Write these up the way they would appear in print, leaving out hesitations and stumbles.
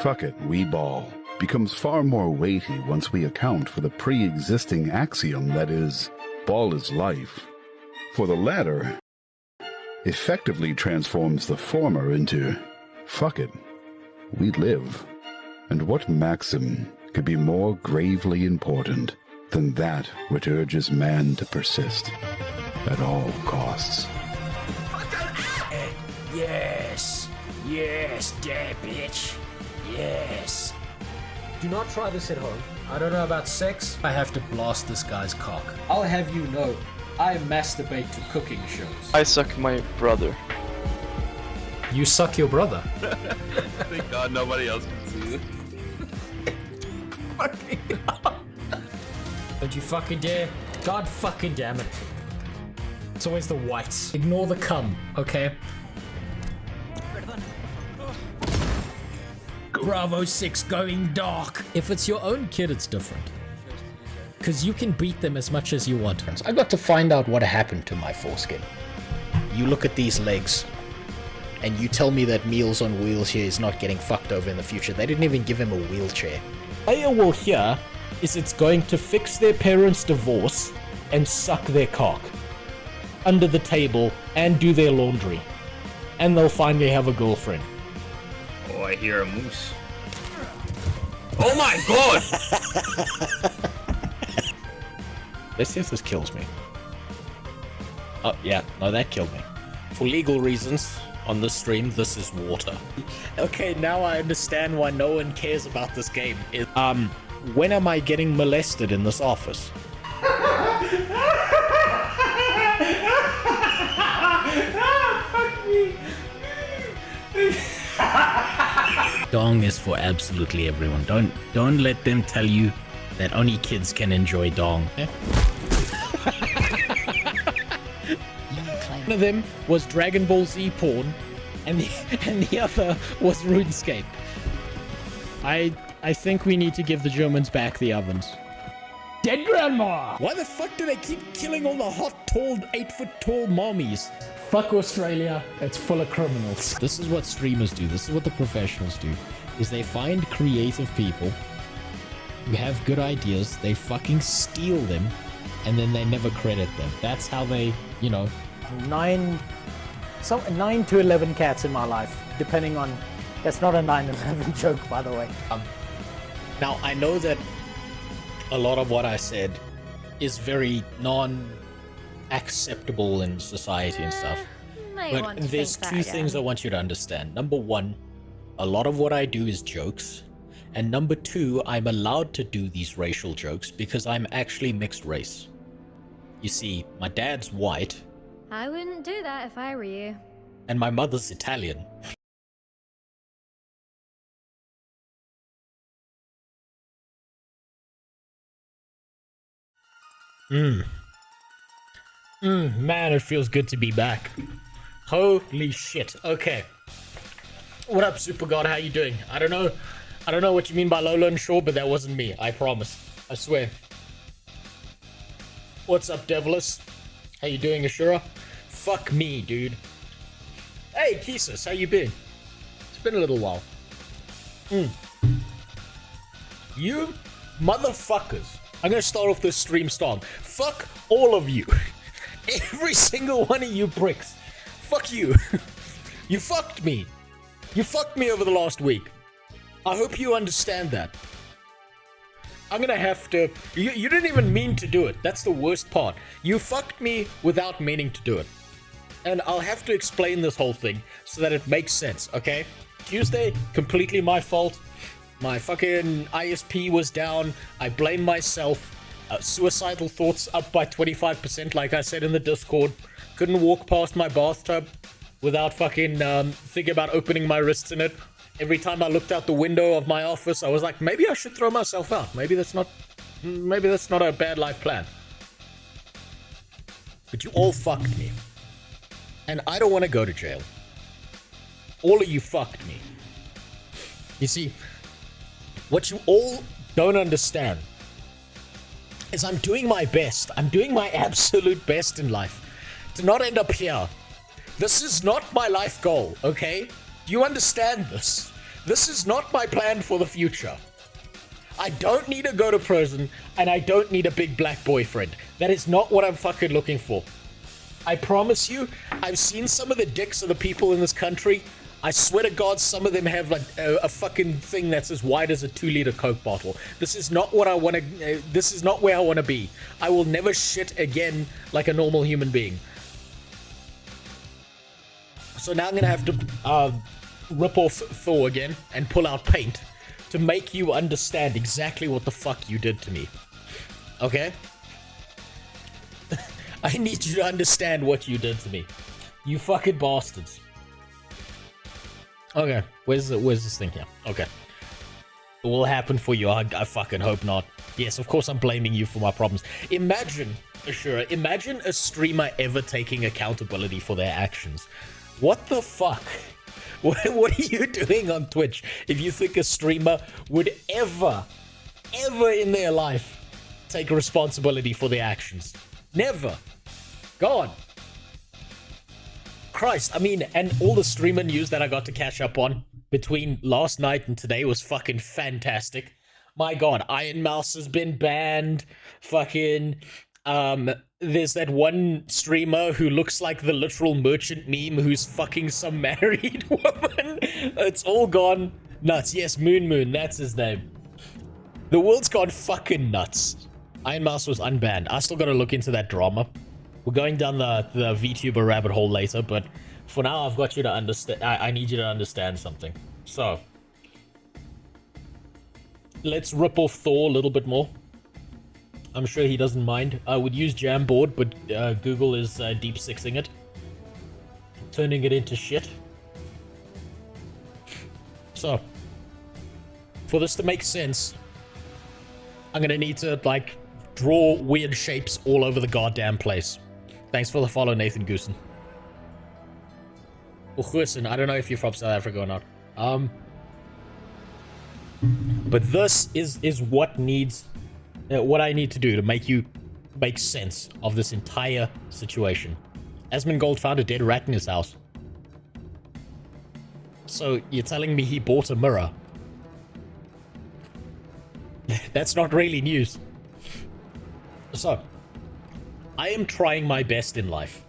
"fuck it, we ball" becomes far more weighty once we account for the pre-existing axiom that is, ball is life. For the latter effectively transforms the former into "fuck it, we live." And what maxim could be more gravely important than that which urges man to persist at all costs? Yes, dare bitch, yes. Do not try this at home. I don't know about sex. I have to blast this guy's cock. I'll have you know, I masturbate to cooking shows. I suck my brother. You suck your brother? Thank God nobody else can see it. Fucking hell. Don't you fucking dare. God fucking damn it. It's always the whites. Ignore the cum, okay? Bravo 6 going dark. If it's your own kid, it's different. Because you can beat them as much as you want. I got to find out what happened to my foreskin. You look at these legs, and you tell me that Meals on Wheels here is not getting fucked over in the future. They didn't even give him a wheelchair. Player will hear is it's going to fix their parents' divorce and suck their cock under the table and do their laundry. And they'll finally have a girlfriend. Oh, I hear a moose. Oh my God! Let's see if this kills me. Oh, yeah. No, that killed me. For legal reasons, on this stream, this is water. Okay, now I understand why no one cares about this game. When am I getting molested in this office? Dong is for absolutely everyone. Don't let them tell you that only kids can enjoy dong. One of them was Dragon Ball Z porn, and the other was RuneScape. I think we need to give the Germans back the ovens. Dead grandma! Why the fuck do they keep killing all the hot, tall, 8-foot-tall mommies? Fuck Australia, it's full of criminals. This is what streamers do, this is what the professionals do, is they find creative people who have good ideas, they fucking steal them, and then they never credit them. That's how they, you know... 9 to 11 cats in my life, depending on... That's not a 9/11 joke, by the way. Now, I know that a lot of what I said is very non-acceptable in society and stuff. But there's two things I want you to understand. Number one, a lot of what I do is jokes. And number two, I'm allowed to do these racial jokes because I'm actually mixed race. You see, my dad's white. I wouldn't do that if I were you. And my mother's Italian. Man, it feels good to be back. Holy shit. Okay. What up, Super God? How you doing? I don't know what you mean by Lola and Shaw, but that wasn't me. I promise. I swear. What's up, Devilus? How you doing, Ashura? Fuck me, dude. Hey, Kisus, how you been? It's been a little while. You motherfuckers. I'm gonna start off this stream strong. Fuck all of you. Every single one of you pricks. Fuck you. You fucked me. You fucked me over the last week. I hope you understand that. I'm gonna have to... You didn't even mean to do it. That's the worst part. You fucked me without meaning to do it. And I'll have to explain this whole thing so that it makes sense, okay? Tuesday, completely my fault. My fucking ISP was down. I blame myself. Suicidal thoughts up by 25%, like I said in the Discord. Couldn't walk past my bathtub without fucking thinking about opening my wrists in it. Every time I looked out the window of my office, I was like, maybe I should throw myself out. Maybe that's not a bad life plan. But you all fucked me. And I don't want to go to jail. All of you fucked me. You see, what you all don't understand is I'm doing my best. I'm doing my absolute best in life to not end up here. This is not my life goal, okay? Do you understand this? This is not my plan for the future. I don't need to go to prison, and I don't need a big black boyfriend. That is not what I'm fucking looking for. I promise you, I've seen some of the dicks of the people in this country. I swear to God, some of them have like a fucking thing that's as wide as a 2-liter Coke bottle. This is not what I want to, this is not where I want to be. I will never shit again like a normal human being. So now I'm going to have to rip off Thor again and pull out paint to make you understand exactly what the fuck you did to me. Okay? I need you to understand what you did to me. You fucking bastards. Okay, where's this thing here? Okay. It will happen for you. I fucking hope not. Yes, of course I'm blaming you for my problems. Imagine, Ashura, imagine a streamer ever taking accountability for their actions. What the fuck? What are you doing on Twitch if you think a streamer would ever in their life take responsibility for their actions? Never. God. Christ, I mean, and all the streamer news that I got to catch up on between last night and today was fucking fantastic. My God, Iron Mouse has been banned. Fucking, there's that one streamer who looks like the literal merchant meme who's fucking some married woman. It's all gone nuts. Yes, Moon, that's his name. The world's gone fucking nuts. Iron Mouse was unbanned. I still gotta look into that drama. We're going down the VTuber rabbit hole later, but for now I've got you to understand. I need you to understand something. So, let's rip off Thor a little bit more. I'm sure he doesn't mind. I would use Jamboard, but Google is deep sixing it. Turning it into shit. So, for this to make sense, I'm gonna need to, like, draw weird shapes all over the goddamn place. Thanks for the follow, Nathan Goosen. Or Goosen, I don't know if you're from South Africa or not. But this is what needs... what I need to do to make sense of this entire situation. Asmongold found a dead rat in his house. So you're telling me he bought a mirror? That's not really news. So, I am trying my best in life.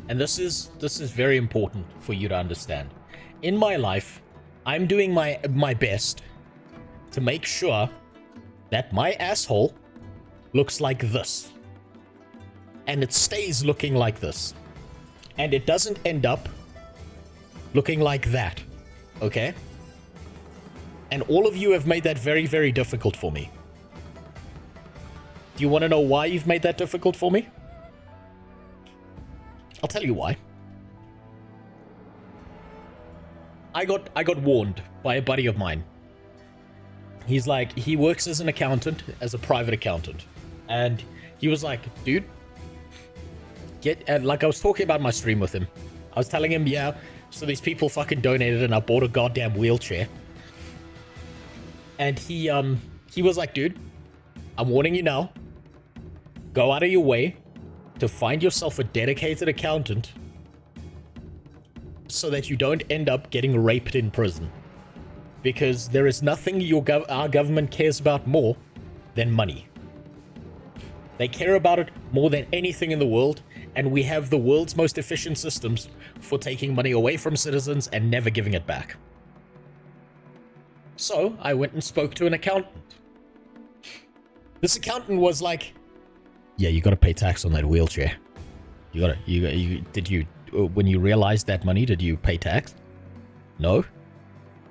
And this is very important for you to understand. In my life, I'm doing my best to make sure that my asshole looks like this. And it stays looking like this. And it doesn't end up looking like that. Okay? And all of you have made that very, very difficult for me. Do you want to know why you've made that difficult for me? I'll tell you why. I got warned by a buddy of mine. He's like, he works as an accountant, as a private accountant. And he was like, dude, and like I was talking about my stream with him. I was telling him, yeah, so these people fucking donated and I bought a goddamn wheelchair. And he was like, dude, I'm warning you now. Go out of your way to find yourself a dedicated accountant so that you don't end up getting raped in prison. Because there is nothing our government cares about more than money. They care about it more than anything in the world, and we have the world's most efficient systems for taking money away from citizens and never giving it back. So, I went and spoke to an accountant. This accountant was like, yeah, you gotta pay tax on that wheelchair. Did you, when you realized that money, did you pay tax? No?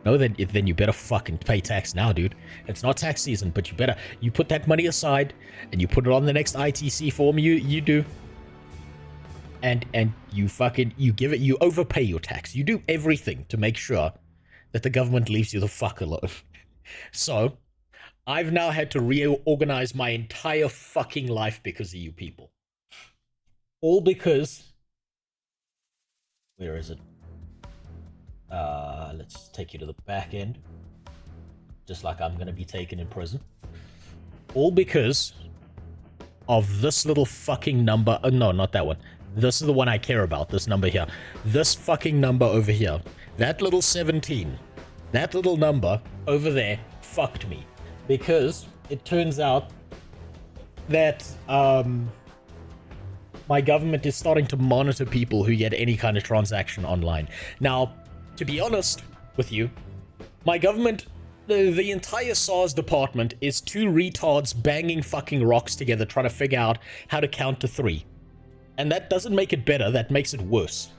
No, then you better fucking pay tax now, dude. It's not tax season, but you put that money aside, and you put it on the next ITC form you do. And you overpay your tax. You do everything to make sure that the government leaves you the fuck alone. So, I've now had to reorganize my entire fucking life because of you people. All because... Where is it? Let's take you to the back end. Just like I'm gonna be taken in prison. All because of this little fucking number. No, not that one. This is the one I care about. This number here. This fucking number over here. That little 17 That little number over there fucked me, because it turns out that my government is starting to monitor people who get any kind of transaction online. Now, to be honest with you, my government, the entire SARS department is two retards banging fucking rocks together trying to figure out how to count to 3. And that doesn't make it better, that makes it worse.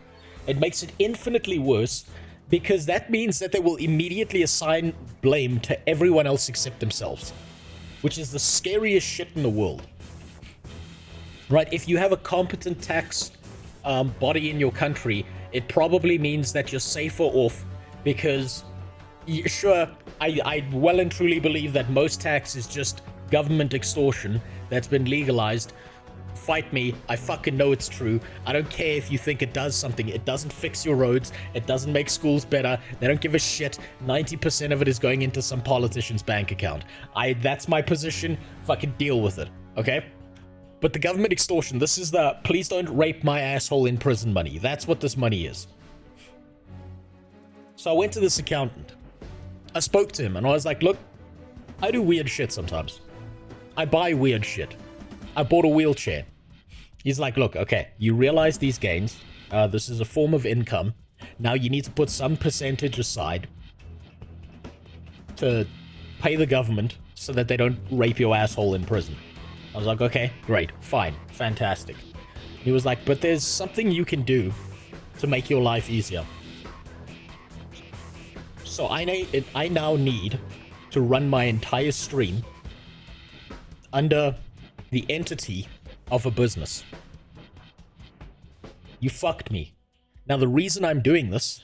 It makes it infinitely worse, because that means that they will immediately assign blame to everyone else except themselves, which is the scariest shit in the world. Right? If you have a competent tax body in your country, it probably means that you're safer off, because sure, I well and truly believe that most tax is just government extortion that's been legalized. Fight me, I fucking know it's true. I don't care if you think it does something. It doesn't fix your roads, it doesn't make schools better, they don't give a shit. 90% of it is going into some politician's bank account. That's my position, fucking deal with it, okay? But the government extortion, this is the please don't rape my asshole in prison money. That's what this money is. So I went to this accountant. I spoke to him and I was like, look, I do weird shit sometimes. I buy weird shit. I bought a wheelchair. He's like, look, okay, you realize these gains. This is a form of income. Now you need to put some percentage aside to pay the government so that they don't rape your asshole in prison. I was like, okay, great, fine, fantastic. He was like, but there's something you can do to make your life easier. So I now need to run my entire stream under the entity of a business. You fucked me. Now the reason I'm doing this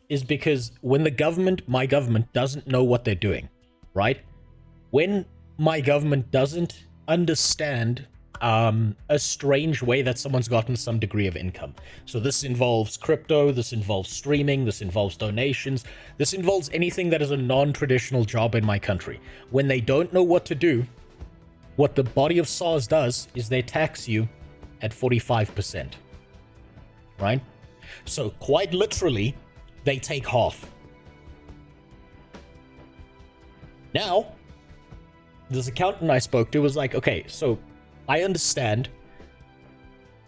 is because when the government, my government, doesn't know what they're doing, right? When my government doesn't understand a strange way that someone's gotten some degree of income. So this involves crypto, this involves streaming, this involves donations, this involves anything that is a non-traditional job in my country. When they don't know what to do, what the body of SARS does is they tax you at 45%, right? So quite literally, they take half. Now, this accountant I spoke to was like, okay, so I understand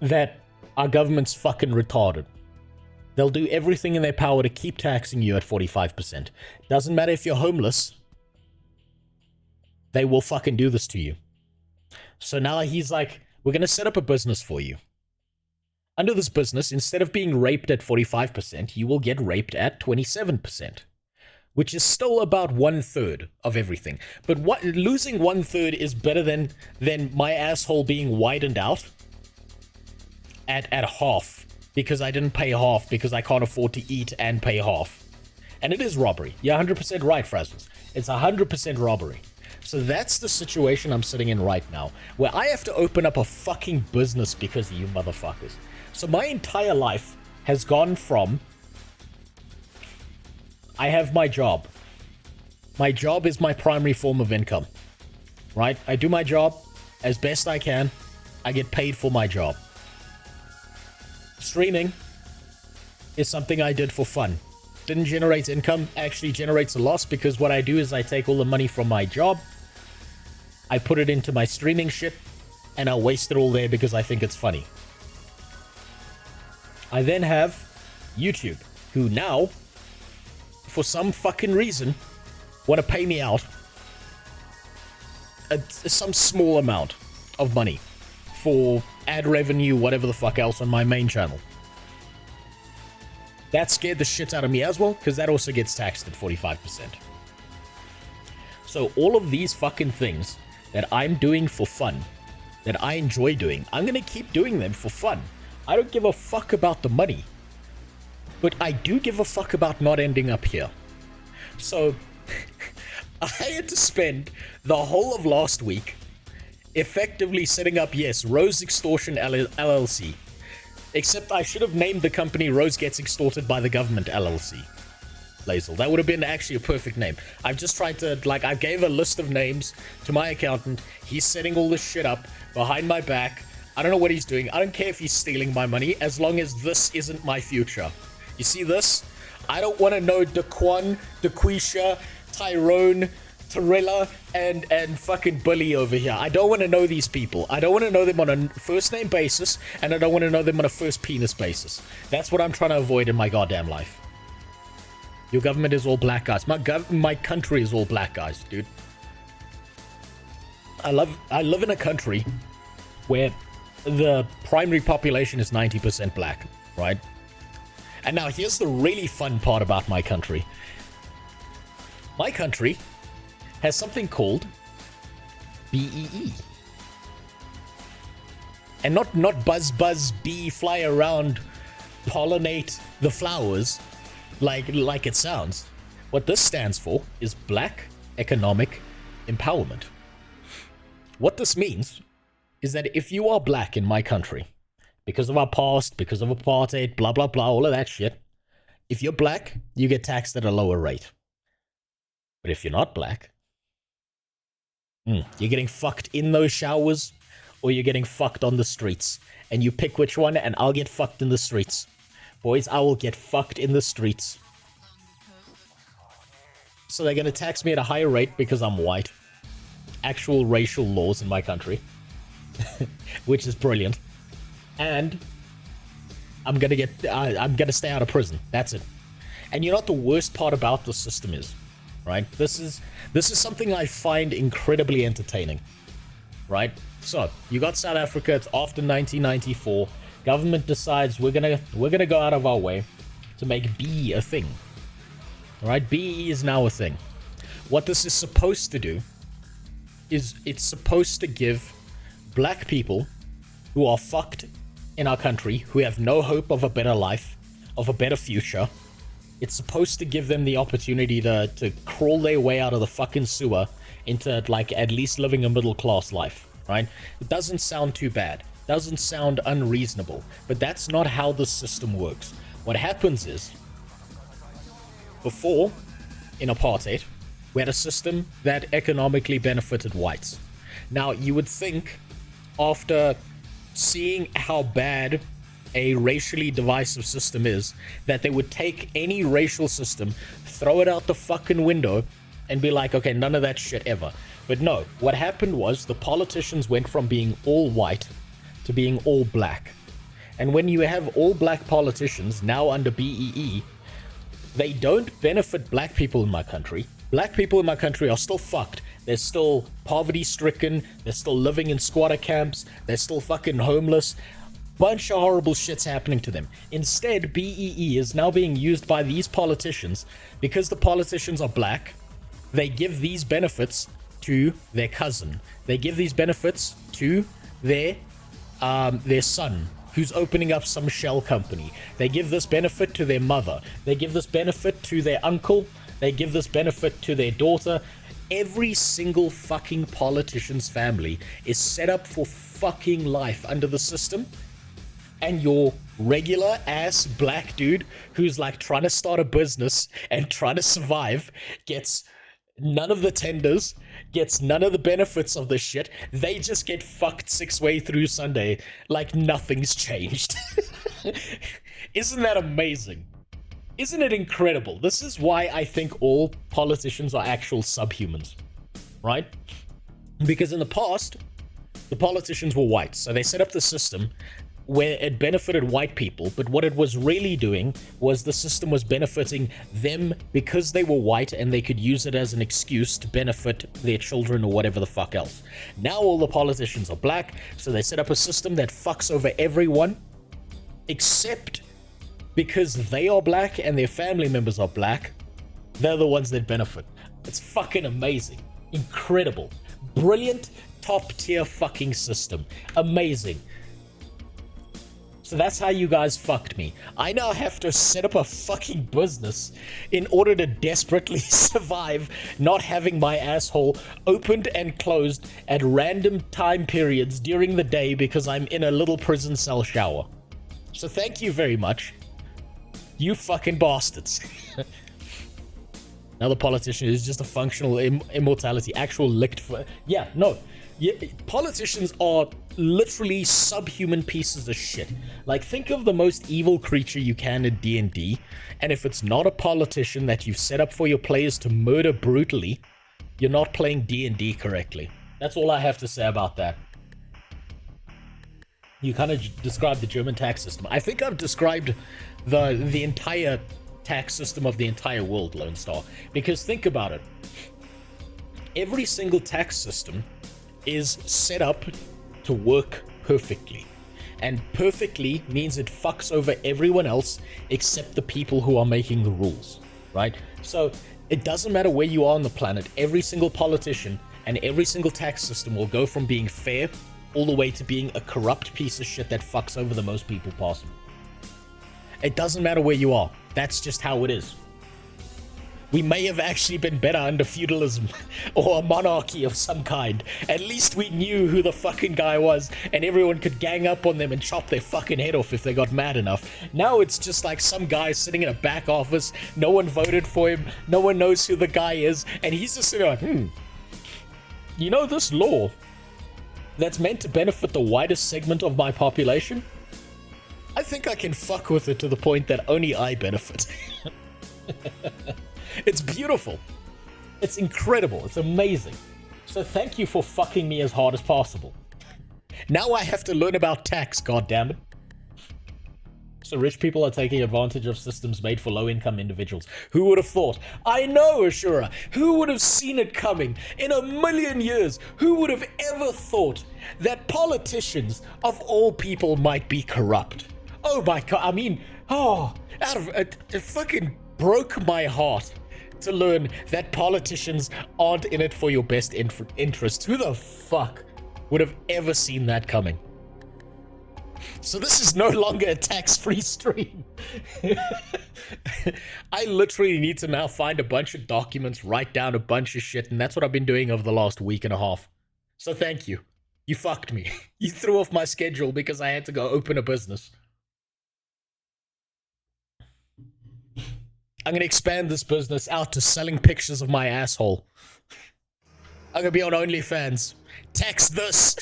that our government's fucking retarded. They'll do everything in their power to keep taxing you at 45%. Doesn't matter if you're homeless, they will fucking do this to you. So now he's like, we're going to set up a business for you. Under this business, instead of being raped at 45%, you will get raped at 27%. Which is still about 1/3 of everything. But losing 1/3 is better than my asshole being widened out at half, because I didn't pay half because I can't afford to eat and pay half. And it is robbery. You're 100% right, Frazzles. It's 100% robbery. So that's the situation I'm sitting in right now, where I have to open up a fucking business because of you motherfuckers. So my entire life has gone from, I have my job. My job is my primary form of income, right? I do my job as best I can. I get paid for my job. Streaming is something I did for fun. Didn't generate income, actually generates a loss, because what I do is I take all the money from my job, I put it into my streaming shit, and I waste it all there because I think it's funny. I then have YouTube, who now, for some fucking reason, want to pay me out some small amount of money for ad revenue, whatever the fuck else, on my main channel. That scared the shit out of me as well, because that also gets taxed at 45%. So all of these fucking things that I'm doing for fun, that I enjoy doing, I'm gonna keep doing them for fun. I don't give a fuck about the money. But I do give a fuck about not ending up here. So, I had to spend the whole of last week effectively setting up, yes, Rose Extortion LLC. Except I should have named the company Rose Gets Extorted by the Government LLC. Lazel. That would have been actually a perfect name. I've just tried to, I gave a list of names to my accountant. He's setting all this shit up behind my back. I don't know what he's doing. I don't care if he's stealing my money, as long as this isn't my future. You see this? I don't want to know Daquan, Daquisha, Tyrone, Torella, and fucking Bully over here. I don't want to know these people. I don't want to know them on a first name basis, and I don't want to know them on a first penis basis. That's what I'm trying to avoid in my goddamn life. Your government is all black guys. My country is all black guys, dude. I live in a country where the primary population is 90% black, right? And now here's the really fun part about my country. My country has something called BEE. And not buzz bee, fly around, pollinate the flowers like it sounds. What this stands for is Black Economic Empowerment. What this means is that if you are black in my country, because of our past, because of apartheid, blah, blah, blah, all of that shit, if you're black, you get taxed at a lower rate. But if you're not black, you're getting fucked in those showers, or you're getting fucked on the streets. And you pick which one, and I'll get fucked in the streets. Boys, I will get fucked in the streets. So they're gonna tax me at a higher rate because I'm white. Actual racial laws in my country. Which is brilliant. And I'm gonna stay out of prison. That's it. And you know what the worst part about the system is, right? This is something I find incredibly entertaining, right? So you got South Africa. It's after 1994. Government decides we're gonna go out of our way to make BE a thing. All right, BE is now a thing. What this is supposed to do is it's supposed to give black people who are fucked in our country, who have no hope of a better life, of a better future, it's supposed to give them the opportunity to crawl their way out of the fucking sewer into, like, at least living a middle-class life, right? It doesn't sound too bad. Doesn't sound unreasonable. But that's not how the system works. What happens is, before, in apartheid, we had a system that economically benefited whites. Now, you would think, after seeing how bad a racially divisive system is, that they would take any racial system, throw it out the fucking window, and be like, okay, none of that shit ever. But no, what happened was the politicians went from being all white to being all black. And when you have all black politicians now under BEE, they don't benefit black people in my country. Black people in my country are still fucked. They're still poverty-stricken. They're still living in squatter camps. They're still fucking homeless. Bunch of horrible shit's happening to them. Instead, BEE is now being used by these politicians. Because the politicians are black, they give these benefits to their cousin. They give these benefits to their son, who's opening up some shell company. They give this benefit to their mother. They give this benefit to their uncle. They give this benefit to their daughter. Every single fucking politician's family is set up for fucking life under the system. And your regular ass black dude who's like trying to start a business and trying to survive gets none of the tenders, gets none of the benefits of this shit. They just get fucked 6 way through Sunday like nothing's changed. Isn't that amazing? Isn't it incredible? This is why I think all politicians are actual subhumans, right? Because in the past, the politicians were white, so they set up the system where it benefited white people, but what it was really doing was the system was benefiting them because they were white and they could use it as an excuse to benefit their children or whatever the fuck else. Now all the politicians are black, so they set up a system that fucks over everyone, except because they are black and their family members are black, they're the ones that benefit. It's fucking amazing. Incredible. Brilliant, top tier fucking system. Amazing. So that's how you guys fucked me. I now have to set up a fucking business in order to desperately survive not having my asshole opened and closed at random time periods during the day because I'm in a little prison cell shower. So thank you very much. You fucking bastards. Another politician is just a functional immortality. Actual licked for... Yeah, no. Yeah, politicians are literally subhuman pieces of shit. Like, think of the most evil creature you can in D&D, and if it's not a politician that you've set up for your players to murder brutally, you're not playing D&D correctly. That's all I have to say about that. You kind of described the German tax system. I think I've described the entire tax system of the entire world, Lone Star. Because think about it. Every single tax system is set up to work perfectly. And perfectly means it fucks over everyone else except the people who are making the rules, right? So it doesn't matter where you are on the planet, every single politician and every single tax system will go from being fair all the way to being a corrupt piece of shit that fucks over the most people possible. It doesn't matter where you are. That's just how it is. We may have actually been better under feudalism or a monarchy of some kind. At least we knew who the fucking guy was and everyone could gang up on them and chop their fucking head off if they got mad enough. Now it's just like some guy sitting in a back office, no one voted for him, no one knows who the guy is, and he's just sitting like, you know this law that's meant to benefit the widest segment of my population? I think I can fuck with it to the point that only I benefit. It's beautiful. It's incredible. It's amazing. So thank you for fucking me as hard as possible. Now I have to learn about tax, goddammit. So rich people are taking advantage of systems made for low-income individuals. Who would have thought? I know, Ashura. Who would have seen it coming? In a million years, who would have ever thought that politicians of all people might be corrupt? Oh my god, I mean, it fucking broke my heart to learn that politicians aren't in it for your best interests. Who the fuck would have ever seen that coming? So this is no longer a tax-free stream. I literally need to now find a bunch of documents, write down a bunch of shit, and that's what I've been doing over the last week and a half. So thank you. You fucked me. You threw off my schedule because I had to go open a business. I'm gonna expand this business out to selling pictures of my asshole. I'm gonna be on OnlyFans. Text this.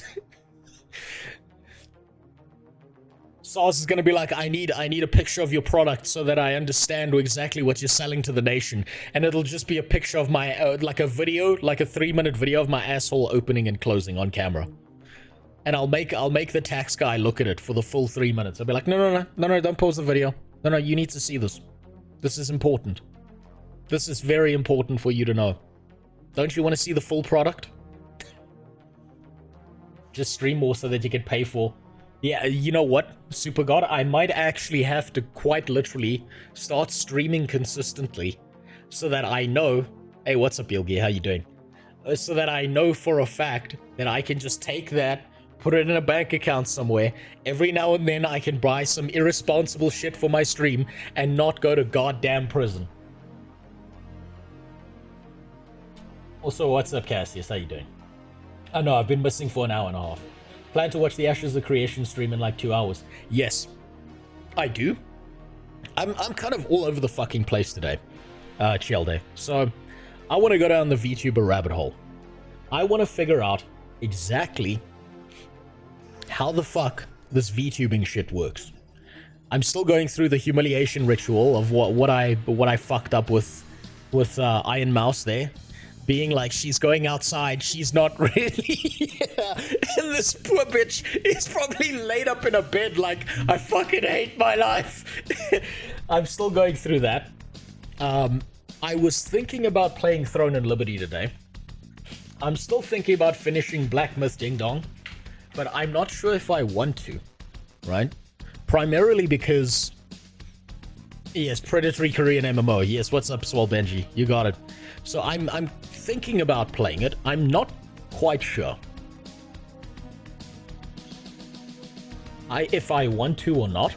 SARS is gonna be like, I need a picture of your product so that I understand exactly what you're selling to the nation, and it'll just be a picture of my like a video, like a 3-minute video of my asshole opening and closing on camera. And I'll make the tax guy look at it for the full 3 minutes. I'll be like, no, don't pause the video. No, you need to see this. This is important. This is very important for you to know. Don't you want to see the full product? Just stream more so that you can pay for. Yeah, you know what, Super God? I might actually have to quite literally start streaming consistently so that I know... Hey, what's up, Yilgi? How you doing? So that I know for a fact that I can just take that, put it in a bank account somewhere. Every now and then I can buy some irresponsible shit for my stream and not go to goddamn prison. Also, what's up, Cassius? How you doing? I know, I've been missing for an hour and a half. Plan to watch the Ashes of Creation stream in like 2 hours. Yes, I do. I'm kind of all over the fucking place today. Chill day. So, I want to go down the VTuber rabbit hole. I want to figure out exactly how the fuck this VTubing shit works. I'm still going through the humiliation ritual of what I fucked up with Iron Mouse there. Being like, she's going outside, she's not really. And this poor bitch is probably laid up in a bed like, I fucking hate my life. I'm still going through that. I was thinking about playing Throne and Liberty today. I'm still thinking about finishing Black Myth Ding Dong, but I'm not sure if I want to, right? Primarily because, yes, predatory Korean MMO. Yes, what's up, Swell Benji? You got it. So I'm thinking about playing it. I'm not quite sure if I want to or not.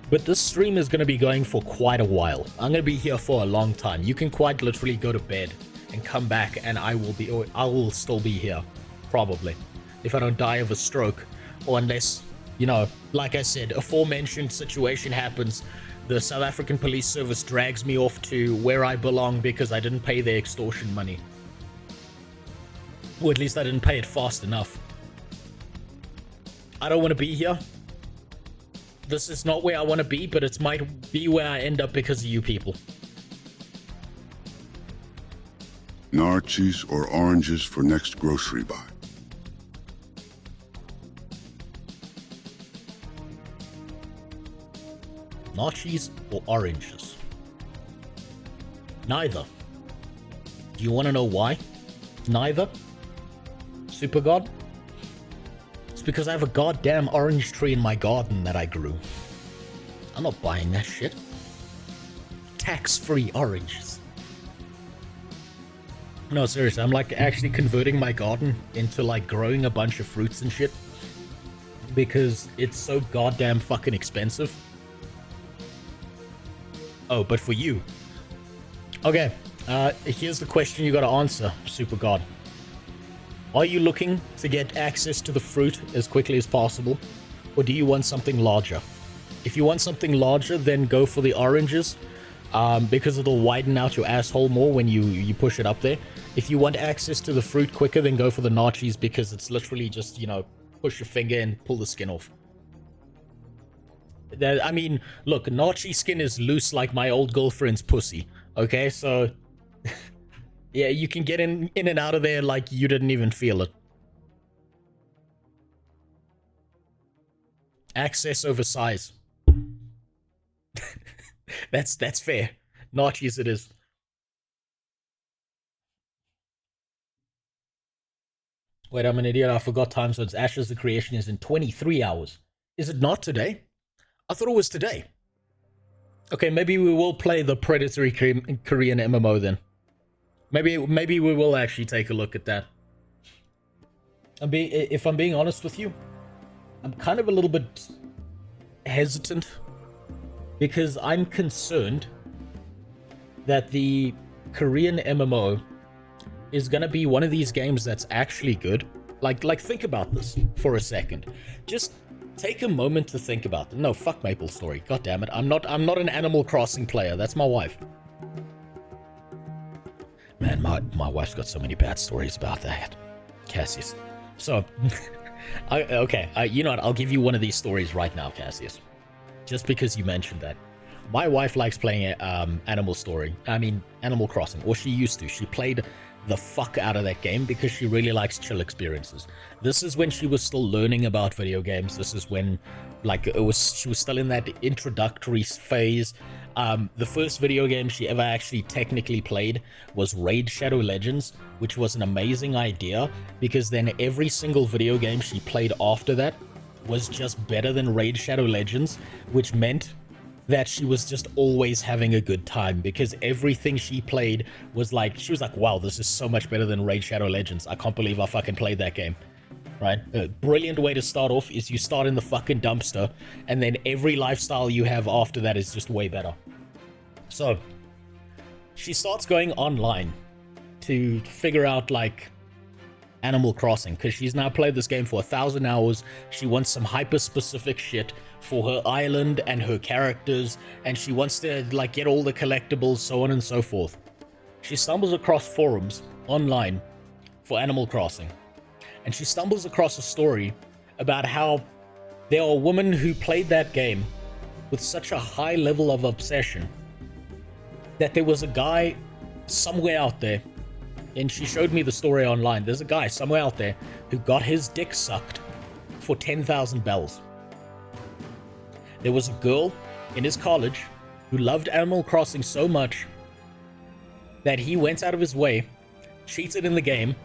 But this stream is going to be going for quite a while. I'm going to be here for a long time. You can quite literally go to bed and come back and I will still be here. Probably. If I don't die of a stroke. Or unless, you know, like I said, aforementioned situation happens. The South African Police Service drags me off to where I belong because I didn't pay their extortion money. Or at least I didn't pay it fast enough. I don't want to be here. This is not where I want to be, but it might be where I end up because of you people. Narchies or oranges for next grocery buy? Nachos or oranges? Neither. Do you want to know why? Neither? Super God? It's because I have a goddamn orange tree in my garden that I grew. I'm not buying that shit. Tax-free oranges. No, seriously, I'm like actually converting my garden into like growing a bunch of fruits and shit. Because it's so goddamn fucking expensive. Oh, but for you. Okay, here's the question you gotta answer, Super God. Are you looking to get access to the fruit as quickly as possible? Or do you want something larger? If you want something larger, then go for the oranges. Because it'll widen out your asshole more when you push it up there. If you want access to the fruit quicker, then go for the nachos because it's literally just, you know, push your finger and pull the skin off. I mean, look, nachi skin is loose like my old girlfriend's pussy. Okay, so yeah, you can get in and out of there like you didn't even feel it. Access over size. That's fair. Nachos it is. Wait, I'm an idiot. I forgot time zones. Ashes the Creation is in 23 hours. Is it not today? I thought it was today. Okay, maybe we will play the predatory Korean MMO then. Maybe we will actually take a look at that. If I'm being honest with you, I'm kind of a little bit hesitant because I'm concerned that the Korean MMO is gonna be one of these games that's actually good. Like think about this for a second. Just take a moment to think about it. No, fuck Maple Story. God damn it. I'm not an Animal Crossing player. That's my wife. Man, my wife's got so many bad stories about that. Cassius. So, you know what? I'll give you one of these stories right now, Cassius. Just because you mentioned that. My wife likes playing Animal Crossing. Or she used to. She played the fuck out of that game because she really likes chill experiences. This is when she was still learning about video games. This is when, like, she was still in that introductory phase. The first video game she ever actually technically played was Raid Shadow Legends, which was an amazing idea because then every single video game she played after that was just better than Raid Shadow Legends, which meant that she was just always having a good time because everything she played was like, she was like, wow, this is so much better than Raid Shadow Legends. I can't believe I fucking played that game. Right? A brilliant way to start off is you start in the fucking dumpster and then every lifestyle you have after that is just way better. So, she starts going online to figure out like Animal Crossing because she's now played this game for 1,000 hours. She wants some hyper-specific shit for her island and her characters, and she wants to like get all the collectibles, so on and so forth. She stumbles across forums online for Animal Crossing, and she stumbles across a story about how there are women who played that game with such a high level of obsession that there was a guy somewhere out there, and she showed me the story online. There's a guy somewhere out there who got his dick sucked for 10,000 bells. There was a girl in his college who loved Animal Crossing so much that he went out of his way, cheated in the game,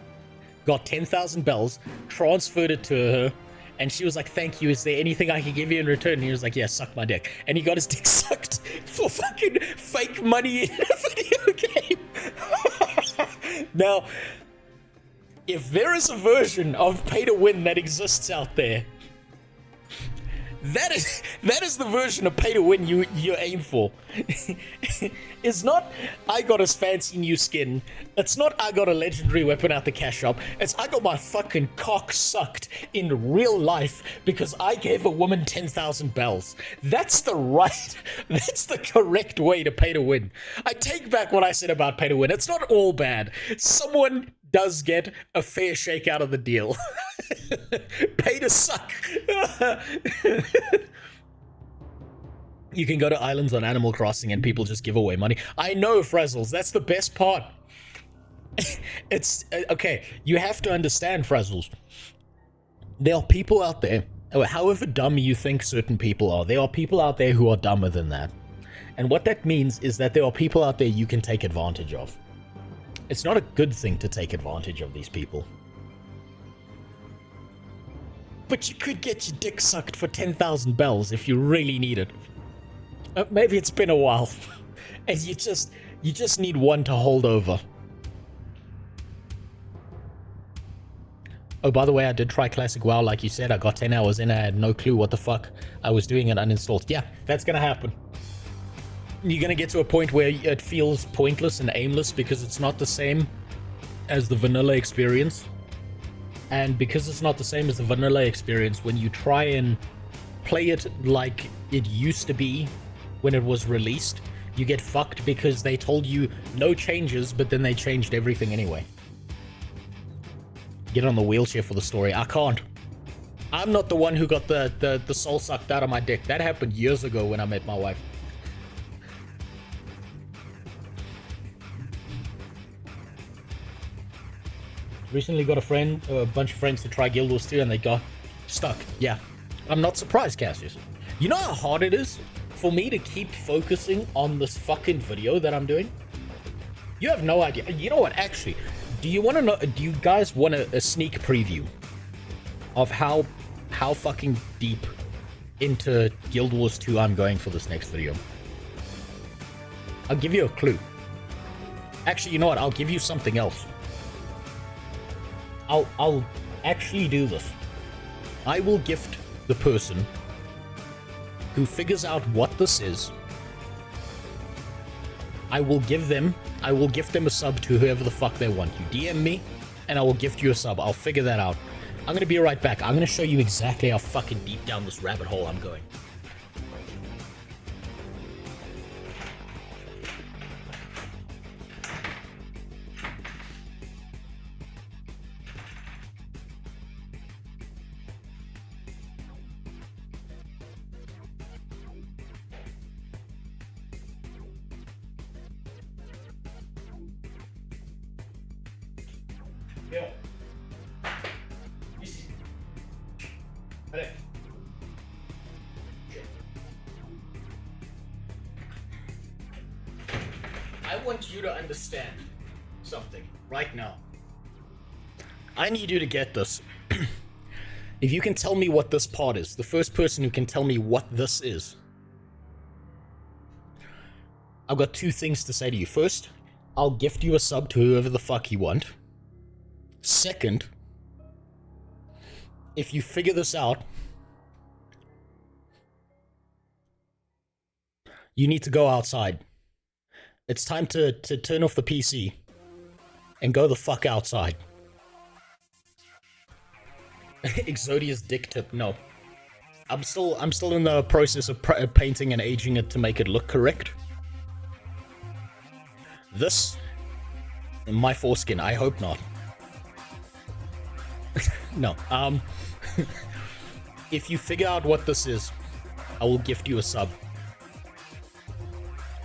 got 10,000 bells, transferred it to her, and she was like, thank you, is there anything I can give you in return? And he was like, yeah, suck my dick. And he got his dick sucked for fucking fake money in a video game. Now, if there is a version of pay to win that exists out there, that is the version of pay to win you aim for. It's not I got his fancy new skin. It's not I got a legendary weapon out the cash shop. It's I got my fucking cock sucked in real life because I gave a woman 10,000 bells. That's the correct way to pay to win. I take back what I said about pay to win. It's not all bad. Someone does get a fair shake out of the deal. Pay to suck. You can go to islands on Animal Crossing and people just give away money. I know, Frazzles, that's the best part. It's okay, you have to understand, Frazzles. There are people out there, however dumb you think certain people are, there are people out there who are dumber than that. And what that means is that there are people out there you can take advantage of. It's not a good thing to take advantage of these people. But you could get your dick sucked for 10,000 bells if you really need it. Maybe it's been a while. And you just need one to hold over. Oh, by the way, I did try Classic WoW like you said. I got 10 hours in, I had no clue what the fuck I was doing and uninstalled. Yeah, that's gonna happen. You're gonna get to a point where it feels pointless and aimless because it's not the same as the vanilla experience. And because it's not the same as the vanilla experience, when you try and play it like it used to be when it was released, you get fucked because they told you no changes, but then they changed everything anyway. Get on the wheelchair for the story. I can't. I'm not the one who got the soul sucked out of my dick. That happened years ago when I met my wife. Recently got a bunch of friends to try Guild Wars 2 and they got stuck. Yeah. I'm not surprised, Cassius. You know how hard it is for me to keep focusing on this fucking video that I'm doing? You have no idea. You know what, actually, do you guys want a sneak preview of how fucking deep into Guild Wars 2 I'm going for this next video? I'll give you a clue. Actually, you know what? I'll give you something else. I'll actually do this. I will gift the person who figures out what this is. I will gift them a sub to whoever the fuck they want. You DM me, and I will gift you a sub. I'll figure that out. I'm gonna be right back. I'm gonna show you exactly how fucking deep down this rabbit hole I'm going. Yo. Ici. Allez. I want you to understand something right now. I need you to get this. If you can tell me what this part is, the first person who can tell me what this is, I've got two things to say to you. First, I'll gift you a sub to whoever the fuck you want. Second, if you figure this out, you need to go outside. It's time to turn off the PC and go the fuck outside. Exodia's dick tip, no. I'm still in the process of painting and aging it to make it look correct. This, my foreskin, I hope not. No, if you figure out what this is, I will gift you a sub.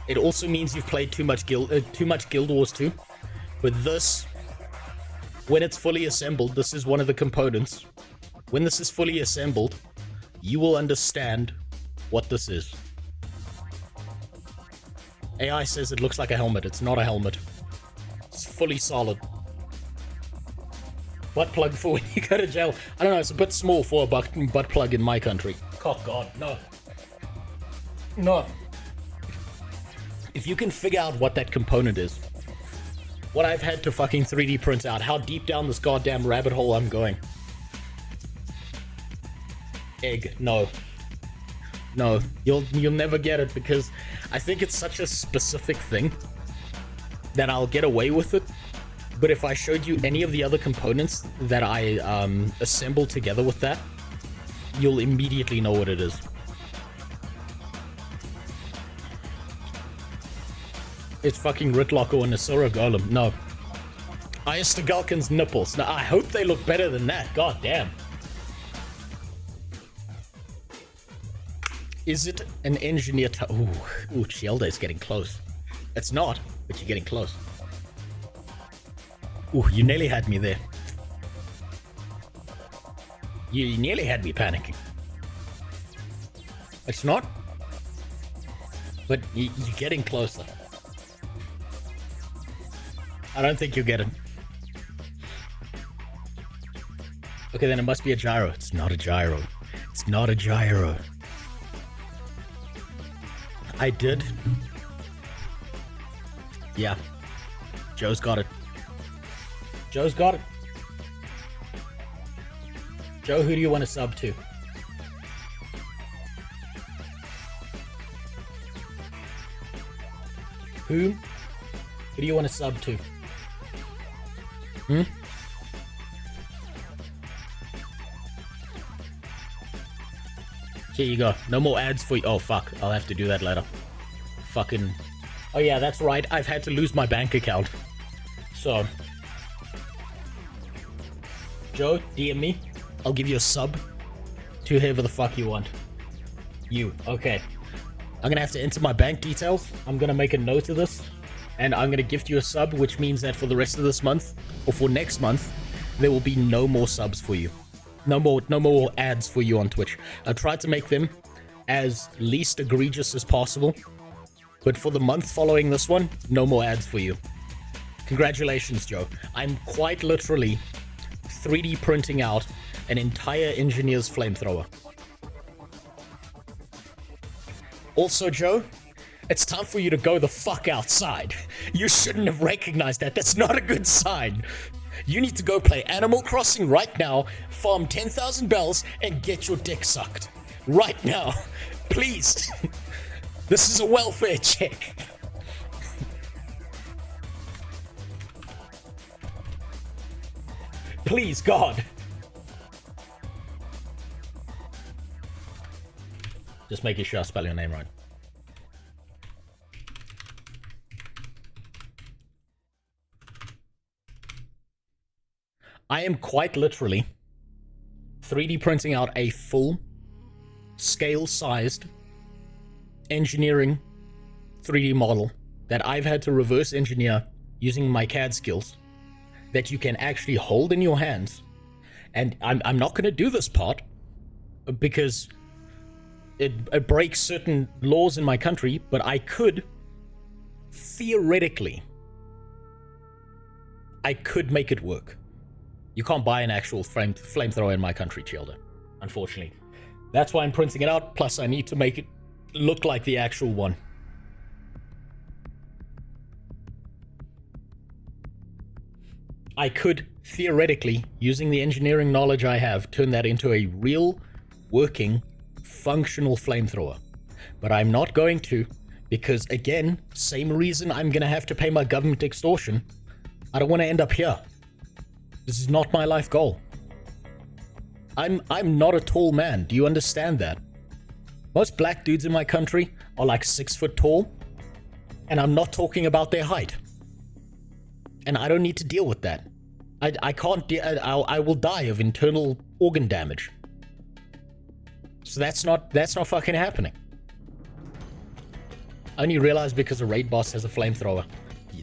It also means you've played too much Guild Wars 2. But this, when it's fully assembled, this is one of the components. When this is fully assembled, you will understand what this is. AI says it looks like a helmet. It's not a helmet. It's fully solid. Butt plug for when you go to jail. I don't know, it's a bit small for a butt plug in my country. Oh god, no. No. If you can figure out what that component is, what I've had to fucking 3D print out, how deep down this goddamn rabbit hole I'm going. Egg, no. No, you'll never get it because I think it's such a specific thing that I'll get away with it. But if I showed you any of the other components that I assembled together with that, you'll immediately know what it is. It's fucking Ritlock or Nasura Golem. No. Gulkin's nipples. Now, I hope they look better than that. God damn. Is it an engineer? Ooh, Chielda is getting close. It's not, but you're getting close. Ooh, you nearly had me there. You nearly had me panicking. It's not, but you're getting closer. I don't think you'll get it. Okay, then it must be a gyro. It's not a gyro. It's not a gyro. I did. Yeah. Joe's got it. Joe's got it. Joe, who do you want to sub to? Who do you want to sub to? Here you go. No more ads for you. Oh, fuck. I'll have to do that later. Fucking... Oh, yeah, that's right. I've had to lose my bank account. So... Joe, DM me. I'll give you a sub to whoever the fuck you want. You. Okay. I'm gonna have to enter my bank details. I'm gonna make a note of this. And I'm gonna gift you a sub, which means that for the rest of this month, or for next month, there will be no more subs for you. No more ads for you on Twitch. I tried to make them as least egregious as possible, but for the month following this one, no more ads for you. Congratulations, Joe. I'm quite literally 3D printing out an entire engineer's flamethrower. Also, Joe, it's time for you to go the fuck outside. You shouldn't have recognized that. That's not a good sign. You need to go play Animal Crossing right now, farm 10,000 bells, and get your dick sucked. Right now. Please. This is a welfare check. Please, God. Just making sure I spell your name right. I am quite literally 3D printing out a full scale-sized engineering 3D model that I've had to reverse engineer using my CAD skills that you can actually hold in your hands. And I'm not going to do this part because it breaks certain laws in my country, but I could theoretically make it work. You can't buy an actual flamethrower in my country, Childer, unfortunately. That's why I'm printing it out, plus I need to make it look like the actual one. I could, theoretically, using the engineering knowledge I have, turn that into a real, working, functional flamethrower. But I'm not going to, because, again, same reason I'm going to have to pay my government extortion. I don't want to end up here. This is not my life goal. I'm not a tall man. Do you understand that? Most black dudes in my country are like 6 foot tall, and I'm not talking about their height. And I don't need to deal with that. I can't. I will die of internal organ damage. So that's not fucking happening. I only realized because a raid boss has a flamethrower.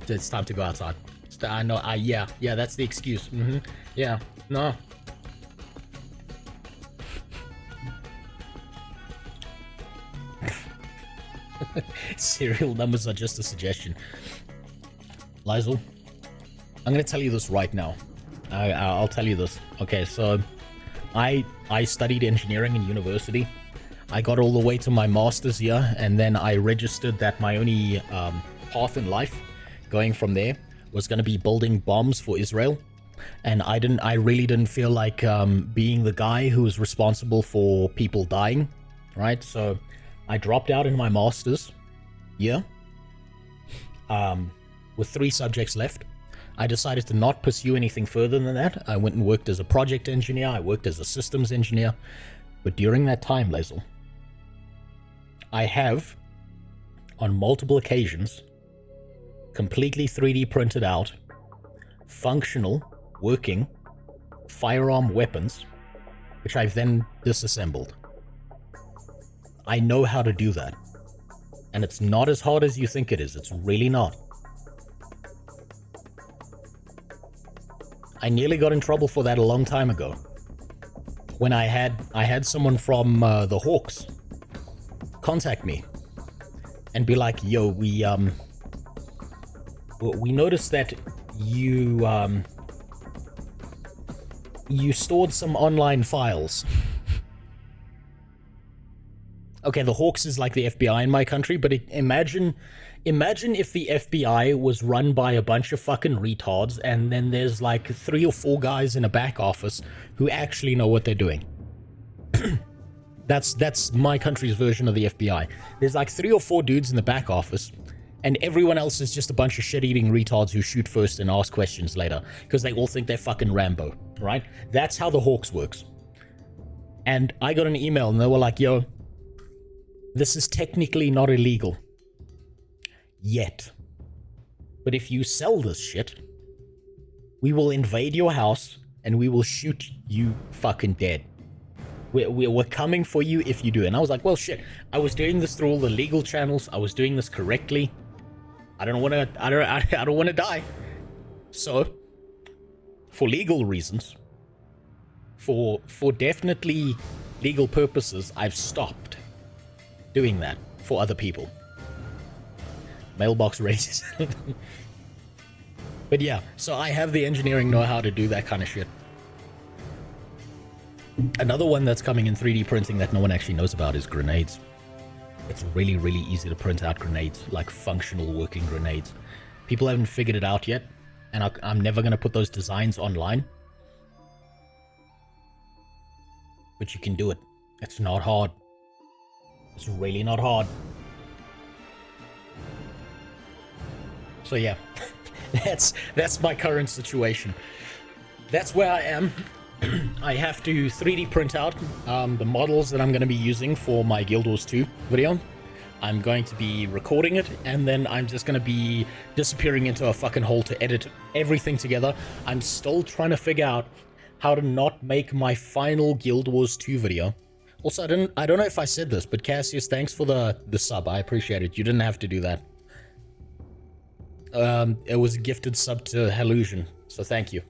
It's time to go outside. I know. Yeah, that's the excuse. Yeah, no. Serial numbers are just a suggestion. Lizel, I'm gonna tell you this right now. I'll tell you this. Okay, so I studied engineering in university. I got all the way to my master's year, and then I registered that my only path in life, going from there, was going to be building bombs for Israel. And I really didn't feel like being the guy who was responsible for people dying, right? So I dropped out in my master's year with 3 subjects left. I decided to not pursue anything further than that. I went and worked as a project engineer. I worked as a systems engineer. But during that time, Lazel, I have, on multiple occasions, completely 3D printed out functional, working firearm weapons, which I've then disassembled. I know how to do that. And it's not as hard as you think it is. It's really not. I nearly got in trouble for that a long time ago. When I had someone from the Hawks contact me and be like, yo, we noticed that you stored some online files. Okay, the Hawks is like the FBI in my country, but imagine if the FBI was run by a bunch of fucking retards, and then there's like 3 or 4 guys in a back office who actually know what they're doing. That's my country's version of the FBI. There's like 3 or 4 dudes in the back office, and everyone else is just a bunch of shit-eating retards who shoot first and ask questions later, because they all think they're fucking Rambo, right? That's how the Hawks works. And I got an email, and they were like, yo, this is technically not illegal. Yet. But if you sell this shit, we will invade your house, and we will shoot you fucking dead. We're coming for you if you do. And I was like, well, shit. I was doing this through all the legal channels. I was doing this correctly. I don't want to die. So, for legal reasons, for definitely legal purposes, I've stopped doing that for other people. Mailbox raises. But yeah, so I have the engineering know-how to do that kind of shit. Another one that's coming in 3D printing that no one actually knows about is grenades. It's really, really easy to print out grenades, like functional working grenades. People haven't figured it out yet, and I'm never going to put those designs online. But you can do it. It's not hard. It's really not hard. So yeah, that's my current situation. That's where I am. I have to 3D print out the models that I'm going to be using for my Guild Wars 2 video. I'm going to be recording it, and then I'm just going to be disappearing into a fucking hole to edit everything together. I'm still trying to figure out how to not make my final Guild Wars 2 video. Also, I don't know if I said this, but Cassius, thanks for the sub. I appreciate it. You didn't have to do that. It was a gifted sub to Hallusion, so thank you.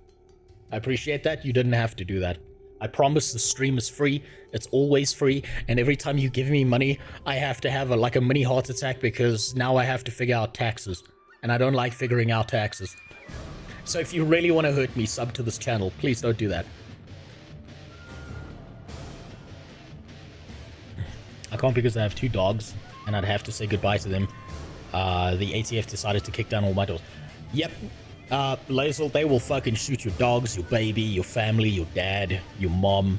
I appreciate that. You didn't have to do that. I promise the stream is free. It's always free, and every time you give me money, I have to have like a mini heart attack because now I have to figure out taxes, and I don't like figuring out taxes. So if you really want to hurt me, sub to this channel. Please don't do that. I can't because I have 2 dogs, and I'd have to say goodbye to them. The ATF decided to kick down all my doors. Yep. Lazel, they will fucking shoot your dogs, your baby, your family, your dad, your mom,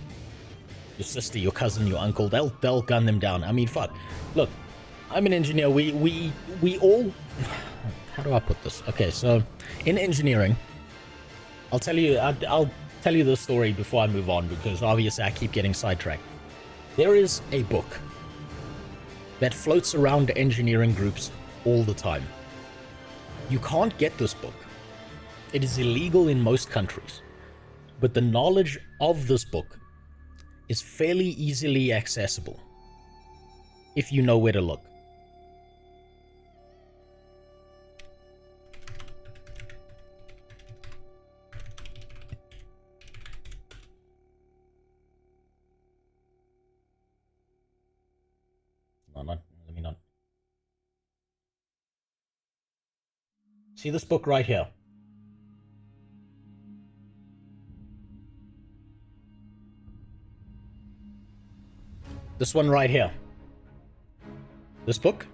your sister, your cousin, your uncle. They'll gun them down. I mean, fuck. Look, I'm an engineer. We all... How do I put this? Okay, so in engineering, I'll tell you this story before I move on, because obviously I keep getting sidetracked. There is a book that floats around engineering groups all the time. You can't get this book. It is illegal in most countries, but the knowledge of this book is fairly easily accessible if you know where to look. Let me not. See this book right here? This one right here. This book?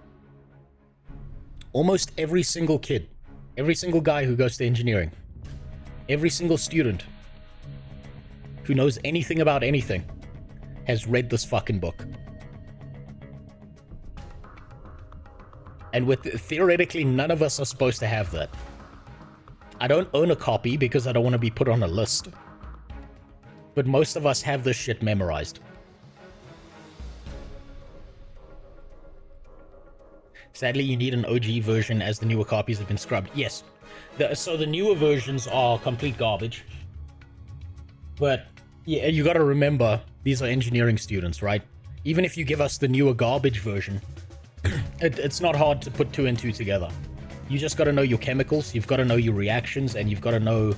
Almost every single kid, every single guy who goes to engineering, every single student who knows anything about anything has read this fucking book. And theoretically, none of us are supposed to have that. I don't own a copy because I don't want to be put on a list. But most of us have this shit memorized. Sadly, you need an OG version as the newer copies have been scrubbed. Yes. So the newer versions are complete garbage. But yeah, you got to remember, these are engineering students, right? Even if you give us the newer garbage version, it's not hard to put 2 and 2 together. You just got to know your chemicals, you've got to know your reactions, and you've got to know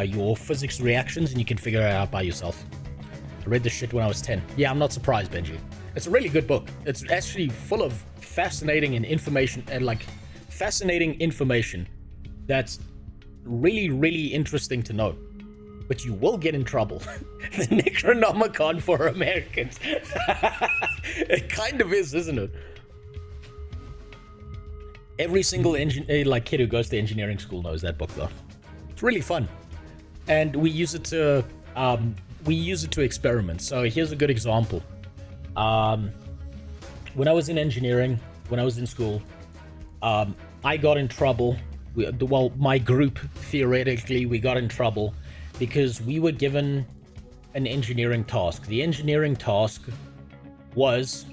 your physics reactions, and you can figure it out by yourself. I read this shit when I was 10. Yeah, I'm not surprised, Benji. It's a really good book. It's actually full of fascinating and information, and like fascinating information that's really, really interesting to know. But you will get in trouble. The Necronomicon for Americans. It kind of is, isn't it? Every single kid who goes to engineering school knows that book, though. It's really fun, and we use it to experiment. So here's a good example. When I was in engineering, when I was in school, I got in trouble. Well, my group, theoretically, we got in trouble because we were given an engineering task. The engineering task was,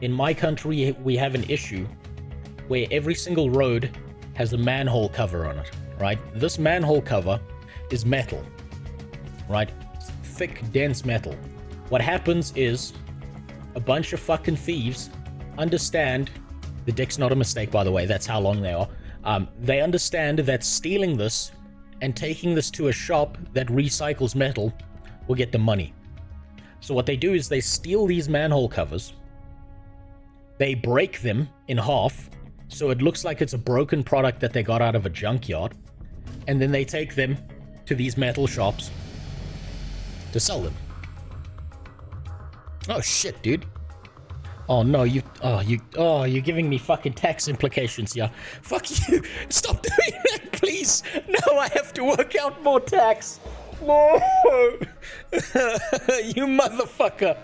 in my country, we have an issue where every single road has a manhole cover on it, right? This manhole cover is metal, right? Thick, dense metal. What happens is a bunch of fucking thieves understand, the dick's not a mistake, by the way, that's how long they are. They understand that stealing this and taking this to a shop that recycles metal will get them money. So what they do is they steal these manhole covers, they break them in half, so it looks like it's a broken product that they got out of a junkyard, and then they take them to these metal shops to sell them. Oh shit, dude. Oh no, you're giving me fucking tax implications here. Fuck you. Stop doing that, please. No, I have to work out more tax. No. You motherfucker.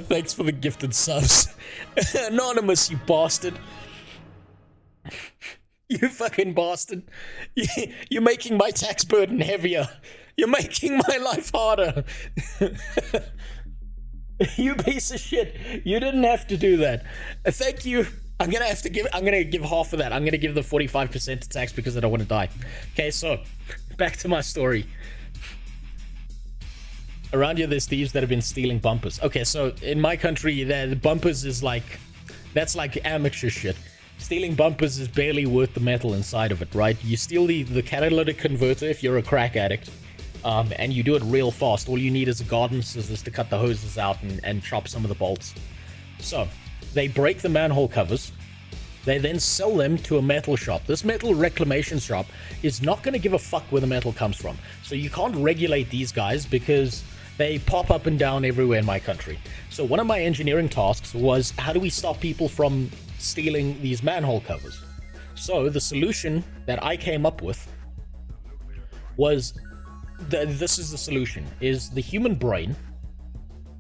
Thanks for the gifted subs. Anonymous, you bastard. You fucking bastard. You're making my tax burden heavier. You're making my life harder. You piece of shit. You didn't have to do that. Thank you. I'm gonna give half of that. I'm gonna give the 45% to tax because I don't want to die. Okay, so back to my story. Around here, there's thieves that have been stealing bumpers. Okay, so in my country, the bumpers is like, that's like amateur shit. Stealing bumpers is barely worth the metal inside of it, right? You steal the catalytic converter if you're a crack addict, and you do it real fast. All you need is a garden scissors to cut the hoses out and chop some of the bolts. So they break the manhole covers. They then sell them to a metal shop. This metal reclamation shop is not going to give a fuck where the metal comes from. So you can't regulate these guys because they pop up and down everywhere in my country. So one of my engineering tasks was, how do we stop people from stealing these manhole covers? So the solution that I came up with was, this is the solution, is the human brain,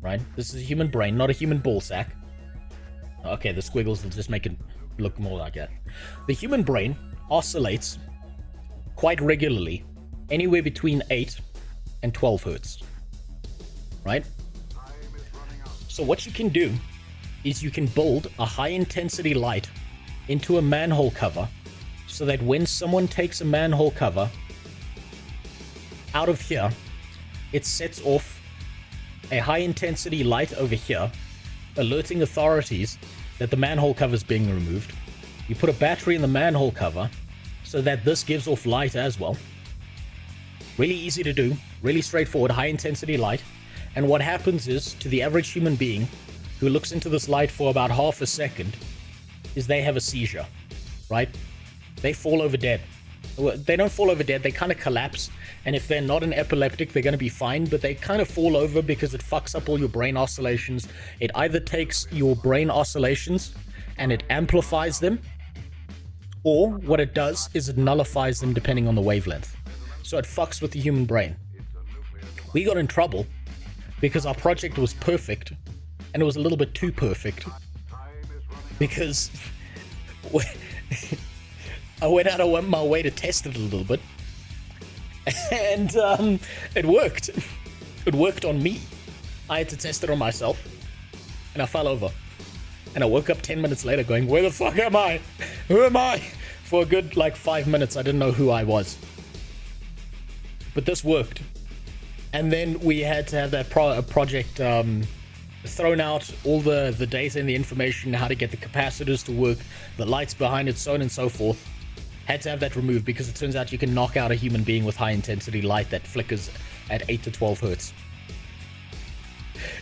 right? This is a human brain, not a human ball sack. Okay, the squiggles will just make it look more like that. The human brain oscillates quite regularly, anywhere between 8 and 12 hertz, right? So what you can do is you can build a high intensity light into a manhole cover so that when someone takes a manhole cover out of here, it sets off a high intensity light over here, alerting authorities that the manhole cover is being removed. You put a battery in the manhole cover so that this gives off light as well. Really easy to do, really straightforward, high intensity light. And what happens is, to the average human being who looks into this light for about half a second, is they have a seizure, right? They fall over dead. Well, they don't fall over dead, they kind of collapse. And if they're not an epileptic, they're going to be fine, but they kind of fall over because it fucks up all your brain oscillations. It either takes your brain oscillations and it amplifies them, or what it does is it nullifies them depending on the wavelength. So it fucks with the human brain. We got in trouble because our project was perfect, and it was a little bit too perfect, because I went out of my way to test it a little bit, and it worked. It worked on me. I had to test it on myself, and I fell over. And I woke up 10 minutes later going, where the fuck am I? Who am I? For a good, like, 5 minutes, I didn't know who I was. But this worked. And then we had to have that project thrown out, all the data and the information, how to get the capacitors to work, the lights behind it, so on and so forth. Had to have that removed because it turns out you can knock out a human being with high intensity light that flickers at 8 to 12 hertz.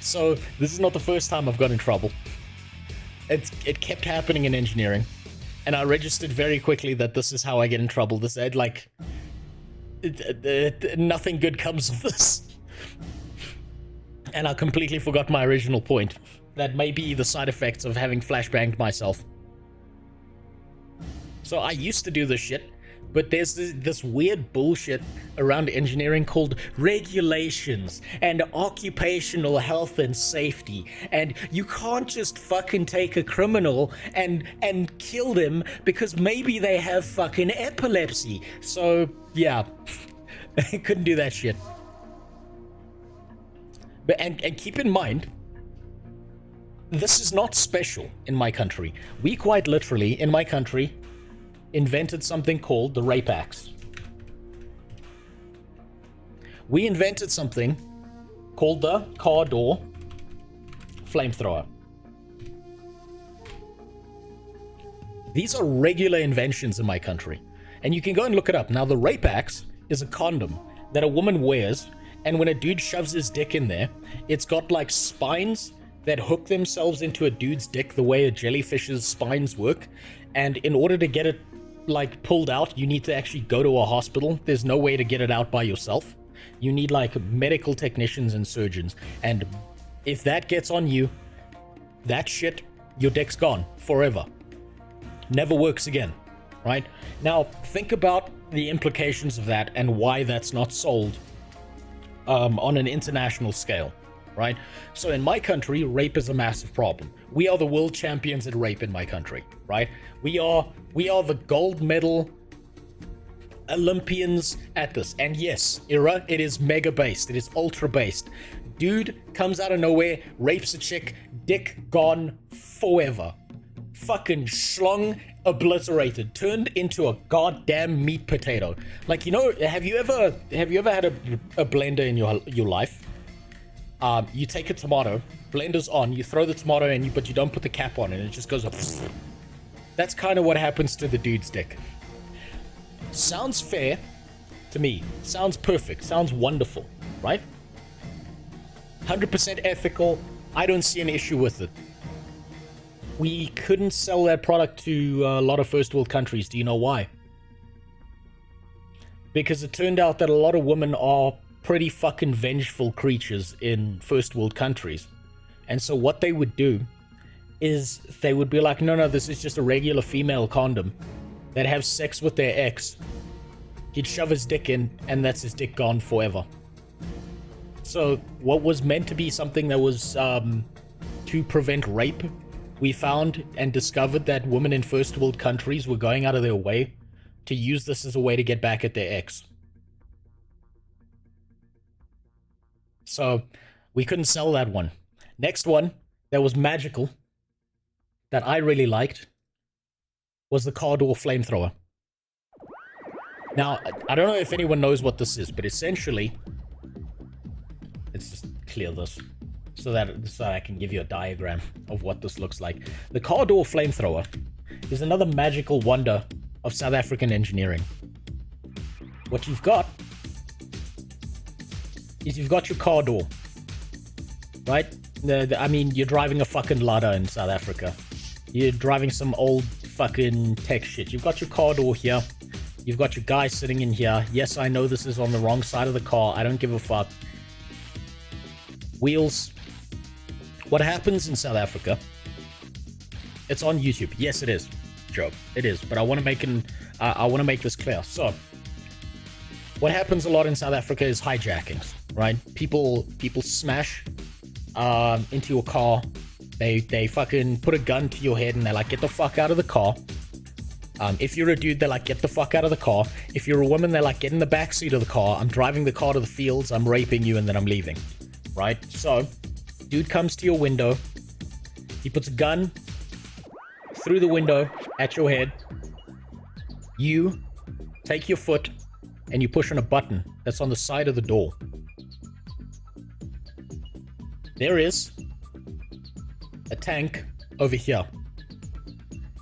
So this is not the first time I've got in trouble. It kept happening in engineering, and I registered very quickly that this is how I get in trouble. This like nothing good comes of this, and I completely forgot my original point. That may be the side effects of having flashbanged myself. So I used to do this shit, but there's this weird bullshit around engineering called regulations and occupational health and safety. And you can't just fucking take a criminal and kill them because maybe they have fucking epilepsy. So, yeah, I couldn't do that shit. But and keep in mind, this is not special in my country. We quite literally, in my country, invented something called the rape axe. We invented something called the car door flamethrower. These are regular inventions in my country, and you can go and look it up. Now, the rape axe is a condom that a woman wears, and when a dude shoves his dick in there, it's got like spines that hook themselves into a dude's dick the way a jellyfish's spines work, and in order to get it like pulled out, you need to actually go to a hospital. There's no way to get it out by yourself. You need like medical technicians and surgeons, and if that gets on you, that shit, your dick's gone forever. Never works again, right? Now think about the implications of that and why that's not sold on an international scale, right? So in my country, rape is a massive problem. We are the world champions at rape in my country, right? We are the gold medal Olympians at this. And yes, it is mega based. It is ultra based. Dude comes out of nowhere, rapes a chick, dick gone forever. Fucking schlong obliterated, turned into a goddamn meat potato. Like, you know, have you ever had a blender in your life? You take a tomato, blender's on, you throw the tomato in, but you don't put the cap on, and it just goes up. That's kind of what happens to the dude's dick. Sounds fair to me. Sounds perfect. Sounds wonderful, right? 100% ethical. I don't see an issue with it. We couldn't sell that product to a lot of first world countries. Do you know why? Because it turned out that a lot of women are pretty fucking vengeful creatures in first world countries. And so what they would do is they would be like, no, this is just a regular female condom. They'd have sex with their ex. He'd shove his dick in, and that's his dick gone forever. So what was meant to be something that was to prevent rape, we found and discovered that women in first world countries were going out of their way to use this as a way to get back at their ex. So we couldn't sell that one. Next one that was magical, that I really liked, was the car door flamethrower. Now, I don't know if anyone knows what this is, but essentially, let's just clear this so I can give you a diagram of what this looks like. The car door flamethrower is another magical wonder of South African engineering. What you've got is you've got your car door, right? I mean, you're driving a fucking Lada in South Africa. You're driving some old fucking tech shit. You've got your car door here. You've got your guy sitting in here. Yes, I know this is on the wrong side of the car. I don't give a fuck. Wheels. What happens in South Africa? It's on YouTube. Yes, it is, Joe. It is. But I want to make this clear. So, what happens a lot in South Africa is hijackings, right? People smash into your car. They fucking put a gun to your head and they're like, get the fuck out of the car. If you're a dude, they're like, get the fuck out of the car. If you're a woman, they're like, get in the back seat of the car. I'm driving the car to the fields. I'm raping you and then I'm leaving. Right? So, dude comes to your window. He puts a gun. He puts a gun to your head and they're like, get the fuck out of the car. If you're a dude, they're like, get the fuck out of the car. If you're a woman, they're like, get in the back seat of the car. I'm driving the car to the fields. I'm raping you and then I'm leaving. Right? So, dude comes to your window. through the window at your head. You take your foot and you push on a button that's on the side of the door. There is a tank over here.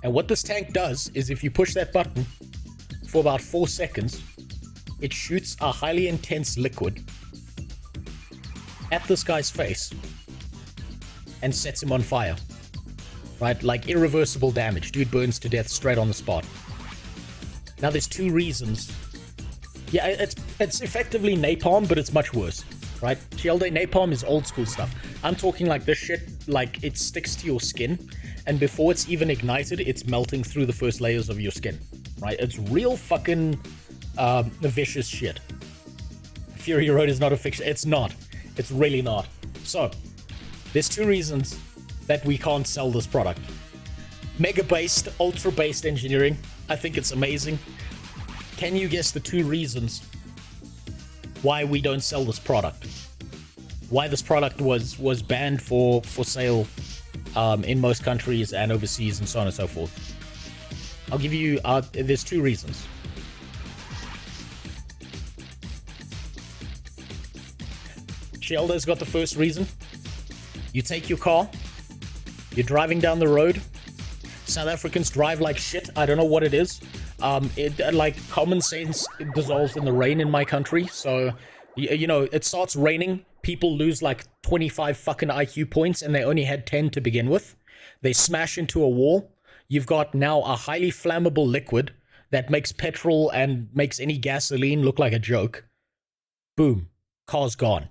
And what this tank does is if you push that button for about 4 seconds, it shoots a highly intense liquid at this guy's face and sets him on fire. Right? Like irreversible damage. Dude burns to death straight on the spot. Now there's 2 reasons. Yeah, it's effectively napalm, but it's much worse. Right? Shielde, napalm is old school stuff. I'm talking like this shit, like it sticks to your skin, and before it's even ignited, it's melting through the first layers of your skin. Right? It's real fucking vicious shit. Fury Road is not a fiction. It's not. It's really not. So, there's 2 reasons that we can't sell this product. Mega-based, ultra-based engineering. I think it's amazing. Can you guess the 2 reasons why we don't sell this product? Why this product was banned for sale in most countries and overseas and so on and so forth? I'll give you, there's 2 reasons. Shielde's got the first reason. You take your car, you're driving down the road. South Africans drive like shit. I don't know what it is. Like common sense dissolves in the rain in my country. So, you know, it starts raining. People lose like 25 fucking IQ points and they only had 10 to begin with. They smash into a wall. You've got now a highly flammable liquid that makes petrol and makes any gasoline look like a joke. Boom. Car's gone.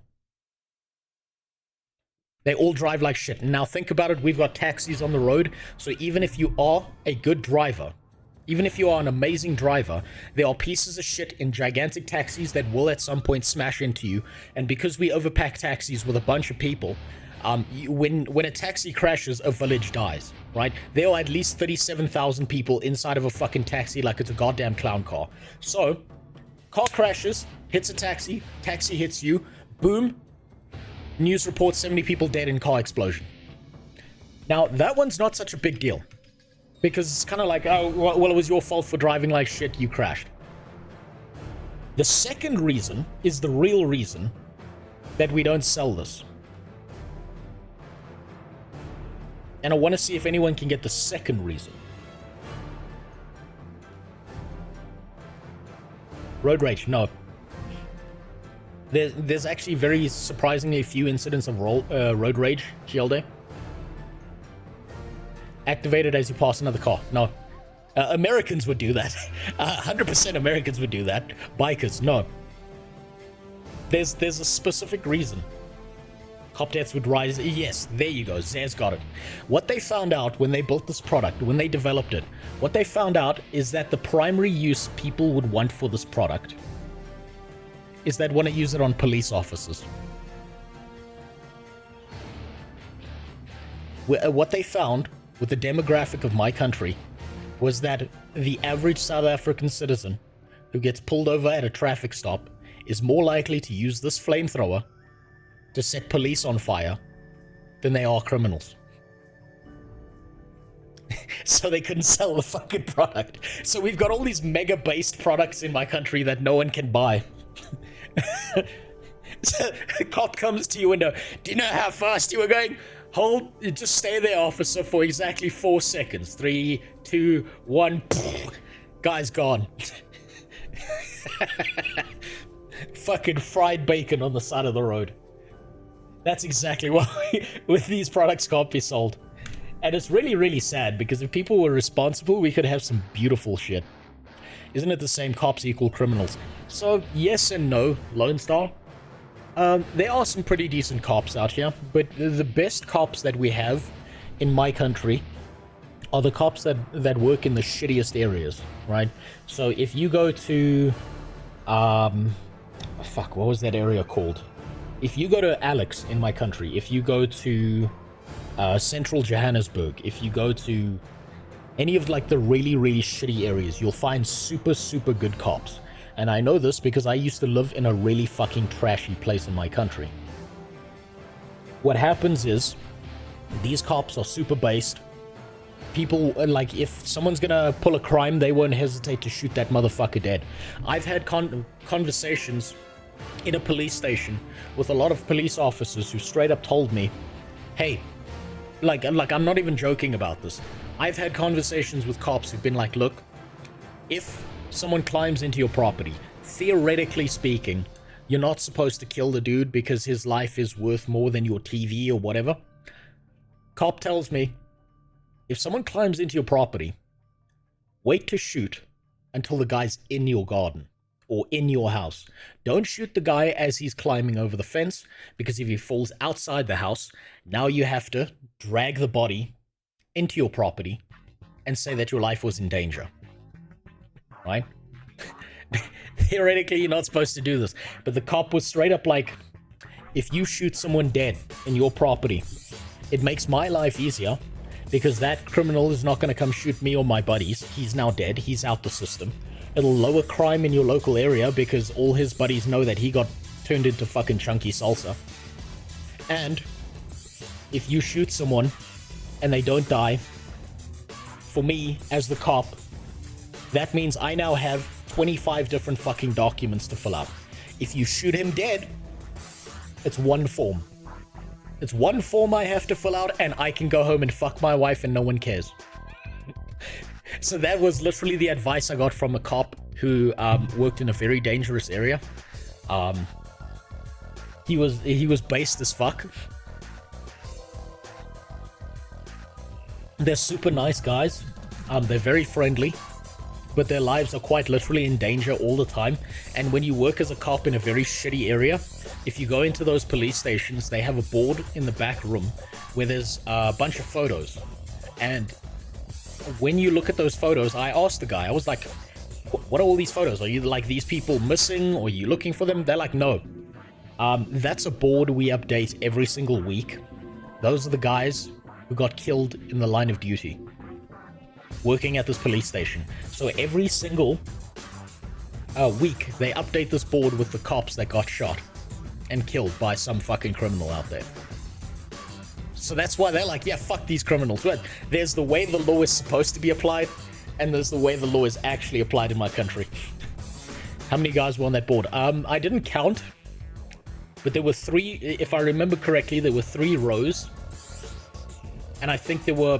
They all drive like shit. Now think about it, we've got taxis on the road, so even if you are a good driver, even if you are an amazing driver, there are pieces of shit in gigantic taxis that will at some point smash into you, and because we overpack taxis with a bunch of people, when a taxi crashes, a village dies, right? There are at least 37,000 people inside of a fucking taxi like it's a goddamn clown car. So, car crashes, hits a taxi, taxi hits you, boom, news reports 70 people dead in car explosion. Now, that one's not such a big deal. Because it's kind of like, oh, well, it was your fault for driving like shit, you crashed. The second reason is the real reason that we don't sell this. And I want to see if anyone can get the second reason. Road rage, no. There's actually very surprisingly few incidents of road rage, Shielde. Activated as you pass another car. No. Americans would do that. 100% Americans would do that. Bikers, no. There's a specific reason. Cop deaths would rise. Yes, there you go. Zaz got it. What they found out when they built this product, when they developed it, what they found out is that the primary use people would want for this product is they'd want to use it on police officers. What they found with the demographic of my country was that the average South African citizen who gets pulled over at a traffic stop is more likely to use this flamethrower to set police on fire than they are criminals. So they couldn't sell the fucking product. So we've got all these mega-based products in my country that no one can buy. So a cop comes to your window. Do you know how fast you were going? Just stay there, officer, for exactly 4 seconds. 3, 2, 1. Guy's gone. Fucking fried bacon on the side of the road. That's exactly why with these products can't be sold. And it's really, really sad, because if people were responsible, we could have some beautiful shit. Isn't it the same, cops equal criminals? So, yes and no, Lone Star. There are some pretty decent cops out here, but the best cops that we have in my country are the cops that work in the shittiest areas, right? So if you go to, what was that area called? If you go to Alex in my country, if you go to central Johannesburg, if you go to any of like the really, really shitty areas, you'll find super, super good cops. And I know this because I used to live in a really fucking trashy place in my country. What happens is, these cops are super based. people, like, if someone's gonna pull a crime, they won't hesitate to shoot that motherfucker dead. I've had conversations in a police station with a lot of police officers who straight up told me, hey, like I'm not even joking about this. I've had conversations with cops who've been like, look, if someone climbs into your property, theoretically speaking, you're not supposed to kill the dude because his life is worth more than your TV or whatever. Cop tells me, if someone climbs into your property, wait to shoot until the guy's in your garden or in your house. Don't shoot the guy as he's climbing over the fence, because if he falls outside the house, now you have to drag the body into your property and say that your life was in danger. Right? Theoretically, you're not supposed to do this. But the cop was straight up like, if you shoot someone dead in your property, it makes my life easier, because that criminal is not going to come shoot me or my buddies. He's now dead. He's out the system. It'll lower crime in your local area because all his buddies know that he got turned into fucking chunky salsa. And if you shoot someone and they don't die, for me, as the cop, that means I now have 25 different fucking documents to fill out. If you shoot him dead, it's one form. It's one form I have to fill out, and I can go home and fuck my wife and no one cares. So that was literally the advice I got from a cop who worked in a very dangerous area. He was based as fuck. They're super nice guys. They're very friendly, but their lives are quite literally in danger all the time. And when you work as a cop in a very shitty area, if you go into those police stations, they have a board in the back room where there's a bunch of photos. And when you look at those photos, I asked the guy, I was like, what are all these photos? Are you like these people missing, or are you looking for them? They're like, no. That's a board we update every single week. Those are the guys who got killed in the line of duty, working at this police station. So every single week, they update this board with the cops that got shot and killed by some fucking criminal out there. So that's why they're like, yeah, fuck these criminals. But there's the way the law is supposed to be applied, and there's the way the law is actually applied in my country. How many guys were on that board? I didn't count, but there were 3, if I remember correctly, there were 3 rows. And I think there were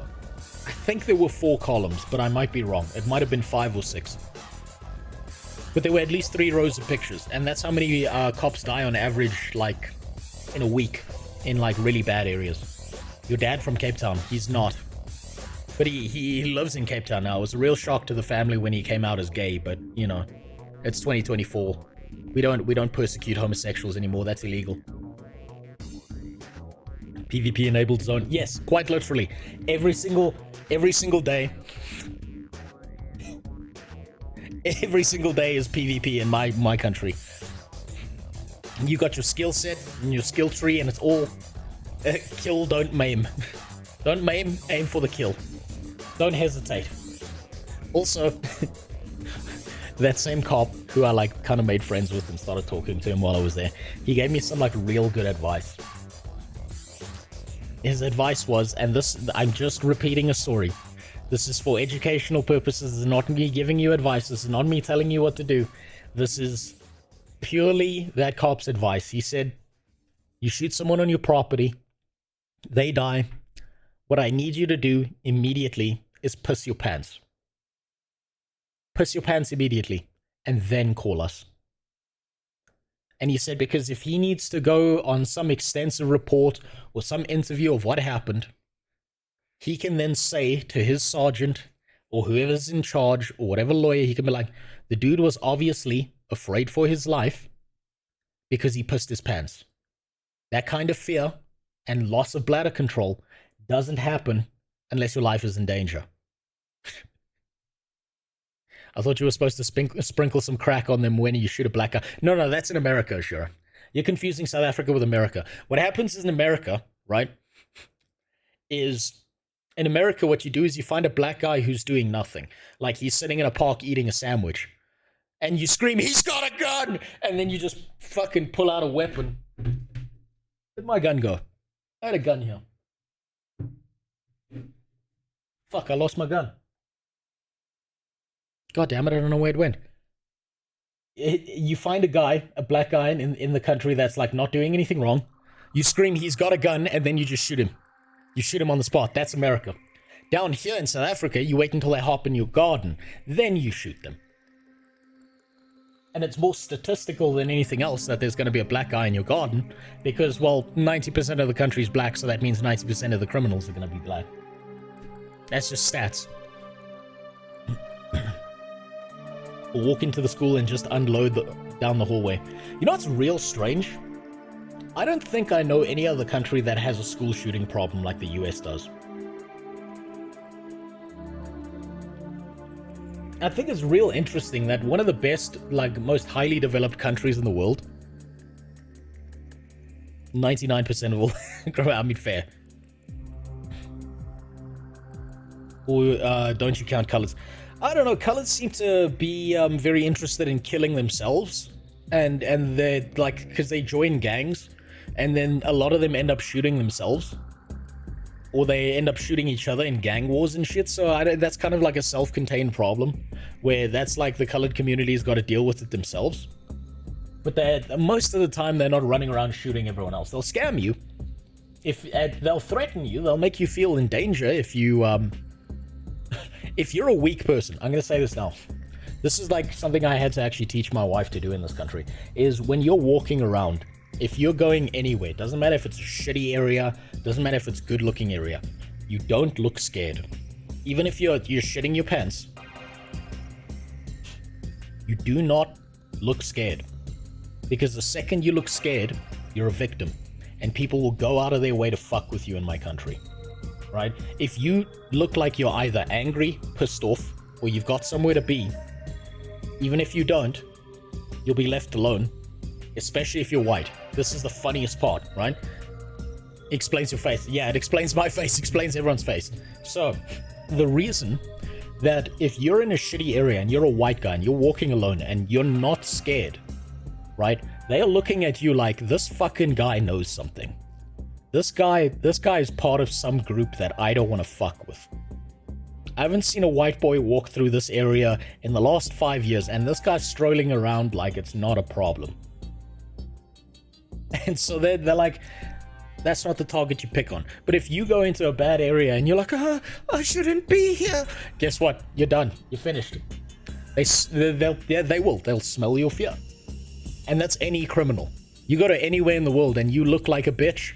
4 columns, but I might be wrong. It might have been 5 or 6. But there were at least 3 rows of pictures, and that's how many cops die on average, like, in a week, in, like, really bad areas. Your dad from Cape Town, he's not. But he lives in Cape Town now. It was a real shock to the family when he came out as gay, but, you know, it's 2024. We don't persecute homosexuals anymore. That's illegal. PvP enabled zone. Yes, quite literally. Every single day. Every single day is PvP in my country. You got your skill set and your skill tree, and it's all kill, don't maim. Don't maim, aim for the kill. Don't hesitate. Also, that same cop who I like kind of made friends with and started talking to him while I was there, he gave me some like real good advice. His advice was, and this, I'm just repeating a story. This is for educational purposes. This is not me giving you advice. This is not me telling you what to do. This is purely that cop's advice. He said, you shoot someone on your property, they die. What I need you to do immediately is piss your pants. Piss your pants immediately, and then call us. And he said, because if he needs to go on some extensive report or some interview of what happened, he can then say to his sergeant or whoever's in charge or whatever lawyer, he can be like, the dude was obviously afraid for his life because he pissed his pants. That kind of fear and loss of bladder control doesn't happen unless your life is in danger. I thought you were supposed to sprinkle some crack on them when you shoot a black guy. No, that's in America, sure. You're confusing South Africa with America. What happens is in America, right, is in America what you do is you find a black guy who's doing nothing. Like he's sitting in a park eating a sandwich. And you scream, he's got a gun! And then you just fucking pull out a weapon. Where'd my gun go? I had a gun here. Fuck, I lost my gun. God damn it, I don't know where it went. You find a guy, a black guy in the country that's like not doing anything wrong. You scream, he's got a gun, and then you just shoot him. You shoot him on the spot. That's America. Down here in South Africa, you wait until they hop in your garden. Then you shoot them. And it's more statistical than anything else that there's going to be a black guy in your garden. Because, well, 90% of the country's black, so that means 90% of the criminals are going to be black. That's just stats. Or walk into the school and just unload down the hallway. You know what's real strange? I don't think I know any other country that has a school shooting problem like the US does. I think it's real interesting that one of the best, like, most highly developed countries in the world, 99% of all, I mean, fair. Or, don't you count colors? I don't know, colors seem to be, very interested in killing themselves. And they're, like, because they join gangs, and then a lot of them end up shooting themselves. Or they end up shooting each other in gang wars and shit, so that's kind of like a self-contained problem, where that's like the colored community's got to deal with it themselves. But most of the time, they're not running around shooting everyone else. They'll scam you. They'll threaten you, they'll make you feel in danger if you, if you're a weak person. I'm gonna say this now. This is like something I had to actually teach my wife to do in this country, is when you're walking around, if you're going anywhere, doesn't matter if it's a shitty area, doesn't matter if it's a good looking area, you don't look scared. Even if you're shitting your pants, you do not look scared. Because the second you look scared, you're a victim. And people will go out of their way to fuck with you in my country. Right? If you look like you're either angry, pissed off, or you've got somewhere to be, even if you don't, you'll be left alone. Especially if you're white. This is the funniest part, right? Explains your face. Yeah, it explains my face, explains everyone's face. So, the reason that if you're in a shitty area and you're a white guy and you're walking alone and you're not scared, right? They are looking at you like, this fucking guy knows something. This guy is part of some group that I don't want to fuck with. I haven't seen a white boy walk through this area in the last 5 years, and this guy's strolling around like it's not a problem. And so they're like, that's not the target you pick on. But if you go into a bad area and you're like, I shouldn't be here, guess what? You're done. You're finished. They'll smell your fear. And that's any criminal. You go to anywhere in the world and you look like a bitch,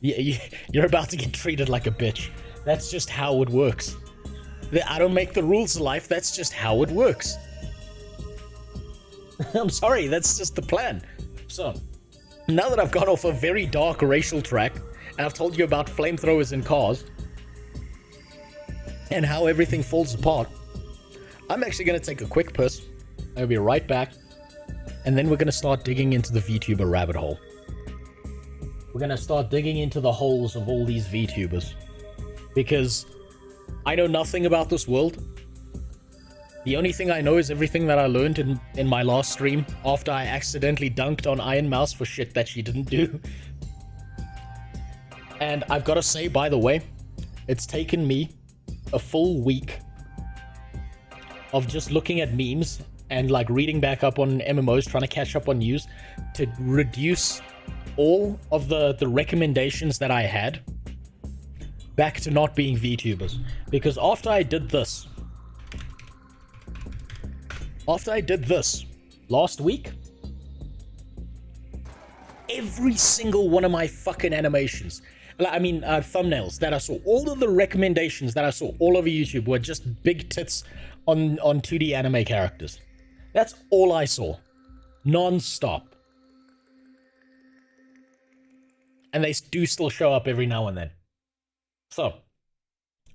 you're about to get treated like a bitch. That's just how it works. I don't make the rules of life. That's just how it works. I'm sorry. That's just the plan. So, now that I've gone off a very dark racial track, and I've told you about flamethrowers in cars, and how everything falls apart, I'm actually going to take a quick piss. I'll be right back, and then we're going to start digging into the VTuber rabbit hole. We're going to start digging into the holes of all these VTubers, because I know nothing about this world. The only thing I know is everything that I learned in my last stream after I accidentally dunked on Iron Mouse for shit that she didn't do. And I've got to say, by the way, it's taken me a full week of just looking at memes and like reading back up on MMOs, trying to catch up on news, to reduce all of the recommendations that I had back to not being VTubers. Because after I did this last week, every single one of my fucking animations, thumbnails that I saw, all of the recommendations that I saw all over YouTube were just big tits on 2D anime characters. That's all I saw. Non-stop. And they do still show up every now and then. So,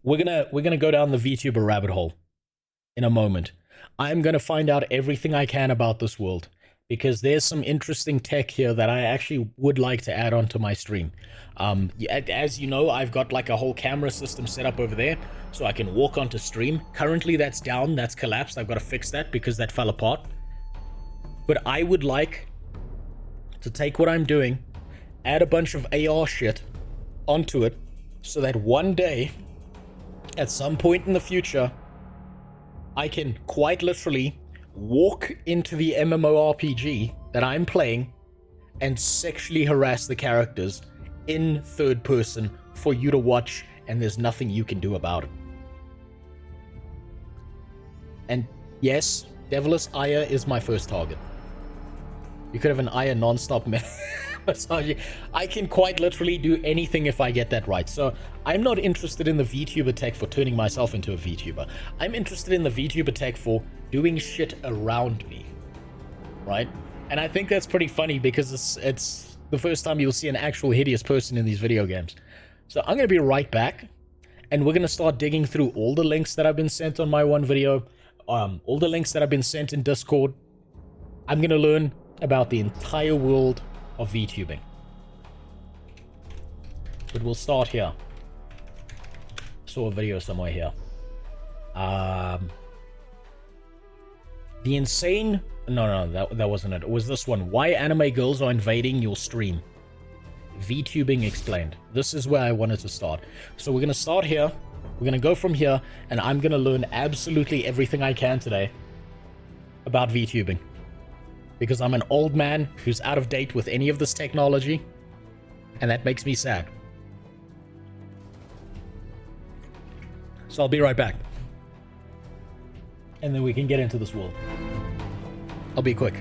we're gonna go down the VTuber rabbit hole in a moment. I'm going to find out everything I can about this world, because there's some interesting tech here that I actually would like to add onto my stream. As you know, I've got like a whole camera system set up over there, so I can walk onto stream. Currently that's down, that's collapsed. I've got to fix that because that fell apart. But I would like to take what I'm doing, add a bunch of AR shit onto it, so that one day at some point in the future, I can quite literally walk into the MMORPG that I'm playing and sexually harass the characters in third person for you to watch, and there's nothing you can do about it. And yes, Devilous Aya is my first target. You could have an Aya non-stop massage. I can quite literally do anything if I get that right. So I'm not interested in the VTuber tech for turning myself into a VTuber. I'm interested in the VTuber tech for doing shit around me, right? And I think that's pretty funny because it's the first time you'll see an actual hideous person in these video games. So I'm going to be right back, and we're going to start digging through all the links that I've been sent on my one video, all the links that have been sent in Discord. I'm going to learn about the entire world of VTubing. But we'll start here. Saw a video somewhere here. The insane... No, that wasn't it. It was this one. Why anime girls are invading your stream. VTubing explained. This is where I wanted to start. So we're going to start here. We're going to go from here, and I'm going to learn absolutely everything I can today about VTubing. Because I'm an old man who's out of date with any of this technology, and that makes me sad. So I'll be right back. And then we can get into this world. I'll be quick.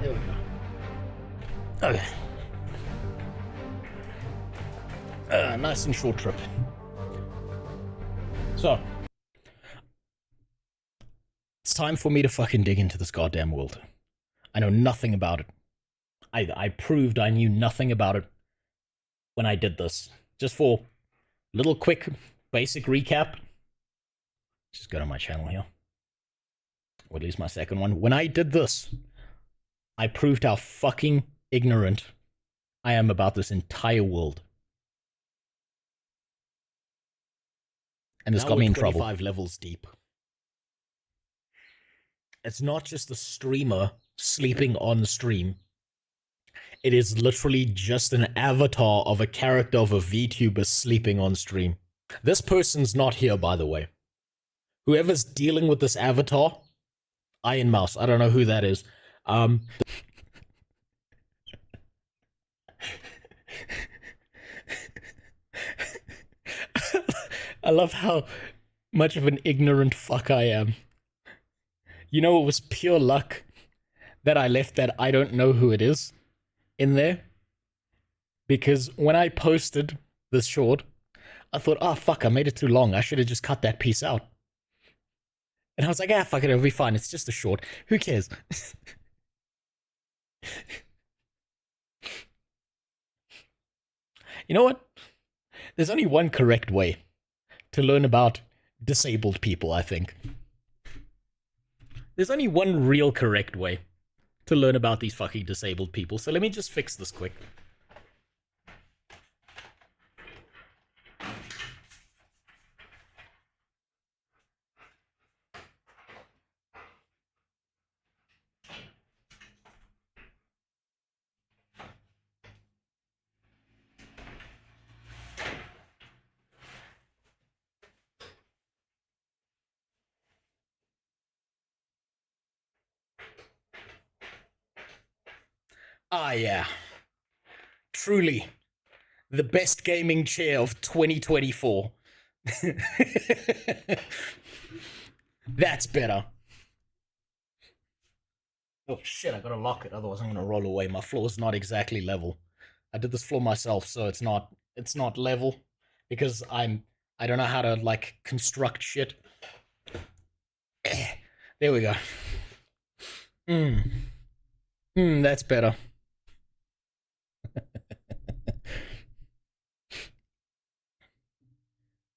There we go. Okay. Nice and short trip. So, it's time for me to fucking dig into this goddamn world. I know nothing about it. I proved I knew nothing about it when I did this. Just for a little quick basic recap. Just go to my channel here. Or at least my second one. When I did this, I proved how fucking ignorant I am about this entire world. And this got me in trouble. 25 levels deep. It's not just the streamer sleeping on stream. It is literally just an avatar of a character of a VTuber sleeping on stream. This person's not here, by the way. Whoever's dealing with this avatar, Iron Mouse, I don't know who that is. I love how much of an ignorant fuck I am. You know, it was pure luck that I left that I don't know who it is in there. Because when I posted this short, I thought, oh fuck, I made it too long. I should have just cut that piece out. And I was like, ah, fuck it, it'll be fine. It's just a short. Who cares? You know what? There's only one correct way to learn about disabled people, I think. There's only one real correct way to learn about these fucking disabled people. So let me just fix this quick. Ah, yeah. Truly, the best gaming chair of 2024. That's better. Oh shit, I gotta lock it, otherwise I'm gonna roll away. My floor's not exactly level. I did this floor myself, so it's not level because I don't know how to like construct shit. There we go. That's better.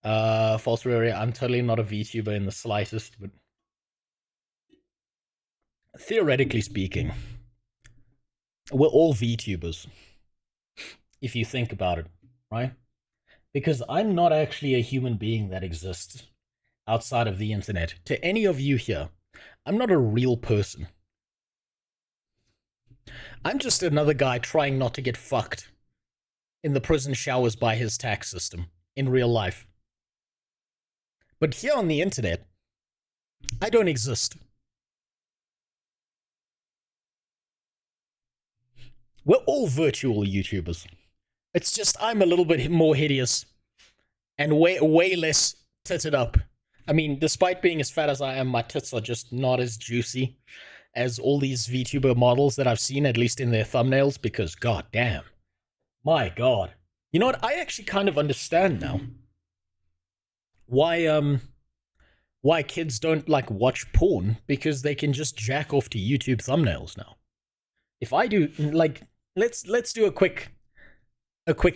False Rary, I'm totally not a VTuber in the slightest, but theoretically speaking, we're all VTubers, if you think about it, right? Because I'm not actually a human being that exists outside of the internet. To any of you here, I'm not a real person. I'm just another guy trying not to get fucked in the prison showers by his tax system in real life. But here on the internet, I don't exist. We're all virtual YouTubers. It's just I'm a little bit more hideous and way less titted up. I mean, despite being as fat as I am, my tits are just not as juicy as all these VTuber models that I've seen, at least in their thumbnails, because god damn. My god. You know what? I actually kind of understand now why kids don't like watch porn, because they can just jack off to YouTube thumbnails now. If I do like let's do a quick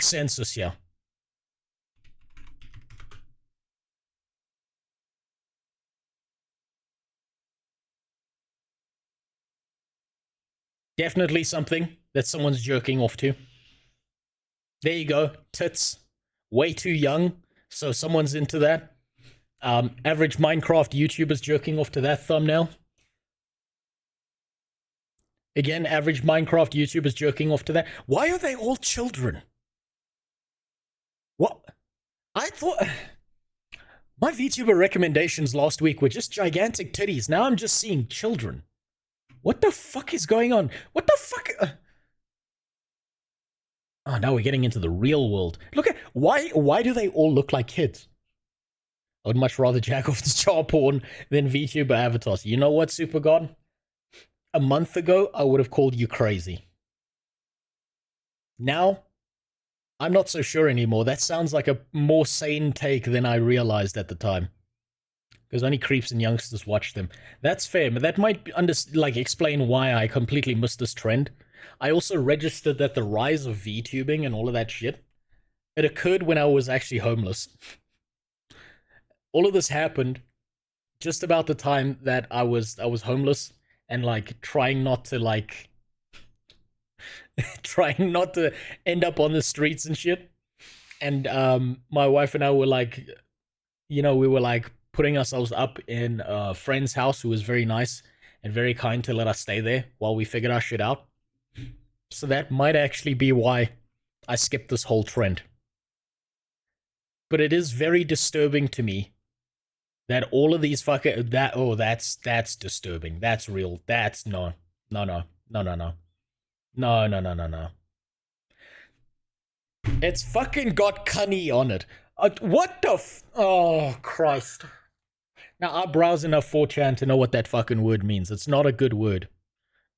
census here. Definitely something that someone's jerking off to. There you go. Tits. Way too young, so someone's into that. Average Minecraft YouTubers jerking off to that thumbnail. Again, average Minecraft YouTubers jerking off to that. Why are they all children? What? I thought my VTuber recommendations last week were just gigantic titties. Now I'm just seeing children. What the fuck is going on? What the fuck? Oh, now we're getting into the real world. Look at why do they all look like kids? I would much rather jack off to child porn than VTuber avatars. You know what, Super God? A month ago, I would have called you crazy. Now, I'm not so sure anymore. That sounds like a more sane take than I realized at the time. Because only creeps and youngsters watch them. That's fair, but that might explain why I completely missed this trend. I also registered that the rise of VTubing and all of that shit, it occurred when I was actually homeless. All of this happened just about the time that I was homeless and like trying not to end up on the streets and shit. And my wife and I were like, we were like putting ourselves up in a friend's house who was very nice and very kind to let us stay there while we figured our shit out. So that might actually be why I skipped this whole trend. But it is very disturbing to me that all of these that's disturbing. That's real. That's no. It's fucking got cunny on it. What the oh, Christ. Now, I browse enough 4chan to know what that fucking word means. It's not a good word.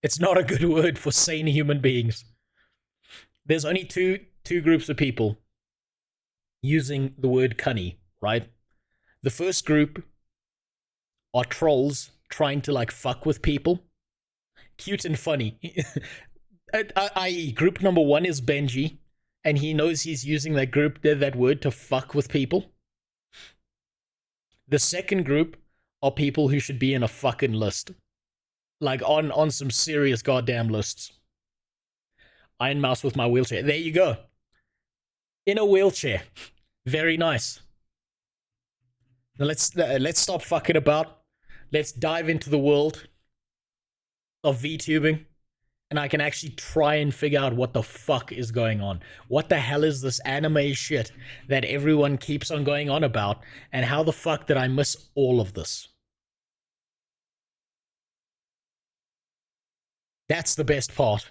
It's not a good word for sane human beings. There's only two groups of people using the word cunny, right? The first group are trolls trying to like fuck with people. Cute and funny. I.e., group number 1 is Benji, and he knows he's using that word to fuck with people. The second group are people who should be in a fucking list. Like on some serious goddamn lists. Iron Mouse with my wheelchair. There you go. In a wheelchair. Very nice. Now let's stop fucking about. Let's dive into the world of VTubing. And I can actually try and figure out what the fuck is going on. What the hell is this anime shit that everyone keeps on going on about? And how the fuck did I miss all of this? That's the best part.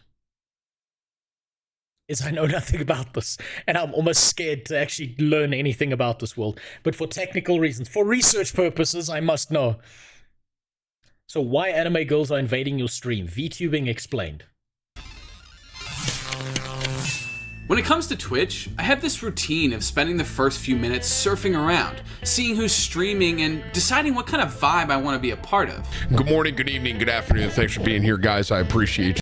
is I know nothing about this, and I'm almost scared to actually learn anything about this world. But for technical reasons, for research purposes, I must know. So why anime girls are invading your stream? VTubing explained. When it comes to Twitch, I have this routine of spending the first few minutes surfing around, seeing who's streaming, and deciding what kind of vibe I want to be a part of. Good morning, good evening, good afternoon. Thanks for being here, guys. I appreciate you.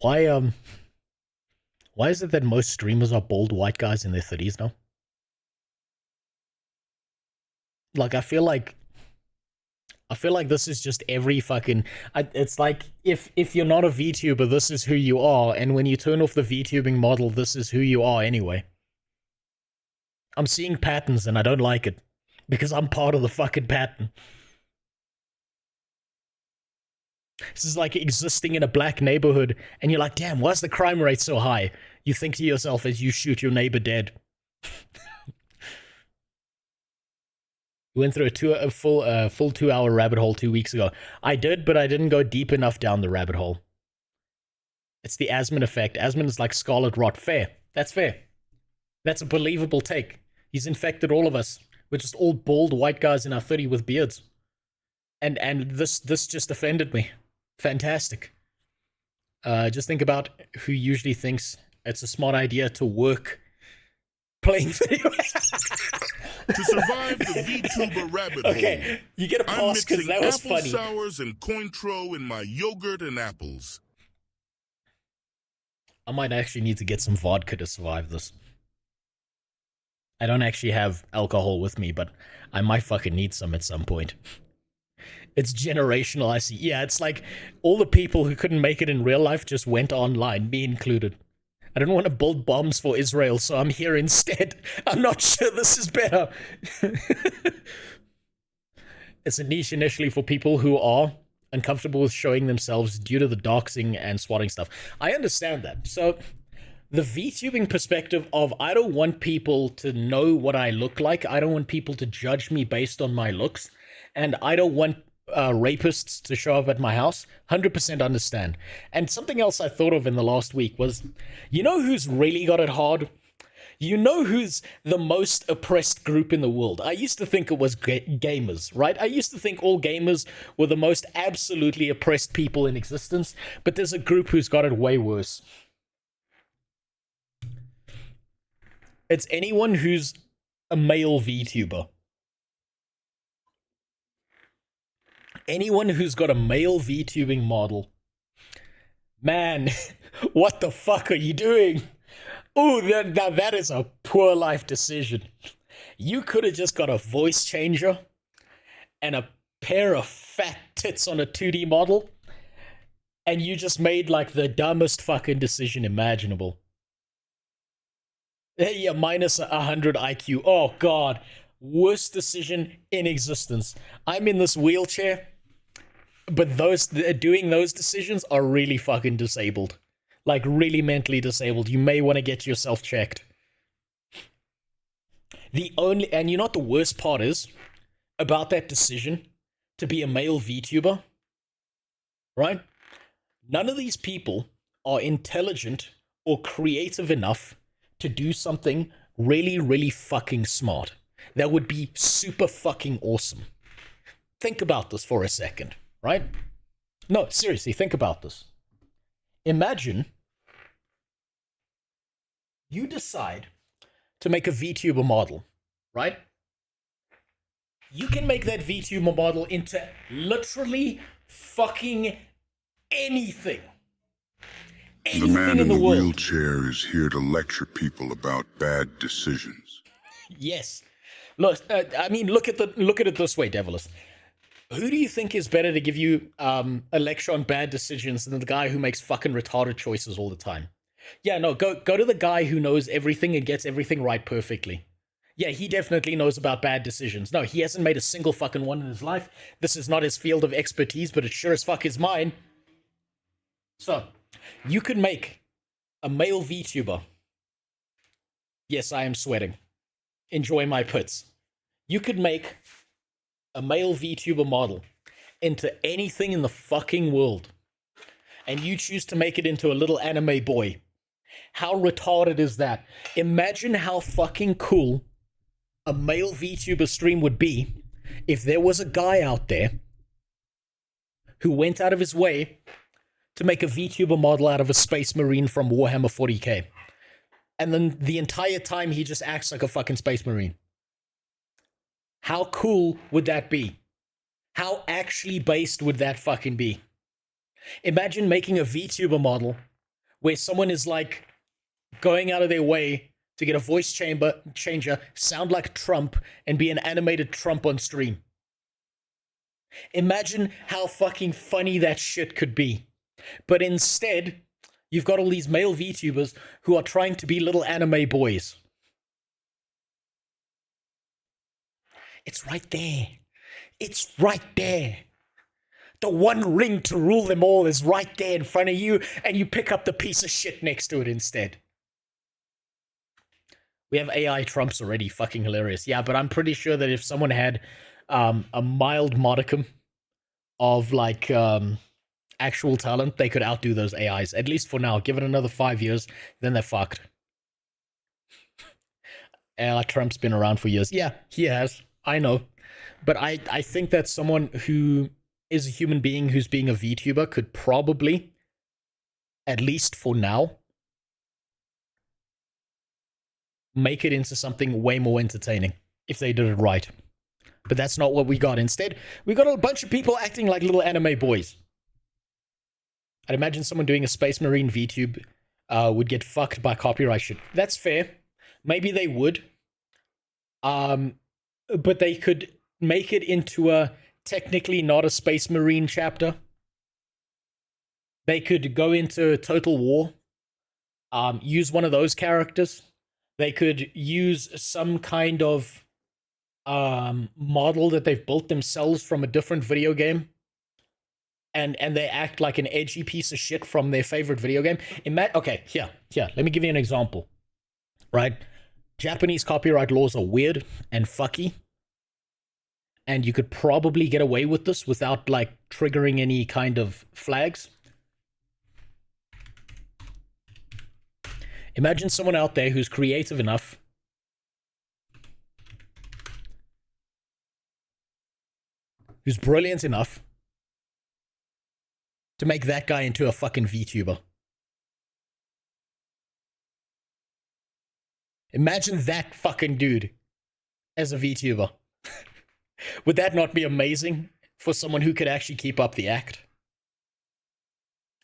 Why is it that most streamers are bald white guys in their 30s now? Like, I feel like this is just every fucking... it's like, if you're not a VTuber, this is who you are, and when you turn off the VTubing model, this is who you are anyway. I'm seeing patterns, and I don't like it, because I'm part of the fucking pattern. This is like existing in a black neighborhood, and you're like, damn, why's the crime rate so high? You think to yourself as you shoot your neighbor dead. Went through a full 2-hour rabbit hole 2 weeks ago. I did, but I didn't go deep enough down the rabbit hole. It's the Asmon effect. Asmon is like scarlet rot. Fair. That's fair. That's a believable take. He's infected all of us. We're just all bald white guys in our 30 with beards. And this just offended me. Fantastic. Just think about who usually thinks it's a smart idea to work playing video. To survive the VTuber rabbit hole, okay, you get a pause because that was apple funny. Sours and Cointreau in my yogurt and apples. I might actually need to get some vodka to survive this. I don't actually have alcohol with me, but I might fucking need some at some point. It's generational, I see. Yeah, it's like all the people who couldn't make it in real life just went online, me included. I don't want to build bombs for Israel, so I'm here instead. I'm not sure this is better. It's a niche initially for people who are uncomfortable with showing themselves due to the doxing and swatting stuff. I understand that. So the VTubing perspective of I don't want people to know what I look like. I don't want people to judge me based on my looks. And I don't want rapists to show up at my house. 100% understand. And something else I thought of in the last week was, you know who's really got it hard? You know who's the most oppressed group in the world? I used to think it was gamers, right? I used to think all gamers were the most absolutely oppressed people in existence, but there's a group who's got it way worse. It's anyone who's a male VTuber. Anyone who's got a male VTubing model. Man, what the fuck are you doing? Ooh, that is a poor life decision. You could have just got a voice changer and a pair of fat tits on a 2D model, and you just made like the dumbest fucking decision imaginable. Yeah, minus 100 IQ. Oh god. Worst decision in existence. I'm in this wheelchair, but doing those decisions are really fucking disabled. Like, really mentally disabled. You may want to get yourself checked. And you know what the worst part is about that decision to be a male VTuber? Right? None of these people are intelligent or creative enough to do something really, really fucking smart. That would be super fucking awesome. Think about this for a second, right? No, seriously, think about this. Imagine you decide to make a VTuber model, right? You can make that VTuber model into literally fucking anything. The man in the world. wheelchair is here to lecture people about bad decisions. Yes. Look, I mean, look at it this way, Devilus. Who do you think is better to give you a lecture on bad decisions than the guy who makes fucking retarded choices all the time? Yeah, no, go to the guy who knows everything and gets everything right perfectly. Yeah, he definitely knows about bad decisions. No, he hasn't made a single fucking one in his life. This is not his field of expertise, but it sure as fuck is mine. So, you could make a male VTuber. Yes, I am sweating. Enjoy my pits. You could make a male VTuber model into anything in the fucking world. and you choose to make it into a little anime boy. How retarded is that? Imagine how fucking cool a male VTuber stream would be if there was a guy out there who went out of his way to make a VTuber model out of a space marine from Warhammer 40k. And then the entire time he just acts like a fucking space marine. How cool would that be? How actually based would that fucking be? Imagine making a VTuber model where someone is like going out of their way to get a voice changer, sound like Trump, and be an animated Trump on stream. Imagine how fucking funny that shit could be. But instead, you've got all these male VTubers who are trying to be little anime boys. It's right there. It's right there. The one ring to rule them all is right there in front of you, and you pick up the piece of shit next to it instead. We have AI Trumps already. Fucking hilarious. Yeah, but I'm pretty sure that if someone had a mild modicum of like actual talent, they could outdo those AIs. At least for now. Give it another 5 years, then they're fucked. AI Trump's been around for years. Yeah, he has. I know. But I think that someone who is a human being who's being a VTuber could probably, at least for now, make it into something way more entertaining if they did it right. But that's not what we got. Instead, we got a bunch of people acting like little anime boys. I'd imagine someone doing a Space Marine VTube would get fucked by copyright shit. That's fair. Maybe they would. But they could make it into a technically not a Space Marine chapter. They could go into Total War, use one of those characters. They could use some kind of model that they've built themselves from a different video game, and they act like an edgy piece of shit from their favorite video game. Okay, here, let me give you an example. Right? Japanese copyright laws are weird and fucky, and you could probably get away with this without, like, triggering any kind of flags. Imagine someone out there who's creative enough who's brilliant enough to make that guy into a fucking VTuber. Imagine that fucking dude as a VTuber. Would that not be amazing for someone who could actually keep up the act?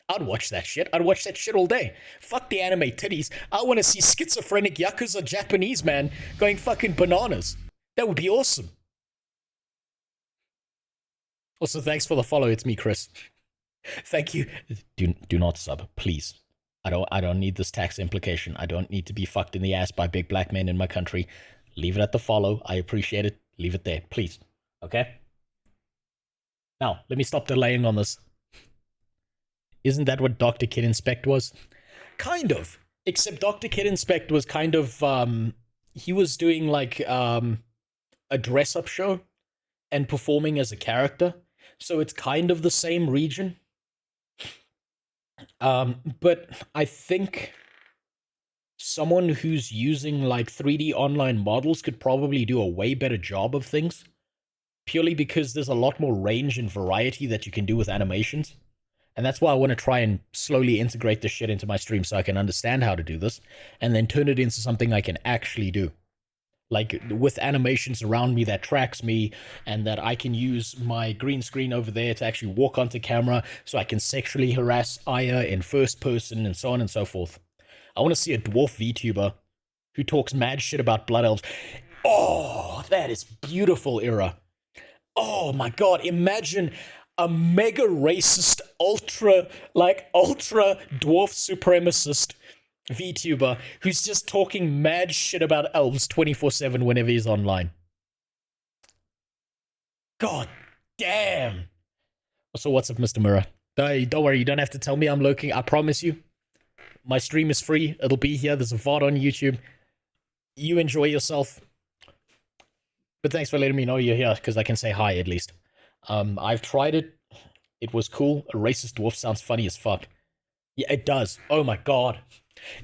I'd watch that shit. I'd watch that shit all day. Fuck the anime titties. I want to see schizophrenic Yakuza Japanese man going fucking bananas. That would be awesome. Also, thanks for the follow. It's me, Chris. Thank you. Do not sub, please. I don't need this tax implication. I don't need to be fucked in the ass by big black men in my country. Leave it at the follow. I appreciate it. Leave it there, please. Okay? Now, let me stop delaying on this. Isn't that what Dr. Kid Inspect was? Kind of. Except Dr. Kid Inspect was kind of, he was doing like a dress-up show and performing as a character. So it's kind of the same region. But I think someone who's using like 3D online models could probably do a way better job of things. Purely because there's a lot more range and variety that you can do with animations. And that's why I want to try and slowly integrate this shit into my stream so I can understand how to do this, and then turn it into something I can actually do. Like, with animations around me that tracks me, and that I can use my green screen over there to actually walk onto camera, so I can sexually harass Aya in first person, and so on and so forth. I want to see a dwarf VTuber who talks mad shit about blood elves. Oh, that is beautiful, Era. Oh my god, imagine a mega racist, ultra dwarf supremacist VTuber who's just talking mad shit about elves 24/7 whenever he's online. God damn. So what's up, Mr. Mirror? Don't worry, you don't have to tell me I'm lurking. I promise you. My stream is free. It'll be here. There's a VOD on YouTube. You enjoy yourself. But thanks for letting me know you're here, because I can say hi at least. I've tried it. It was cool. A racist dwarf sounds funny as fuck. Yeah, it does. Oh my god.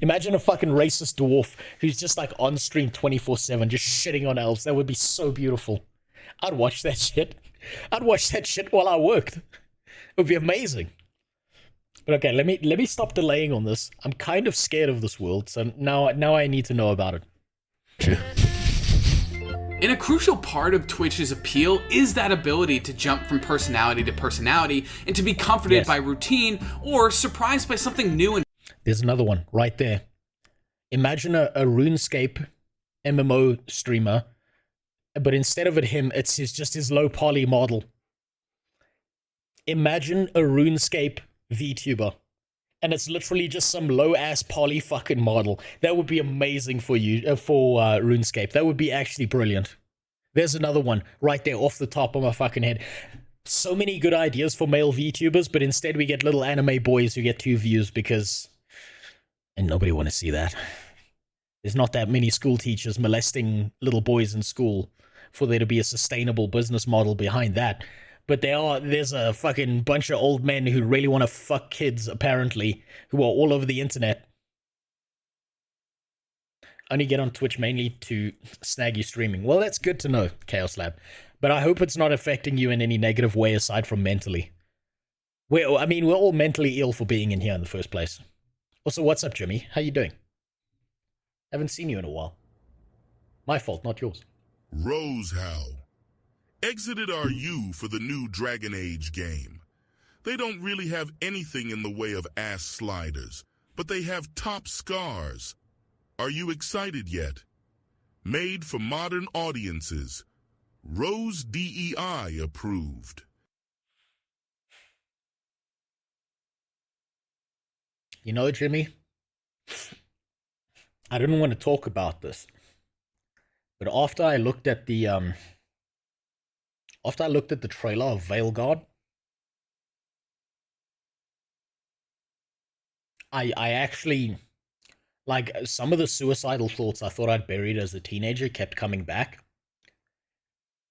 Imagine a fucking racist dwarf who's just like on stream 24/7, just shitting on elves. That would be so beautiful. I'd watch that shit. I'd watch that shit while I worked. It would be amazing. But okay, let me stop delaying on this. I'm kind of scared of this world, so now I need to know about it. And a crucial part of Twitch's appeal is that ability to jump from personality to personality and to be comforted by routine or surprised by something new. And there's another one right there. Imagine a RuneScape MMO streamer, but instead of him, it's just his low poly model. Imagine a RuneScape VTuber, and it's literally just some low ass poly fucking model. That would be amazing for you for RuneScape. That would be actually brilliant. There's another one right there off the top of my fucking head. So many good ideas for male VTubers, but instead we get little anime boys who get 2 views because, and nobody want to see that. There's not that many school teachers molesting little boys in school for there to be a sustainable business model behind that. But there's a fucking bunch of old men who really want to fuck kids, apparently, who are all over the internet. Only get on Twitch mainly to snag you streaming. Well, that's good to know, Chaos Lab. But I hope it's not affecting you in any negative way aside from mentally. We're all mentally ill for being in here in the first place. Also, what's up, Jimmy? How you doing? Haven't seen you in a while. My fault, not yours. Rosehow. Exited are you for the new Dragon Age game. They don't really have anything in the way of ass sliders, but they have top scars. Are you excited yet? Made for modern audiences. Rose DEI approved. You know, Jimmy, I didn't want to talk about this, but after I looked at the trailer of Veilguard, I actually, like, some of the suicidal thoughts I thought I'd buried as a teenager kept coming back.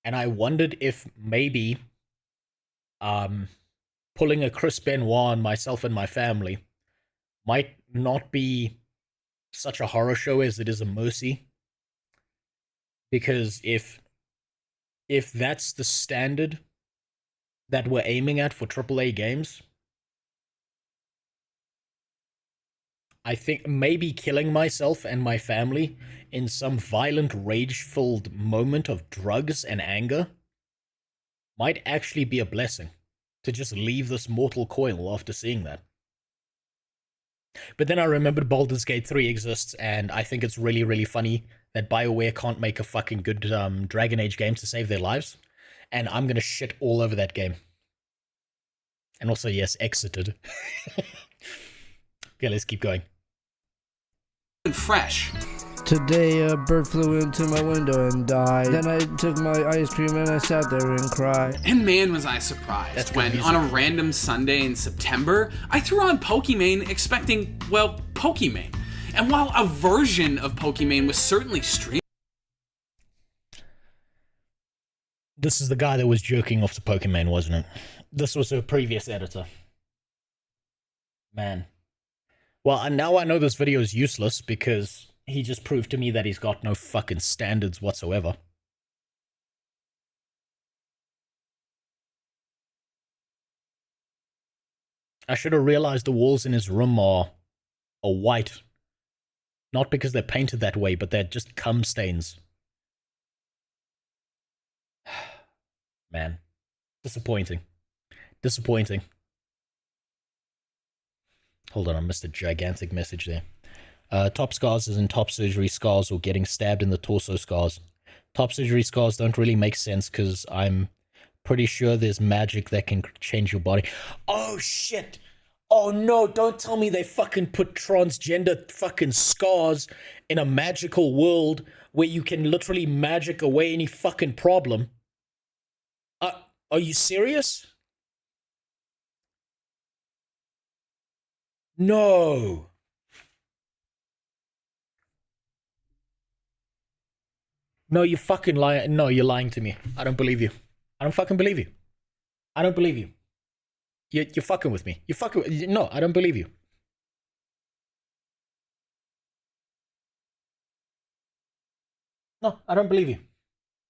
And I wondered if maybe pulling a Chris Benoit on myself and my family might not be such a horror show as it is a mercy. Because if that's the standard that we're aiming at for AAA games, I think maybe killing myself and my family in some violent, rage-filled moment of drugs and anger might actually be a blessing, to just leave this mortal coil after seeing that. But then I remembered Baldur's Gate 3 exists, and I think it's really, really funny that BioWare can't make a fucking good Dragon Age game to save their lives, and I'm gonna shit all over that game. And also, yes, exited. Okay, let's keep going. Fresh. Today a bird flew into my window and died. Then I took my ice cream and I sat there and cried. And man, was I surprised when, on a random Sunday in September, I threw on Pokimane expecting, well, Pokimane. And while a version of Pokimane was certainly streamed... This is the guy that was jerking off to Pokimane, wasn't it? This was a previous editor. Man. Well, and now I know this video is useless because he just proved to me that he's got no fucking standards whatsoever. I should have realized the walls in his room are white. Not because they're painted that way, but they're just cum stains. Man. Disappointing. Disappointing. Hold on, I missed a gigantic message there. Top scars is in top surgery scars or getting stabbed in the torso scars. Top surgery scars don't really make sense because I'm pretty sure there's magic that can change your body. Oh shit! Oh no, don't tell me they fucking put transgender fucking scars in a magical world where you can literally magic away any fucking problem. Are you serious? No. No, you fucking lie. No, you're lying to me. I don't believe you. I don't fucking believe you. I don't believe you. You're fucking with me. No, I don't believe you. No, I don't believe you.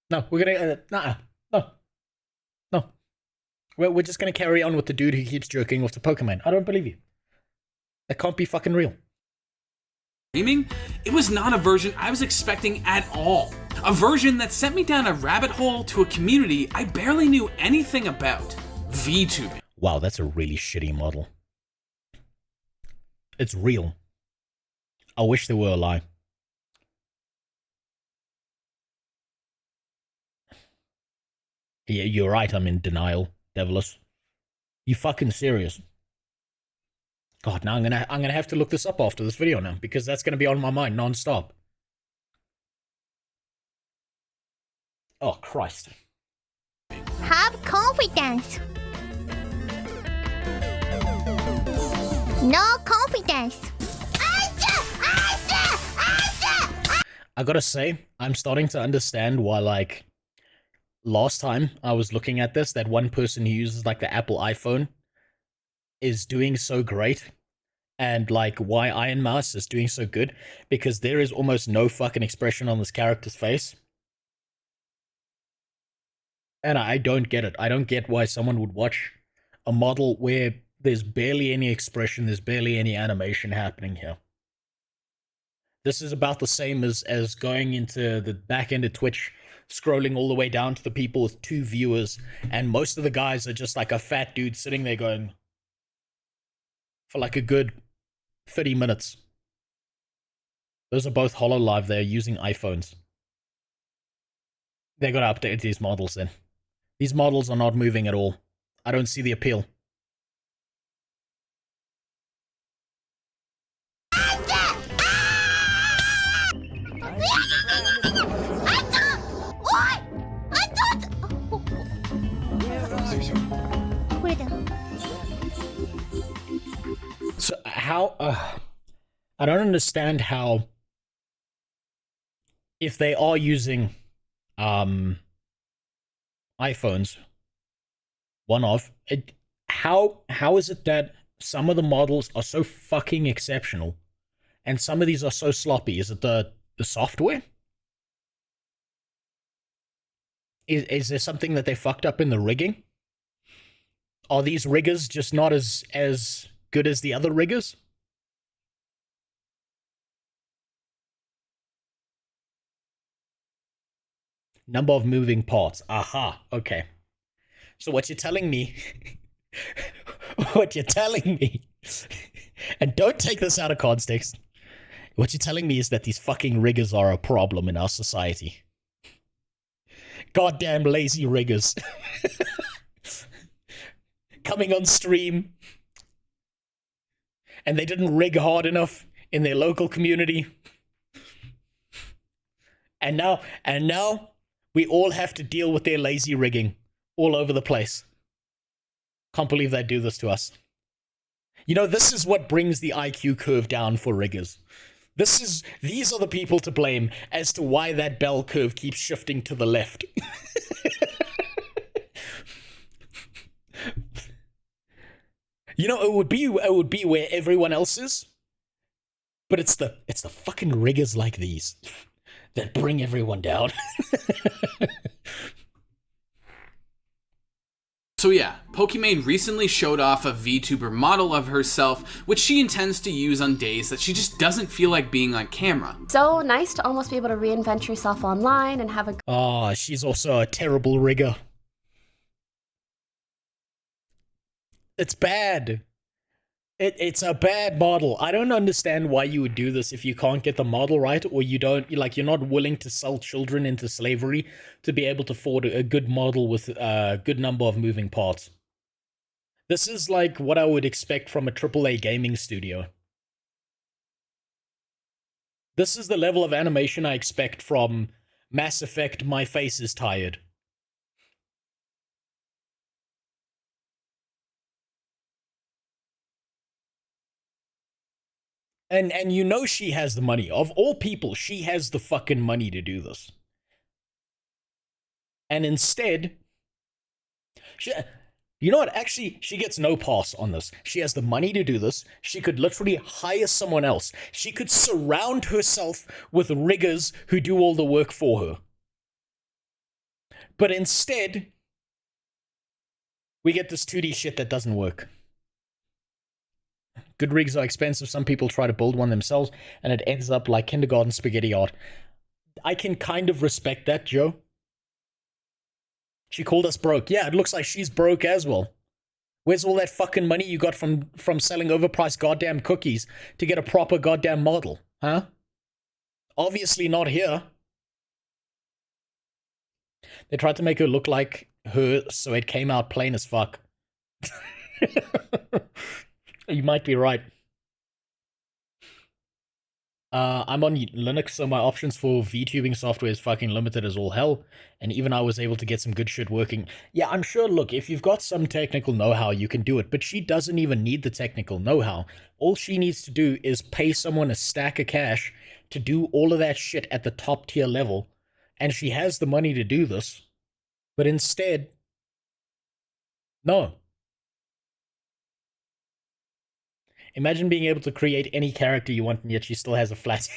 No, we're gonna, no. We're just gonna carry on with the dude who keeps jerking off the Pokemon. I don't believe you. That can't be fucking real. It was not a version I was expecting at all. A version that sent me down a rabbit hole to a community I barely knew anything about. VTuber. Wow, that's a really shitty model. It's real. I wish they were a lie. Yeah, you're right, I'm in denial, Devilish. You fucking serious? God, now I'm gonna have to look this up after this video now, because that's gonna be on my mind non-stop. Oh, Christ. Have confidence. No confidence. I gotta say, I'm starting to understand why, like, last time I was looking at this, that one person who uses, like, the Apple iPhone is doing so great, and, like, why Iron Mouse is doing so good, because there is almost no fucking expression on this character's face. And I don't get it. I don't get why someone would watch a model where there's barely any expression, there's barely any animation happening here. This is about the same as going into the back end of Twitch, scrolling all the way down to the people with 2 viewers, and most of the guys are just like a fat dude sitting there going for like a good 30 minutes. Those are both HoloLive. They're using iPhones. They gotta update these models then. These models are not moving at all. I don't see the appeal. So how I don't understand how, if they are using iPhones, how is it that some of the models are so fucking exceptional and some of these are so sloppy? Is it the software? Is there something that they fucked up in the rigging? Are these riggers just not as good as the other riggers? Number of moving parts. Aha, okay. So what you're telling me, and don't take this out of context, what you're telling me is that these fucking riggers are a problem in our society. Goddamn lazy riggers. Coming on stream, and they didn't rig hard enough in their local community. And now we all have to deal with their lazy rigging all over the place. Can't believe they do this to us. You know, this is what brings the IQ curve down for riggers. These are the people to blame as to why that bell curve keeps shifting to the left. You know, it would be where everyone else is, but it's the fucking riggers like these that bring everyone down. So yeah, Pokimane recently showed off a VTuber model of herself, which she intends to use on days that she just doesn't feel like being on camera. So nice to almost be able to reinvent yourself online and have a... Oh, she's also a terrible rigger. It's bad. It's a bad model. I don't understand why you would do this if you can't get the model right, or you're not willing to sell children into slavery to be able to afford a good model with a good number of moving parts. This is like what I would expect from a AAA gaming studio. This is the level of animation I expect from Mass Effect My Face is Tired. And you know she has the money. Of all people, she has the fucking money to do this. And instead, You know what? Actually, she gets no pass on this. She has the money to do this. She could literally hire someone else. She could surround herself with riggers who do all the work for her. But instead, we get this 2D shit that doesn't work. Good rigs are expensive. Some people try to build one themselves, and it ends up like kindergarten spaghetti art. I can kind of respect that, Joe. She called us broke. Yeah, it looks like she's broke as well. Where's all that fucking money you got from selling overpriced goddamn cookies to get a proper goddamn model? Huh? Obviously not here. They tried to make her look like her, so it came out plain as fuck. You might be right. I'm on Linux, so my options for VTubing software is fucking limited as all hell, and even I was able to get some good shit working. Yeah, I'm sure, look, if you've got some technical know-how, you can do it, but she doesn't even need the technical know-how. All she needs to do is pay someone a stack of cash to do all of that shit at the top tier level, and she has the money to do this, but instead, no. Imagine being able to create any character you want, and yet she still has a flat.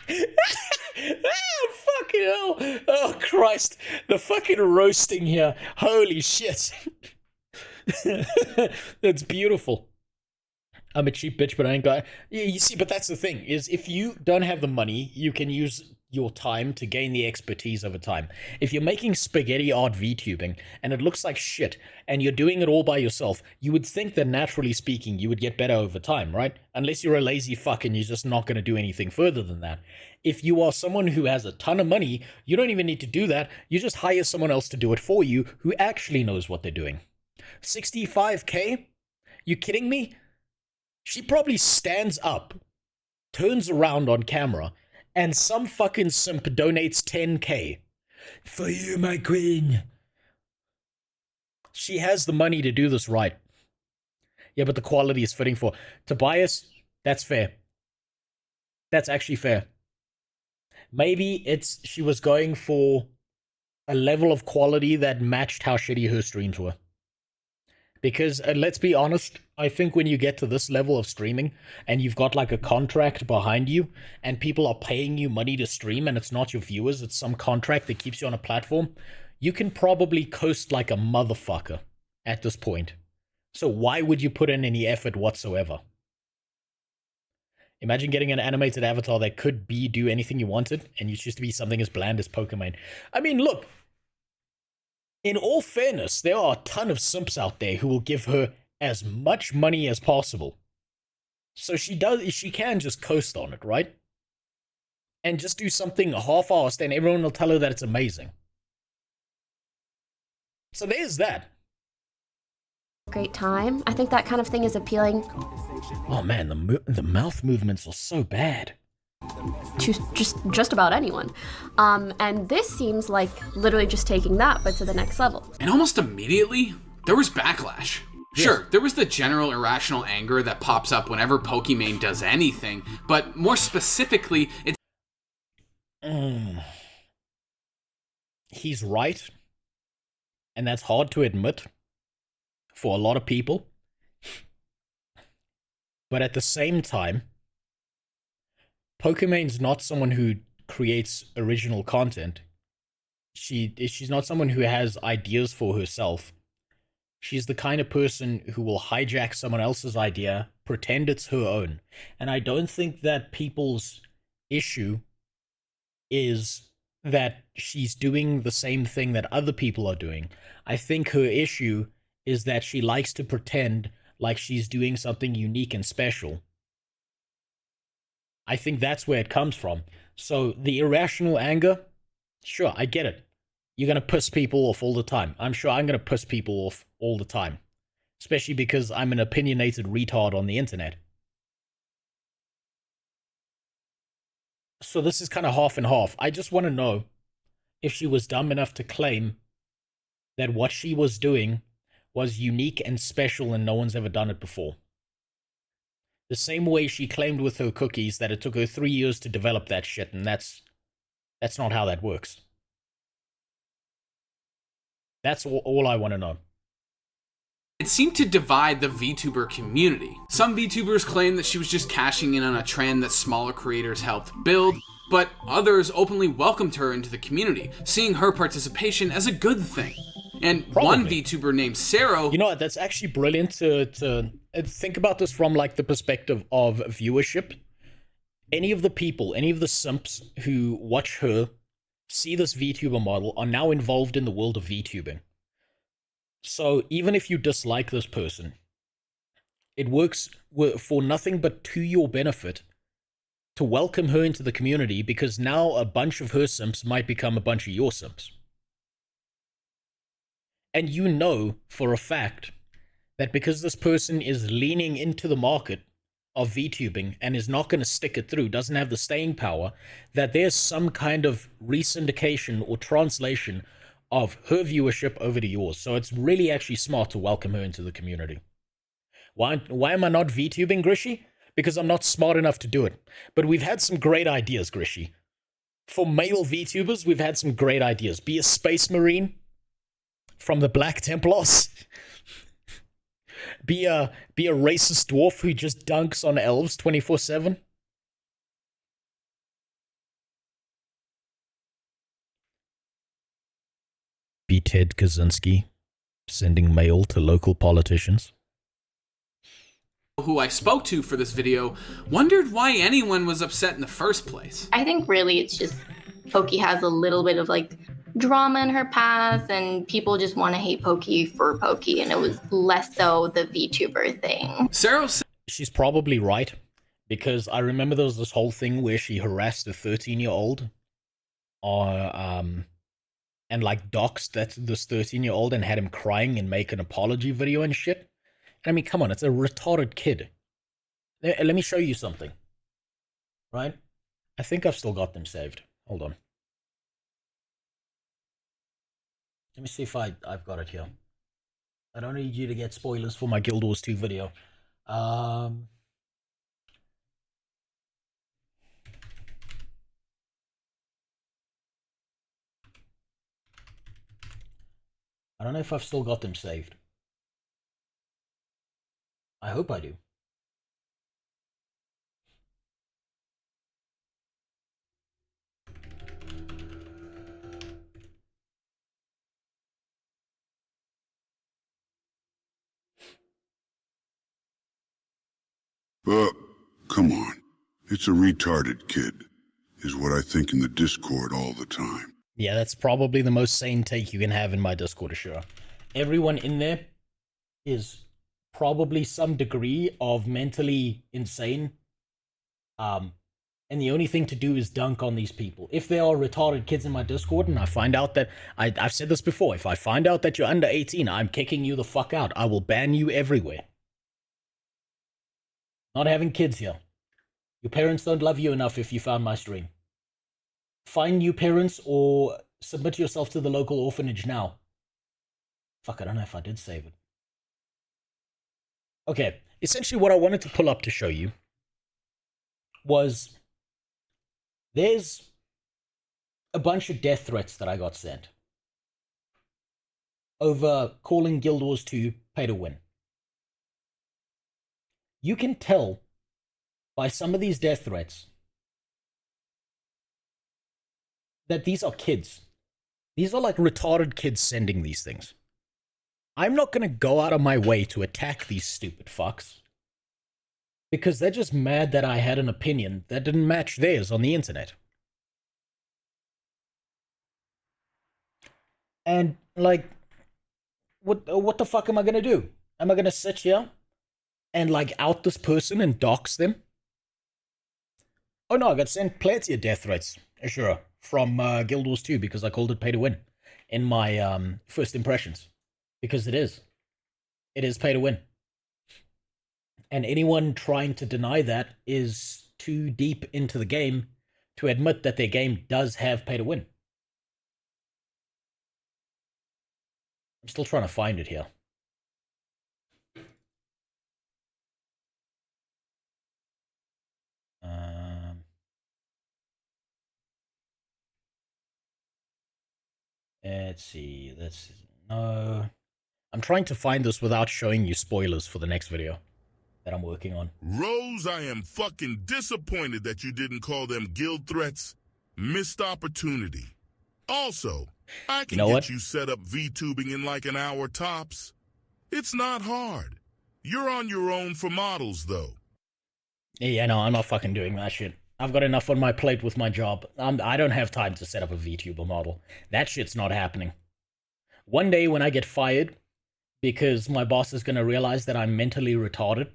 Oh, fucking hell. Oh, Christ. The fucking roasting here. Holy shit. That's beautiful. I'm a cheap bitch, but I ain't got... Yeah, you see, but that's the thing, is if you don't have the money, you can use your time to gain the expertise over time. If you're making spaghetti art VTubing, and it looks like shit, and you're doing it all by yourself, you would think that naturally speaking, you would get better over time, right? Unless you're a lazy fuck and you're just not going to do anything further than that. If you are someone who has a ton of money, you don't even need to do that. You just hire someone else to do it for you who actually knows what they're doing. 65K? You kidding me? She probably stands up, turns around on camera, and some fucking simp donates 10K. For you, my queen. She has the money to do this right. Yeah, but the quality is fitting for Tobias. That's fair. That's actually fair. Maybe she was going for a level of quality that matched how shitty her streams were. Because, let's be honest, I think when you get to this level of streaming, and you've got like a contract behind you, and people are paying you money to stream, and it's not your viewers, it's some contract that keeps you on a platform, you can probably coast like a motherfucker at this point. So why would you put in any effort whatsoever? Imagine getting an animated avatar that could do anything you wanted, and you choose to be something as bland as Pokemon. I mean, look, in all fairness, there are a ton of simps out there who will give her as much money as possible. So she can just coast on it, right? And just do something half-assed and everyone will tell her that it's amazing. So there's that. Great time. I think that kind of thing is appealing. Oh man, the mouth movements are so bad. To just about anyone. And this seems like literally just taking that, but to the next level. And almost immediately, there was backlash. Yeah. Sure, there was the general irrational anger that pops up whenever Pokimane does anything, but more specifically, it's... He's right. And that's hard to admit for a lot of people. But at the same time, Pokimane's not someone who creates original content. She's not someone who has ideas for herself. She's the kind of person who will hijack someone else's idea, pretend it's her own. And I don't think that people's issue is that she's doing the same thing that other people are doing. I think her issue is that she likes to pretend like she's doing something unique and special. I think that's where it comes from. So the irrational anger, sure, I get it. You're going to piss people off all the time. I'm sure I'm going to piss people off all the time. Especially because I'm an opinionated retard on the internet. So this is kind of half and half. I just want to know if she was dumb enough to claim that what she was doing was unique and special and no one's ever done it before. The same way she claimed with her cookies that it took her 3 years to develop that shit, and that's not how that works. That's all I want to know. it seemed to divide the VTuber community. Some VTubers claimed that she was just cashing in on a trend that smaller creators helped build, but others openly welcomed her into the community, seeing her participation as a good thing. And one VTuber named Sarah... You know what, that's actually brilliant to think about this from like the perspective of viewership. Any of the people, any of the simps who watch her, see this VTuber model, are now involved in the world of VTubing. So even if you dislike this person, it works for nothing but to your benefit to welcome her into the community, because now a bunch of her simps might become a bunch of your simps. And you know for a fact that because this person is leaning into the market of VTubing and is not going to stick it through, doesn't have the staying power, that there's some kind of resyndication or translation of her viewership over to yours. So it's really actually smart to welcome her into the community. Why am I not VTubing, Grishy? Because I'm not smart enough to do it. But we've had some great ideas, Grishy. For male VTubers, we've had some great ideas. Be a space marine from the Black Templars. Be a racist dwarf who just dunks on elves 24/7. Be Ted Kaczynski, sending mail to local politicians. Who I spoke to for this video wondered why anyone was upset in the first place. I think really it's just Pokey has a little bit of like drama in her past, and people just want to hate Pokey for Pokey, and it was less so the VTuber thing. Sarah, she's probably right, because I remember there was this whole thing where she harassed a 13-year-old, and like doxed this 13-year-old and had him crying and make an apology video and shit. And I mean, come on, it's a retarded kid. Let me show you something. Right? I think I've still got them saved. Hold on. Let me see if I've got it here. I don't need you to get spoilers for my Guild Wars 2 video. I don't know if I've still got them saved. I hope I do. Come on. It's a retarded kid, is what I think in the Discord all the time. Yeah, that's probably the most sane take you can have in my Discord, sure. Everyone in there is probably some degree of mentally insane. And the only thing to do is dunk on these people. If there are retarded kids in my Discord and I find out that, I've said this before, if I find out that you're under 18, I'm kicking you the fuck out. I will ban you everywhere. Not having kids here. Your parents don't love you enough if you found my stream. Find new parents or submit yourself to the local orphanage now. Fuck, I don't know if I did save it. Okay, essentially what I wanted to pull up to show you was there's a bunch of death threats that I got sent over calling Guild Wars 2 pay to win. You can tell by some of these death threats that these are kids. These are like retarded kids sending these things. I'm not going to go out of my way to attack these stupid fucks because they're just mad that I had an opinion that didn't match theirs on the internet. And like, what the fuck am I going to do? Am I going to sit here and like out this person and dox them? Oh no, I got sent plenty of death threats, sure, from Guild Wars 2 because I called it pay to win in my first impressions. Because it is. It is pay to win. And anyone trying to deny that is too deep into the game to admit that their game does have pay to win. I'm still trying to find it here. Let's see. No. I'm trying to find this without showing you spoilers for the next video that I'm working on. Rose, I am fucking disappointed that you didn't call them guild threats. Missed opportunity. Also, I can get you set up VTubing in like an hour tops. It's not hard. You're on your own for models, though. Yeah, no, I'm not fucking doing that shit. I've got enough on my plate with my job. I don't have time to set up a VTuber model. That shit's not happening. One day when I get fired, because my boss is going to realize that I'm mentally retarded,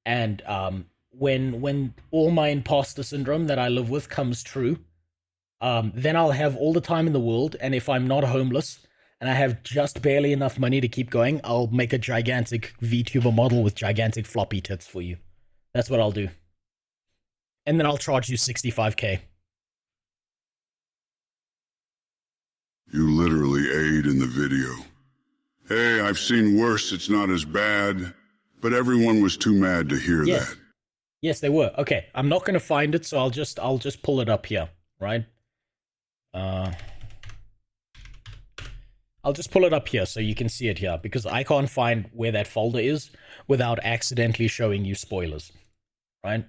and when all my imposter syndrome that I live with comes true, then I'll have all the time in the world, and if I'm not homeless, and I have just barely enough money to keep going, I'll make a gigantic VTuber model with gigantic floppy tits for you. That's what I'll do. And then I'll charge you 65k. You literally aid in the video. Hey, I've seen worse, it's not as bad. But everyone was too mad to hear that. Yes, they were. Okay, I'm not going to find it, so I'll just pull it up here, right? I'll just pull it up here so you can see it here, because I can't find where that folder is without accidentally showing you spoilers, right?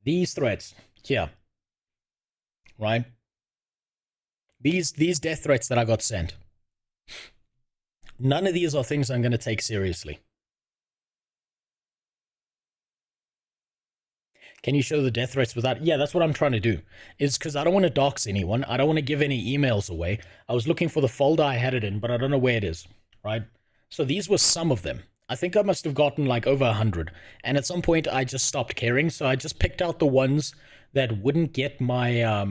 These threats here, right? These death threats that I got sent. None of these are things I'm going to take seriously. Can you show the death threats without... Yeah, that's what I'm trying to do. Is because I don't want to dox anyone. I don't want to give any emails away. I was looking for the folder I had it in, but I don't know where it is, right? So these were some of them. I think I must have gotten like over 100. And at some point, I just stopped caring. So I just picked out the ones that wouldn't get my,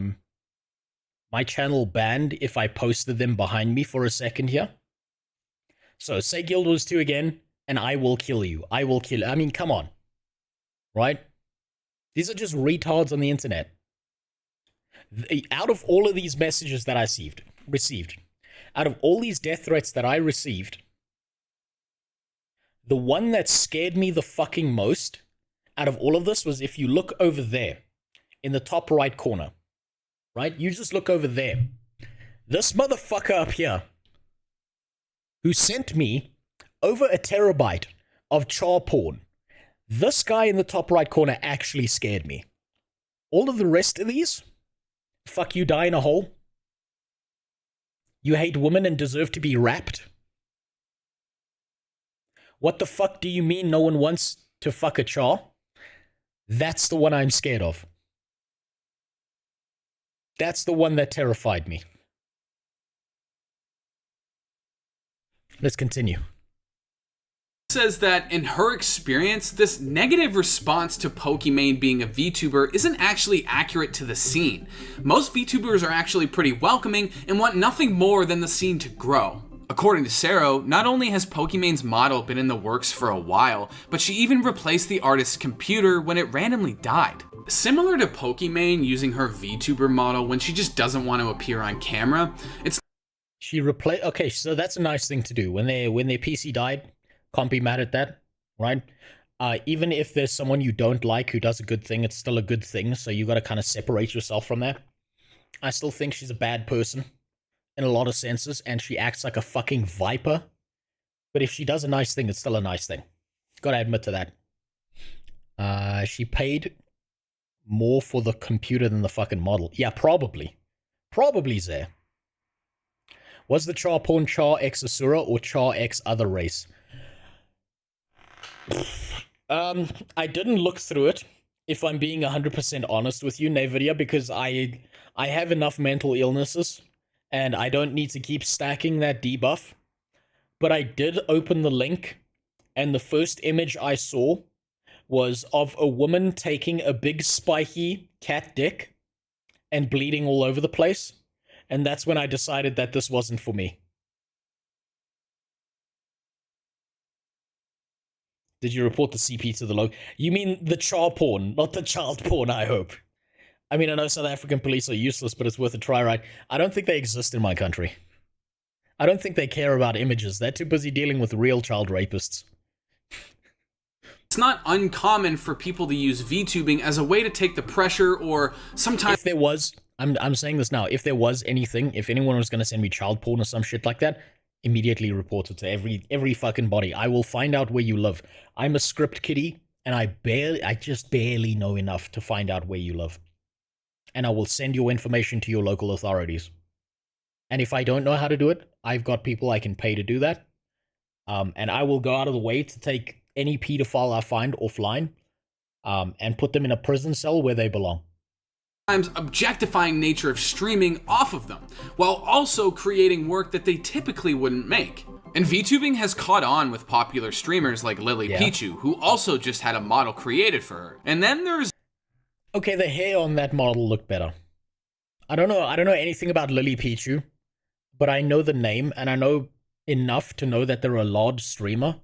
my channel banned if I posted them behind me for a second here. So say Guild Wars 2 again, and I will kill you. I will kill you. I mean, come on. Right? These are just retards on the internet. Out of all of these messages that I received, out of all these death threats that I received, the one that scared me the fucking most out of all of this was if you look over there in the top right corner, right? You just look over there. This motherfucker up here who sent me over a terabyte of char porn. This guy in the top right corner actually scared me. All of the rest of these, fuck you, die in a hole. You hate women and deserve to be wrapped. What the fuck do you mean no one wants to fuck a char? That's the one I'm scared of. That's the one that terrified me. Let's continue. Says that in her experience, this negative response to Pokimane being a VTuber isn't actually accurate to the scene. Most VTubers are actually pretty welcoming and want nothing more than the scene to grow. According to Sero, not only has Pokimane's model been in the works for a while, but she even replaced the artist's computer when it randomly died. Similar to Pokimane using her VTuber model when she just doesn't want to appear on camera, Okay, so that's a nice thing to do. When their PC died, can't be mad at that, right? Even if there's someone you don't like who does a good thing, it's still a good thing, so you gotta kind of separate yourself from that. I still think she's a bad person in a lot of senses, and she acts like a fucking viper. But if she does a nice thing, it's still a nice thing. Gotta admit to that. She paid more for the computer than the fucking model. Yeah, probably. Probably there. Was the char porn char X Asura or char X other race? I didn't look through it, if I'm being 100% honest with you, Nevidia, because I have enough mental illnesses, and I don't need to keep stacking that debuff. But I did open the link, and the first image I saw was of a woman taking a big spiky cat dick and bleeding all over the place, and that's when I decided that this wasn't for me. Did you report the CP to the log? You mean the char porn, not the child porn, I hope. I mean, I know South African police are useless, but it's worth a try, right? I don't think they exist in my country. I don't think they care about images. They're too busy dealing with real child rapists. It's not uncommon for people to use VTubing as a way to take the pressure, or sometimes... If there was, I'm saying this now. If there was anything, if anyone was gonna send me child porn or some shit like that, immediately report it to every fucking body. I will find out where you live. I'm a script kiddie, and I just barely know enough to find out where you live. And I will send your information to your local authorities. And if I don't know how to do it, I've got people I can pay to do that. And I will go out of the way to take any pedophile I find offline, and put them in a prison cell where they belong. Objectifying nature of streaming off of them, while also creating work that they typically wouldn't make. And VTubing has caught on with popular streamers like Lily Pichu, who also just had a model created for her. And then there's... Okay, the hair on that model looked better. I don't know anything about Lily Pichu, but I know the name, and I know enough to know that they're a large streamer.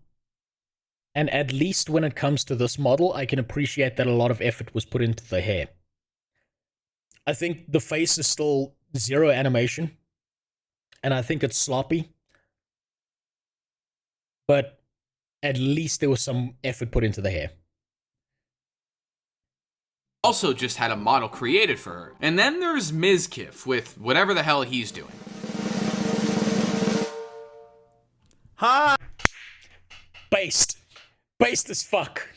And at least when it comes to this model, I can appreciate that a lot of effort was put into the hair. I think the face is still zero animation, and I think it's sloppy. But at least there was some effort put into the hair. Also just had a model created for her. And then there's Mizkif with whatever the hell he's doing. Hi! Based. Based as fuck.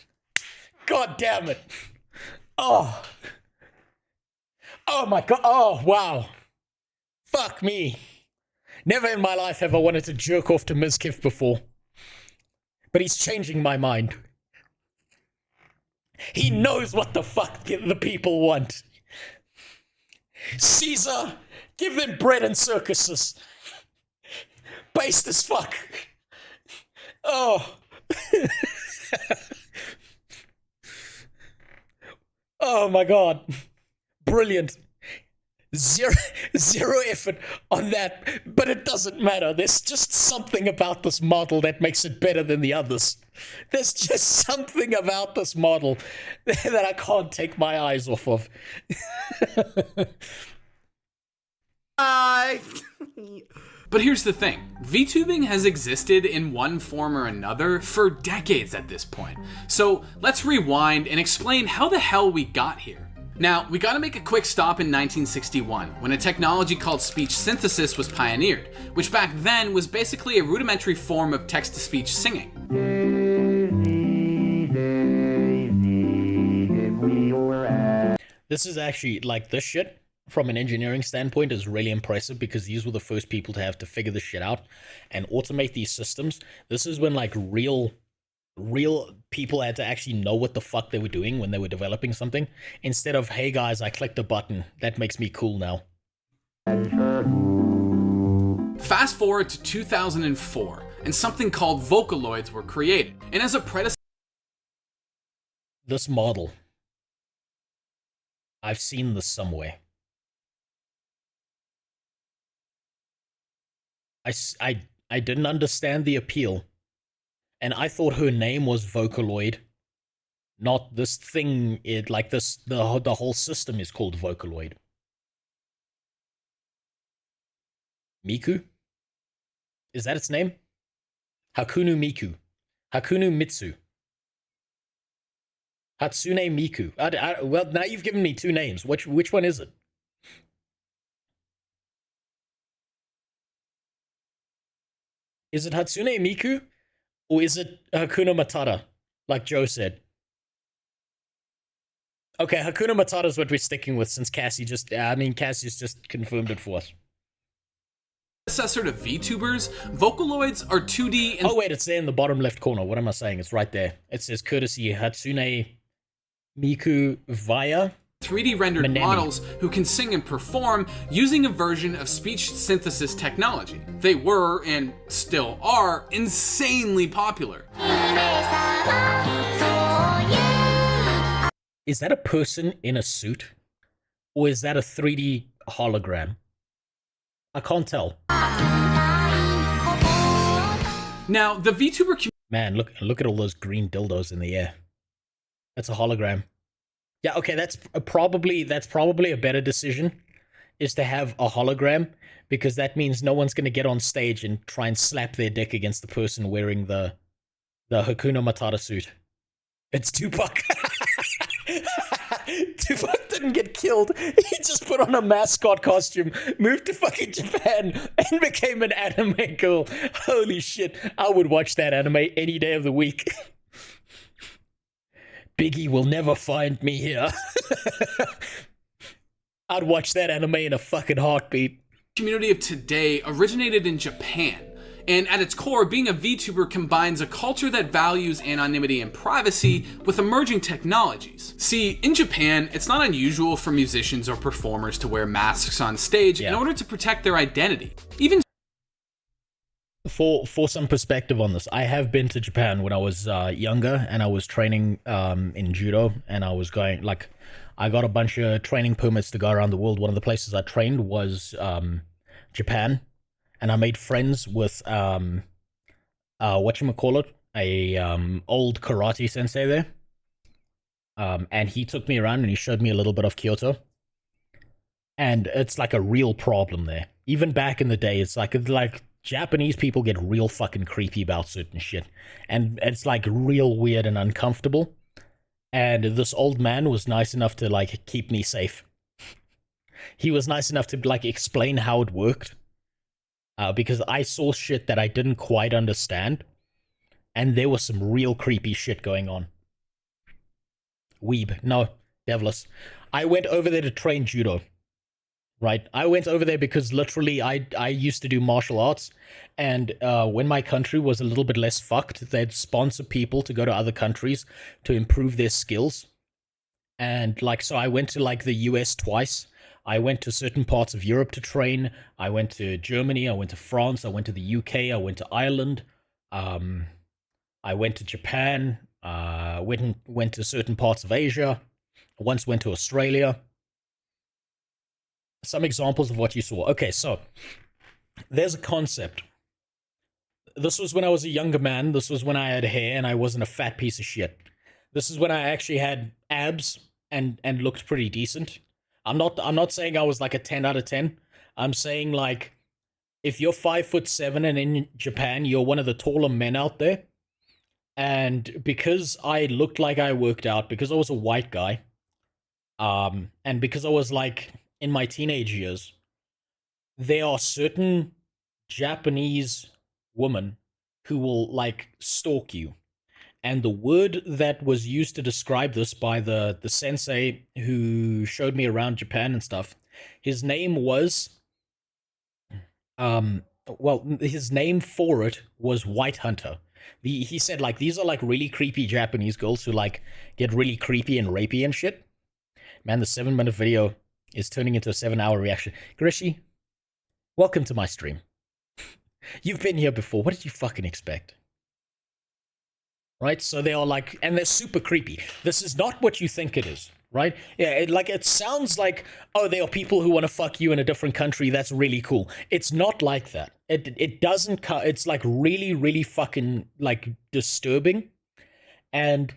God damn it. Oh. Oh my god. Oh, wow. Fuck me. Never in my life have I wanted to jerk off to Mizkif before. But he's changing my mind. He knows what the fuck the people want. Caesar, give them bread and circuses. Based as fuck. Oh. Oh my god. Brilliant. Zero effort on that, but it doesn't matter. There's just something about this model that makes it better than the others. There's just something about this model that I can't take my eyes off of. But here's the thing, VTubing has existed in one form or another for decades at this point. So let's rewind and explain how the hell we got here. Now, we gotta make a quick stop in 1961, when a technology called speech synthesis was pioneered, which back then was basically a rudimentary form of text-to-speech singing. This is actually, like, this shit, from an engineering standpoint, is really impressive because these were the first people to have to figure this shit out and automate these systems. This is when, like, real people had to actually know what the fuck they were doing when they were developing something, instead of, hey guys, I clicked a button, that makes me cool now. Fast forward to 2004, and something called Vocaloids were created. And as a predecessor... This model. I've seen this somewhere. I didn't understand the appeal. And I thought her name was Vocaloid, not this thing. The whole system is called Vocaloid. Miku? Is that its name? Hakunu Miku. Hakunu Mitsu. Hatsune Miku. Well, now you've given me two names. Which one is it? Is it Hatsune Miku? Or is it Hakuna Matata, like Joe said? Okay, Hakuna Matata is what we're sticking with since Cassie's just confirmed it for us. Predecessor to VTubers, Vocaloids are 2D and... Oh wait, it's there in the bottom left corner. What am I saying? It's right there. It says courtesy Hatsune Miku via 3D rendered Manemi. models who can sing and perform using a version of speech synthesis technology. They were, and still are, insanely popular. Is that a person in a suit? Or is that a 3D hologram? I can't tell. Now, the VTuber community... Man, look at all those green dildos in the air. That's a hologram. Yeah, okay, that's probably a better decision, is to have a hologram, because that means no one's going to get on stage and try and slap their dick against the person wearing the Hakuna Matata suit. It's Tupac. Tuvok didn't get killed. He just put on a mascot costume, moved to fucking Japan, and became an anime girl. Holy shit. I would watch that anime any day of the week. Biggie will never find me here. I'd watch that anime in a fucking heartbeat. Community of today originated in Japan. And at its core, being a VTuber combines a culture that values anonymity and privacy with emerging technologies. See, in Japan, it's not unusual for musicians or performers to wear masks on stage in order to protect their identity. Even for some perspective on this, I have been to Japan when I was younger, and I was training in judo, and I was going, like, I got a bunch of training permits to go around the world. One of the places I trained was Japan. And I made friends with, whatchamacallit, a old karate sensei there. And he took me around and he showed me a little bit of Kyoto. And it's like a real problem there. Even back in the day, it's like Japanese people get real fucking creepy about certain shit. And it's like real weird and uncomfortable. And this old man was nice enough to like keep me safe. He was nice enough to like explain how it worked. Because I saw shit that I didn't quite understand, and there was some real creepy shit going on. Weeb. No, devilish. I went over there to train judo, right? I went over there because literally I used to do martial arts, and when my country was a little bit less fucked, they'd sponsor people to go to other countries to improve their skills. And like, so I went to like the US twice. I went to certain parts of Europe to train. I went to Germany. I went to France. I went to the UK. I went to Ireland. I went to Japan. Went to certain parts of Asia. Once went to Australia. Some examples of what you saw. Okay, so there's a concept. This was when I was a younger man. This was when I had hair and I wasn't a fat piece of shit. This is when I actually had abs and looked pretty decent. I'm not saying I was like a 10 out of 10. I'm saying like if you're 5'7" and in Japan you're one of the taller men out there, and because I looked like I worked out, because I was a white guy, and because I was like in my teenage years, there are certain Japanese women who will like stalk you. And the word that was used to describe this by the sensei who showed me around Japan and stuff, his name was, his name for it was White Hunter. He said, like, these are, like, really creepy Japanese girls who, like, get really creepy and rapey and shit. Man, the 7-minute video is turning into a 7-hour reaction. Grishi, welcome to my stream. You've been here before. What did you fucking expect? Right? So they are like, and they're super creepy. This is not what you think it is, right? Yeah, it sounds like, oh, there are people who want to fuck you in a different country. That's really cool. It's not like that. It doesn't, it's like really, really fucking like disturbing. And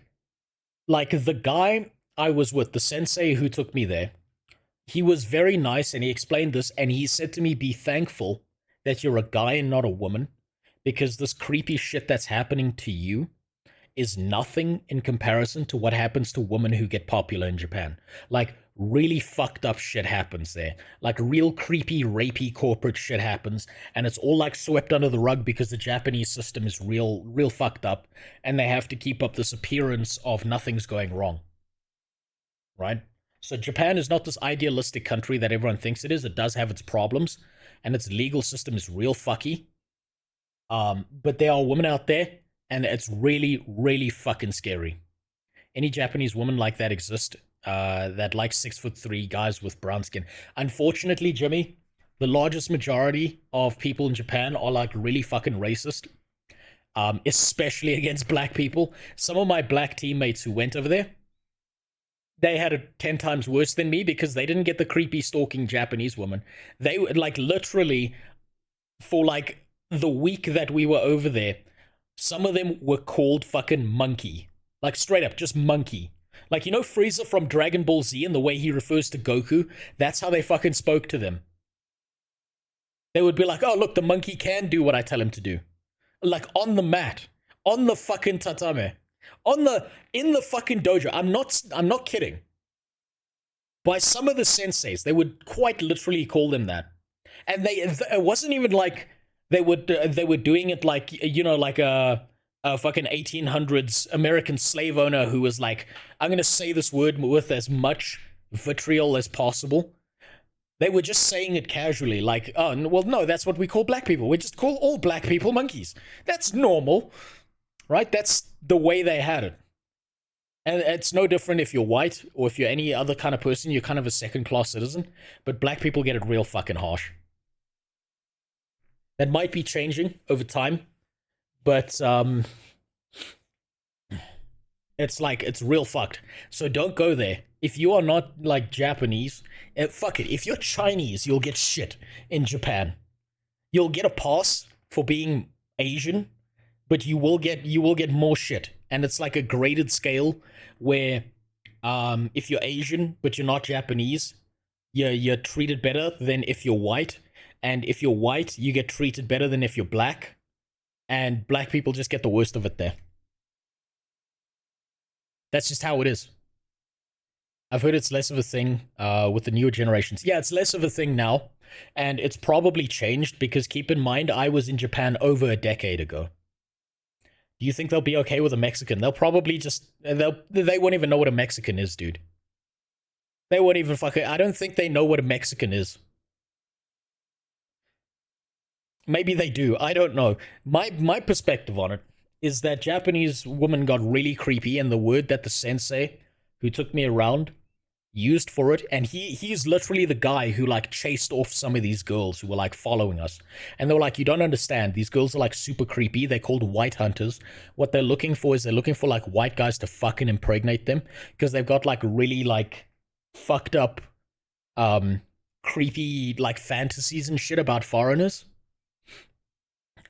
like the guy I was with, the sensei who took me there, he was very nice and he explained this and he said to me, be thankful that you're a guy and not a woman, because this creepy shit that's happening to you is nothing in comparison to what happens to women who get popular in Japan. Like, really fucked up shit happens there. Like, real creepy, rapey corporate shit happens, and it's all, like, swept under the rug because the Japanese system is real fucked up, and they have to keep up this appearance of nothing's going wrong. Right? So Japan is not this idealistic country that everyone thinks it is. It does have its problems, and its legal system is real fucky. But there are women out there, and it's really, really fucking scary. Any Japanese woman like that exist, that like 6'3" guys with brown skin. Unfortunately, Jimmy, the largest majority of people in Japan are like really fucking racist, especially against black people. Some of my black teammates who went over there, they had it 10 times worse than me because they didn't get the creepy stalking Japanese woman. They would like literally, for like the week that we were over there, some of them were called fucking monkey. Like, straight up, just monkey. Like, you know Frieza from Dragon Ball Z and the way he refers to Goku? That's how they fucking spoke to them. They would be like, oh, look, the monkey can do what I tell him to do. Like, on the mat. On the fucking tatame. In the fucking dojo. I'm not kidding. by some of the senseis. They would quite literally call them that. And it wasn't even like they were doing it like, you know, like a fucking 1800s American slave owner who was like, I'm gonna say this word with as much vitriol as possible. They were just saying it casually, like, oh, well, no, that's what we call black people. We just call all black people monkeys. That's normal, right? That's the way they had it. And it's no different if you're white or if you're any other kind of person. You're kind of a second-class citizen. But black people get it real fucking harsh. That might be changing over time. But, it's like, it's real fucked. So don't go there. If you are not, like, Japanese, fuck it. If you're Chinese, you'll get shit in Japan. You'll get a pass for being Asian, but you will get more shit. And it's like a graded scale where if you're Asian but you're not Japanese, you're treated better than if you're white. And if you're white, you get treated better than if you're black. And black people just get the worst of it there. That's just how it is. I've heard it's less of a thing with the newer generations. Yeah, it's less of a thing now. And it's probably changed because keep in mind, I was in Japan over a decade ago. Do you think they'll be okay with a Mexican? They'll probably just... They won't even know what a Mexican is, dude. They won't even fucking... I don't think they know what a Mexican is. Maybe they do. I don't know. My perspective on it is that Japanese woman got really creepy, and the word that the sensei who took me around used for it, and he's literally the guy who like chased off some of these girls who were like following us, and they were like, you don't understand, these girls are like super creepy. They're called white hunters. What they're looking for is they're looking for like white guys to fucking impregnate them, because they've got like really like fucked up creepy like fantasies and shit about foreigners,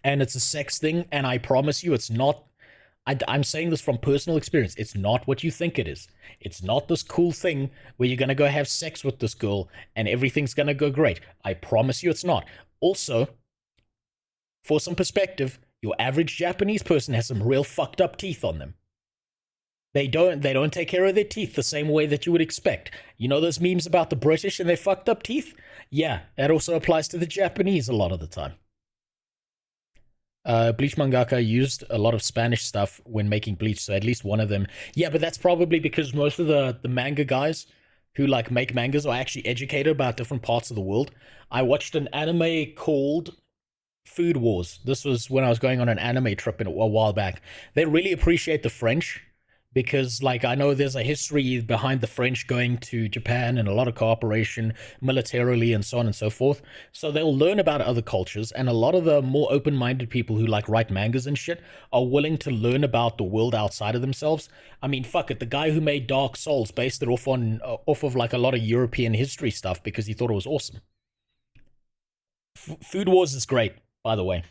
and it's a sex thing. And I promise you, it's not. I'm saying this from personal experience. It's not what you think it is. It's not this cool thing where you're going to go have sex with this girl and everything's going to go great. I promise you it's not. Also, for some perspective, your average Japanese person has some real fucked up teeth on them. They don't take care of their teeth the same way that you would expect. You know those memes about the British and their fucked up teeth? Yeah, that also applies to the Japanese a lot of the time. Bleach mangaka used a lot of Spanish stuff when making Bleach, so at least one of them. Yeah, but that's probably because most of the manga guys who like make mangas are actually educated about different parts of the world. I watched an anime called Food Wars. This was when I was going on an anime trip a while back. They really appreciate the French, because like I know there's a history behind the French going to Japan and a lot of cooperation militarily and so on and so forth. So they'll learn about other cultures, and a lot of the more open-minded people who like write mangas and shit are willing to learn about the world outside of themselves. I mean, fuck it, the guy who made Dark Souls based it off of like a lot of European history stuff because he thought it was awesome. Food Wars is great, by the way.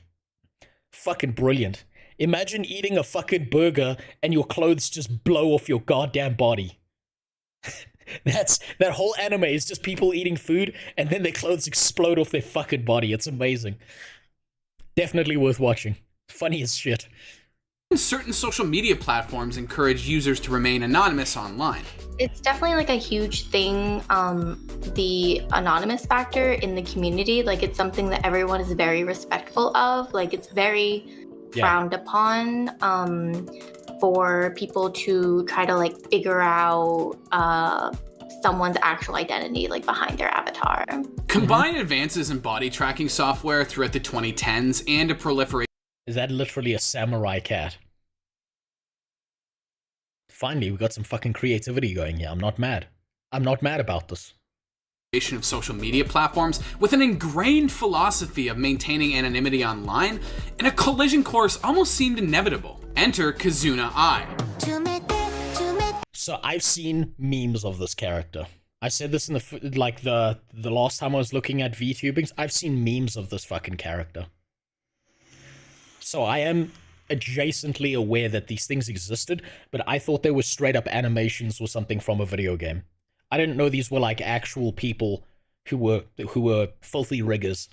Fucking brilliant. Imagine eating a fucking burger and your clothes just blow off your goddamn body. That whole anime is just people eating food and then their clothes explode off their fucking body. It's amazing. Definitely worth watching. Funny as shit. Certain social media platforms encourage users to remain anonymous online. It's definitely like a huge thing, the anonymous factor in the community. Like it's something that everyone is very respectful of. Like it's very frowned upon for people to try to like figure out someone's actual identity like behind their avatar. Combined advances in body tracking software throughout the 2010s and a proliferation... Is that literally a samurai cat? Finally, we got some fucking creativity going here. I'm not mad. I'm not mad about this. Of social media platforms with an ingrained philosophy of maintaining anonymity online, and a collision course almost seemed inevitable. Enter Kazuna Ai. So I've seen memes of this character. I said this in the last time I was looking at VTubings. I've seen memes of this fucking character. So I am adjacently aware that these things existed, but I thought they were straight up animations or something from a video game. I didn't know these were like actual people who were filthy riggers.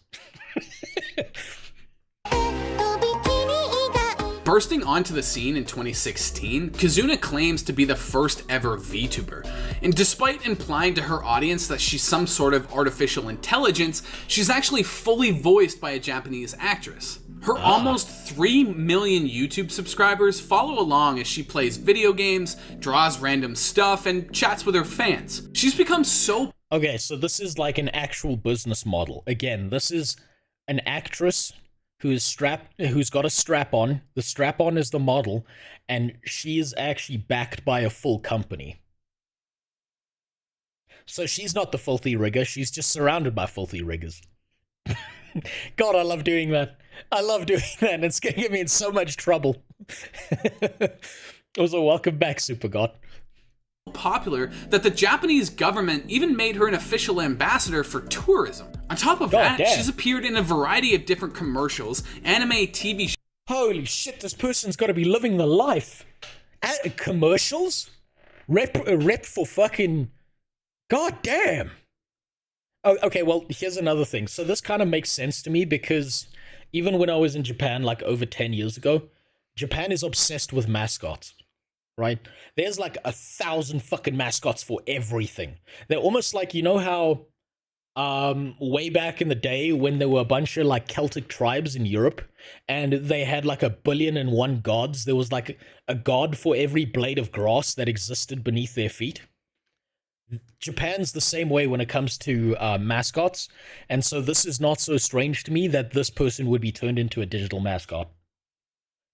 Bursting onto the scene in 2016, Kazuna claims to be the first ever VTuber, and despite implying to her audience that she's some sort of artificial intelligence, she's actually fully voiced by a Japanese actress. Her almost 3 million YouTube subscribers follow along as she plays video games, draws random stuff, and chats with her fans. She's become so... Okay, so this is like an actual business model. Again, this is an actress who's got a strap on. The strap on is the model, and she is actually backed by a full company. So she's not the filthy rigger, she's just surrounded by filthy riggers. God, I love doing that. I love doing that, and it's gonna get me in so much trouble. Also, welcome back, Super God. Popular that the Japanese government even made her an official ambassador for tourism. On top of that, she's appeared in a variety of different commercials, anime, TV shows. Holy shit, this person's got to be living the life. Commercials? Rep for fucking... God damn. Oh, okay, well, here's another thing. So this kind of makes sense to me because even when I was in Japan, like over 10 years ago, Japan is obsessed with mascots. Right? There's like 1,000 fucking mascots for everything. They're almost like, you know how way back in the day when there were a bunch of like Celtic tribes in Europe and they had like 1,000,001 gods. There was like a god for every blade of grass that existed beneath their feet. Japan's the same way when it comes to mascots. And so this is not so strange to me that this person would be turned into a digital mascot.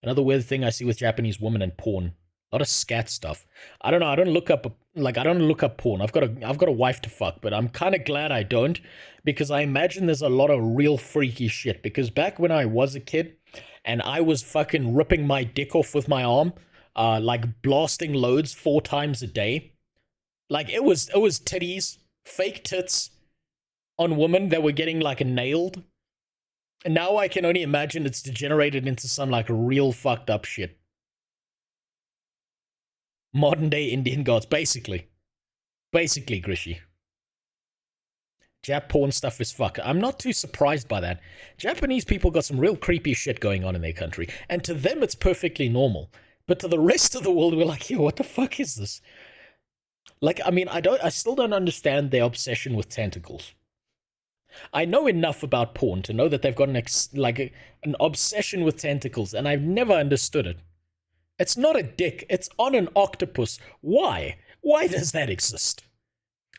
Another weird thing I see with Japanese women and porn. A lot of scat stuff. I don't know. I don't look up porn. I've got a wife to fuck, but I'm kind of glad I don't because I imagine there's a lot of real freaky shit. Because back when I was a kid and I was fucking ripping my dick off with my arm, like blasting loads 4 times a day, like it was titties, fake tits on women that were getting like nailed. And now I can only imagine it's degenerated into some like real fucked up shit. Modern day Indian gods, basically. Basically, Grishy. Jap porn stuff is fuck. I'm not too surprised by that. Japanese people got some real creepy shit going on in their country, and to them it's perfectly normal. But to the rest of the world, we're like, yo, what the fuck is this? Like, I mean, I still don't understand their obsession with tentacles. I know enough about porn to know that they've got an obsession with tentacles, and I've never understood it. It's not a dick, it's on an octopus. Why? Why does that exist?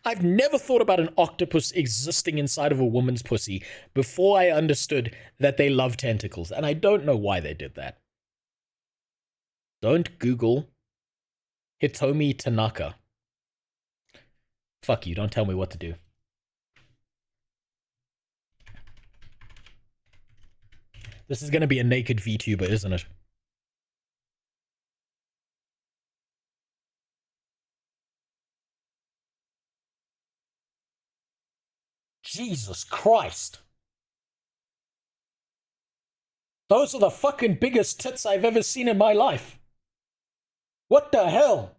I've never thought about an octopus existing inside of a woman's pussy before I understood that they love tentacles, and I don't know why they did that. Don't Google Hitomi Tanaka. Fuck you, don't tell me what to do. This is gonna be a naked VTuber, isn't it? Jesus Christ. Those are the fucking biggest tits I've ever seen in my life. What the hell?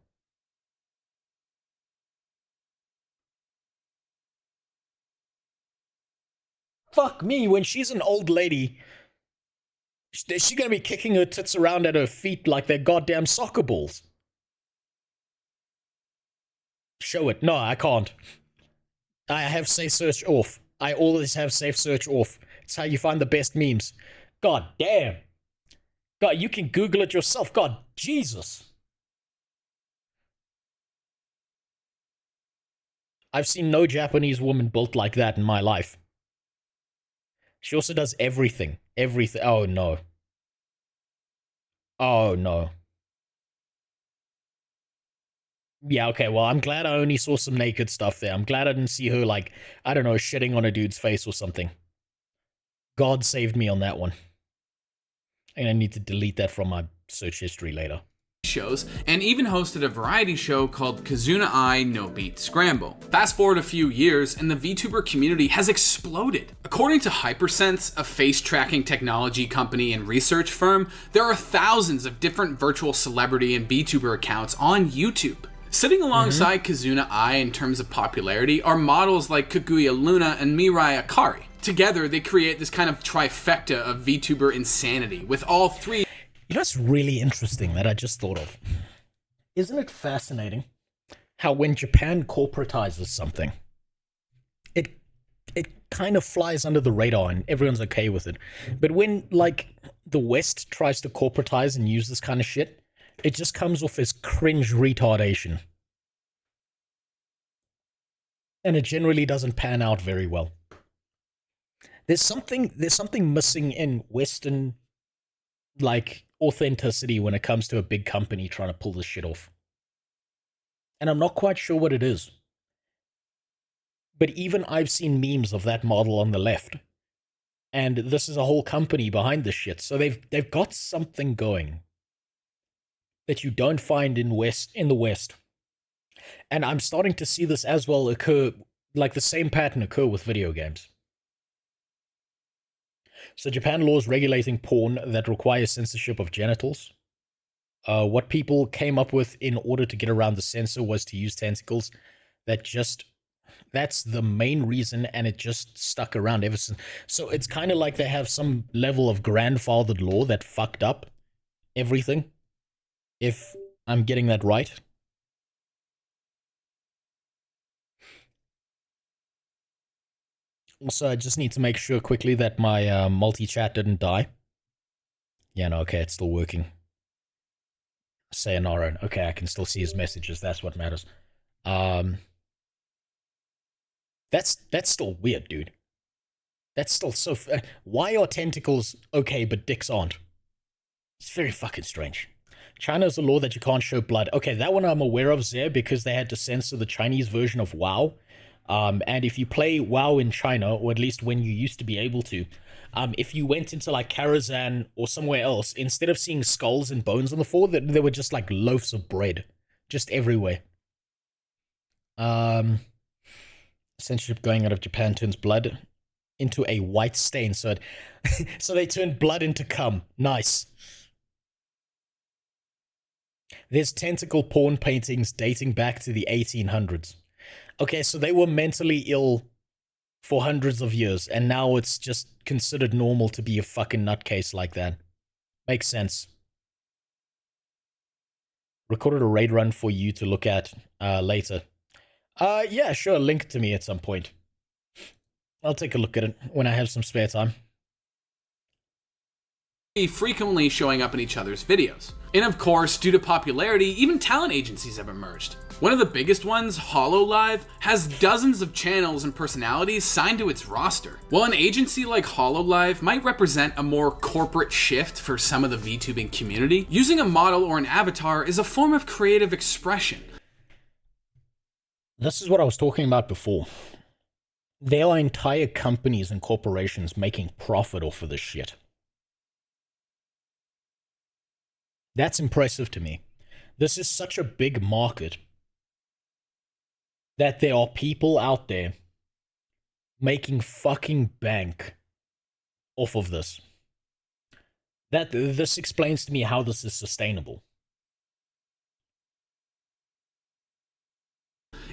Fuck me, when she's an old lady, is she gonna be kicking her tits around at her feet like they're goddamn soccer balls? Show it. No, I can't. I have safe search off. I always have safe search off. It's how you find the best memes. God damn. God, you can Google it yourself. God, Jesus. I've seen no Japanese woman built like that in my life. She also does everything. Everything. Oh, no. Oh, no. Yeah, okay, well, I'm glad I only saw some naked stuff there. I'm glad I didn't see her, like, I don't know, shitting on a dude's face or something. God saved me on that one. And I need to delete that from my search history later. Shows, and even hosted a variety show called Kazuna Eye No Beat Scramble. Fast forward a few years, and the VTuber community has exploded. According to Hypersense, a face tracking technology company and research firm, there are thousands of different virtual celebrity and VTuber accounts on YouTube. Sitting alongside Kazuna Eye in terms of popularity are models like Kaguya Luna and Mirai Akari. Together, they create this kind of trifecta of VTuber insanity, with all three... You know what's really interesting that I just thought of? Isn't it fascinating how when Japan corporatizes something, it kind of flies under the radar and everyone's okay with it. But when, like, the West tries to corporatize and use this kind of shit, it just comes off as cringe retardation. And it generally doesn't pan out very well. There's something missing in Western, like, authenticity when it comes to a big company trying to pull this shit off. And I'm not quite sure what it is. But even I've seen memes of that model on the left. And this is a whole company behind this shit. So they've got something going that you don't find in the West. And I'm starting to see this as well occur, like the same pattern occur with video games. So Japan laws regulating porn that require censorship of genitals. What people came up with in order to get around the censor was to use tentacles. That's the main reason, and it just stuck around ever since. So it's kind of like they have some level of grandfathered law that fucked up everything, if I'm getting that right. Also, I just need to make sure quickly that my multi-chat didn't die. Yeah, no, okay, it's still working. Sayonara. Okay, I can still see his messages. That's what matters. That's still weird, dude. That's still so... why are tentacles okay, but dicks aren't? It's very fucking strange. China has a law that you can't show blood. Okay, that one I'm aware of, Zare, because they had to censor the Chinese version of WoW. And if you play WoW in China, or at least when you used to be able to, if you went into like Karazhan or somewhere else, instead of seeing skulls and bones on the floor, there were just like loaves of bread, just everywhere. Censorship going out of Japan turns blood into a white stain, so so they turned blood into cum. Nice. There's tentacle porn paintings dating back to the 1800s. Okay, so they were mentally ill for hundreds of years, and now it's just considered normal to be a fucking nutcase like that. Makes sense. Recorded a raid run for you to look at later. Yeah, sure, link it to me at some point. I'll take a look at it when I have some spare time. Frequently showing up in each other's videos. And of course, due to popularity, even talent agencies have emerged. One of the biggest ones, HoloLive, has dozens of channels and personalities signed to its roster. While an agency like HoloLive might represent a more corporate shift for some of the VTubing community, using a model or an avatar is a form of creative expression. This is what I was talking about before. There are entire companies and corporations making profit off of this shit. That's impressive to me. This is such a big market that there are people out there making fucking bank off of this. This explains to me how this is sustainable.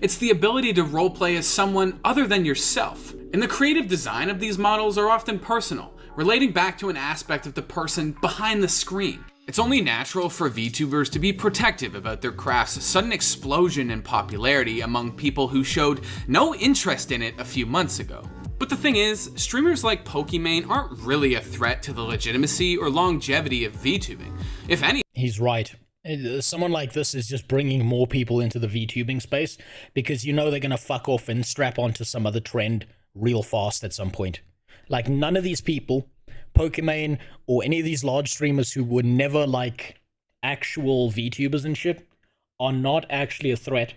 It's the ability to roleplay as someone other than yourself. And the creative design of these models are often personal, relating back to an aspect of the person behind the screen. It's only natural for VTubers to be protective about their craft's sudden explosion in popularity among people who showed no interest in it a few months ago. But the thing is, streamers like Pokimane aren't really a threat to the legitimacy or longevity of VTubing. If any... He's right. Someone like this is just bringing more people into the VTubing space because you know they're going to fuck off and strap onto some other trend real fast at some point. Like, none of these people, Pokimane or any of these large streamers who were never like actual VTubers and shit, are not actually a threat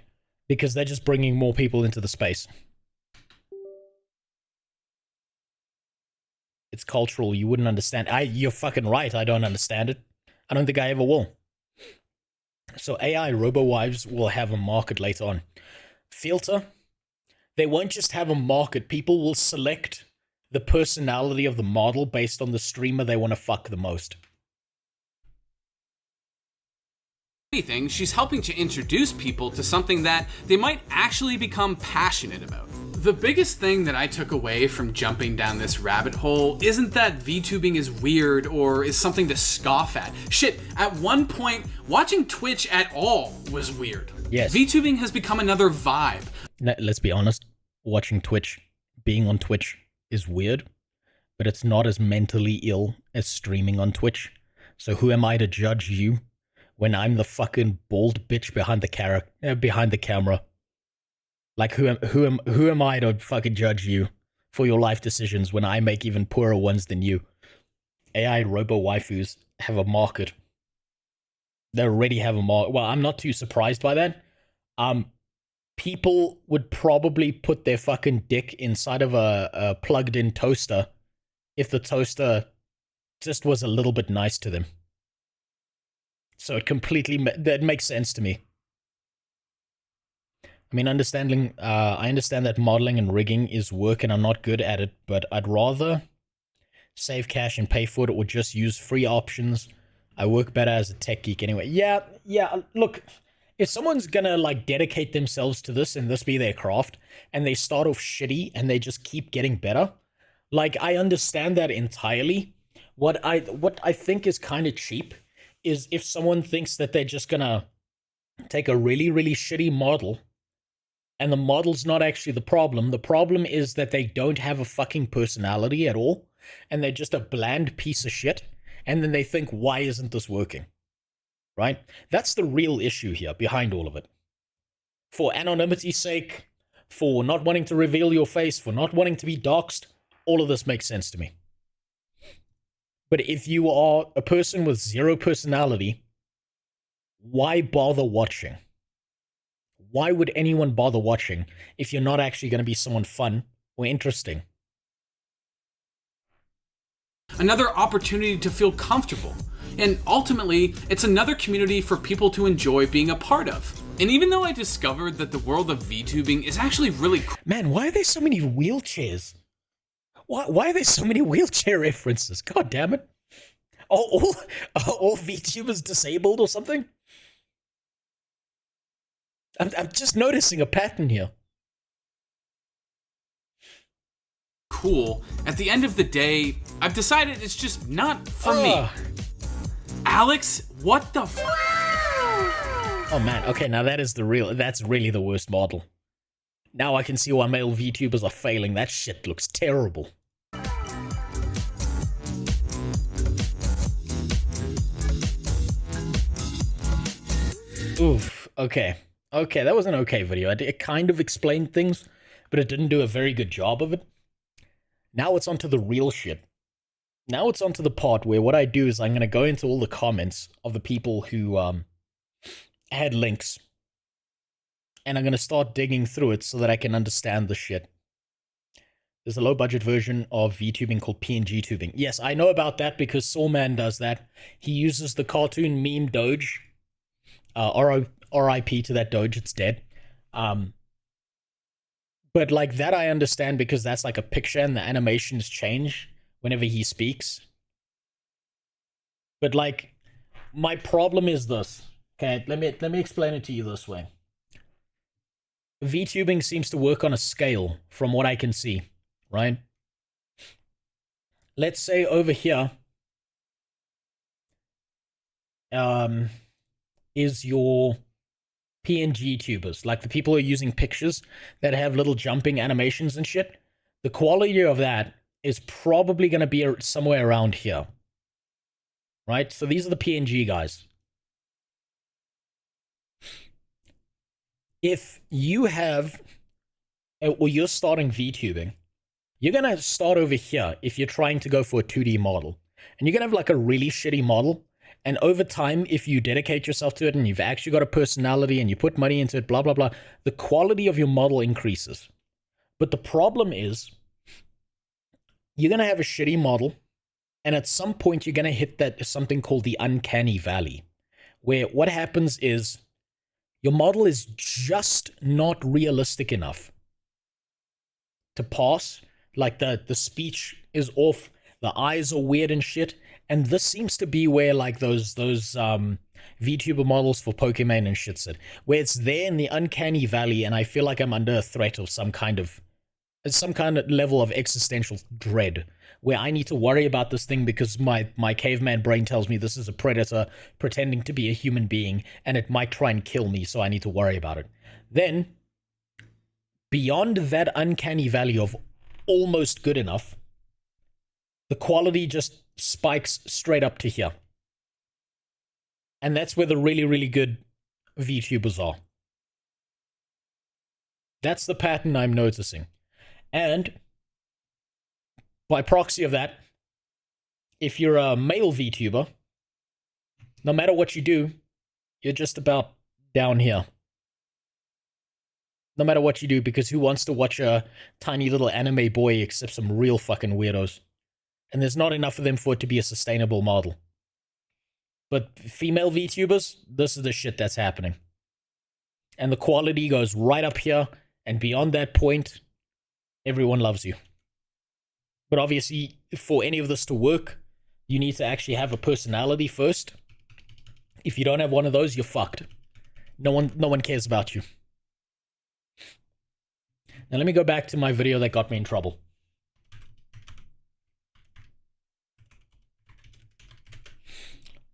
because they're just bringing more people into the space. It's cultural. You wouldn't understand. You're fucking right. I don't understand it. I don't think I ever will. So AI robo-wives will have a market later on. Filter, they won't just have a market. People will select the personality of the model based on the streamer they want to fuck the most. She's helping to introduce people to something that they might actually become passionate about. The biggest thing that I took away from jumping down this rabbit hole isn't that VTubing is weird or is something to scoff at. Shit, at one point, watching Twitch at all was weird. Yes. VTubing has become another vibe. Let's be honest, watching Twitch, being on Twitch is weird, but it's not as mentally ill as streaming on Twitch. So who am I to judge you when I'm the fucking bald bitch behind the camera? Like, who am I to fucking judge you for your life decisions when I make even poorer ones than you? AI robo waifus have a market. They already have a market. Well, I'm not too surprised by that. People would probably put their fucking dick inside of a plugged-in toaster if the toaster just was a little bit nice to them. So it completely that makes sense to me. I mean, I understand that modeling and rigging is work and I'm not good at it, but I'd rather save cash and pay for it or just use free options. I work better as a tech geek anyway. Yeah, look, if someone's gonna, like, dedicate themselves to this and this be their craft, and they start off shitty and they just keep getting better, like, I understand that entirely. What I think is kind of cheap is if someone thinks that they're just gonna take a really, really shitty model, and the model's not actually the problem. The problem is that they don't have a fucking personality at all, and they're just a bland piece of shit, and then they think, why isn't this working? Right? That's the real issue here behind all of it. For anonymity's sake, for not wanting to reveal your face, for not wanting to be doxxed, all of this makes sense to me. But if you are a person with zero personality, why bother watching? Why would anyone bother watching if you're not actually going to be someone fun or interesting? Another opportunity to feel comfortable. And ultimately, it's another community for people to enjoy being a part of. And even though I discovered that the world of VTubing is actually really cool. Man, why are there so many wheelchairs? Why are there so many wheelchair references? God damn it. Are all VTubers disabled or something? I'm just noticing a pattern here. Cool. At the end of the day, I've decided it's just not for me. Alex, what the f? Oh man, okay, now that's really the worst model. Now I can see why male VTubers are failing. That shit looks terrible. Oof, okay. Okay, that was an okay video. It kind of explained things, but it didn't do a very good job of it. Now it's onto the real shit. Now it's onto the part where what I do is I'm going to go into all the comments of the people who had links. And I'm going to start digging through it so that I can understand the shit. There's a low-budget version of VTubing called PNG tubing. Yes, I know about that because Soulman does that. He uses the cartoon meme Doge. RIP to that Doge, it's dead. But like that I understand because that's like a picture and the animations change whenever he speaks. But like, my problem is this. Okay, let me explain it to you this way. VTubing seems to work on a scale from what I can see, right? Let's say over here is your PNG tubers, like the people who are using pictures that have little jumping animations and shit. The quality of that is probably going to be somewhere around here, right? So these are the PNG guys. If you have, or you're starting VTubing, you're going to start over here if you're trying to go for a 2D model. And you're going to have like a really shitty model. And over time, if you dedicate yourself to it and you've actually got a personality and you put money into it, blah, blah, blah, the quality of your model increases. But the problem is, you're going to have a shitty model. And at some point, you're going to hit that something called the uncanny valley. Where what happens is, your model is just not realistic enough to pass. Like the speech is off, the eyes are weird and shit. And this seems to be where like those VTuber models for Pokemon and shit sit, where it's there in the uncanny valley, and I feel like I'm under a threat of some kind of some kind of level of existential dread where I need to worry about this thing because my caveman brain tells me this is a predator pretending to be a human being and it might try and kill me, so I need to worry about it. Then, beyond that uncanny valley of almost good enough, the quality just spikes straight up to here. And that's where the really, really good VTubers are. That's the pattern I'm noticing. And by proxy of that, if you're a male VTuber, no matter what you do, you're just about down here. No matter what you do, because who wants to watch a tiny little anime boy except some real fucking weirdos? And there's not enough of them for it to be a sustainable model. But female VTubers, this is the shit that's happening. And the quality goes right up here, and beyond that point, everyone loves you. But obviously, for any of this to work, you need to actually have a personality first. If you don't have one of those, you're fucked. No one cares about you. Now let me go back to my video that got me in trouble.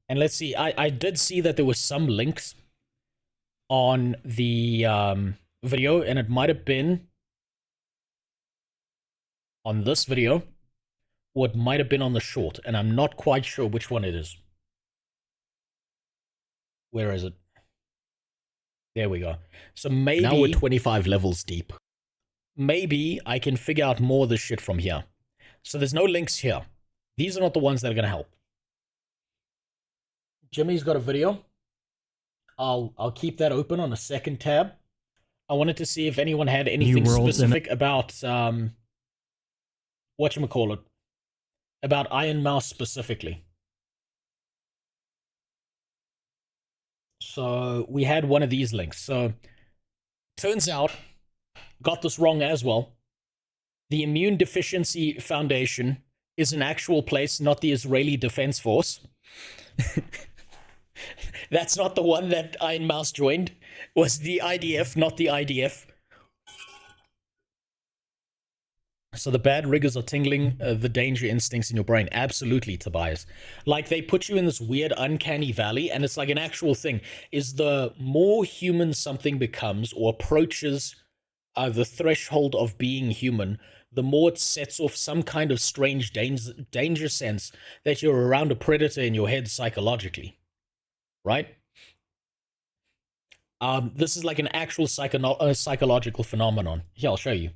And let's see, I did see that there were some links on the video, and it might have been on this video, or it might have been on the short, and I'm not quite sure which one it is. Where is it? There we go. So maybe... Now we're 25 levels deep. Maybe I can figure out more of this shit from here. So there's no links here. These are not the ones that are going to help. Jimmy's got a video. I'll keep that open on a second tab. I wanted to see if anyone had anything specific about whatchamacallit. About Iron Mouse specifically. So we had one of these links. So turns out, got this wrong as well. The Immune Deficiency Foundation is an actual place, not the Israeli Defense Force. That's not the one that Iron Mouse joined. Was the IDF, not the IDF. So the bad riggers are tingling the danger instincts in your brain. Absolutely, Tobias. Like, they put you in this weird uncanny valley, and it's like an actual thing. Is the more human something becomes or approaches the threshold of being human, the more it sets off some kind of strange danger sense that you're around a predator in your head psychologically. Right? This is like an actual psychological phenomenon. Here, I'll show you.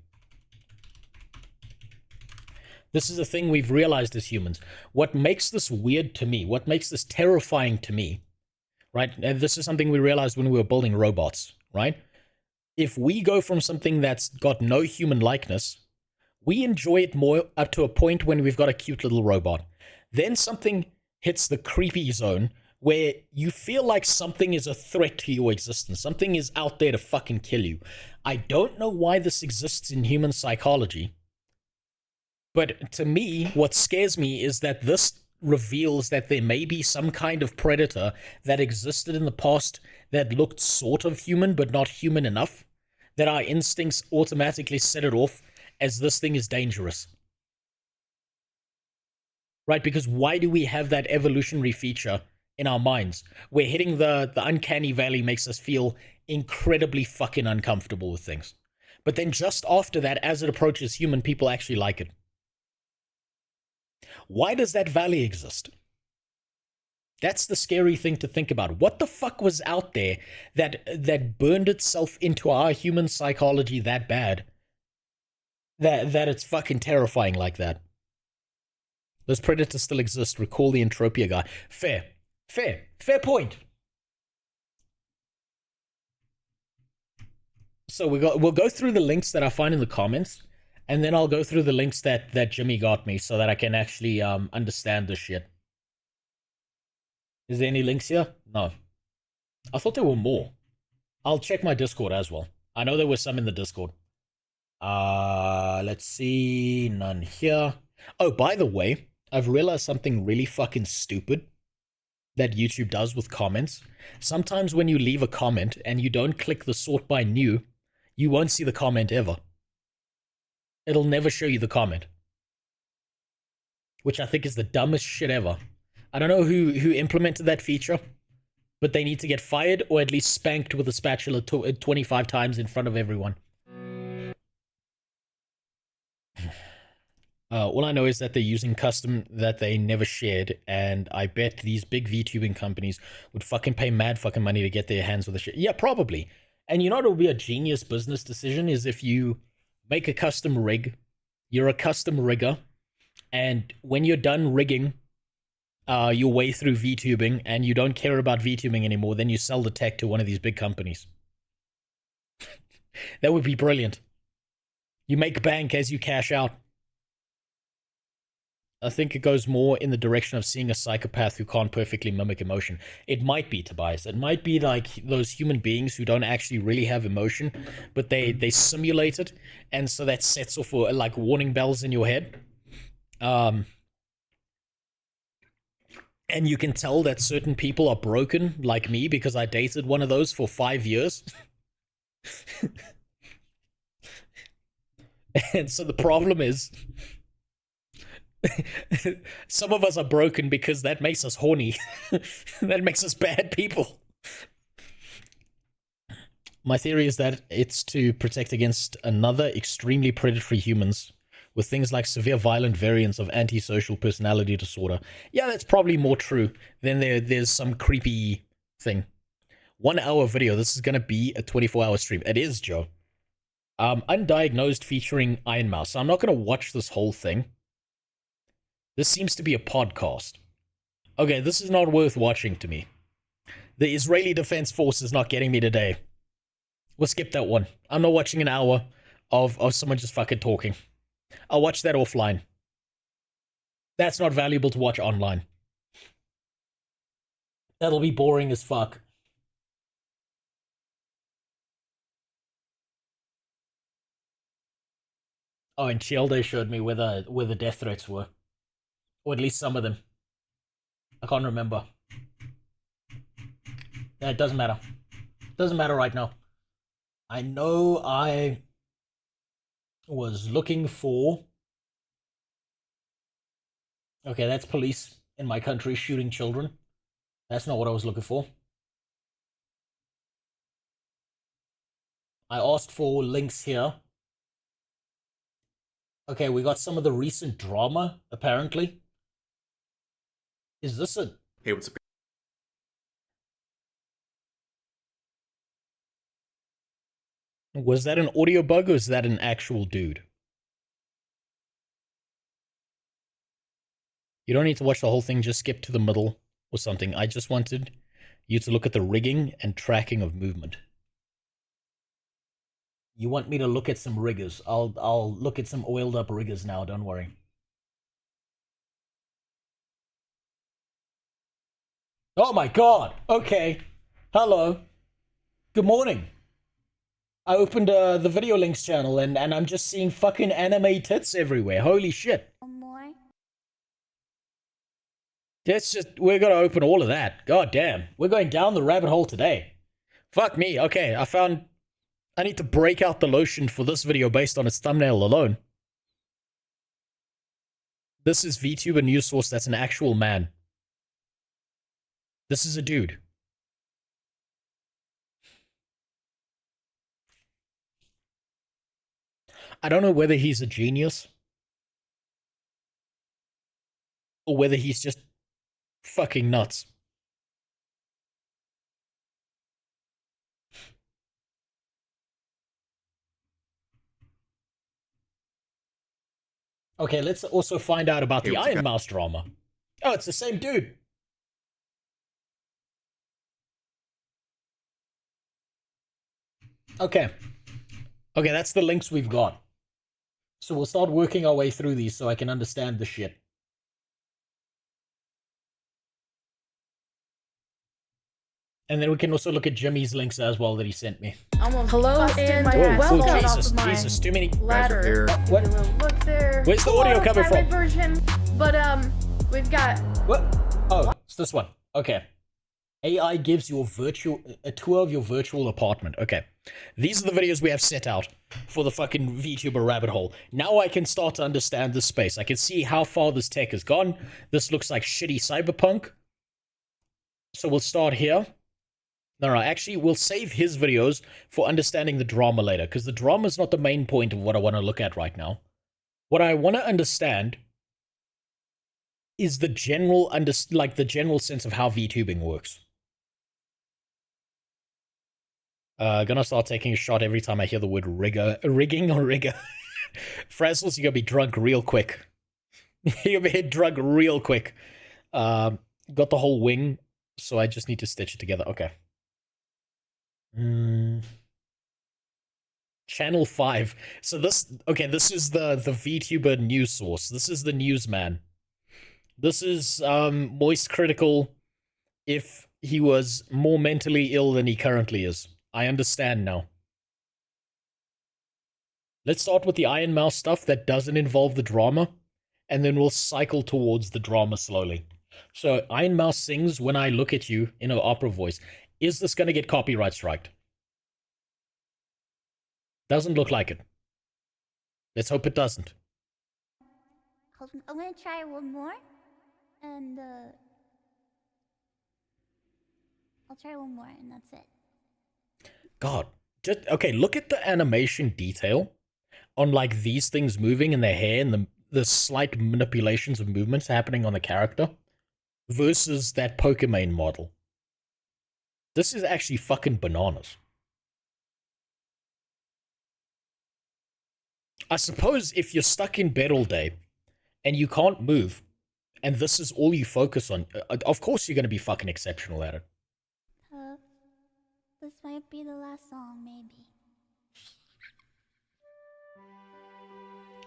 This is a thing we've realized as humans. What makes this weird to me, what makes this terrifying to me, right? And this is something we realized when we were building robots, right? If we go from something that's got no human likeness, we enjoy it more up to a point when we've got a cute little robot. Then something hits the creepy zone where you feel like something is a threat to your existence. Something is out there to fucking kill you. I don't know why this exists in human psychology. But to me, what scares me is that this reveals that there may be some kind of predator that existed in the past that looked sort of human, but not human enough, that our instincts automatically set it off as this thing is dangerous. Right? Because why do we have that evolutionary feature in our minds where hitting the uncanny valley makes us feel incredibly fucking uncomfortable with things? But then just after that, as it approaches human, people actually like it. Why does that valley exist? That's the scary thing to think about. What the fuck was out there that burned itself into our human psychology that bad that it's fucking terrifying like that? Those predators still exist. Recall the Entropia guy. Fair point. So we'll go through the links that I find in the comments. And then I'll go through the links that Jimmy got me so that I can actually understand this shit. Is there any links here? No. I thought there were more. I'll check my Discord as well. I know there were some in the Discord. Let's see. None here. Oh, by the way, I've realized something really fucking stupid that YouTube does with comments. Sometimes when you leave a comment and you don't click the sort by new, you won't see the comment ever. It'll never show you the comment. Which I think is the dumbest shit ever. I don't know who implemented that feature, but they need to get fired or at least spanked with a spatula 25 times in front of everyone. All I know is that they're using custom that they never shared, and I bet these big VTubing companies would fucking pay mad fucking money to get their hands with the shit. Yeah, probably. And you know what would be a genius business decision is if you make a custom rig, you're a custom rigger, and when you're done rigging your way through VTubing and you don't care about VTubing anymore, then you sell the tech to one of these big companies. That would be brilliant. You make bank as you cash out. I think it goes more in the direction of seeing a psychopath who can't perfectly mimic emotion. It might be, Tobias. It might be like those human beings who don't actually really have emotion, but they simulate it, and so that sets off like warning bells in your head. And you can tell that certain people are broken, like me, because I dated one of those for 5 years. And so the problem is, some of us are broken because that makes us horny. That makes us bad people. My theory is that it's to protect against another extremely predatory humans with things like severe violent variants of antisocial personality disorder. Yeah, that's probably more true than there's some creepy thing. 1 hour video. This is going to be a 24-hour stream. It is, Joe. Undiagnosed featuring Iron Mouse. So I'm not going to watch this whole thing. This seems to be a podcast. Okay, this is not worth watching to me. The Israeli Defense Force is not getting me today. We'll skip that one. I'm not watching an hour of someone just fucking talking. I'll watch that offline. That's not valuable to watch online. That'll be boring as fuck. Oh, and Chieldo showed me where the death threats were. Or at least some of them. I can't remember. Yeah, it doesn't matter. Doesn't matter right now. I know I was looking for... Okay, that's police in my country shooting children. That's not what I was looking for. I asked for links here. Okay, we got some of the recent drama, apparently. Is this a... Hey, what's up? Was that an audio bug or is that an actual dude? You don't need to watch the whole thing, just skip to the middle or something. I just wanted you to look at the rigging and tracking of movement. You want me to look at some riggers? I'll look at some oiled up riggers now, don't worry. Oh my god! Okay. Hello. Good morning. I opened the video links channel and I'm just seeing fucking anime tits everywhere. Holy shit. More. That's just, we're gonna open all of that. God damn. We're going down the rabbit hole today. Fuck me. Okay, I need to break out the lotion for this video based on its thumbnail alone. This is VTuber news source. That's an actual man. This is a dude. I don't know whether he's a genius or whether he's just fucking nuts. Okay, let's also find out about the Iron Mouse drama. Oh, it's the same dude. Okay. Okay, that's the links we've got. So we'll start working our way through these so I can understand the shit. And then we can also look at Jimmy's links as well that he sent me. Hello and welcome. Jesus, too many. Ladder. What? Look there. Where's the audio coming from? Version, but we've got. What? Oh, it's this one. Okay. AI gives you a tour of your virtual apartment. Okay. These are the videos we have set out for the fucking VTuber rabbit hole. Now I can start to understand this space. I can see how far this tech has gone. This looks like shitty cyberpunk. So we'll start here. No, actually, we'll save his videos for understanding the drama later, because the drama is not the main point of what I want to look at right now. What I want to understand is the general the general sense of how VTubing works. Gonna start taking a shot every time I hear the word rigging or rigger. Frazzles, you're gonna be drunk real quick. You're gonna be drunk real quick. Got the whole wing, so I just need to stitch it together. Okay. Channel 5. So this is the VTuber news source. This is the newsman. This is Moist Critical if he was more mentally ill than he currently is. I understand now. Let's start with the Iron Mouse stuff that doesn't involve the drama, and then we'll cycle towards the drama slowly. So Iron Mouse sings When I Look at You in her opera voice. Is this going to get copyright striked? Doesn't look like it. Let's hope it doesn't. I'm gonna try one more, and I'll try one more, and that's it. God, just okay. Look at the animation detail on like these things moving in their hair and the slight manipulations of movements happening on the character versus that Pokemon model. This is actually fucking bananas. I suppose if you're stuck in bed all day and you can't move and this is all you focus on, of course you're going to be fucking exceptional at it. This might be the last song, maybe.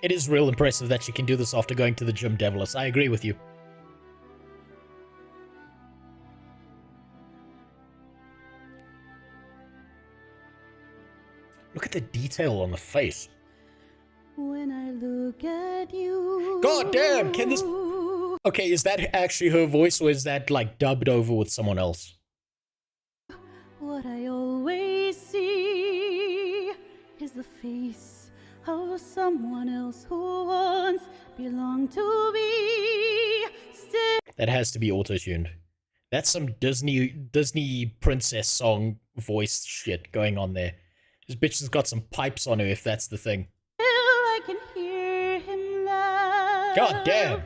It is real impressive that you can do this after going to the gym, Devilis. I agree with you. Look at the detail on the face. When I look at you. God damn, can this... Okay, is that actually her voice or is that like dubbed over with someone else? What I always see is the face of someone else who once belonged to me. That has to be auto-tuned. That's some Disney princess song voice shit going on there. This bitch has got some pipes on her if that's the thing. I can hear him laugh. God damn.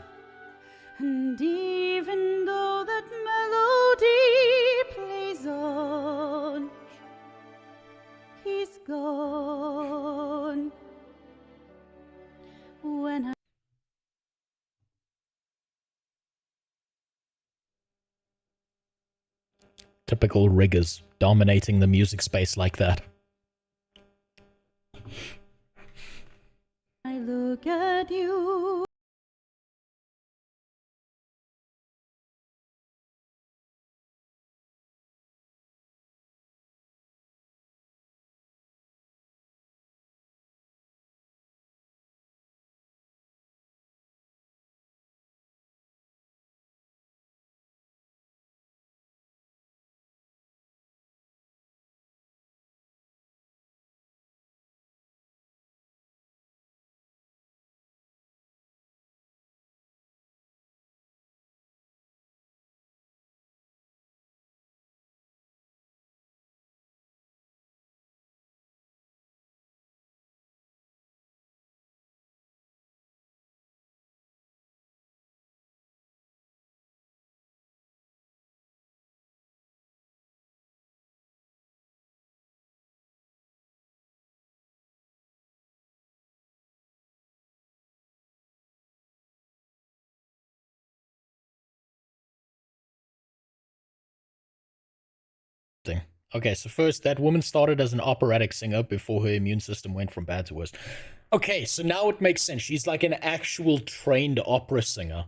And even though that melody plays on, he's gone. When I Typical riggers dominating the music space like that. look at you. Okay, so first, that woman started as an operatic singer before her immune system went from bad to worse. Okay, so now it makes sense. She's like an actual trained opera singer.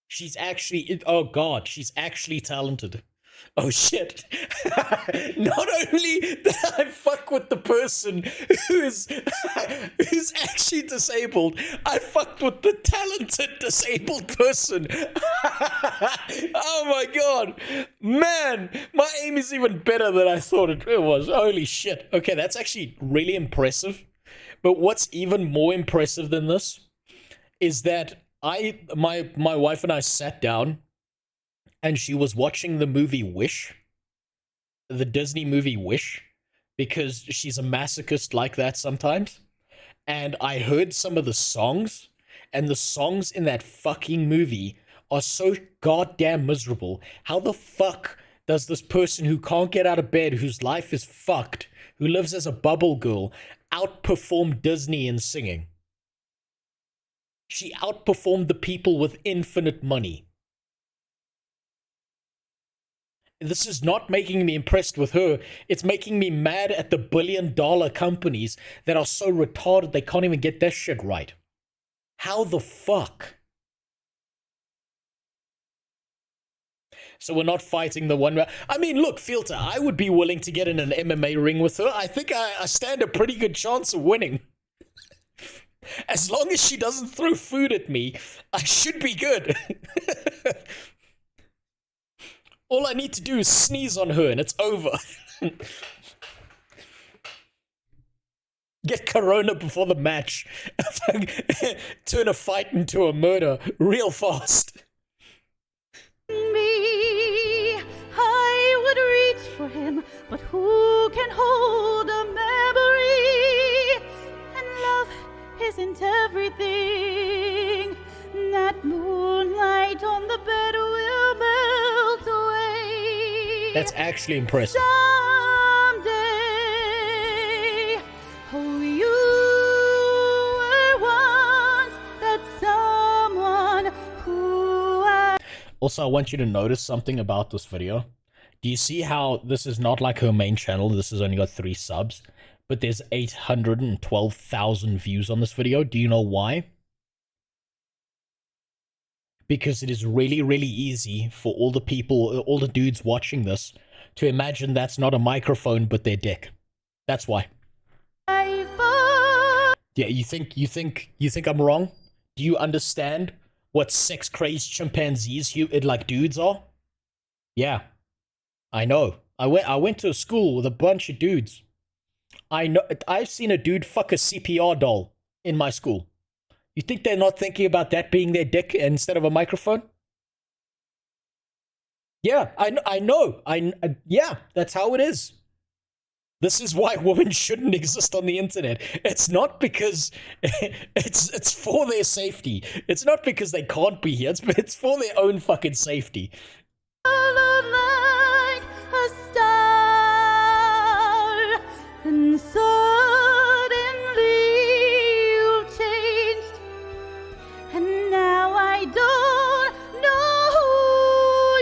She's actually, oh god, she's actually talented. Oh shit. Not only that I fuck with the person who's actually disabled, I fucked with the talented disabled person. Oh my god. Man, my aim is even better than I thought it was. Holy shit. Okay, that's actually really impressive. But what's even more impressive than this is that my wife and I sat down and she was watching the movie Wish, the Disney movie Wish, because she's a masochist like that sometimes. And I heard some of the songs, and the songs in that fucking movie are so goddamn miserable. How the fuck does this person who can't get out of bed, whose life is fucked, who lives as a bubble girl, outperform Disney in singing? She outperformed the people with infinite money. This is not making me impressed with her. It's making me mad at the billion-dollar companies that are so retarded they can't even get that shit right. How the fuck? So we're not fighting the one... I mean, look, Filter, I would be willing to get in an MMA ring with her. I think I stand a pretty good chance of winning. As long as she doesn't throw food at me, I should be good. All I need to do is sneeze on her and it's over. Get corona before the match. Turn a fight into a murder real fast. Me, I would reach for him, but who can hold a memory? And love isn't everything. That moonlight on the bed will melt away. That's actually impressive. Someday, oh, you were once that someone who I... Also, I want you to notice something about this video. Do you see how this is not like her main channel? This has only got 3 subs, but there's 812,000 views on this video. Do you know why? Because it is really, really easy for all the people, all the dudes watching this, to imagine that's not a microphone, but their dick. That's why. Yeah, you think I'm wrong? Do you understand what sex-crazed chimpanzees like dudes are? Yeah, I know. I went to a school with a bunch of dudes. I know. I've seen a dude fuck a CPR doll in my school. You think they're not thinking about that being their dick instead of a microphone? Yeah, I know. Yeah, that's how it is. This is why women shouldn't exist on the internet. It's not because it's for their safety. It's not because they can't be here. It's for their own fucking safety. Like a star, and suddenly you changed, and now I don't know who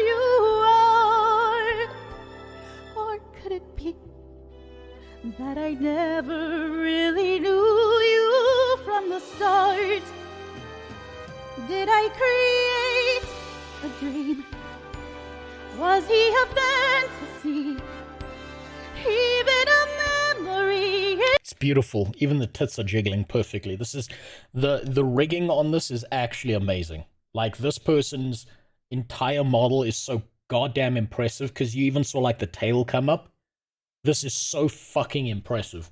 you are. Or could it be that I never really knew you from the start? Did I create a dream? Was he a fantasy? Even a memory? It's beautiful. Even the tits are jiggling perfectly. This is the rigging on this is actually amazing. Like, this person's entire model is so goddamn impressive because you even saw like the tail come up. This is so fucking impressive.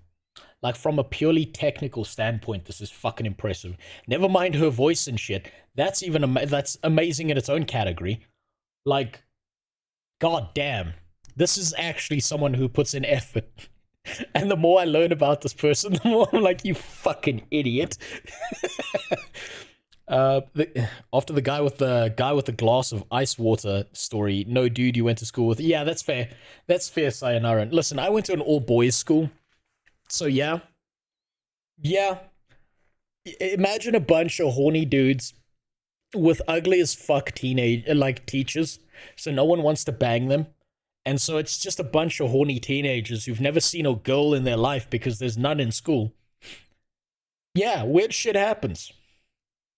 Like, from a purely technical standpoint, this is fucking impressive. Never mind her voice and shit. That's even that's amazing in its own category. Like, god damn. This is actually someone who puts in effort. And the more I learn about this person, the more I'm like, you fucking idiot. After the guy with the glass of ice water story, no dude you went to school with. Yeah, that's fair. That's fair, Sayonara. Listen, I went to an all-boys school. So yeah. Yeah. Imagine a bunch of horny dudes with ugly as fuck teachers. So no one wants to bang them. And so it's just a bunch of horny teenagers who've never seen a girl in their life because there's none in school. Yeah, weird shit happens.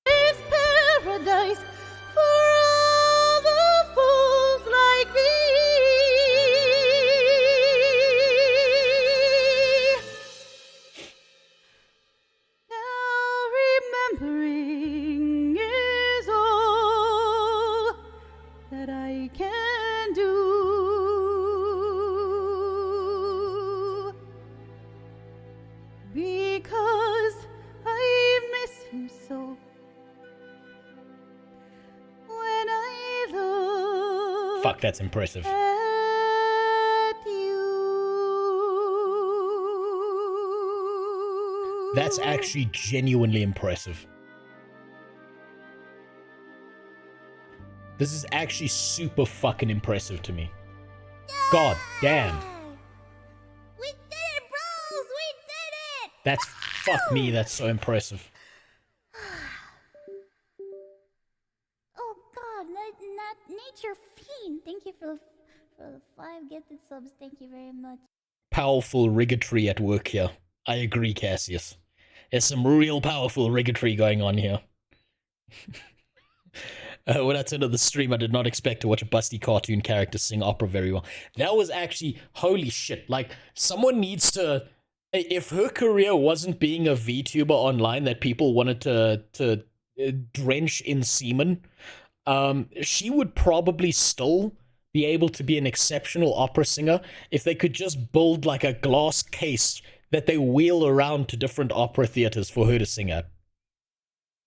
Is paradise for all the fools like me? because I miss him so. When I look Fuck, that's impressive. at you. That's actually genuinely impressive. This is actually super fucking impressive to me. God damn. We did it, bros! We did it! That's, fuck me, that's so impressive. Oh god, not Nature Fiend. Thank you for the 5 gifted subs. Thank you very much. Powerful rigatry at work here. I agree, Cassius. There's some real powerful rigatry going on here. When I turned on the stream, I did not expect to watch a busty cartoon character sing opera very well. That was actually, holy shit. Like, someone needs to... If her career wasn't being a VTuber online that people wanted to drench in semen, she would probably still be able to be an exceptional opera singer if they could just build, like, a glass case that they wheel around to different opera theaters for her to sing at.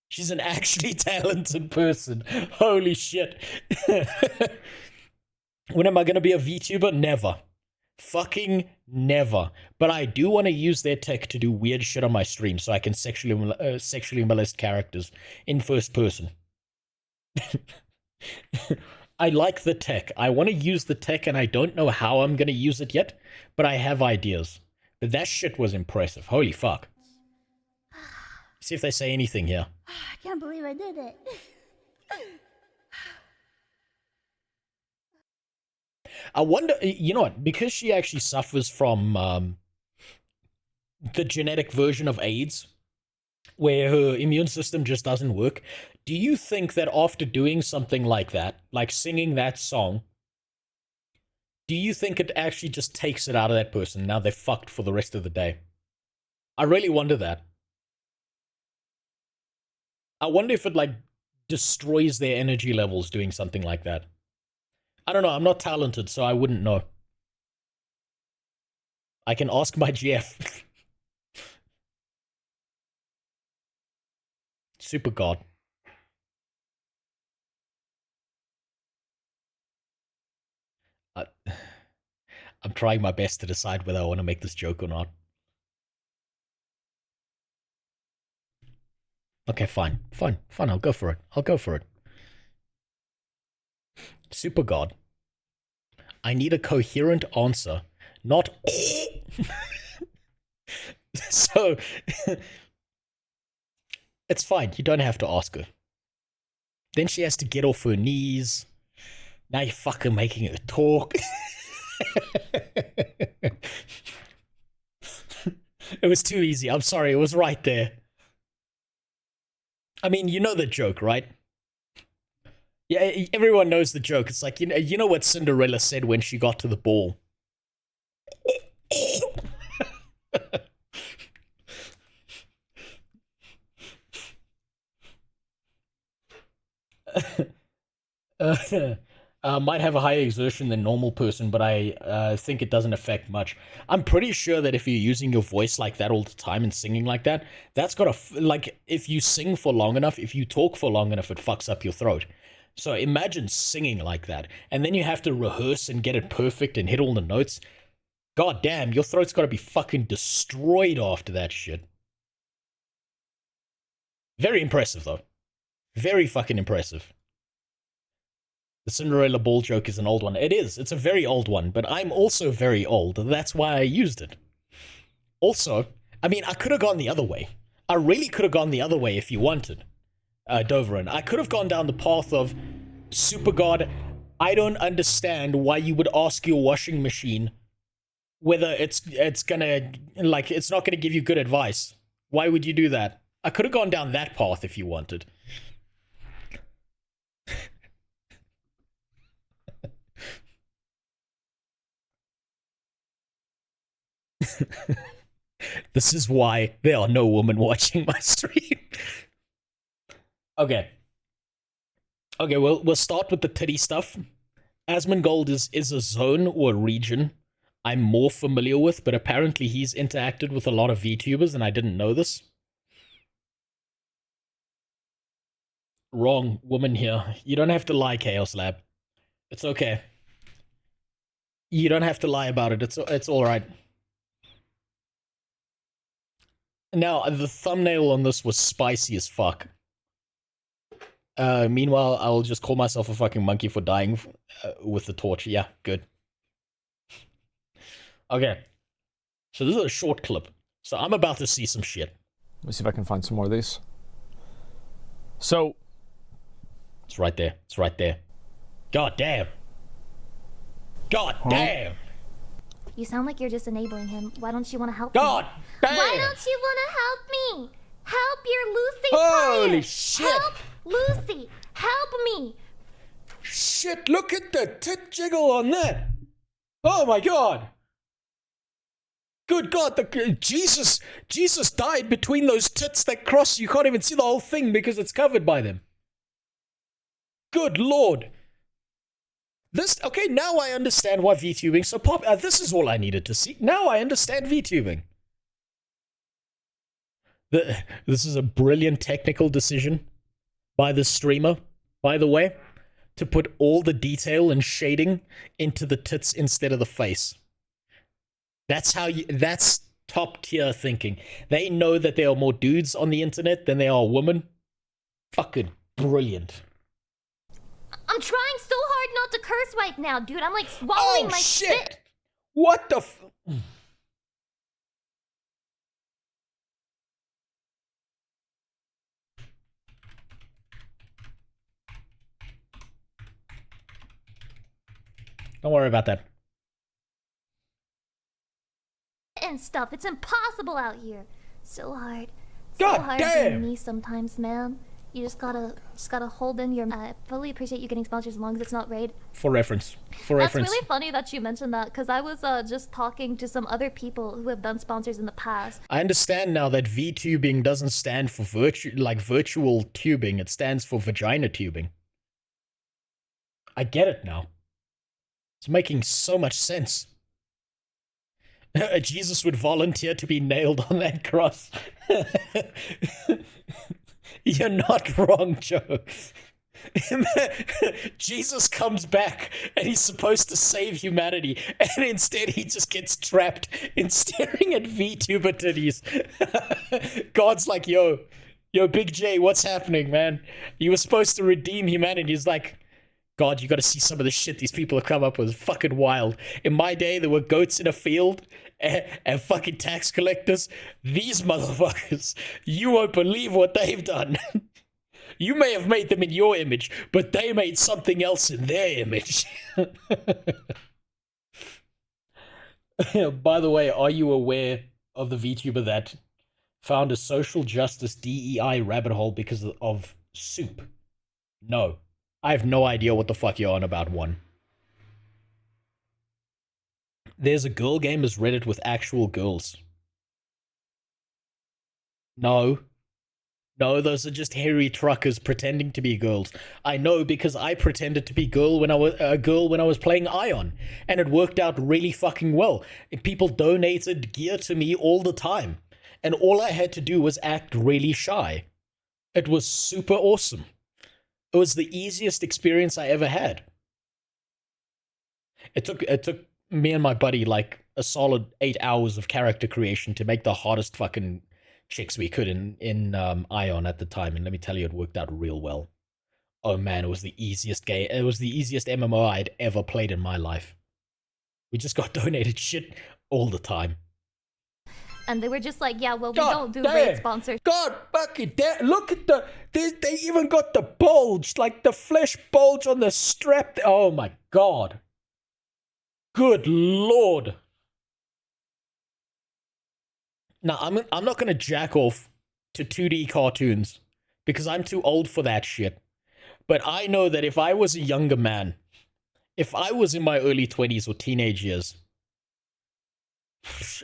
She's an actually talented person. Holy shit. When am I going to be a VTuber? Never. Fucking never. But I do want to use their tech to do weird shit on my stream so I can sexually molest characters in first person. I like the tech. I want to use the tech and I don't know how I'm going to use it yet, but I have ideas. But that shit was impressive. Holy fuck. See if they say anything here. I can't believe I did it. I wonder, you know what, because she actually suffers from the genetic version of AIDS, where her immune system just doesn't work, do you think that after doing something like that, like singing that song, do you think it actually just takes it out of that person? Now they're fucked for the rest of the day. I really wonder that. I wonder if it, like, destroys their energy levels doing something like that. I don't know, I'm not talented, so I wouldn't know. I can ask my GF. Super God. I'm trying my best to decide whether I want to make this joke or not. Okay, fine, I'll go for it. Super God. I need a coherent answer, not so it's fine, you don't have to ask her. Then she has to get off her knees. Now you're fucking making her talk. It was too easy, I'm sorry, it was right there. I mean, you know the joke, right? Yeah, everyone knows the joke. It's like, you know what Cinderella said when she got to the ball? Might have a higher exertion than normal person, but I think it doesn't affect much. I'm pretty sure that if you're using your voice like that all the time and singing like that, that's got a, like, if you sing for long enough, if you talk for long enough, it fucks up your throat. So imagine singing like that, and then you have to rehearse and get it perfect and hit all the notes. God damn, your throat's got to be fucking destroyed after that shit. Very impressive, though. Very fucking impressive. The Cinderella ball joke is an old one. It is. It's a very old one, but I'm also very old. That's why I used it. Also, I mean, I could have gone the other way. I really could have gone the other way if you wanted, Doverin. I could have gone down the path of, Super God, I don't understand why you would ask your washing machine whether it's gonna, like, it's not gonna give you good advice. Why would you do that? I could have gone down that path if you wanted. This is why there are no women watching my stream. Okay, we'll start with the titty stuff. Asmongold is a zone or a region I'm more familiar with, but apparently he's interacted with a lot of VTubers and I didn't know this. Wrong woman here. You don't have to lie, Chaos Lab. It's okay. You don't have to lie about it. It's all right. Now, the thumbnail on this was spicy as fuck. Meanwhile, I'll just call myself a fucking monkey for dying with the torch. Yeah, good. Okay. So this is a short clip. So I'm about to see some shit. Let me see if I can find some more of these. So... It's right there. It's right there. God damn. God damn. You sound like you're just enabling him. Why don't you want to help God me? damn. Why don't you want to help me? Help your Lucy Holy friend. shit. Help Lucy. Help me. Shit, look at the tit jiggle on that. Oh my god. Good god, Jesus died between those tits that cross. You can't even see the whole thing because it's covered by them. Good lord. Okay, now I understand why VTubing so popular. This is all I needed to see. Now I understand VTubing. This is a brilliant technical decision by the streamer, by the way, to put all the detail and shading into the tits instead of the face. That's top tier thinking. They know that there are more dudes on the internet than there are women. Fucking brilliant. I'm trying so hard not to curse right now, dude. I'm like swallowing my spit. What the Don't worry about that. And stuff. It's impossible out here. So hard. God so hard damn. being me sometimes, man. You just gotta hold in your. I fully appreciate you getting sponsors as long as it's not raid. For reference. That's really funny that you mentioned that because I was just talking to some other people who have done sponsors in the past. I understand now that VTubing doesn't stand for virtual tubing. It stands for vagina tubing. I get it now. It's making so much sense. Jesus would volunteer to be nailed on that cross. You're not wrong, Joe. Jesus comes back and he's supposed to save humanity, and instead he just gets trapped in staring at VTuber titties. God's like, yo, Big J, what's happening, man? You were supposed to redeem humanity. He's like, God, you gotta see some of the shit these people have come up with. It's fucking wild. In my day, there were goats in a field and fucking tax collectors. These motherfuckers, you won't believe what they've done. You may have made them in your image, but they made something else in their image. By the way, are you aware of the VTuber that found a social justice DEI rabbit hole because of soup? No. I have no idea what the fuck you're on about, one. There's a girl game as Reddit with actual girls. No. No, those are just hairy truckers pretending to be girls. I know because I pretended to be a girl when I was playing Ion, and it worked out really fucking well. People donated gear to me all the time, and all I had to do was act really shy. It was super awesome. It was the easiest experience I ever had. It took me and my buddy like a solid 8 hours of character creation to make the hottest fucking chicks we could in Ion at the time, and let me tell you, it worked out real well. Oh man, it was the easiest game. It was the easiest MMO I'd ever played in my life. We just got donated shit all the time. And they were just like, yeah, well, we God don't do damn. raid sponsors. God fucking damn. Look at they even got the bulge, like the flesh bulge on the strap. Oh my god. Good lord. Now, I'm not going to jack off to 2D cartoons because I'm too old for that shit. But I know that if I was a younger man, if I was in my early 20s or teenage years,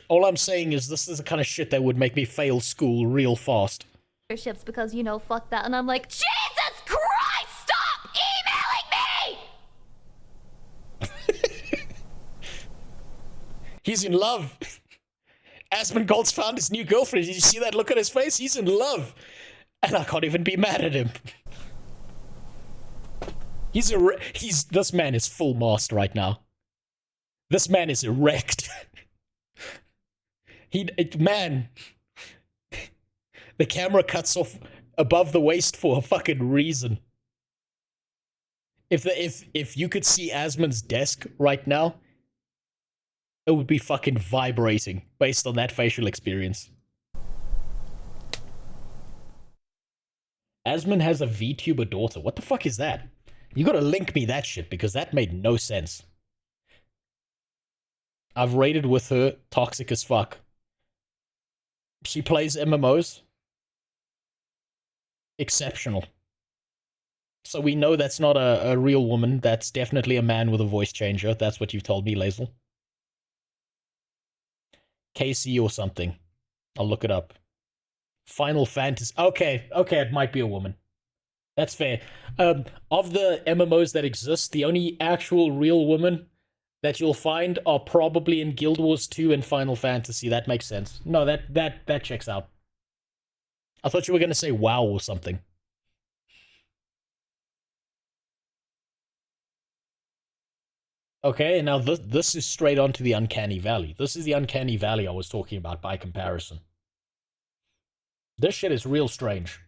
all I'm saying is this is the kind of shit that would make me fail school real fast. Because, you know, fuck that. And I'm like, Jesus Christ, stop emailing me! He's in love. Asmongold's found his new girlfriend. Did you see that look on his face? He's in love. And I can't even be mad at him. This man is full mast right now. This man is erect. Man, the camera cuts off above the waist for a fucking reason. If you could see Asmon's desk right now, it would be fucking vibrating based on that facial experience. Asmon has a VTuber daughter. What the fuck is that? You gotta link me that shit, because that made no sense. I've raided with her, toxic as fuck. She plays MMOs. Exceptional. So we know that's not a real woman. That's definitely a man with a voice changer. That's what you've told me, Lazel. Casey or something. I'll look it up. Final Fantasy. Okay, it might be a woman. That's fair. Of the MMOs that exist, the only actual real woman that you'll find are probably in Guild Wars 2 and Final Fantasy. That makes sense. No, that checks out. I thought you were going to say WoW or something. Okay, now this is straight onto the Uncanny Valley. This is the Uncanny Valley I was talking about by comparison. This shit is real strange.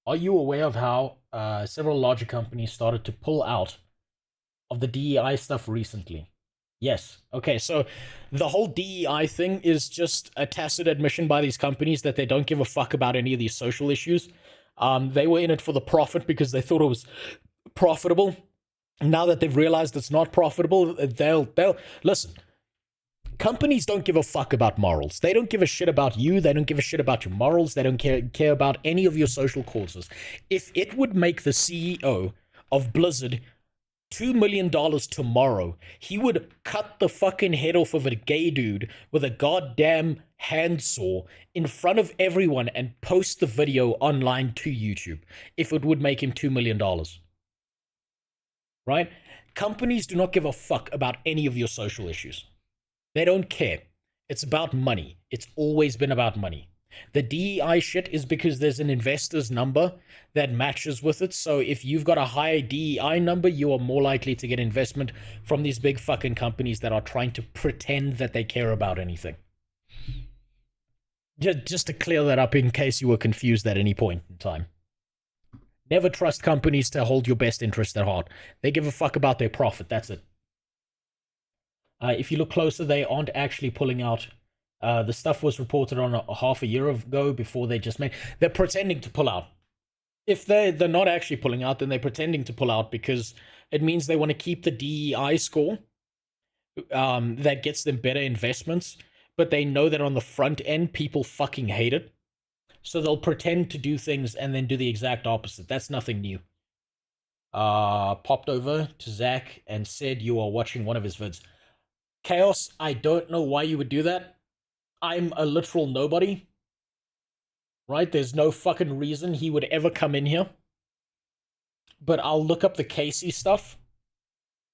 Are you aware of how several larger companies started to pull out of the DEI stuff recently? Yes. Okay, so the whole DEI thing is just a tacit admission by these companies that they don't give a fuck about any of these social issues. They were in it for the profit because they thought it was profitable. Now that they've realized it's not profitable, they'll listen. Companies don't give a fuck about morals. They don't give a shit about you. They don't give a shit about your morals. They don't care about any of your social causes. If it would make the CEO of Blizzard $2 million tomorrow, he would cut the fucking head off of a gay dude with a goddamn handsaw in front of everyone and post the video online to YouTube if it would make him $2 million. Right? Companies do not give a fuck about any of your social issues. They don't care. It's about money. It's always been about money. The DEI shit is because there's an investor's number that matches with it. So if you've got a high DEI number, you are more likely to get investment from these big fucking companies that are trying to pretend that they care about anything. Just to clear that up in case you were confused at any point in time. Never trust companies to hold your best interest at heart. They give a fuck about their profit. That's it. If you look closer, they aren't actually pulling out. The stuff was reported on half a year ago before they just made. They're pretending to pull out. If they're not actually pulling out, then they're pretending to pull out because it means they want to keep the DEI score. That gets them better investments, but they know that on the front end, people fucking hate it. So they'll pretend to do things and then do the exact opposite. That's nothing new. Popped over to Zach and said you are watching one of his vids. Chaos, I don't know why you would do that. I'm a literal nobody. Right? There's no fucking reason he would ever come in here. But I'll look up the Casey stuff.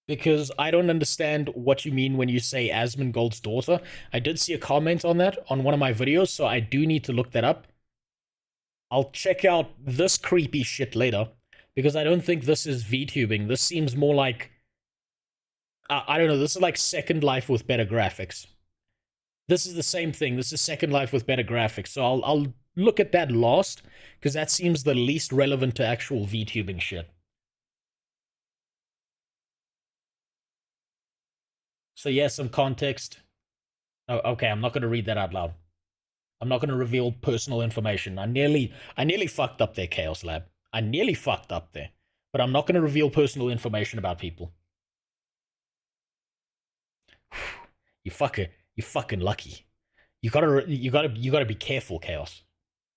Because I don't understand what you mean when you say Asmongold's daughter. I did see a comment on that on one of my videos, so I do need to look that up. I'll check out this creepy shit later. Because I don't think this is VTubing. This seems more like... I don't know, this is like Second Life with better graphics. This is the same thing. This is Second Life with better graphics. So I'll look at that last, because that seems the least relevant to actual VTubing shit. So yeah, some context. Oh, okay, I'm not going to read that out loud. I'm not going to reveal personal information. I nearly fucked up there, Chaos Lab. I nearly fucked up there. But I'm not going to reveal personal information about people. You fucking lucky. You gotta be careful, Chaos.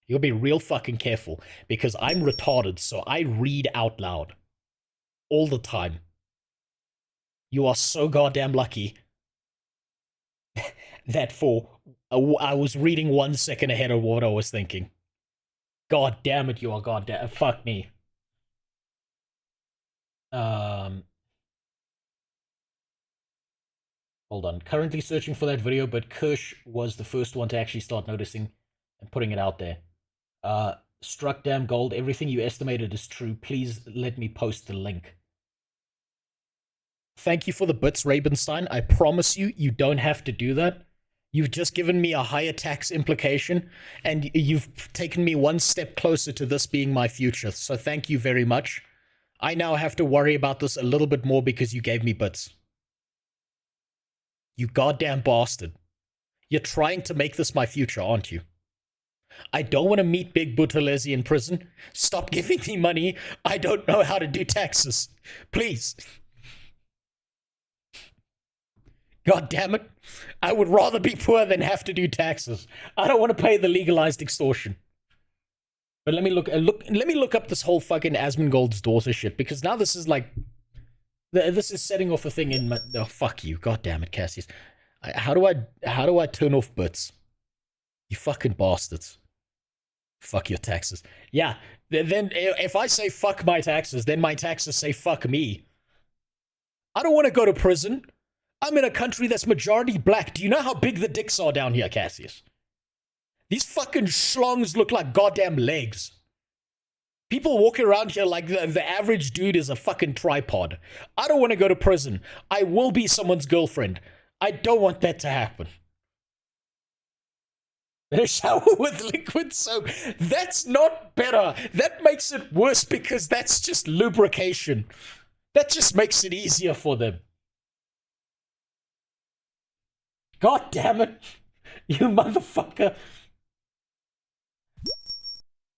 You gotta be real fucking careful because I'm retarded, so I read out loud all the time. You are so goddamn lucky that I was reading 1 second ahead of what I was thinking. God damn it, you are goddamn. Fuck me. Hold on. Currently searching for that video, but Kirsch was the first one to actually start noticing and putting it out there. Struck damn gold. Everything you estimated is true. Please let me post the link. Thank you for the bits, Rabenstein. I promise you, you don't have to do that. You've just given me a higher tax implication, and you've taken me one step closer to this being my future. So thank you very much. I now have to worry about this a little bit more because you gave me bits. You goddamn bastard. You're trying to make this my future, aren't you? I don't want to meet Big Buthelezi in prison. Stop giving me money. I don't know how to do taxes. Please. God damn it. I would rather be poor than have to do taxes. I don't want to pay the legalized extortion. But let me look up this whole fucking Asmongold's daughter shit, because now this is like, this is setting off a thing in my, oh fuck you, god damn it, Cassius. How do I turn off bits? You fucking bastards. Fuck your taxes. Yeah, then if I say fuck my taxes, then my taxes say fuck me. I don't want to go to prison. I'm in a country that's majority black. Do you know how big the dicks are down here, Cassius? These fucking schlongs look like goddamn legs. People walking around here like the average dude is a fucking tripod. I don't want to go to prison. I will be someone's girlfriend. I don't want that to happen. A shower with liquid soap. That's not better. That makes it worse because that's just lubrication. That just makes it easier for them. God damn it. You motherfucker.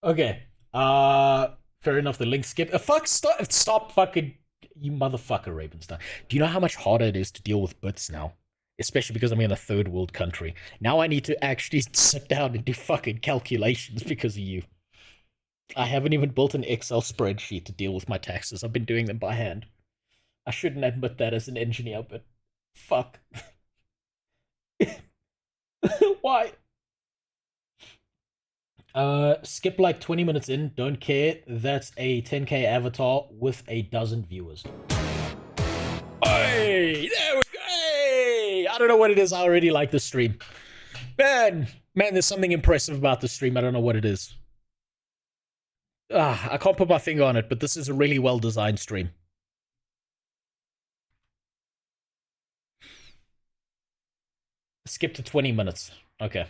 Okay. Fair enough, the link skip. Stop fucking, you motherfucker, Ravenstein. Do you know how much harder it is to deal with bits now? Especially because I'm in a third world country. Now I need to actually sit down and do fucking calculations because of you. I haven't even built an Excel spreadsheet to deal with my taxes. I've been doing them by hand. I shouldn't admit that as an engineer, but fuck. Why? Skip like 20 minutes in, don't care. That's a 10k avatar with a dozen viewers. Hey, there we go. Hey, I don't know what it is. I already like the stream. Man, there's something impressive about the stream. I don't know what it is. I can't put my finger on it, but this is a really well-designed stream. Skip to 20 minutes. Okay.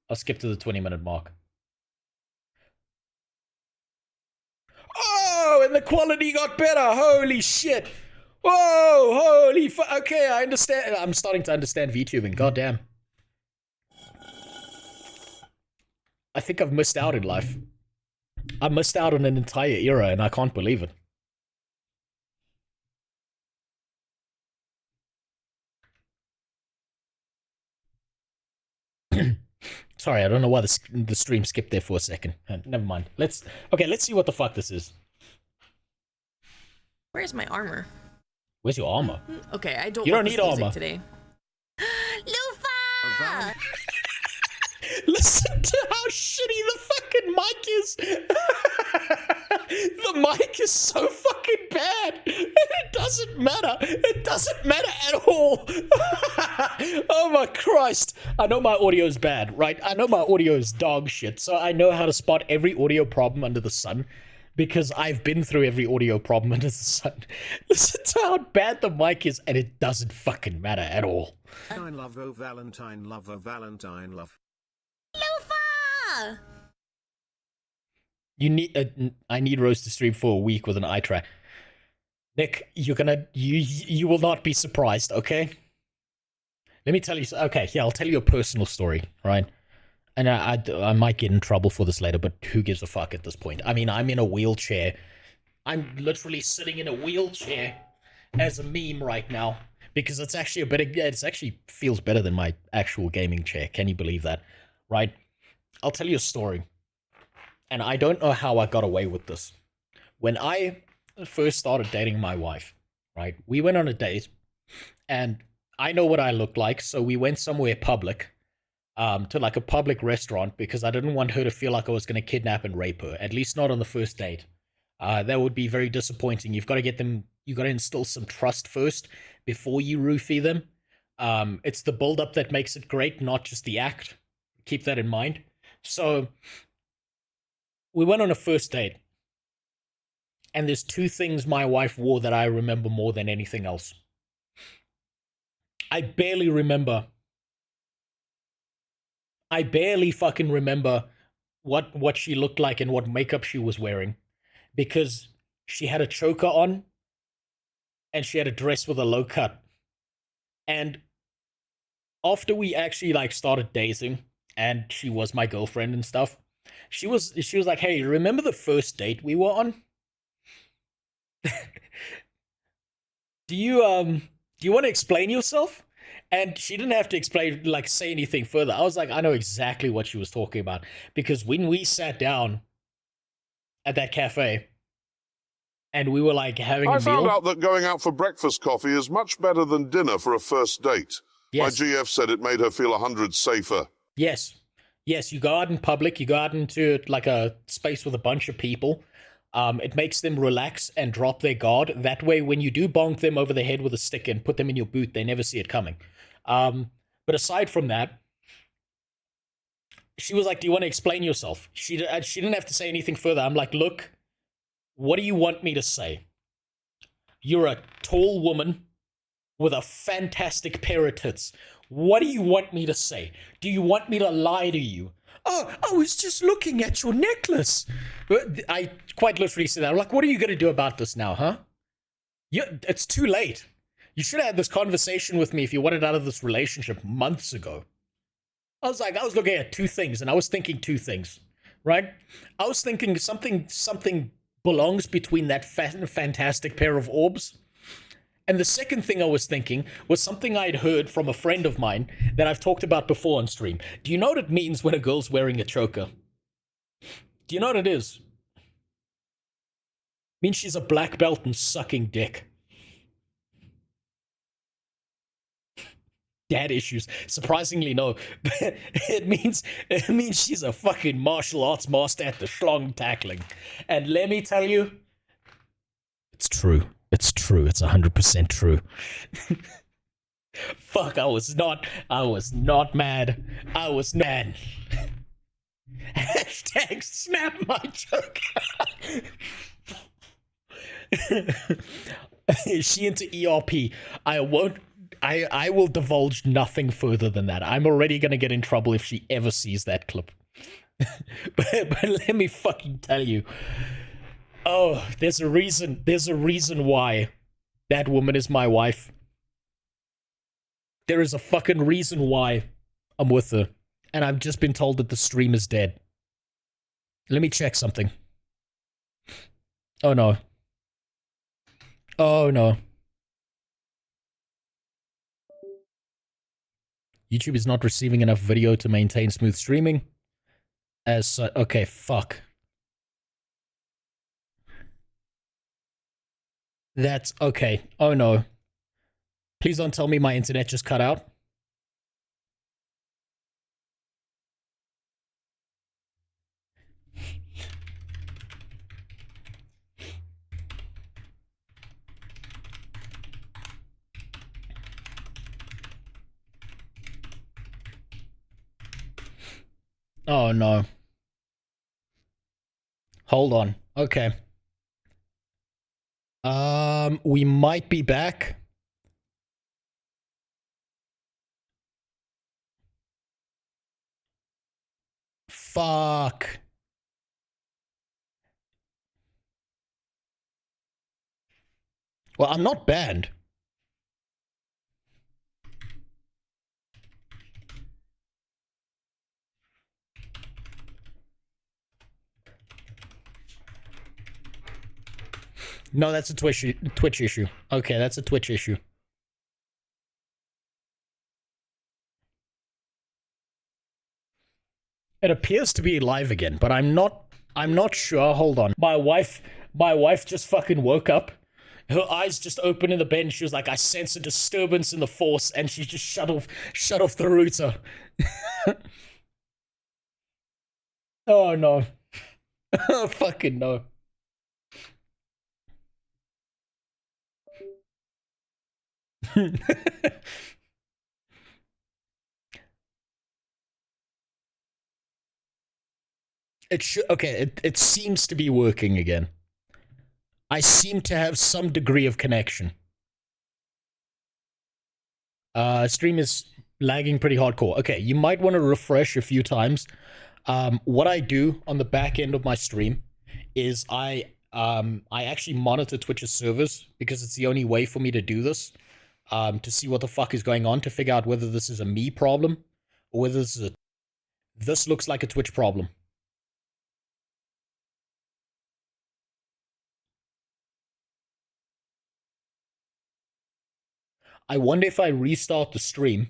I'll skip to the 20-minute mark. Oh, and the quality got better. Holy shit. Whoa, holy fuck. Okay, I understand. I'm starting to understand VTubing. Goddamn. I think I've missed out in life. I missed out on an entire era, and I can't believe it. Sorry, I don't know why the stream skipped there for a second. Never mind. Let's see what the fuck this is. Where's my armor? Where's your armor? Okay, I don't. You don't need armor today. Lufa! Listen to how shitty the fucking mic is. The mic is so fucking bad. It doesn't matter. It doesn't matter at all. Oh my Christ. I know my audio is bad, right? I know my audio is dog shit, so I know how to spot every audio problem under the sun because I've been through every audio problem under the sun. Listen to how bad the mic is, and it doesn't fucking matter at all. Valentine love, oh Valentine love, oh Valentine love. Lufa! You need I need Rose to stream for a week with an eye track. Nick, you will not be surprised, okay? Let me tell you. Okay, yeah, I'll tell you a personal story, right? And I might get in trouble for this later, but who gives a fuck at this point? I mean, I'm in a wheelchair. I'm literally sitting in a wheelchair as a meme right now because it's actually it actually feels better than my actual gaming chair. Can you believe that? Right? I'll tell you a story. And I don't know how I got away with this. When I first started dating my wife, right? We went on a date, and I know what I look like, so we went somewhere public, to like a public restaurant, because I didn't want her to feel like I was going to kidnap and rape her, at least not on the first date. That would be very disappointing. You've got to get them. You got to instill some trust first before you roofie them. It's the build-up that makes it great, not just the act. Keep that in mind. So we went on a first date, and there's two things my wife wore that I remember more than anything else. I barely fucking remember what she looked like and what makeup she was wearing, because she had a choker on and she had a dress with a low cut. And after we actually like started dating and she was my girlfriend and stuff, she was like, "Hey, remember the first date we were on? Do you want to explain yourself?" And she didn't have to explain, like, say anything further. I was like, I know exactly what she was talking about, because when we sat down at that cafe and we were like having a meal, I found out that going out for breakfast coffee is much better than dinner for a first date. Yes. My GF said it made her feel 100 safer. Yes, you go out in public, you go out into like a space with a bunch of people. It makes them relax and drop their guard. That way, when you do bonk them over the head with a stick and put them in your boot, they never see it coming. But aside from that, she was like, "Do you want to explain yourself?" She didn't have to say anything further. I'm like, "Look, what do you want me to say? You're a tall woman with a fantastic pair of tits. What do you want me to say? Do you want me to lie to you?" "Oh, I was just looking at your necklace." I quite literally said that. I'm like, "What are you going to do about this now, huh? It's too late. You should have had this conversation with me if you wanted out of this relationship months ago." I was looking at two things, and I was thinking two things, right? I was thinking something belongs between that fantastic pair of orbs. And the second thing I was thinking was something I'd heard from a friend of mine that I've talked about before on stream. Do you know what it means when a girl's wearing a choker? Do you know what it is? It means she's a black belt and sucking dick. Dad issues. Surprisingly, no. It means she's a fucking martial arts master at the schlong tackling. And let me tell you, it's true. It's true. It's 100% true. Fuck, I was not mad. I was mad. Hashtag snap my joke. Is she into ERP? I will divulge nothing further than that. I'm already gonna get in trouble if she ever sees that clip. but let me fucking tell you. Oh, there's a reason why that woman is my wife. There is a fucking reason why I'm with her. And I've just been told that the stream is dead. Let me check something. Oh no. Oh no. YouTube is not receiving enough video to maintain smooth streaming. Okay, fuck. That's okay. Oh no. Please don't tell me my internet just cut out. Oh no. Hold on. Okay. We might be back. Fuck. Well, I'm not banned. No, that's a Twitch issue. Okay, that's a Twitch issue. It appears to be live again, but I'm not sure. Hold on. My wife just fucking woke up. Her eyes just opened in the bed and she was like, "I sense a disturbance in the force," and she just shut off the router. Oh no. Oh fucking no. Okay, it seems to be working again. I seem to have some degree of connection. Stream is lagging pretty hardcore. Okay, you might want to refresh a few times. What I do on the back end of my stream is I actually monitor Twitch's servers because it's the only way for me to do this. To see what the fuck is going on, to figure out whether this is a me problem or whether this looks like a Twitch problem. I wonder if I restart the stream,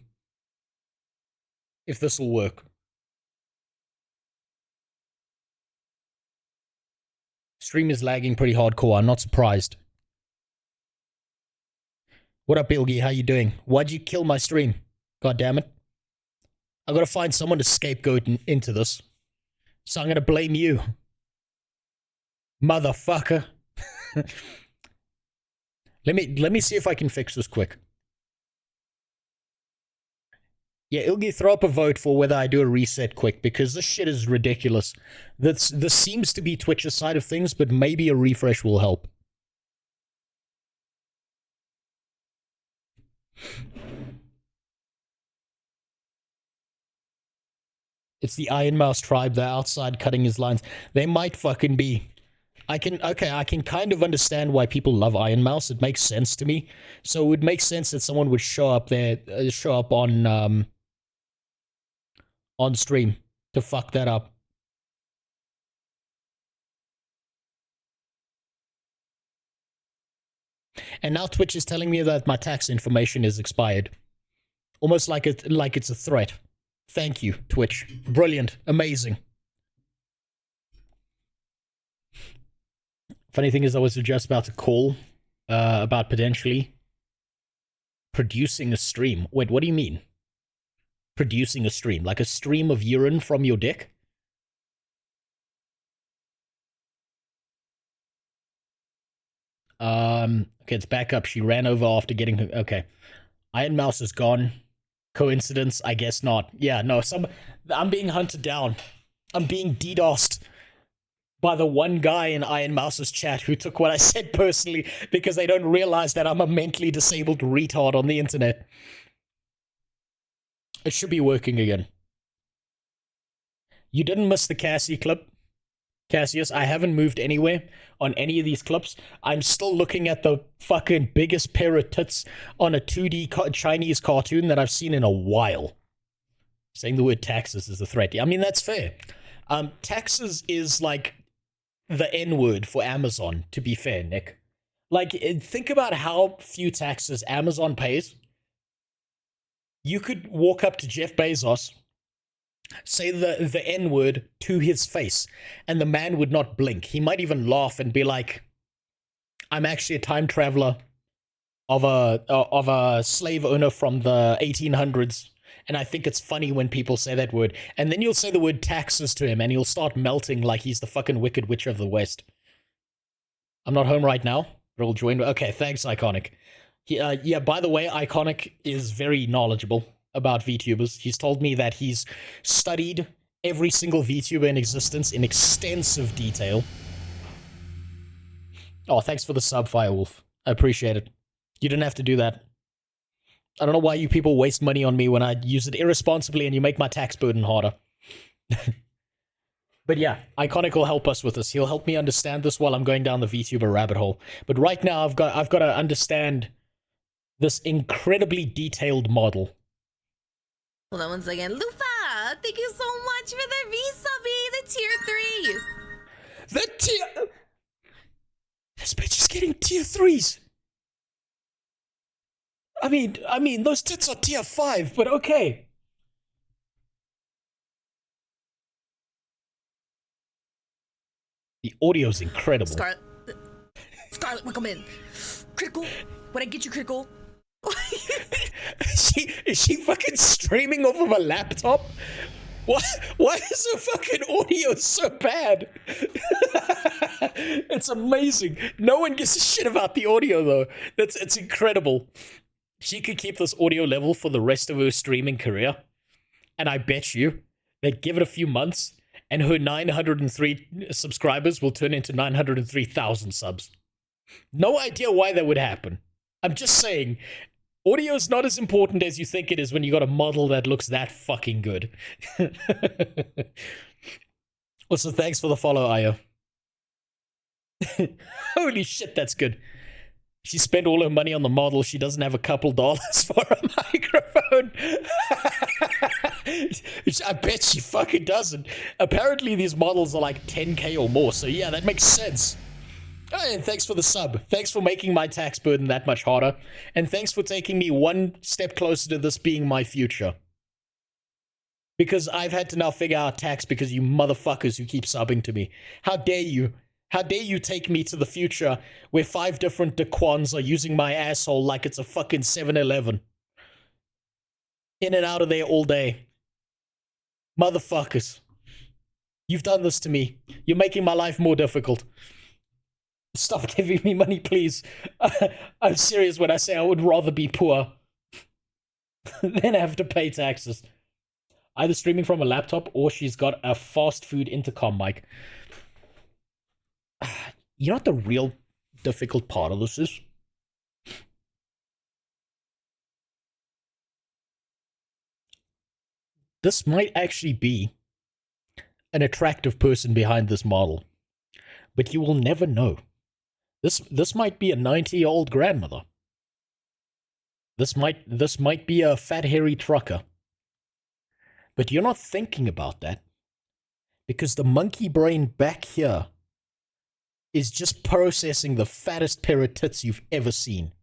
if this will work. Stream is lagging pretty hardcore. I'm not surprised. What up, Bilgy? How you doing? Why'd you kill my stream? God damn it. I gotta find someone to scapegoat into this. So I'm gonna blame you. Motherfucker. Let me see if I can fix this quick. Yeah, Ilgi, throw up a vote for whether I do a reset quick, because this shit is ridiculous. This seems to be Twitch's side of things, but maybe a refresh will help. It's the Iron Mouse tribe. They're outside cutting his lines. They might fucking be. I can kind of understand why people love Iron Mouse. It makes sense to me. So it would make sense that someone would show up there, on stream to fuck that up. And now Twitch is telling me that my tax information is expired. Almost like it's a threat. Thank you, Twitch. Brilliant. Amazing. Funny thing is, I was just about to call about potentially producing a stream. Wait, what do you mean? Producing a stream? Like a stream of urine from your dick? Okay, it's back up. She ran over after getting her. Okay. Iron Mouse is gone. Coincidence? I guess not. Yeah, no, I'm being hunted down. I'm being DDoSed by the one guy in Iron Mouse's chat who took what I said personally because they don't realize that I'm a mentally disabled retard on the internet. It should be working again. You didn't miss the Cassie clip, Cassius. I haven't moved anywhere on any of these clips. I'm still looking at the fucking biggest pair of tits on a 2D Chinese cartoon that I've seen in a while. Saying the word taxes is a threat. I mean, that's fair. Taxes is like the N-word for Amazon, to be fair, Nick. Like, think about how few taxes Amazon pays. You could walk up to Jeff Bezos, say the N-word to his face, and the man would not blink. He might even laugh and be like, I'm actually a time traveler of a slave owner from the 1800s, and I think it's funny when people say that word. And then you'll say the word taxes to him, and he'll start melting like he's the fucking Wicked Witch of the West. I'm not home right now, but I'll join. Okay, thanks, Iconic. Yeah, by the way, Iconic is very knowledgeable about VTubers. He's told me that he's studied every single VTuber in existence in extensive detail. Oh, thanks for the sub, Firewolf. I appreciate it. You didn't have to do that. I don't know why you people waste money on me when I use it irresponsibly and you make my tax burden harder. But yeah, Iconic will help us with this. He'll help me understand this while I'm going down the VTuber rabbit hole. But right now, I've got to understand this incredibly detailed model. Hold on 1 second. Lufa, thank you so much for the resubby, the tier 3. The tier... This bitch is getting tier 3s. I mean, those tits are tier 5, but okay. The audio's incredible. Scarlet, welcome in. Critical. When I get you critical. Is she fucking streaming off of a laptop? Why is her fucking audio so bad? It's amazing. No one gives a shit about the audio though. It's incredible. she could keep this audio level for the rest of her streaming career. And I bet you that give it a few months and her 903 subscribers will turn into 903,000 subs. No idea why that would happen. I'm just saying, audio is not as important as you think it is when you got a model that looks that fucking good. Also, thanks for the follow, Aya. Holy shit, that's good. She spent all her money on the model. She doesn't have a couple dollars for a microphone. I bet she fucking doesn't. Apparently, these models are like 10k or more. So yeah, that makes sense. Oh, and thanks for the sub. Thanks for making my tax burden that much harder. And thanks for taking me one step closer to this being my future. Because I've had to now figure out tax because you motherfuckers who keep subbing to me. How dare you? How dare you take me to the future where 5 different Daquans are using my asshole like it's a fucking 7-Eleven. In and out of there all day. Motherfuckers. You've done this to me. You're making my life more difficult. Stop giving me money, please. I'm serious when I say I would rather be poor than have to pay taxes. Either streaming from a laptop or she's got a fast food intercom mic. You know what the real difficult part of this is? This might actually be an attractive person behind this model, but you will never know. This might be a 90-year-old grandmother. This might be a fat hairy trucker. But you're not thinking about that because the monkey brain back here is just processing the fattest pair of tits you've ever seen.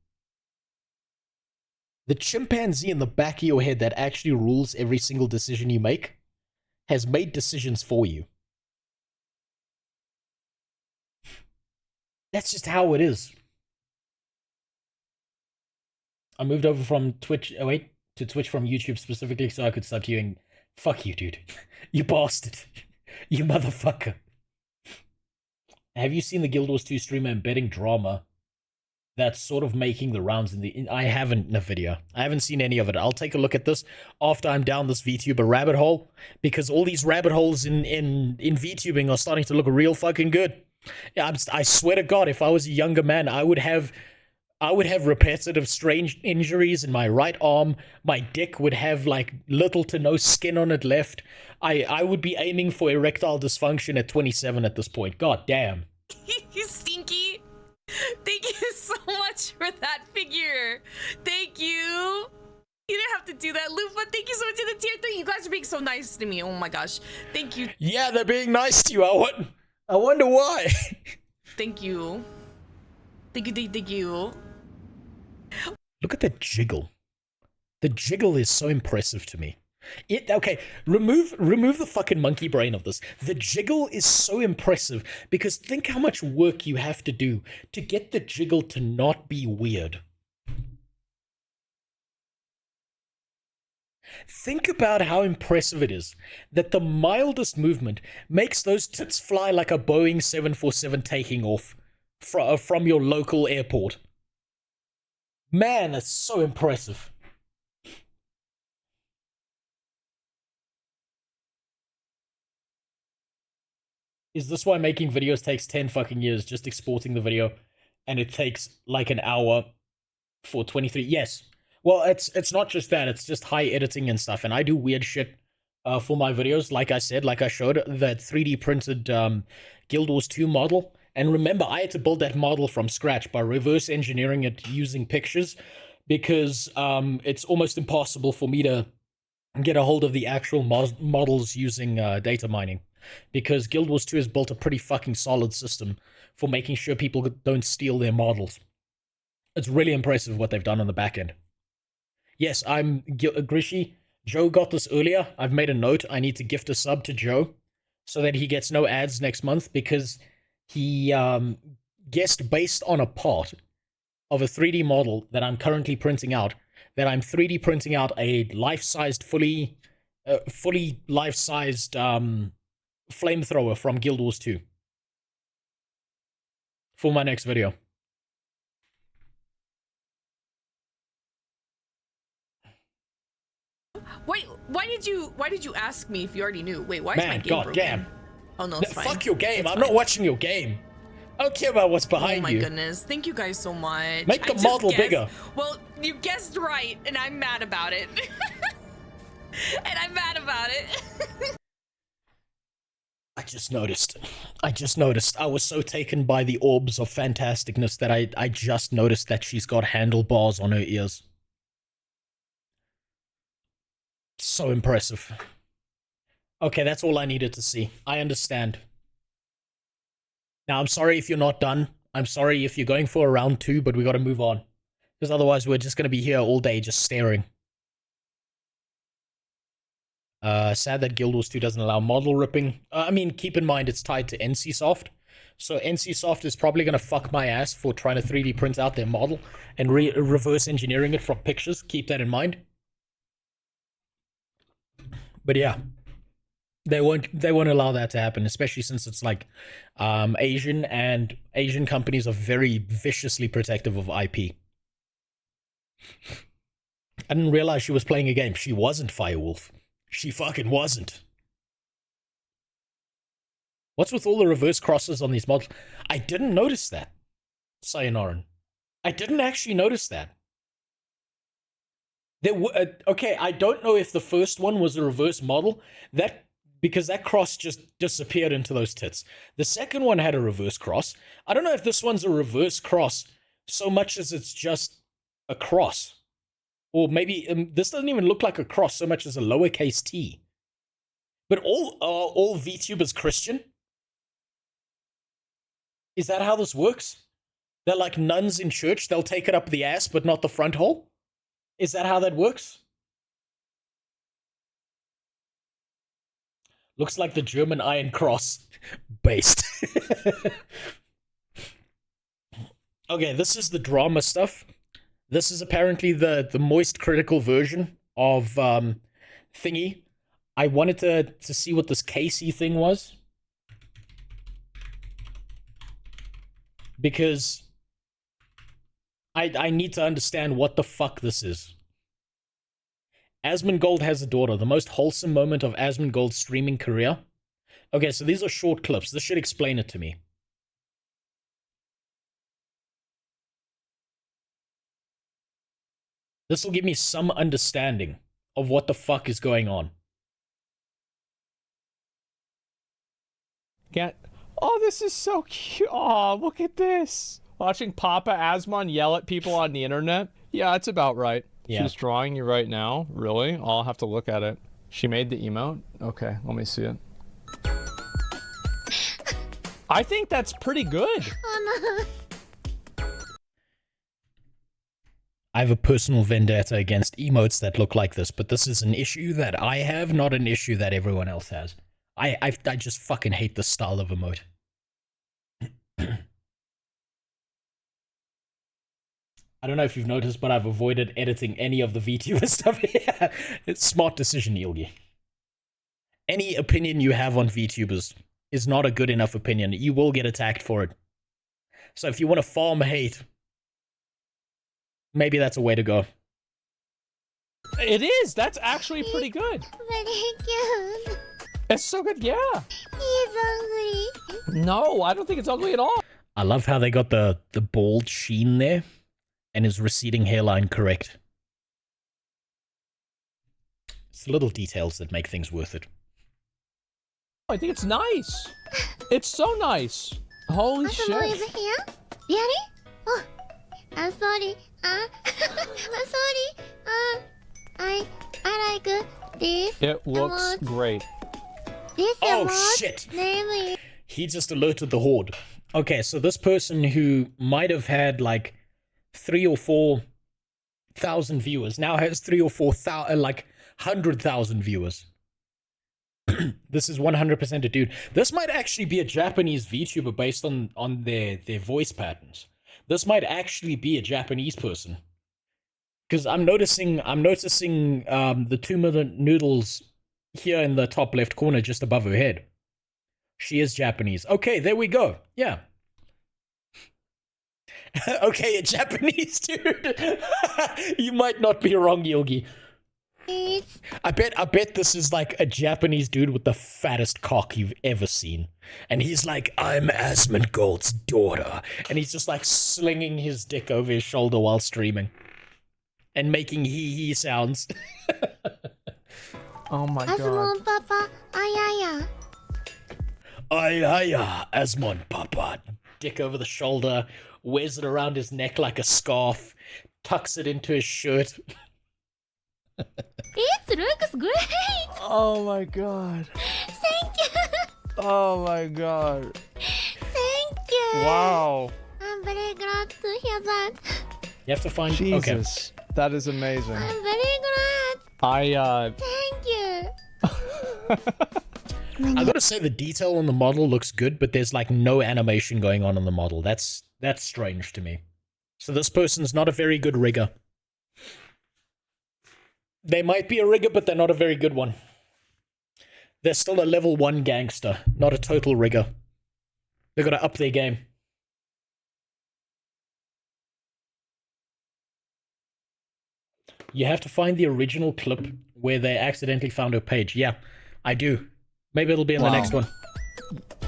The chimpanzee in the back of your head that actually rules every single decision you make has made decisions for you. That's just how it is. I moved over from Twitch, to Twitch from YouTube specifically so I could sub to you and fuck you, dude. You bastard. You motherfucker. Have you seen the Guild Wars 2 streamer embedding drama that's sort of making the rounds in the... I haven't in a video. I haven't seen any of it. I'll take a look at this after I'm down this VTuber rabbit hole, because all these rabbit holes in VTubing are starting to look real fucking good. I swear to God, if I was a younger man, I would have repetitive strange injuries in my right arm. My dick would have like little to no skin on it left. I would be aiming for erectile dysfunction at 27 at this point. God damn. You stinky. Thank you so much for that figure. Thank you. You didn't have to do that, Lufa. Thank you so much for the tier 3. You guys are being so nice to me. Oh my gosh. Thank you. Yeah, they're being nice to you. I wonder why. Thank you. Thank you. Look at the jiggle. The jiggle is so impressive to me. Okay, remove the fucking monkey brain of this. The jiggle is so impressive because think how much work you have to do to get the jiggle to not be weird. Think about how impressive it is that the mildest movement makes those tits fly like a Boeing 747 taking off from your local airport. Man, that's so impressive. Is this why making videos takes 10 fucking years, just exporting the video, and it takes like an hour for 23? Yes. Well, it's not just that, it's just high editing and stuff, and I do weird shit for my videos, like I said, like I showed, that 3D printed Guild Wars 2 model. And remember, I had to build that model from scratch by reverse engineering it using pictures, because it's almost impossible for me to get a hold of the actual models using data mining. Because Guild Wars 2 has built a pretty fucking solid system for making sure people don't steal their models. It's really impressive what they've done on the back end. Yes, I'm Grishy. Joe got this earlier. I've made a note. I need to gift a sub to Joe so that he gets no ads next month, because he guessed based on a part of a 3D model that I'm currently printing out, that I'm 3D printing out a life-sized, fully life-sized flamethrower from Guild Wars 2 for my next video. Why did you ask me if you already knew? Wait, why is my game broken? Damn. Oh no, it's fine. Fuck your game. It's I'm fine. not watching your game. I don't care about what's behind you. Oh my goodness. Thank you guys so much. Make the I just model guessed- bigger. Well, you guessed right, and I'm mad about it. And I'm mad about it. I just noticed. I was so taken by the orbs of fantasticness that I just noticed that she's got handlebars on her ears. So impressive. Okay, that's all I needed to see. I understand. Now, I'm sorry if you're not done. I'm sorry if you're going for a round 2, but we gotta move on. Because otherwise we're just gonna be here all day just staring. Sad that Guild Wars 2 doesn't allow model ripping. I mean, keep in mind it's tied to NCSoft. So NCSoft is probably gonna fuck my ass for trying to 3D print out their model and reverse engineering it from pictures. Keep that in mind. But yeah. They won't allow that to happen, especially since it's like Asian, and Asian companies are very viciously protective of IP. I didn't realize she was playing a game. She wasn't Firewolf. She fucking wasn't. What's with all the reverse crosses on these models? I didn't notice that, Sayonara. I didn't actually notice that. There okay, I don't know if the first one was a reverse model. Because that cross just disappeared into those tits. The second one had a reverse cross. I don't know if this one's a reverse cross so much as it's just a cross. Or maybe this doesn't even look like a cross so much as a lowercase t. But all VTubers Christian? Is that how this works? They're like nuns in church. They'll take it up the ass but not the front hole? Is that how that works? Looks like the German Iron Cross. Based. Okay, this is the drama stuff. This is apparently the moist critical version of thingy. I wanted to see what this Casey thing was. Because I need to understand what the fuck this is. Asmongold has a daughter. The most wholesome moment of Asmongold's streaming career. Okay, so these are short clips. This should explain it to me. This will give me some understanding of what the fuck is going on. Oh, this is so cute. Oh, look at this. Watching Papa Asmon yell at people on the internet. Yeah, it's about right. Yeah. She's drawing you right now. Really? I'll have to look at it. She made the emote? Okay, let me see it. I think that's pretty good. Oh no. I have a personal vendetta against emotes that look like this, but this is an issue that I have, not an issue that everyone else has. I just fucking hate this style of emote. I don't know if you've noticed, but I've avoided editing any of the VTuber stuff here. It's smart decision, Yilgi. Any opinion you have on VTubers is not a good enough opinion. You will get attacked for it. So if you want to farm hate, maybe that's a way to go. It is. That's actually pretty good. Very cute. It's so good, yeah. He's ugly. No, I don't think it's ugly at all. I love how they got the bald sheen there and his receding hairline correct. It's the little details that make things worth it. I think it's nice. It's so nice. Holy shit. Is it here? Really? Oh, I'm sorry. I'm sorry. I like this. It looks great. This Oh emote, shit! namely. He just alerted the horde. Okay, so this person who might have had like 3,000 or 4,000 viewers now has 3,000 or 4,000, like 100,000 viewers. This is 100% a dude. This might actually be a Japanese VTuber based on their voice patterns. This might actually be a Japanese person. Because I'm noticing the 2 million noodles here in the top left corner just above her head. She is Japanese. Okay, there we go. Yeah. Okay, a Japanese dude. You might not be wrong, Yogi. I bet this is like a Japanese dude with the fattest cock you've ever seen. And he's like, I'm Asmongold's daughter. And he's just like slinging his dick over his shoulder while streaming. And making hee-hee sounds. Oh my god. Asmon Papa, ayaya. Ayaya, Asmon Papa. Dick over the shoulder, wears it around his neck like a scarf, tucks it into his shirt. It looks great. Oh my god. Thank you. Oh my god. Thank you. Wow. I'm very glad to hear that. You have to find... Jesus. Okay. That is amazing. I'm very glad. Thank you. I gotta say the detail on the model looks good, but there's like no animation going on the model. That's strange to me. So this person's not a very good rigger. They might be a rigger, but they're not a very good one. They're still a level 1 gangster, not a total rigger. They've got to up their game. You have to find the original clip where they accidentally found her page. Yeah, I do. Maybe it'll be in the next one.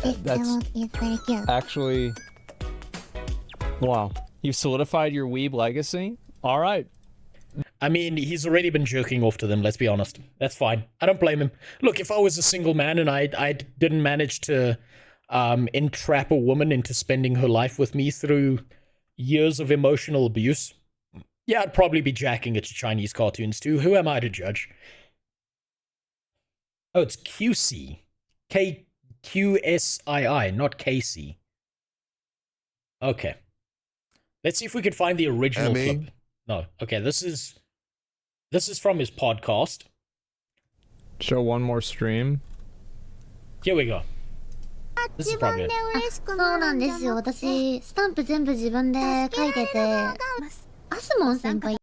That's very cute. actually... Wow. You've solidified your weeb legacy? Alright. I mean, he's already been jerking off to them, let's be honest. That's fine. I don't blame him. Look, if I was a single man and I didn't manage to entrap a woman into spending her life with me through years of emotional abuse, yeah, I'd probably be jacking at Chinese cartoons too. Who am I to judge? Oh, it's QC. QSII, not KC. Okay. Let's see if we can find the original clip. No. Okay, this is from his podcast. Show one more stream. Here we go. This is probably it. そうなんですよ。私スタンプ全部自分で書いてて、アスモン先輩。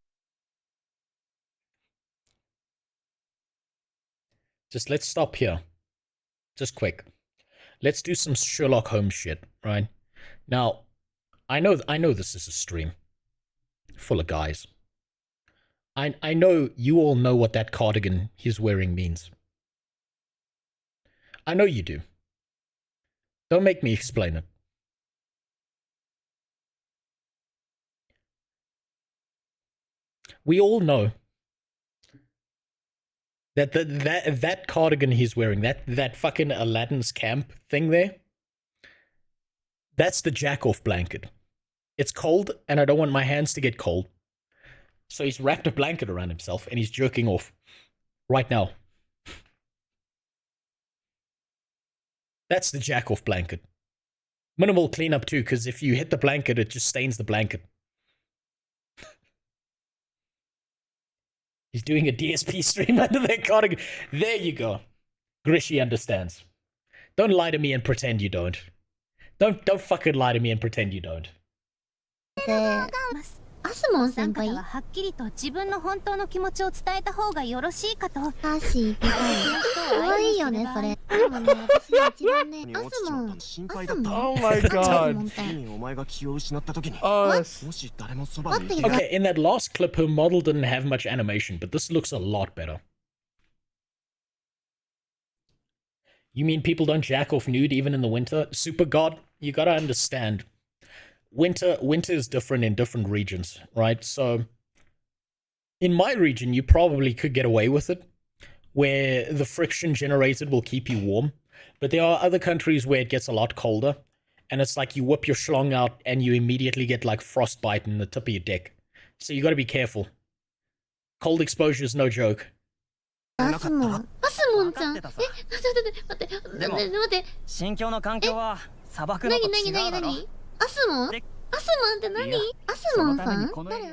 Just let's stop here. Just quick. Let's do some Sherlock Holmes shit, right? Now, I know this is a stream full of guys. I know you all know what that cardigan he's wearing means. I know you do. Don't make me explain it. We all know that that cardigan he's wearing, that fucking Aladdin's camp thing there, that's the jack-off blanket. It's cold, and I don't want my hands to get cold. So he's wrapped a blanket around himself, and he's jerking off. Right now. That's the jack-off blanket. Minimal cleanup too, because if you hit the blanket, it just stains the blanket. He's doing a DSP stream under that cardigan. There you go. Grishy understands. Don't lie to me and pretend you don't. Don't fucking lie to me and pretend you don't. アスモン先輩ははっきりと自分の本当の気持ちを伝えた方がよろしいかと。可愛いよねそれ。でもね、私が一番ね、アスモン。Oh my god. Okay, in that last clip, her model didn't have much animation, but this looks a lot better. You mean people don't jack off nude even in the winter? Super God, you gotta understand. Winter is different in different regions, right? So, in my region, you probably could get away with it, where the friction generated will keep you warm. But there are other countries where it gets a lot colder, and it's like you whip your schlong out and you immediately get like frostbite in the tip of your dick. So you gotta be careful. Cold exposure is no joke. アスモンちゃん。待って。心境の環境は砂漠のと違うだろ。何アスモンって何？アスモンさん？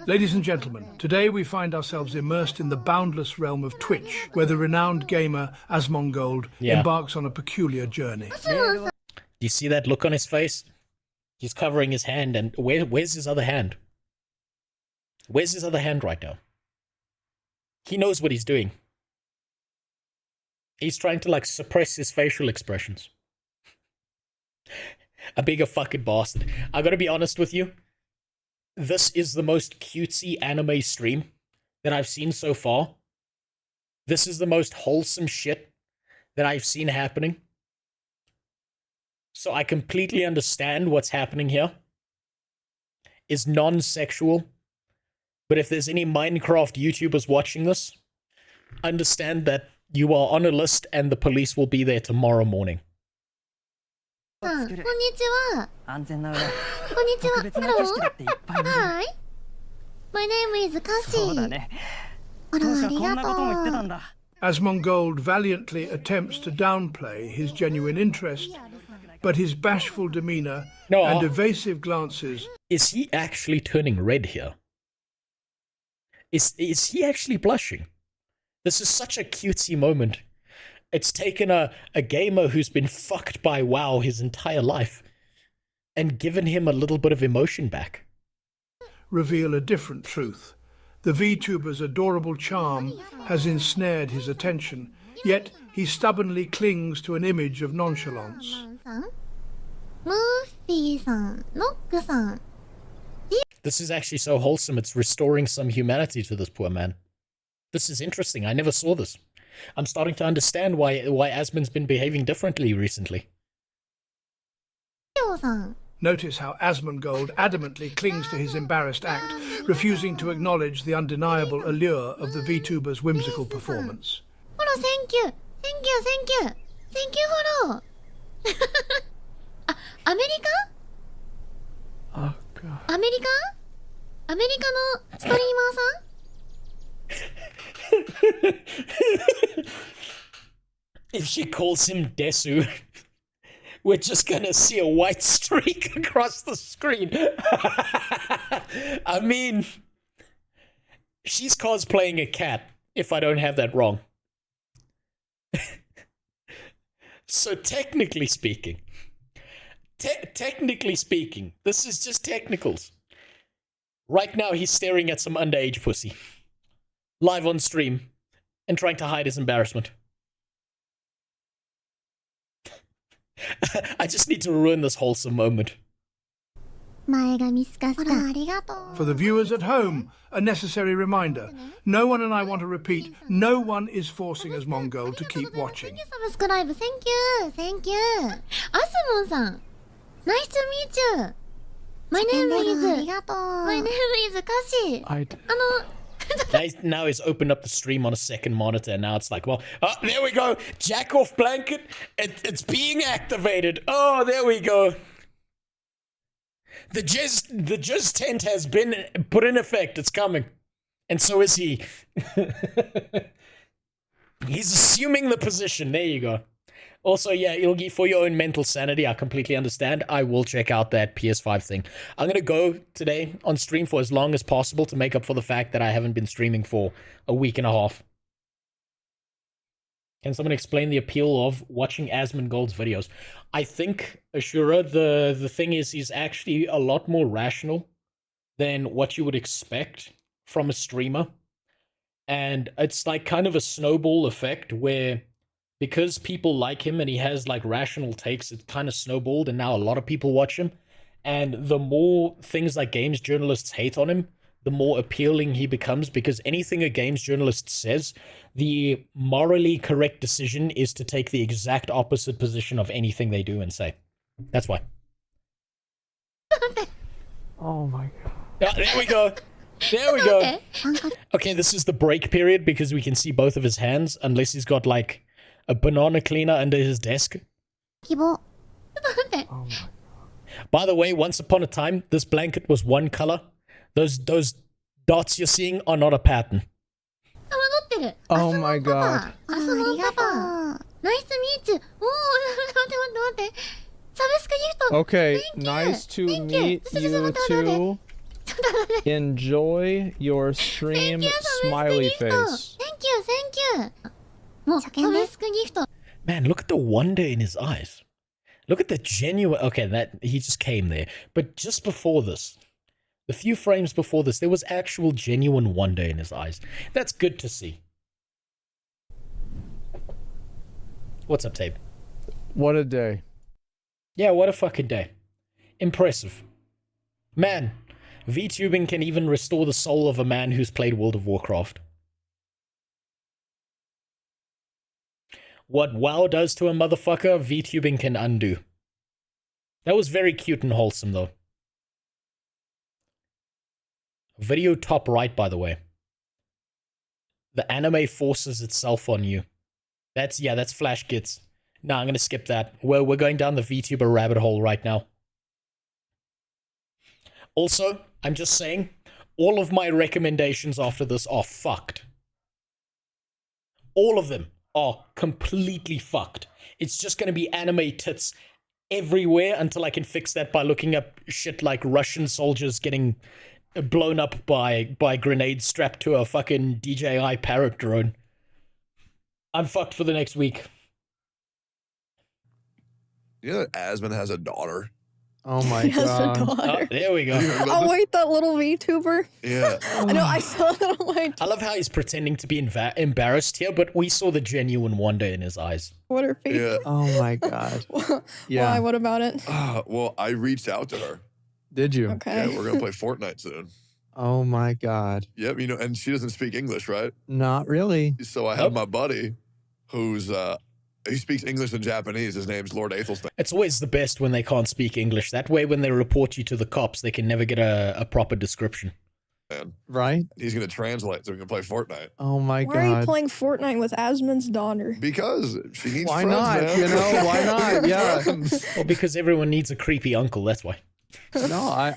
Ladies and gentlemen, today we find ourselves immersed in the boundless realm of Twitch, where the renowned gamer Asmongold embarks on a peculiar journey. Do you see that look on his face? He's covering his hand, and where's his other hand? Where's his other hand right now? He knows what he's doing. He's trying to like suppress his facial expressions. A bigger fucking bastard. I gotta be honest with you. This is the most cutesy anime stream that I've seen so far. this is the most wholesome shit that I've seen happening. So I completely understand what's happening here. Is non-sexual. But if there's any Minecraft YouTubers watching this, understand that you are on a list and the police will be there tomorrow morning. こんにちは。こんにちは。Hello. Hi. My name is Kashi. あら、ありがとう。 Asmongold valiantly attempts to downplay his genuine interest, but his bashful demeanor and evasive glances. Is he actually turning red here? Is he actually blushing? This is such a cutesy moment. It's taken a gamer who's been fucked by WoW his entire life and given him a little bit of emotion back. Reveal a different truth. The VTuber's adorable charm has ensnared his attention, yet he stubbornly clings to an image of nonchalance. This is actually so wholesome, it's restoring some humanity to this poor man. This is interesting, I never saw this. I'm starting to understand why Asmon's been behaving differently recently. Notice how Asmongold adamantly clings to his embarrassed act, refusing to acknowledge the undeniable allure of the VTuber's whimsical performance. Thank you. Thank you, thank you. Thank you, follow. America? Oh, God. America? America no streamer-san? If she calls him Desu, we're just gonna see a white streak across the screen. I mean, she's cosplaying a cat, if I don't have that wrong. So technically speaking, this is just technicals. Right now he's staring at some underage pussy. Live on stream. And trying to hide his embarrassment. I just need to ruin this wholesome moment. For the viewers at home, a necessary reminder. No one, and I want to repeat, no one is forcing Asmongold to keep watching. Subscribe. Thank you. Thank you. Asumon-san. Nice to meet you. My name is Kashi. Now he's opened up the stream on a second monitor, and now it's like, well, oh, there we go. Jack off blanket. It's being activated. Oh, there we go. The jizz tent has been put in effect. It's coming. And so is he. He's assuming the position. There you go. Also, yeah, Ilgi, for your own mental sanity, I completely understand. I will check out that PS5 thing. I'm going to go today on stream for as long as possible to make up for the fact that I haven't been streaming for a week and a half. Can someone explain the appeal of watching Asmongold's videos? I think, Ashura, the thing is he's actually a lot more rational than what you would expect from a streamer. And it's like kind of a snowball effect where because people like him and he has like rational takes, it kind of snowballed and now a lot of people watch him. And the more things like games journalists hate on him, the more appealing he becomes, because anything a games journalist says, the morally correct decision is to take the exact opposite position of anything they do and say. That's why. Oh my god. There we go. There we go. Okay, this is the break period because we can see both of his hands, unless he's got like a banana cleaner under his desk. Oh my. By the way, once upon a time, this blanket was one color. Those dots you're seeing are not a pattern. Oh my god. Nice to meet you. Okay, nice to meet you too. Enjoy your stream, smiley face. Thank you, thank you. Man, look at the wonder in his eyes. Look at the genuine... Okay, that he just came there. But just before this, the few frames before this, there was actual genuine wonder in his eyes. That's good to see. What's up, Tape? What a day. Yeah, what a fucking day. Impressive. Man, VTubing can even restore the soul of a man who's played World of Warcraft. What WoW does to a motherfucker, VTubing can undo. That was very cute and wholesome, though. Video top right, by the way. The anime forces itself on you. That's Flash Kids. Nah, I'm gonna skip that. We're going down the VTuber rabbit hole right now. Also, I'm just saying, all of my recommendations after this are fucked. All of them are completely fucked. It's just gonna be anime tits everywhere until I can fix that by looking up shit like Russian soldiers getting blown up by grenades strapped to a fucking DJI parrot drone. I'm fucked for the next week. You know that Asmon has a daughter? Oh my He has a god. daughter. Oh, there we go. Oh wait, that little VTuber. Yeah. I know. I saw that on my. I love how he's pretending to be embarrassed here, but we saw the genuine wonder in his eyes. Twitter feed. Yeah. Oh my god. Yeah. Why? What about it? Well, I reached out to her. Did you? Okay. Yeah, we're gonna play Fortnite soon. Oh my god. Yep, you know, and she doesn't speak English, right? Not really. So I have my buddy who's he speaks English and Japanese. His name's Lord Athelstan. It's always the best when they can't speak English. That way, when they report you to the cops, they can never get a proper description. Right? He's gonna translate so we can play Fortnite. Oh my Why god. are you playing Fortnite with Asmon's daughter? Because she needs Why friends, not? man. You know, why not? Yeah. Well, because everyone needs a creepy uncle, that's why. No,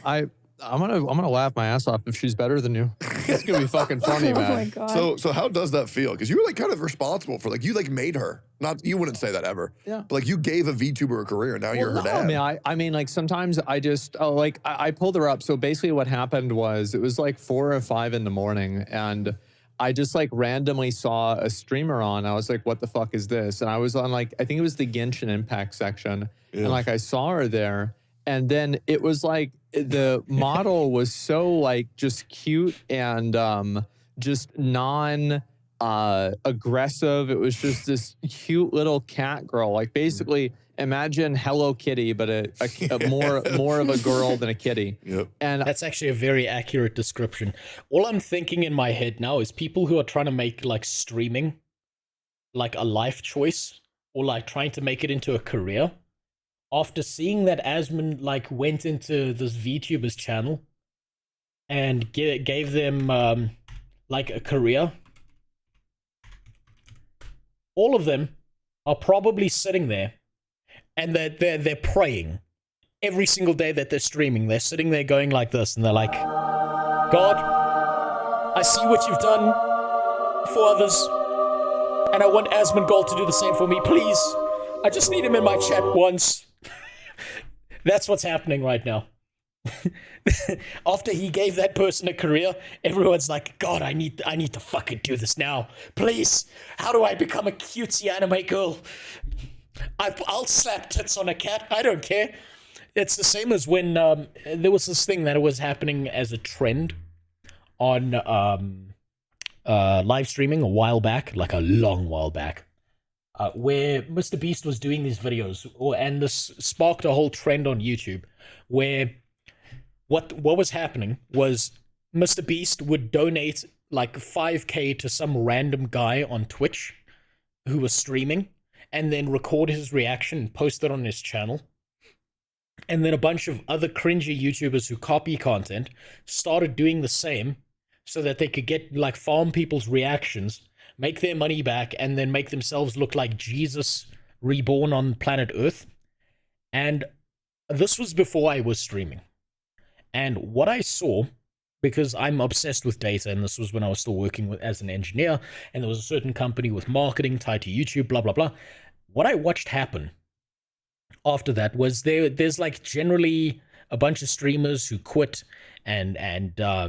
I'm gonna laugh my ass off if she's better than you. It's gonna be fucking funny, man. Oh my god. So how does that feel? Because you were like kind of responsible for you like made her. Not you wouldn't say that ever. Yeah. But like you gave a VTuber a career and now you're her dad. I mean, like sometimes I just I pulled her up. So basically, what happened was it was like 4 or 5 in the morning, and I just like randomly saw a streamer on. I was like, what the fuck is this? And I was on like I think it was the Genshin Impact section, and like I saw her there, and then it was like the model was so like just cute and just non aggressive. It was just this cute little cat girl. Like basically imagine Hello Kitty, but a more of a girl than a kitty. Yep. And that's actually a very accurate description. All I'm thinking in my head now is people who are trying to make like streaming like a life choice or like trying to make it into a career. After seeing that Asmon like went into this VTuber's channel and gave them like a career, all of them are probably sitting there and they're praying every single day that they're streaming. They're sitting there going like this, and they're like, God, I see what you've done for others, and I want Asmon Gold to do the same for me. Please, I just need him in my chat once. That's what's happening right now. After he gave that person a career, everyone's like, God, I need to fucking do this now. Please, how do I become a cutesy anime girl? I'll slap tits on a cat. I don't care. It's the same as when there was this thing that was happening as a trend on live streaming a while back, like a long while back. Where Mr. Beast was doing these videos, and this sparked a whole trend on YouTube, where what was happening was Mr. Beast would donate like 5K to some random guy on Twitch who was streaming, and then record his reaction and post it on his channel. And then a bunch of other cringy YouTubers who copy content started doing the same so that they could get like farm people's reactions, make their money back, and then make themselves look like Jesus reborn on planet Earth. And this was before I was streaming. And what I saw, because I'm obsessed with data, and this was when I was still working as an engineer, and there was a certain company with marketing tied to YouTube, blah, blah, blah. What I watched happen after that was there's like generally a bunch of streamers who quit and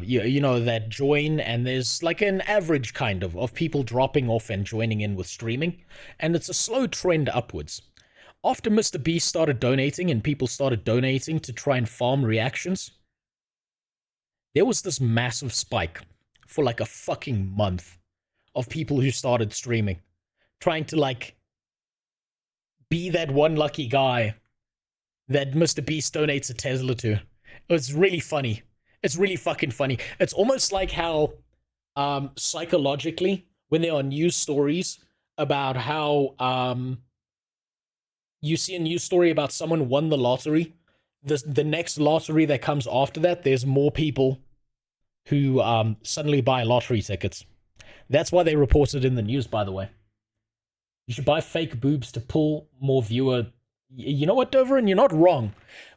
you know, that join, and there's like an average kind of people dropping off and joining in with streaming, and it's a slow trend upwards. After Mr. Beast started donating and people started donating to try and farm reactions, there was this massive spike for like a fucking month of people who started streaming, trying to like be that one lucky guy that Mr. Beast donates a Tesla to. It's really funny. It's really fucking funny. It's almost like how psychologically, when there are news stories about how you see a news story about someone won the lottery. The next lottery that comes after that, there's more people who suddenly buy lottery tickets. That's why they reported in the news, by the way. You should buy fake boobs to pull more viewer. You know what, Doverin? You're not wrong.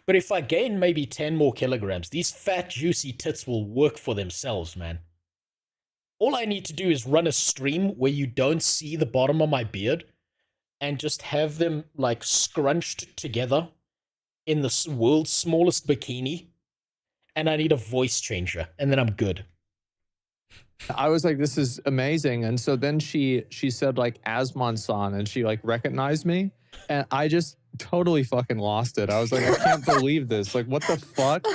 But if I gain maybe 10 more kilograms, these fat, juicy tits will work for themselves, man. All I need to do is run a stream where you don't see the bottom of my beard and just have them, like, scrunched together in the world's smallest bikini. And I need a voice changer, and then I'm good. I was like, this is amazing. And so then she said, like, Asmon-san, and she, like, recognized me. And I just totally fucking lost it. I was like, I can't believe this. Like, what the fuck?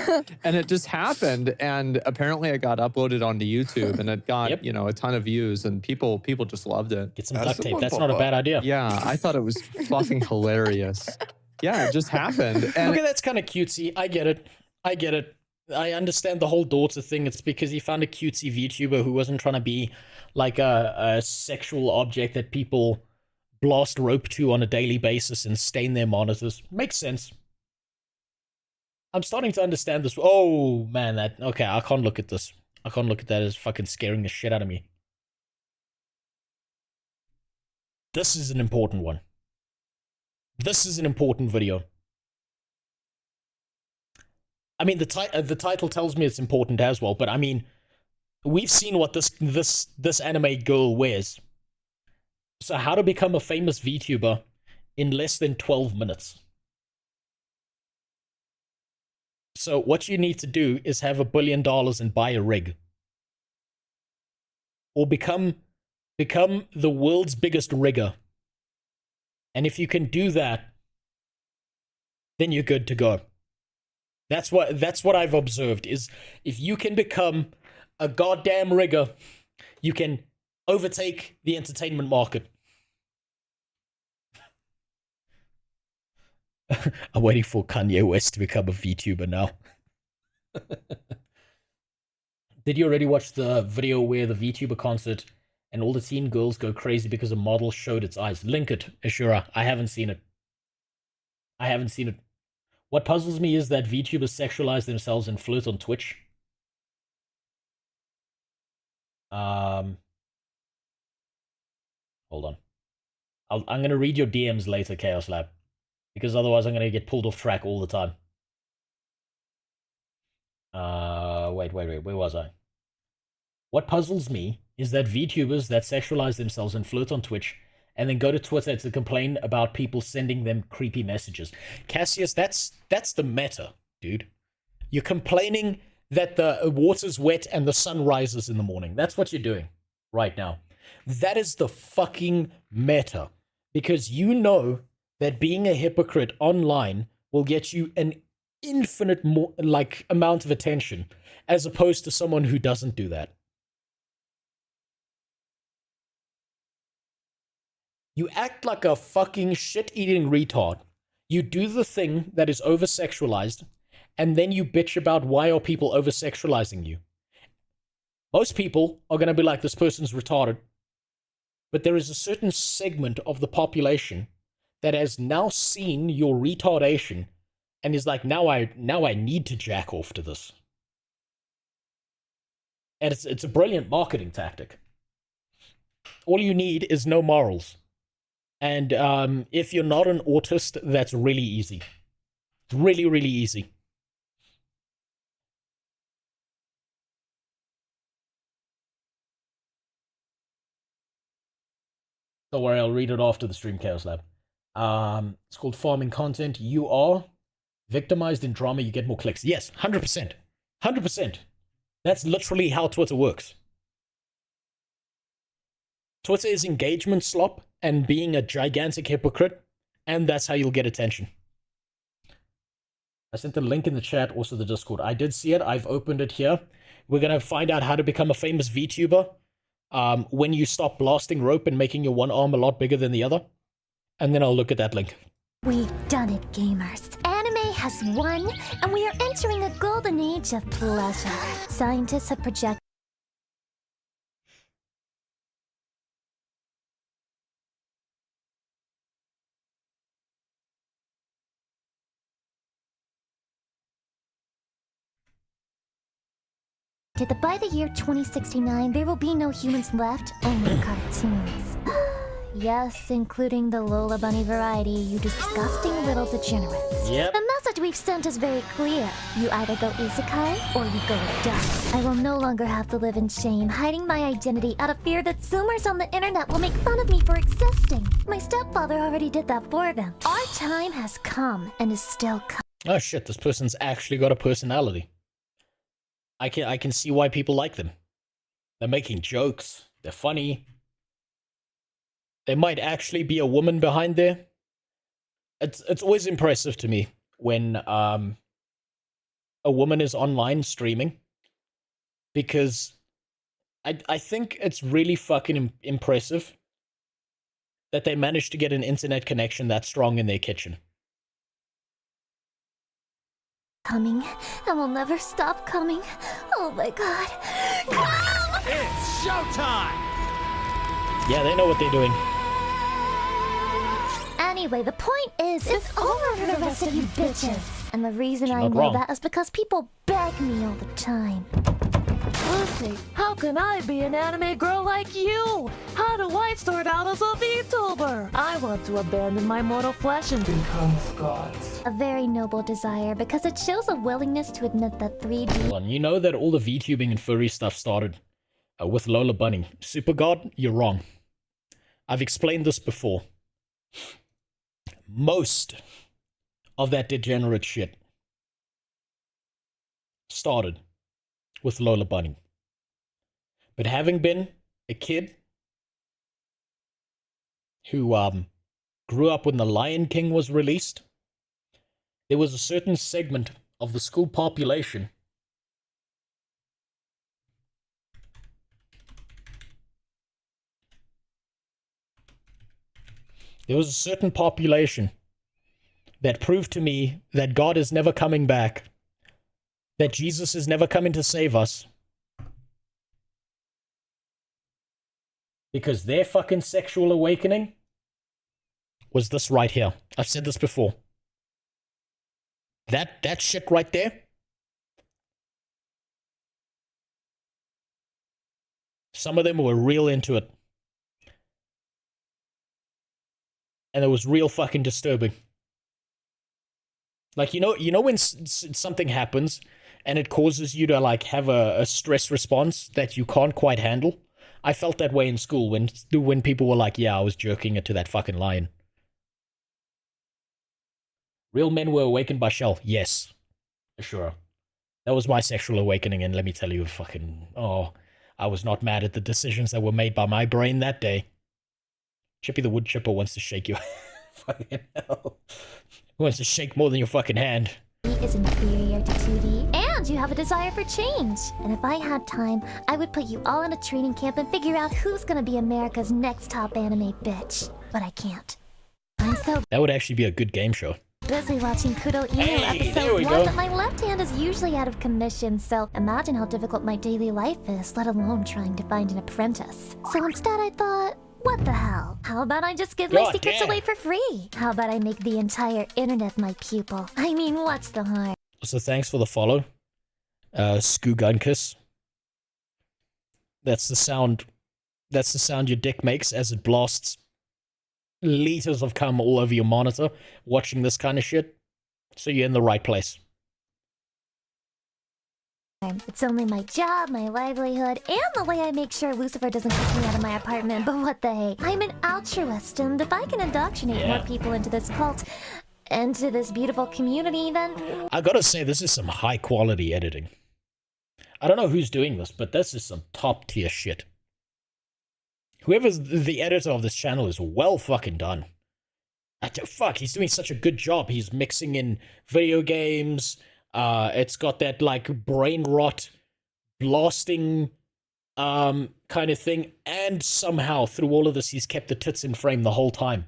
And it just happened. And apparently it got uploaded onto YouTube, and it got, you know, a ton of views, and people just loved it. Get some duct tape. That's not a bad idea. Yeah, I thought it was fucking hilarious. Yeah, it just happened. And okay, that's kind of cutesy. I get it. I understand the whole daughter thing. It's because he found a cutesy VTuber who wasn't trying to be like a sexual object that people blast rope to on a daily basis and stain their monitors. Makes sense. I'm starting to understand this. Oh, man, okay, I can't look at this. I can't look at that. It's fucking scaring the shit out of me. This is an important one. This is an important video. I mean, the title tells me it's important as well, but I mean, we've seen what this anime girl wears. So how to become a famous VTuber in less than 12 minutes. So what you need to do is have $1 billion and buy a rig. Or become the world's biggest rigger. And if you can do that, then you're good to go. That's what I've observed, is if you can become a goddamn rigger, you can overtake the entertainment market. I'm waiting for Kanye West to become a VTuber now. Did you already watch the video where the VTuber concert and all the teen girls go crazy because a model showed its eyes? Link it, Ashura. I haven't seen it. What puzzles me is that VTubers sexualize themselves and flirt on Twitch. Hold on. I'm going to read your DMs later, Chaos Lab. Because otherwise I'm going to get pulled off track all the time. Wait, where was I? What puzzles me is that VTubers that sexualize themselves and flirt on Twitch and then go to Twitter to complain about people sending them creepy messages. Cassius, that's the meta, dude. You're complaining that the water's wet and the sun rises in the morning. That's what you're doing right now. That is the fucking meta. Because you know that being a hypocrite online will get you an infinite more, like, amount of attention, as opposed to someone who doesn't do that. You act like a fucking shit-eating retard. You do the thing that is over-sexualized, and then you bitch about why are people over-sexualizing you. Most people are going to be like, this person's retarded. But there is a certain segment of the population that has now seen your retardation and is like, now I need to jack off to this. And it's a brilliant marketing tactic. All you need is no morals. And if you're not an autist, that's really easy. Really, really easy. Don't worry, I'll read it after the stream, Chaos Lab. It's called farming content. You are victimized in drama, you get more clicks. Yes, 100%. 100%. That's literally how Twitter works. Twitter is engagement slop and being a gigantic hypocrite, and that's how you'll get attention. I sent the link in the chat, also the Discord. I did see it. I've opened it here. We're going to find out how to become a famous VTuber when you stop blasting rope and making your one arm a lot bigger than the other. And then I'll look at that link. We've done it, gamers. Anime has won, and we are entering a golden age of pleasure. Scientists have projected that by the year 2069 there will be no humans left, only cartoons. Yes, including the Lola Bunny variety, you disgusting little degenerates. Yep. The message we've sent is very clear. You either go isekai, or you go dark. I will no longer have to live in shame, hiding my identity out of fear that Zoomers on the internet will make fun of me for existing. My stepfather already did that for them. Our time has come, and is still coming. Oh shit, this person's actually got a personality. I can see why people like them. They're making jokes. They're funny. There might actually be a woman behind there. It's always impressive to me when a woman is online streaming, because I think it's really fucking impressive that they managed to get an internet connection that strong in their kitchen. Coming, and will never stop coming. Oh my god. Come! It's showtime! Yeah, they know what they're doing. Anyway, the point is, it's over for the rest of you bitches. And the reason I not know wrong. that is because people beg me all the time. Lucy, how can I be an anime girl like you? How do I start out as a VTuber? I want to abandon my mortal flesh and become gods. A very noble desire, because it shows a willingness to admit that 3D... Hold on, you know that all the VTubing and furry stuff started with Lola Bunny. Super God, you're wrong. I've explained this before. Most of that degenerate shit started with Lola Bunny. But having been a kid who grew up when The Lion King was released, there was a certain segment of the school population that proved to me that God is never coming back, that Jesus is never coming to save us, because their fucking sexual awakening was this right here. I've said this before. That shit right there, some of them were real into it. And it was real fucking disturbing. Like, you know when something happens and it causes you to, like, have a stress response that you can't quite handle? I felt that way in school when people were like, yeah, I was jerking it to that fucking lion. Real men were awakened by Shell. Yes. Sure. That was my sexual awakening, and let me tell you, I was not mad at the decisions that were made by my brain that day. Chippy the wood chipper wants to shake you. Fucking hell. Who wants to shake more than your fucking hand? Is inferior to 2D, and you have a desire for change. And if I had time, I would put you all in a training camp and figure out who's gonna be America's next top anime bitch. But I can't. I'm so That would actually be a good game show. busy watching Kudo Inu Hey, there episode we 1 go. that my left hand is usually out of commission, so imagine how difficult my daily life is, let alone trying to find an apprentice. So instead I thought, what the hell? How about I just give my God secrets damn. away for free? How about I make the entire internet my pupil? I mean, what's the harm? So thanks for the follow. Skoogunkus. That's the sound your dick makes as it blasts liters of cum all over your monitor watching this kind of shit. So you're in the right place. It's only my job, my livelihood, and the way I make sure Lucifer doesn't kick me out of my apartment, but what the hey? I'm an altruist, and if I can indoctrinate more people into this cult, into this beautiful community, then... I gotta say, this is some high quality editing. I don't know who's doing this, but this is some top tier shit. Whoever's the editor of this channel is well fucking done. Fuck, he's doing such a good job. He's mixing in video games. It's got that, like, brain rot, blasting, kind of thing. And somehow, through all of this, he's kept the tits in frame the whole time.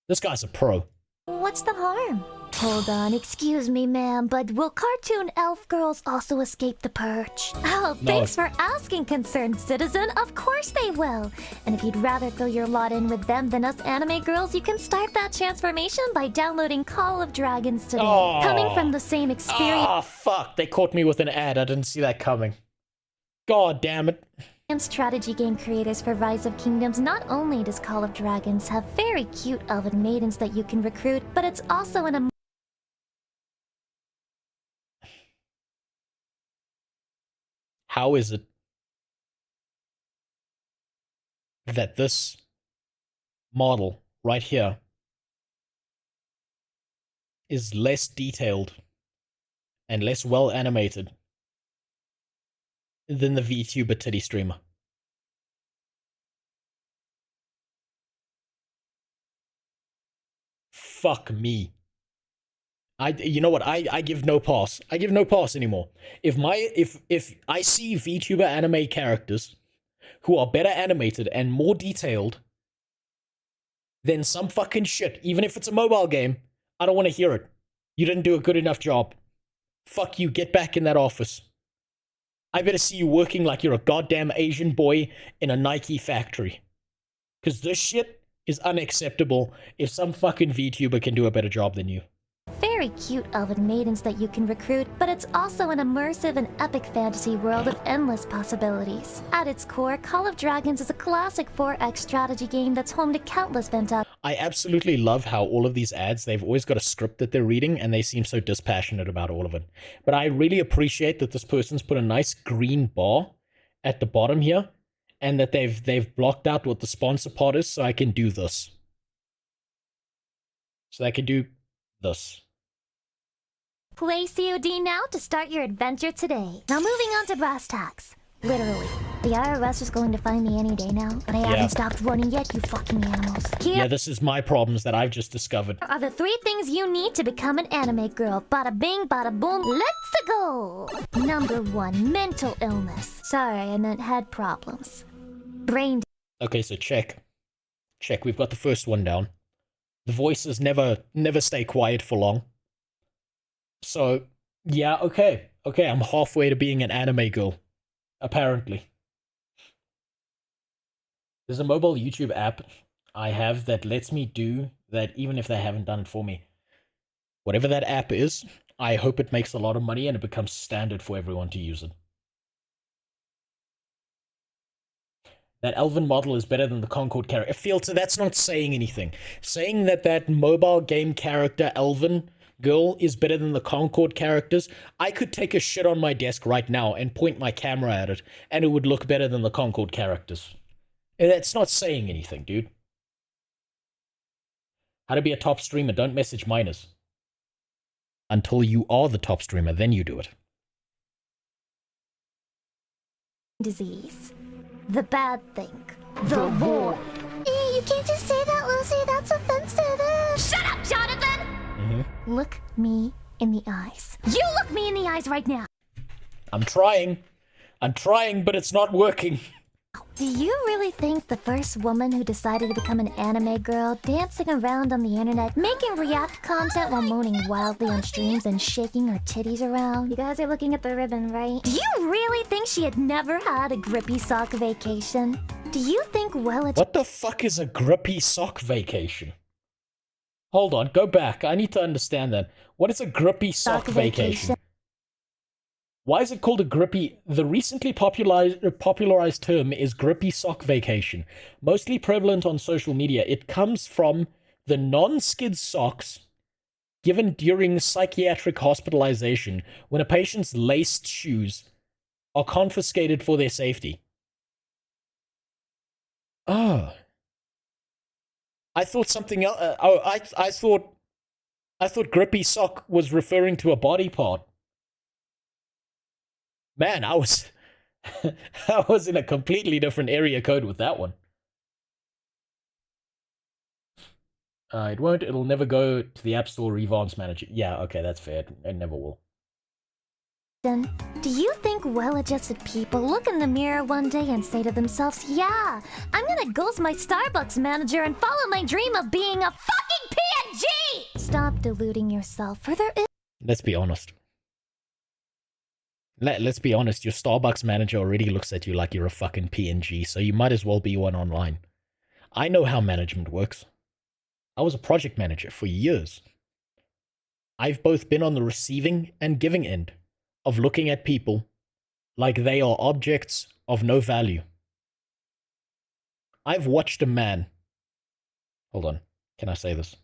This guy's a pro. What's the harm? Hold on, excuse me, ma'am, but will cartoon elf girls also escape the purge? Oh, No. thanks for asking, concerned citizen. Of course they will. And if you'd rather throw your lot in with them than us anime girls, you can start that transformation by downloading Call of Dragons today. Oh. Coming from the same experience. Ah, fuck. They caught me with an ad. I didn't see that coming. God damn it. And strategy game creators for Rise of Kingdoms, not only does Call of Dragons have very cute elven maidens that you can recruit, but it's also an How is it that this model right here is less detailed and less well animated than the VTuber titty streamer? Fuck me. You know what? I give no pass. I give no pass anymore. If I see VTuber anime characters who are better animated and more detailed than some fucking shit, even if it's a mobile game, I don't want to hear it. You didn't do a good enough job. Fuck you. Get back in that office. I better see you working like you're a goddamn Asian boy in a Nike factory. Because this shit is unacceptable if some fucking VTuber can do a better job than you. very cute elven maidens that you can recruit, but it's also an immersive and epic fantasy world of endless possibilities. At its core, Call of Dragons is a classic 4X strategy game that's home to countless fantastic. I absolutely love how all of these ads, they've always got a script that they're reading, and they seem so dispassionate about all of it. But I really appreciate that this person's put a nice green bar at the bottom here, and that they've blocked out what the sponsor part is, so I can do this. So I can do this. Play COD now to start your adventure today. Now moving on to brass tacks. Literally. The IRS is going to find me any day now, but I haven't stopped running yet, you fucking animals. Yeah, this is my problems that I've just discovered. Are the 3 things you need to become an anime girl. Bada bing, bada boom, let's go! Number 1, mental illness. Sorry, I meant head problems. Brain. Okay, so check. Check, we've got the first one down. The voices never stay quiet for long. So, yeah, okay. Okay, I'm halfway to being an anime girl. Apparently. There's a mobile YouTube app I have that lets me do that even if they haven't done it for me. Whatever that app is, I hope it makes a lot of money and it becomes standard for everyone to use it. That elven model is better than the Concord character. Filter, that's not saying anything. Saying that that mobile game character, elven girl, is better than the Concord characters, I could take a shit on my desk right now and point my camera at it, and it would look better than the Concord characters. That's not saying anything, dude. How to be a top streamer, don't message minors. Until you are the top streamer, then you do it. Disease. The bad thing. The war. Hey, you can't just say that, Lucy. That's offensive. Shut up, Jonathan! Look me in the eyes. You look me in the eyes right now. I'm trying, but it's not working. Do you really think the first woman who decided to become an anime girl, dancing around on the internet, making react content while moaning wildly on streams and shaking her titties around? You guys are looking at the ribbon, right? Do you really think she had never had a grippy sock vacation? Do you think What the fuck is a grippy sock vacation? Hold on, go back. I need to understand that. What is a grippy sock vacation? Why is it called a grippy? The recently popularized term is grippy sock vacation. Mostly prevalent on social media. It comes from the non-skid socks given during psychiatric hospitalization when a patient's laced shoes are confiscated for their safety. Oh. I thought something else. I thought grippy sock was referring to a body part. Man, I was in a completely different area code with that one. It won't. It'll never go to the App Store Advanced Manager. Yeah, okay, that's fair. It never will. Do you think well-adjusted people look in the mirror one day and say to themselves, yeah, I'm gonna ghost my Starbucks manager and follow my dream of being a fucking PNG? Stop deluding yourself, for there is— Let's be honest. Let's be honest, your Starbucks manager already looks at you like you're a fucking PNG, so you might as well be one online. I know how management works. I was a project manager for years. I've both been on the receiving and giving end of looking at people like they are objects of no value. I've watched a man. Hold on. Can I say this?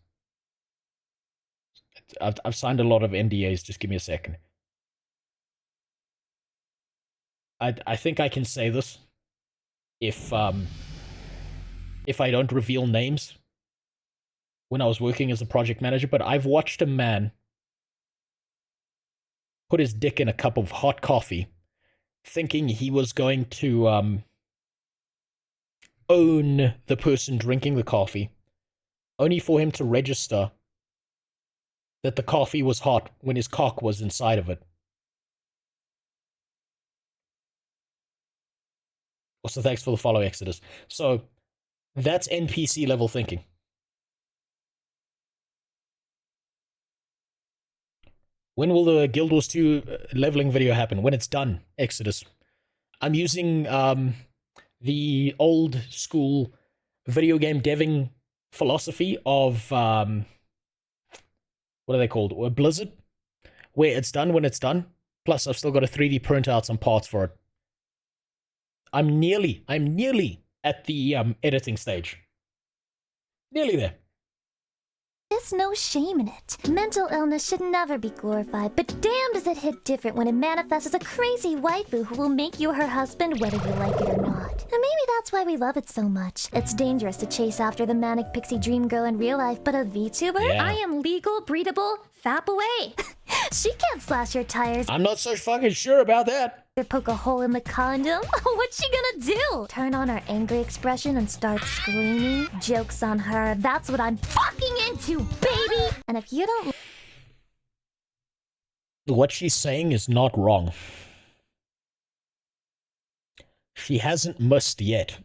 I've signed a lot of NDAs. Just give me a second. I think I can say this if I don't reveal names when I was working as a project manager, but I've watched a man put his dick in a cup of hot coffee thinking he was going to own the person drinking the coffee, only for him to register that the coffee was hot when his cock was inside of it. Also, thanks for the follow, Exodus. So, that's NPC level thinking. When will the Guild Wars 2 leveling video happen? When it's done, Exodus. I'm using the old school video game deving philosophy of, what are they called? Blizzard? Where it's done when it's done. Plus, I've still got to 3D print out some parts for it. I'm nearly at the editing stage. Nearly there. There's no shame in it. Mental illness should never be glorified, but damn does it hit different when it manifests as a crazy waifu who will make you her husband whether you like it or not. And maybe that's why we love it so much. It's dangerous to chase after the manic pixie dream girl in real life, but a VTuber? Yeah. I am legal, breedable, fap away. She can't slash your tires. I'm not so fucking sure about that. Or poke a hole in the condom? What's she gonna do? Turn on her angry expression and start screaming? Joke's on her. That's what I'm fucking into, baby! And if you don't... What she's saying is not wrong. She hasn't missed yet.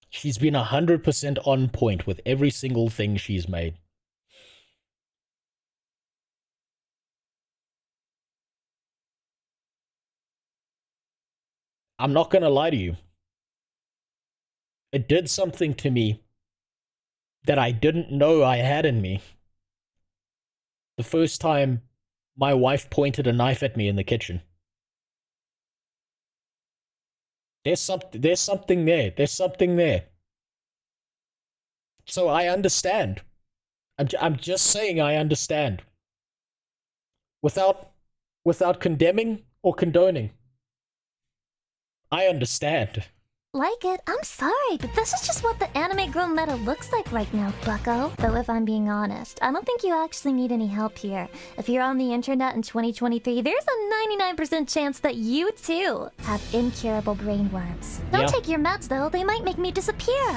She's been 100% on point with every single thing she's made. I'm not going to lie to you. It did something to me that I didn't know I had in me. The first time my wife pointed a knife at me in the kitchen. There's something there. There's something there. So I understand. I'm just saying I understand. Without condemning or condoning. I understand. Like it? I'm sorry, but this is just what the anime girl meta looks like right now, bucko. Though if I'm being honest, I don't think you actually need any help here. If you're on the internet in 2023, there's a 99% chance that you too have incurable brain worms. Don't take your meds though, they might make me disappear.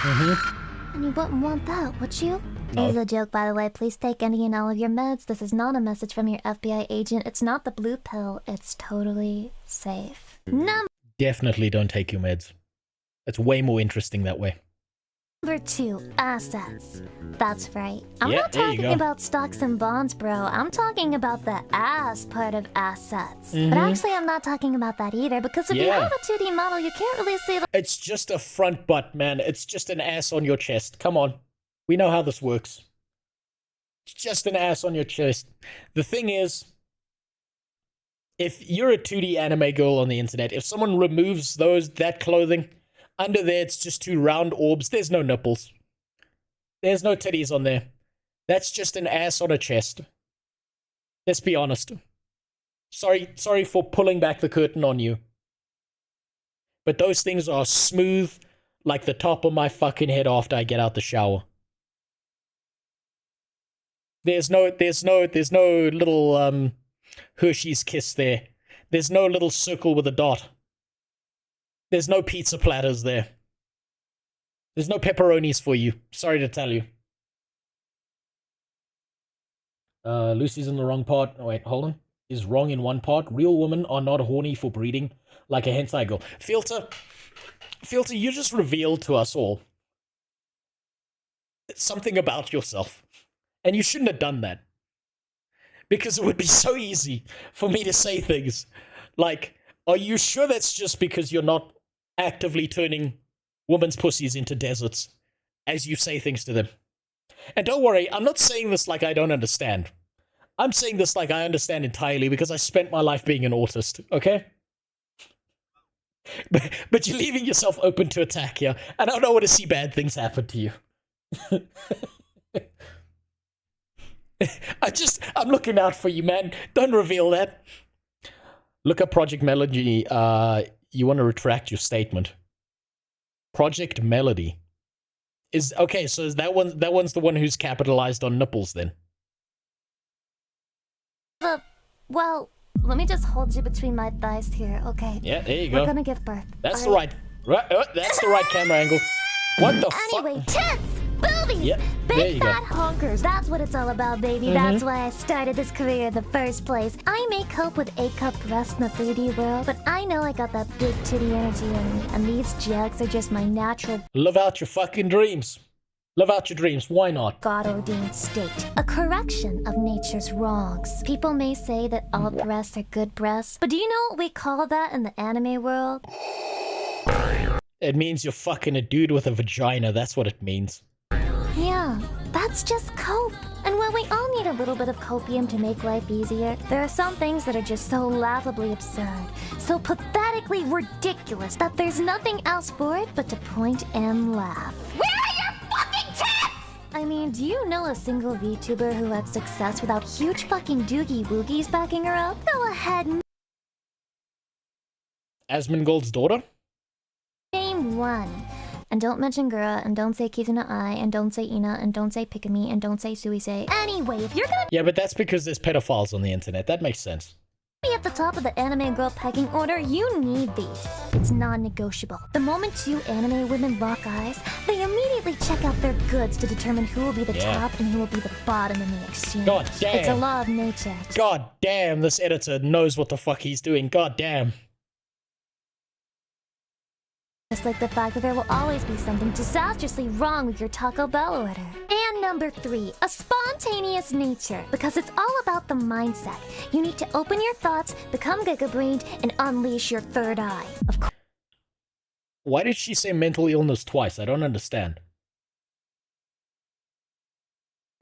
And you wouldn't want that, would you? No. This is a joke, by the way. Please take any and all of your meds. This is not a message from your FBI agent. It's not the blue pill. It's totally safe. Definitely don't take your meds. It's way more interesting that way. Number 2, assets. That's right. I'm Yeah, not there you talking go. about stocks and bonds, bro. I'm talking about the ass part of assets. Mhm. But actually, I'm not talking about that either, because if you Yeah. have a 2D model, you can't really see the... It's just a front butt, man. It's just an ass on your chest. Come on. We know how this works. It's just an ass on your chest. The thing is, if you're a 2D anime girl on the internet, if someone removes that clothing, under there it's just 2 round orbs. There's no nipples. There's no titties on there. That's just an ass on a chest. Let's be honest. Sorry for pulling back the curtain on you. But those things are smooth like the top of my fucking head after I get out the shower. There's no little Hershey's kiss there. There's no little circle with a dot. There's no pizza platters there. There's no pepperonis for you. Sorry to tell you. Lucy's in the wrong part. Oh, wait, hold on. Is wrong in one part. Real women are not horny for breeding like a hentai girl. Filter, you just revealed to us all something about yourself. And you shouldn't have done that. Because it would be so easy for me to say things like, are you sure that's just because you're not actively turning women's pussies into deserts as you say things to them? And don't worry, I'm not saying this like I don't understand. I'm saying this like I understand entirely because I spent my life being an autist, okay? But you're leaving yourself open to attack here, and I don't want to see bad things happen to you. I'm looking out for you, man. Don't reveal that. Look up Project Melody. You want to retract your statement. Project Melody. Okay, so is that one's the one who's capitalized on nipples then? Well, let me just hold you between my thighs here, okay? Yeah, there you go. We're gonna give birth. That's all the right. That's the right camera angle. What the fuck? Anyway, tits! Boobies! Yep, there Big you fat go. honkers, that's what it's all about, baby. That's why I started this career in the first place. I may cope with A-cup breasts in the 3D world, but I know I got that big titty energy in me, and these jugs are just my natural... Live out your fucking dreams. Live out your dreams. Why not? God-ordained state. A correction of nature's wrongs. People may say that all breasts are good breasts, but do you know what we call that in the anime world? It means you're fucking a dude with a vagina. That's what it means. Yeah, that's just cope. And while we all need a little bit of copium to make life easier, there are some things that are just so laughably absurd, so pathetically ridiculous, that there's nothing else for it but to point and laugh. Where are your fucking tits? I mean, do you know a single VTuber who had success without huge fucking doogie woogies backing her up? Go ahead, Asmongold's daughter? name one. And don't mention Gura, and don't say Kizuna Ai, and don't say Ina, and don't say Pikami, and don't say Suisei. Anyway, if you're gonna Yeah, but that's because there's pedophiles on the internet. That makes sense. be at the top of the anime girl pecking order, you need these. It's non-negotiable. The moment two anime women lock eyes, they immediately check out their goods to determine who will be the top and who will be the bottom in the exchange. God damn. It's a law of nature. God damn, this editor knows what the fuck he's doing. God damn. Just like the fact that there will always be something disastrously wrong with your Taco Bell order. And number 3, a spontaneous nature. Because it's all about the mindset. You need to open your thoughts, become giga-brained, and unleash your third eye. Of Why did she say mental illness twice? I don't understand.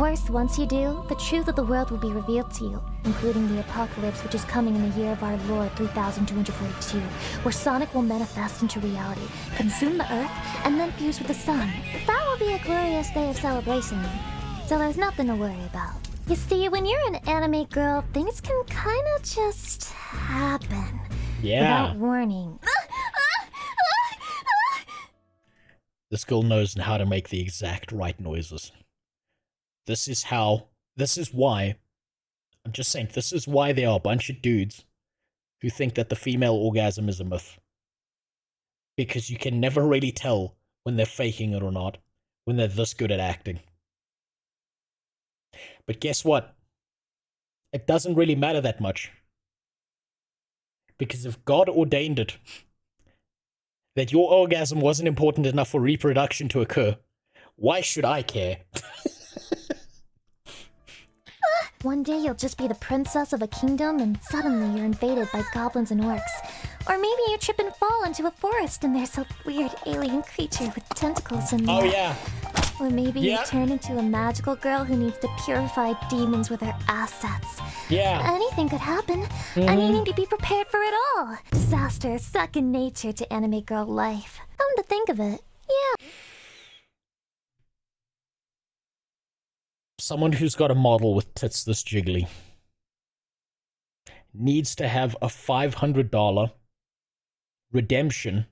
course, once you do, the truth of the world will be revealed to you, including the apocalypse which is coming in the year of our Lord 3242, where Sonic will manifest into reality, consume the Earth, and then fuse with the sun. That will be a glorious day of celebration, so there's nothing to worry about. You see, when you're an anime girl, things can kinda just happen. Yeah. Without warning. This girl knows how to make the exact right noises. This is why, I'm just saying, this is why there are a bunch of dudes who think that the female orgasm is a myth. Because you can never really tell when they're faking it or not, when they're this good at acting. But guess what? It doesn't really matter that much. Because if God ordained it, that your orgasm wasn't important enough for reproduction to occur, why should I care? One day you'll just be the princess of a kingdom and suddenly you're invaded by goblins and orcs. Or maybe you trip and fall into a forest and there's a weird alien creature with tentacles in there. Oh yeah. Or maybe you turn into a magical girl who needs to purify demons with her assets. Yeah. Anything could happen, and you need to be prepared for it all. Disaster is second nature to anime girl life. Come to think of it, yeah. Someone who's got a model with tits this jiggly needs to have a $500 redemption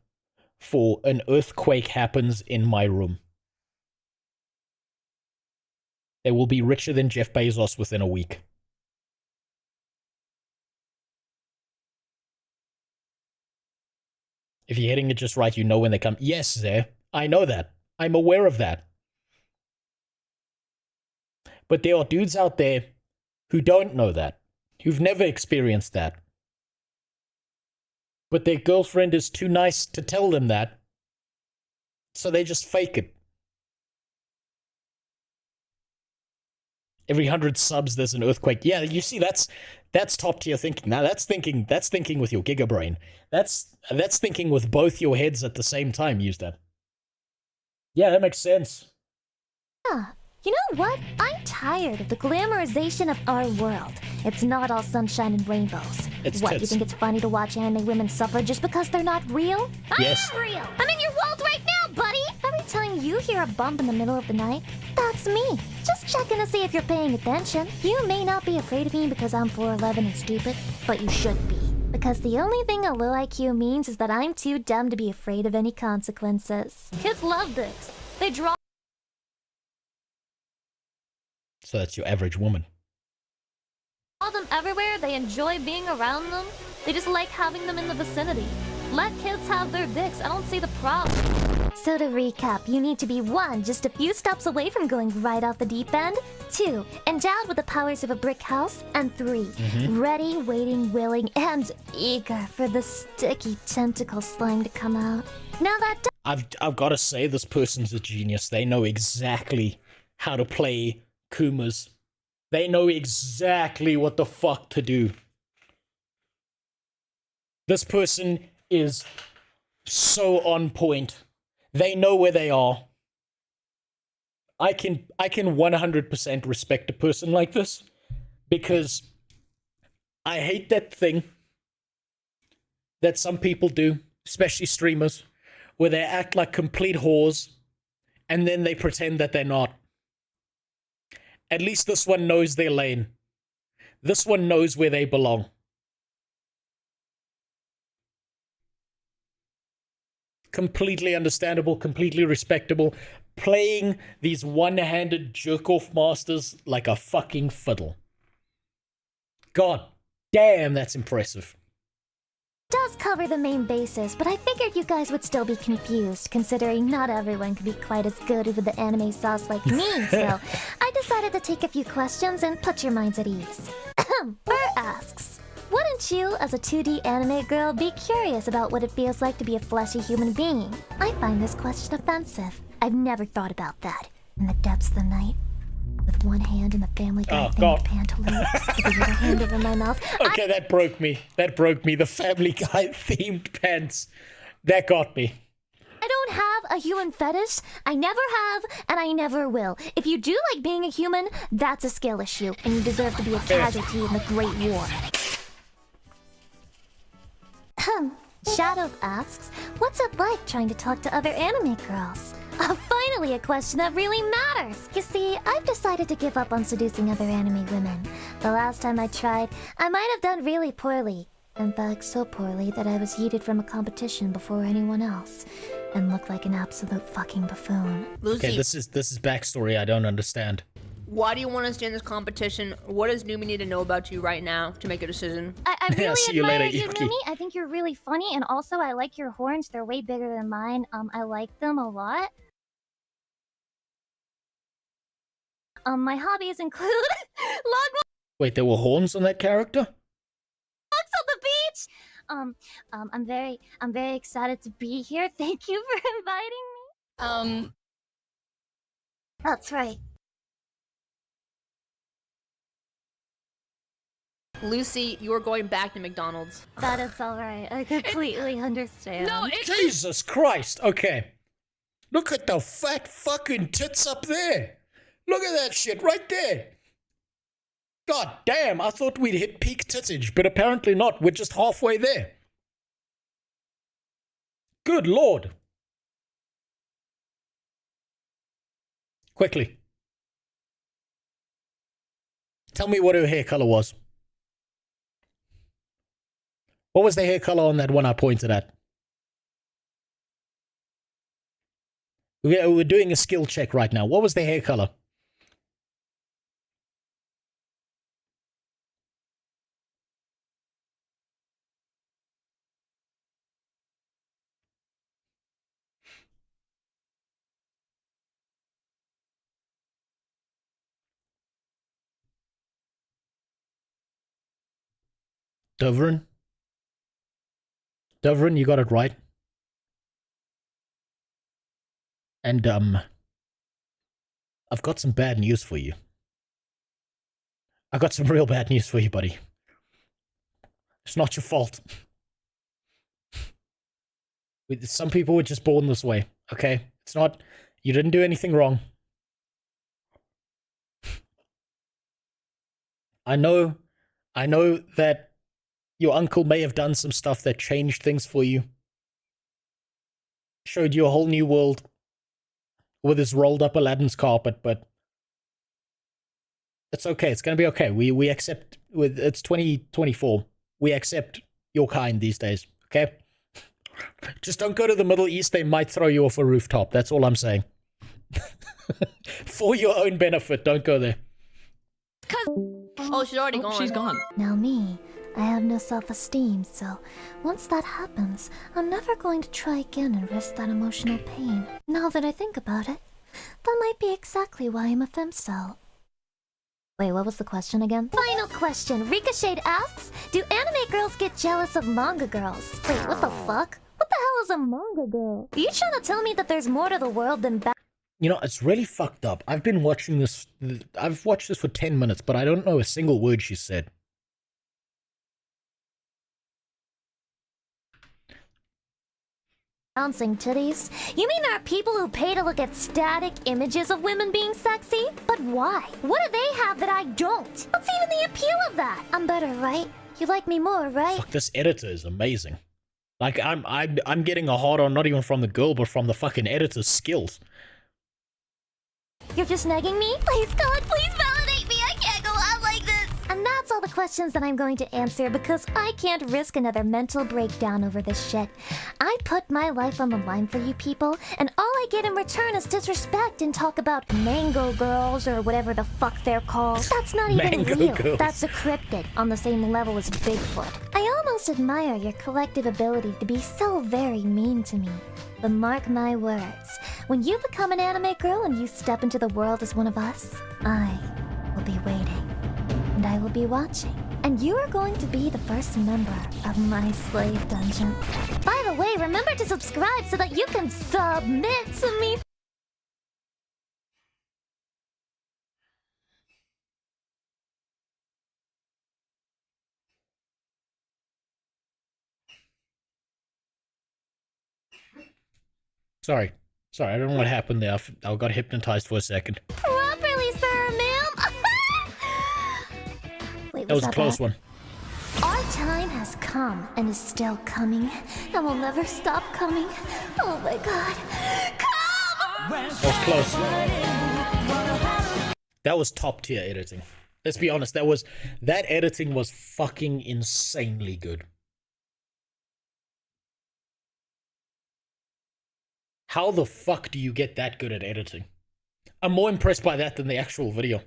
for an earthquake happens in my room. They will be richer than Jeff Bezos within a week. If you're hitting it just right, you know when they come. Yes, Zeh, I know that. I'm aware of that. But there are dudes out there who don't know that, who've never experienced that. But their girlfriend is too nice to tell them that, so they just fake it. Every 100 subs, there's an earthquake. Yeah, you see, that's top tier thinking. Now that's thinking with your giga brain. That's thinking with both your heads at the same time. Use that. Yeah, that makes sense. Yeah, You know what? I'm tired of the glamorization of our world. It's not all sunshine and rainbows. It's what, tits. you think it's funny to watch anime women suffer just because they're not real? Yes. I'm real! I'm in your world right now, buddy! Every time you hear a bump in the middle of the night, that's me. Just checking to see if you're paying attention. You may not be afraid of me because I'm 4'11 and stupid, but you should be. Because the only thing a low IQ means is that I'm too dumb to be afraid of any consequences. Kids love this. They draw So that's your average woman. them everywhere, they enjoy being around them. They just like having them in the vicinity. Let kids have their dicks, I don't see the problem. So to recap, you need to be 1, just a few steps away from going right off the deep end. 2, endowed with the powers of a brick house. And 3, ready, waiting, willing, and eager for the sticky tentacle slime to come out. Now that I've got to say, this person's a genius. They know exactly how to play Kumas. They know exactly what the fuck to do. This person is so on point. They know where they are. I can 100% respect a person like this, because I hate that thing that some people do, especially streamers, where they act like complete whores and then they pretend that they're not. At least this one knows their lane. This one knows where they belong. Completely understandable, completely respectable. Playing these one-handed jerk-off masters like a fucking fiddle. God damn, that's impressive. does cover the main bases, but I figured you guys would still be confused, considering not everyone can be quite as good with the anime sauce like me, so I decided to take a few questions and put your minds at ease. Burr asks, wouldn't you, as a 2D anime girl, be curious about what it feels like to be a fleshy human being? I find this question offensive. I've never thought about that. In the depths of the night, with one hand in the Family Guy themed pantaloons, with the other hand over my mouth. Okay, that broke me. That broke me. The Family Guy themed pants. That got me. I don't have a human fetish. I never have, and I never will. If you do like being a human, that's a skill issue, and you deserve to be a casualty in the Great War. Shadow asks, what's it like trying to talk to other anime girls? Finally, a question that really matters! You see, I've decided to give up on seducing other anime women. The last time I tried, I might have done really poorly. In fact, so poorly that I was yeeted from a competition before anyone else, and looked like an absolute fucking buffoon. Lucy, Okay, this is backstory I don't understand. why do you want to stay in this competition? What does Numi need to know about you right now to make a decision? I really See you admire later, you, Yuki. Numi. I think you're really funny, and also I like your horns. They're way bigger than mine. I like them a lot. My hobbies include log Wait, there were horns on that character? walks on the beach. I'm very excited to be here. Thank you for inviting me. That's right. Lucy, you're going back to McDonald's. That is alright. I completely understand. No, it's Jesus Christ. Okay. Look at the fat fucking tits up there. Look at that shit right there. God damn, I thought we'd hit peak tittage, but apparently not. We're just halfway there. Good lord. Quickly. Tell me what her hair color was. What was the hair color on that one I pointed at? We're doing a skill check right now. What was the hair color? Dovrin? Dovrin, you got it right. And, I've got some bad news for you. I've got some real bad news for you, buddy. It's not your fault. Some people were just born this way, okay? It's not... You didn't do anything wrong. I know that your uncle may have done some stuff that changed things for you. Showed you a whole new world with his rolled up Aladdin's carpet, but it's okay. It's gonna be okay. We accept. It's 2024. We accept your kind these days. Okay. Just don't go to the Middle East. They might throw you off a rooftop. That's all I'm saying. For your own benefit, don't go there. Oh, she's already gone. She's gone. Now me, I have no self-esteem, so once that happens, I'm never going to try again and risk that emotional pain. Now that I think about it, that might be exactly why I'm a femcel. Wait, what was the question again? Final question. Ricochet asks, do anime girls get jealous of manga girls? Wait, what the fuck? What the hell is a manga girl? Are you trying to tell me that there's more to the world than You know, it's really fucked up. I've been watching this. I've watched this for 10 minutes, but I don't know a single word she said. bouncing titties? You mean there are people who pay to look at static images of women being sexy? But why? What do they have that I don't? What's even the appeal of that? I'm better, right? You like me more, right? Fuck, this editor is amazing. Like, I'm getting a hard on not even from the girl, but from the fucking editor's skills. You're just nagging me? Please, God, please validate me. I can't go on like this. And that's all the questions that I'm going to answer because I can't risk another mental breakdown over this shit. I put my life on the line for you people, and all I get in return is disrespect and talk about mango girls or whatever the fuck they're called. That's not even Mango real. girls. That's a cryptid on the same level as Bigfoot. I almost admire your collective ability to be so very mean to me. But mark my words, when you become an anime girl and you step into the world as one of us, I will be waiting. And I will be watching. And you are going to be the first member of my slave dungeon. By the way, remember to subscribe so that you can submit to me. Sorry, I don't know what happened there. I got hypnotized for a second. Properly, sir, ma'am. Wait, That was a close one. Our time has come and is still coming, and will never stop coming. Oh my god. Come! That was close. That was top tier editing. Let's be honest, that editing was fucking insanely good. How the fuck do you get that good at editing? I'm more impressed by that than the actual video.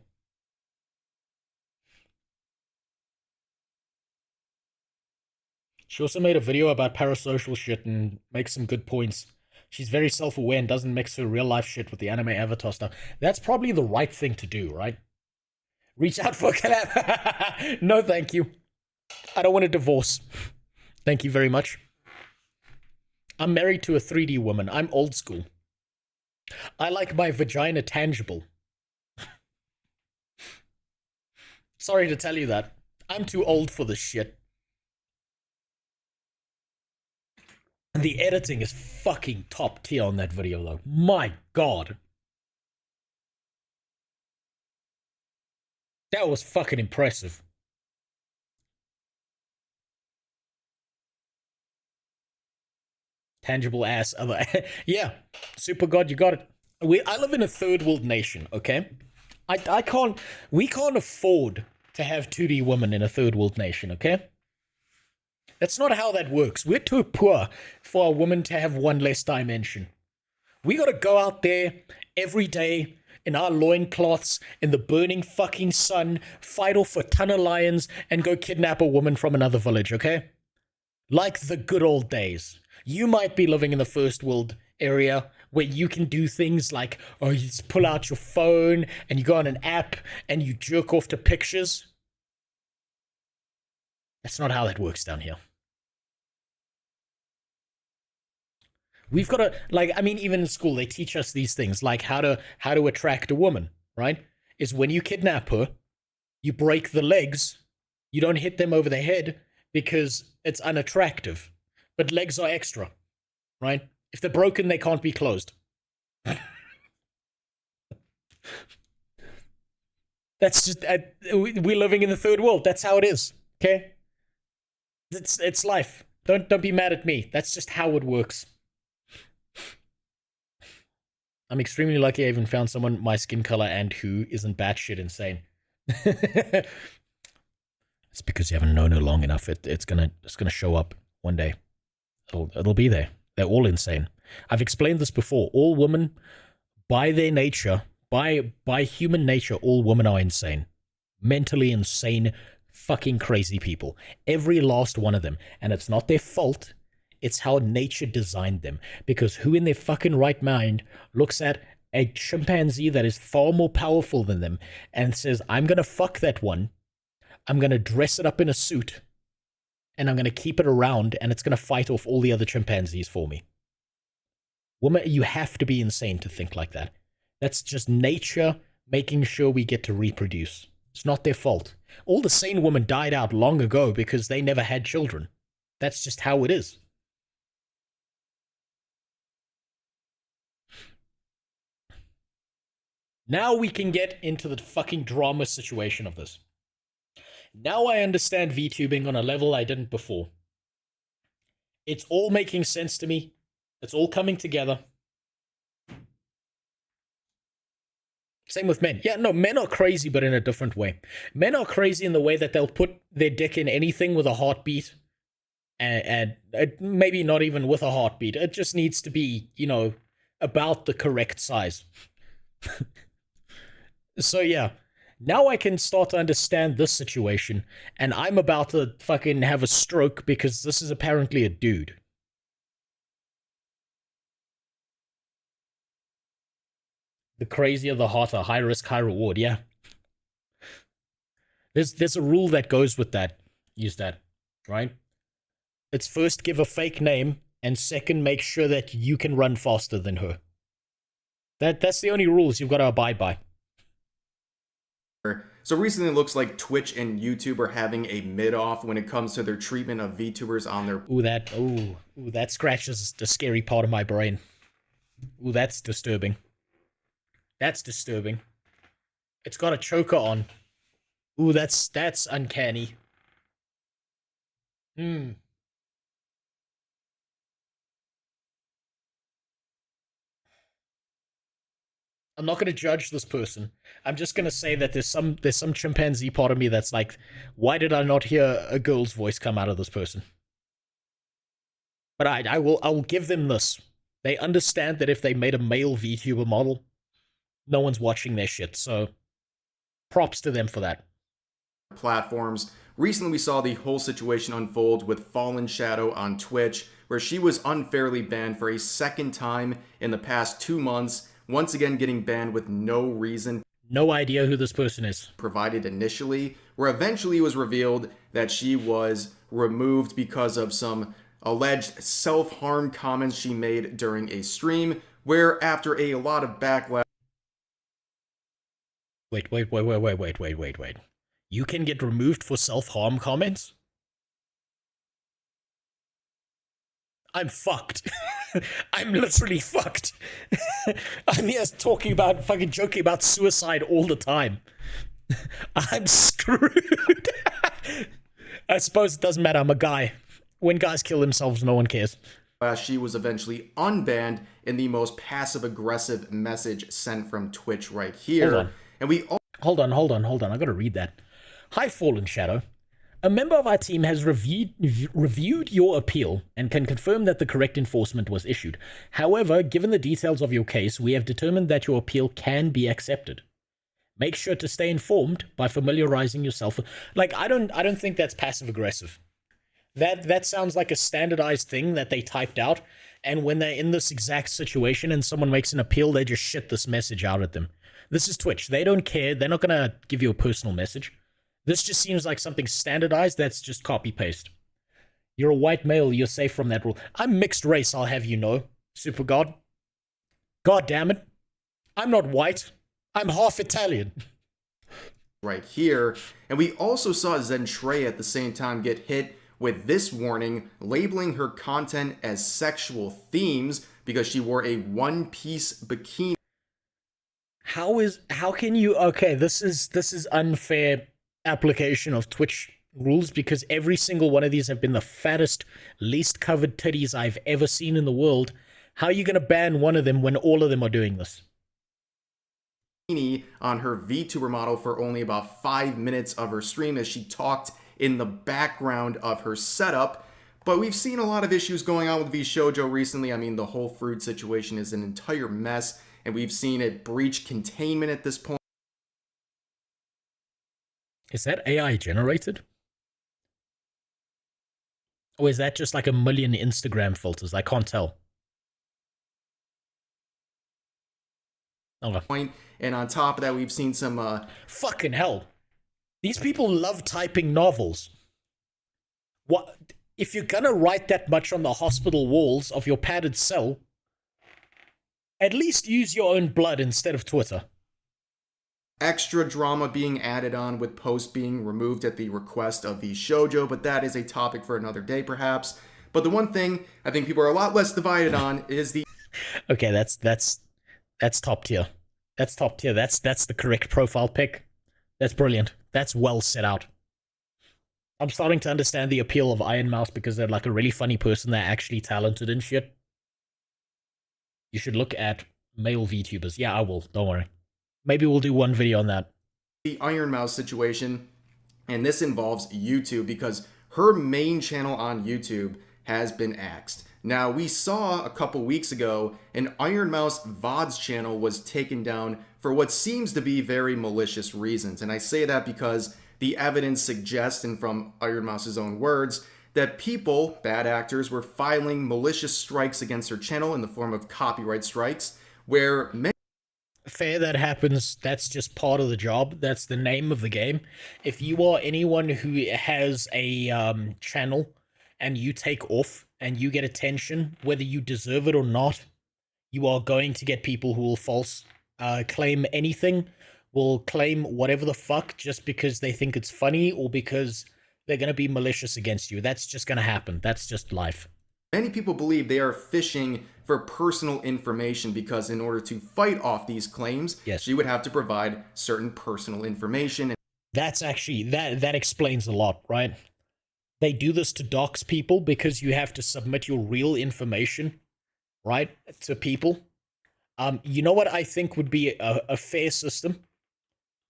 She also made a video about parasocial shit and makes some good points. She's very self-aware and doesn't mix her real life shit with the anime avatar stuff. That's probably the right thing to do, right? Reach out for a collab. No, thank you. I don't want a divorce. Thank you very much. I'm married to a 3D woman. I'm old school. I like my vagina tangible. Sorry to tell you that. I'm too old for this shit. And the editing is fucking top tier on that video, though. My god. That was fucking impressive. Tangible ass other. Yeah, super god, you got it. I live in a third world nation, okay? We can't afford to have 2D women in a third world nation, okay? That's not how that works. We're too poor for a woman to have one less dimension. We gotta go out there every day in our loincloths in the burning fucking sun, fight off a ton of lions, and go kidnap a woman from another village, okay? Like the good old days. You might be living in the first world area where you can do things like, oh, you just pull out your phone and you go on an app and you jerk off to pictures. That's not how that works down here. We've got to, like, I mean, even in school, they teach us these things, like how to attract a woman, right? Is when you kidnap her, you break the legs, you don't hit them over the head because it's unattractive. But legs are extra, right? If they're broken, they can't be closed. That's just we're living in the third world. That's how it is. Okay, it's life. Don't be mad at me. That's just how it works. I'm extremely lucky I even found someone my skin color and who isn't batshit insane. It's because you haven't known her long enough. It's gonna show up one day. It'll be there. They're all insane. I've explained this before. All women, by their nature, by human nature, all women are insane. Mentally insane, fucking crazy people. Every last one of them. And it's not their fault. It's how nature designed them. Because who in their fucking right mind looks at a chimpanzee that is far more powerful than them and says, I'm going to fuck that one. I'm going to dress it up in a suit. And I'm going to keep it around and it's going to fight off all the other chimpanzees for me. Woman, you have to be insane to think like that. That's just nature making sure we get to reproduce. It's not their fault. All the sane women died out long ago because they never had children. That's just how it is. Now we can get into the fucking drama situation of this. Now I understand VTubing on a level I didn't before. It's all making sense to me. It's all coming together. Same with men. Yeah, no, men are crazy, but in a different way. Men are crazy in the way that they'll put their dick in anything with a heartbeat. And maybe not even with a heartbeat. It just needs to be, you know, about the correct size. So yeah, now I can start to understand this situation, and I'm about to fucking have a stroke because this is apparently a dude. The crazier the hotter, high risk, high reward, yeah. There's a rule that goes with that. Use that, right? It's first give a fake name, and second make sure that you can run faster than her. That's the only rules you've got to abide by. So recently it looks like Twitch and YouTube are having a mid-off when it comes to their treatment of VTubers on their... Ooh, that scratches the scary part of my brain. Ooh, that's disturbing. That's disturbing. It's got a choker on. Ooh, that's uncanny. I'm not going to judge this person. I'm just going to say that there's some chimpanzee part of me that's like, why did I not hear a girl's voice come out of this person? But I will give them this. They understand that if they made a male VTuber model, no one's watching their shit. So props to them for that. Platforms. Recently we saw the whole situation unfold with Fallen Shadow on Twitch, where she was unfairly banned for a second time in the past 2 months. Once again getting banned with no reason. No idea who this person is. Provided initially, where eventually it was revealed that she was removed because of some alleged self-harm comments she made during a stream, where after a lot of backlash... Wait. You can get removed for self-harm comments? I'm fucked. I'm literally fucked. I'm here talking about, fucking joking about suicide all the time. I'm screwed. I suppose it doesn't matter, I'm a guy. When guys kill themselves, no one cares. She was eventually unbanned in the most passive-aggressive message sent from Twitch right here. Hold on. And we all... Hold on. I gotta read that. Hi, Fallen Shadow. A member of our team has reviewed your appeal and can confirm that the correct enforcement was issued. However, given the details of your case, we have determined that your appeal can be accepted. Make sure to stay informed by familiarizing yourself. Like, I don't think that's passive aggressive. That sounds like a standardized thing that they typed out, and when they're in this exact situation and someone makes an appeal, they just shit this message out at them. This is Twitch. They don't care. They're not gonna give you a personal message. This just seems like something standardized that's just copy-paste. You're a white male, you're safe from that rule. I'm mixed race, I'll have you know, Super God. God damn it. I'm not white. I'm half Italian. Right here. And we also saw Zentreya at the same time get hit with this warning, labeling her content as sexual themes because she wore a one-piece bikini. How can you? Okay, this is unfair application of Twitch rules because every single one of these have been the fattest, least covered titties I've ever seen in the world. How are you gonna ban one of them when all of them are doing this? On her VTuber model for only about 5 minutes of her stream as she talked in the background of her setup. But we've seen a lot of issues going on with VShojo recently. I mean, the whole fruit situation is an entire mess, and we've seen it breach containment at this point. Is that AI generated? Or is that just like a million Instagram filters? I can't tell. Okay. And on top of that, we've seen some fucking hell. These people love typing novels. What if you're gonna write that much on the hospital walls of your padded cell? At least use your own blood instead of Twitter. Extra drama being added on with posts being removed at the request of VShojo, but that is a topic for another day perhaps. But the one thing I think people are a lot less divided on is the Okay, that's top tier. That's top tier. That's the correct profile pic. That's brilliant. That's well set out. I'm starting to understand the appeal of Iron Mouse because they're like a really funny person. They're actually talented and shit. You should look at male VTubers. Yeah, I will. Don't worry. Maybe we'll do one video on that. The Iron Mouse situation, and this involves YouTube because her main channel on YouTube has been axed. Now, we saw a couple weeks ago an Iron Mouse VODs channel was taken down for what seems to be very malicious reasons. And I say that because the evidence suggests, and from Iron Mouse's own words, that people, bad actors, were filing malicious strikes against her channel in the form of copyright strikes, where many fair, that happens. That's just part of the job. That's the name of the game. If you are anyone who has a channel and you take off and you get attention, whether you deserve it or not, you are going to get people who will false claim anything, will claim whatever the fuck just because they think it's funny or because they're going to be malicious against you. That's just going to happen. That's just life. Many people believe they are fishing for personal information because in order to fight off these claims, she would have to provide certain personal information. That's actually, that explains a lot, right? They do this to dox people because you have to submit your real information, right, to people. You know what I think would be a fair system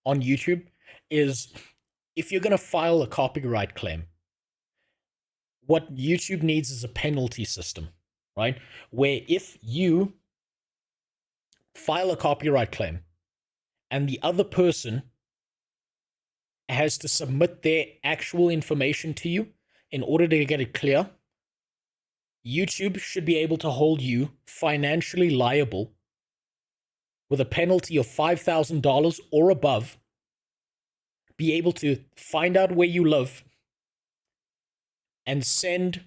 on YouTube is if you're going to file a copyright claim, what YouTube needs is a penalty system, right? Where if you file a copyright claim and the other person has to submit their actual information to you in order to get it clear, YouTube should be able to hold you financially liable with a penalty of $5,000 or above, be able to find out where you live, and send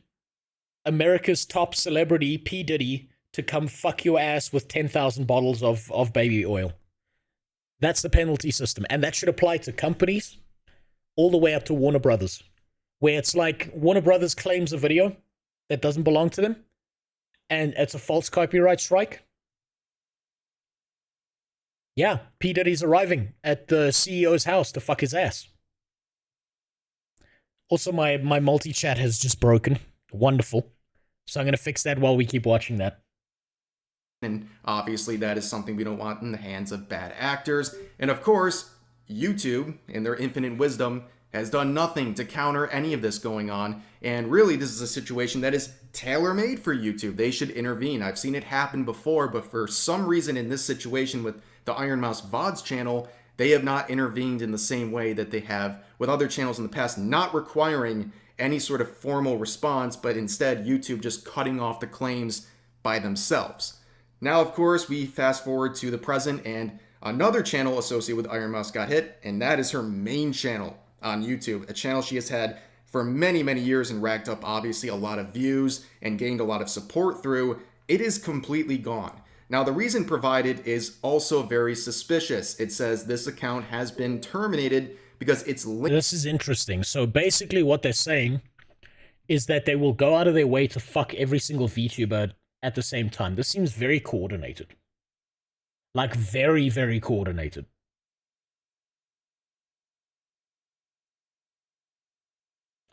America's top celebrity, P. Diddy, to come fuck your ass with 10,000 bottles of baby oil. That's the penalty system. And that should apply to companies all the way up to Warner Brothers, where it's like Warner Brothers claims a video that doesn't belong to them, and it's a false copyright strike. Yeah, P. Diddy's arriving at the CEO's house to fuck his ass. Also, my multi-chat has just broken. Wonderful. So I'm going to fix that while we keep watching that. And obviously that is something we don't want in the hands of bad actors. And of course, YouTube, in their infinite wisdom, has done nothing to counter any of this going on. And really, this is a situation that is tailor-made for YouTube. They should intervene. I've seen it happen before, but for some reason in this situation with the Iron Mouse VODs channel, they have not intervened in the same way that they have with other channels in the past, not requiring any sort of formal response, but instead YouTube just cutting off the claims by themselves. Now, of course, we fast forward to the present, and another channel associated with Iron Mouse got hit, and that is her main channel on YouTube, a channel she has had for many, many years and racked up, obviously, a lot of views and gained a lot of support through. It is completely gone. Now, the reason provided is also very suspicious. It says this account has been terminated because it's linked. This is interesting. So basically what they're saying is that they will go out of their way to fuck every single VTuber at the same time. This seems very coordinated. Like, very, very coordinated.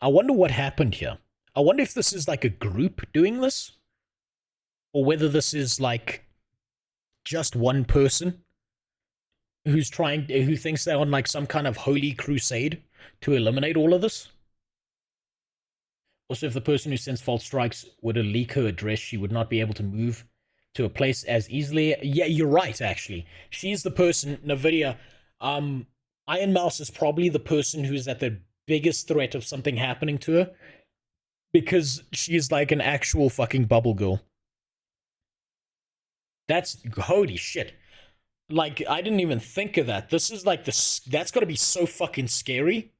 I wonder what happened here. I wonder if this is like a group doing this, or whether this is like just one person who thinks they're on like some kind of holy crusade to eliminate all of this. Also, if the person who sends false strikes were to leak her address, she would not be able to move to a place as easily. Yeah, you're right, actually. She's the person, Nvidia. Iron Mouse is probably the person who's at the biggest threat of something happening to her, because she's like an actual fucking bubble girl. That's holy shit. Like, I didn't even think of that. This is like that's got to be so fucking scary,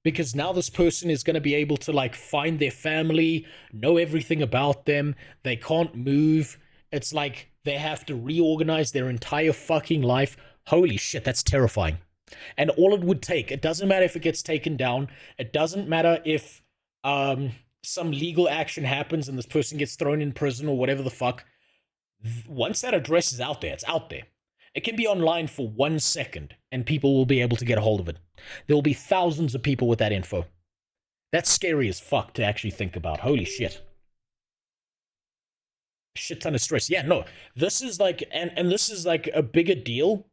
because now this person is going to be able to like find their family, know everything about them. They can't move. It's like they have to reorganize their entire fucking life. Holy shit, that's terrifying. And all it would take, it doesn't matter if it gets taken down, it doesn't matter if some legal action happens and this person gets thrown in prison or whatever the fuck. Once that address is out there, it's out there. It can be online for 1 second and people will be able to get a hold of it. There will be thousands of people with that info. That's scary as fuck to actually think about. Holy shit. Shit ton of stress. Yeah, no, this is like, and this is like a bigger deal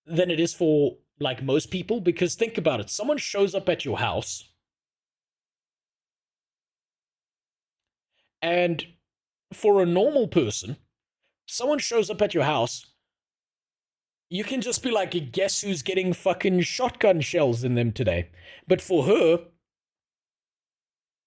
than it is for like most people, because think about it. Someone shows up at your house and for a normal person, someone shows up at your house, you can just be like, guess who's getting fucking shotgun shells in them today? But for her,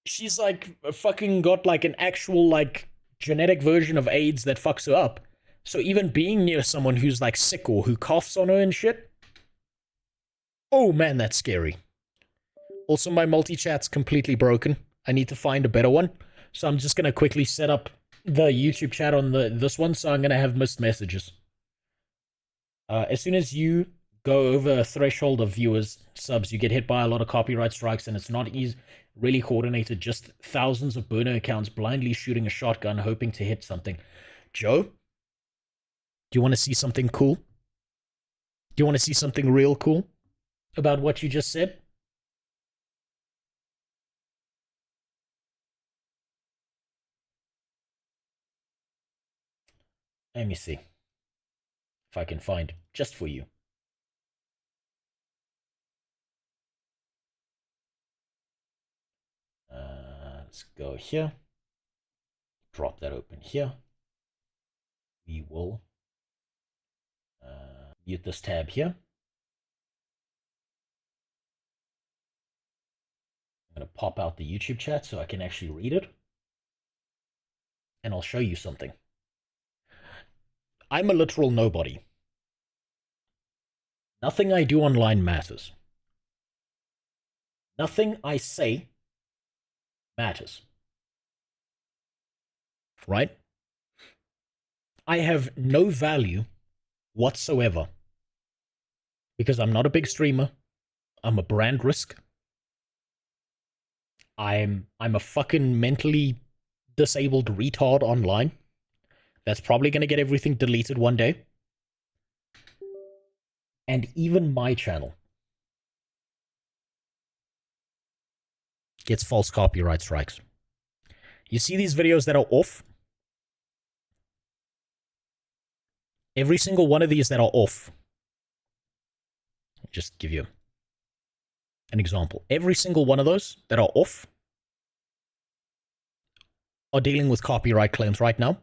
she's like fucking got like an actual like genetic version of AIDS that fucks her up. So even being near someone who's like sick or who coughs on her and shit, oh man, that's scary. Also, my multi-chat's completely broken. I need to find a better one. So I'm just gonna quickly set up the YouTube chat on this one, so I'm gonna have missed messages. As soon as you go over a threshold of viewers, subs, you get hit by a lot of copyright strikes, and it's not really coordinated, just thousands of burner accounts blindly shooting a shotgun hoping to hit something. Joe? Do you want to see something cool? Do you want to see something real cool about what you just said? Let me see if I can find just for you. Let's go here. Drop that open here. We will mute this tab here. I'm going to pop out the YouTube chat so I can actually read it. And I'll show you something. I'm a literal nobody. Nothing I do online matters. Nothing I say matters. Right? I have no value whatsoever because I'm not a big streamer. I'm a brand risk. I'm a fucking mentally disabled retard online that's probably going to get everything deleted one day. And even my channel gets false copyright strikes. You see these videos that are off? Every single one of these that are off. I'll just give you an example. Every single one of those that are off are dealing with copyright claims right now.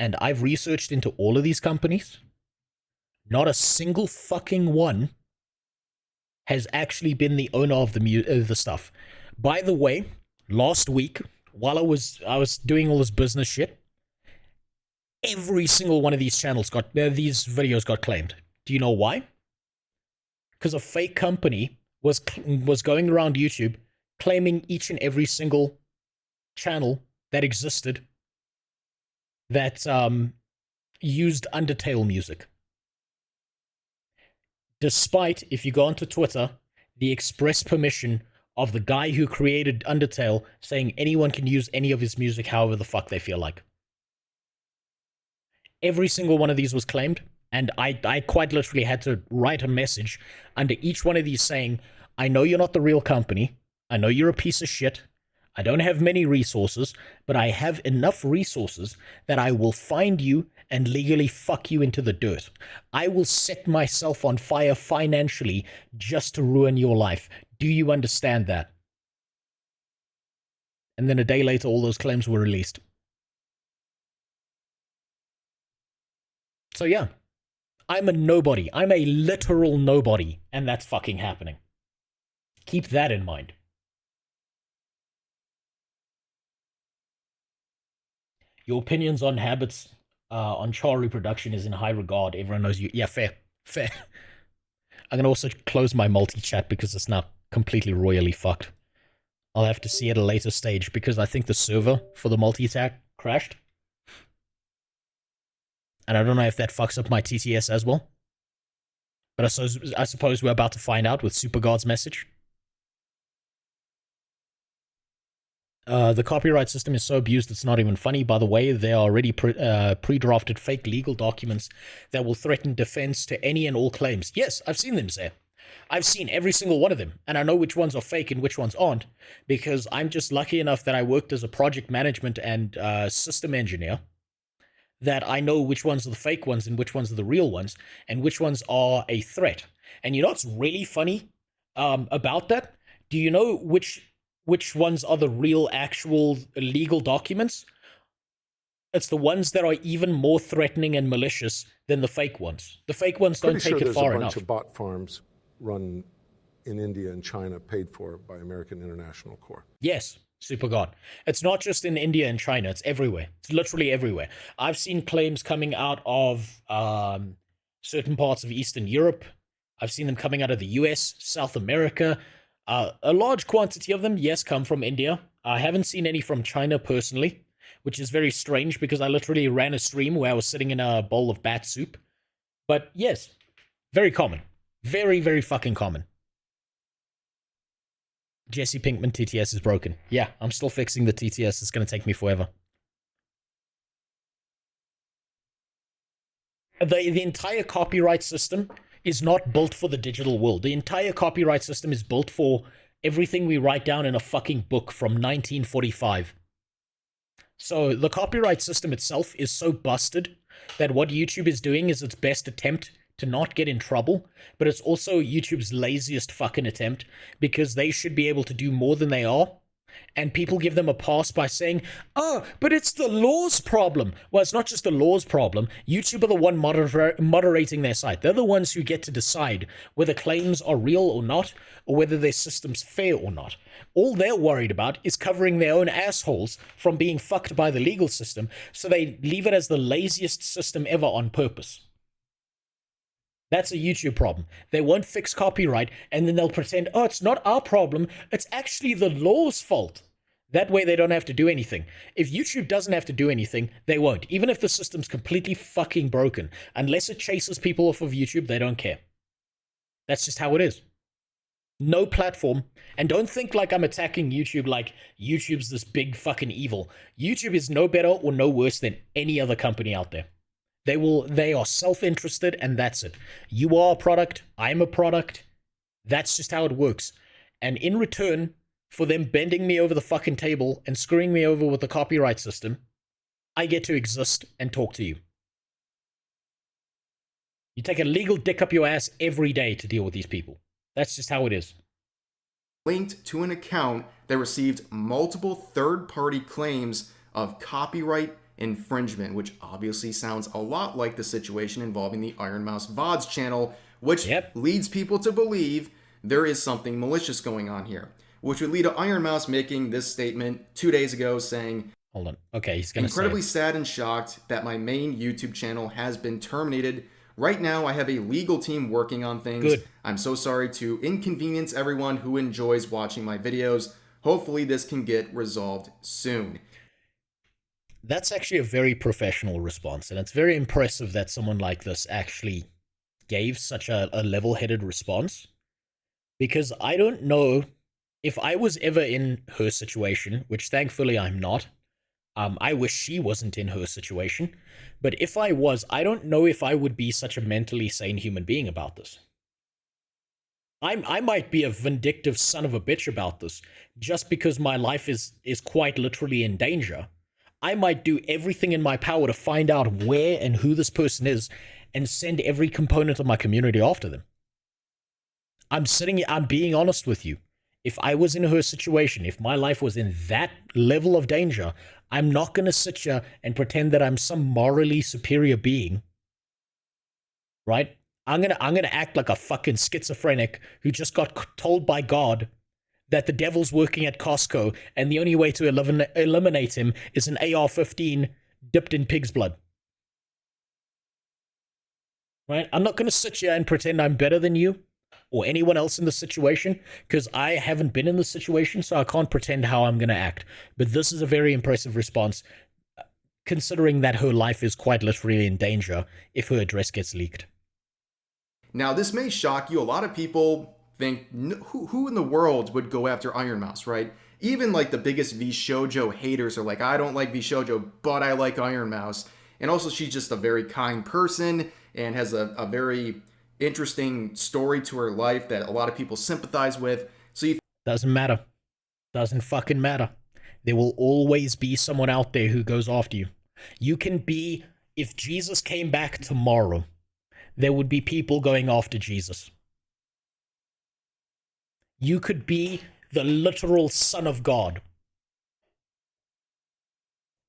And I've researched into all of these companies. Not a single fucking one has actually been the owner of the stuff. By the way, last week, while I was doing all this business shit, every single one of these channels got these videos got claimed. Do you know why? Because a fake company was going around YouTube claiming each and every single channel that existed that used Undertale music. Despite, if you go onto Twitter, the express permission of the guy who created Undertale saying anyone can use any of his music however the fuck they feel like. Every single one of these was claimed. And I quite literally had to write a message under each one of these saying, I know you're not the real company. I know you're a piece of shit. I don't have many resources, but I have enough resources that I will find you and legally fuck you into the dirt. I will set myself on fire financially just to ruin your life. Do you understand that? And then a day later, all those claims were released. So yeah, I'm a nobody. I'm a literal nobody, and that's fucking happening. Keep that in mind. Your opinions on habits, on child reproduction is in high regard. Everyone knows you. Yeah, fair. Fair. I'm going to also close my multi-chat because it's now completely royally fucked. I'll have to see at a later stage because I think the server for the multi-chat crashed. And I don't know if that fucks up my TTS as well. But I suppose we're about to find out with Supergod's message. The copyright system is so abused it's not even funny. By the way, there are already pre-drafted fake legal documents that will threaten defense to any and all claims. Yes, I've seen them, sir. I've seen every single one of them, and I know which ones are fake and which ones aren't, because I'm just lucky enough that I worked as a project management and system engineer, that I know which ones are the fake ones and which ones are the real ones, and which ones are a threat. And you know what's really funny about that? Do you know which ones are the real, actual, legal documents? It's the ones that are even more threatening and malicious than the fake ones. The fake ones don't take it far enough. There's a bunch of bot farms run in India and China paid for by American International Corps. Yes, super god. It's not just in India and China. It's everywhere. It's literally everywhere. I've seen claims coming out of certain parts of Eastern Europe. I've seen them coming out of the US, South America. A large quantity of them, yes, come from India. I haven't seen any from China personally, which is very strange because I literally ran a stream where I was sitting in a bowl of bat soup. But yes, very common. Very, very fucking common. Jesse Pinkman, TTS is broken. Yeah, I'm still fixing the TTS. It's going to take me forever. The entire copyright system is not built for the digital world. The entire copyright system is built for everything we write down in a fucking book from 1945. So the copyright system itself is so busted that what YouTube is doing is its best attempt to not get in trouble, but it's also YouTube's laziest fucking attempt because they should be able to do more than they are. And people give them a pass by saying, oh, but it's the law's problem. Well, it's not just the law's problem. YouTube are the one moderating their site. They're the ones who get to decide whether claims are real or not, or whether their system's fair or not. All they're worried about is covering their own assholes from being fucked by the legal system, so they leave it as the laziest system ever on purpose. That's a YouTube problem. They won't fix copyright, and then they'll pretend, oh, it's not our problem, it's actually the law's fault. That way they don't have to do anything. If YouTube doesn't have to do anything, they won't. Even if the system's completely fucking broken. Unless it chases people off of YouTube, they don't care. That's just how it is. No platform. And don't think like I'm attacking YouTube like YouTube's this big fucking evil. YouTube is no better or no worse than any other company out there. They are self-interested, and that's it. You are a product, I'm a product. That's just how it works. And in return for them bending me over the fucking table and screwing me over with the copyright system, I get to exist and talk to you. You take a legal dick up your ass every day to deal with these people. That's just how it is. Linked to an account that received multiple third-party claims of copyright infringement, which obviously sounds a lot like the situation involving the Iron Mouse VODs channel, which leads people to believe there is something malicious going on here, which would lead to Iron Mouse making this statement 2 days ago saying, hold on, okay, he's gonna incredibly sad and shocked that my main YouTube channel has been terminated. Right now, I have a legal team working on things. Good. I'm so sorry to inconvenience everyone who enjoys watching my videos. Hopefully this can get resolved soon. That's actually a very professional response, and it's very impressive that someone like this actually gave such a level-headed response, because I don't know if I was ever in her situation, which thankfully I'm not. I wish she wasn't in her situation. But if I was, I don't know if I would be such a mentally sane human being about this. I might be a vindictive son of a bitch about this, just because my life is quite literally in danger. I might do everything in my power to find out where and who this person is and send every component of my community after them. I'm being honest with you. If I was in her situation, if my life was in that level of danger, I'm not going to sit here and pretend that I'm some morally superior being. Right? I'm gonna act like a fucking schizophrenic who just got told by God that the devil's working at Costco and the only way to eliminate him is an AR-15 dipped in pig's blood. Right? I'm not gonna sit here and pretend I'm better than you or anyone else in the situation, because I haven't been in the situation, so I can't pretend how I'm gonna act. But this is a very impressive response, considering that her life is quite literally in danger if her address gets leaked. Now, this may shock you. A lot of people think, who in the world would go after Iron Mouse, right? Even like the biggest VShojo haters are like, I don't like VShojo, but I like Iron Mouse. And also, she's just a very kind person and has a very interesting story to her life that a lot of people sympathize with. So you doesn't matter. Doesn't fucking matter. There will always be someone out there who goes after you. You can be, if Jesus came back tomorrow, there would be people going after Jesus. You could be the literal Son of God,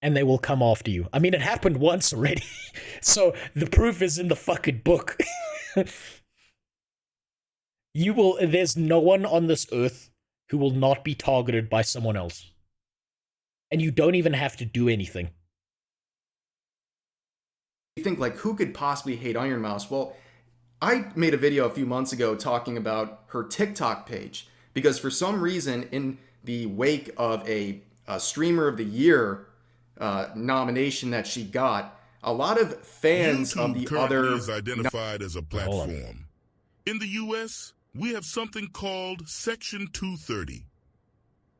and they will come after you. I mean, it happened once already, so the proof is in the fucking book. There's no one on this earth who will not be targeted by someone else. And you don't even have to do anything. You think, like, who could possibly hate Iron Mouse? Well, I made a video a few months ago talking about her TikTok page, because for some reason, in the wake of a Streamer of the Year nomination that she got, a lot of fans YouTube of the currently other is identified as a platform. In the U.S., we have something called Section 230.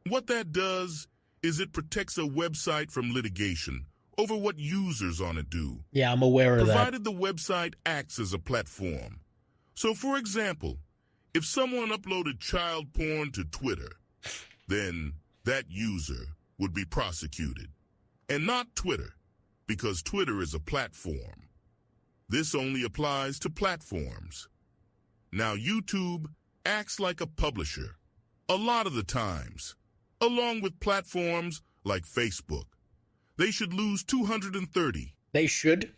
What that does is it protects a website from litigation over what users on it do. Yeah, I'm aware of that. Provided the website acts as a platform. So, for example, if someone uploaded child porn to Twitter, then that user would be prosecuted. And not Twitter, because Twitter is a platform. This only applies to platforms. Now, YouTube acts like a publisher, a lot of the times, along with platforms like Facebook. They should lose 230. They should.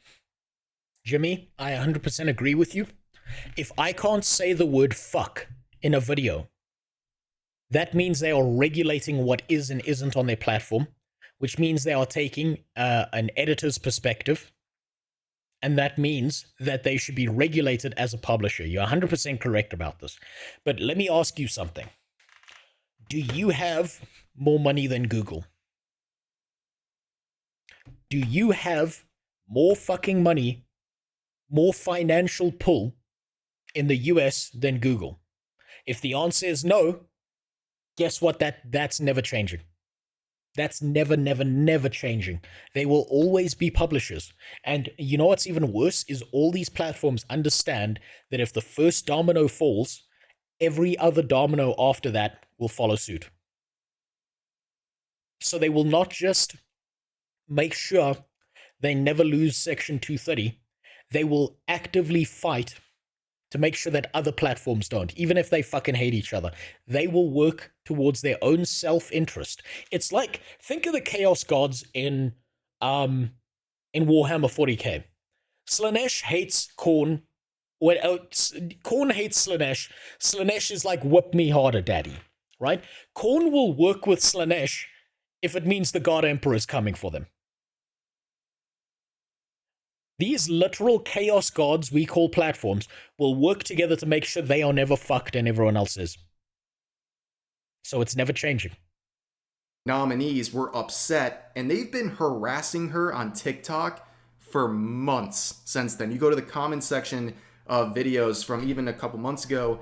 Jimmy, I 100% agree with you. If I can't say the word fuck in a video, that means they are regulating what is and isn't on their platform, which means they are taking an editor's perspective, and that means that they should be regulated as a publisher. You're 100% correct about this. But let me ask you something. Do you have more money than Google? Do you have more fucking money, more financial pull in the US than Google? If the answer is no, guess what? That's never changing. That's never changing. They will always be publishers. And you know what's even worse is all these platforms understand that if the first domino falls, every other domino after that will follow suit. So they will not just make sure they never lose Section 230. They will actively fight to make sure that other platforms don't, even if they fucking hate each other. They will work towards their own self-interest. It's like, think of the Chaos Gods in Warhammer 40k. Slaanesh hates Khorne. Khorne hates Slaanesh. Slaanesh is like, whip me harder, daddy. Right? Khorne will work with Slaanesh if it means the God Emperor is coming for them. These literal chaos gods we call platforms will work together to make sure they are never fucked and everyone else is. So it's never changing. Nominees were upset, and they've been harassing her on TikTok for months since then. You go to the comment section of videos from even a couple months ago,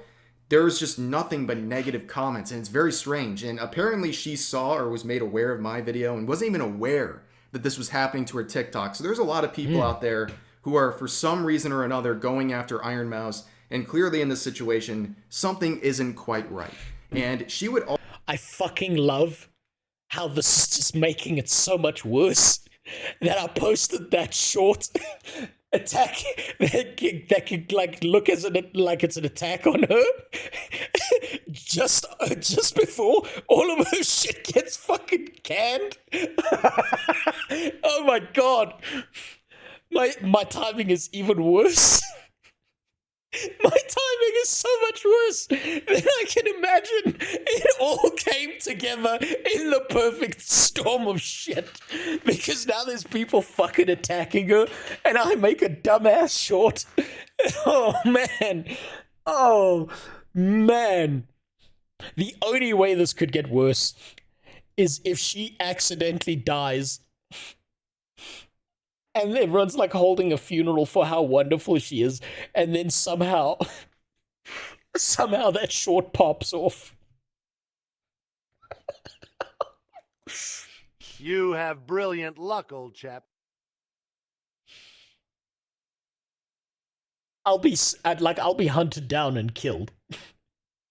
there's just nothing but negative comments, and it's very strange. And apparently she saw or was made aware of my video and wasn't even aware that this was happening to her TikTok. So there's a lot of people out there who are, for some reason or another, going after Iron Mouse. And clearly in this situation, something isn't quite right. And she would... I fucking love how this is just making it so much worse that I posted that short attack that could like look as like it's an attack on her just before all of her shit gets fucking canned. Oh my god, my timing is even worse. My timing is so much worse than I can imagine. It all came together in the perfect storm of shit. Because now there's people fucking attacking her, and I make a dumbass short. Oh, man. Oh, man. The only way this could get worse is if she accidentally dies. And everyone's like holding a funeral for how wonderful she is. And then somehow that short pops off. You have brilliant luck, old chap. I'll be hunted down and killed.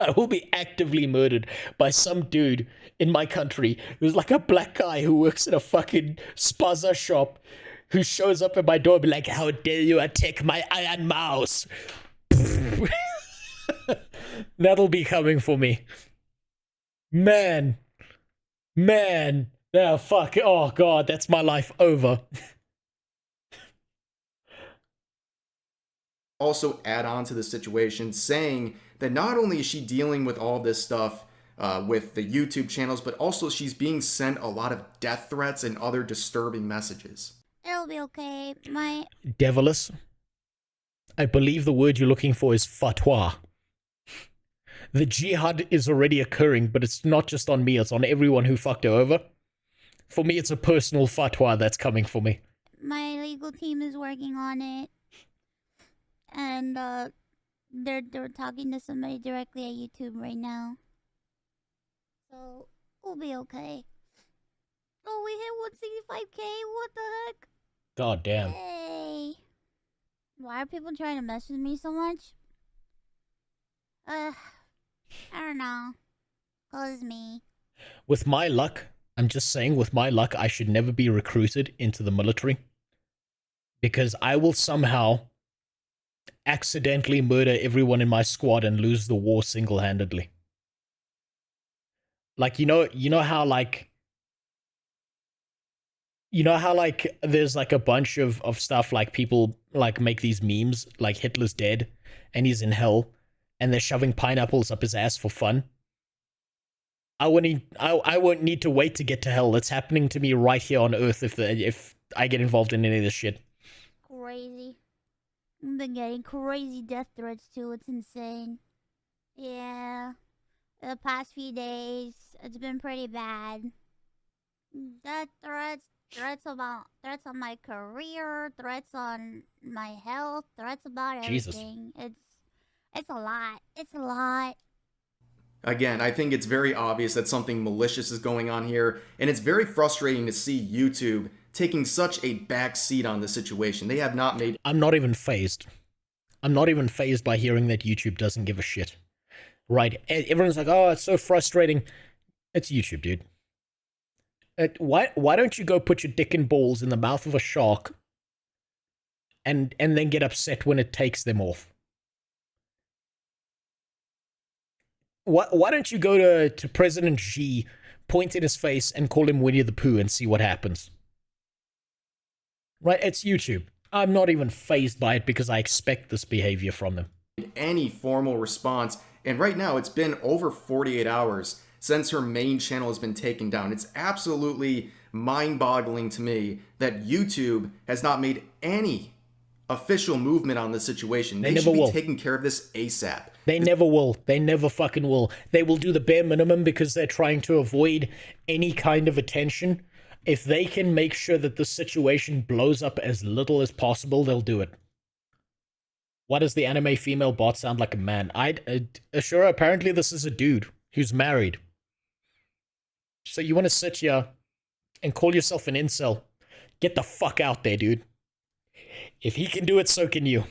I will be actively murdered by some dude in my country who's like a black guy who works in a fucking spaza shop, who shows up at my door and be like, how dare you attack my iron mouse? That'll be coming for me. Man. Oh, fuck. Oh, God, that's my life over. Also add on to the situation, saying that not only is she dealing with all this stuff with the YouTube channels, but also she's being sent a lot of death threats and other disturbing messages. It'll be okay. Devilish. I believe the word you're looking for is fatwa. The jihad is already occurring, but it's not just on me, it's on everyone who fucked her over. For me, it's a personal fatwa that's coming for me. My legal team is working on it. And they're talking to somebody directly at YouTube right now. So we'll be okay. Oh, we hit 165K? What the heck? God damn. Hey. Why are people trying to mess with me so much? I don't know. 'Cause me. With my luck, I'm just saying, with my luck, I should never be recruited into the military. Because I will somehow accidentally murder everyone in my squad and lose the war single-handedly. Like, you know how there's like a bunch of stuff, like people like make these memes, like Hitler's dead and he's in hell and they're shoving pineapples up his ass for fun. I won't need to wait to get to hell. It's happening to me right here on Earth if I get involved in any of this shit. Crazy. I've been getting crazy death threats too. It's insane. Yeah. The past few days, it's been pretty bad. Death threats on my career, threats on my health, threats about everything. Jesus. It's a lot. It's a lot. Again, I think it's very obvious that something malicious is going on here, and it's very frustrating to see YouTube taking such a back seat on the situation. They have not made... I'm not even phased. I'm not even phased by hearing that YouTube doesn't give a shit. Right? Everyone's like, oh, it's so frustrating. It's YouTube, dude. Why don't you go put your dick and balls in the mouth of a shark and then get upset when it takes them off? Why don't you go to President Xi, point in his face, and call him Winnie the Pooh and see what happens? Right? It's YouTube. I'm not even fazed by it because I expect this behavior from them. Any formal response, and right now it's been over 48 hours since her main channel has been taken down. It's absolutely mind-boggling to me that YouTube has not made any official movement on this situation. They should be taking care of this ASAP. They never will. They never fucking will. They will do the bare minimum because they're trying to avoid any kind of attention. If they can make sure that the situation blows up as little as possible, they'll do it. Why does the anime female bot sound like a man? Sure, apparently this is a dude who's married. So you want to sit here and call yourself an incel Get the fuck out there, dude. If he can do it, so can you.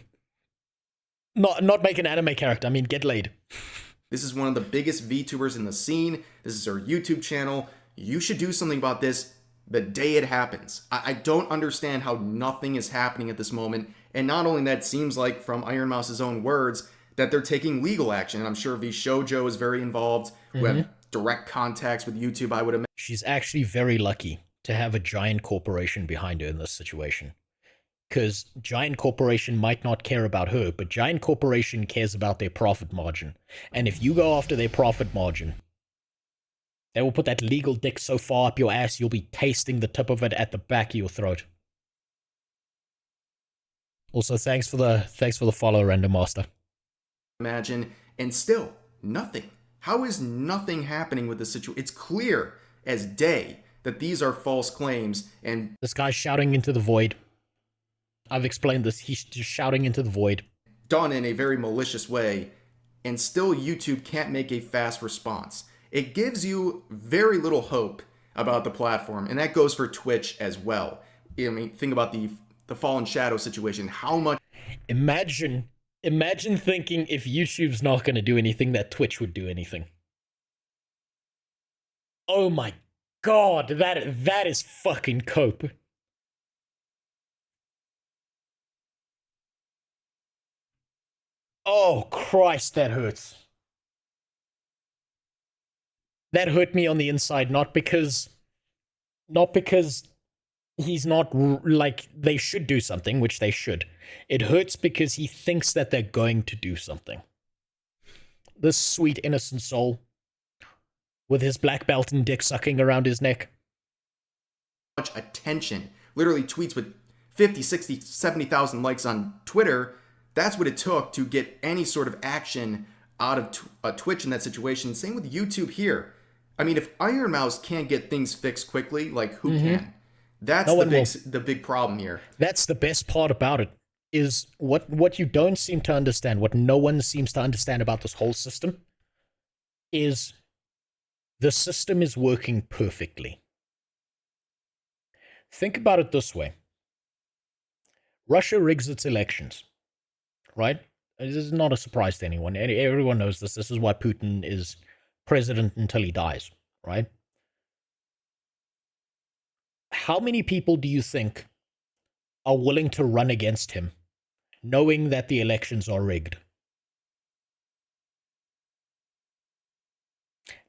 Not make an anime character. I mean, get laid. This is one of the biggest VTubers in the scene. This is her YouTube channel. You should do something about this the day it happens. I don't understand how nothing is happening at this moment. And not only that, it seems like from Iron Mouse's own words that they're taking legal action. And I'm sure V Shoujo is very involved. Who have direct contacts with YouTube, I would imagine. She's actually very lucky to have a giant corporation behind her in this situation. Because giant corporation might not care about her, but giant corporation cares about their profit margin. And if you go after their profit margin, they will put that legal dick so far up your ass, you'll be tasting the tip of it at the back of your throat. Also, thanks for the follow, Random Master. Imagine, and still nothing. How is nothing happening with the situation? It's clear as day that these are false claims, and this guy's shouting into the void. I've explained this. He's just shouting into the void. Done in a very malicious way, and still YouTube can't make a fast response. It gives you very little hope about the platform, and that goes for Twitch as well. I mean, think about the Fallen Shadow situation. How much... Imagine thinking if YouTube's not going to do anything, that Twitch would do anything. Oh my god, that is fucking cope. Oh Christ, that hurts. That hurt me on the inside, not because he's not, like, they should do something, which they should. It hurts because he thinks that they're going to do something. This sweet, innocent soul, with his black belt and dick sucking around his neck. Much attention. Literally tweets with 50, 60, 70,000 likes on Twitter. That's what it took to get any sort of action out of Twitch in that situation. Same with YouTube here. I mean, if Iron Mouse can't get things fixed quickly, like, who can? That's the big problem here. That's the best part about it, is what you don't seem to understand, what no one seems to understand about this whole system, is the system is working perfectly. Think about it this way. Russia rigs its elections, right? This is not a surprise to anyone. Everyone knows this. This is why Putin is president until he dies, right? How many people do you think are willing to run against him, knowing that the elections are rigged?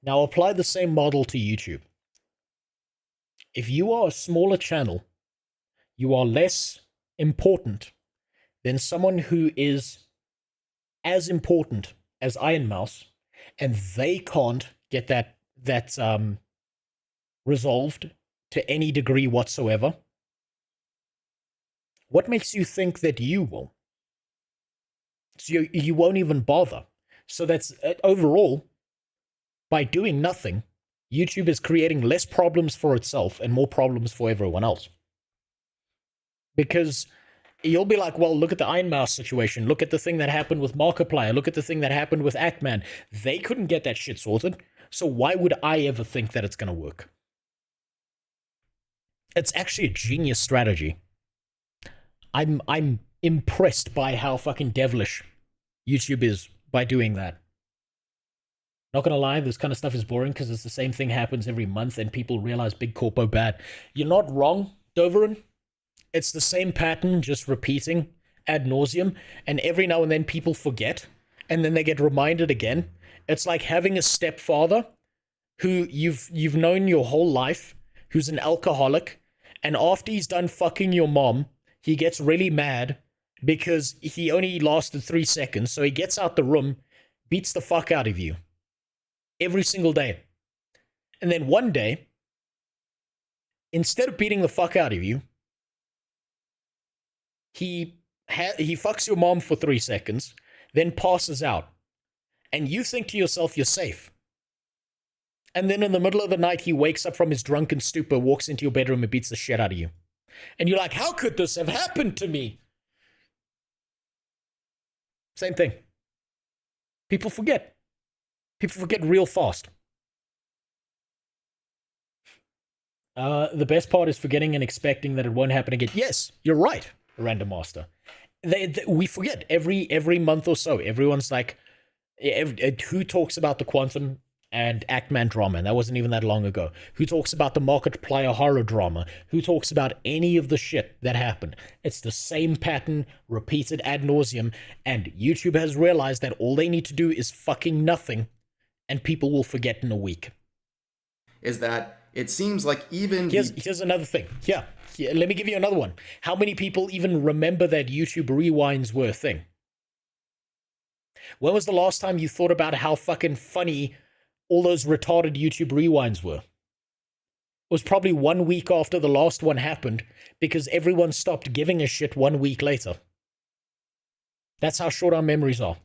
Now apply the same model to YouTube. If you are a smaller channel, you are less important than someone who is as important as Iron Mouse, and they can't get that resolved to any degree whatsoever. What makes you think that you will? So you won't even bother. So that's overall, by doing nothing, YouTube is creating less problems for itself and more problems for everyone else. Because you'll be like, well, look at the Iron Mouse situation. Look at the thing that happened with Markiplier. Look at the thing that happened with Actman. They couldn't get that shit sorted. So why would I ever think that it's going to work? It's actually a genius strategy. I'm impressed by how fucking devilish YouTube is by doing that. Not gonna lie, this kind of stuff is boring because it's the same thing happens every month and people realize big corpo bad. You're not wrong, Doverin. It's the same pattern, just repeating ad nauseum, and every now and then people forget, and then they get reminded again. It's like having a stepfather who you've known your whole life, who's an alcoholic, and after he's done fucking your mom, he gets really mad because he only lasted 3 seconds, so he gets out the room, beats the fuck out of you. Every single day. And then one day, instead of beating the fuck out of you, he fucks your mom for 3 seconds, then passes out. And you think to yourself, you're safe. And then in the middle of the night, he wakes up from his drunken stupor, walks into your bedroom and beats the shit out of you. And you're like, how could this have happened to me? Same thing. People forget. People forget real fast. The best part is forgetting and expecting that it won't happen again. Yes, you're right, Random Master. We forget every month or so. Everyone's like, who talks about the Quantum and Actman drama? And that wasn't even that long ago. Who talks about the Markiplier horror drama? Who talks about any of the shit that happened? It's the same pattern, repeated ad nauseum, and YouTube has realized that all they need to do is fucking nothing, and people will forget in a week. Is that it seems like even... Here's another thing. Yeah, let me give you another one. How many people even remember that YouTube rewinds were a thing? When was the last time you thought about how fucking funny all those retarded YouTube rewinds were? It was probably 1 week after the last one happened, because everyone stopped giving a shit 1 week later. That's how short our memories are.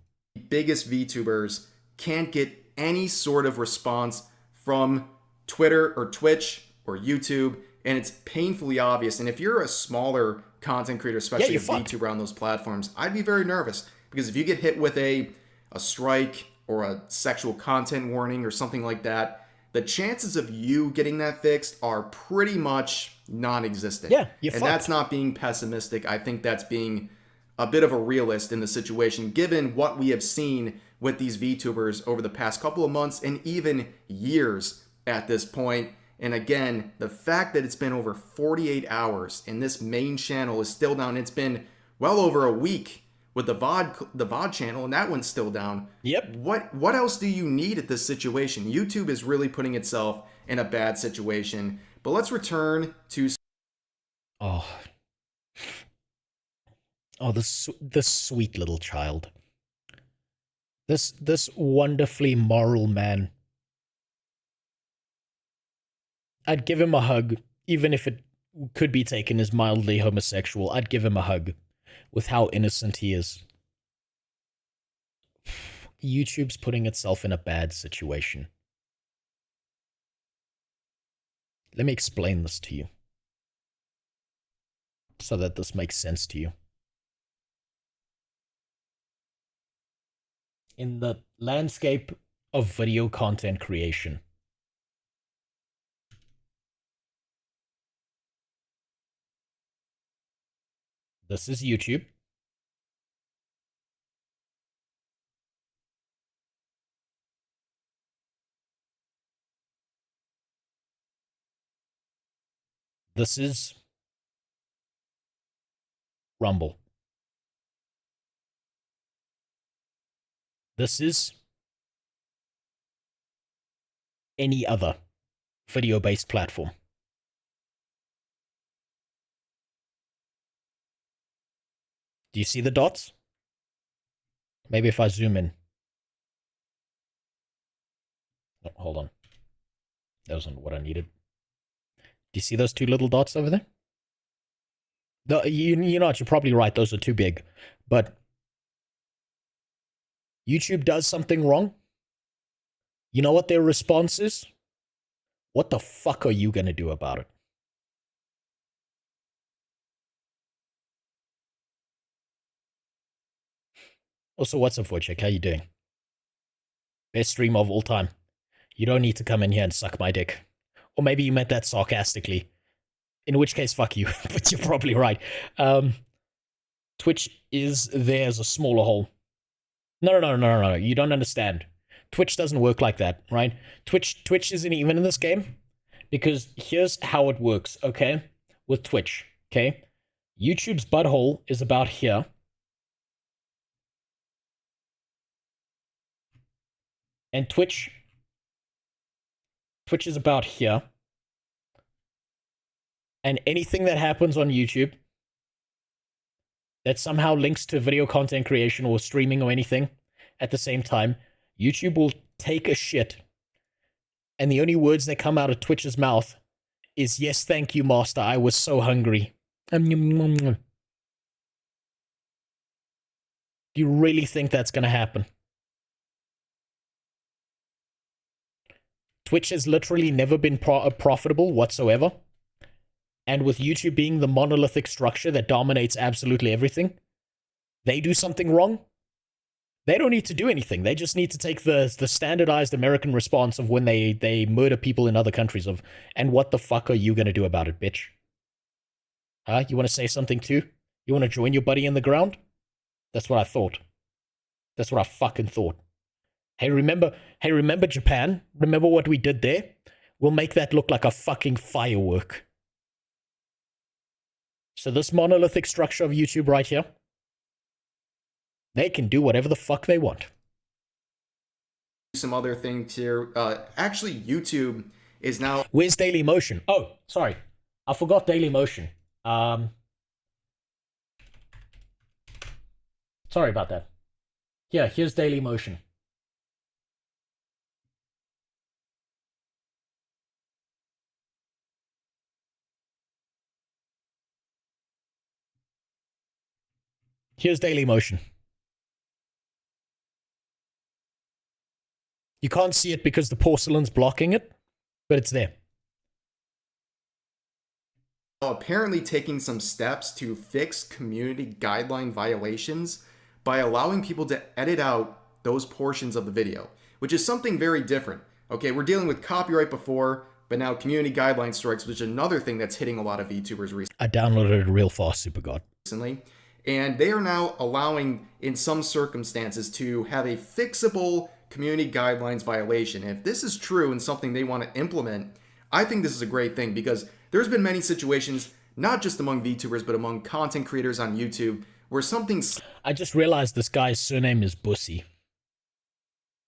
Biggest VTubers can't get any sort of response from Twitter or Twitch or YouTube, and it's painfully obvious. And if you're a smaller content creator, especially a VTuber on those platforms, I'd be very nervous, because if you get hit with a strike or a sexual content warning or something like that, the chances of you getting that fixed are pretty much non-existent. Yeah, you're and fucked. that's not being pessimistic. I think that's being a bit of a realist in the situation, given what we have seen with these VTubers over the past couple of months and even years at this point. And again, the fact that it's been over 48 hours and this main channel is still down. It's been well over a week with the VOD channel, and that one's still down. Yep. What else do you need at this situation? YouTube is really putting itself in a bad situation. But let's return to... Oh, this sweet little child. This wonderfully moral man. I'd give him a hug, even if it could be taken as mildly homosexual. I'd give him a hug with how innocent he is. YouTube's putting itself in a bad situation. Let me explain this to you, so that this makes sense to you. In the landscape of video content creation, this is YouTube. This is Rumble. This is any other video-based platform. Do you see the dots? Maybe if I zoom in. Oh, hold on. That wasn't what I needed. Do you see those two little dots over there? You know what, you're probably right, those are too big. But YouTube does something wrong. You know what their response is? What the fuck are you going to do about it? Also, what's up, Wojciech? How you doing? Best stream of all time. You don't need to come in here and suck my dick. Or maybe you meant that sarcastically. In which case, fuck you. But you're probably right. Twitch is there as a smaller hole. No. You don't understand. Twitch doesn't work like that, right? Twitch isn't even in this game. Because here's how it works, okay? With Twitch, okay? YouTube's butthole is about here. And Twitch is about here. And anything that happens on YouTube that somehow links to video content creation or streaming or anything at the same time, YouTube will take a shit. And the only words that come out of Twitch's mouth is, yes, thank you, master. I was so hungry. Do you really think that's going to happen? Twitch has literally never been profitable whatsoever. And with YouTube being the monolithic structure that dominates absolutely everything, they do something wrong, They don't need to do anything. They just need to take the standardized American response of when they murder people in other countries of, and what the fuck are you gonna do about it, bitch? Huh? You want to say something too? You want to join your buddy in the ground? That's what I thought. That's what I fucking thought. Hey, remember Japan? Remember what we did there? We'll make that look like a fucking firework. So this monolithic structure of YouTube right here, they can do whatever the fuck they want. Some other things here. Actually, YouTube is now... Where's Daily Motion? Oh, sorry. I forgot Daily Motion. Sorry about that. Yeah, here's Daily Motion. Here's Daily Motion. You can't see it because the porcelain's blocking it, but it's there. Apparently taking some steps to fix community guideline violations by allowing people to edit out those portions of the video, which is something very different. Okay, we're dealing with copyright before, but now community guideline strikes, which is another thing that's hitting a lot of VTubers recently. I downloaded it real fast, Super God. And they are now allowing, in some circumstances, to have a fixable community guidelines violation. And if this is true and something they want to implement, I think this is a great thing, because there's been many situations, not just among VTubers, but among content creators on YouTube, where something... I just realized this guy's surname is Bussy.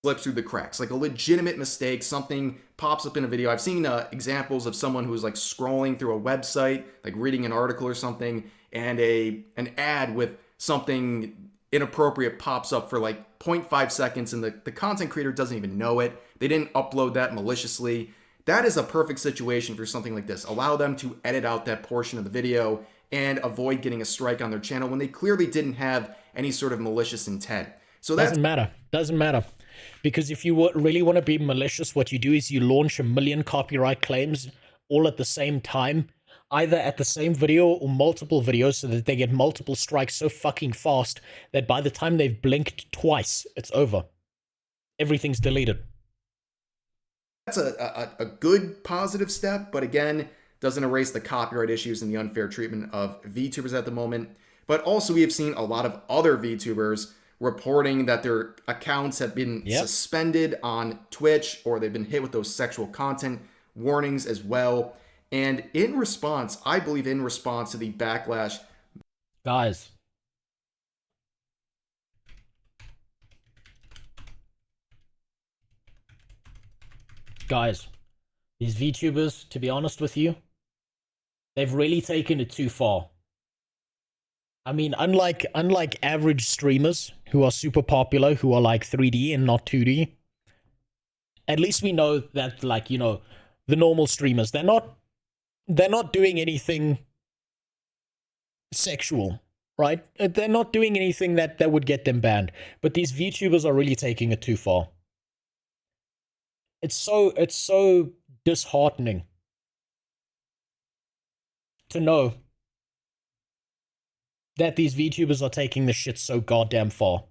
Slips through the cracks, like a legitimate mistake, something pops up in a video. I've seen examples of someone who's like scrolling through a website, like reading an article or something, and an ad with something inappropriate pops up for like 0.5 seconds, and the content creator doesn't even know it. They didn't upload that maliciously. That is a perfect situation for something like this. Allow them to edit out that portion of the video and avoid getting a strike on their channel when they clearly didn't have any sort of malicious intent. So that doesn't matter. Because if you really want to be malicious, what you do is you launch 1 million copyright claims all at the same time, either at the same video or multiple videos, so that they get multiple strikes so fucking fast that by the time they've blinked twice, it's over. Everything's deleted. That's a good positive step, but again, doesn't erase the copyright issues and the unfair treatment of VTubers at the moment. But also we have seen a lot of other VTubers reporting that their accounts have been suspended on Twitch, or they've been hit with those sexual content warnings as well. And in response, I believe in response to the backlash... Guys, these VTubers, to be honest with you, they've really taken it too far. I mean, unlike average streamers who are super popular, who are like 3D and not 2D, at least we know that, like, you know, the normal streamers, they're not doing anything sexual, right? They're not doing anything that would get them banned. But these VTubers are really taking it too far. It's so disheartening to know that these VTubers are taking this shit so goddamn far.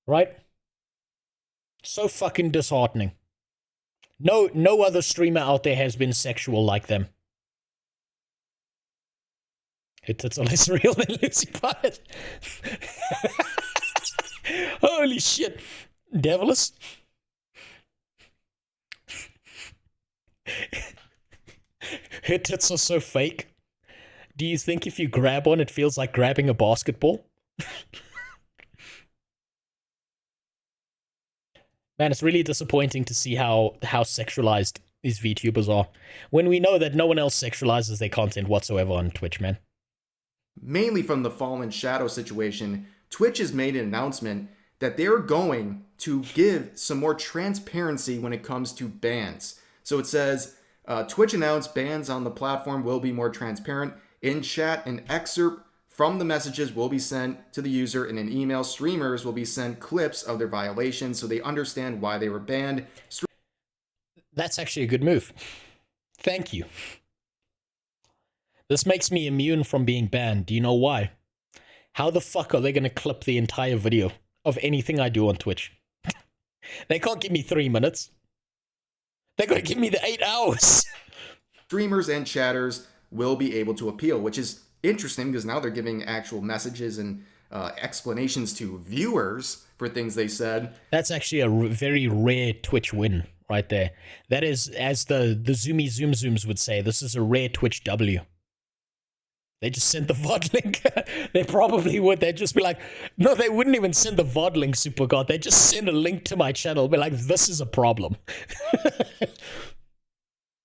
Right? So fucking disheartening. No other streamer out there has been sexual like them. It's less real than Lucy Pyatt. Holy shit. Devilish. Her tits are so fake. Do you think if you grab one, it feels like grabbing a basketball? Man, it's really disappointing to see how sexualized these VTubers are, when we know that no one else sexualizes their content whatsoever on Twitch, man. Mainly from the Fallen Shadow situation, Twitch has made an announcement that they're going to give some more transparency when it comes to bans. So it says, Twitch announced bans on the platform will be more transparent. In chat, an excerpt from the messages will be sent to the user. In an email, streamers will be sent clips of their violations so they understand why they were banned. That's actually a good move. Thank you. This makes me immune from being banned. Do you know why? How the fuck are they going to clip the entire video of anything I do on Twitch? They can't give me 3 minutes. They're going to give me the 8 hours. Streamers and chatters will be able to appeal, which is interesting because now they're giving actual messages and explanations to viewers for things they said. That's actually a very rare Twitch win right there. That is, as the Zoomy Zoom Zooms would say, this is a rare Twitch W. They just sent the VOD link. They probably would. They'd just be like, no, they wouldn't even send the VOD link, Super God. They'd just send a link to my channel. Be like, this is a problem.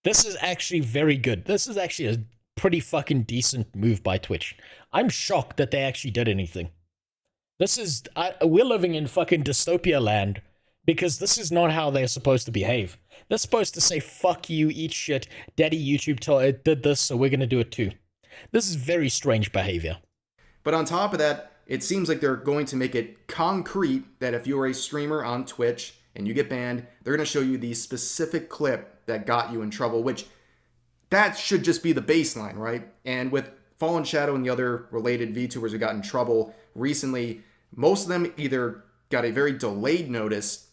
This is actually very good. This is actually a pretty fucking decent move by Twitch. I'm shocked that they actually did anything. This is, we're living in fucking dystopia land because this is not how they're supposed to behave. They're supposed to say, fuck you, eat shit, daddy YouTube did this, so we're going to do it too. This is very strange behavior. But on top of that, it seems like they're going to make it concrete that if you're a streamer on Twitch and you get banned, they're going to show you the specific clip that got you in trouble, which that should just be the baseline, right? And with Fallen Shadow and the other related VTubers who got in trouble recently, most of them either got a very delayed notice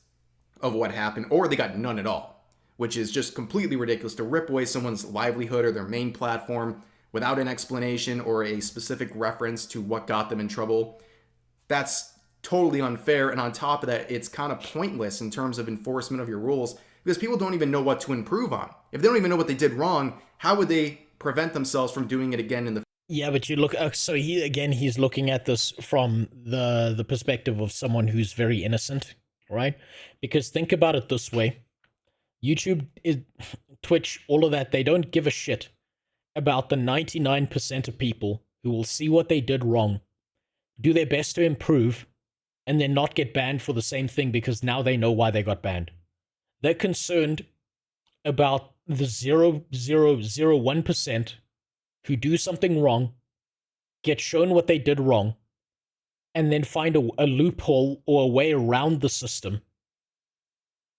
of what happened or they got none at all, which is just completely ridiculous to rip away someone's livelihood or their main platform without an explanation or a specific reference to what got them in trouble. That's totally unfair, and on top of that, it's kind of pointless in terms of enforcement of your rules because people don't even know what to improve on. If they don't even know what they did wrong, how would they prevent themselves from doing it again in the future? Yeah, but you look, so he's looking at this from the perspective of someone who's very innocent, right? Because think about it this way. YouTube, Twitch, all of that, they don't give a shit about the 99% of people who will see what they did wrong, do their best to improve, and then not get banned for the same thing because now they know why they got banned. They're concerned about the 0.001% who do something wrong, get shown what they did wrong, and then find a loophole or a way around the system,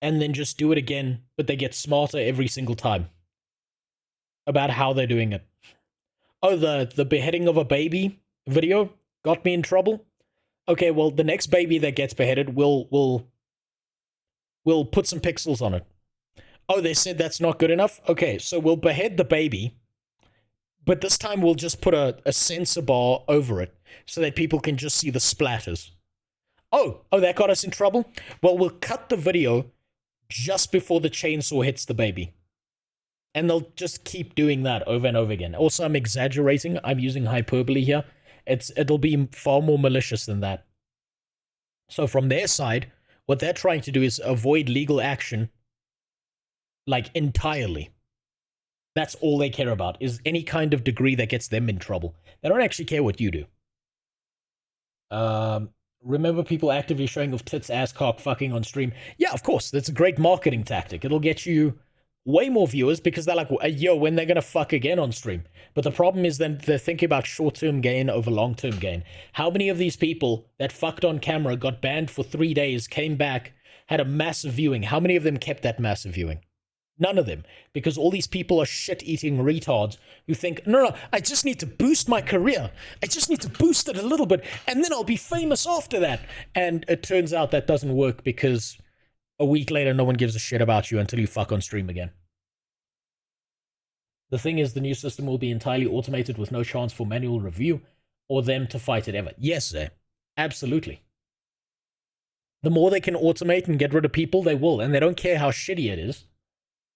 and then just do it again, but they get smarter every single time about how they're doing it. Oh, the beheading of a baby video got me in trouble? Okay, well, the next baby that gets beheaded, we'll put some pixels on it. Oh, they said that's not good enough? Okay, so we'll behead the baby, but this time we'll just put a sensor bar over it so that people can just see the splatters. Oh, that got us in trouble? Well, we'll cut the video just before the chainsaw hits the baby. And they'll just keep doing that over and over again. Also, I'm exaggerating. I'm using hyperbole here. It'll be far more malicious than that. So from their side, what they're trying to do is avoid legal action, like, entirely. That's all they care about, is any kind of degree that gets them in trouble. They don't actually care what you do. Remember people actively showing off tits, ass, cock, fucking on stream? Yeah, of course. That's a great marketing tactic. It'll get you way more viewers because they're like, yo, when they're gonna fuck again on stream. But the problem is then they're thinking about short-term gain over long-term gain. How many of these people that fucked on camera got banned for 3 days, came back, had a massive viewing? How many of them kept that massive viewing? None of them. Because all these people are shit-eating retards who think, no, I just need to boost my career. I just need to boost it a little bit, and then I'll be famous after that. And it turns out that doesn't work because a week later, no one gives a shit about you until you fuck on stream again. The thing is, the new system will be entirely automated with no chance for manual review or them to fight it ever. Yes, sir. Absolutely. The more they can automate and get rid of people, they will. And they don't care how shitty it is.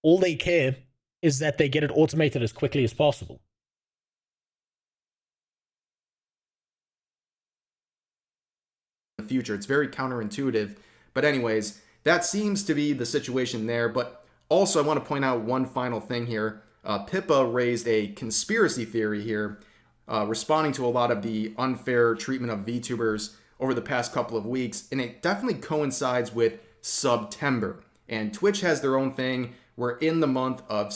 All they care is that they get it automated as quickly as possible. The future. It's very counterintuitive. But anyways, that seems to be the situation there. But also, I want to point out one final thing here. Pippa raised a conspiracy theory here, responding to a lot of the unfair treatment of VTubers over the past couple of weeks. And it definitely coincides with September. And Twitch has their own thing. We're in the month of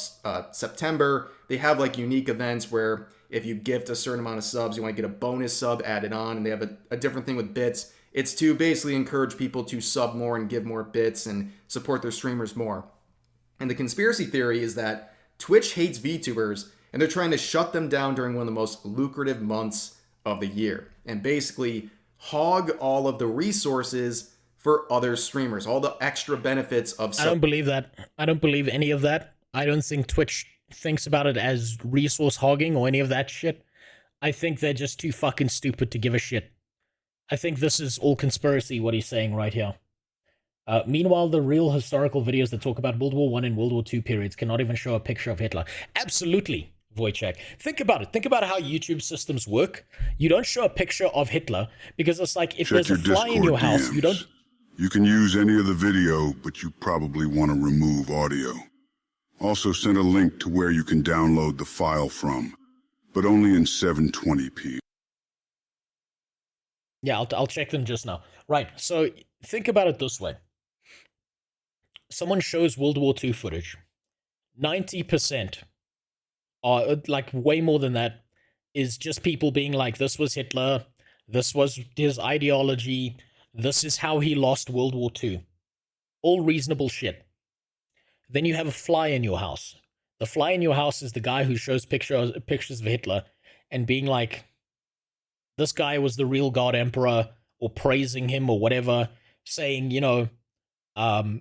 September. They have like unique events where if you gift a certain amount of subs, you want to get a bonus sub added on. And they have a different thing with bits. It's to basically encourage people to sub more and give more bits and support their streamers more. And the conspiracy theory is that Twitch hates VTubers and they're trying to shut them down during one of the most lucrative months of the year and basically hog all of the resources for other streamers, all the extra benefits of... I don't believe that. I don't believe any of that. I don't think Twitch thinks about it as resource hogging or any of that shit. I think they're just too fucking stupid to give a shit. I think this is all conspiracy, what he's saying right here. Meanwhile, the real historical videos that talk about World War I and World War II periods cannot even show a picture of Hitler. Absolutely, Wojciech. Think about it. Think about how YouTube systems work. You don't show a picture of Hitler because it's like if there's a fly in your house, you don't... You can use any of the video, but you probably want to remove audio. Also send a link to where you can download the file from, but only in 720p. Yeah, I'll check them just now. Right, so think about it this way. Someone shows World War II footage. 90%, or like way more than that, is just people being like, this was Hitler, this was his ideology, this is how he lost World War II. All reasonable shit. Then you have a fly in your house. The fly in your house is the guy who shows pictures of Hitler and being like, this guy was the real God Emperor, or praising him or whatever, saying, you know, of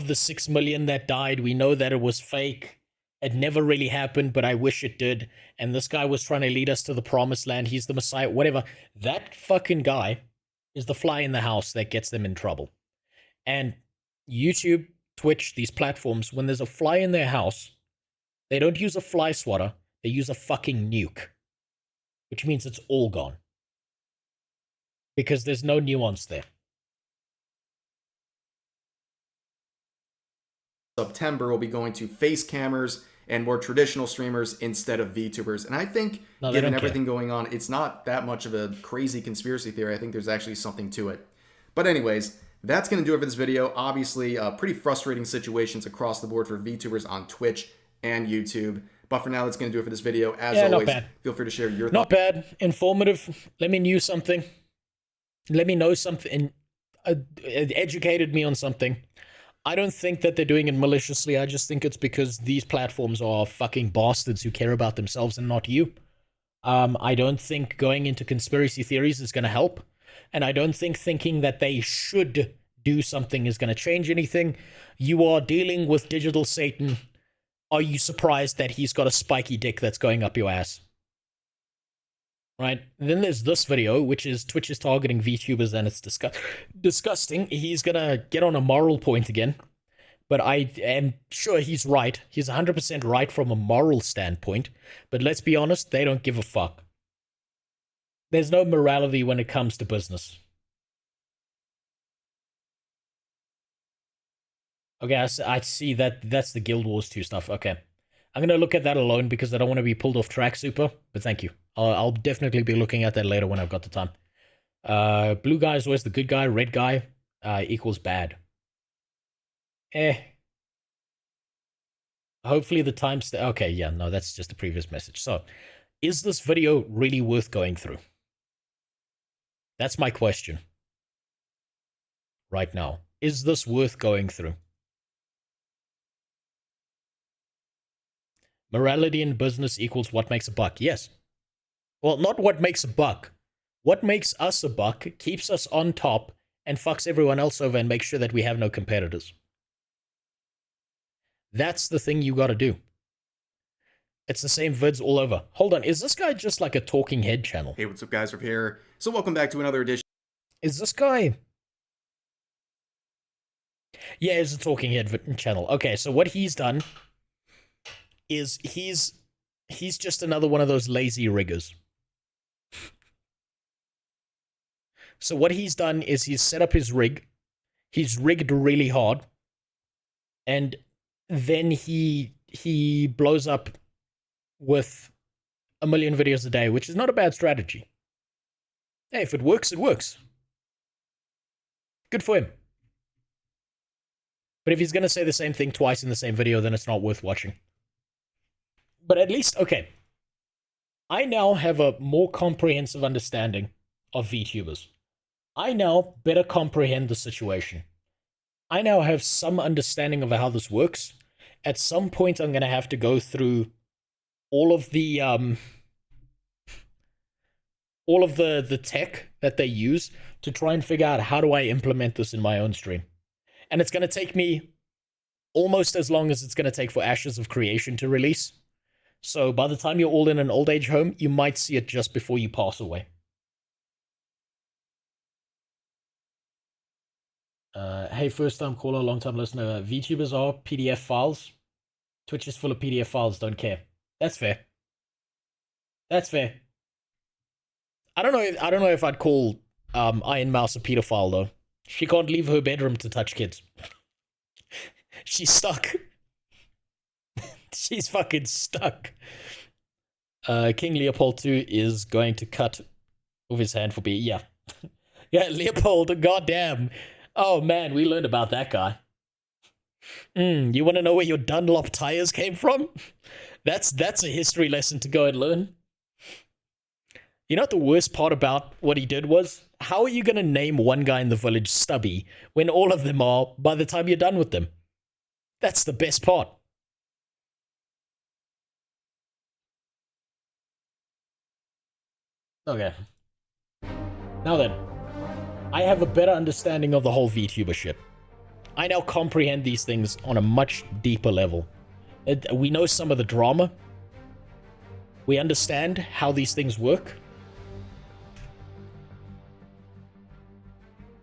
the 6 million that died, we know that it was fake. It never really happened, but I wish it did. And this guy was trying to lead us to the promised land. He's the Messiah, whatever. That fucking guy is the fly in the house that gets them in trouble. And YouTube, Twitch, these platforms, when there's a fly in their house, they don't use a fly swatter. They use a fucking nuke. Which means it's all gone. Because there's no nuance there. September will be going to face cammers and more traditional streamers instead of VTubers. And I think, given everything going on, it's not that much of a crazy conspiracy theory. I think there's actually something to it. But anyways, that's going to do it for this video. Obviously, pretty frustrating situations across the board for VTubers on Twitch and YouTube. But for now, that's going to do it for this video. As always, feel free to share your thoughts. Not bad. Informative. Let me know something. Let me know something. It educated me on something. I don't think that they're doing it maliciously. I just think it's because these platforms are fucking bastards who care about themselves and not you. I don't think going into conspiracy theories is going to help. And I don't think thinking that they should do something is going to change anything. You are dealing with digital Satan. Are you surprised that he's got a spiky dick that's going up your ass? Right? And then there's this video, which is Twitch is targeting VTubers, and it's disgusting. He's gonna get on a moral point again. But I am sure he's right. He's 100% right from a moral standpoint. But let's be honest, they don't give a fuck. There's no morality when it comes to business. Okay, I see that that's the Guild Wars 2 stuff. Okay. I'm going to look at that alone because I don't want to be pulled off track super, but thank you. I'll definitely be looking at that later when I've got the time. Blue guy is always the good guy. Red guy equals bad. Hopefully the timestamp... Okay, yeah, no, that's just the previous message. So, is this video really worth going through? That's my question. Right now. Is this worth going through? Morality in business equals what makes a buck. Yes. Well, not what makes a buck. What makes us a buck keeps us on top and fucks everyone else over and makes sure that we have no competitors. That's the thing you gotta do. It's the same vids all over. Hold on, is this guy just like a talking head channel? Hey, what's up guys, Riv here. So welcome back to another edition. Is this guy... Yeah, it's a talking head channel. Okay, so what he's done is he's just another one of those lazy riggers. So what he's done is he's set up his rig. He's rigged really hard. And then he blows up with 1 million videos a day, which is not a bad strategy. Hey, if it works, it works. Good for him. But if he's going to say the same thing twice in the same video, then it's not worth watching. But at least, okay. I now have a more comprehensive understanding of VTubers. I now better comprehend the situation. I now have some understanding of how this works. At some point, I'm going to have to go through all of the all of the tech that they use to try and figure out how do I implement this in my own stream. And it's going to take me almost as long as it's going to take for Ashes of Creation to release. So by the time you're all in an old age home, you might see it just before you pass away. Hey, first time caller, long time listener. VTubers are PDF files. Twitch is full of PDF files, don't care. That's fair. That's fair. I don't know if I'd call Iron Mouse a pedophile though. She can't leave her bedroom to touch kids. She's stuck. She's fucking stuck. King Leopold II is going to cut off his hand for being... Yeah. Yeah, Leopold, goddamn. Oh man, we learned about that guy. You want to know where your Dunlop tires came from? That's a history lesson to go and learn. You know what the worst part about what he did was? How are you going to name one guy in the village Stubby when all of them are by the time you're done with them? That's the best part. Okay. Now then, I have a better understanding of the whole VTuber shit. I now comprehend these things on a much deeper level. We know some of the drama. We understand how these things work.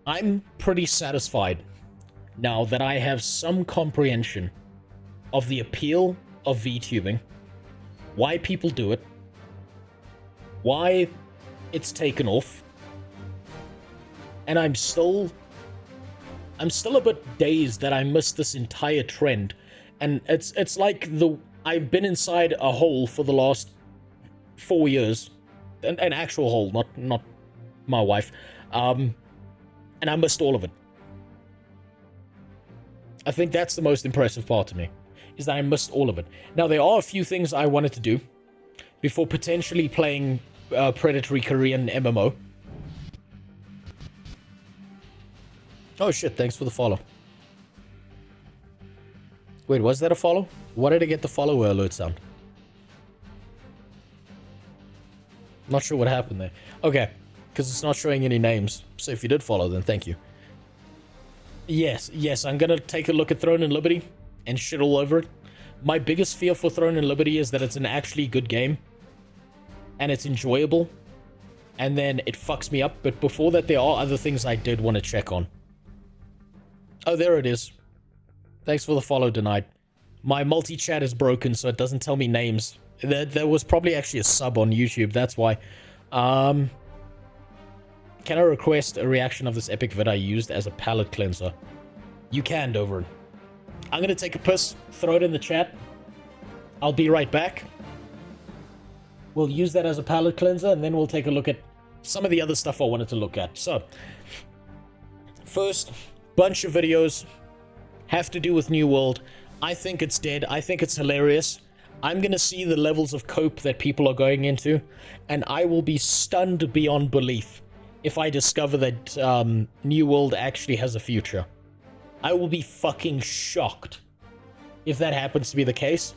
I'm pretty satisfied now that I have some comprehension of the appeal of VTubing, why people do it, why it's taken off, and I'm still a bit dazed that I missed this entire trend. And it's like I've been inside a hole for the last 4 years, an actual hole, not my wife, and I missed all of it. I think that's the most impressive part to me, is that I missed all of it. Now, there are a few things I wanted to do before potentially playing predatory Korean MMO. Oh shit, thanks for the follow. Wait, was that a follow? Why did I get the follower alert sound? Not sure what happened there. Okay, because it's not showing any names. So if you did follow, then thank you. Yes, I'm gonna take a look at Throne and Liberty and shit all over it. My biggest fear for Throne and Liberty is that it's an actually good game. And it's enjoyable. And then it fucks me up. But before that, there are other things I did want to check on. Oh, there it is. Thanks for the follow, Denied. My multi-chat is broken, so it doesn't tell me names. There was probably actually a sub on YouTube, that's why. Can I request a reaction of this epic vid I used as a palate cleanser? You can, Dover. I'm gonna take a piss, throw it in the chat. I'll be right back. We'll use that as a palate cleanser, and then we'll take a look at some of the other stuff I wanted to look at. So, first, bunch of videos have to do with New World. I think it's dead. I think it's hilarious. I'm gonna see the levels of cope that people are going into, and I will be stunned beyond belief if I discover that New World actually has a future. I will be fucking shocked if that happens to be the case.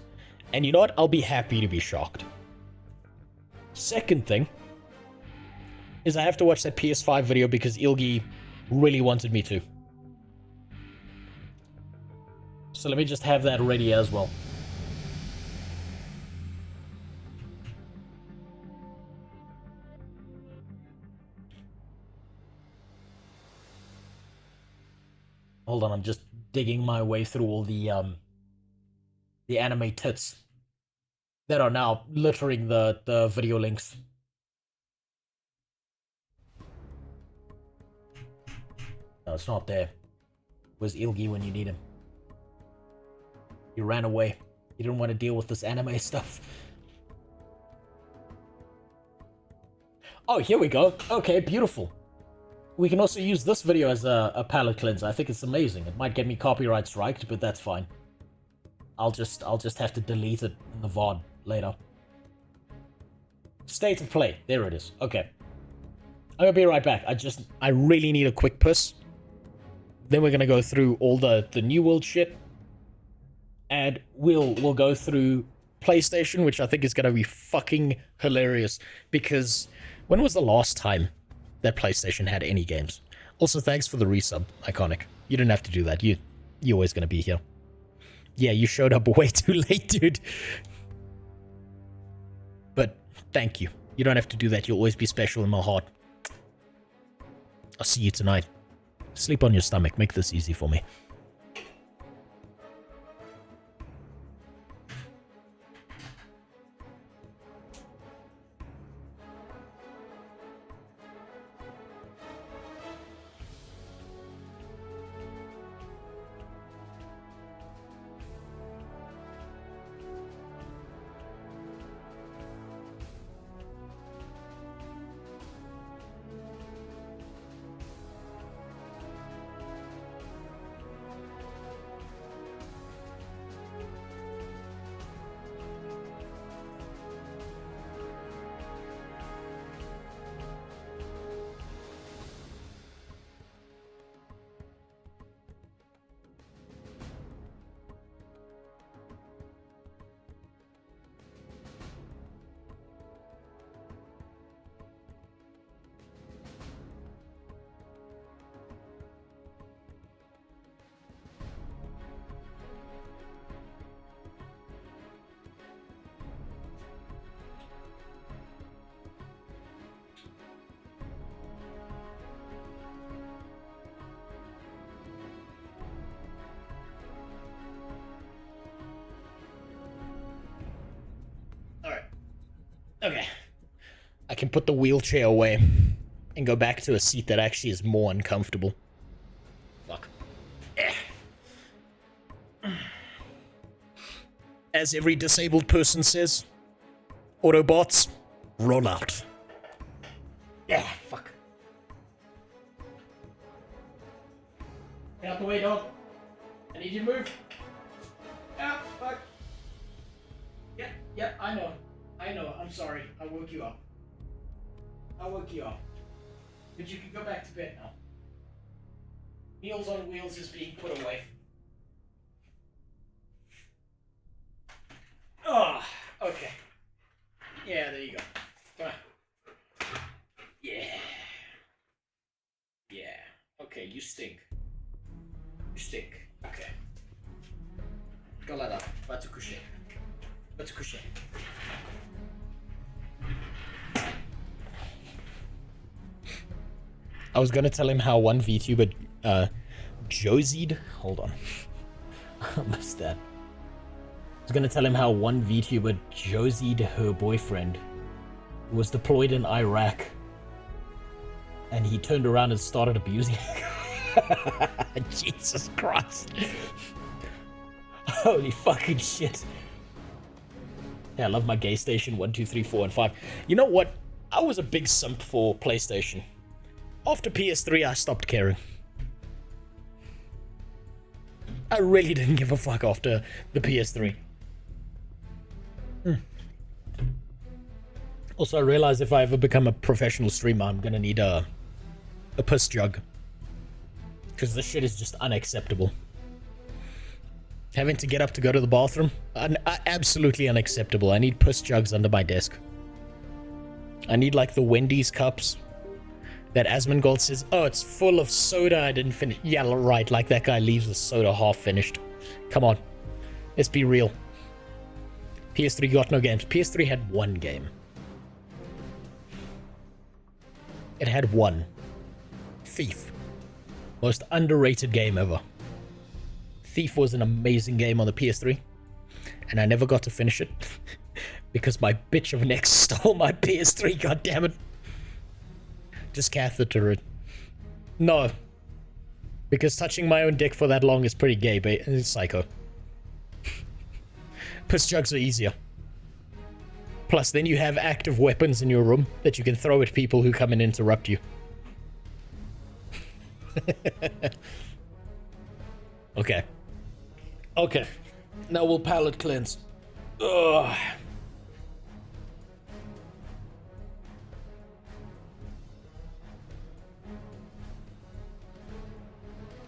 And you know what? I'll be happy to be shocked. Second thing is I have to watch that PS5 video because Ilgi really wanted me to. So let me just have that ready as well. Hold on, I'm just digging my way through all the anime tits that are now littering the video links. No, it's not there. Where's Ilgi when you need him? He ran away. He didn't want to deal with this anime stuff. Oh, here we go. Okay, beautiful. We can also use this video as a palate cleanser. I think it's amazing. It might get me copyright striked, but that's fine. I'll just have to delete it in the VOD later. State of play. There it is. Okay. I'm gonna be right back. I really need a quick piss. Then we're gonna go through all the New World shit. And we'll go through PlayStation, which I think is gonna be fucking hilarious. Because When was the last time that PlayStation had any games? Also, thanks for the resub, Iconic. You didn't have to do that. You're always gonna be here. Yeah, you showed up way too late, dude. But thank you. You don't have to do that. You'll always be special in my heart. I'll see you tonight. Sleep on your stomach. Make this easy for me. Okay. I can put the wheelchair away and go back to a seat that actually is more uncomfortable. Fuck. As every disabled person says, Autobots, roll out. Yeah, fuck. Get out the way, dog. I need you to move. Ah, fuck. Yeah, I know. I'm sorry. I woke you up. But you can go back to bed now. Meals on Wheels is being put away. Oh, okay. Yeah, there you go. Come on. Yeah. Okay, you stink. Okay. Go là là. Va te coucher. I was gonna tell him how one VTuber, Josied. Hold on. I missed that. I was gonna tell him how one VTuber Josied her boyfriend, who was deployed in Iraq, and he turned around and started abusing her. Jesus Christ. Holy fucking shit. Yeah, I love my gay station 1, 2, 3, 4, and 5. You know what? I was a big simp for PlayStation. After PS3, I stopped caring. I really didn't give a fuck after the PS3. Also, I realized if I ever become a professional streamer, I'm gonna need a piss jug. Because this shit is just unacceptable. Having to get up to go to the bathroom? Absolutely unacceptable. I need piss jugs under my desk. I need like the Wendy's cups that Asmongold says, oh, it's full of soda, I didn't finish. Yeah, right, like that guy leaves the soda half finished. Come on. Let's be real. PS3 got no games. PS3 had one game. It had one. Thief. Most underrated game ever. Thief was an amazing game on the PS3, and I never got to finish it because my bitch of an ex stole my PS3, goddammit. Just catheter it. No. Because touching my own dick for that long is pretty gay, but it's psycho. Piss jugs are easier. Plus, then you have active weapons in your room that you can throw at people who come and interrupt you. Okay. Okay. Now we'll palate cleanse. Ugh.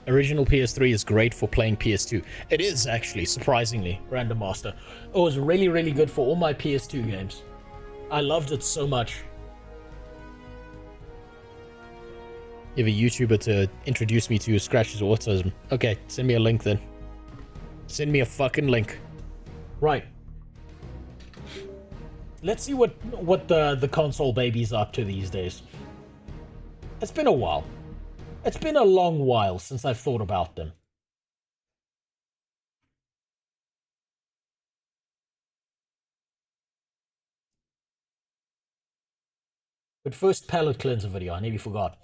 Original PS3 is great for playing PS2. It is actually, surprisingly, Random Master. It was really, really good for all my PS2 games. I loved it so much. You have a YouTuber to introduce me to Scratch's autism. Okay, send me a link then. Send me a fucking link. Right. Let's see what the console baby's up to these days. It's been a while. It's been a long while since I've thought about them. But first, palate cleanser video. I nearly forgot.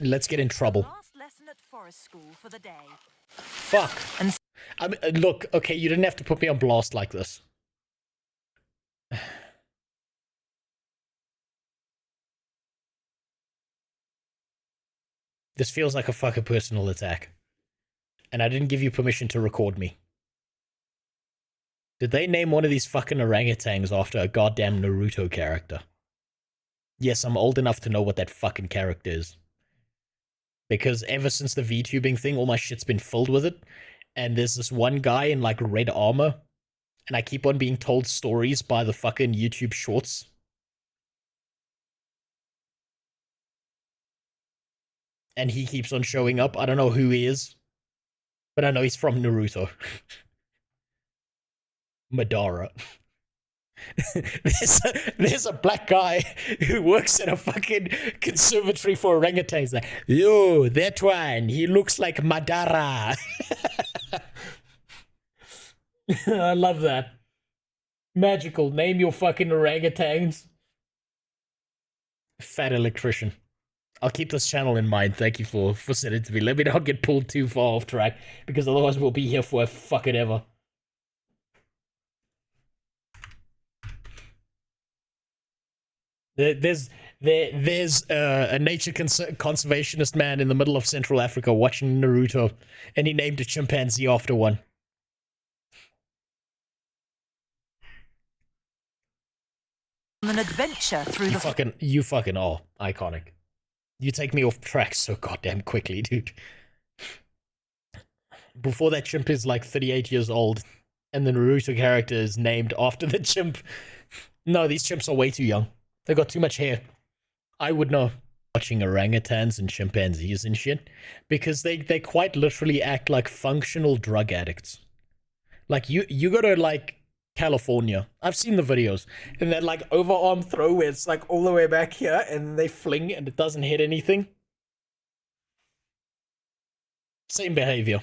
Let's get in trouble. Fuck. I mean, look, okay, you didn't have to put me on blast like this. This feels like a fucking personal attack. And I didn't give you permission to record me. Did they name one of these fucking orangutans after a goddamn Naruto character? Yes, I'm old enough to know what that fucking character is. Because ever since the VTubing thing, all my shit's been filled with it. And there's this one guy in, like, red armor. And I keep on being told stories by the fucking YouTube shorts. And he keeps on showing up. I don't know who he is. But I know he's from Naruto. Madara. there's a black guy who works at a fucking conservatory for orangutans. Like, yo, that one, he looks like Madara. I love that. Magical. Name your fucking orangutans. Fat electrician. I'll keep this channel in mind. Thank you for sending it to me. Let me not get pulled too far off track, because otherwise we'll be here for fucking ever. There's a nature conservationist man in the middle of Central Africa watching Naruto, and he named a chimpanzee after one. An adventure through You fucking are iconic. You take me off track so goddamn quickly, dude. Before that chimp is like 38 years old, and the Naruto character is named after the chimp. No, these chimps are way too young. They got too much hair. I would know. Watching orangutans and chimpanzees and shit, because they quite literally act like functional drug addicts. Like, you go to, like, California. I've seen the videos. And that, like, overarm throw where it's, like, all the way back here, and they fling and it doesn't hit anything. Same behavior.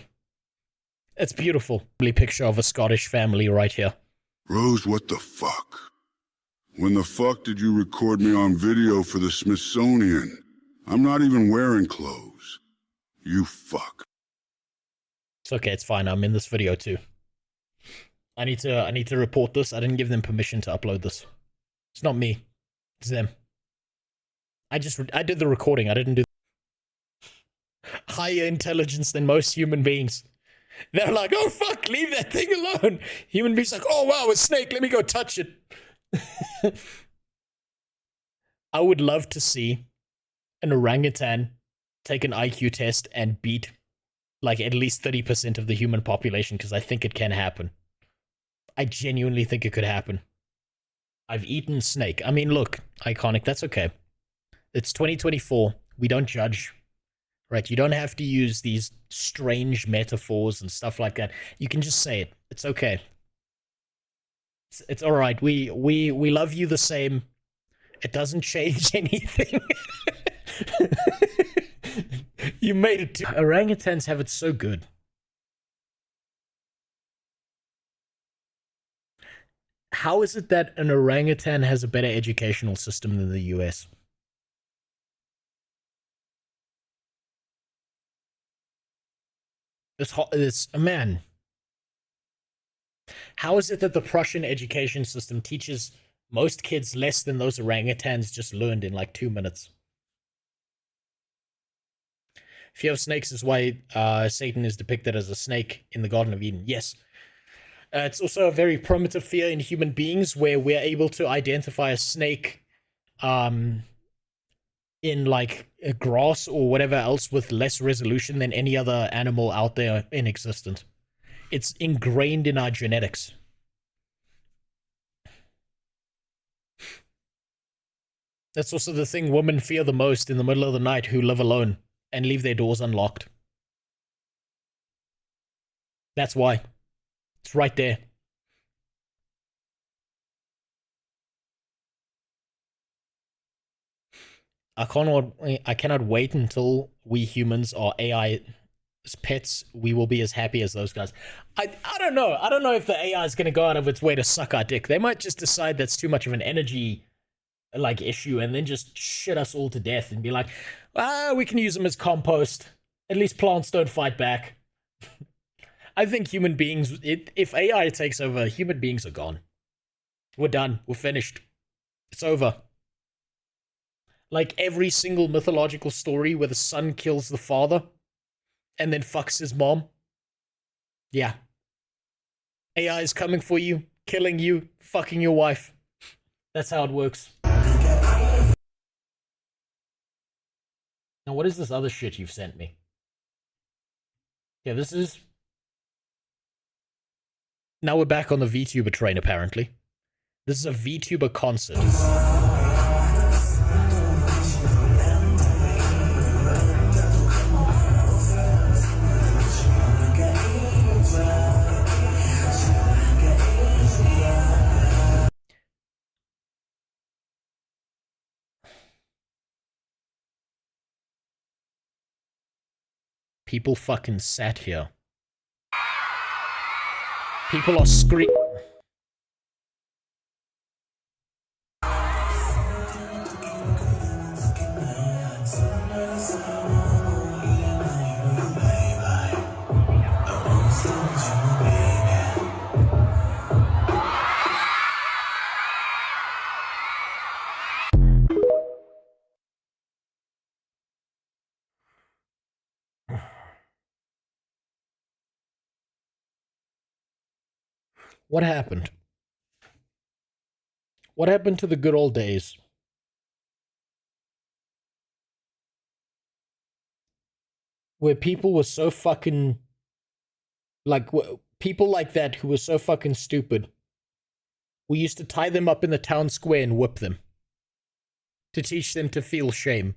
It's beautiful. Picture of a Scottish family right here. Rose, what the fuck? When the fuck did you record me on video for the Smithsonian? I'm not even wearing clothes. You fuck. It's okay, it's fine. I'm in this video too. I need to report this. I didn't give them permission to upload this. It's not me. It's them. I did the recording. I didn't do higher intelligence than most human beings. They're like, oh fuck, leave that thing alone. Human beings like, oh wow, a snake, let me go touch it. I would love to see an orangutan take an IQ test and beat like at least 30% of the human population, because I think it can happen. I genuinely think it could happen. I've eaten snake. I mean, look, iconic, that's okay. It's 2024. We don't judge. Right? You don't have to use these strange metaphors and stuff like that. You can just say it. It's okay. It's all right. We love you the same. It doesn't change anything. You made it. Orangutans have it so good. How is it that an orangutan has a better educational system than the US? It's man. How is it that the Prussian education system teaches most kids less than those orangutans just learned in like 2 minutes? Fear of snakes is why Satan is depicted as a snake in the Garden of Eden. Yes. It's also a very primitive fear in human beings, where we're able to identify a snake in like grass or whatever else with less resolution than any other animal out there in existence. It's ingrained in our genetics. That's also the thing women fear the most in the middle of the night, who live alone and leave their doors unlocked. That's why. It's right there. I cannot wait until we humans are AI pets. We will be as happy as those guys. I don't know. I don't know if the AI is going to go out of its way to suck our dick. They might just decide that's too much of an energy issue and then just shit us all to death and be like, we can use them as compost. At least plants don't fight back. I think human beings, if AI takes over, human beings are gone. We're done. We're finished. It's over. Like every single mythological story where the son kills the father and then fucks his mom. Yeah. AI is coming for you, killing you, fucking your wife. That's how it works. Now, what is this other shit you've sent me? Yeah, this is... Now we're back on the VTuber train, apparently. This is a VTuber concert. People fucking sat here. People are screaming. What happened? What happened to the good old days? Where people were so fucking... people like that who were so fucking stupid. We used to tie them up in the town square and whip them. To teach them to feel shame.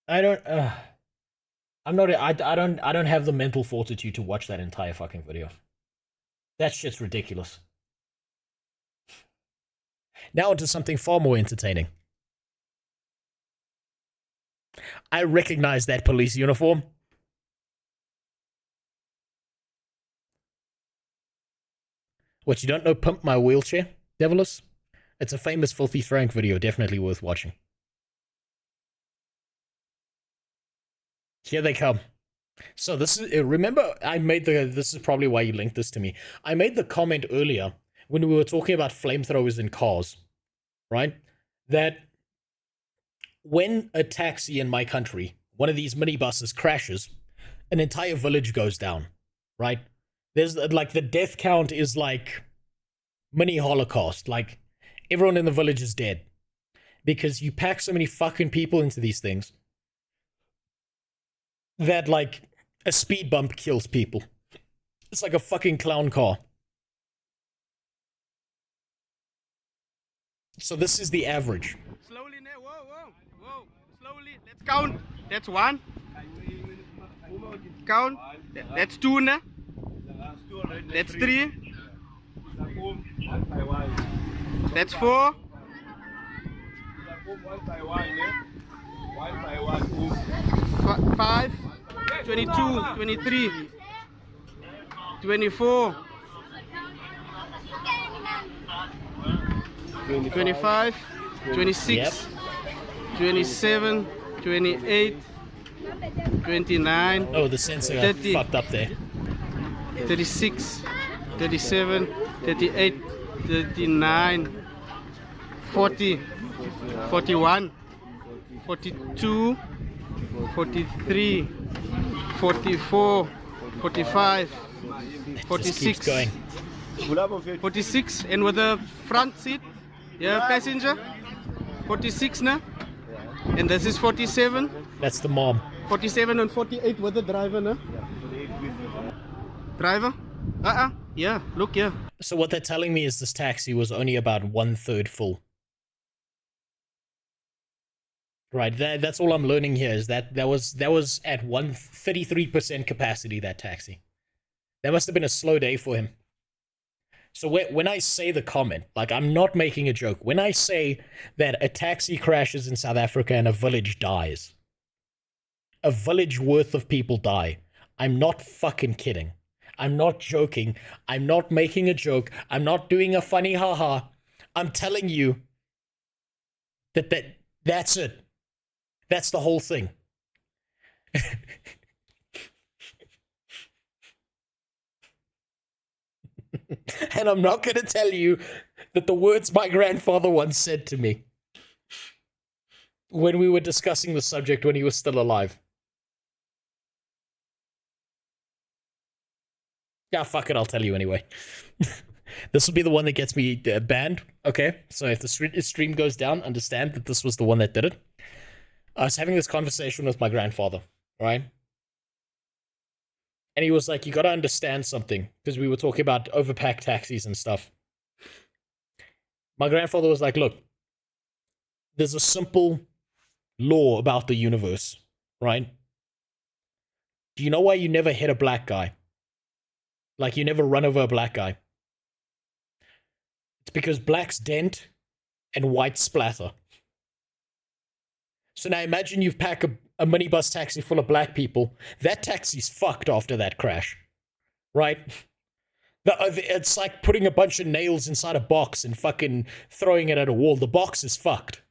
I don't have the mental fortitude to watch that entire fucking video. That shit's ridiculous. Now onto something far more entertaining. I recognize that police uniform. What, you don't know Pimp My Wheelchair, Devilus? It's a famous Filthy Frank video, definitely worth watching. Here they come. So this is, remember I made this is probably why you linked this to me. I made the comment earlier when we were talking about flamethrowers in cars, right? That when a taxi in my country, one of these minibuses crashes, an entire village goes down, right? There's like the death count is like mini Holocaust. Like everyone in the village is dead because you pack so many fucking people into these things that like a speed bump kills people. It's like a fucking clown car. So this is the average. Slowly now, whoa. Slowly, let's count. That's one. Count. That's two now. That's three. That's four. 5, 22, 23, 24, 25, 26, 27, 28, 29. Oh, the sensor 30, fucked up there. 36, 37, 38, 39, 40, 41, 42, 43, 44, 45, 46, 46, and with the front seat, yeah, passenger, 46 now, and this is 47. That's the mom. 47 and 48 with the driver now. Driver? Yeah, look, yeah. So what they're telling me is this taxi was only about 1/3 full. Right, that's all I'm learning here is that was at 33% capacity, that taxi. That must have been a slow day for him. So when I say the comment, like, I'm not making a joke. When I say that a taxi crashes in South Africa and a village dies, a village worth of people die, I'm not fucking kidding. I'm not joking. I'm not making a joke. I'm not doing a funny haha. I'm telling you that's it. That's the whole thing. And I'm not going to tell you that the words my grandfather once said to me when we were discussing the subject when he was still alive. Yeah, fuck it, I'll tell you anyway. This will be the one that gets me banned. Okay, so if the stream goes down, understand that this was the one that did it. I was having this conversation with my grandfather, right? And he was like, you gotta understand something, because we were talking about overpacked taxis and stuff. My grandfather was like, look, there's a simple law about the universe, right? Do you know why you never hit a black guy? Like, you never run over a black guy. It's because blacks dent and whites splatter. So now imagine you pack a minibus taxi full of black people. That taxi's fucked after that crash, right? It's like putting a bunch of nails inside a box and fucking throwing it at a wall. The box is fucked.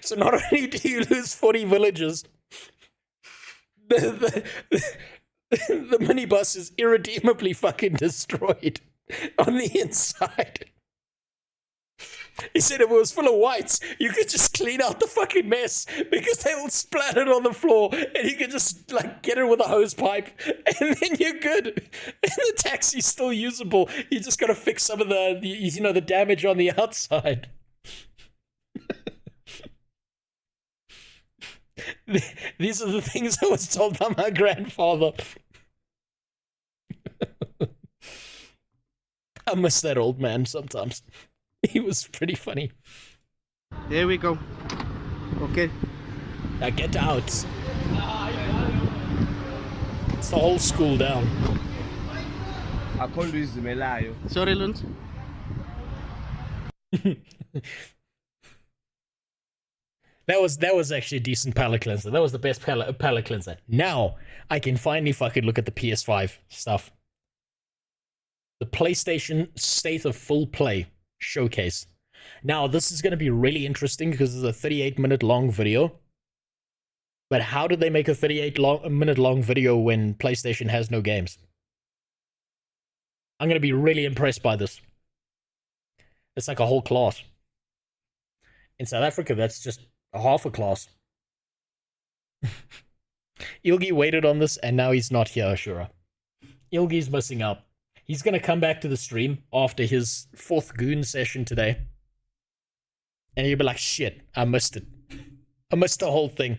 So not only do you lose 40 villagers, the minibus is irredeemably fucking destroyed on the inside. He said if it was full of whites, you could just clean out the fucking mess because they all splattered on the floor and you could just, like, get it with a hose pipe and then you're good. And the taxi's still usable. You just gotta fix some of the damage on the outside. These are the things I was told by my grandfather. I miss that old man sometimes. He was pretty funny. There we go. Okay. Now get out. It's the whole school down. Sorry, Lund. That was actually a decent palate cleanser. That was the best palate cleanser. Now I can finally fucking look at the PS5 stuff. The PlayStation State of Full Play showcase. Now this is going to be really interesting because it's a 38-minute long video. But how did they make a 38-minute long video when PlayStation has no games? I'm going to be really impressed by this. It's like a whole class. In South Africa, that's just a half a class. Ilgi waited on this and now he's not here, Ashura. Ilgi's missing out. He's going to come back to the stream after his 4th goon session today. And he'll be like, shit, I missed it. I missed the whole thing.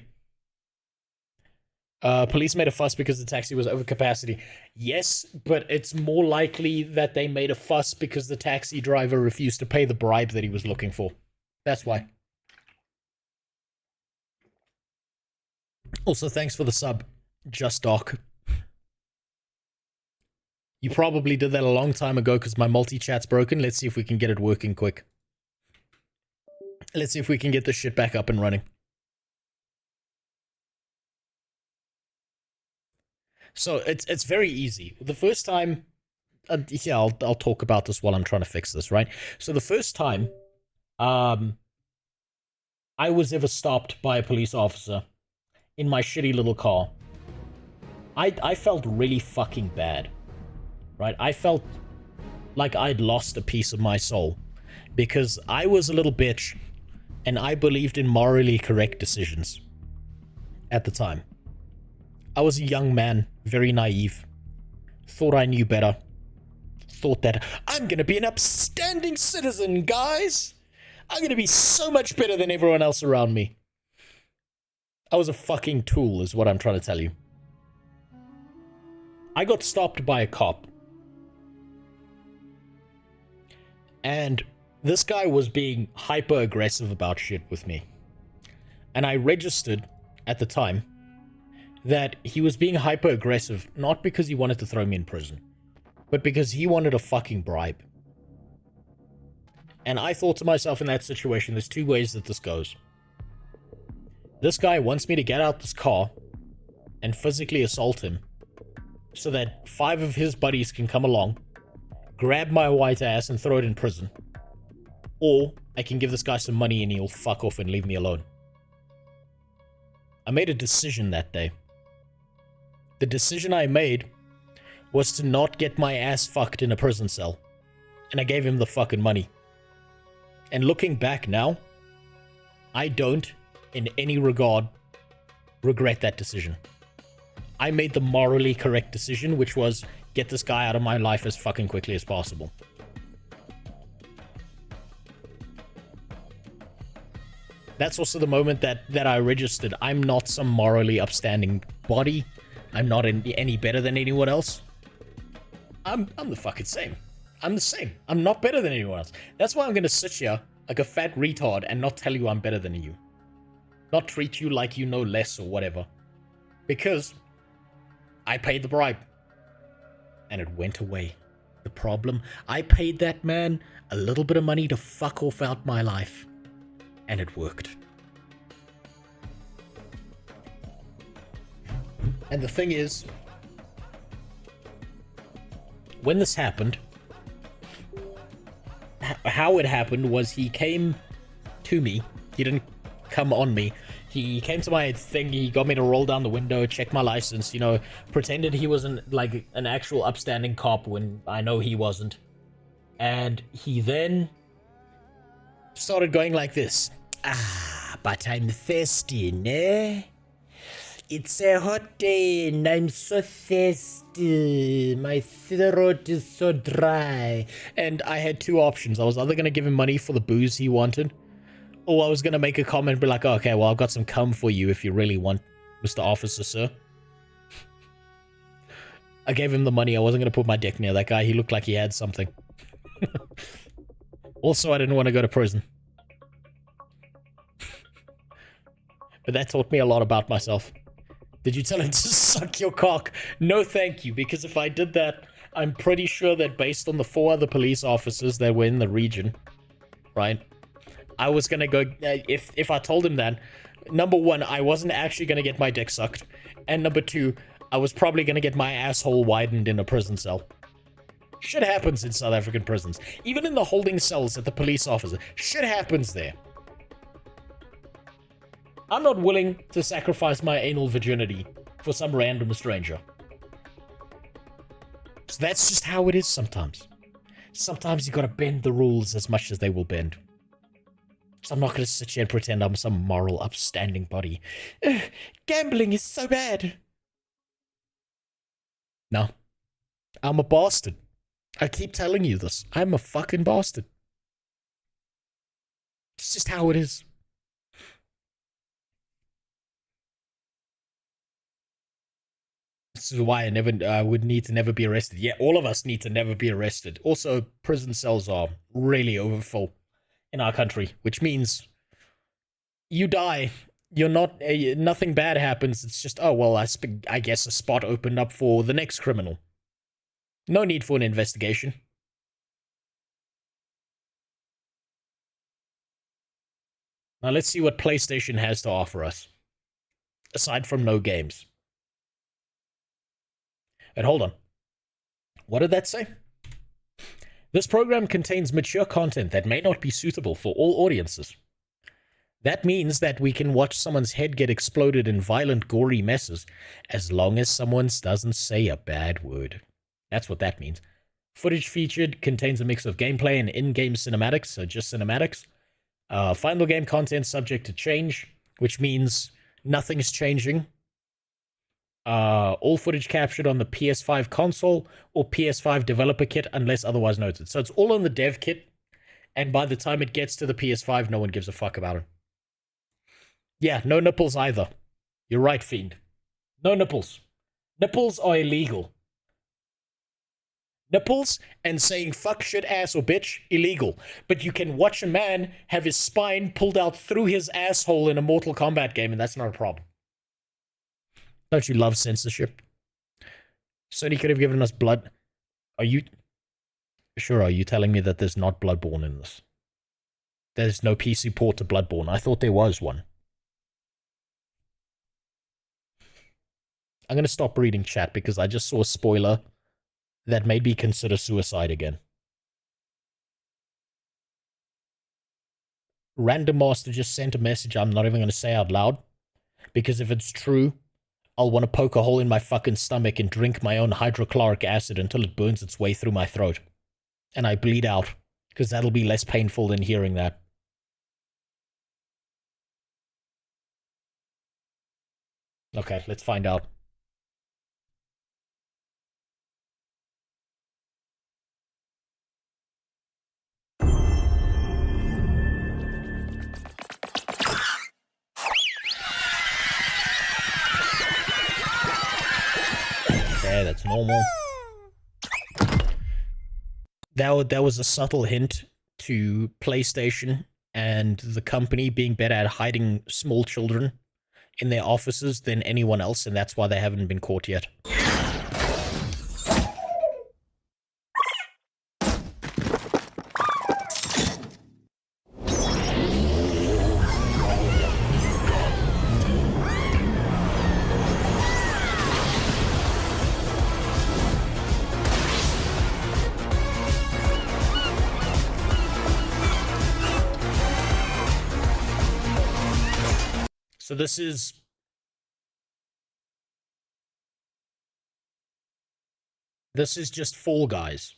Police made a fuss because the taxi was over capacity. Yes, but it's more likely that they made a fuss because the taxi driver refused to pay the bribe that he was looking for. That's why. Also, thanks for the sub, Just Doc. You probably did that a long time ago because my multi-chat's broken. Let's see if we can get it working quick. Let's see if we can get this shit back up and running. So it's very easy. The first time, yeah, I'll talk about this while I'm trying to fix this, right? So the first time, I was ever stopped by a police officer in my shitty little car, I felt really fucking bad, right? I felt like I'd lost a piece of my soul because I was a little bitch and I believed in morally correct decisions at the time. I was a young man, very naive, thought I knew better, thought that I'm gonna be an upstanding citizen, guys. I'm gonna be so much better than everyone else around me. I was a fucking tool, is what I'm trying to tell you. I got stopped by a cop. And this guy was being hyper-aggressive about shit with me. And I registered, at the time, that he was being hyper-aggressive not because he wanted to throw me in prison, but because he wanted a fucking bribe. And I thought to myself in that situation, there's two ways that this goes. This guy wants me to get out this car and physically assault him so that 5 of his buddies can come along, grab my white ass and throw it in prison. Or I can give this guy some money and he'll fuck off and leave me alone. I made a decision that day. The decision I made was to not get my ass fucked in a prison cell. And I gave him the fucking money. And looking back now, I don't, in any regard, regret that decision. I made the morally correct decision, which was get this guy out of my life as fucking quickly as possible. That's also the moment that I registered. I'm not some morally upstanding body. I'm not any better than anyone else. I'm the fucking same. I'm the same. I'm not better than anyone else. That's why I'm gonna sit here like a fat retard and not tell you I'm better than you. Not treat you like you know less or whatever. Because I paid the bribe. And it went away. The problem, I paid that man a little bit of money to fuck off out my life. And it worked. And the thing is, when this happened, how it happened was he came to me. He didn't come on me. He came to my thing, he got me to roll down the window, check my license, you know, pretended he wasn't like an actual upstanding cop when I know he wasn't. And he then started going like this. Ah, but I'm thirsty, ne? It's a hot day and I'm so thirsty. My throat is so dry. And I had two options. I was either going to give him money for the booze he wanted, or I was going to make a comment and be like, oh, okay, well, I've got some cum for you if you really want, Mr. Officer, sir. I gave him the money. I wasn't going to put my dick near that guy. He looked like he had something. Also, I didn't want to go to prison. But that taught me a lot about myself. Did you tell him to suck your cock? No, thank you, because if I did that, I'm pretty sure that based on the 4 other police officers that were in the region, right, I was gonna go, if I told him that, number 1, I wasn't actually gonna get my dick sucked, and number 2, I was probably gonna get my asshole widened in a prison cell. Shit happens in South African prisons. Even in the holding cells at the police officer, shit happens there. I'm not willing to sacrifice my anal virginity for some random stranger. So that's just how it is sometimes. Sometimes you gotta bend the rules as much as they will bend. So I'm not gonna sit here and pretend I'm some moral, upstanding body. Gambling is so bad. No. I'm a bastard. I keep telling you this. I'm a fucking bastard. It's just how it is. This is why I would need to never be arrested. Yeah, all of us need to never be arrested. Also, prison cells are really overfull in our country, which means you die. You're not, nothing bad happens. It's just, oh, well, I guess a spot opened up for the next criminal. No need for an investigation. Now let's see what PlayStation has to offer us. Aside from no games. And hold on. What did that say? This program contains mature content that may not be suitable for all audiences. That means that we can watch someone's head get exploded in violent, gory messes, as long as someone doesn't say a bad word. That's what that means. Footage featured contains a mix of gameplay and in-game cinematics, so just cinematics. Final game content subject to change, which means nothing's changing. All footage captured on the PS5 console or PS5 developer kit unless otherwise noted. So it's all on the dev kit, and by the time it gets to the PS5, no one gives a fuck about it. Yeah, no nipples either. You're right, Fiend. No nipples. Nipples are illegal. Nipples and saying fuck, shit, ass, or bitch, illegal. But you can watch a man have his spine pulled out through his asshole in a Mortal Kombat game, and that's not a problem. Don't you love censorship? Sony could have given us blood. Are you... Sure, are you telling me that there's not Bloodborne in this? There's no PC port to Bloodborne. I thought there was one. I'm going to stop reading chat because I just saw a spoiler that made me consider suicide again. Random Master just sent a message I'm not even going to say out loud, because if it's true, I'll want to poke a hole in my fucking stomach and drink my own hydrochloric acid until it burns its way through my throat. And I bleed out, because that'll be less painful than hearing that. Okay, let's find out. Okay, that's normal. That was a subtle hint to PlayStation and the company being better at hiding small children in their offices than anyone else, and that's why they haven't been caught yet. So this is... This is just Fall Guys.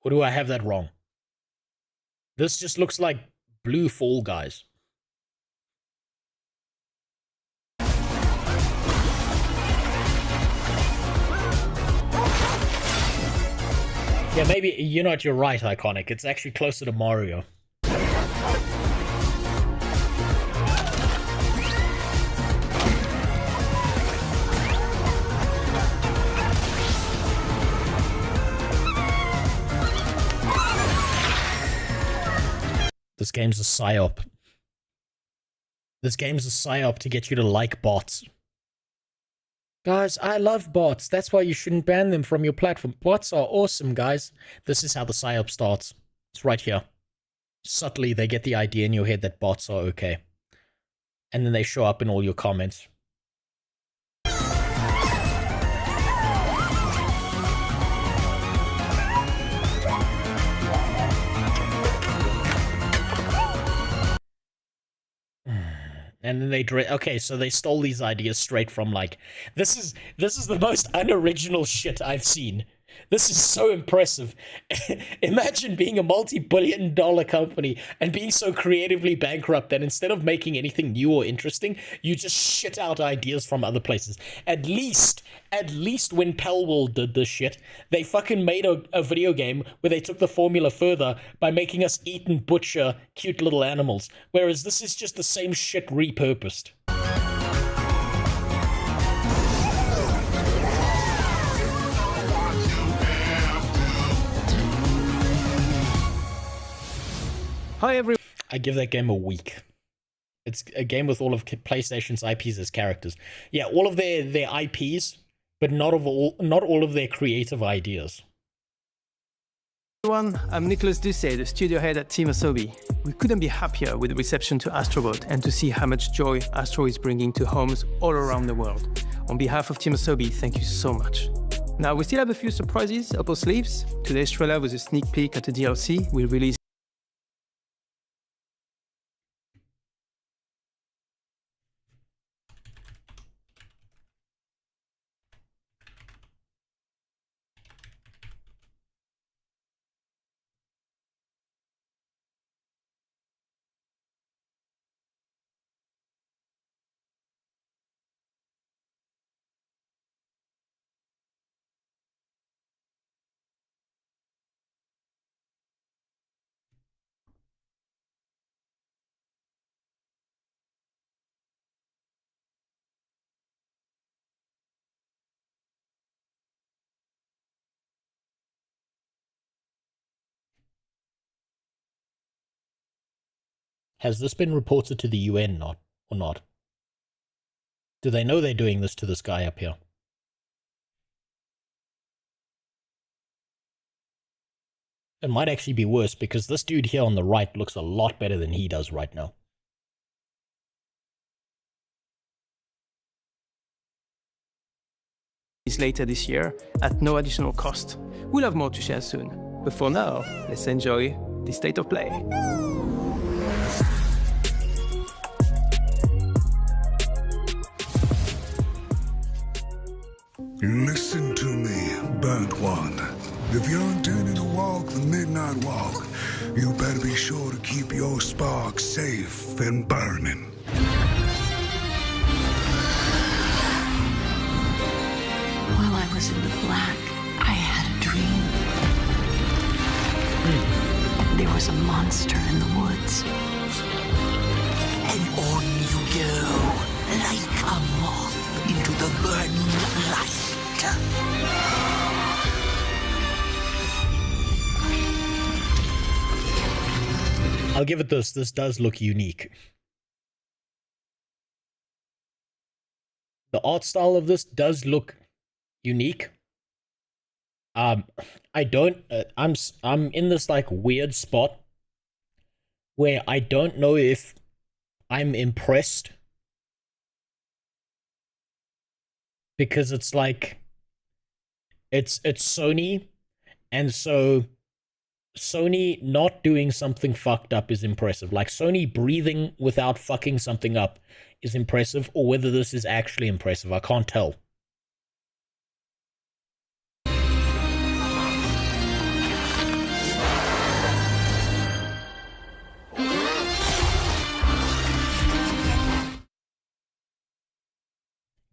Or do I have that wrong? This just looks like blue Fall Guys. Yeah, maybe, you know what, you're right, Iconic. It's actually closer to Mario. This game's a psyop. This game's a psyop to get you to like bots. Guys, I love bots. That's why you shouldn't ban them from your platform. Bots are awesome, guys. This is how the psyop starts. It's right here. Subtly, they get the idea in your head that bots are okay. And then they show up in all your comments. And then they okay, so they stole these ideas straight from, like, this is the most unoriginal shit I've seen. This is so impressive. Imagine being a multi-billion-dollar company and being so creatively bankrupt that instead of making anything new or interesting, you just shit out ideas from other places. At least when Palworld did this shit, they fucking made a video game where they took the formula further by making us eat and butcher cute little animals. Whereas this is just the same shit repurposed. Hi everyone. I give that game a week. It's a game with all of PlayStation's IPs as characters. Yeah, all of their IPs, but not all of their creative ideas. Everyone, I'm Nicholas Ducey, the studio head at Team Asobi. We couldn't be happier with the reception to Astrobot and to see how much joy Astro is bringing to homes all around the world. On behalf of Team Asobi, thank you so much. Now, we still have a few surprises up our sleeves. Today's trailer was a sneak peek at the DLC we'll release Has this been reported to the UN or not? Do they know they're doing this to this guy up here? It might actually be worse because this dude here on the right looks a lot better than he does right now. Later this year at no additional cost. We'll have more to share soon. But for now, let's enjoy the state of play. Listen to me, burnt one. If you're intending to walk the midnight walk, you better be sure to keep your spark safe and burning. While I was in the black, I had a dream. There was a monster in the woods. And on you go, like a moth into the burning light. I'll give it this. This does look unique. The art style of this does look unique. I'm in this like weird spot where I don't know if I'm impressed, because it's like it's Sony, and so Sony not doing something fucked up is impressive. Like Sony breathing without fucking something up is impressive, or whether this is actually impressive, I can't tell.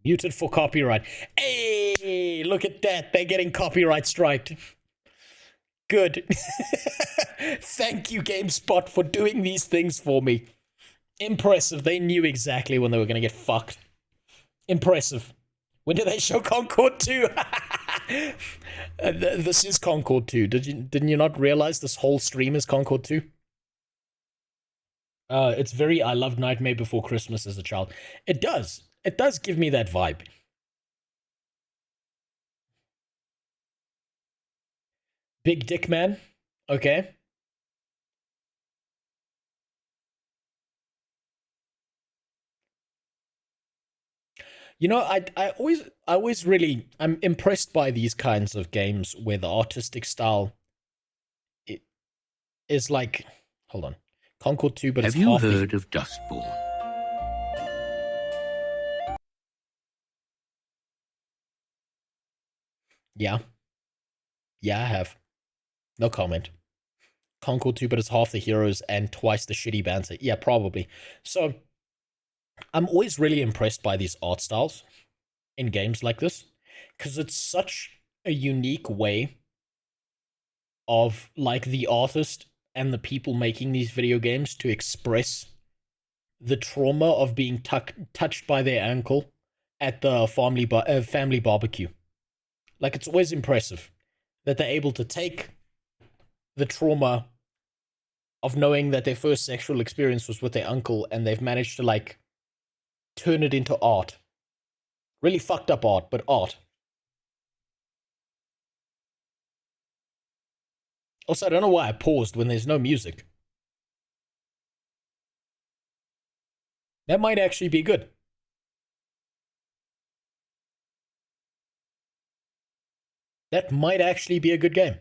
Muted for copyright. Hey, look at that. They're getting copyright striked. Good. Thank you, GameSpot, for doing these things for me. Impressive. They knew exactly when they were going to get fucked. Impressive. When did they show Concord 2? This is Concord 2. Didn't you not realize this whole stream is Concord 2? It's very I loved Nightmare Before Christmas as a child. It does. It does give me that vibe. Big Dick Man. Okay. You know, I'm impressed by these kinds of games where the artistic style is like, hold on, Concord 2, but it's half. Have you heard of Dustborn? Yeah. Yeah, I have. No comment. Concord 2, but it's half the heroes and twice the shitty banter. Yeah, probably. So, I'm always really impressed by these art styles in games like this, because it's such a unique way of, like, the artist and the people making these video games to express the trauma of being touched by their uncle at the family barbecue. Like, it's always impressive that they're able to take the trauma of knowing that their first sexual experience was with their uncle, and they've managed to, like, turn it into art. Really fucked up art, but art. Also, I don't know why I paused when there's no music. That might actually be good. That might actually be a good game.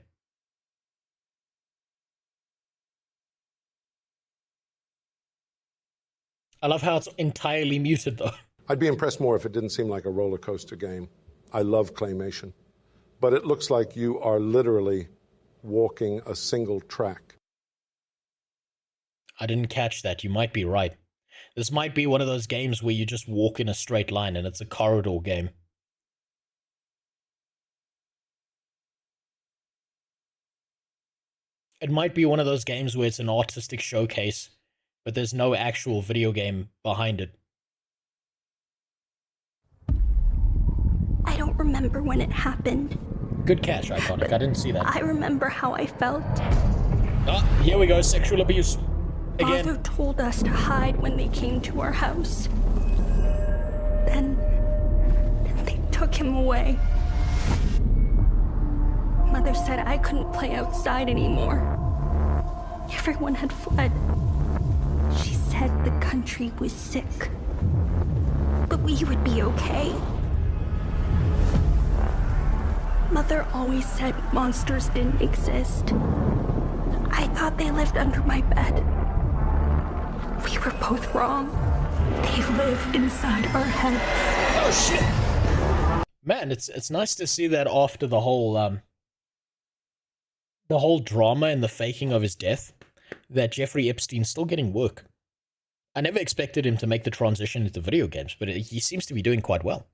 I love how it's entirely muted, though. I'd be impressed more if it didn't seem like a roller coaster game. I love claymation. But it looks like you are literally walking a single track. I didn't catch that. You might be right. This might be one of those games where you just walk in a straight line and it's a corridor game. It might be one of those games where it's an artistic showcase, but there's no actual video game behind it. I don't remember when it happened. Good catch, Iconic. I didn't see that. I remember how I felt. Ah, here we go. Sexual abuse. Father told us to hide when they came to our house. Then they took him away. Mother said I couldn't play outside anymore. Everyone had fled. She said the country was sick. But we would be okay. Mother always said monsters didn't exist. I thought they lived under my bed. We were both wrong. They live inside our heads. Oh shit! Man, it's nice to see that after the whole drama and the faking of his death, that Jeffrey Epstein's still getting work. I never expected him to make the transition into video games, but he seems to be doing quite well.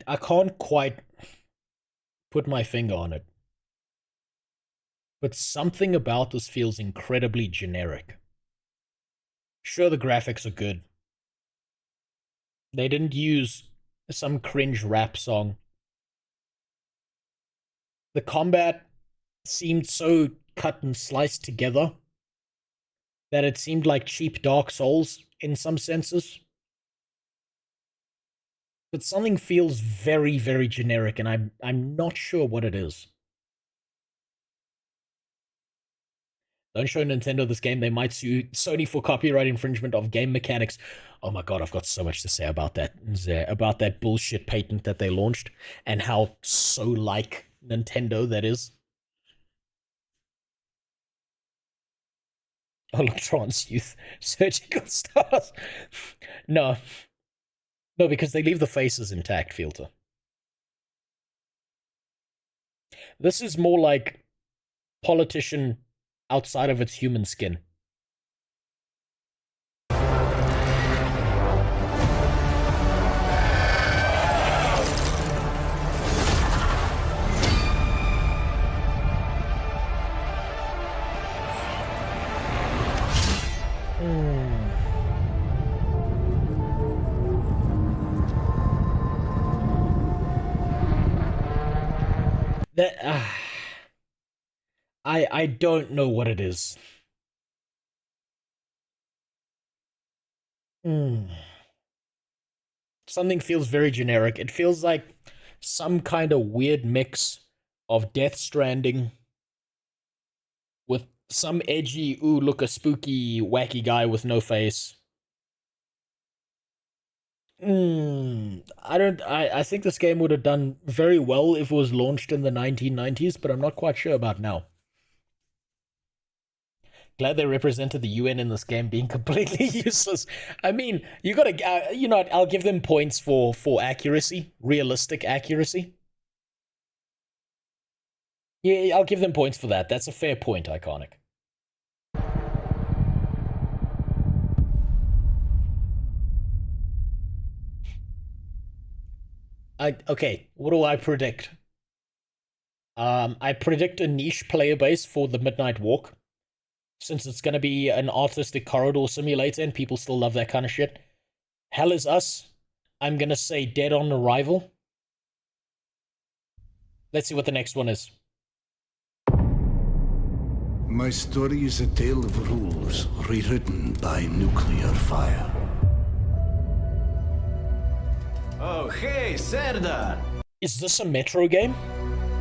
I can't quite put my finger on it, but something about this feels incredibly generic. Sure, the graphics are good. They didn't use some cringe rap song. The combat seemed so cut and sliced together that it seemed like cheap Dark Souls in some senses. But something feels very, very generic, and I'm not sure what it is. Don't show Nintendo this game, they might sue Sony for copyright infringement of game mechanics. Oh my god, I've got so much to say about that bullshit patent that they launched, and how so like Nintendo that is. Oh look, trans youth, surgical stars. No, because they leave the faces intact, Filter. This is more like politician outside of its human skin. That I don't know what it is. Something feels very generic. It feels like some kind of weird mix of Death Stranding with some edgy, ooh, look, a spooky, wacky guy with no face. I think this game would have done very well if it was launched in the 1990s, but I'm not quite sure about now. Glad they represented the UN in this game being completely useless. I mean, you gotta, you know, I'll give them points for accuracy, realistic accuracy. Yeah, I'll give them points for that. That's a fair point, Iconic. Okay, what do I predict? I predict a niche player base for the Midnight Walk, since it's going to be an artistic corridor simulator and people still love that kind of shit. Hell Is Us, I'm going to say Dead on Arrival. Let's see what the next one is. My story is a tale of rules rewritten by nuclear fire. Oh, hey, Serdar! Is this a Metro game?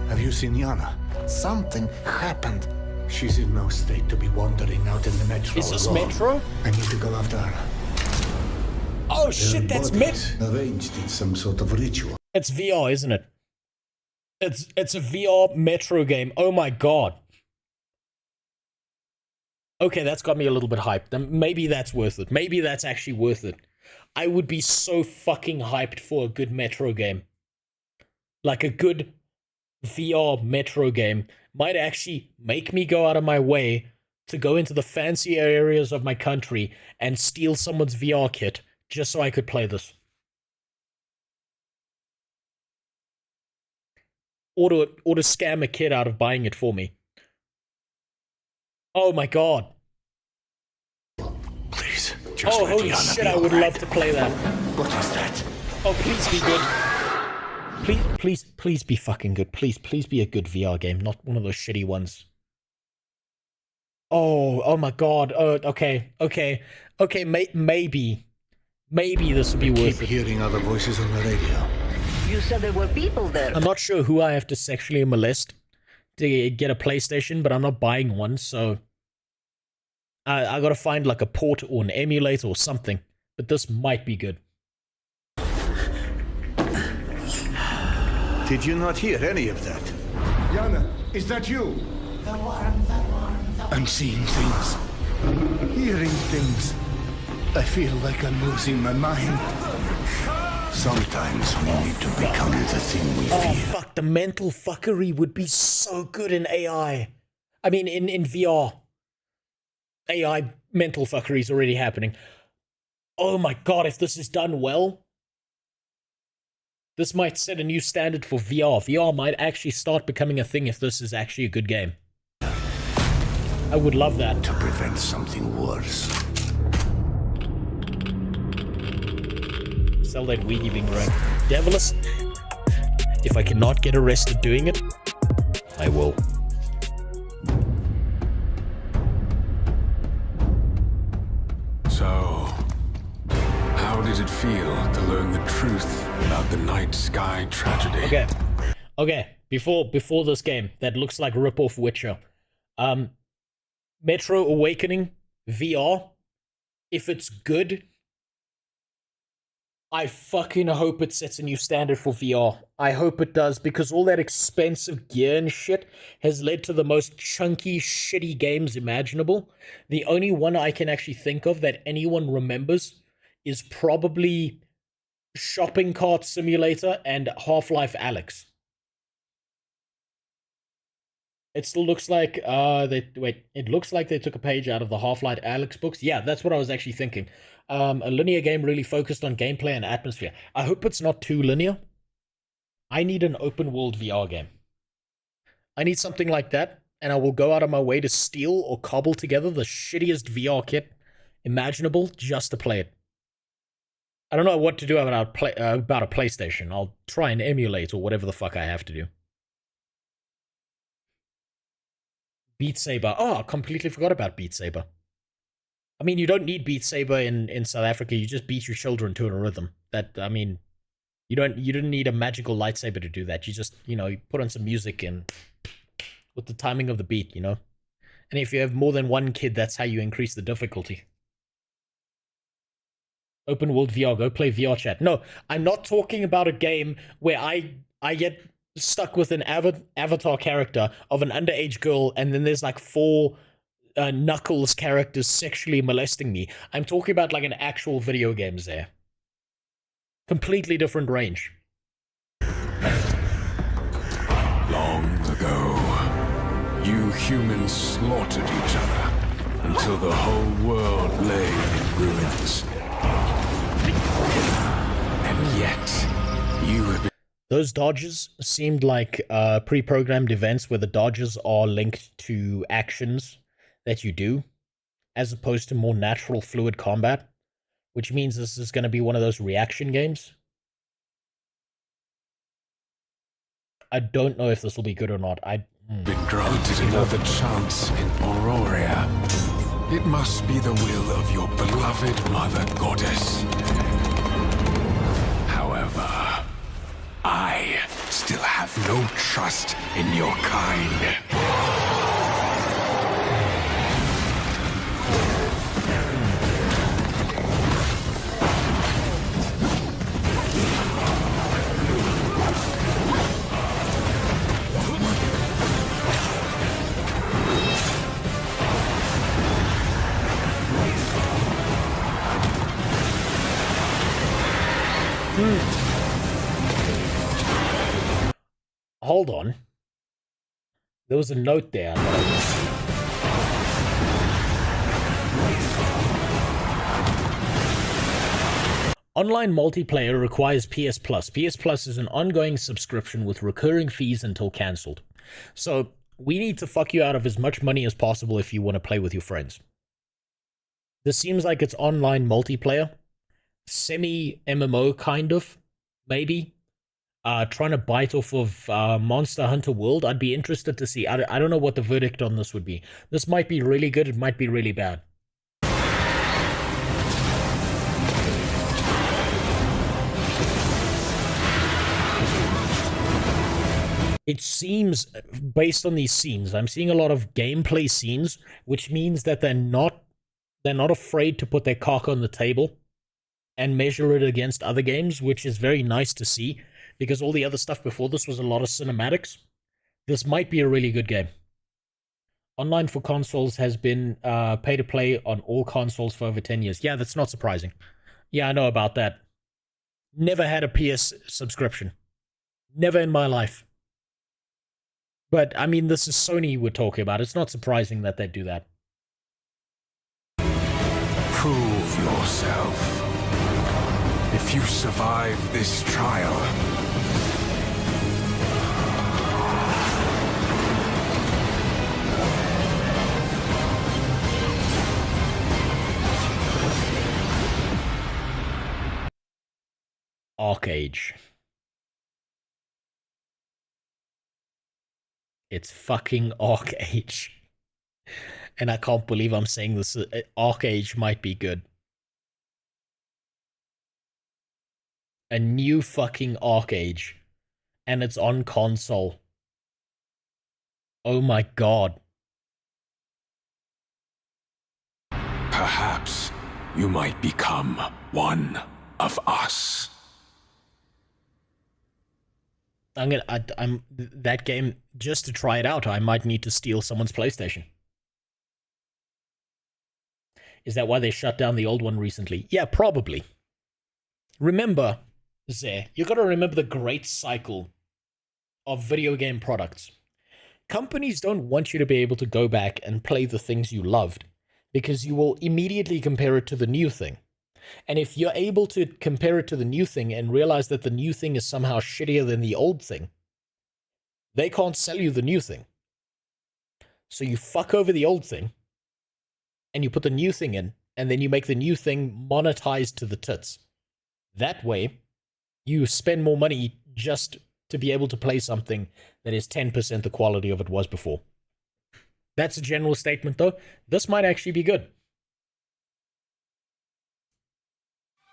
Have you seen Yana? Something happened. She's in no state to be wandering out in the metro. Is this alone. Metro? I need to go after her. Oh shit, that's Metro! Arranged in some sort of ritual. It's VR, isn't it? It's a VR Metro game. Oh my god. Okay, that's got me a little bit hyped. Then maybe that's worth it. Maybe that's actually worth it. I would be so fucking hyped for a good Metro game. like a good VR Metro game might actually make me go out of my way to go into the fancier areas of my country and steal someone's VR kit just so I could play this. Or to scam a kid out of buying it for me. Oh my god. Please, just oh, let holy Liana shit, be I would alright. love to play that. What is that? Oh, please be good. Please be fucking good. Please be a good VR game, not one of those shitty ones. Oh my god. Oh, okay. Maybe this would be worth it. Hearing other voices on the radio. You said there were people there. I'm not sure who I have to sexually molest to get a PlayStation, but I'm not buying one, so I gotta find like a port or an emulator or something. But this might be good. Did you not hear any of that? Yana, is that you? I'm seeing things. Hearing things. I feel like I'm losing my mind. Sometimes we need to become the thing we fear. Fuck, the mental fuckery would be so good in AI. I mean, in VR. AI mental fuckery is already happening. Oh my god, if this is done well, this might set a new standard for VR. VR might actually start becoming a thing if this is actually a good game. I would love that. To prevent something worse. Sell that Ouija being right. Devilous. If I cannot get arrested doing it, I will. So, how did it feel to learn the truth about the night sky tragedy? Okay. Before this game that looks like rip-off Witcher, Metro Awakening VR, if it's good, I fucking hope it sets a new standard for VR. I hope it does, because all that expensive gear and shit has led to the most chunky, shitty games imaginable. The only one I can actually think of that anyone remembers is probably Shopping Cart Simulator and Half-Life Alyx. It still looks like, it looks like they took a page out of the Half-Life Alyx books. Yeah, that's what I was actually thinking. A linear game really focused on gameplay and atmosphere. I hope it's not too linear. I need an open world VR game. I need something like that, and I will go out of my way to steal or cobble together the shittiest VR kit imaginable just to play it. I don't know what to do about a PlayStation. I'll try and emulate or whatever the fuck I have to do. Beat Saber. Oh, I completely forgot about Beat Saber. I mean, you don't need Beat Saber in South Africa. You just beat your children to a rhythm. I mean, you didn't need a magical lightsaber to do that. You just, you put on some music and with the timing of the beat, And if you have more than one kid, that's how you increase the difficulty. Open world VR, go play VR chat. No, I'm not talking about a game where I get stuck with an avatar character of an underage girl, and then there's like 4 Knuckles characters sexually molesting me. I'm talking about like an actual video games there. Completely different range. Long ago, you humans slaughtered each other until the whole world lay in ruins. And yet, you have been... Those dodges seemed like pre-programmed events where the dodges are linked to actions that you do, as opposed to more natural fluid combat, which means this is going to be one of those reaction games. I don't know if this will be good or not. Been granted another chance in Auroria. It must be the will of your beloved mother goddess. However, I still have no trust in your kind. hold on. There was a note there. Online multiplayer requires PS Plus. PS Plus is an ongoing subscription with recurring fees until cancelled. So we need to fuck you out of as much money as possible if you want to play with your friends. This seems like it's online multiplayer. Semi-MMO kind of, maybe. Trying to bite off of Monster Hunter World. I'd be interested to see. I don't know what the verdict on this would be. This might be really good. It might be really bad. It seems, based on these scenes, I'm seeing a lot of gameplay scenes, which means that they're not afraid to put their cock on the table and measure it against other games, which is very nice to see, because all the other stuff before this was a lot of cinematics. This might be a really good game. Online for consoles has been pay to play on all consoles for over 10 years. Yeah, that's not surprising. Yeah, I know about that. Never had a PS subscription. Never in my life. But, I mean, this is Sony we're talking about. It's not surprising that they do that. Prove yourself. If you survive this trial, Arcade. It's fucking Arcade. And I can't believe I'm saying this. Arcade might be good. A new fucking Arcade. And it's on console. Oh my god. perhaps you might become one of us. I'm that game, just to try it out, I might need to steal someone's PlayStation. Is that why they shut down the old one recently? Yeah, probably. Remember, Zeh, you gotta remember the great cycle of video game products. Companies don't want you to be able to go back and play the things you loved, because you will immediately compare it to the new thing. And if you're able to compare it to the new thing and realize that the new thing is somehow shittier than the old thing, they can't sell you the new thing. So you fuck over the old thing, and you put the new thing in, and then you make the new thing monetized to the tits. That way, you spend more money just to be able to play something that is 10% the quality of it was before. That's a general statement, though. This might actually be good.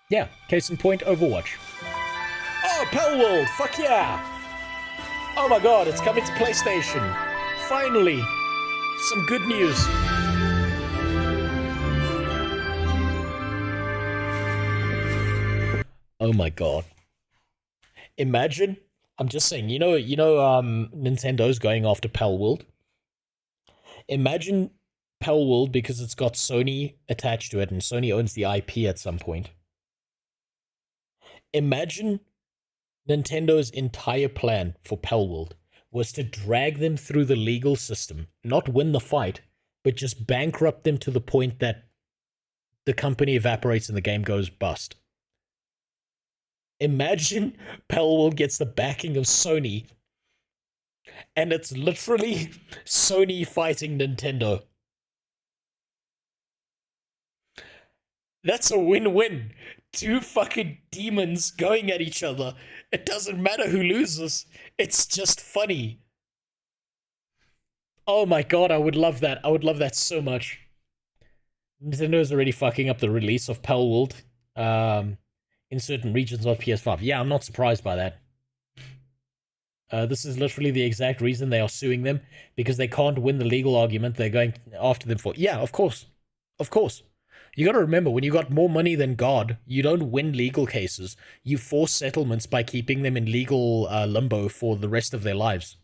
Yeah, case in point, Overwatch. Oh, Palworld! Fuck yeah! Oh my god, it's coming to PlayStation. Finally! Some good news. Oh my god. Imagine, I'm just saying, you know, Nintendo's going after Palworld. Imagine Palworld, because it's got Sony attached to it, and Sony owns the IP at some point. Imagine Nintendo's entire plan for Palworld was to drag them through the legal system, not win the fight, but just bankrupt them to the point that the company evaporates and the game goes bust. Imagine Palworld gets the backing of Sony, and it's literally Sony fighting Nintendo. That's a win-win. Two fucking demons going at each other. It doesn't matter who loses. It's just funny. Oh my god, I would love that. I would love that so much. Nintendo's already fucking up the release of Palworld in certain regions of PS5. Yeah, I'm not surprised by that. This is literally the exact reason they are suing them, because they can't win the legal argument they're going after them for. Yeah, of course. Of course. You gotta remember, when you got more money than God, you don't win legal cases. You force settlements by keeping them in legal limbo for the rest of their lives.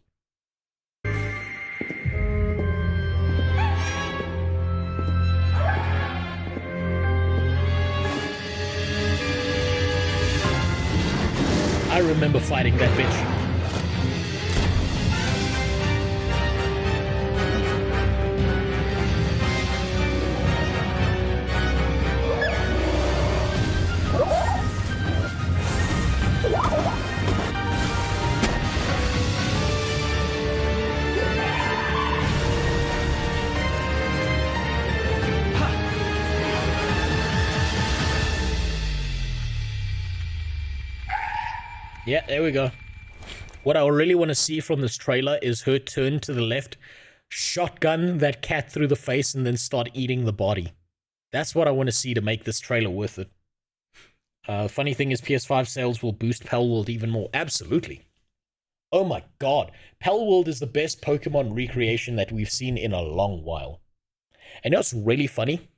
I remember fighting that bitch. Yeah, there we go. What I really want to see from this trailer is her turn to the left, shotgun that cat through the face, and then start eating the body. That's what I want to see to make this trailer worth it. Funny thing is, PS5 sales will boost Palworld even more. Absolutely. Oh my god. Palworld is the best Pokemon recreation that we've seen in a long while. And you know what's really funny?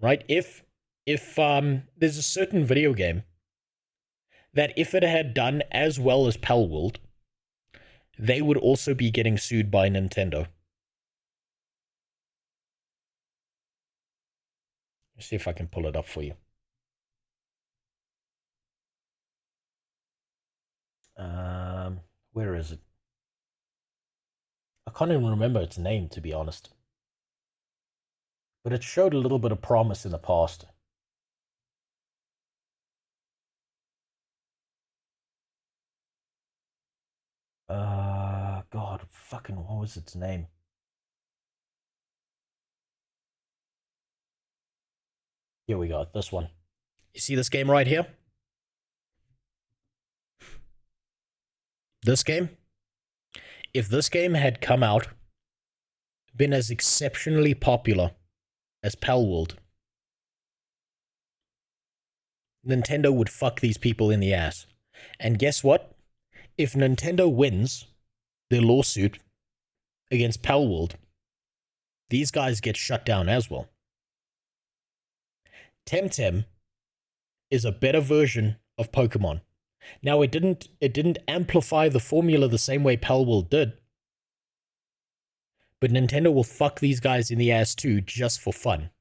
Right? If there's a certain video game that if it had done as well as Palworld, they would also be getting sued by Nintendo. Let's see if I can pull it up for you. Where is it? I can't even remember its name, to be honest. But it showed a little bit of promise in the past. God, fucking, what was its name? Here we go, this one. You see this game right here? This game? If this game had come out, been as exceptionally popular as Palworld, Nintendo would fuck these people in the ass. And guess what? If Nintendo wins their lawsuit against Palworld, these guys get shut down as well. Temtem is a better version of Pokemon. Now, it didn't amplify the formula the same way Palworld did. But Nintendo will fuck these guys in the ass too, just for fun.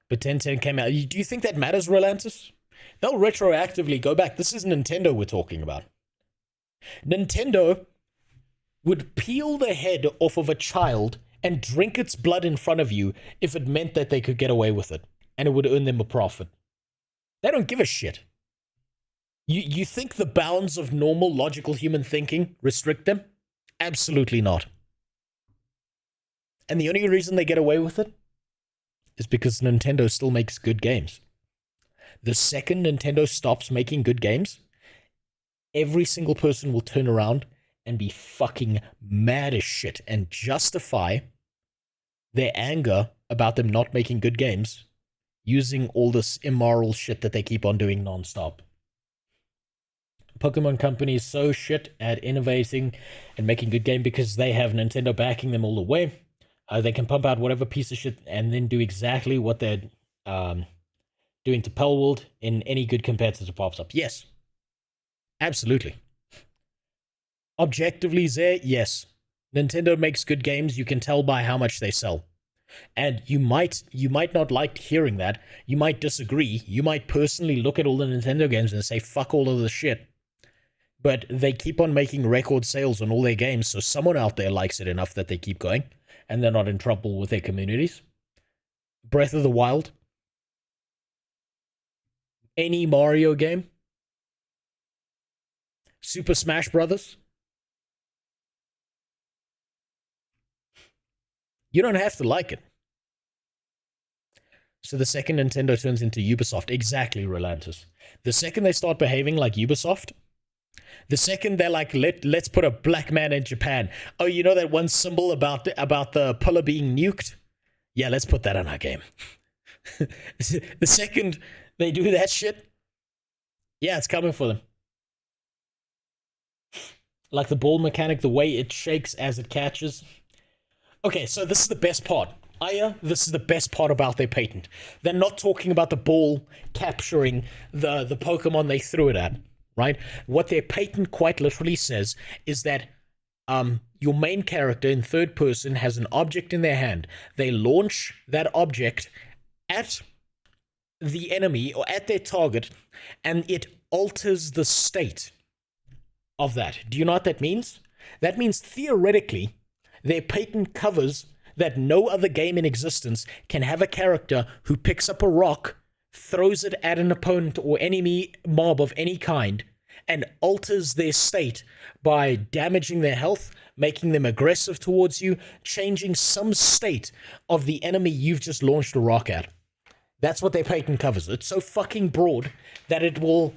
But Temtem came out. Do you think that matters, Rolantis? They'll retroactively go back. This is Nintendo we're talking about. Nintendo would peel the head off of a child and drink its blood in front of you if it meant that they could get away with it, and it would earn them a profit. They don't give a shit. You think the bounds of normal, logical human thinking restrict them? Absolutely not. And the only reason they get away with it is because Nintendo still makes good games. The second Nintendo stops making good games, every single person will turn around and be fucking mad as shit and justify their anger about them not making good games using all this immoral shit that they keep on doing nonstop. Pokemon Company is so shit at innovating and making good game because they have Nintendo backing them all the way. They can pump out whatever piece of shit and then do exactly what they're doing to Palworld in any good competitor pops up. Yes. Absolutely. Objectively, there, yes. Nintendo makes good games. You can tell by how much they sell. And you might not like hearing that. You might disagree. You might personally look at all the Nintendo games and say, fuck all of this shit. But they keep on making record sales on all their games, so someone out there likes it enough that they keep going, and they're not in trouble with their communities. Breath of the Wild. Any Mario game. Super Smash Brothers. You don't have to like it. So the second Nintendo turns into Ubisoft, exactly, Rolantis. The second they start behaving like Ubisoft, the second they're like, let's put a black man in Japan. Oh, you know that one symbol about the pillar being nuked? Yeah, let's put that on our game. The second they do that shit, yeah, it's coming for them. Like the ball mechanic, the way it shakes as it catches. Okay, so this is the best part. Aya, this is the best part about their patent. They're not talking about the ball capturing the Pokemon they threw it at, right? What their patent quite literally says is that your main character in third person has an object in their hand. They launch that object at the enemy or at their target, and it alters the state of that. Do you know what that means? That means theoretically, their patent covers that no other game in existence can have a character who picks up a rock, throws it at an opponent or enemy mob of any kind, and alters their state by damaging their health, making them aggressive towards you, changing some state of the enemy you've just launched a rock at. That's what their patent covers. It's so fucking broad that it will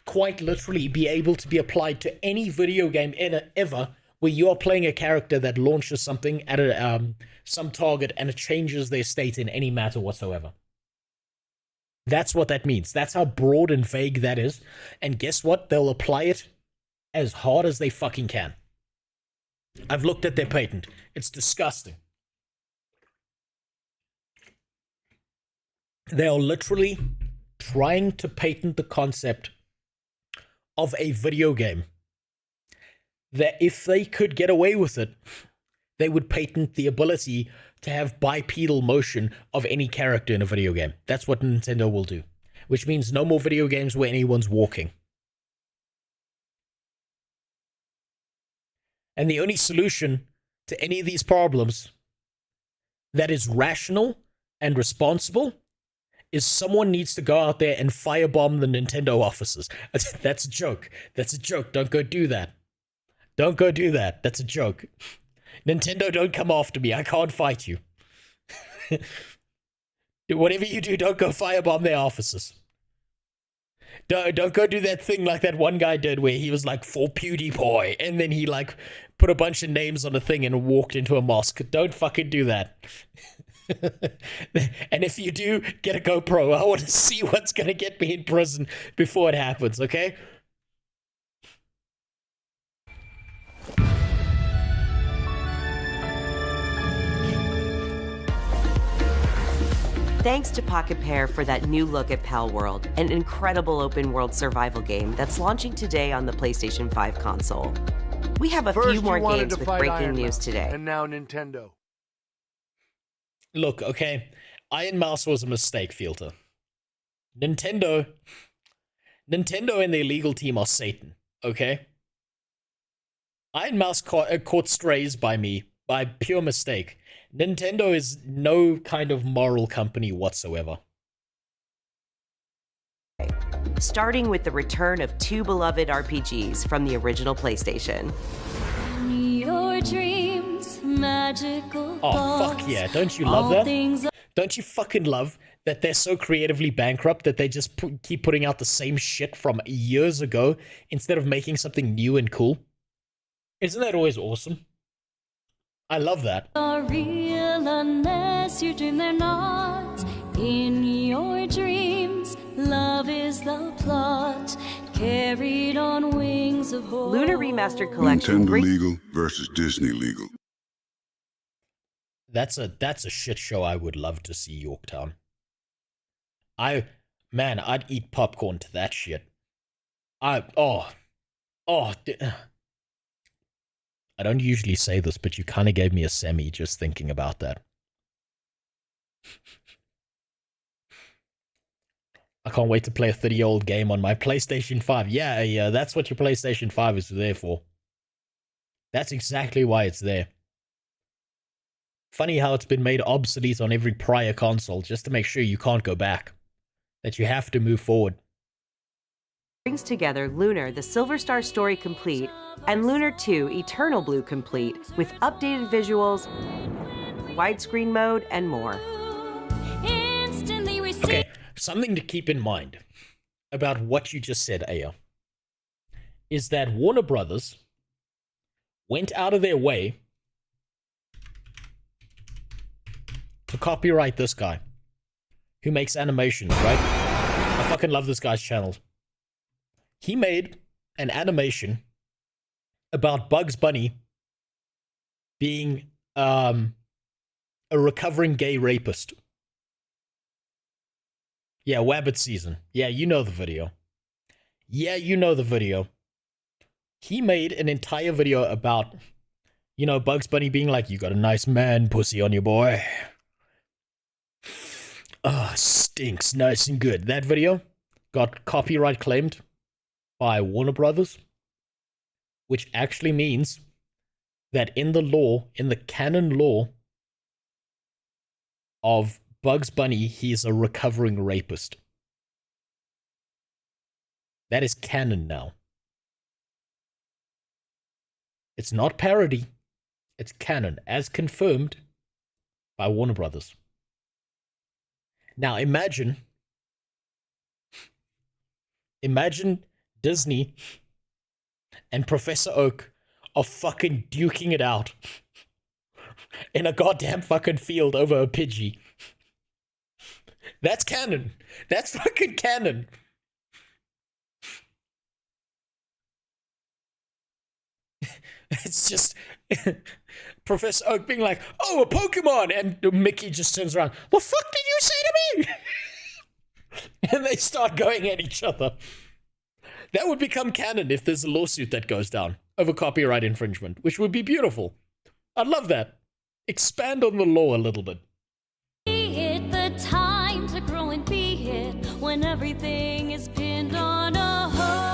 quite literally be able to be applied to any video game ever where you are playing a character that launches something at some target and it changes their state in any matter whatsoever. That's what that means. That's how broad and vague that is. And guess what? They'll apply it as hard as they fucking can. I've looked at their patent. It's disgusting. They are literally trying to patent the concept of a video game that if they could get away with it, they would patent the ability to have bipedal motion of any character in a video game. That's what Nintendo will do, which means no more video games where anyone's walking. And the only solution to any of these problems that is rational and responsible is someone needs to go out there and firebomb the Nintendo offices. That's a joke. That's a joke. Don't go do that. Don't go do that. That's a joke. Nintendo, don't come after me. I can't fight you. Whatever you do, don't go firebomb their offices. Don't go do that thing like that one guy did where he was like, for PewDiePie, and then he like put a bunch of names on a thing and walked into a mosque. Don't fucking do that. And if you do, get a GoPro. I want to see what's going to get me in prison before it happens, okay? Thanks to Pocket Pair for that new look at Pal World, an incredible open-world survival game that's launching today on the PlayStation 5 console. We have a few more games with breaking news today. And now Nintendo. Look, okay, Iron Mouse was a mistake, Filter. Nintendo and their legal team are Satan, okay? Iron Mouse caught strays by me by pure mistake. Nintendo is no kind of moral company whatsoever. Starting with the return of two beloved RPGs from the original PlayStation. Your dreams, magical Oh, fuck yeah. Don't you love that? Don't you fucking love that they're so creatively bankrupt that they just keep putting out the same shit from years ago instead of making something new and cool? Isn't that always awesome? I love that. Are real unless you dream they're not. In your dreams, love is the plot. Carried on wings of hope. Lunar Remastered Collection. Nintendo legal versus Disney legal. That's a shit show I would love to see, Yorktown. I'd eat popcorn to that shit. I don't usually say this, but you kind of gave me a semi just thinking about that. I can't wait to play a 30-year-old game on my PlayStation 5. Yeah, that's what your PlayStation 5 is there for. That's exactly why it's there. Funny how it's been made obsolete on every prior console just to make sure you can't go back. That you have to move forward. Brings together Lunar, the Silver Star Story Complete, and Lunar 2, Eternal Blue Complete, with updated visuals, widescreen mode, and more. Okay, something to keep in mind about what you just said, Aya, is that Warner Brothers went out of their way to copyright this guy who makes animations, right? I fucking love this guy's channel. He made an animation about Bugs Bunny being a recovering gay rapist. Yeah, Wabbit season. Yeah, you know the video. Yeah, you know the video. He made an entire video about, you know, Bugs Bunny being like, you got a nice man pussy on your boy. Stinks nice and good. That video got copyright claimed by Warner Brothers, which actually means that in the law, in the canon law of Bugs Bunny, he's a recovering rapist. That is canon now. It's not parody. It's canon, as confirmed by Warner Brothers. Now imagine Disney and Professor Oak are fucking duking it out in a goddamn fucking field over a Pidgey. That's canon. That's fucking canon. It's just Professor Oak being like, oh, a Pokemon! And Mickey just turns around, what the fuck did you say to me? And they start going at each other. That would become canon if there's a lawsuit that goes down over copyright infringement, which would be beautiful. I'd love that. Expand on the law a little bit. It the time to grow and be it when everything is pinned on a hoe.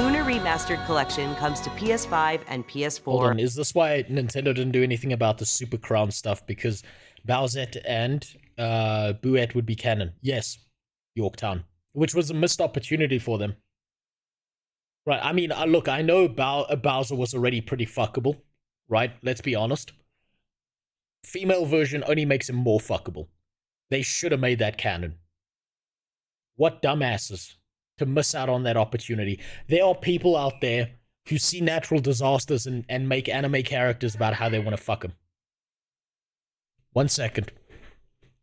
Lunar Remastered Collection comes to PS5 and PS4. Hold on, is this why Nintendo didn't do anything about the Super Crown stuff? Because Bowsette and Buette would be canon. Yes, Yorktown. Which was a missed opportunity for them. Right, I mean, look, I know Bowser was already pretty fuckable. Right, let's be honest. Female version only makes him more fuckable. They should have made that canon. What dumbasses to miss out on that opportunity. There are people out there who see natural disasters and make anime characters about how they want to fuck them. 1 second.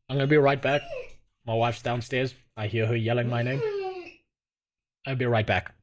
I'm gonna be right back. My wife's downstairs. I hear her yelling my name. I'll be right back.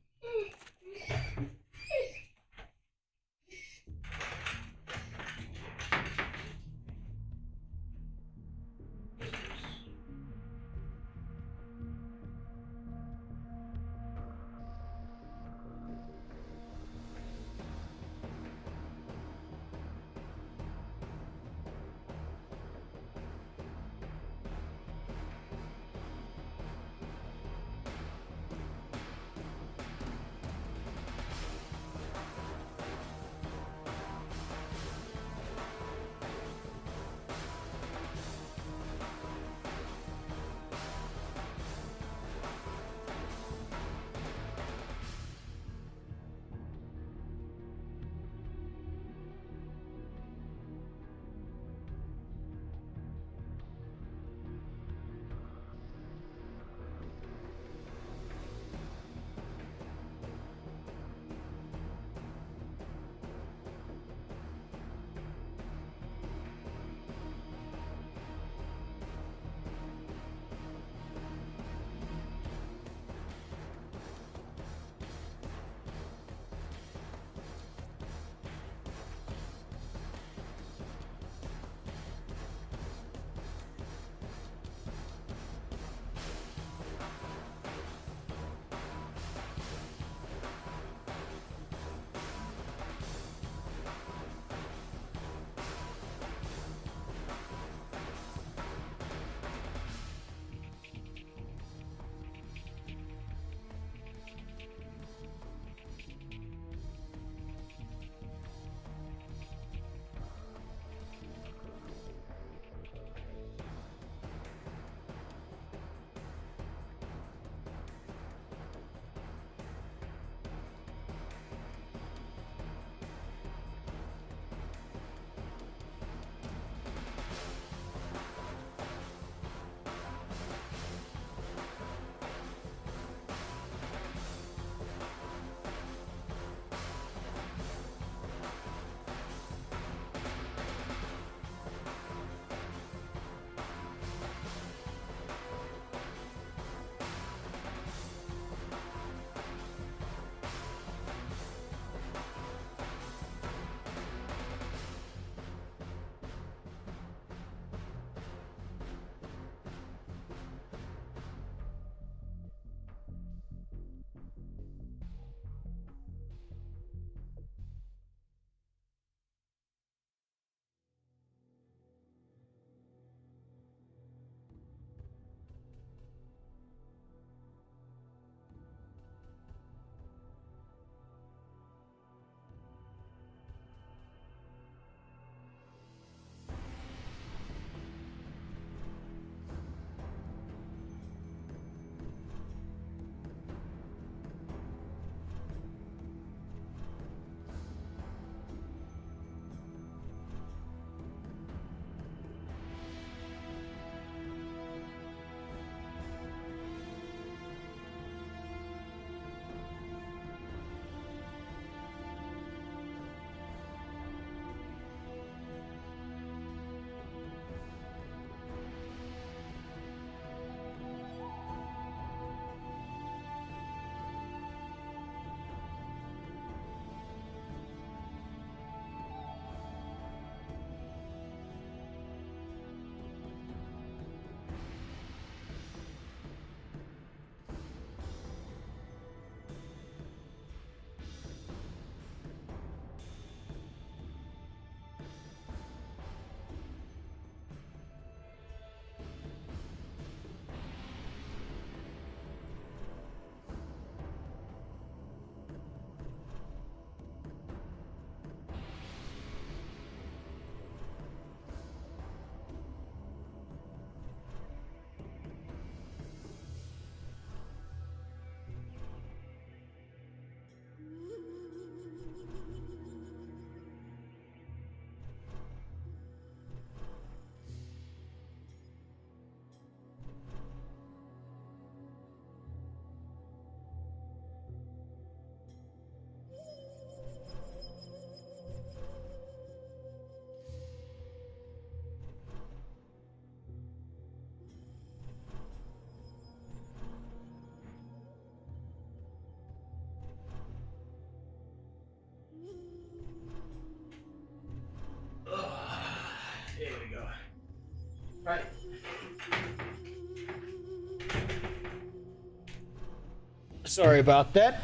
Sorry about that.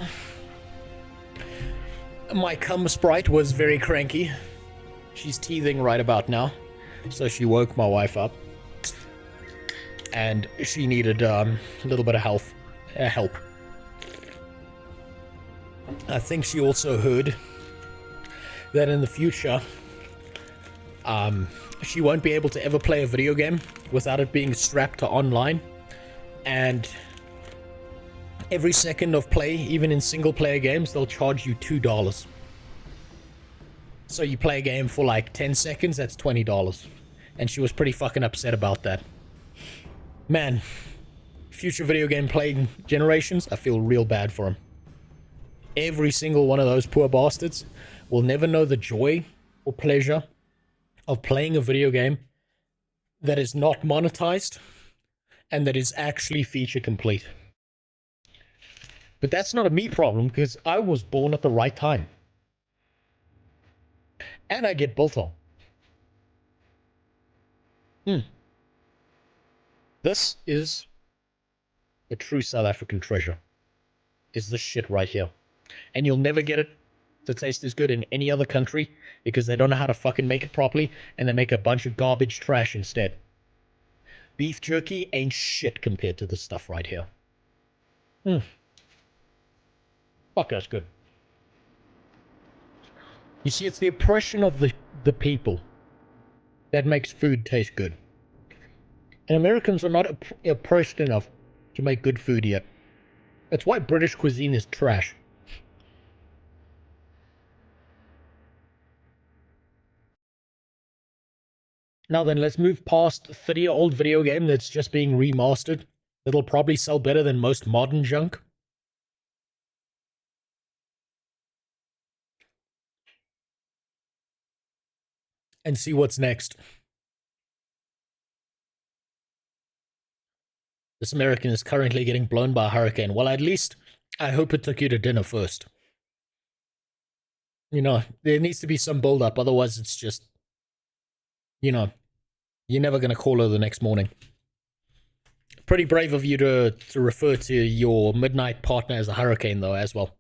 My cum sprite was very cranky. She's teething right about now, so she woke my wife up, and she needed a little bit of help. I think she also heard that in the future, she won't be able to ever play a video game without it being strapped to online, and every second of play, even in single-player games, they'll charge you $2. So you play a game for like 10 seconds, that's $20. And she was pretty fucking upset about that. Man, future video game playing generations, I feel real bad for them. Every single one of those poor bastards will never know the joy or pleasure of playing a video game that is not monetized and that is actually feature complete. But that's not a me problem, because I was born at the right time. And I get built on. This is a true South African treasure. Is this shit right here. And you'll never get it to taste as good in any other country, because they don't know how to fucking make it properly, and they make a bunch of garbage trash instead. Beef jerky ain't shit compared to this stuff right here. Fuck, that's good. You see, it's the oppression of the people that makes food taste good. And Americans are not oppressed enough to make good food yet. That's why British cuisine is trash. Now then, let's move past the 30-year-old video game that's just being remastered. That'll probably sell better than most modern junk. And see what's next. This American is currently getting blown by a hurricane. Well, at least I hope it took you to dinner first. You know, there needs to be some build-up, otherwise it's just, you know, you're never going to call her the next morning. Pretty brave of you to refer to your midnight partner as a hurricane, though, as well.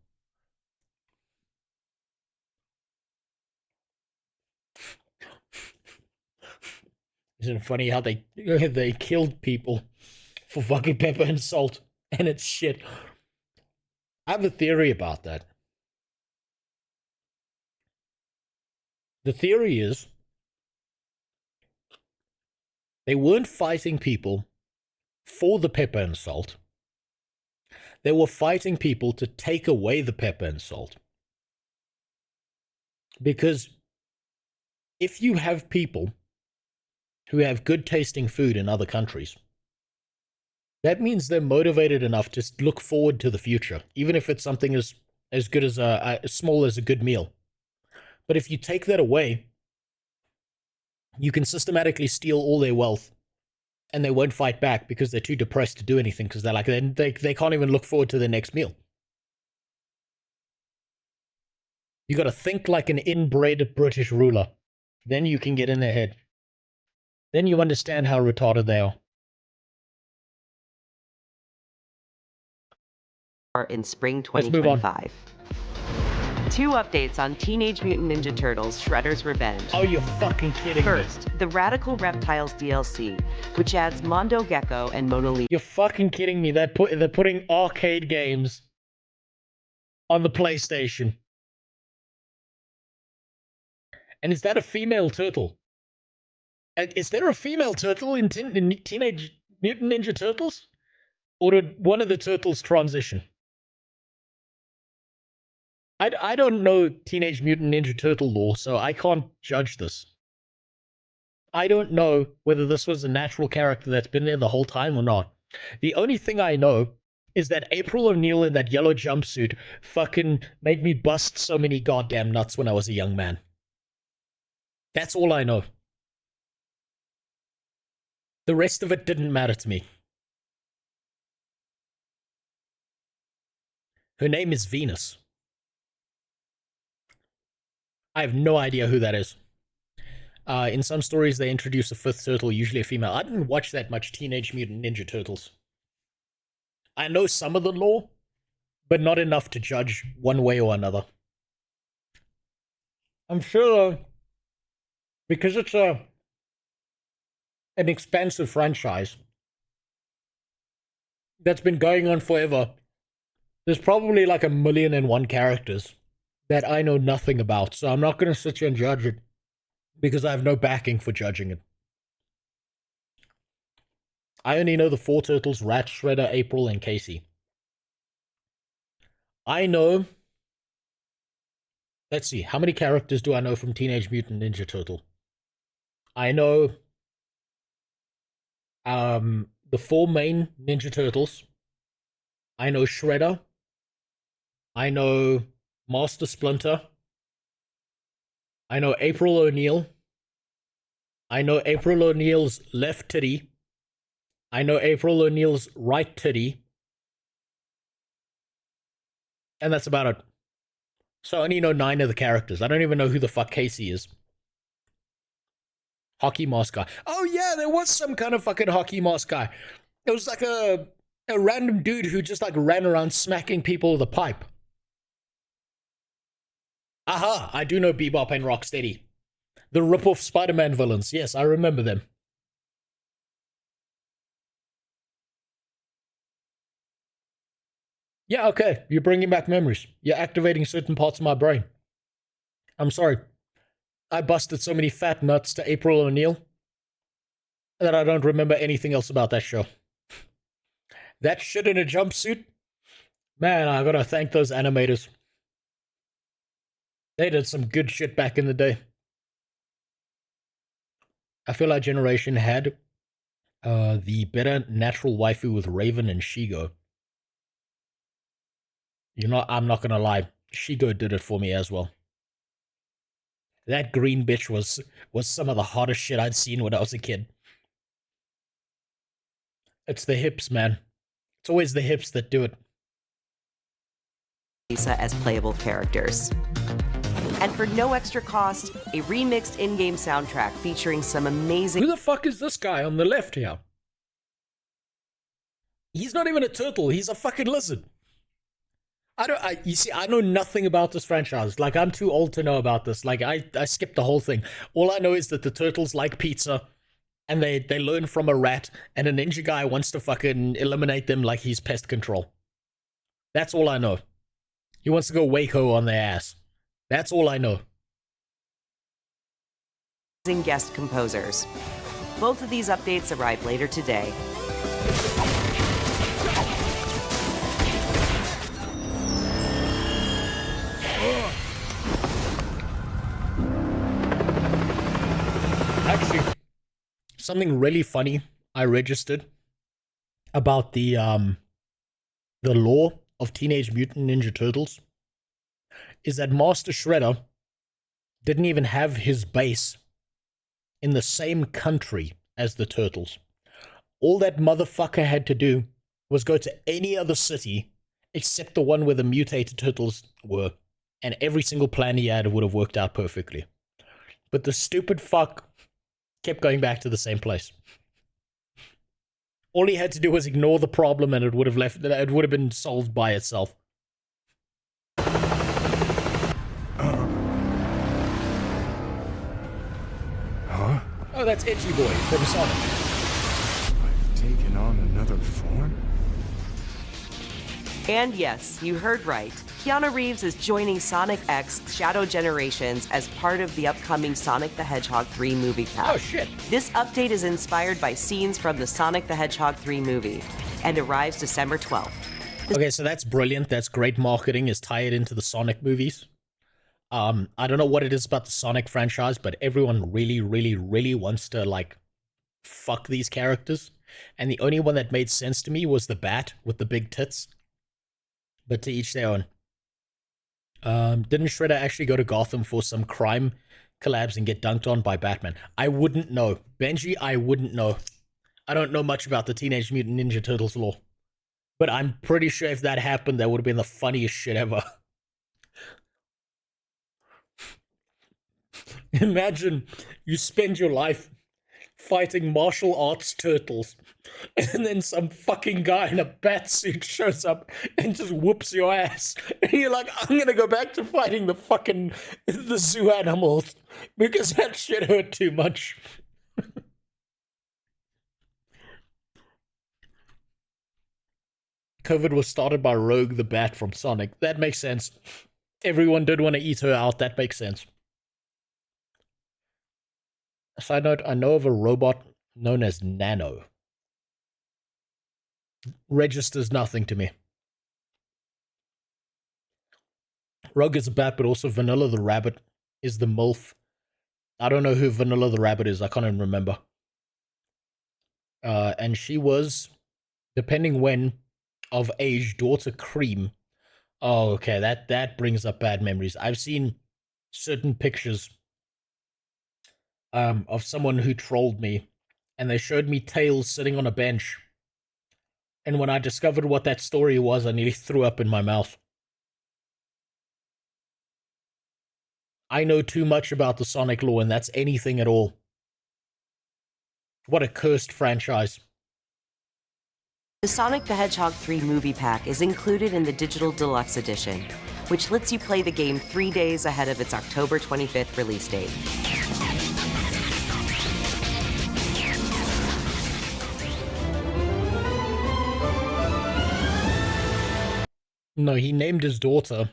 Isn't it funny how they killed people for fucking pepper and salt, and it's shit. I have a theory about that. The theory is they weren't fighting people for the pepper and salt. They were fighting people to take away the pepper and salt. Because if you have people who have good tasting food in other countries, that means they're motivated enough to look forward to the future, even if it's something as good as as small as a good meal. But if you take that away, you can systematically steal all their wealth, and they won't fight back because they're too depressed to do anything, because they're like, they can't even look forward to their next meal. You got to think like an inbred British ruler. Then you can get in their head. Then you understand how retarded they are. In spring Let's move on. 2025. 2 updates on Teenage Mutant Ninja Turtles Shredder's Revenge. Oh, you're fucking kidding First, the Radical Reptiles DLC, which adds Mondo Gecko and Mona Lisa. You're fucking kidding me. They're putting arcade games on the PlayStation. And is that a female turtle? Is there a female turtle in Teenage Mutant Ninja Turtles? Or did one of the turtles transition? I don't know Teenage Mutant Ninja Turtle lore, so I can't judge this. I don't know whether this was a natural character that's been there the whole time or not. The only thing I know is that April O'Neil in that yellow jumpsuit fucking made me bust so many goddamn nuts when I was a young man. That's all I know. The rest of it didn't matter to me. Her name is Venus. I have no idea who that is. In some stories, they introduce a fifth turtle, usually a female. I didn't watch that much Teenage Mutant Ninja Turtles. I know some of the lore, but not enough to judge one way or another. I'm sure, because it's an expansive franchise that's been going on forever, there's probably like 1,000,001 characters that I know nothing about, so I'm not going to sit here and judge it because I have no backing for judging it. I only know the 4 turtles, Rat, Shredder, April, and Casey. I know... Let's see, how many characters do I know from Teenage Mutant Ninja Turtle? I know the 4 main Ninja Turtles. I know Shredder. I know Master Splinter. I know April O'Neil. I know April O'Neil's left titty. I know April O'Neil's right titty. And that's about it. So I only know 9 of the characters. I don't even know who the fuck Casey is. Hockey mask guy. Oh yeah, there was some kind of fucking hockey mask guy. It was like a random dude who just like ran around smacking people with a pipe. Aha, I do know Bebop and Rocksteady. The rip-off Spider-Man villains. Yes, I remember them. Yeah, okay. You're bringing back memories. You're activating certain parts of my brain. I'm sorry. I busted so many fat nuts to April O'Neil that I don't remember anything else about that show. That shit in a jumpsuit? Man, I gotta thank those animators. They did some good shit back in the day. I feel our generation had the better natural waifu with Raven and Shigo. I'm not gonna lie. Shigo did it for me as well. That green bitch was some of the hottest shit I'd seen when I was a kid. It's the hips, man. It's always the hips that do it. Lisa as playable characters. And for no extra cost, a remixed in-game soundtrack featuring some amazing... Who the fuck is this guy on the left here? He's not even a turtle, he's a fucking lizard. You see, I know nothing about this franchise. Like, I'm too old to know about this. Like, I skipped the whole thing. All I know is that the turtles like pizza, and they learn from a rat, and a ninja guy wants to fucking eliminate them like he's pest control. That's all I know. He wants to go Waco on their ass. That's all I know. Guest composers. Both of these updates arrive later today. Actually, something really funny I registered about the lore of Teenage Mutant Ninja Turtles is that Master Shredder didn't even have his base in the same country as the Turtles. All that motherfucker had to do was go to any other city except the one where the mutated turtles were, and every single plan he had would have worked out perfectly. But the stupid fuck kept going back to the same place. All he had to do was ignore the problem and it would have been solved by itself. Huh? Oh, that's Itchy Boy from Sonic. I've taken on another form? And yes, you heard right. Keanu Reeves is joining Sonic X Shadow Generations as part of the upcoming Sonic the Hedgehog 3 movie pack. Oh, shit. This update is inspired by scenes from the Sonic the Hedgehog 3 movie and arrives December 12th. Okay, so that's brilliant. That's great marketing, is tie it into the Sonic movies. I don't know what it is about the Sonic franchise, but everyone really, really, really wants to, like, fuck these characters. And the only one that made sense to me was the bat with the big tits. But to each their own. Didn't Shredder actually go to Gotham for some crime collabs and get dunked on by Batman? I wouldn't know. Benji, I wouldn't know. I don't know much about the Teenage Mutant Ninja Turtles lore. But I'm pretty sure if that happened, that would have been the funniest shit ever. Imagine you spend your life fighting martial arts turtles, and then some fucking guy in a bat suit shows up and just whoops your ass. And you're like, I'm gonna go back to fighting the zoo animals because that shit hurt too much. COVID was started by Rogue the Bat from Sonic. That makes sense. Everyone did want to eat her out. That makes sense. Side note, I know of a robot known as Nano. Registers nothing to me. Rogue is a bat, but also Vanilla the Rabbit is the MILF. I don't know who Vanilla the Rabbit is. I can't even remember. And she was, depending when, of age, daughter Cream. Oh, okay, that brings up bad memories. I've seen certain pictures of someone who trolled me, and they showed me Tails sitting on a bench. And when I discovered what that story was, I nearly threw up in my mouth. I know too much about the Sonic lore, and that's anything at all. What a cursed franchise. The Sonic the Hedgehog 3 movie pack is included in the Digital Deluxe Edition, which lets you play the game 3 days ahead of its October 25th release date. No, he named his daughter.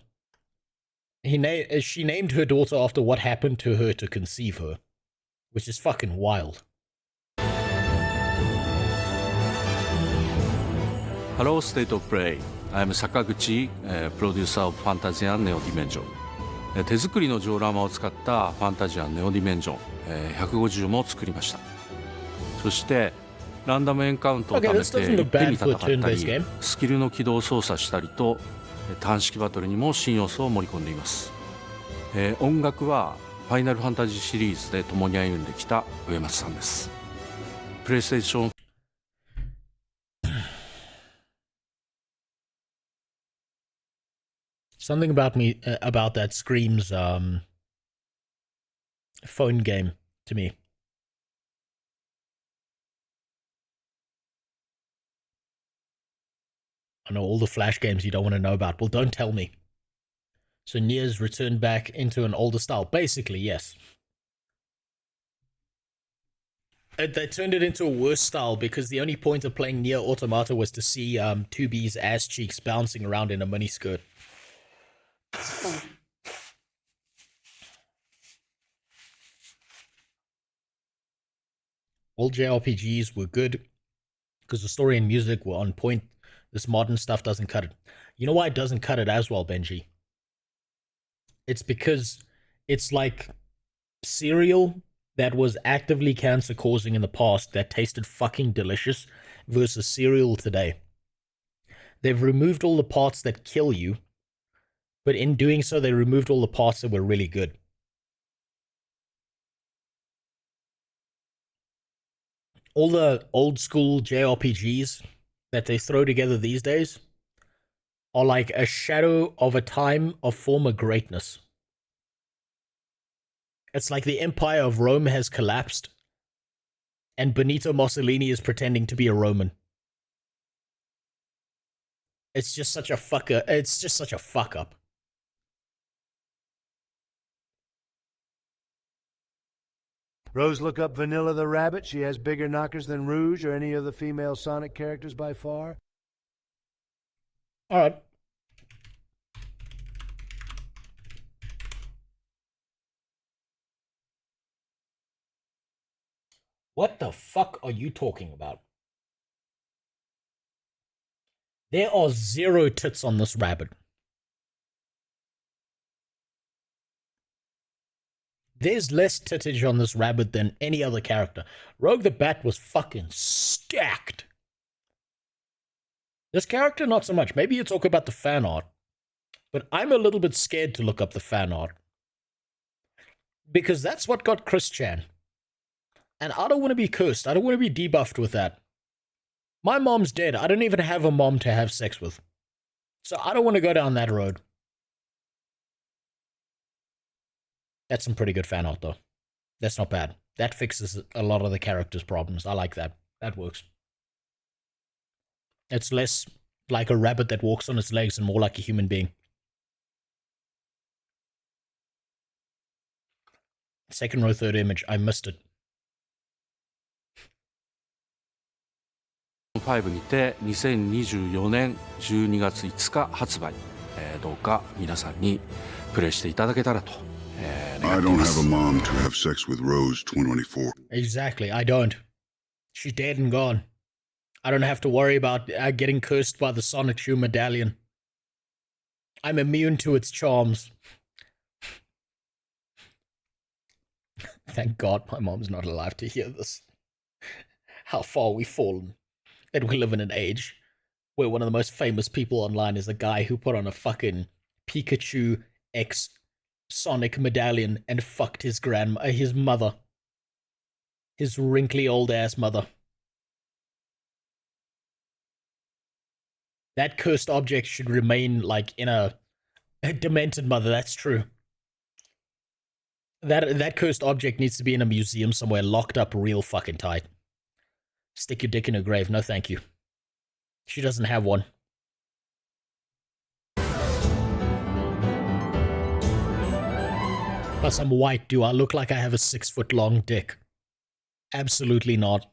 She named her daughter after what happened to her to conceive her, which is fucking wild. Hello, State of Play. I'm Sakaguchi, producer of Fantasia Neo Dimension. 手作りのジオラマを使ったファンタジアンネオディメンジョン150も作りました。そしてランダムエンカウントを貯めて一手に戦ったり、スキルの起動を操作したりと単式バトルにも新要素を盛り込んでいます。音楽はファイナルファンタジーシリーズで共に歩んできた上松さんです。プレイステーションSomething about about that screams phone game to me. I know all the Flash games you don't want to know about. Well, don't tell me. So Nier's returned back into an older style. Basically, yes. They turned it into a worse style because the only point of playing Nier Automata was to see 2B's ass cheeks bouncing around in a miniskirt. Old JRPGs were good because the story and music were on point. This modern stuff doesn't cut it. You know why it doesn't cut it as well, Benji? It's because it's like cereal that was actively cancer causing in the past that tasted fucking delicious versus cereal today. They've removed all the parts that kill you, but in doing so, they removed all the parts that were really good. All the old school JRPGs that they throw together these days are like a shadow of a time of former greatness. It's like the Empire of Rome has collapsed, and Benito Mussolini is pretending to be a Roman. It's just such a fucker. It's just such a fuck up. Rose, look up Vanilla the Rabbit. She has bigger knockers than Rouge or any of the female Sonic characters by far. All right. What the fuck are you talking about? There are 0 tits on this rabbit. There's less tittage on this rabbit than any other character. Rogue the Bat was fucking stacked. This character, not so much. Maybe you talk about the fan art. But I'm a little bit scared to look up the fan art. Because that's what got Chris Chan. And I don't want to be cursed. I don't want to be debuffed with that. My mom's dead. I don't even have a mom to have sex with. So I don't want to go down that road. That's some pretty good fan art, though. That's not bad. That fixes a lot of the character's problems. I like that. That works. It's less like a rabbit that walks on its legs and more like a human being. Second row, third image. I missed it. 5にて2024年12月5日発売、どうか皆さんにプレイしていただけたらと、I don't have a mom to have sex with Rose 24. Exactly, I don't. She's dead and gone. I don't have to worry about getting cursed by the Sonic Shoe medallion. I'm immune to its charms. Thank God my mom's not alive to hear this. How far we've fallen. That we live in an age where one of the most famous people online is a guy who put on a fucking Pikachu X Sonic medallion and fucked his mother. His wrinkly old ass mother. That cursed object should remain like in a demented mother, that's true. That cursed object needs to be in a museum somewhere, locked up real fucking tight. Stick your dick in her grave, no thank you. She doesn't have one. Plus I'm white, do I look like I have a 6-foot-long dick? Absolutely not.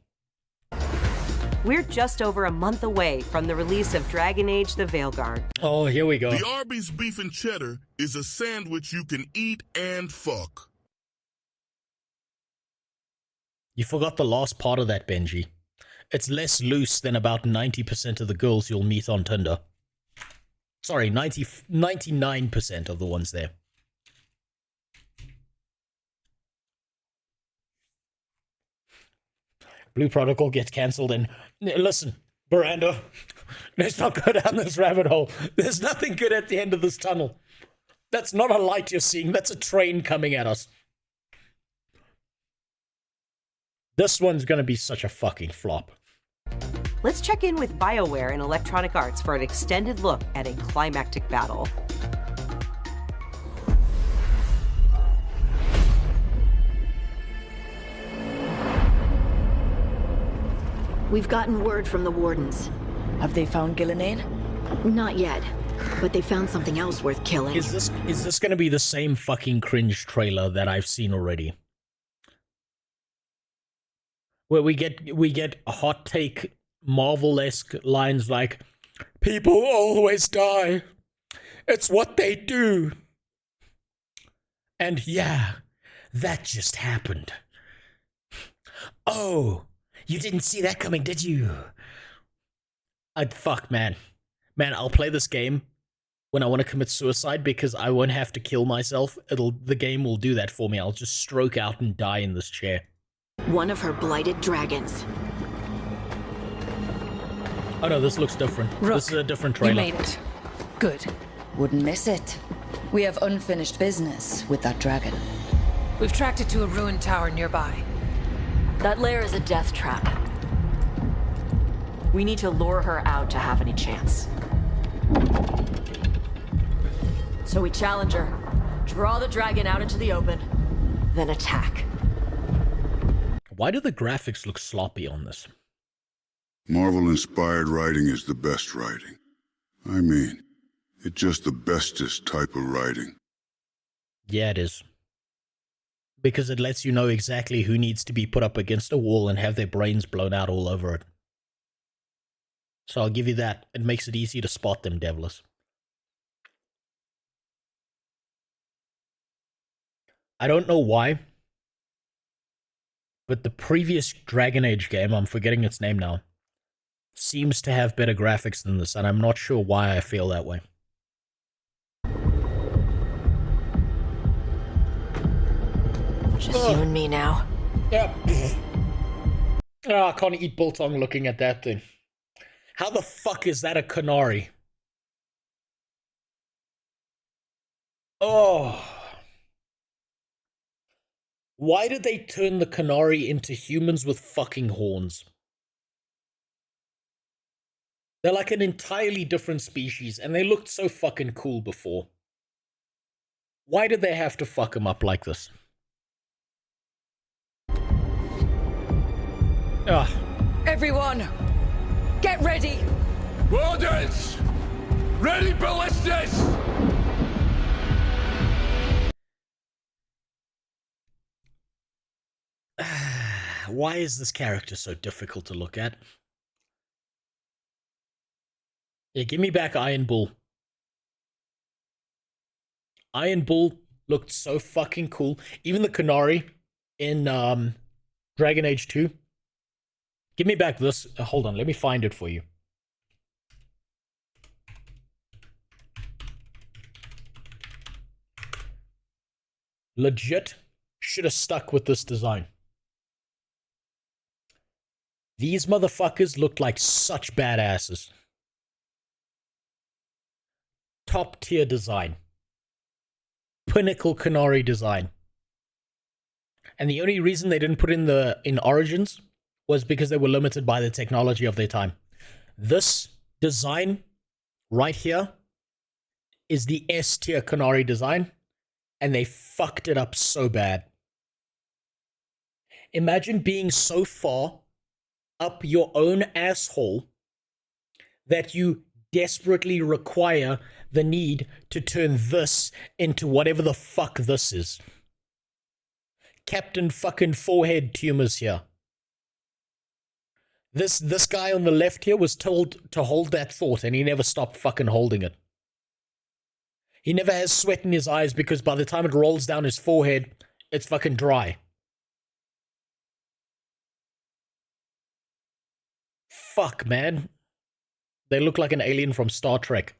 We're just over a month away from the release of Dragon Age The Veilguard. Oh, here we go. The Arby's beef and cheddar is a sandwich you can eat and fuck. You forgot the last part of that, Benji. It's less loose than about 90% of the girls you'll meet on Tinder. Sorry, 99% of the ones there. Blue Protocol gets cancelled and... Listen, Miranda, let's not go down this rabbit hole. There's nothing good at the end of this tunnel. That's not a light you're seeing. That's a train coming at us. This one's gonna be such a fucking flop. Let's check in with BioWare and Electronic Arts for an extended look at a climactic battle. We've gotten word from the wardens. Have they found Gillenane? Not yet, but they found something else worth killing. Is this gonna be the same fucking cringe trailer that I've seen already? Where we get a hot take Marvel-esque lines like, people always die. It's what they do. And yeah, that just happened. Oh, you didn't see that coming, did you? Fuck, man. Man, I'll play this game when I want to commit suicide because I won't have to kill myself. The game will do that for me. I'll just stroke out and die in this chair. One of her blighted dragons. Oh no, this looks different. Rook, this is a different trailer. You made it. Good. Wouldn't miss it. We have unfinished business with that dragon. We've tracked it to a ruined tower nearby. That lair is a death trap. We need to lure her out to have any chance. So we challenge her, draw the dragon out into the open, then attack. Why do the graphics look sloppy on this? Marvel-inspired writing is the best writing. I mean, it's just the bestest type of writing. Yeah, it is. Because it lets you know exactly who needs to be put up against a wall and have their brains blown out all over it. So I'll give you that. It makes it easy to spot them, devils. I don't know why, but the previous Dragon Age game, I'm forgetting its name now, seems to have better graphics than this, and I'm not sure why I feel that way. Just you and me now. Yeah. Oh, I can't eat biltong looking at that thing. How the fuck is that a canary? Oh. Why did they turn the canary into humans with fucking horns? They're like an entirely different species, and they looked so fucking cool before. Why did they have to fuck them up like this? Ugh. Everyone, get ready. Orders! Ready ballistas! Why is this character so difficult to look at? Yeah, give me back Iron Bull. Iron Bull looked so fucking cool. Even the Canary in Dragon Age 2. Give me back this. Hold on, let me find it for you. Legit should have stuck with this design. These motherfuckers looked like such badasses. Top tier design. Pinnacle Canary design. And the only reason they didn't put in Origins was because they were limited by the technology of their time. This design right here is the S tier Canary design, and they fucked it up so bad. Imagine being so far up your own asshole that you desperately require the need to turn this into whatever the fuck this is. Captain fucking forehead tumors here. This guy on the left here was told to hold that thought, and he never stopped fucking holding it. He never has sweat in his eyes because by the time it rolls down his forehead, it's fucking dry. Fuck, man. They look like an alien from Star Trek.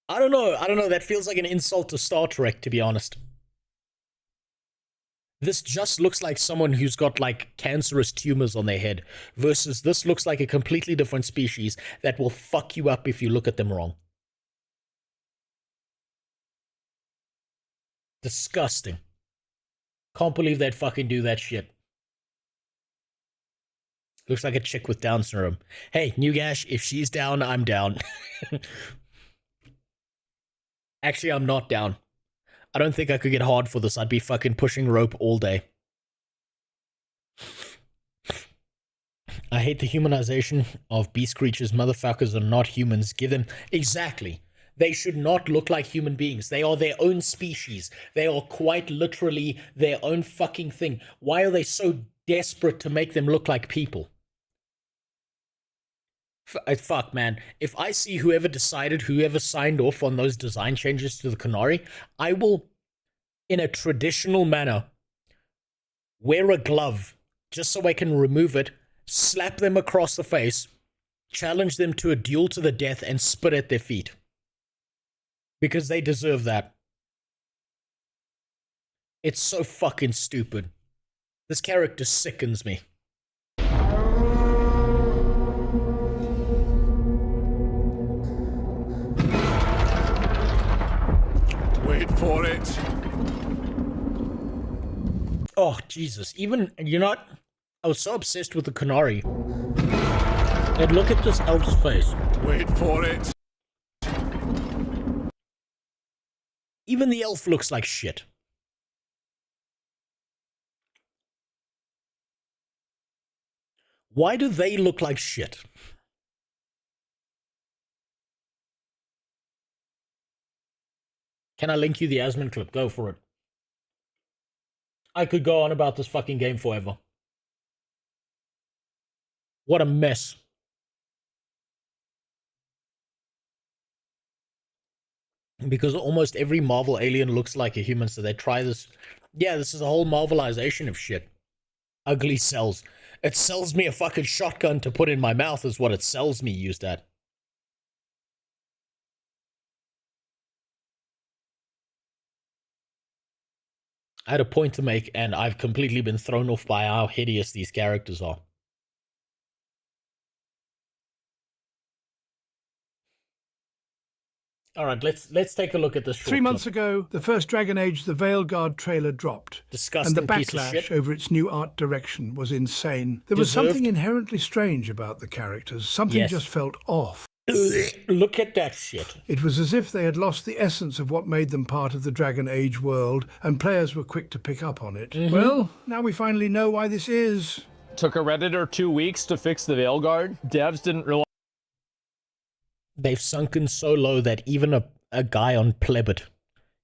I don't know. That feels like an insult to Star Trek, to be honest. This just looks like someone who's got, like, cancerous tumors on their head, versus this looks like a completely different species that will fuck you up if you look at them wrong. Disgusting. Can't believe they'd fucking do that shit. Looks like a chick with Down syndrome. Hey, Newgash, if she's down, I'm down. Actually, I'm not down. I don't think I could get hard for this. I'd be fucking pushing rope all day. I hate the humanization of beast creatures. Motherfuckers are not humans. Give them... Exactly. They should not look like human beings. They are their own species. They are quite literally their own fucking thing. Why are they so desperate to make them look like people? Fuck, man. If I see whoever signed off on those design changes to the Canary, I will, in a traditional manner, wear a glove just so I can remove it, slap them across the face, challenge them to a duel to the death, and spit at their feet. Because they deserve that. It's so fucking stupid. This character sickens me. Wait for it. Oh, Jesus. Even, you know what? I was so obsessed with the Canary. And look at this elf's face. Wait for it. Even the elf looks like shit. Why do they look like shit? Can I link you the Asmon clip? Go for it. I could go on about this fucking game forever. What a mess. Because almost every Marvel alien looks like a human, so they try this. Yeah, this is a whole Marvelization of shit. Ugly sells. It sells me a fucking shotgun to put in my mouth is what it sells me used at. I had a point to make, and I've completely been thrown off by how hideous these characters are. All right, let's take a look at this short 3 months clip. ago, the first Dragon Age The Veilguard trailer dropped. Disgusting and the piece of shit. backlash over its new art direction was insane. There was Deserved. something inherently strange about the characters. Something Yes. just felt off. Look at that shit. It was as if they had lost the essence of what made them part of the Dragon Age world, and players were quick to pick up on it. Well, now we finally know why this is. Took a Redditor 2 weeks to fix the Veilguard. Devs didn't realize. They've sunken so low that even a guy on Plebit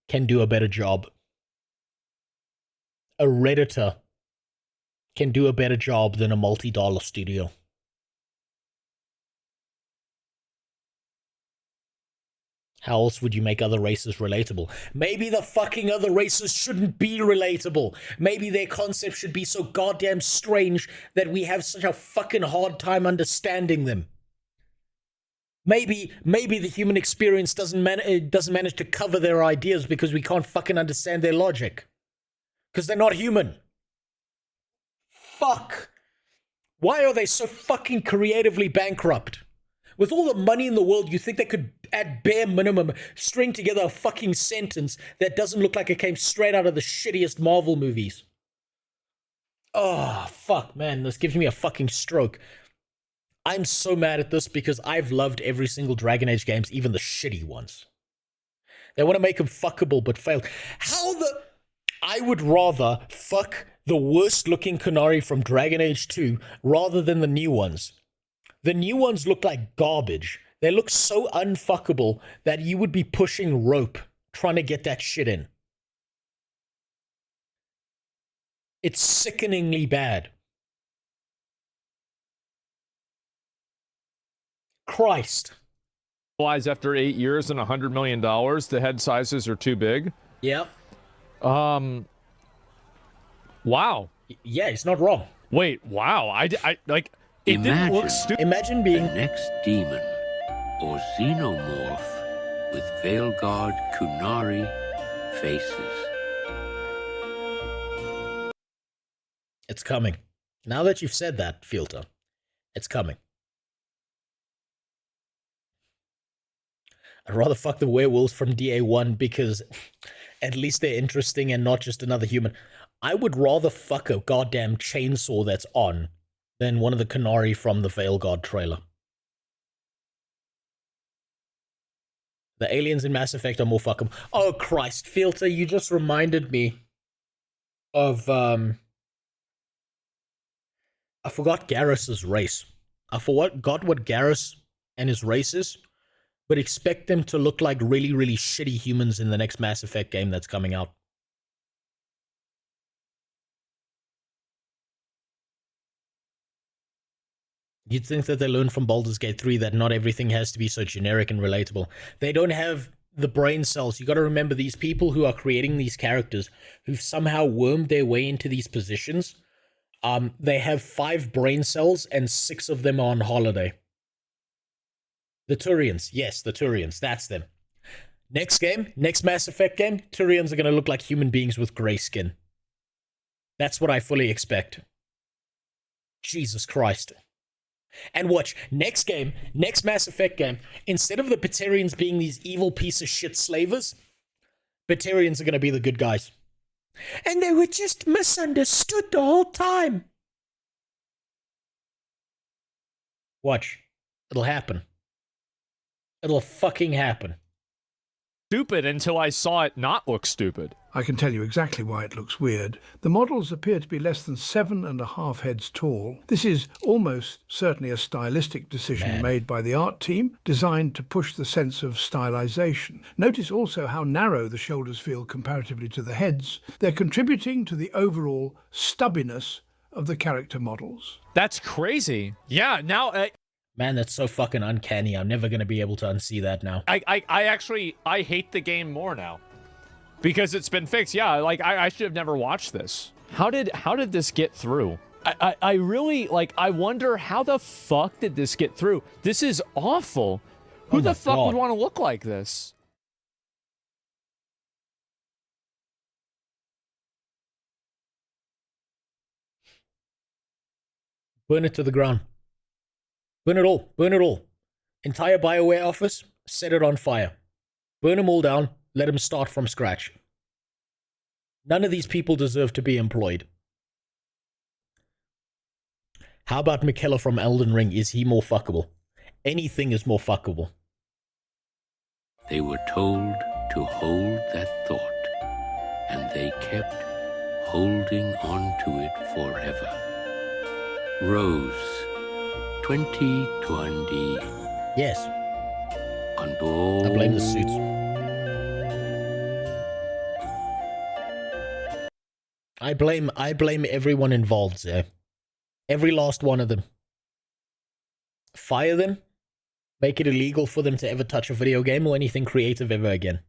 can do a better job. A Redditor can do a better job than a multi-dollar studio. How else would you make other races relatable? Maybe the fucking other races shouldn't be relatable. Maybe their concept should be so goddamn strange that we have such a fucking hard time understanding them. Maybe the human experience doesn't manage to cover their ideas because we can't fucking understand their logic. Because they're not human. Fuck. Why are they so fucking creatively bankrupt? With all the money in the world, you think they could, at bare minimum, string together a fucking sentence that doesn't look like it came straight out of the shittiest Marvel movies? Oh, fuck, man. This gives me a fucking stroke. I'm so mad at this because I've loved every single Dragon Age games, even the shitty ones. They want to make them fuckable, but failed. I would rather fuck the worst-looking Qunari from Dragon Age 2 rather than the new ones. The new ones look like garbage. They look so unfuckable that you would be pushing rope trying to get that shit in. It's sickeningly bad. Christ. After 8 years and $100 million, the head sizes are too big. Yep. Wow. Yeah, he's not wrong. Wait, wow. I like, it didn't look stupid. Imagine being the next demon or xenomorph with Veilguard Qunari faces. It's coming. Now that you've said that, Filter, it's coming. I'd rather fuck the werewolves from DA1 because at least they're interesting and not just another human. I would rather fuck a goddamn chainsaw that's on than one of the Qunari from the Veilguard trailer. The aliens in Mass Effect are more fuckable. Oh, Christ, Filter, you just reminded me of, I forgot Garrus's race. I forgot what Garrus and his race is, but expect them to look like really, really shitty humans in the next Mass Effect game that's coming out. You'd think that they learned from Baldur's Gate 3 that not everything has to be so generic and relatable. They don't have the brain cells. You got to remember, these people who are creating these characters, who've somehow wormed their way into these positions, they have 5 brain cells and 6 of them are on holiday. The Turians. Yes, the Turians. That's them. Next game, next Mass Effect game, Turians are going to look like human beings with grey skin. That's what I fully expect. Jesus Christ. And watch, next game, next Mass Effect game, instead of the Batarians being these evil piece of shit slavers, Batarians are going to be the good guys. And they were just misunderstood the whole time. Watch. It'll happen. It'll fucking happen. Stupid until I saw it not look stupid. I can tell you exactly why it looks weird. The models appear to be less than 7.5 heads tall. This is almost certainly a stylistic decision made by the art team, designed to push the sense of stylization. Notice also how narrow the shoulders feel comparatively to the heads. They're contributing to the overall stubbiness of the character models. That's crazy. Yeah, now... Man, that's so fucking uncanny. I'm never going to be able to unsee that now. I hate the game more now. Because it's been fixed. Yeah, like, I should have never watched this. How did this get through? I really, like, I wonder how the fuck did this get through? This is awful. Who the fuck would want to look like this? Burn it to the ground. Burn it all. Burn it all. Entire BioWare office, set it on fire. Burn them all down. Let them start from scratch. None of these people deserve to be employed. How about Michaela from Elden Ring? Is he more fuckable? Anything is more fuckable. They were told to hold that thought, and they kept holding on to it forever. Rose, 2020. Yes. I blame the suits. I blame everyone involved there. Every last one of them. Fire them. Make it illegal for them to ever touch a video game or anything creative ever again.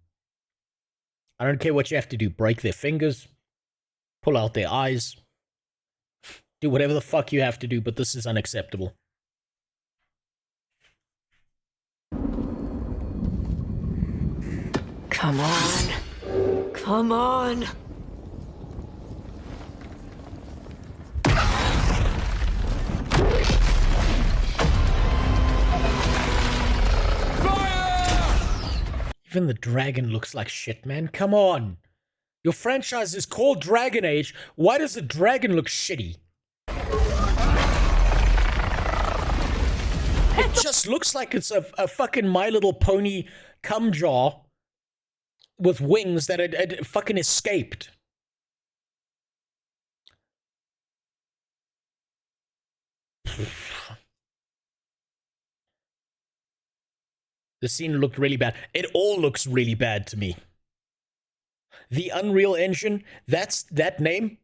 I don't care what you have to do. Break their fingers. Pull out their eyes. Do whatever the fuck you have to do, but this is unacceptable. Come on. Come on. Even the dragon looks like shit, man. Come on. Your franchise is called Dragon Age. Why does the dragon look shitty? It just looks like it's a fucking My Little Pony cum jar with wings that had fucking escaped. The scene looked really bad. It all looks really bad to me. The Unreal Engine, that name,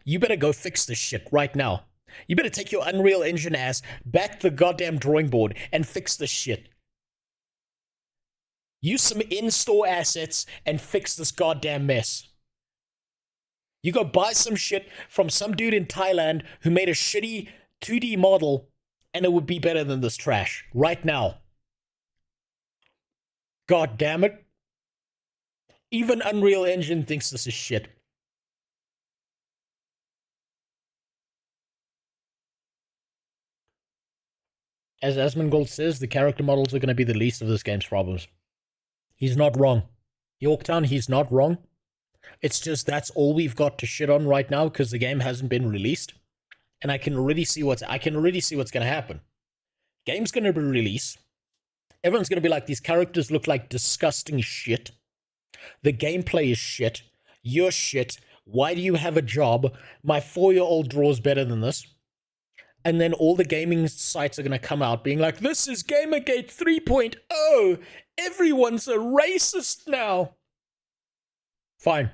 you better go fix this shit right now. You better take your Unreal Engine ass back to the goddamn drawing board and fix this shit. Use some in-store assets and fix this goddamn mess. You go buy some shit from some dude in Thailand who made a shitty 2D model and it would be better than this trash right now. God damn it. Even Unreal Engine thinks this is shit. As Asmongold says, the character models are going to be the least of this game's problems. He's not wrong. Yorktown, he's not wrong. It's just that's all we've got to shit on right now because the game hasn't been released. And I can already see what's going to happen. Game's going to be released. Everyone's going to be like, these characters look like disgusting shit. The gameplay is shit. You're shit. Why do you have a job? My 4-year-old draws better than this. And then all the gaming sites are going to come out being like, this is Gamergate 3.0. Everyone's a racist now. Fine.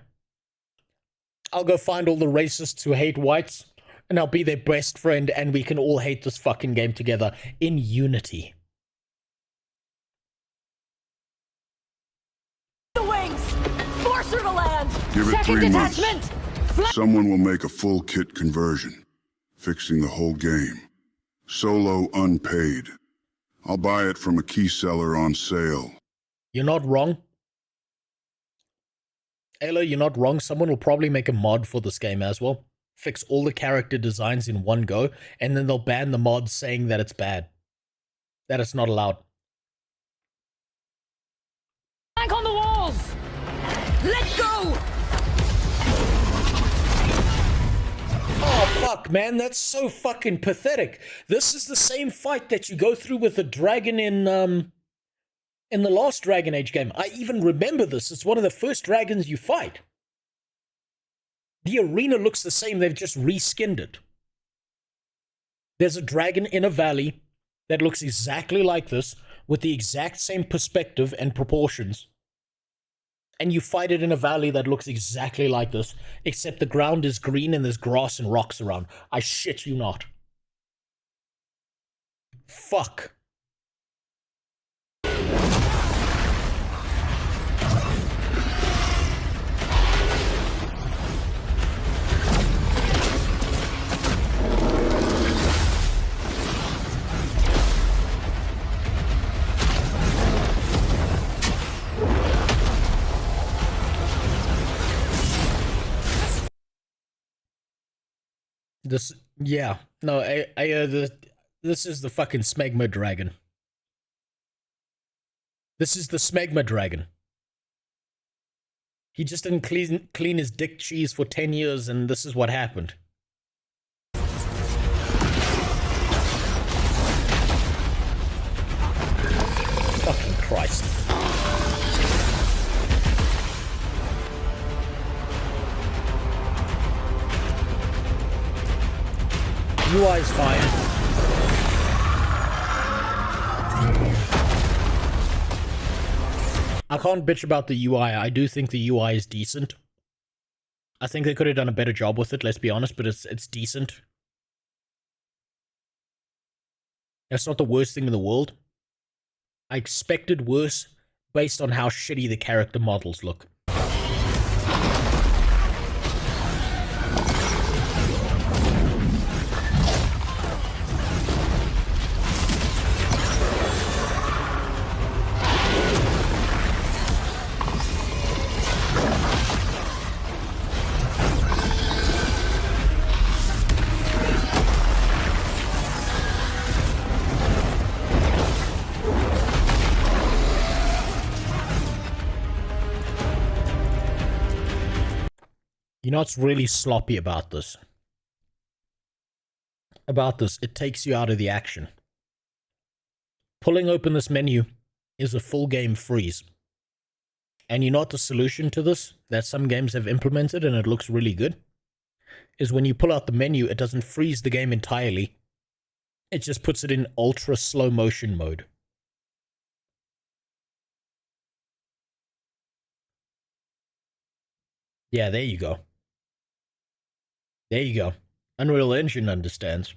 I'll go find all the racists who hate whites, and I'll be their best friend, and we can all hate this fucking game together in unity. The wings! Force her to land! Give it Second 3 months. detachment! Someone will make a full kit conversion, fixing the whole game. Solo unpaid. I'll buy it from a key seller on sale. You're not wrong. Ayla, you're not wrong. Someone will probably make a mod for this game as well. Fix all the character designs in one go, and then they'll ban the mod saying that it's bad. That it's not allowed. Back on the walls! Let's go! Oh, fuck, man. That's so fucking pathetic. This is the same fight that you go through with the dragon in the last Dragon Age game. I even remember this. It's one of the first dragons you fight. The arena looks the same. They've just reskinned it. There's a dragon in a valley that looks exactly like this, with the exact same perspective and proportions. And you fight it in a valley that looks exactly like this, except the ground is green and there's grass and rocks around. I shit you not. Fuck. This, yeah, no, this is the fucking Smegma dragon. This is the Smegma dragon. He just didn't clean his dick cheese for 10 years, and this is what happened. Christ. UI is fine. I can't bitch about the UI. I do think the UI is decent. I think they could have done a better job with it, let's be honest, but it's decent. That's not the worst thing in the world. I expected worse based on how shitty the character models look. You know what's really sloppy about this? It takes you out of the action. Pulling open this menu is a full game freeze. And you know what the solution to this, that some games have implemented and it looks really good, is when you pull out the menu, it doesn't freeze the game entirely. It just puts it in ultra slow motion mode. Yeah, there you go. There you go. Unreal Engine understands.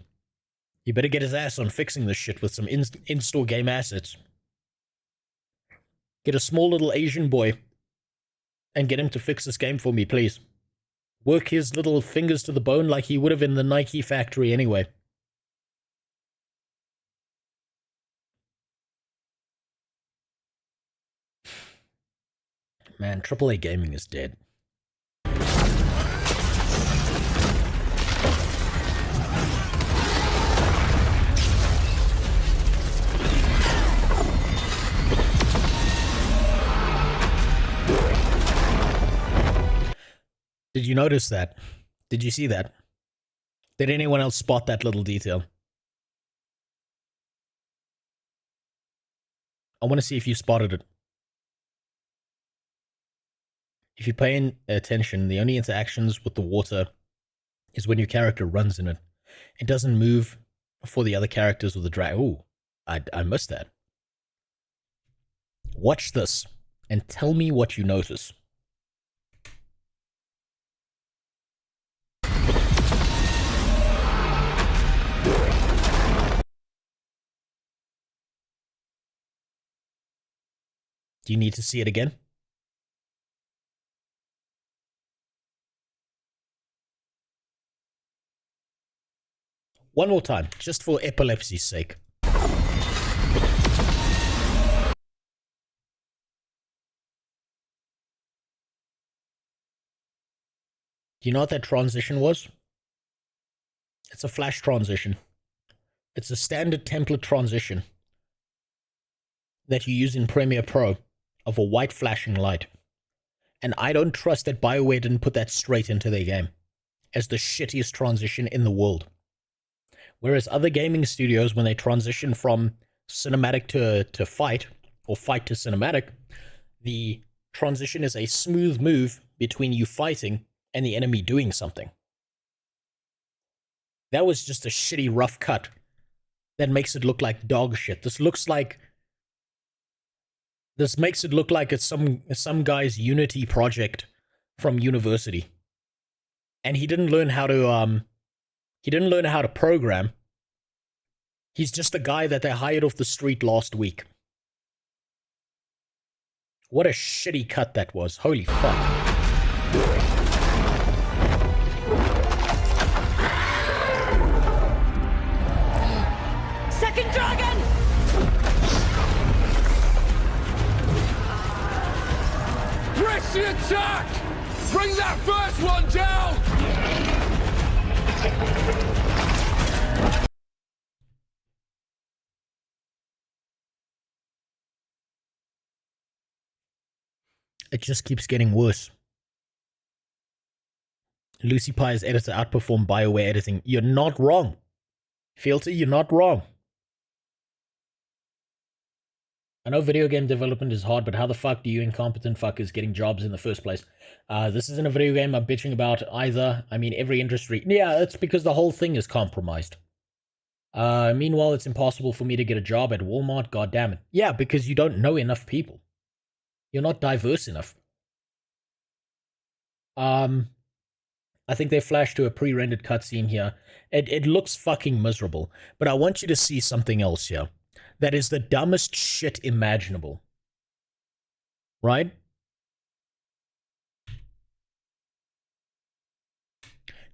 You better get his ass on fixing this shit with some in-store game assets. Get a small little Asian boy and get him to fix this game for me, please. Work his little fingers to the bone like he would have in the Nike factory anyway. Man, AAA gaming is dead. Did you notice that? Did you see that? Did anyone else spot that little detail? I want to see if you spotted it. If you're paying attention, the only interactions with the water is when your character runs in it. It doesn't move for the other characters with the drag. Ooh, I missed that. Watch this and tell me what you notice. Do you need to see it again? One more time, just for epilepsy's sake. Do you know what that transition was? It's a flash transition. It's a standard template transition that you use in Premiere Pro of a white flashing light. And I don't trust that BioWare didn't put that straight into their game as the shittiest transition in the world. Whereas other gaming studios, when they transition from cinematic to fight, or fight to cinematic, the transition is a smooth move between you fighting and the enemy doing something. That was just a shitty rough cut that makes it look like dog shit. This makes it look like it's some guy's Unity project from university. And he didn't learn how to program. He's just a guy that they hired off the street last week. What a shitty cut that was. Holy fuck. Second dragon! Press the attack! Bring that first one down! It just keeps getting worse. Lucy Pie's editor outperformed BioWare editing. You're not wrong. Fealty, you're not wrong. I know video game development is hard, but how the fuck do you incompetent fuckers getting jobs in the first place? This isn't a video game I'm bitching about either. I mean, every industry... Yeah, that's because the whole thing is compromised. Meanwhile, it's impossible for me to get a job at Walmart. God damn it. Yeah, because you don't know enough people. You're not diverse enough. I think they flashed to a pre-rendered cutscene here. It looks fucking miserable, but I want you to see something else here. That is the dumbest shit imaginable. Right?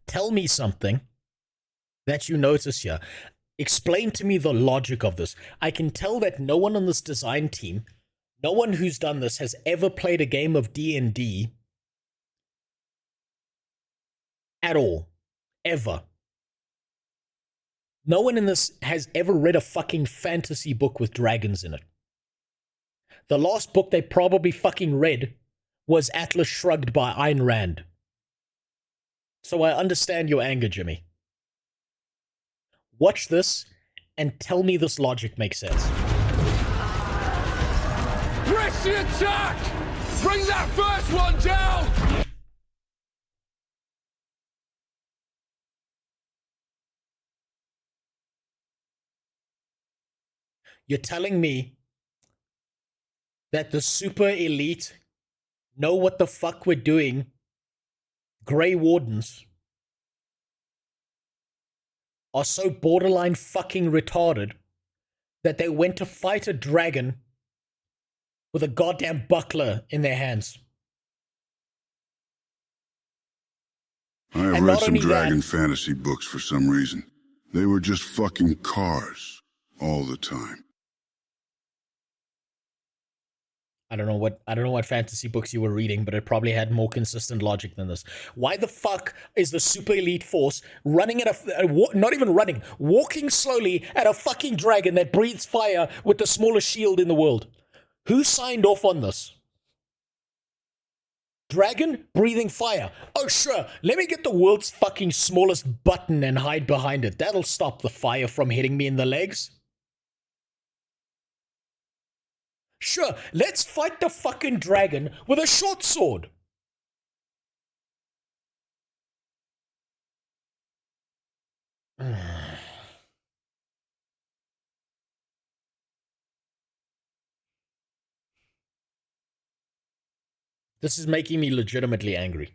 Tell me something that you notice here. Explain to me the logic of this. I can tell that no one on this design team, no one who's done this has ever played a game of D&D at all. Ever. No one in this has ever read a fucking fantasy book with dragons in it. The last book they probably fucking read was Atlas Shrugged by Ayn Rand. So I understand your anger, Jimmy. Watch this and tell me this logic makes sense. Press the attack! Bring that first one down! You're telling me that the super elite know what the fuck we're doing, Grey Wardens, are so borderline fucking retarded that they went to fight a dragon with a goddamn buckler in their hands. I have read some dragon fantasy books for some reason. They were just fucking cars all the time. I don't know what fantasy books you were reading, but it probably had more consistent logic than this. Why the fuck is the super elite force running at not even running, walking slowly at a fucking dragon that breathes fire with the smallest shield in the world? Who signed off on this? Dragon breathing fire. Oh sure, let me get the world's fucking smallest button and hide behind it. That'll stop the fire from hitting me in the legs. Sure, let's fight the fucking dragon with a short sword. This is making me legitimately angry.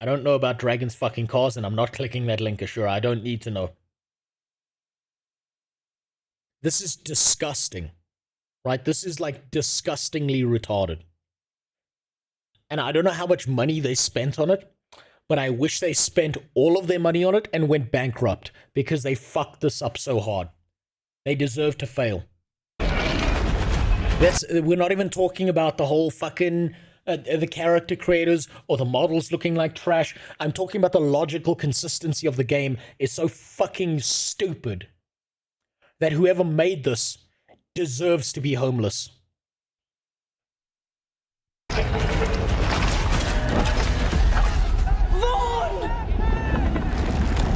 I don't know about Dragon's fucking cause, and I'm not clicking that link, Ashura. I don't need to know. This is disgusting. Right? This is like disgustingly retarded. And I don't know how much money they spent on it, but I wish they spent all of their money on it and went bankrupt because they fucked this up so hard. They deserve to fail. We're not even talking about the whole fucking the character creators or the models looking like trash. I'm talking about the logical consistency of the game is so fucking stupid that whoever made this deserves to be homeless.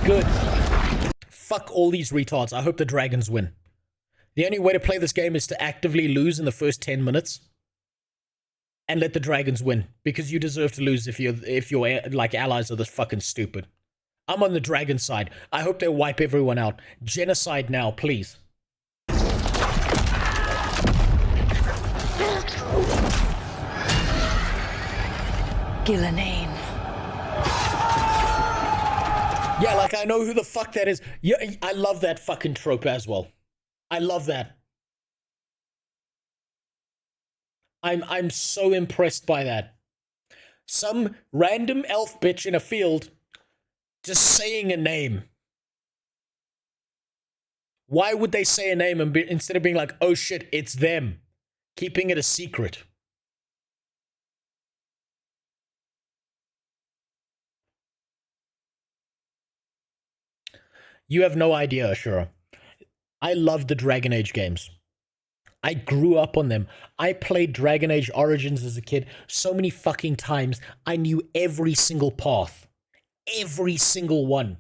Good. Fuck all these retards. I hope the dragons win. The only way to play this game is to actively lose in the first 10 minutes and let the dragons win, because you deserve to lose if your like allies are this fucking stupid. I'm on the dragon side. I hope they wipe everyone out. Genocide now, please. Gillanane. Yeah, like I know who the fuck that is. Yeah, I love that fucking trope as well. I love that. I'm so impressed by that. Some random elf bitch in a field just saying a name. Why would they say a name and instead of being like, oh shit, it's them, keeping it a secret? You have no idea, Ashura. I love the Dragon Age games. I grew up on them. I played Dragon Age Origins as a kid so many fucking times. I knew every single path. Every single one.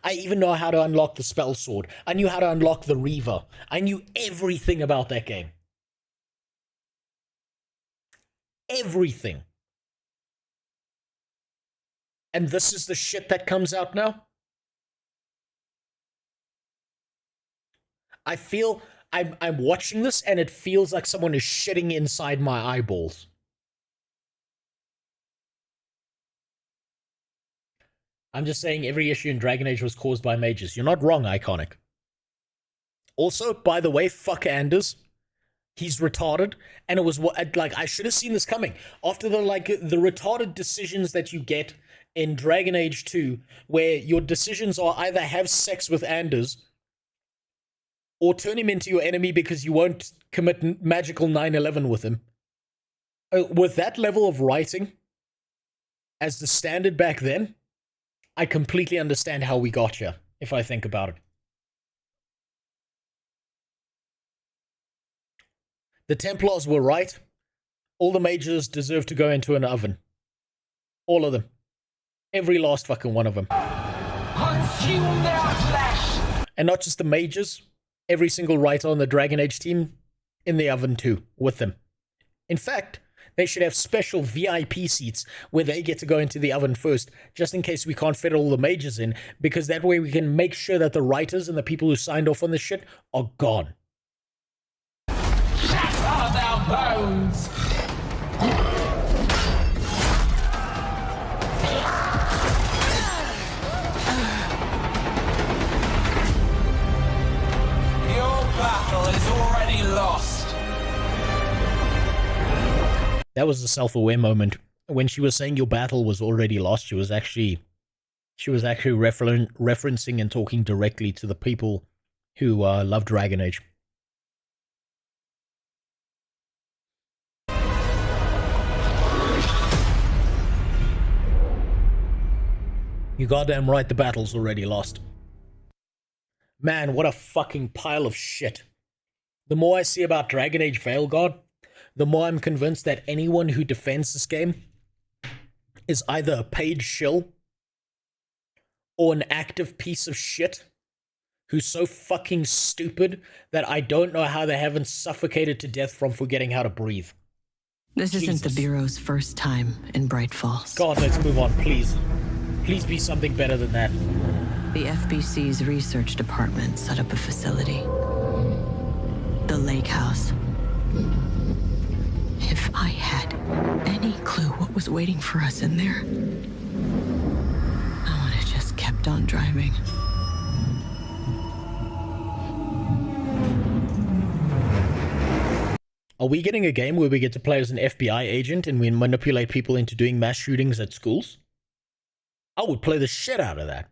I even know how to unlock the spell sword. I knew how to unlock the Reaver. I knew everything about that game. Everything. And this is the shit that comes out now? I feel I'm watching this and it feels like someone is shitting inside my eyeballs. I'm just saying every issue in Dragon Age was caused by mages. You're not wrong, Iconic. Also, by the way, fuck Anders. He's retarded, and it was what, like, I should have seen this coming. After the retarded decisions that you get in Dragon Age 2, where your decisions are either have sex with Anders or turn him into your enemy because you won't commit magical 9/11 with him. With that level of writing as the standard back then, I completely understand how we got here, if I think about it. The Templars were right. All the mages deserve to go into an oven. All of them. Every last fucking one of them. Consume their flesh! And not just the mages. Every single writer on the Dragon Age team in the oven too, with them. In fact, they should have special VIP seats where they get to go into the oven first, just in case we can't fit all the mages in, because that way we can make sure that the writers and the people who signed off on this shit are gone. Shatter their bones! Your battle is already lost. That was a self-aware moment. When she was saying your battle was already lost, she was actually referencing and talking directly to the people who love Dragon Age. You goddamn right, the battle's already lost. Man, what a fucking pile of shit. The more I see about Dragon Age Veilguard, the more I'm convinced that anyone who defends this game is either a paid shill or an active piece of shit who's so fucking stupid that I don't know how they haven't suffocated to death from forgetting how to breathe. This isn't the Bureau's first time in Bright Falls. God, let's move on, please. Please be something better than that. The FBC's research department set up a facility. The Lake House. If I had any clue what was waiting for us in there, I would have just kept on driving. Are we getting a game where we get to play as an FBI agent and we manipulate people into doing mass shootings at schools? I would play the shit out of that.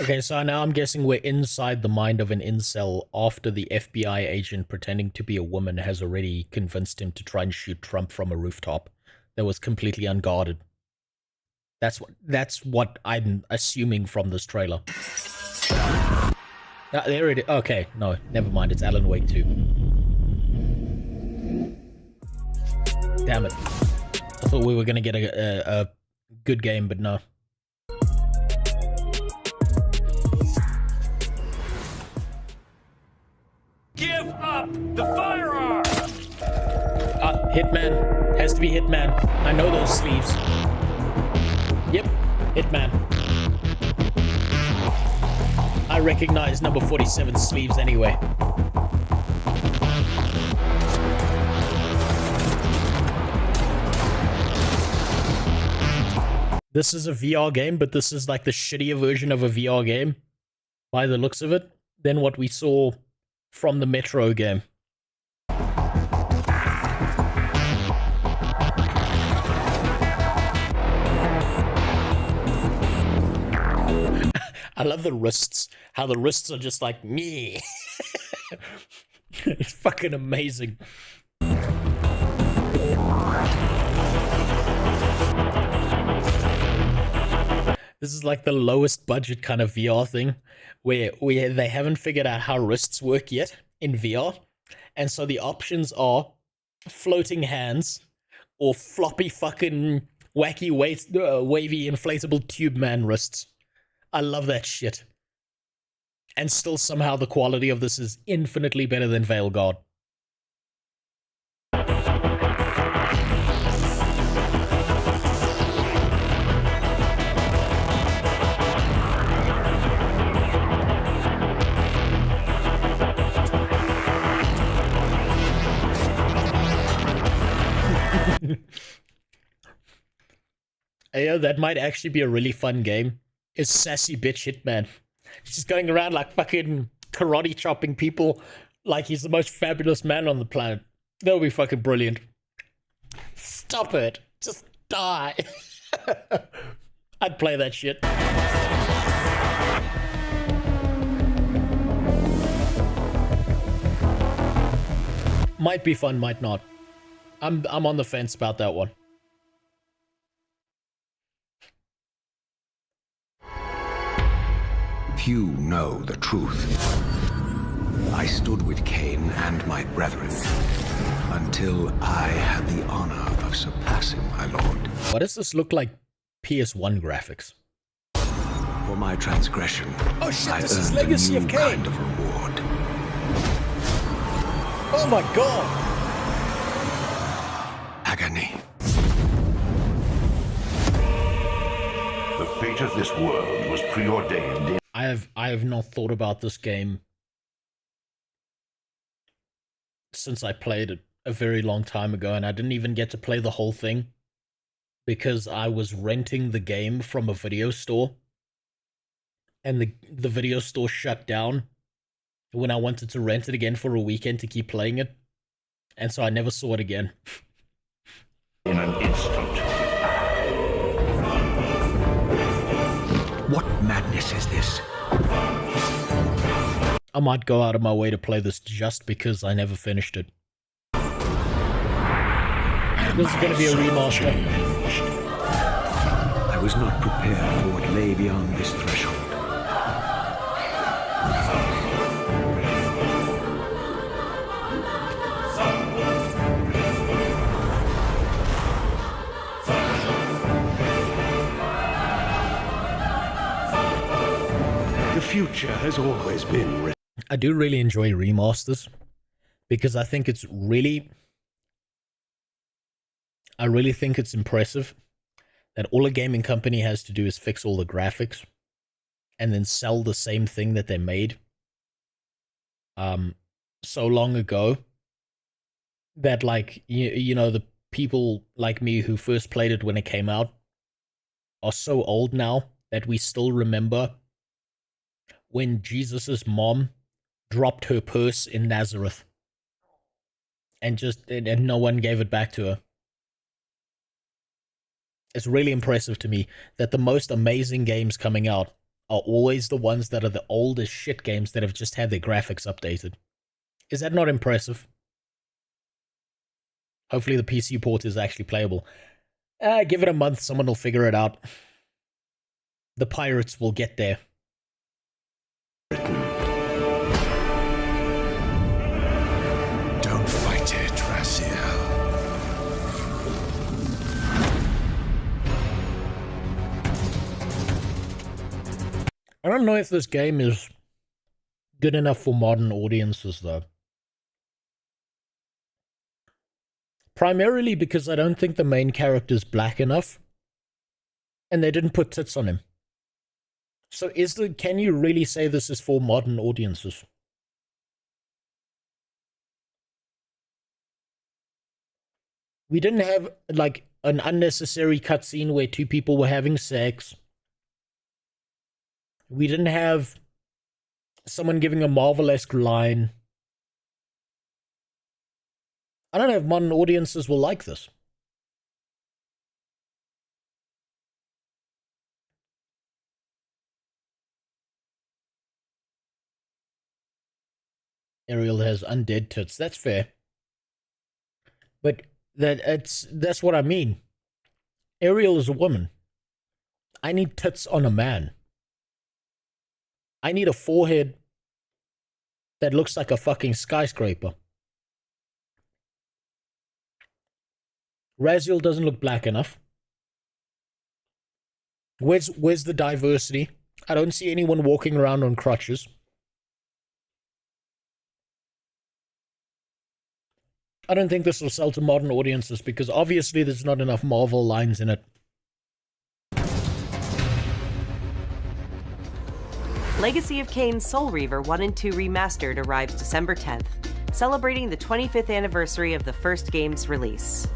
Okay, so now I'm guessing we're inside the mind of an incel after the FBI agent pretending to be a woman has already convinced him to try and shoot Trump from a rooftop that was completely unguarded. That's what I'm assuming from this trailer. There it is. Okay, no, never mind. It's Alan Wake 2. Damn it. I thought we were going to get a good game, but no. Give up the firearm! Hitman. Has to be Hitman. I know those sleeves. Yep, Hitman. I recognize number 47 sleeves anyway. This is a VR game, but this is like the shittier version of a VR game, by the looks of it, than what we saw from the Metro game. I love the wrists. How the wrists are just like me. It's fucking amazing. This is like the lowest budget kind of VR thing where they haven't figured out how wrists work yet in VR. And so the options are floating hands or floppy fucking wacky wavy inflatable tube man wrists. I love that shit. And still somehow the quality of this is infinitely better than Veilguard. Ayo, that might actually be a really fun game. Is Sassy Bitch Hitman. He's just going around like fucking karate chopping people like he's the most fabulous man on the planet. That would be fucking brilliant. Stop it. Just die. I'd play that shit. Might be fun, might not. I'm on the fence about that one. Few know the truth. I stood with Cain and my brethren until I had the honor of surpassing my lord. Why does this look like PS1 graphics? For my transgression, oh shit, I this is earned Legacy a new of Cain. kind of reward. Oh my god! Agony. The fate of this world was preordained. I have not thought about this game since I played it a very long time ago, and I didn't even get to play the whole thing because I was renting the game from a video store, and the video store shut down when I wanted to rent it again for a weekend to keep playing it, and so I never saw it again. In an instant. What madness is this? I might go out of my way to play this just because I never finished it. This is going to be a remaster. I was not prepared for what lay beyond this threshold. The future has always been. I do really enjoy remasters because I think it's really, I really think it's impressive that all a gaming company has to do is fix all the graphics and then sell the same thing that they made so long ago that, like, you know, the people like me who first played it when it came out are so old now that we still remember when Jesus's mom dropped her purse in Nazareth and no one gave it back to her. It's really impressive to me that the most amazing games coming out are always the ones that are the oldest shit games that have just had their graphics updated. Is that not impressive? Hopefully the PC port is actually playable. Give it a month, someone will figure it out. The pirates will get there. Don't fight it, Raziel. I don't know if this game is good enough for modern audiences, though. Primarily because I don't think the main character's black enough, and they didn't put tits on him. So can you really say this is for modern audiences? We didn't have, like, an unnecessary cutscene where two people were having sex. We didn't have someone giving a Marvel-esque line. I don't know if modern audiences will like this. Ariel has undead tits. That's fair. But that's what I mean. Ariel is a woman. I need tits on a man. I need a forehead that looks like a fucking skyscraper. Raziel doesn't look black enough. Where's the diversity? I don't see anyone walking around on crutches. I don't think this will sell to modern audiences because obviously there's not enough Marvel lines in it. Legacy of Kain Soul Reaver 1 and 2 Remastered arrives December 10th, celebrating the 25th anniversary of the first game's release.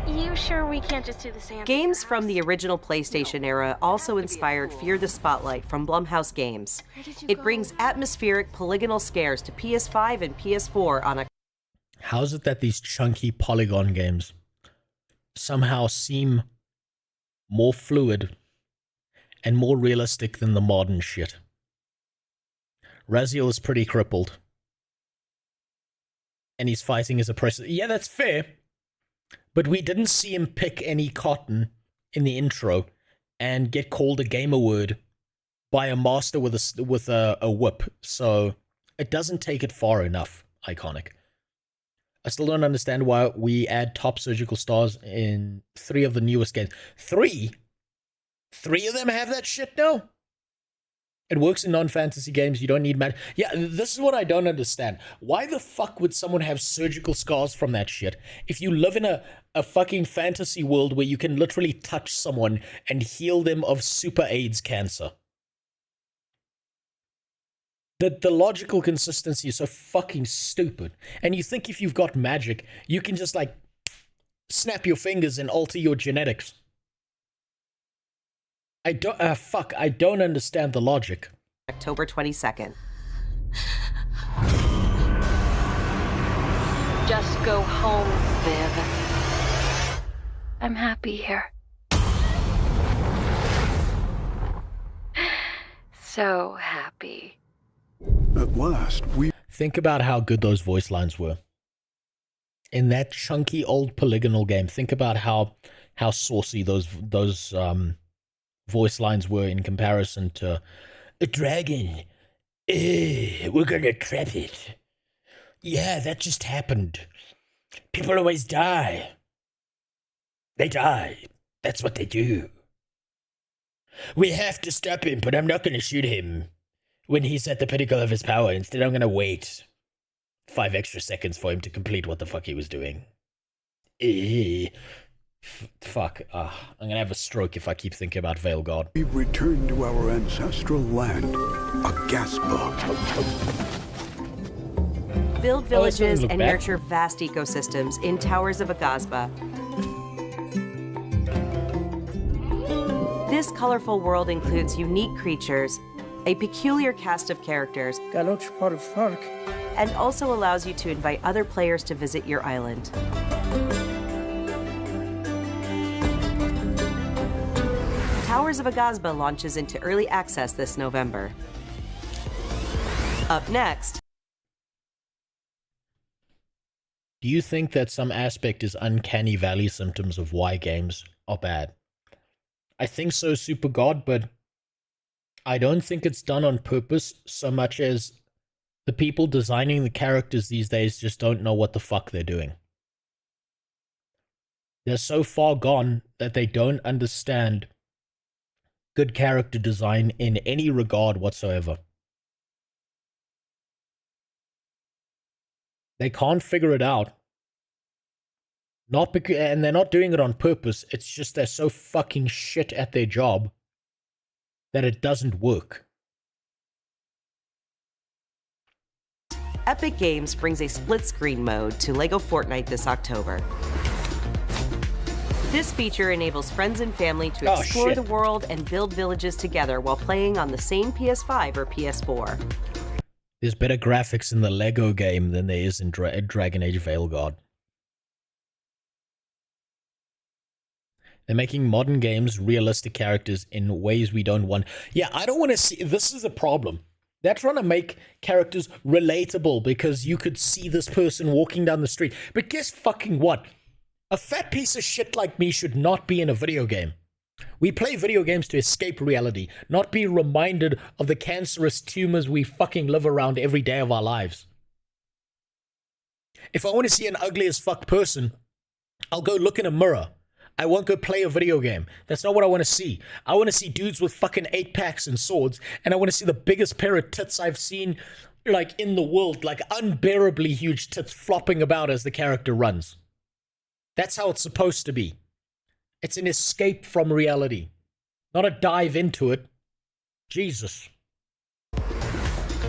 You sure we can't just do the same? Games from the original PlayStation era also inspired Fear the Spotlight from Blumhouse Games. It brings atmospheric polygonal scares to PS5 and PS4 on a... How is it that these chunky polygon games somehow seem more fluid and more realistic than the modern shit? Raziel is pretty crippled. And he's fighting as a person. Yeah, that's fair. But we didn't see him pick any cotton in the intro and get called a gamer word by a master with a whip. So it doesn't take it far enough, Iconic. I still don't understand why we add top surgical stars in 3 of the newest games. 3? 3 of them have that shit now? It works in non-fantasy games. You don't need magic. Yeah, this is what I don't understand. Why the fuck would someone have surgical scars from that shit if you live in a fucking fantasy world where you can literally touch someone and heal them of super AIDS cancer? The logical consistency is so fucking stupid. And you think if you've got magic, you can just like snap your fingers and alter your genetics. I don't understand the logic. October 22nd. Just go home, Viv. I'm happy here. So happy. At last, we... Think about how good those voice lines were. In that chunky old polygonal game, think about how saucy those voice lines were in comparison to a dragon. We're gonna trap it. Yeah, that just happened. People always die. They die. That's what they do. We have to stop him, but I'm not gonna shoot him when he's at the pinnacle of his power. Instead, I'm gonna wait 5 extra seconds for him to complete what the fuck he was doing. Fuck. I'm gonna have a stroke if I keep thinking about Veil God. We return to our ancestral land, Agaspa. Build villages and nurture vast ecosystems in Towers of Agasba. This colorful world includes unique creatures, a peculiar cast of characters, and also allows you to invite other players to visit your island. Towers of Agasba launches into early access this November. Up next... Do you think that some aspect is uncanny valley symptoms of why games are bad? I think so, Super God, but I don't think it's done on purpose so much as the people designing the characters these days just don't know what the fuck they're doing. They're so far gone that they don't understand good character design in any regard whatsoever. They can't figure it out. And they're not doing it on purpose. It's just they're so fucking shit at their job that it doesn't work. Epic Games brings a split-screen mode to LEGO Fortnite this October. This feature enables friends and family to explore the world and build villages together while playing on the same PS5 or PS4. There's better graphics in the LEGO game than there is in Dragon Age Veilguard. They're making modern games realistic characters in ways we don't want. Yeah, I don't want to see... This is a problem. They're trying to make characters relatable because you could see this person walking down the street. But guess fucking what? A fat piece of shit like me should not be in a video game. We play video games to escape reality, not be reminded of the cancerous tumors we fucking live around every day of our lives. If I want to see an ugly as fuck person, I'll go look in a mirror. I won't go play a video game. That's not what I want to see. I want to see dudes with fucking 8-packs and swords, and I want to see the biggest pair of tits I've seen, like, in the world, like unbearably huge tits flopping about as the character runs. That's how it's supposed to be. It's an escape from reality, not a dive into it. Jesus.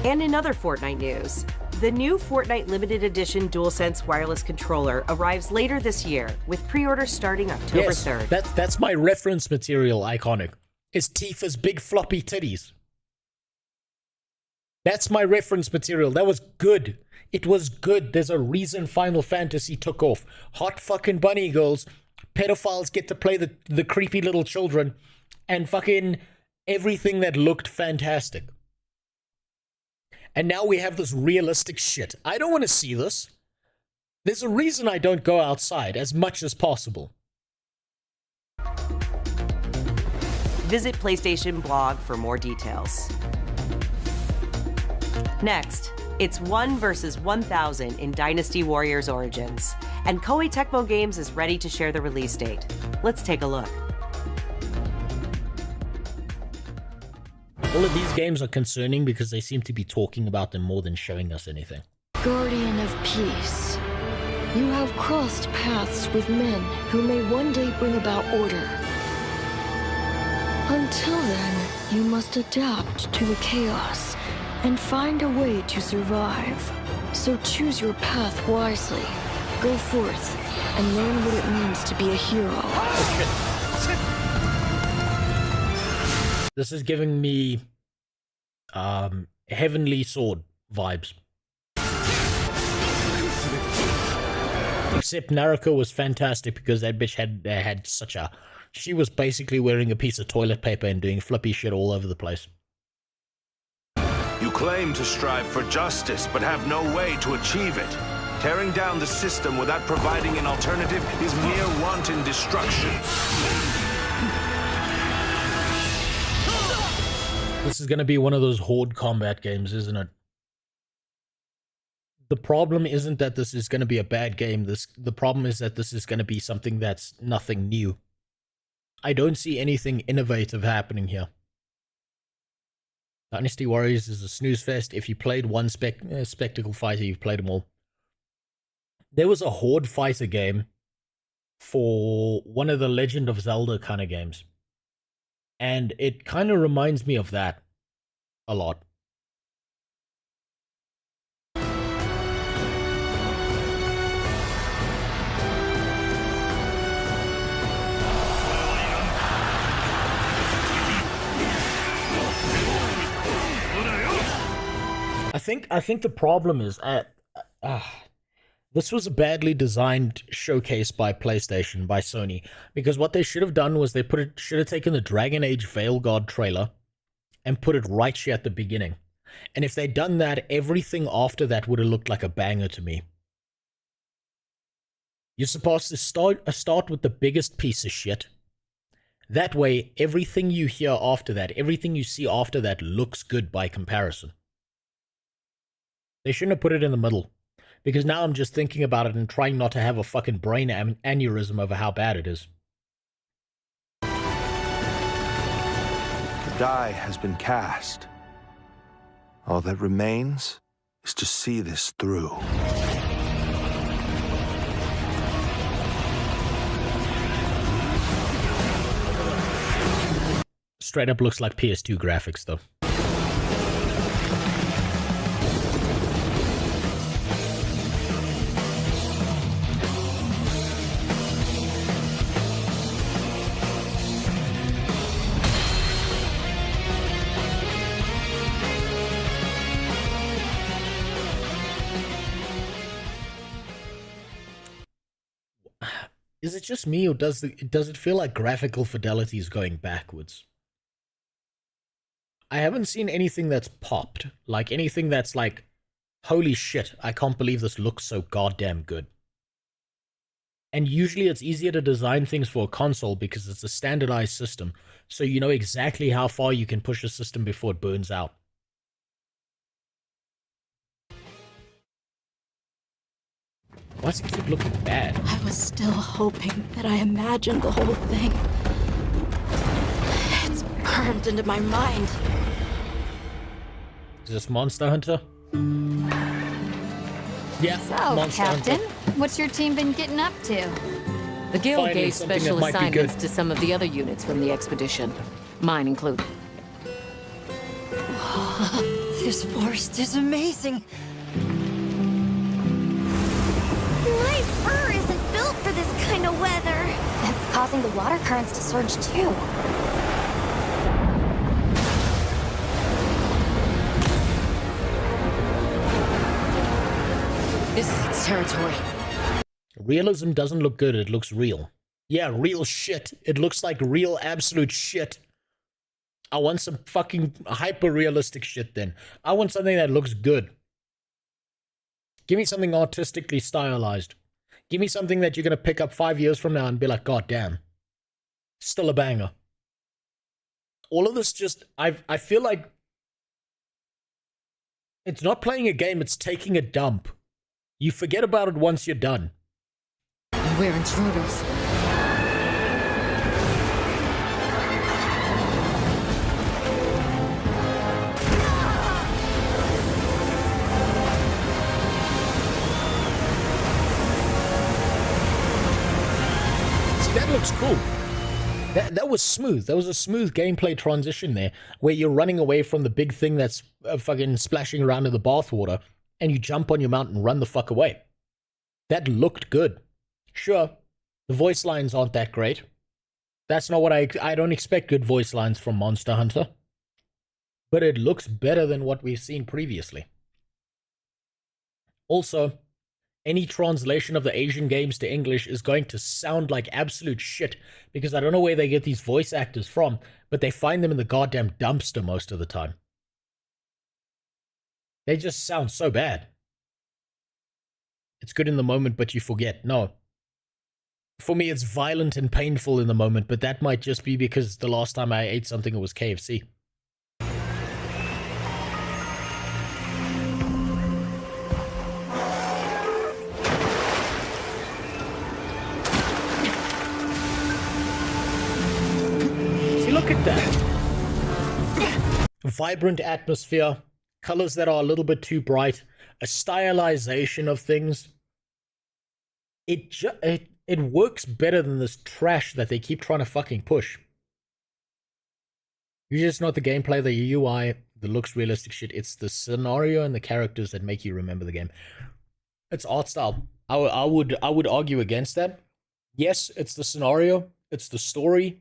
And in other Fortnite news, the new Fortnite Limited Edition DualSense wireless controller arrives later this year, with pre-orders starting October 3rd. That's my reference material, Iconic. It's Tifa's big floppy titties. That's my reference material. That was good. It was good. There's a reason Final Fantasy took off. Hot fucking bunny girls, pedophiles get to play the creepy little children, and fucking everything that looked fantastic. And now we have this realistic shit. I don't want to see this. There's a reason I don't go outside as much as possible. Visit PlayStation blog for more details. Next, it's 1 versus 1,000 in Dynasty Warriors Origins, and Koei Tecmo Games is ready to share the release date. Let's take a look. All of these games are concerning because they seem to be talking about them more than showing us anything. Guardian of Peace, you have crossed paths with men who may one day bring about order. Until then, you must adapt to the chaos and find a way to survive. So choose your path wisely. Go forth and learn what it means to be a hero. This is giving me Heavenly Sword vibes. Except Naruko was fantastic because that bitch had such a... She was basically wearing a piece of toilet paper and doing flippy shit all over the place. You claim to strive for justice, but have no way to achieve it. Tearing down the system without providing an alternative is mere wanton destruction. This is going to be one of those horde combat games, isn't it? The problem isn't that this is going to be a bad game. The problem is that this is going to be something that's nothing new. I don't see anything innovative happening here. Dynasty Warriors is a snooze fest. If you played one spectacle fighter, you've played them all. There was a horde fighter game for one of the Legend of Zelda kind of games. And it kind of reminds me of that a lot. I think the problem is this was a badly designed showcase by PlayStation, by Sony, because what they should have done was should have taken the Dragon Age Veilguard trailer and put it right here at the beginning. And if they'd done that, everything after that would have looked like a banger to me. You're supposed to start with the biggest piece of shit. That way, everything you hear after that, everything you see after that looks good by comparison. They shouldn't have put it in the middle. Because now I'm just thinking about it and trying not to have a fucking brain aneurysm over how bad it is. The die has been cast. All that remains is to see this through. Straight up looks like PS2 graphics, though. Is it just me, or does it feel like graphical fidelity is going backwards? I haven't seen anything that's popped. Like anything that's like, holy shit, I can't believe this looks so goddamn good. And usually it's easier to design things for a console because it's a standardized system. So you know exactly how far you can push a system before it burns out. Why does it keep looking bad? I was still hoping that I imagined the whole thing. It's burned into my mind. Is this Monster Hunter? Yeah, So, Monster Captain, Hunter. what's your team been getting up to? The Guild Finding gave something special that might be assignments good. to some of the other units from the expedition, mine included. This forest is amazing. My fur isn't built for this kind of weather. That's causing the water currents to surge too. This is its territory. Realism doesn't look good, it looks real. Yeah, real shit. It looks like real absolute shit. I want some fucking hyper-realistic shit then. I want something that looks good. Give me something artistically stylized. Give me something that you're going to pick up 5 years from now and be like, God damn. Still a banger. All of this just, I feel like it's not playing a game, it's taking a dump. You forget about it once you're done. We're intruders. That looks cool. That was smooth. That was a smooth gameplay transition there, where you're running away from the big thing that's fucking splashing around in the bathwater, and you jump on your mount and run the fuck away. That looked good. Sure, the voice lines aren't that great. That's not what I don't expect good voice lines from Monster Hunter. But it looks better than what we've seen previously. Also, any translation of the Asian games to English is going to sound like absolute shit, because I don't know where they get these voice actors from, but they find them in the goddamn dumpster most of the time. They just sound so bad. It's good in the moment, but you forget. No. For me, it's violent and painful in the moment, but that might just be because the last time I ate something, it was KFC. Look at that. Vibrant atmosphere, colors that are a little bit too bright, a stylization of things. It works better than this trash that they keep trying to fucking push. You just not the gameplay, the UI, the looks realistic shit. It's the scenario and the characters that make you remember the game. It's art style. I would argue against that. Yes, it's the scenario, it's the story.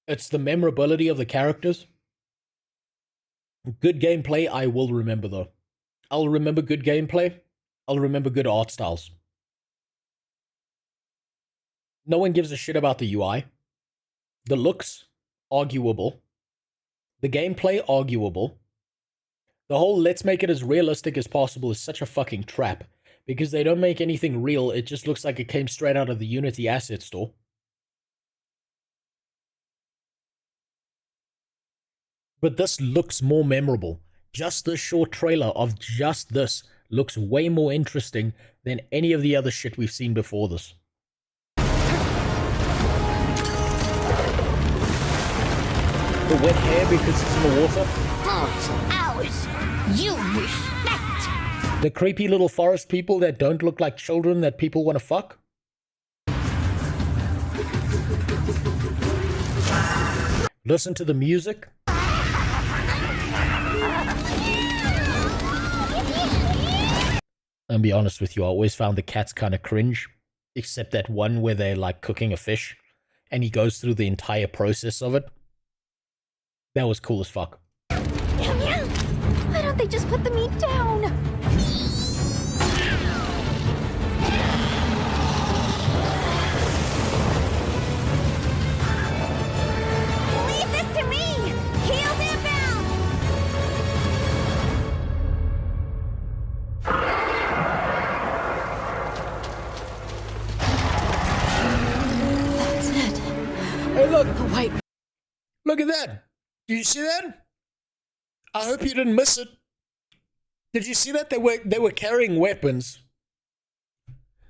It's the memorability of the characters. Good gameplay, I will remember though. I'll remember good gameplay. I'll remember good art styles. No one gives a shit about the UI. The looks, arguable. The gameplay, arguable. The whole let's make it as realistic as possible is such a fucking trap. Because they don't make anything real, it just looks like it came straight out of the Unity asset store. But this looks more memorable. Just this short trailer of just this looks way more interesting than any of the other shit we've seen before this. The wet hair because it's in the water. Ours. You respect. The creepy little forest people that don't look like children that people want to fuck. Listen to the music. And be honest with you, I always found the cats kind of cringe. Except that one where they're like cooking a fish. And he goes through the entire process of it. That was cool as fuck. Why don't they just put the meat down? Leave this to me! Heels inbound! Hey, look! Wait! Look at that! Did you see that? I hope you didn't miss it. Did you see that? They were carrying weapons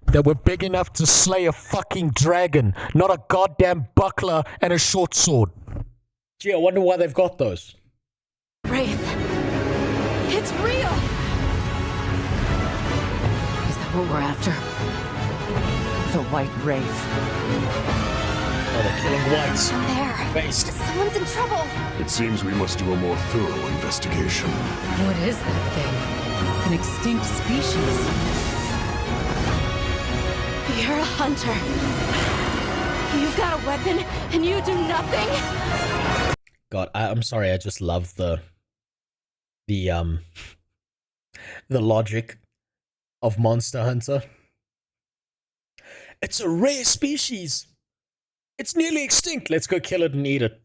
that were big enough to slay a fucking dragon, not a goddamn buckler and a short sword. Gee, I wonder why they've got those. Wraith. It's real! Is that what we're after? The White Wraith. Oh, they're killing whites. Down there. Based. Someone's in trouble. It seems we must do a more thorough investigation. What is that thing? An extinct species. You're a hunter. You've got a weapon, and you do nothing? God, I'm sorry, I just love the logic of Monster Hunter. It's a rare species. It's nearly extinct. Let's go kill it and eat it.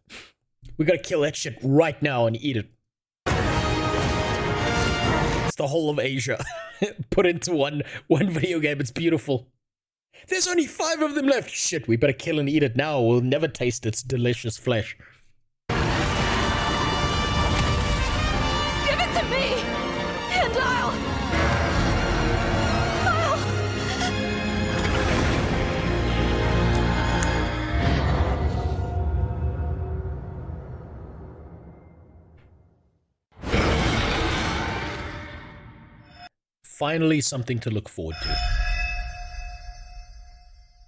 We gotta kill that shit right now and eat it. It's the whole of Asia put into one video game. It's beautiful. There's only 5 of them left. Shit, we better kill and eat it now. We'll never taste its delicious flesh. Give it to me! And I'll... Finally, something to look forward to.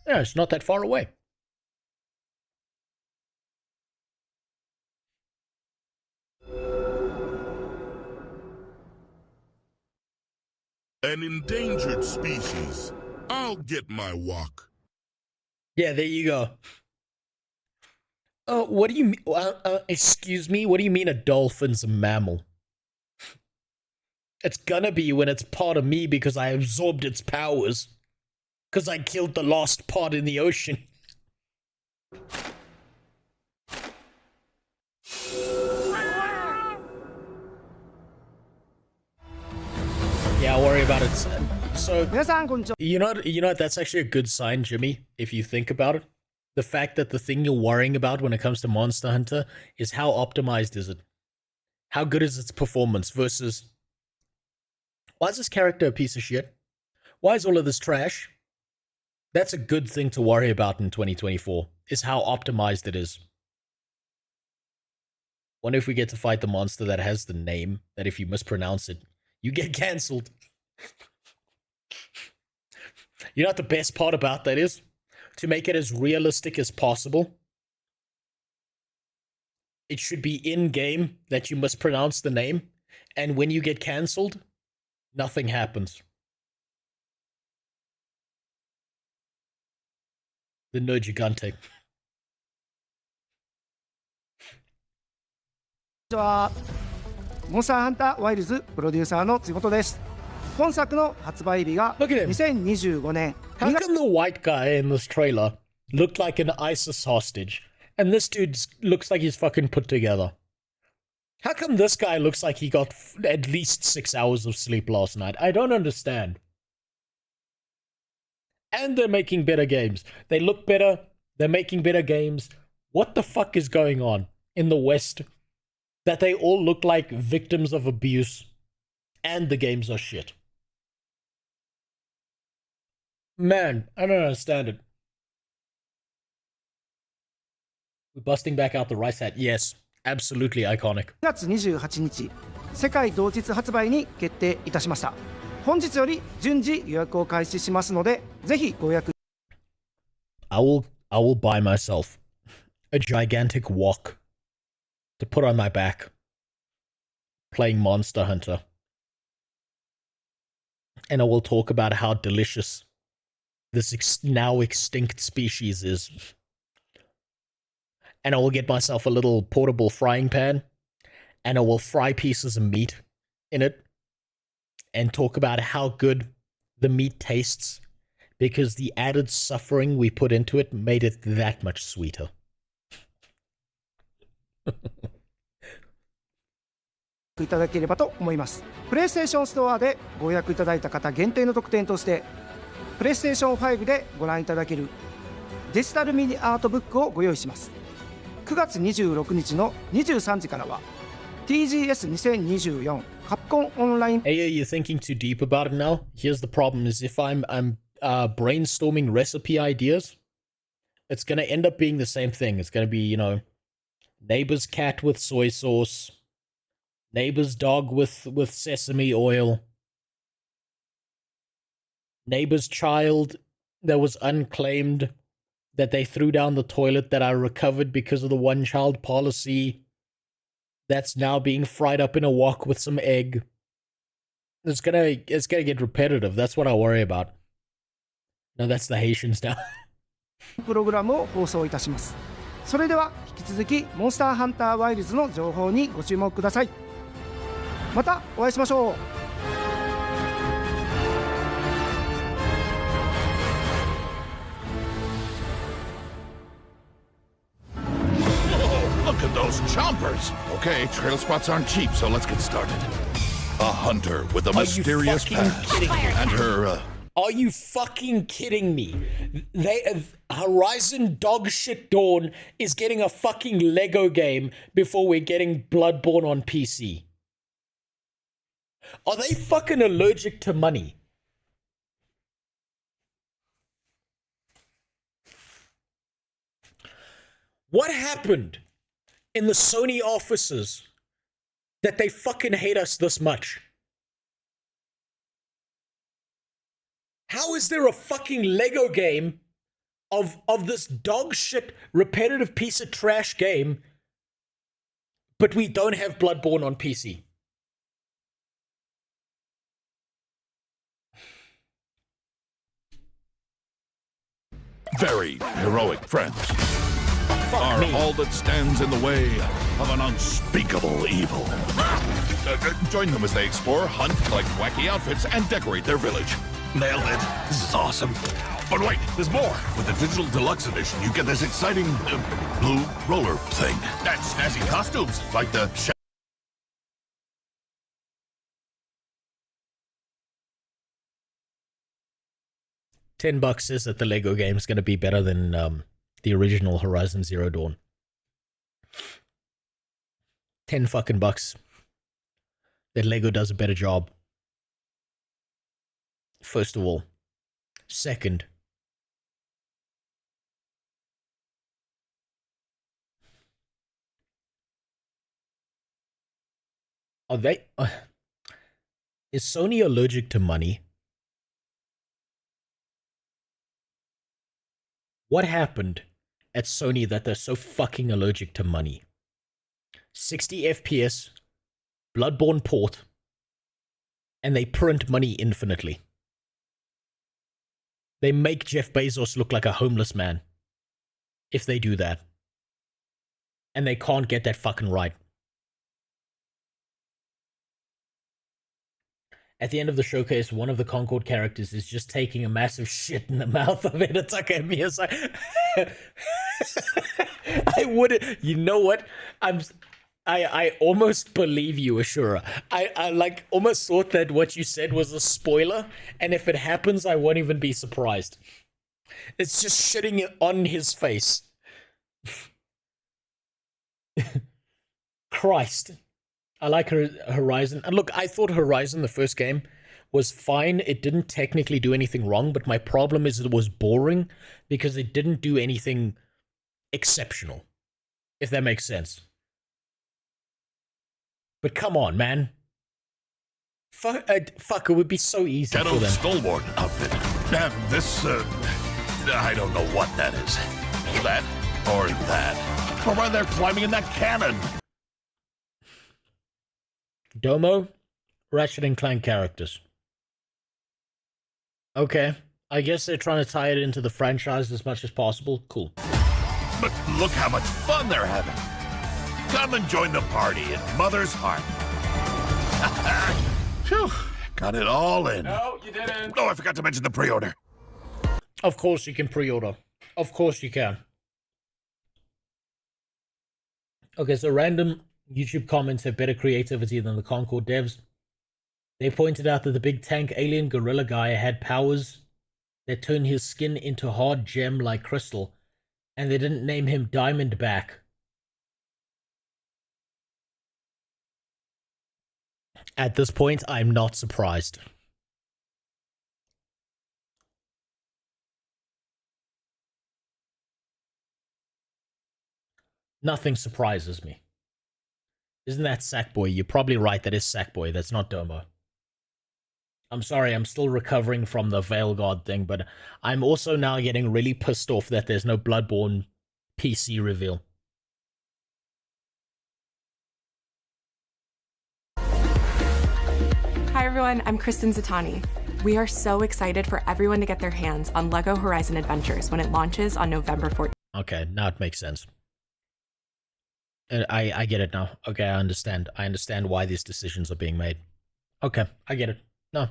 Yeah, it's not that far away. An endangered species. I'll get my walk. Yeah, there you go. What do you mean? Excuse me, what do you mean a dolphin's a mammal? It's gonna be when it's part of me because I absorbed its powers. Because I killed the lost pod in the ocean. Yeah, I'll worry about it. So, you know, that's actually a good sign, Jimmy, if you think about it. The fact that the thing you're worrying about when it comes to Monster Hunter is how optimized is it? How good is its performance versus... Why is this character a piece of shit? Why is all of this trash? That's a good thing to worry about in 2024, is how optimized it is. Wonder if we get to fight the monster that has the name, that if you mispronounce it, you get cancelled. You know what the best part about that is? To make it as realistic as possible, it should be in-game that you mispronounce the name, and when you get cancelled, nothing happens. The No Gigante. こんにちは。モンスターハンターワイルズプロデューサーの津本です。本作の発売日が2025年。How come the white guy in this trailer looked like an ISIS hostage, and this dude looks like he's fucking put together? How come this guy looks like he got at least 6 hours of sleep last night? I don't understand. And they're making better games. They look better. They're making better games. What the fuck is going on in the West? That they all look like victims of abuse. And the games are shit. Man, I don't understand it. We're busting back out the rice hat. Yes, absolutely iconic. 2月28日、世界同日発売に決定いたしました。本日より順次予約を開始しますので、ぜひご予約。I will buy myself a gigantic wok to put on my back playing Monster Hunter. And I will talk about how delicious this now extinct species is. And I will get myself a little portable frying pan, and I will fry pieces of meat in it and talk about how good the meat tastes because the added suffering we put into it made it that much sweeter. いただければと思います。プレイステーションストアでご予約いただいた方限定の特典として、プレイステーション5でご覧いただけるデジタルミニアートブックをご用意します。9月26日の23時からは TGS2024 カプコンオンライン Hey, you're thinking too deep about it now? Here's the problem is if I'm brainstorming recipe ideas, it's going to end up being the same thing. It's going to be, you know, neighbor's cat with soy sauce, neighbor's dog with sesame oil, neighbor's child that was unclaimed that they threw down the toilet that I recovered because of the one child policy that's now being fried up in a wok with some egg. It's gonna get repetitive. That's what I worry about. No, that's the Haitians now. プログラムを放送いたします。それでは引き続きモンスターハンターワイルズの情報にご注目ください。またお会いしましょう。Look at those chompers! Okay, trail spots aren't cheap, so let's get started. A hunter with a mysterious past. And her, Are you fucking kidding me? Horizon Dogshit Dawn is getting a fucking Lego game before we're getting Bloodborne on PC. Are they fucking allergic to money? What happened in the Sony offices that they fucking hate us this much? How is there a fucking Lego game of this dog shit repetitive piece of trash game, but we don't have Bloodborne on PC? very heroic friends are all that stands in the way of an unspeakable evil. Join them as they explore, hunt, collect wacky outfits, and decorate their village. Nailed it. This is awesome. But wait, there's more. With the digital deluxe edition, you get this exciting blue roller thing. And snazzy costumes, like the $10 says that the Lego game is going to be better than the original Horizon Zero Dawn. 10 fucking bucks. That Lego does a better job. First of all. Second. Are they... is Sony allergic to money? What happened at Sony that they're so fucking allergic to money? 60 FPS, Bloodborne port, and they print money infinitely. They make Jeff Bezos look like a homeless man if they do that. And they can't get that fucking right. At the end of the showcase, one of the Concord characters is just taking a massive shit in the mouth of it. It's like a I wouldn't. You know what? I almost believe you, Ashura. I like almost thought that what you said was a spoiler, and if it happens, I won't even be surprised. It's just shitting it on his face. Christ. I like Horizon. And look, I thought Horizon, the first game, was fine. It didn't technically do anything wrong, but my problem is it was boring because it didn't do anything exceptional, if that makes sense. But come on, man. Fuck, it would be so easy for them. stalwart outfit. And this, I don't know what that is. That or that. Or why they're climbing in that cannon. Domo, Ratchet and Clank characters. Okay, I guess they're trying to tie it into the franchise as much as possible. Cool. But look how much fun they're having. Come and join the party in Mother's Heart. Phew, got it all in. No, you didn't. Oh, I forgot to mention the pre-order. Of course you can pre-order. Of course you can. Okay, so random YouTube comments have better creativity than the Concord devs. They pointed out that the big tank alien gorilla guy had powers that turn his skin into hard gem like crystal, and they didn't name him Diamondback At this point, I'm not surprised. Nothing surprises me. Isn't that Sackboy? You're probably right, that is Sackboy. That's not Domo. I'm sorry, I'm still recovering from the Veil Guard thing, but I'm also now getting really pissed off that there's no Bloodborne PC reveal. Hi everyone, I'm Kristen Zatani. We are so excited for everyone to get their hands on LEGO Horizon Adventures when it launches on November 14th. Okay, now it makes sense. I get it now. Okay, I understand. I understand why these decisions are being made. Okay, I get it. No,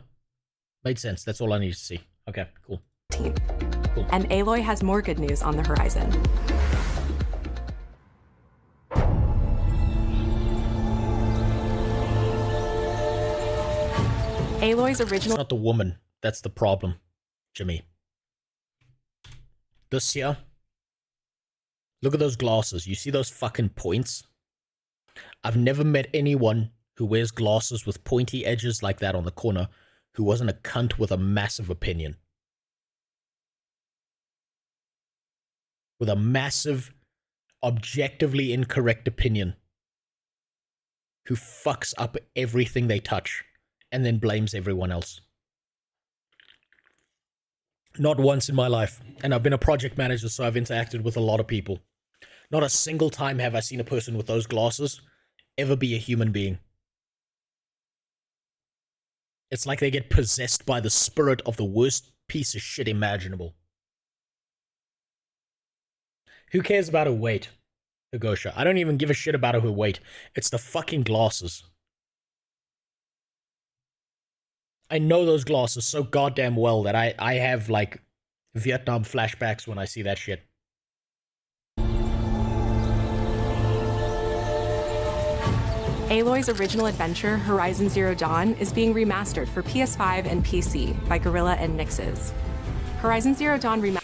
made sense. That's all I need to see. Okay, cool. Cool. And Aloy has more good news on the horizon. Aloy's original... It's not the woman. That's the problem, Jimmy. This here... Look at those glasses. You see those fucking points? I've never met anyone who wears glasses with pointy edges like that on the corner who wasn't a cunt with a massive opinion. With a massive, objectively incorrect opinion. Who fucks up everything they touch and then blames everyone else. Not once in my life. And I've been a project manager, so I've interacted with a lot of people. Not a single time have I seen a person with those glasses ever be a human being. It's like they get possessed by the spirit of the worst piece of shit imaginable. Who cares about her weight, Higosha? I don't even give a shit about her weight. It's the fucking glasses. I know those glasses so goddamn well that I have, like, Vietnam flashbacks when I see that shit. Aloy's original adventure, Horizon Zero Dawn, is being remastered for PS5 and PC by Guerrilla and Nixes. Horizon Zero Dawn remastered...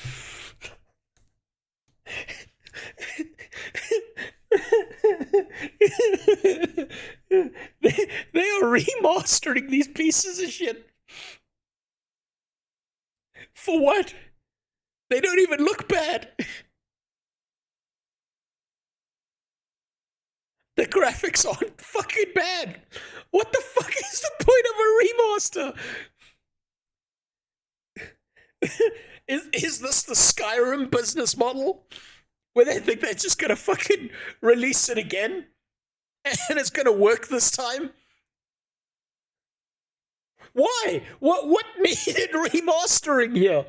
They are remastering these pieces of shit. For what? They don't even look bad. The graphics aren't fucking bad. What the fuck is the point of a remaster? Is this the Skyrim business model? Where they think they're just gonna fucking release it again? And it's gonna work this time? Why? What needed remastering here?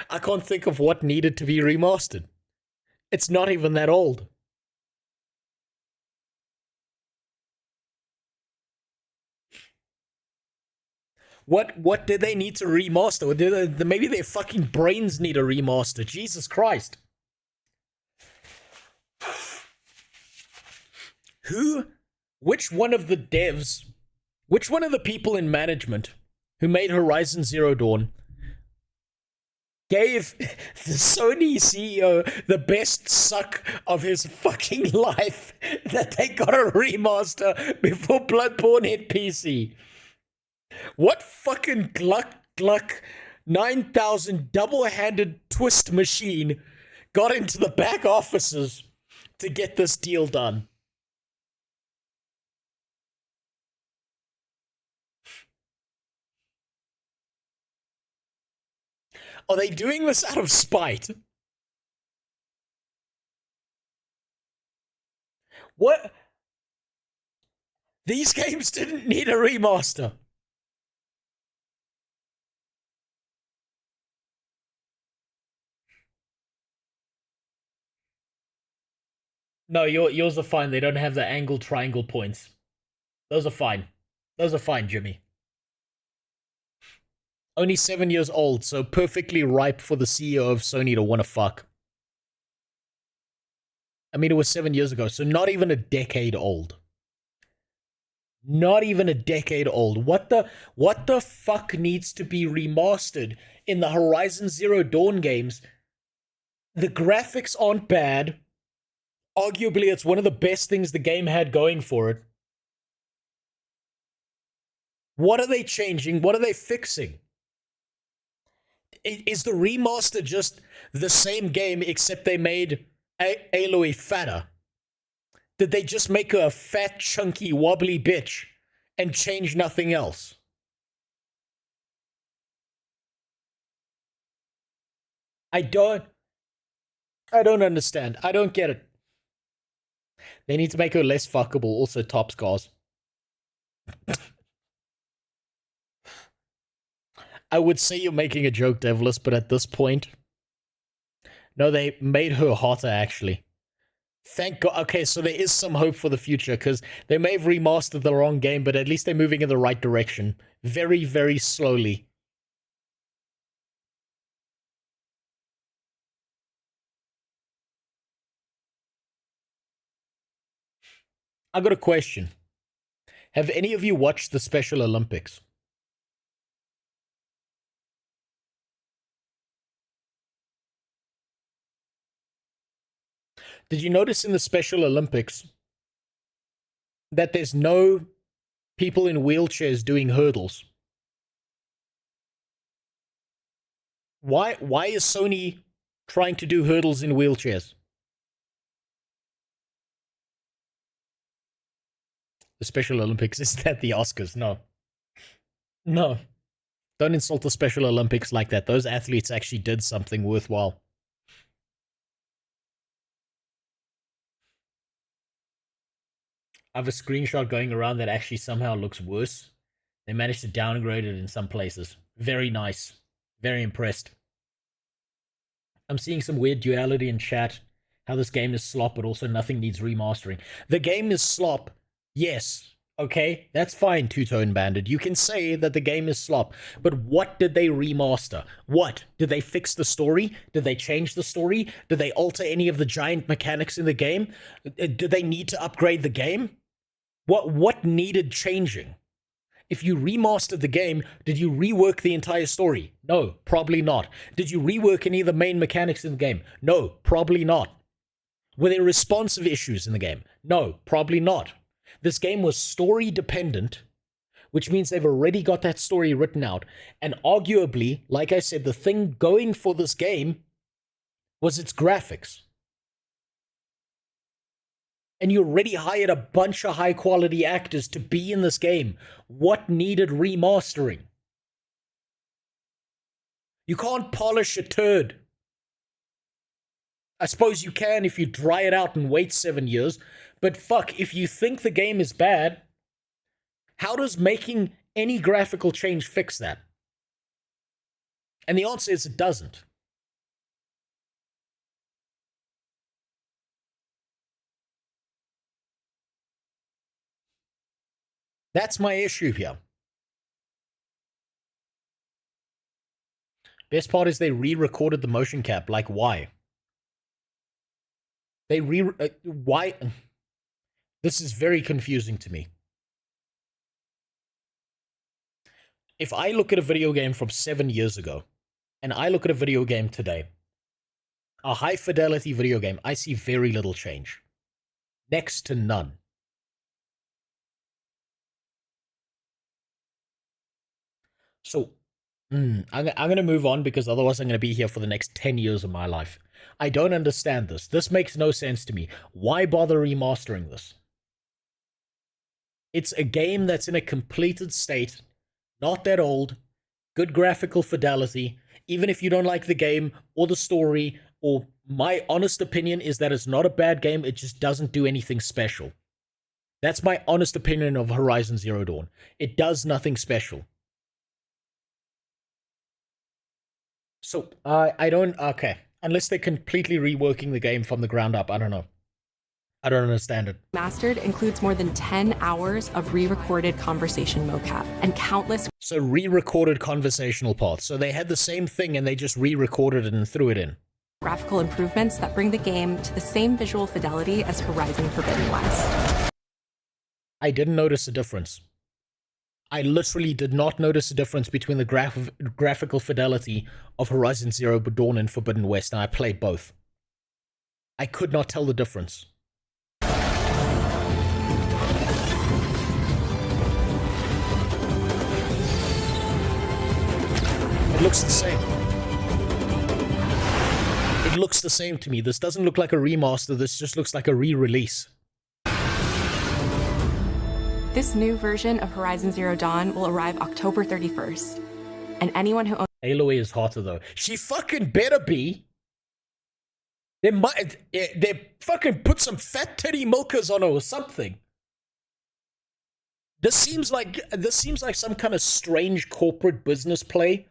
I can't think of what needed to be remastered. It's not even that old. What did they need to remaster? Maybe their fucking brains need a remaster. Jesus Christ. Which one of the devs, which one of the people in management who made Horizon Zero Dawn gave the Sony CEO the best suck of his fucking life that they got a remaster before Bloodborne hit PC? What fucking gluck 9,000 double-handed twist machine got into the back offices to get this deal done? Are they doing this out of spite? What? These games didn't need a remaster. No, yours are fine. They don't have the angle triangle points. Those are fine. Those are fine, Jimmy. Only 7 years old, so perfectly ripe for the CEO of Sony to want to fuck. I mean, it was 7 years ago, so not even a decade old. Not even a decade old. What the fuck needs to be remastered in the Horizon Zero Dawn games? The graphics aren't bad. arguably it's one of the best things the game had going for it. What are they changing? What are they fixing? Is the remaster just the same game except they made Aloy fatter? Did they just make her a fat, chunky, wobbly bitch and change nothing else? I don't understand. I don't get it. They need to make her less fuckable. Also, top scars. I would say you're making a joke, Devless, but at this point... No, they made her hotter, actually. Thank God. Okay, so there is some hope for the future, because they may have remastered the wrong game, but at least they're moving in the right direction. Very, very slowly. I got a question. Have any of you watched the Special Olympics? Did you notice in the Special Olympics that there's no people in wheelchairs doing hurdles? Why is Sony trying to do hurdles in wheelchairs? The Special Olympics, is that the Oscars? No. No. Don't insult the Special Olympics like that. Those athletes actually did something worthwhile. I have a screenshot going around that actually somehow looks worse. They managed to downgrade it in some places. Very nice. Very impressed. I'm seeing some weird duality in chat. How this game is slop, but also nothing needs remastering. The game is slop. Yes. Okay? That's fine, Two-Tone Bandit. You can say that the game is slop. But what did they remaster? What? Did they fix the story? Did they change the story? Did they alter any of the giant mechanics in the game? Did they need to upgrade the game? What needed changing? If you remastered the game, did you rework the entire story? No, probably not. Did you rework any of the main mechanics in the game? No, probably not. Were there responsive issues in the game? No, probably not. This game was story dependent, which means they've already got that story written out. And arguably, like I said, the thing going for this game was its graphics. And you already hired a bunch of high-quality actors to be in this game. What needed remastering? You can't polish a turd. I suppose you can if you dry it out and wait 7 years. But fuck, if you think the game is bad, how does making any graphical change fix that? And the answer is it doesn't. That's my issue here. Best part is they re-recorded the motion cap. Like, why? Why? This is very confusing to me. If I look at a video game from 7 years ago, and I look at a video game today, a high-fidelity video game, I see very little change. Next to none. So, I'm going to move on because otherwise I'm going to be here for the next 10 years of my life. I don't understand this. This makes no sense to me. Why bother remastering this? It's a game that's in a completed state, not that old, good graphical fidelity. Even if you don't like the game or the story, or my honest opinion is that it's not a bad game, it just doesn't do anything special. That's my honest opinion of Horizon Zero Dawn. It does nothing special. So, I don't... Okay. Unless they're completely reworking the game from the ground up. I don't know. I don't understand it. Mastered includes more than 10 hours of re-recorded conversation mocap and countless... So, re-recorded conversational parts. So, they had the same thing and they just re-recorded it and threw it in. graphical improvements that bring the game to the same visual fidelity as Horizon Forbidden West. I didn't notice a difference. I literally did not notice a difference between the graphical fidelity of Horizon Zero Dawn and Forbidden West, and I played both. I could not tell the difference. looks the same. It looks the same to me. This doesn't look like a remaster. This just looks like a re-release. This new version of Horizon Zero Dawn will arrive October 31st. And anyone who owns Aloy is hotter though. She fucking better be. They fucking put some fat titty milkers on her or something. This seems like some kind of strange corporate business play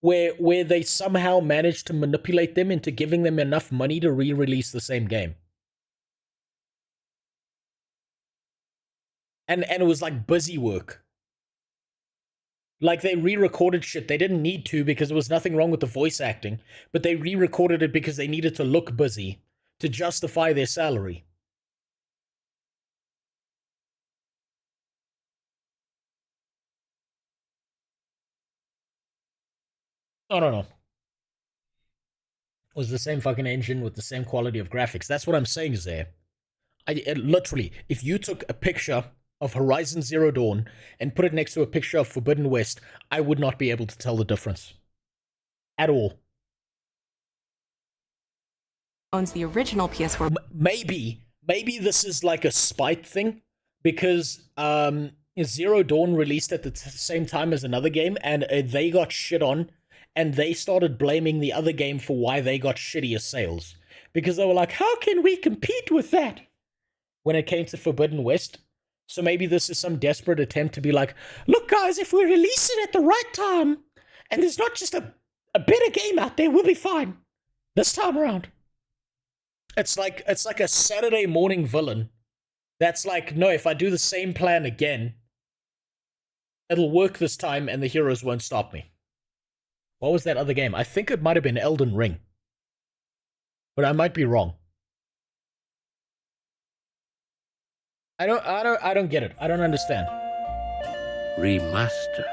where they somehow managed to manipulate them into giving them enough money to re-release the same game. And it was like busy work. Like they re-recorded shit. They didn't need to because there was nothing wrong with the voice acting, but they re-recorded it because they needed to look busy to justify their salary. I don't know. It was the same fucking engine with the same quality of graphics. That's what I'm saying is there. Literally, if you took a picture of Horizon Zero Dawn and put it next to a picture of Forbidden West, I would not be able to tell the difference. At all. owns the original PS4. Maybe this is like a spite thing because Zero Dawn released at the same time as another game and they got shit on and they started blaming the other game for why they got shittier sales because they were like, how can we compete with that when it came to Forbidden West? So maybe this is some desperate attempt to be like, look guys, if we release it at the right time and there's not just a better game out there, we'll be fine this time around. It's like a Saturday morning villain that's like, no, if I do the same plan again, it'll work this time and the heroes won't stop me. What was that other game? I think it might have been Elden Ring. But I might be wrong. I don't get it. I don't understand. Remaster.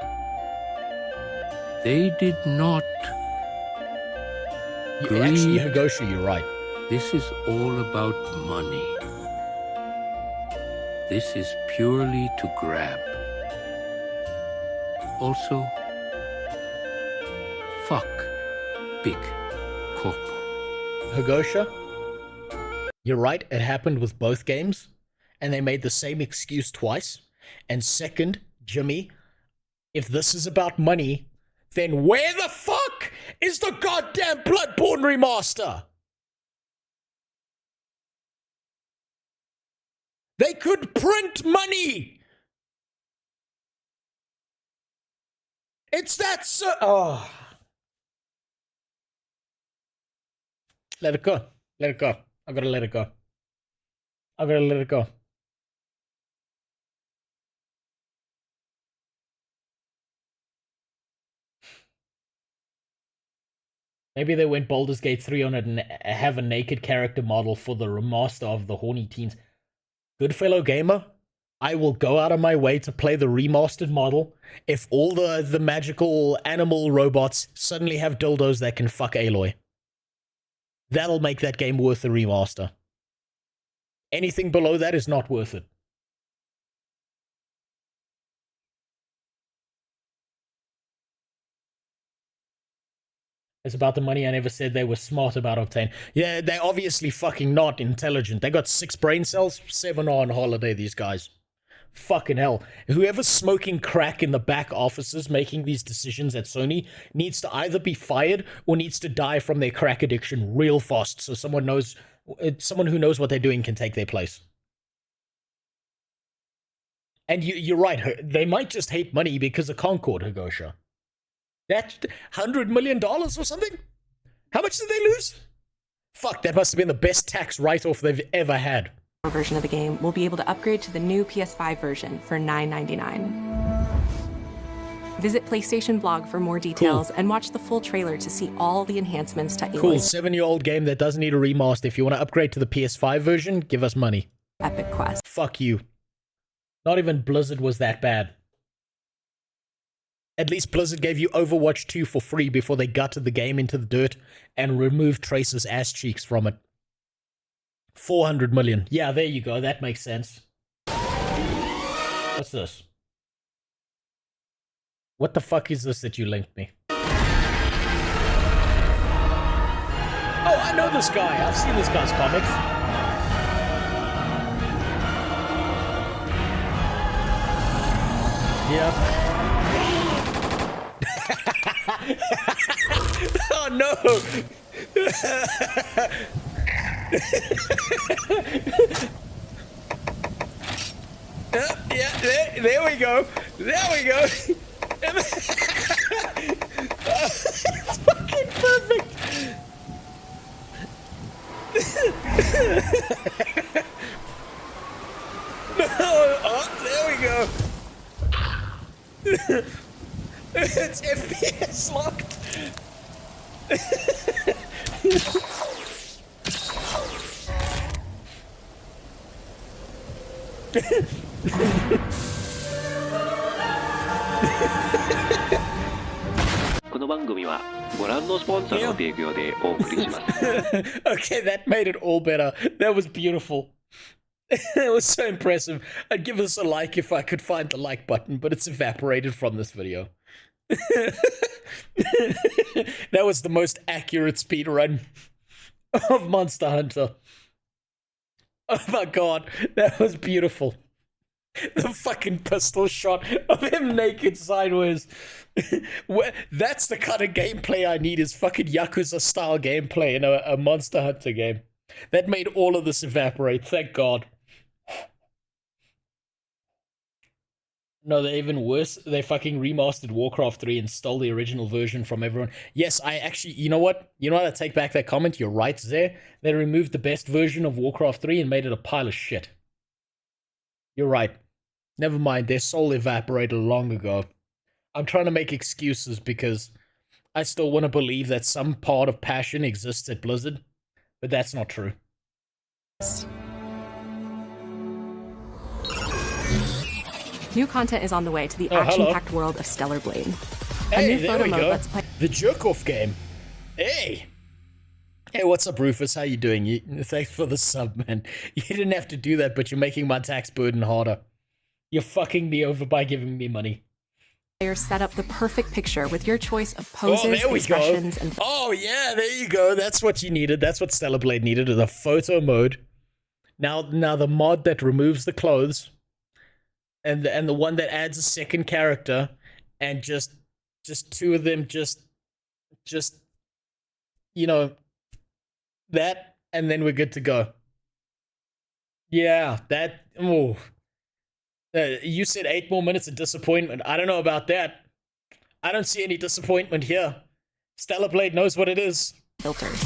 They did not. Actually, Higoshi, you're right. This is all about money. This is purely to grab. Also, fuck big corpo. Higosha, you're right, it happened with both games, and they made the same excuse twice. And second, Jimmy, if this is about money, then where the fuck is the goddamn Bloodborne remaster? They could print money! It's that so... Oh. Let it go. Let it go. I gotta let it go. I gotta let it go. Maybe they went Baldur's Gate 3 on it and have a naked character model for the remaster of the horny teens. Good fellow gamer, I will go out of my way to play the remastered model if all the magical animal robots suddenly have dildos that can fuck Aloy. That'll make that game worth the remaster. Anything below that is not worth it. It's about the money. I never said they were smart about obtaining. Yeah, they're obviously fucking not intelligent. They got 6 brain cells, 7 are on holiday, these guys. Fucking hell. Whoever's smoking crack in the back offices making these decisions at Sony needs to either be fired or needs to die from their crack addiction real fast so someone who knows what they're doing can take their place. And you're right, they might just hate money because of Concord, Higosha. That $100 million or something? How much did they lose? Fuck, that must have been the best tax write-off they've ever had. Version of the game will be able to upgrade to the new PS5 version for $9.99. Visit PlayStation Blog for more details and watch the full trailer to see all the enhancements to Aloy's Cool, 7-year-old game that doesn't need a remaster. If you want to upgrade to the PS5 version, give us money. Epic Quest. Fuck you. Not even Blizzard was that bad. At least Blizzard gave you Overwatch 2 for free before they gutted the game into the dirt and removed Tracer's ass cheeks from it. 400 million. Yeah, there you go. That makes sense. What's this? What the fuck is this that you linked me? Oh, I know this guy. I've seen this guy's comics. Yep. Oh no! Yeah, there we go. There we go. It's fucking perfect. No, oh, there we go. It's FPS locked. Okay, that made it all better. That was beautiful. That was so impressive. I'd give this a like if I could find the like button, but it's evaporated from this video. That was the most accurate speedrun of Monster Hunter. Oh my god, that was beautiful. The fucking pistol shot of him naked sideways. That's the kind of gameplay I need, is fucking Yakuza-style gameplay in a Monster Hunter game. That made all of this evaporate, thank god. No, they're even worse. They fucking remastered Warcraft 3 and stole the original version from everyone. Yes, I actually, you know what? You know what? I take back that comment. You're right there. They removed the best version of Warcraft 3 and made it a pile of shit. You're right. Never mind. Their soul evaporated long ago. I'm trying to make excuses because I still want to believe that some part of passion exists at Blizzard, but that's not true. New content is on the way to the action-packed world of Stellar Blade. Hey, a new there photo we mode go. lets play. The jerk-off game. Hey. Hey, what's up, Rufus? How you doing? Thanks for the sub, man. You didn't have to do that, but you're making my tax burden harder. You're fucking me over by giving me money. Players set up the perfect picture with your choice of poses, there we expressions, go. and. Oh yeah, there you go. That's what you needed. That's what Stellar Blade needed. The photo mode. Now the mod that removes the clothes. And the one that adds a second character, and just two of them, just you know, that, and then we're good to go. Yeah, that. Oh, you said 8 more minutes of disappointment. I don't know about that. I don't see any disappointment here. Stellar Blade knows what it is. Filters.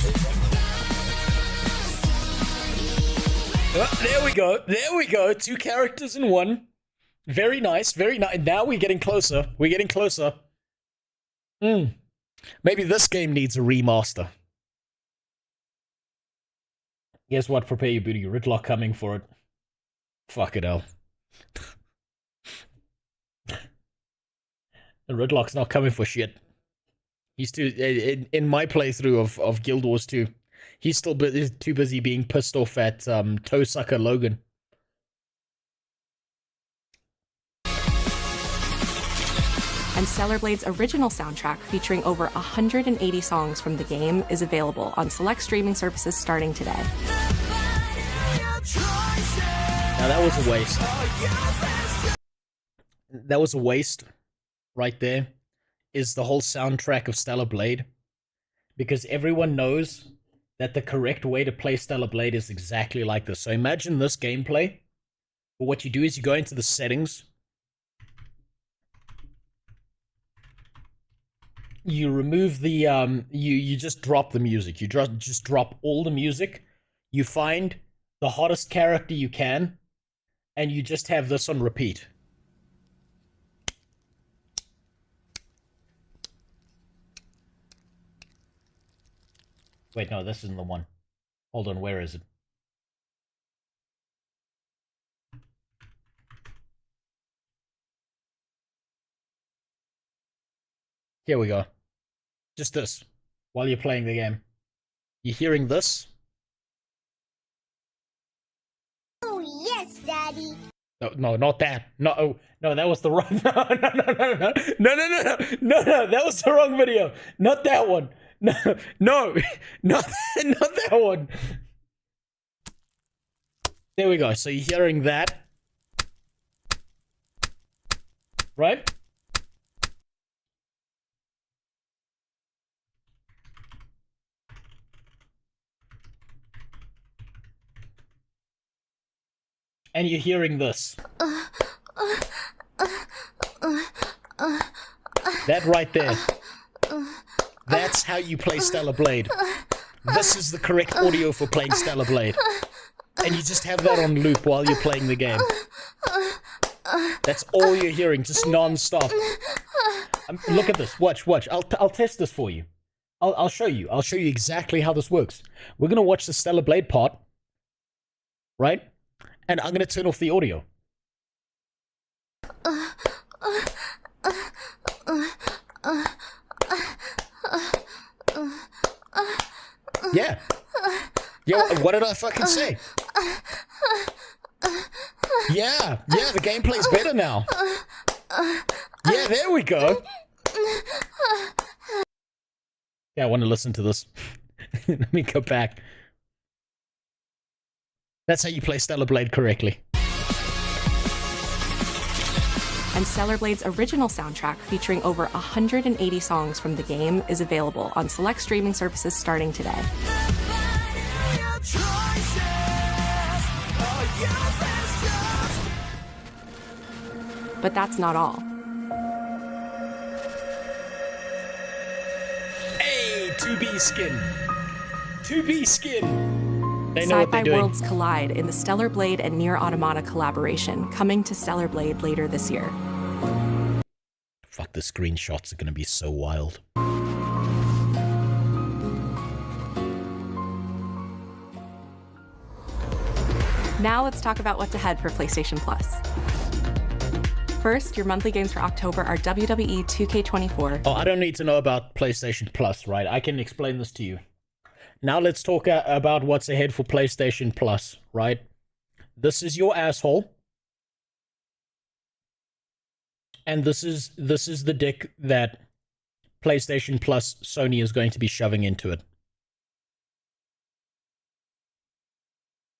Oh, there we go. There we go. 2 characters in one. Very nice, very nice. Now we're getting closer. We're getting closer. Maybe this game needs a remaster. Guess what? Prepare your booty. Ridlock coming for it. Fuck it, hell. The Ridlock's not coming for shit. He's too... In my playthrough of Guild Wars 2, he's still too busy being pissed off at toe sucker Logan. And Stellar Blade's original soundtrack, featuring over 180 songs from the game, is available on select streaming services starting today. Now that was a waste. That was a waste right there, is the whole soundtrack of Stellar Blade. Because everyone knows that the correct way to play Stellar Blade is exactly like this. So imagine this gameplay. But what you do is you go into the settings. You remove the, you just drop the music. You just drop all the music. You find the hottest character you can, and you just have this on repeat. Wait, no, this isn't the one. Hold on, where is it? Here we go. Just this, while you're playing the game. You hearing this? Oh, yes, Daddy. No, not that. No, that was the wrong. No, that was the wrong video. Not that one. No, no, not that one. There we go. So you're hearing that, right? And you're hearing this. That right there. That's how you play Stellar Blade. This is the correct audio for playing Stellar Blade. And you just have that on loop while you're playing the game. That's all you're hearing, just non-stop. Look at this. Watch. I'll test this for you. I'll show you. I'll show you exactly how this works. We're gonna watch the Stellar Blade part, right? And I'm gonna turn off the audio. Yeah. Yeah, what did I fucking say? Yeah, the gameplay's better now. Yeah, there we go. Yeah, I want to listen to this. Let me go back. That's how you play Stellar Blade correctly. And Stellar Blade's original soundtrack, featuring over 180 songs from the game, is available on select streaming services starting today. But that's not all. Hey, 2B skin. 2B skin. They know what they're Sci-fi doing. worlds collide in the Stellar Blade and Nier Automata collaboration, coming to Stellar Blade later this year. Fuck, the screenshots are gonna be so wild. Now let's talk about what's ahead for PlayStation Plus. First, your monthly games for October are WWE 2K24. Oh, I don't need to know about PlayStation Plus, right? I can explain this to you. Now let's talk about what's ahead for PlayStation Plus, right? This is your asshole. And this is the dick that PlayStation Plus Sony is going to be shoving into it.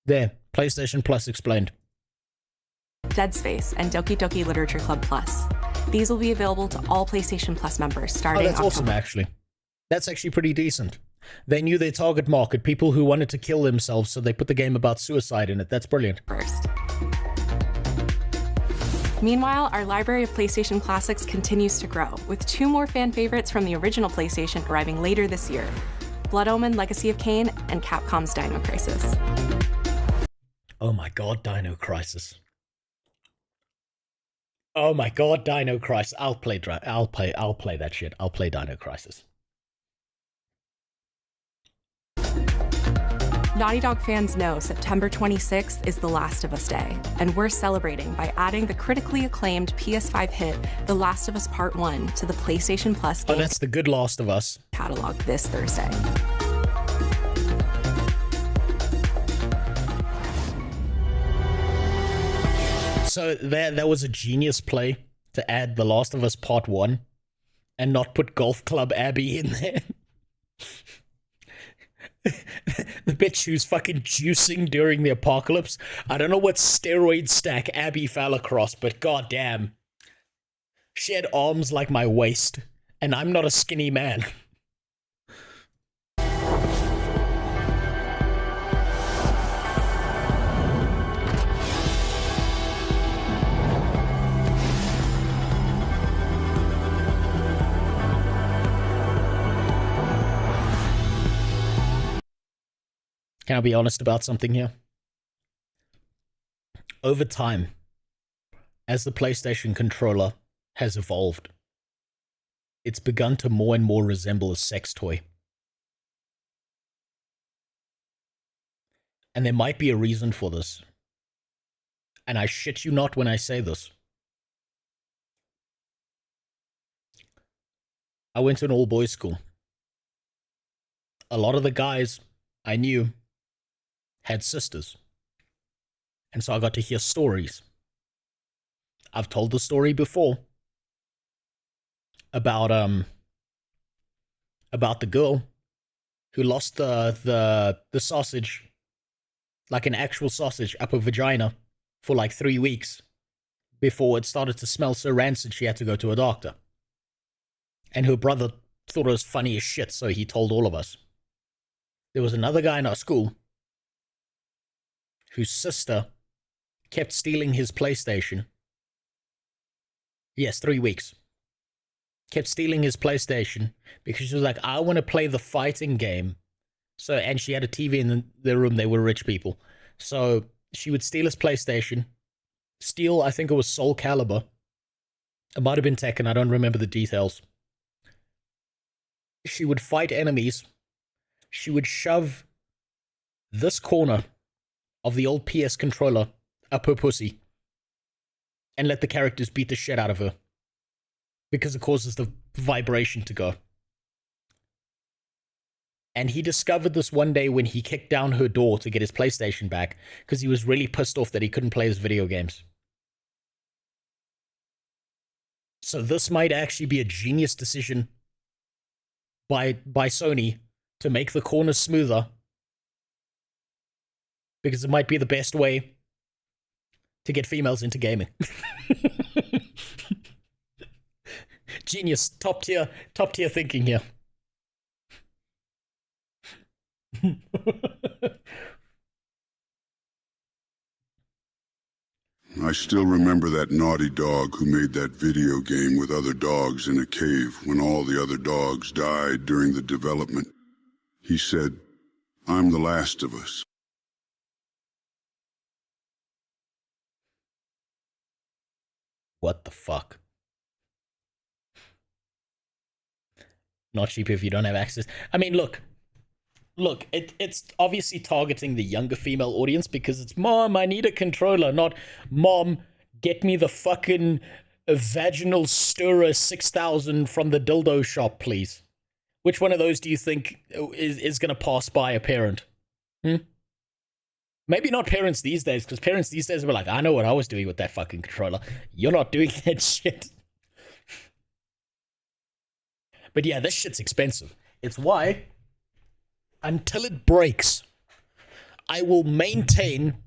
There, PlayStation Plus explained. Dead Space and Doki Doki Literature Club Plus. These will be available to all PlayStation Plus members starting that's October. awesome, actually. That's actually pretty decent. They knew their target market, people who wanted to kill themselves, so they put the game about suicide in it. That's brilliant. First. Meanwhile, our library of PlayStation classics continues to grow, with 2 more fan favorites from the original PlayStation arriving later this year: Blood Omen Legacy of Kain and Capcom's Dino Crisis. Oh my god, Dino Crisis. Oh my god, Dino Crisis. I'll play that shit. I'll play Dino Crisis. Naughty Dog fans know September 26th is The Last of Us Day, and we're celebrating by adding the critically acclaimed PS5 hit The Last of Us Part 1 to the PlayStation Plus game that's the good Last of Us catalog this Thursday. So that was a genius play to add The Last of Us Part 1 and not put Golf Club Abby in there. The bitch who's fucking juicing during the apocalypse. I don't know what steroid stack Abby fell across, but goddamn. She had arms like my waist, and I'm not a skinny man. Can I be honest about something here? Over time, as the PlayStation controller has evolved, it's begun to more and more resemble a sex toy. And there might be a reason for this. And I shit you not when I say this. I went to an all-boys school. A lot of the guys I knew had sisters. And so I got to hear stories. I've told the story before about the girl who lost the sausage, like an actual sausage, up her vagina for like 3 weeks before it started to smell so rancid she had to go to a doctor. And her brother thought it was funny as shit, so he told all of us. There was another guy in our school whose sister kept stealing his PlayStation. Yes, 3 weeks. Kept stealing his PlayStation because she was like, I want to play the fighting game. So, and she had a TV in the room. They were rich people. So she would steal his PlayStation, steal, I think it was Soul Calibur. It might have been Tekken. I don't remember the details. She would fight enemies. She would shove this corner of the old PS controller up her pussy and let the characters beat the shit out of her because it causes the vibration to go. And he discovered this one day when he kicked down her door to get his PlayStation back because he was really pissed off that he couldn't play his video games. So this might actually be a genius decision by Sony to make the corners smoother, because it might be the best way to get females into gaming. Genius, top tier thinking here. I still remember that naughty dog who made that video game with other dogs in a cave when all the other dogs died during the development. He said, "I'm the last of us." What the fuck? Not cheap if you don't have access. I mean, look, it's obviously targeting the younger female audience because it's, Mom, I need a controller, not, Mom, get me the fucking vaginal stirrer 6000 from the dildo shop, please. Which one of those do you think is going to pass by a parent? Maybe not parents these days, because parents these days were like, I know what I was doing with that fucking controller. You're not doing that shit. But yeah, this shit's expensive. It's why, until it breaks, I will maintain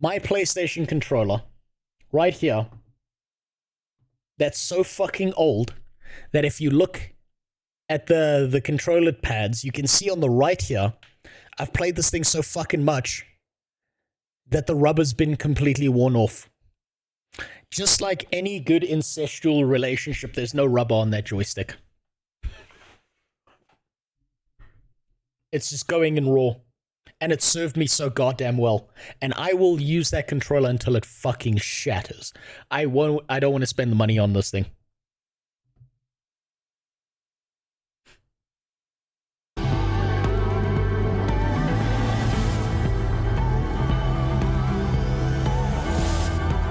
my PlayStation controller right here that's so fucking old that if you look at the controller pads, you can see on the right here, I've played this thing so fucking much that the rubber's been completely worn off. Just like any good incestual relationship, there's no rubber on that joystick. It's just going in raw. And it served me so goddamn well. And I will use that controller until it fucking shatters. I don't want to spend the money on this thing.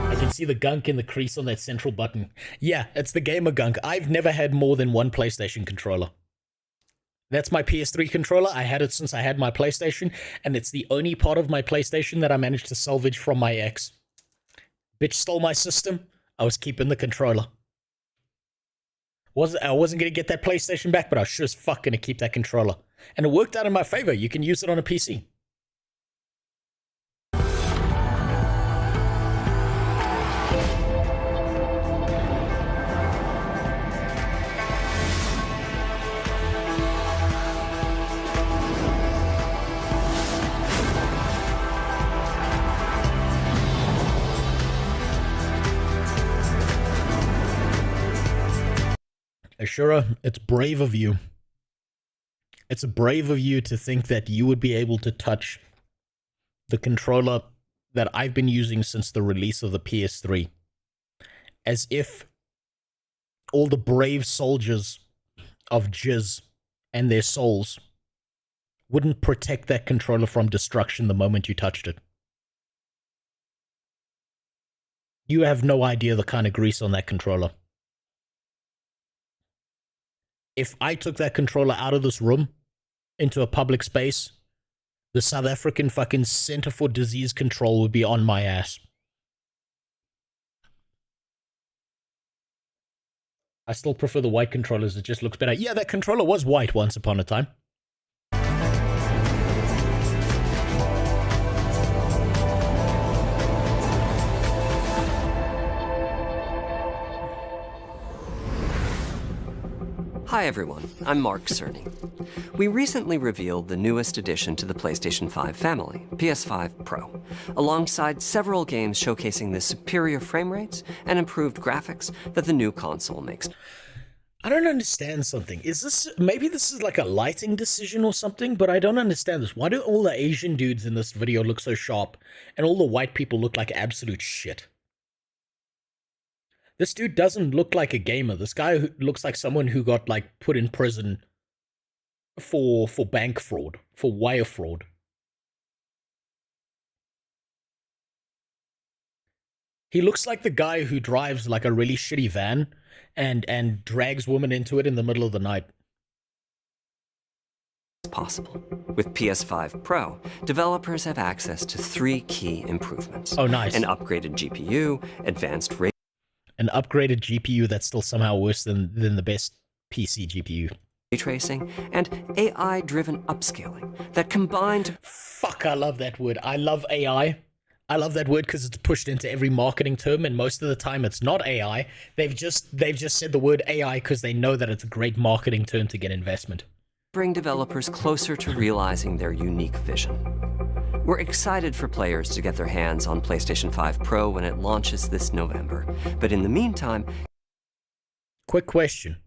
I can see the gunk in the crease on that central button. Yeah, it's the gamer gunk. I've never had more than one PlayStation controller. That's my PS3 controller. I had it since I had my PlayStation, and it's the only part of my PlayStation that I managed to salvage from my ex. Bitch stole my system. I was keeping the controller. I wasn't going to get that PlayStation back, but I was sure as fuck going to keep that controller. And it worked out in my favor. You can use it on a PC. Ashura, it's brave of you. It's brave of you to think that you would be able to touch the controller that I've been using since the release of the PS3. As if all the brave soldiers of Jizz and their souls wouldn't protect that controller from destruction the moment you touched it. You have no idea the kind of grease on that controller. If I took that controller out of this room into a public space, the South African fucking Center for Disease Control would be on my ass. I still prefer the white controllers. It just looks better. Yeah, that controller was white once upon a time. Hi everyone, I'm Mark Cerny. We recently revealed the newest addition to the PlayStation 5 family, PS5 Pro, alongside several games showcasing the superior frame rates and improved graphics that the new console makes. I don't understand something. Is this, maybe this is like a lighting decision or something, but I don't understand this. Why do all the Asian dudes in this video look so sharp and all the white people look like absolute shit? This dude doesn't look like a gamer. This guy looks like someone who got like put in prison for bank fraud, for wire fraud. He looks like the guy who drives like a really shitty van and drags women into it in the middle of the night. Possible. With PS5 Pro, developers have access to 3 key improvements. Oh, nice. An upgraded GPU, advanced ray an upgraded GPU that's still somehow worse than the best PC GPU. tracing, and AI-driven upscaling that combined... Fuck, I love that word. I love AI. I love that word because it's pushed into every marketing term, and most of the time it's not AI. They've just said the word AI because they know that it's a great marketing term to get investment. Bring developers closer to realizing their unique vision. We're excited for players to get their hands on PlayStation 5 Pro when it launches this November. But in the meantime... Quick question.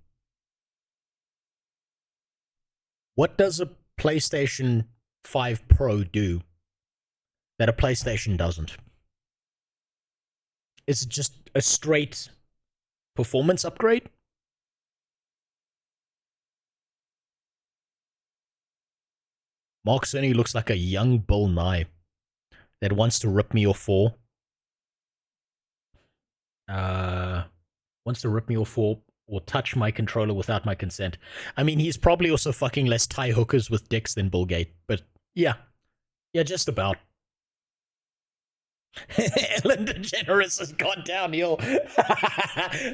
What does a PlayStation 5 Pro do that a PlayStation doesn't? Is it just a straight performance upgrade? Mark Cerny looks like a young Bill Nye that wants to rip me off for. Wants to rip me off or touch my controller without my consent. I mean, he's probably also fucking less tie hookers with dicks than Bill Gates, but yeah. Yeah, just about. Ellen DeGeneres has gone downhill.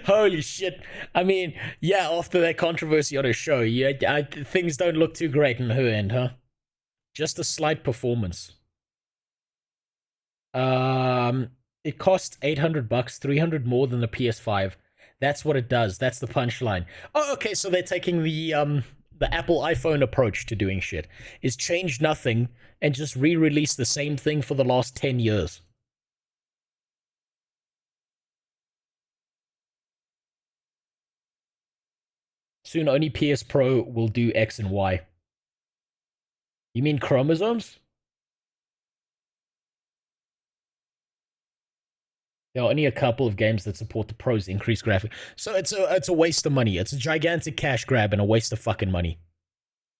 Holy shit. I mean, yeah, after that controversy on her show, yeah, things don't look too great in her end, huh? Just a slight performance. It costs $800, 300 more than the PS5. That's what it does. That's the punchline. Oh, okay, so they're taking the Apple iPhone approach to doing shit. Is change nothing and just re-release the same thing for the last 10 years. Soon only PS Pro will do X and Y. You mean chromosomes? There are only a couple of games that support the Pro's increased graphic. So it's a waste of money. It's a gigantic cash grab and a waste of fucking money.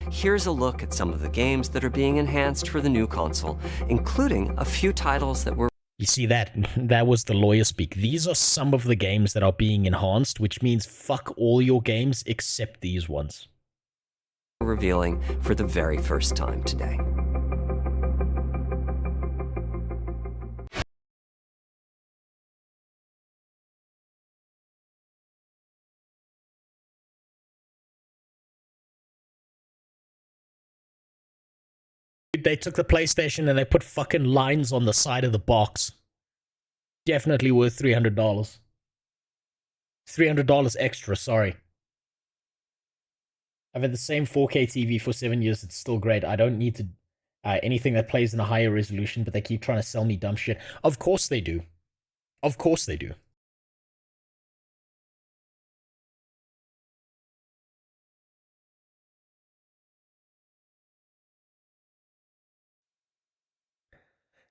Here's a look at some of the games that are being enhanced for the new console, including a few titles that were... You see that? That was the lawyer speak. These are some of the games that are being enhanced, which means fuck all your games except these ones. Revealing for the very first time today. They took the PlayStation and they put fucking lines on the side of the box. Definitely worth $300. $300 extra, sorry. I've had the same 4K TV for 7 years. It's still great. I don't need to anything that plays in a higher resolution, but they keep trying to sell me dumb shit. Of course they do. Of course they do.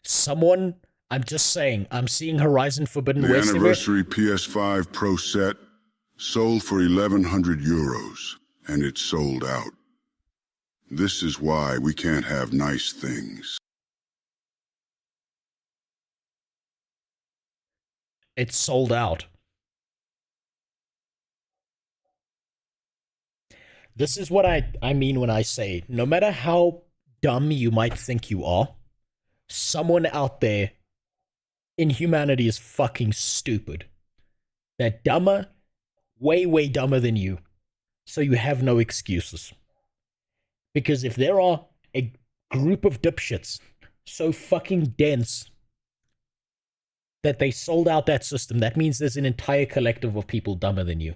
Someone, I'm just saying, I'm seeing Horizon Forbidden West. The anniversary PS5 Pro set sold for 1,100 euros, and it's sold out. This is why we can't have nice things. It's sold out. This is what I mean when I say, no matter how dumb you might think you are, someone out there in humanity is fucking stupid. They're dumber, way, way dumber than you. So you have no excuses. Because if there are a group of dipshits so fucking dense that they sold out that system, that means there's an entire collective of people dumber than you.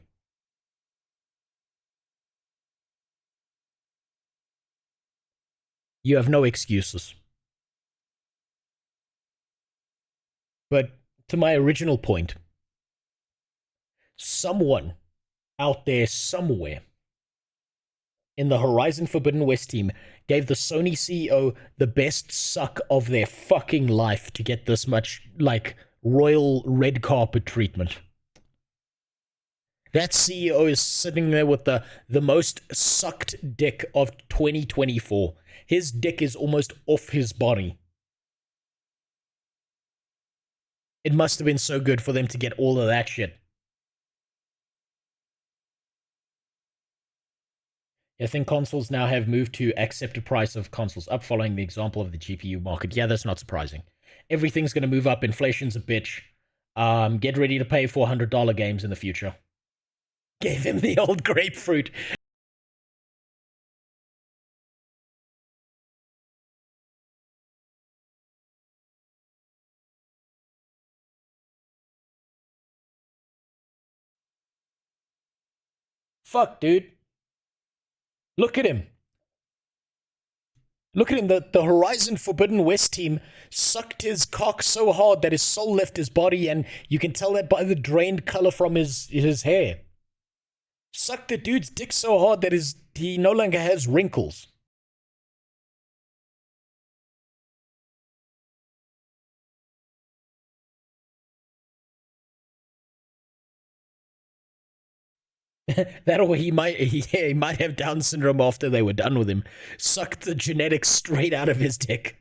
You have no excuses. But to my original point, someone out there somewhere in the Horizon Forbidden West team gave the Sony CEO the best suck of their fucking life to get this much, like, royal red carpet treatment. That CEO is sitting there with the most sucked dick of 2024. His dick is almost off his body. It must have been so good for them to get all of that shit. I think consoles now have moved to accept a price of consoles up following the example of the GPU market. Yeah, that's not surprising. Everything's going to move up. Inflation's a bitch. Get ready to pay $400 games in the future. Gave him the old grapefruit. Fuck, dude. Look at him. Look at him. The Horizon Forbidden West team sucked his cock so hard that his soul left his body, and you can tell that by the drained color from his hair. Sucked the dude's dick so hard that he no longer has wrinkles. That or he might have Down syndrome after they were done with him. Sucked the genetics straight out of his dick.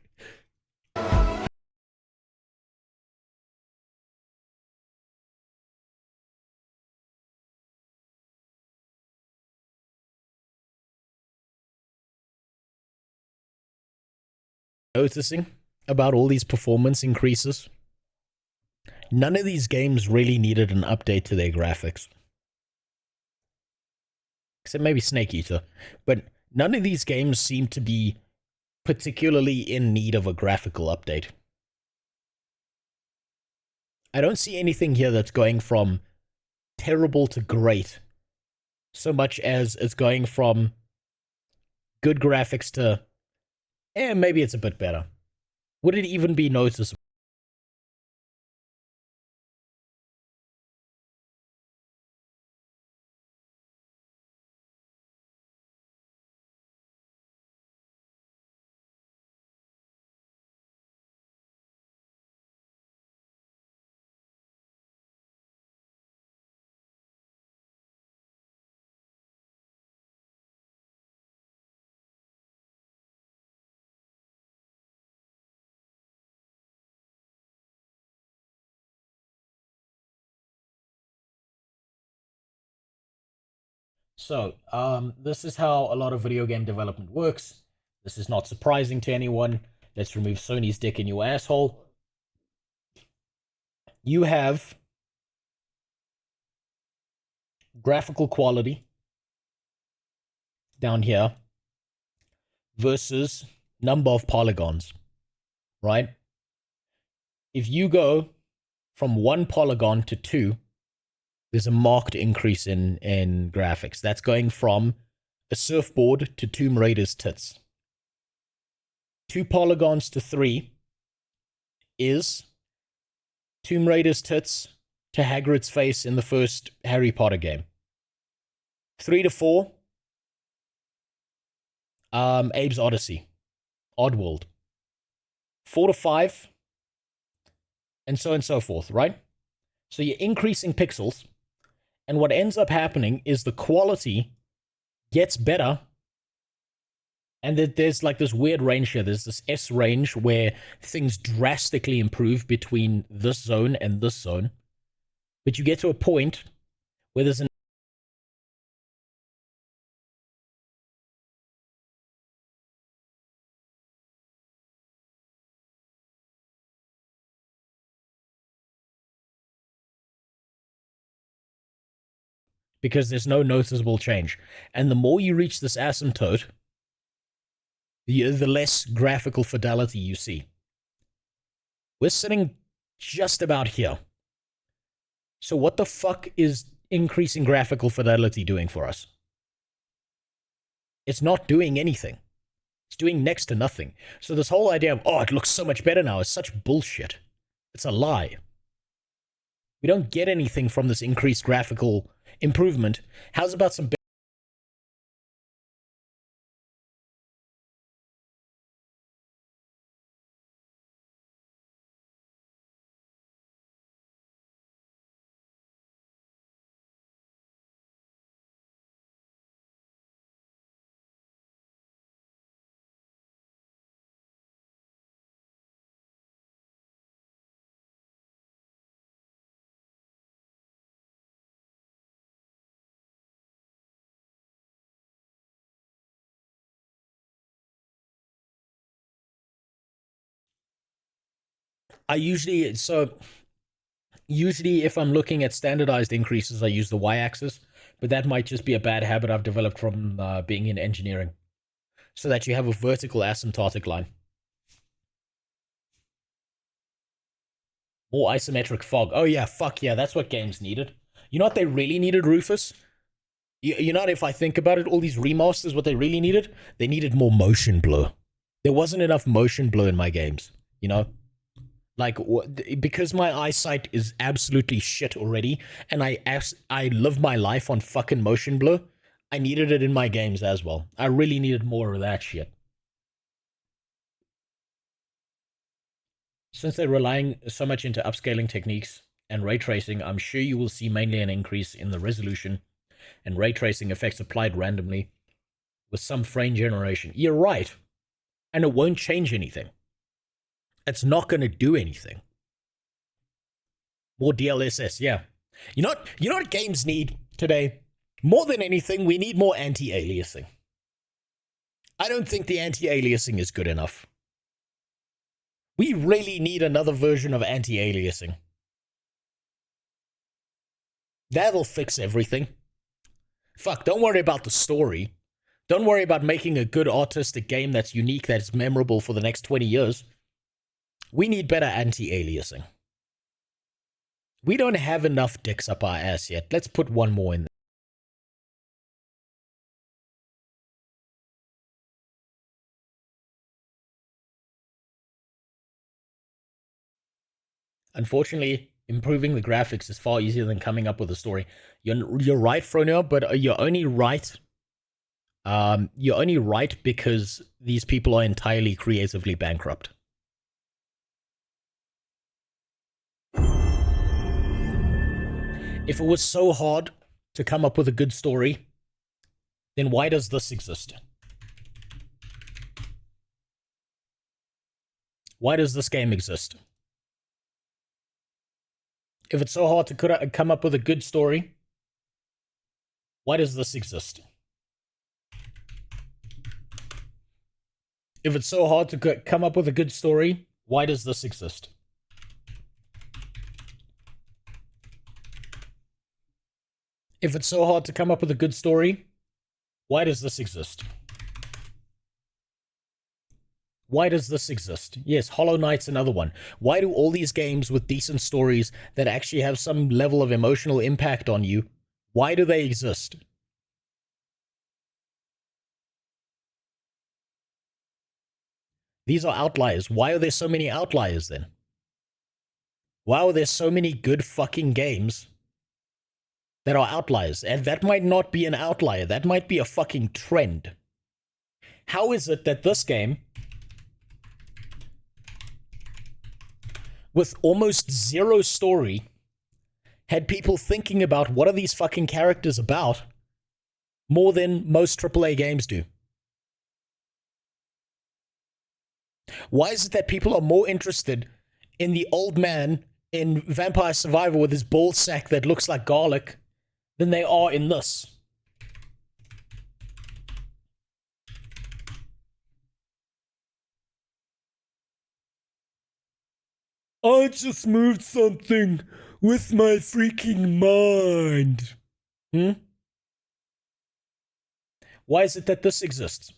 Noticing about all these performance increases? None of these games really needed an update to their graphics. Except maybe Snake Eater. But none of these games seem to be particularly in need of a graphical update. I don't see anything here that's going from terrible to great, so much as it's going from good graphics to, maybe it's a bit better. Would it even be noticeable? So, this is how a lot of video game development works. This is not surprising to anyone. Let's remove Sony's dick in your asshole. You have graphical quality down here versus number of polygons, right? If you go from 1 polygon to 2, there's a marked increase in graphics. That's going from a surfboard to Tomb Raider's tits. 2 polygons to 3 is Tomb Raider's tits to Hagrid's face in the first Harry Potter game. 3 to 4, Abe's Odyssey, Oddworld. 4 to 5, and so forth, right? So you're increasing pixels, and what ends up happening is the quality gets better, and there's like this weird range here. There's this S range where things drastically improve between this zone and this zone, but you get to a point where there's an because there's no noticeable change. And the more you reach this asymptote, the less graphical fidelity you see. We're sitting just about here. So what the fuck is increasing graphical fidelity doing for us? It's not doing anything. It's doing next to nothing. So this whole idea of, oh, it looks so much better now is such bullshit. It's a lie. We don't get anything from this increased graphical improvement. How's about some... Usually if I'm looking at standardized increases, I use the y-axis, but that might just be a bad habit I've developed from being in engineering, so that you have a vertical asymptotic line. More isometric fog. Oh yeah, fuck yeah, that's what games needed. You know what they really needed, Rufus? You know what, if I think about it, all these remasters, what they really needed? They needed more motion blur. There wasn't enough motion blur in my games, you know? Like, because my eyesight is absolutely shit already, and I live my life on fucking motion blur, I needed it in my games as well. I really needed more of that shit. Since they're relying so much into upscaling techniques and ray tracing, I'm sure you will see mainly an increase in the resolution and ray tracing effects applied randomly with some frame generation. You're right. And it won't change anything. It's not going to do anything. More DLSS, yeah. You know what games need today? More than anything, we need more anti-aliasing. I don't think the anti-aliasing is good enough. We really need another version of anti-aliasing. That'll fix everything. Fuck, don't worry about the story. Don't worry about making a good artistic game that's unique, that's memorable for the next 20 years. We need better anti-aliasing. We don't have enough dicks up our ass yet. Let's put one more in there. Unfortunately, improving the graphics is far easier than coming up with a story. You're right, Fronio, but you're only right. You're only right because these people are entirely creatively bankrupt. If it was so hard to come up with a good story, then why does this exist? Why does this game exist? If it's so hard to come up with a good story, why does this exist? If it's so hard to come up with a good story, why does this exist? If it's so hard to come up with a good story, why does this exist? Why does this exist? Yes, Hollow Knight's another one. Why do all these games with decent stories that actually have some level of emotional impact on you, why do they exist? These are outliers. Why are there so many outliers then? Why are there so many good fucking games that are outliers? And that might not be an outlier. That might be a fucking trend. How is it that this game, with almost zero story, had people thinking about what are these fucking characters about more than most AAA games do? Why is it that people are more interested in the old man in Vampire Survivor with his ball sack that looks like garlic than they are in this? I just moved something with my freaking mind. Why is it that this exists?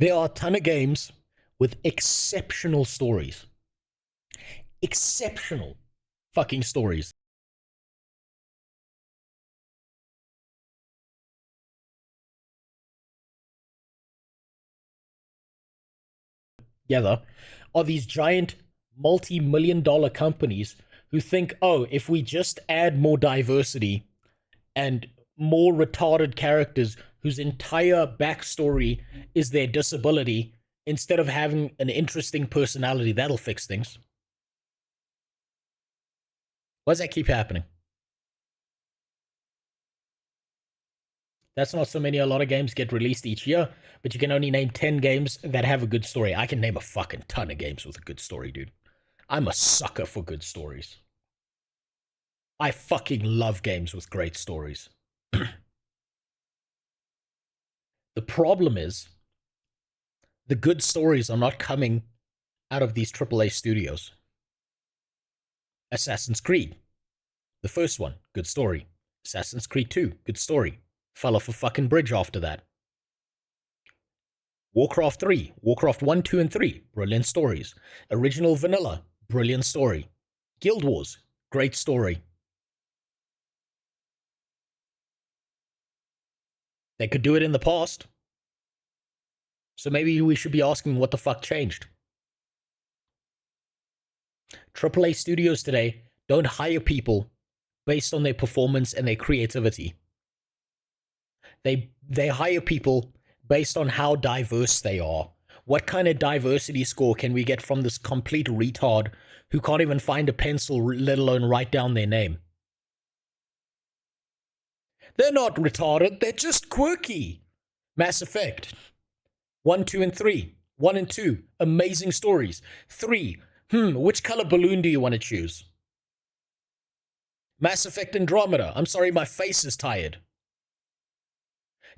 There are a ton of games with exceptional stories. exceptional fucking stories. Together are these giant multi-million-dollar companies who think, oh, if we just add more diversity and more retarded characters whose entire backstory is their disability, instead of having an interesting personality, that'll fix things. Why does that keep happening? That's not so many. A lot of games get released each year, but you can only name 10 games that have a good story. I can name a fucking ton of games with a good story, dude. I'm a sucker for good stories. I fucking love games with great stories. The problem is, the good stories are not coming out of these AAA studios. Assassin's Creed, the first one, good story. Assassin's Creed 2, good story. Fell off a fucking bridge after that. Warcraft 3, Warcraft 1, 2, and 3, brilliant stories. Original Vanilla, brilliant story. Guild Wars, great story. They could do it in the past. So maybe we should be asking what the fuck changed. AAA studios today don't hire people based on their performance and their creativity. They hire people based on how diverse they are. What kind of diversity score can we get from this complete retard who can't even find a pencil, let alone write down their name? They're not retarded, they're just quirky. Mass Effect 1, 2, and 3. 1 and 2, amazing stories. 3, which color balloon do you want to choose? Mass Effect Andromeda. I'm sorry, my face is tired.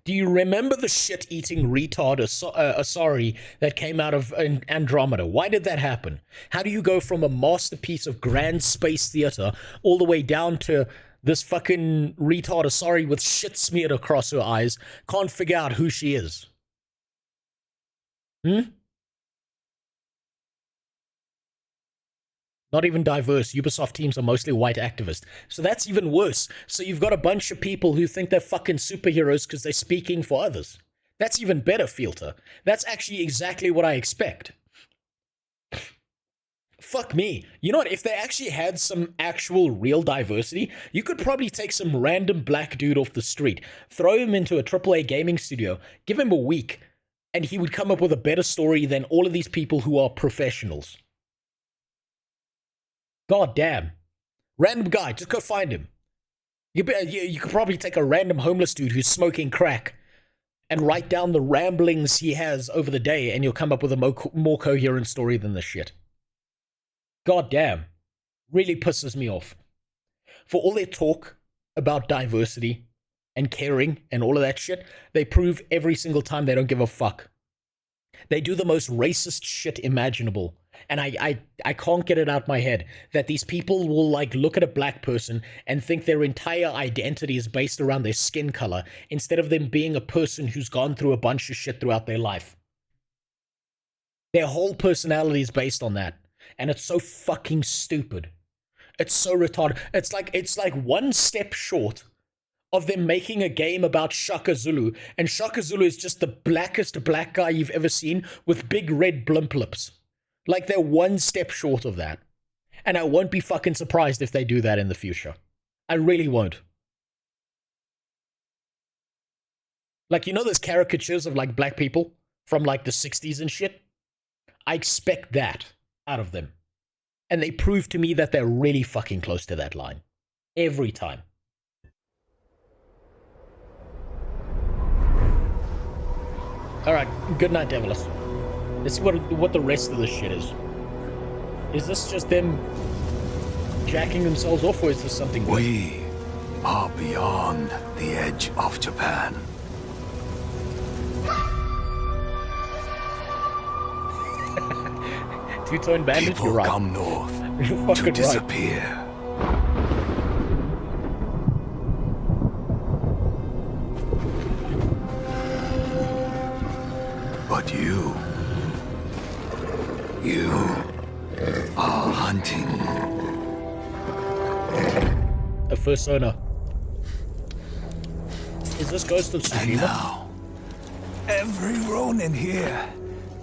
Do you remember the shit-eating retard Asari that came out of Andromeda? Why did that happen? How do you go from a masterpiece of grand space theater all the way down to this fucking retard Asari with shit smeared across her eyes? Can't figure out who she is. Not even diverse. Ubisoft teams are mostly white activists. So that's even worse. So you've got a bunch of people who think they're fucking superheroes because they're speaking for others. That's even better, Filter. That's actually exactly what I expect. Fuck me. You know what? If they actually had some actual real diversity, you could probably take some random black dude off the street, throw him into a AAA gaming studio, give him a week, and he would come up with a better story than all of these people who are professionals. God damn. Random guy, just go find him. You could probably take a random homeless dude who's smoking crack and write down the ramblings he has over the day, and you'll come up with a more coherent story than this shit. God damn. Really pisses me off. For all their talk about diversity and caring and all of that shit, they prove every single time they don't give a fuck. They do the most racist shit imaginable. And I can't get it out my head that these people will like look at a black person and think their entire identity is based around their skin color instead of them being a person who's gone through a bunch of shit throughout their life. Their whole personality is based on that. And it's so fucking stupid. It's so retarded. It's like one step short of them making a game about Shaka Zulu, and Shaka Zulu is just the blackest black guy you've ever seen with big red blimp lips. Like, they're one step short of that. And I won't be fucking surprised if they do that in the future. I really won't. Like, you know those caricatures of, like, black people from, like, the 60s and shit? I expect that out of them. And they prove to me that they're really fucking close to that line. Every time. Alright, good night, Devilis. Let's see what the rest of this shit is. Is this just them jacking themselves off, or is this something good? We are beyond the edge of Japan. Two-tone bandage, People you're right. come north You're fucking to right. disappear. But you are hunting persona. Is this Ghost of And Tsushima? now, every Ronin here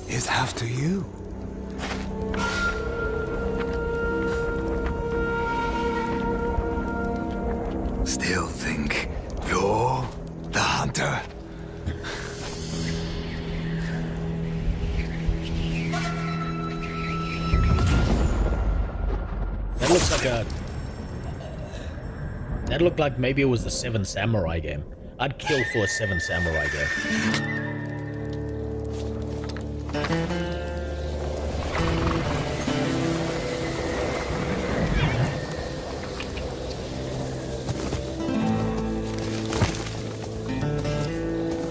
is after you. Still think you're the hunter? That looks like a... That looked like maybe it was the Seven Samurai game. I'd kill for a Seven Samurai game.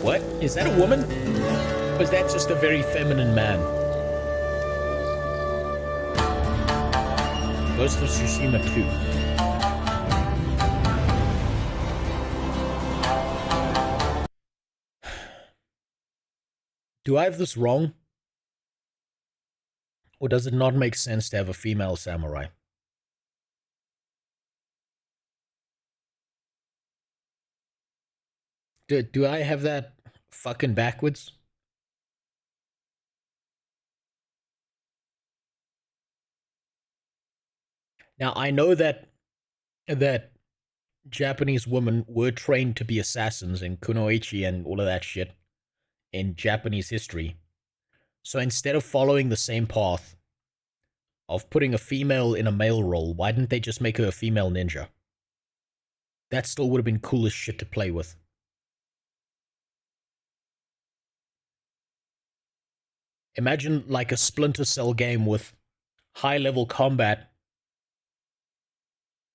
What? Is that a woman? Or is that just a very feminine man? Ghost of Tsushima 2. Do I have this wrong? Or does it not make sense to have a female samurai? Do I have that fucking backwards? Now, I know that Japanese women were trained to be assassins in kunoichi and all of that shit in Japanese history. So instead of following the same path of putting a female in a male role, why didn't they just make her a female ninja? That still would have been cool as shit to play with. Imagine like a Splinter Cell game with high-level combat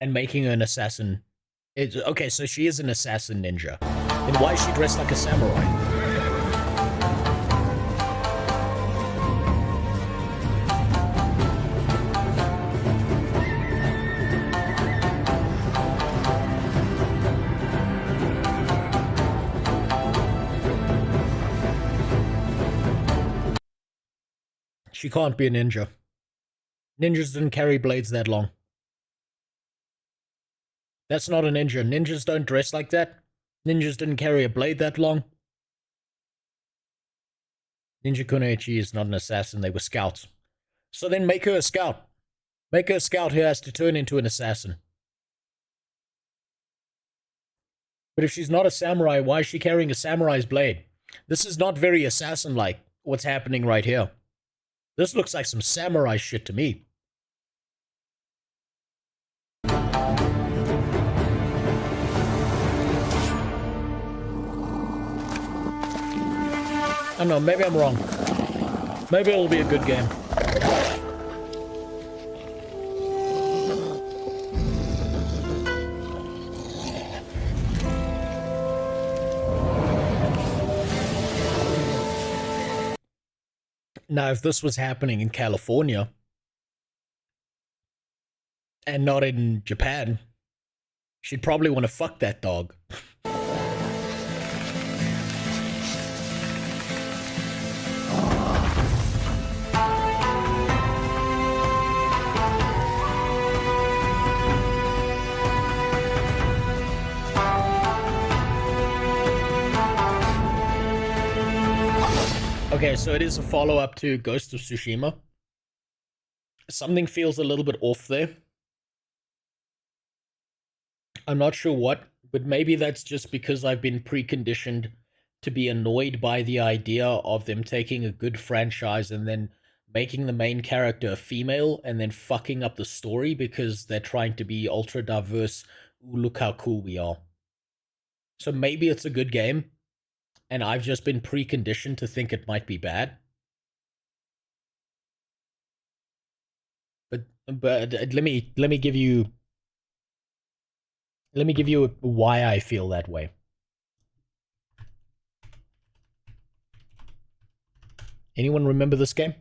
and making her an assassin. Okay, so she is an assassin ninja. Then why is she dressed like a samurai? She can't be a ninja. Ninjas didn't carry blades that long. That's not a ninja. Ninjas don't dress like that. Ninjas didn't carry a blade that long. Ninja Kunoichi is not an assassin. They were scouts. So then make her a scout. Make her a scout who has to turn into an assassin. But if she's not a samurai, why is she carrying a samurai's blade? This is not very assassin-like, what's happening right here. This looks like some samurai shit to me. I don't know, maybe I'm wrong. Maybe it'll be a good game. Now, if this was happening in California and not in Japan, she'd probably want to fuck that dog. Okay, so it is a follow-up to Ghost of Tsushima. Something feels a little bit off there. I'm not sure what, but maybe that's just because I've been preconditioned to be annoyed by the idea of them taking a good franchise and then making the main character a female and then fucking up the story because they're trying to be ultra diverse. Ooh, look how cool we are. So maybe it's a good game, and I've just been preconditioned to think it might be bad. But let me give you why I feel that way. Anyone remember this game?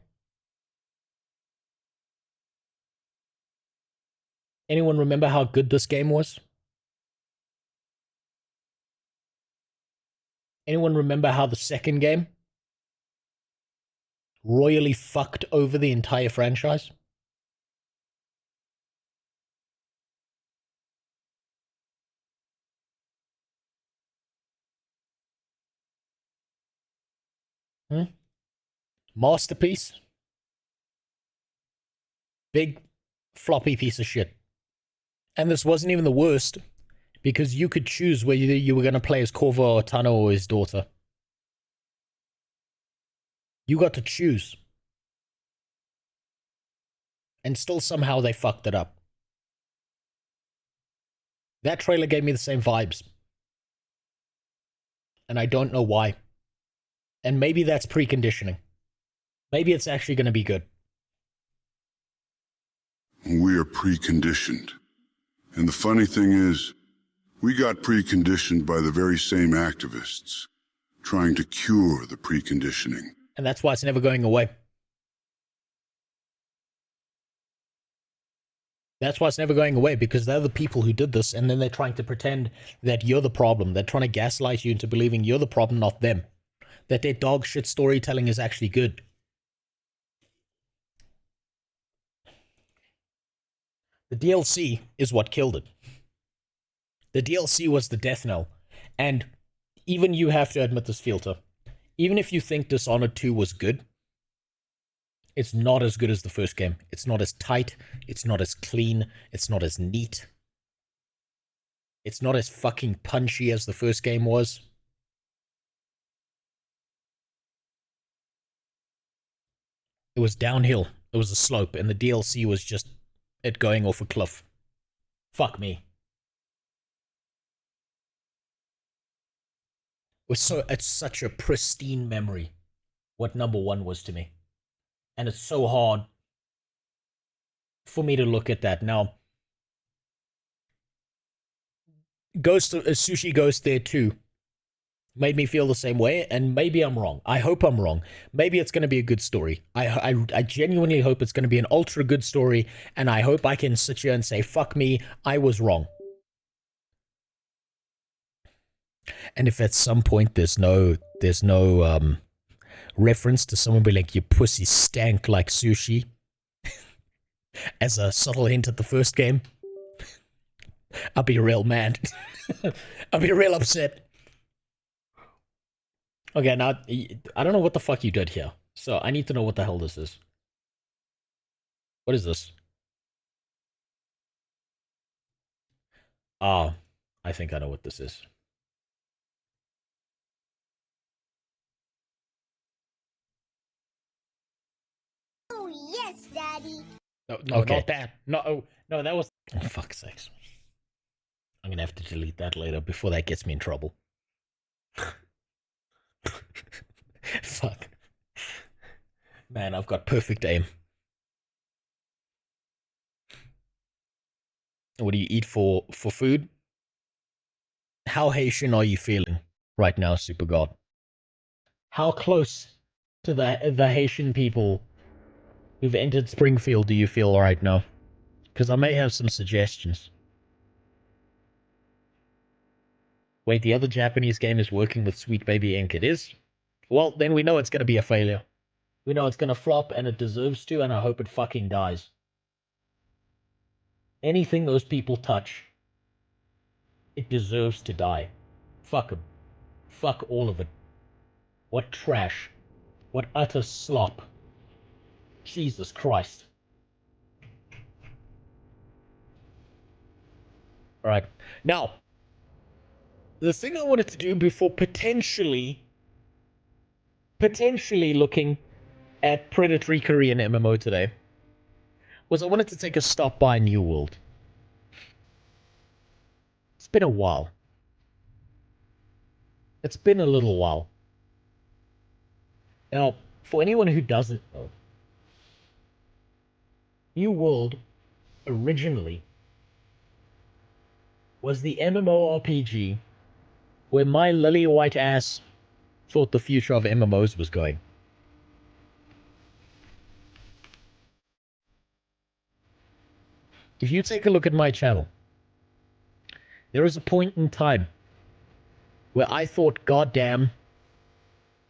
Anyone remember how good this game was? Anyone remember how the second game royally fucked over the entire franchise? Masterpiece. Big floppy piece of shit. And this wasn't even the worst, because you could choose whether you were going to play as Corvo or Tano or his daughter. You got to choose. And still somehow they fucked it up. That trailer gave me the same vibes. And I don't know why. And maybe that's preconditioning. Maybe it's actually going to be good. We are preconditioned. And the funny thing is, we got preconditioned by the very same activists, trying to cure the preconditioning. And that's why it's never going away. That's why it's never going away, because they're the people who did this, and then they're trying to pretend that you're the problem. They're trying to gaslight you into believing you're the problem, not them. That their dog shit storytelling is actually good. The DLC is what killed it. The DLC was the death knell. And even you have to admit this, Filter. Even if you think Dishonored 2 was good, it's not as good as the first game. It's not as tight. It's not as clean. It's not as neat. It's not as fucking punchy as the first game was. It was downhill. It was a slope, and the DLC was just it going off a cliff. Fuck me. It's such a pristine memory what number 1 was to me. And it's so hard for me to look at that. Now, Sushi Ghost there too made me feel the same way, and maybe I'm wrong. I hope I'm wrong. Maybe it's going to be a good story. I genuinely hope it's going to be an ultra good story, and I hope I can sit here and say, fuck me, I was wrong. And if at some point there's no reference to someone being like, you pussy stank like Sushi, as a subtle hint at the first game, I'll be real mad. I'll be real upset. Okay, now, I don't know what the fuck you did here, so I need to know what the hell this is. What is this? Ah, I think I know what this is. Oh, yes, Daddy. No, okay. Not that. No, that was... Oh, fuck's sakes. I'm gonna have to delete that later before that gets me in trouble. Fuck. Man, I've got perfect aim. What do you eat for food? How Haitian are you feeling right now, Super God? How close to the Haitian people who've entered Springfield do you feel right now? Because I may have some suggestions. Wait, the other Japanese game is working with Sweet Baby Inc. It is? Well, then we know it's going to be a failure. We know it's going to flop, and it deserves to, and I hope it fucking dies. Anything those people touch, it deserves to die. Fuck them. Fuck all of it. What trash. What utter slop. Jesus Christ. Alright. Now, the thing I wanted to do before potentially looking at predatory Korean MMO today was I wanted to take a stop by New World. It's been a while. It's been a little while. Now, for anyone who doesn't know, New World originally was the MMORPG where my lily white ass thought the future of MMOs was going. If you take a look at my channel, there is a point in time where I thought, goddamn,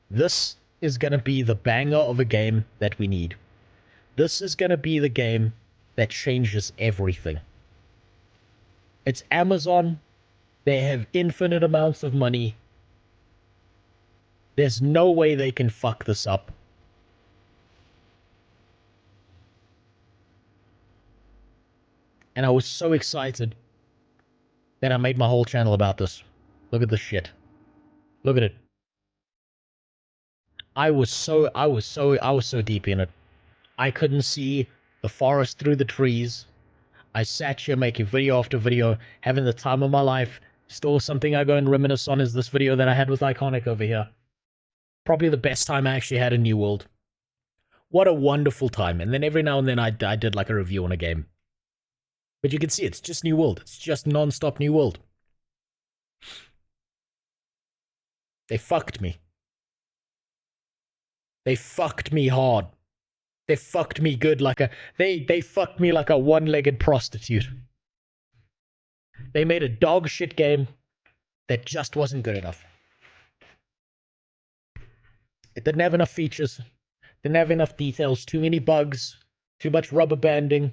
this is going to be the banger of a game that we need. This is going to be the game that changes everything. It's Amazon. They have infinite amounts of money. There's no way they can fuck this up. And I was so excited that I made my whole channel about this. Look at this shit. Look at it. I was so deep in it. I couldn't see the forest through the trees. I sat here making video after video, having the time of my life. Still something I go and reminisce on is this video that I had with Iconic over here. Probably the best time I actually had in New World. What a wonderful time. And then every now and then I did like a review on a game. But you can see it's just New World. It's just non-stop New World. They fucked me. They fucked me hard. They fucked me good like a... They fucked me like a one-legged prostitute. They made a dog shit game that just wasn't good enough. It didn't have enough features. Didn't have enough details. Too many bugs. Too much rubber banding.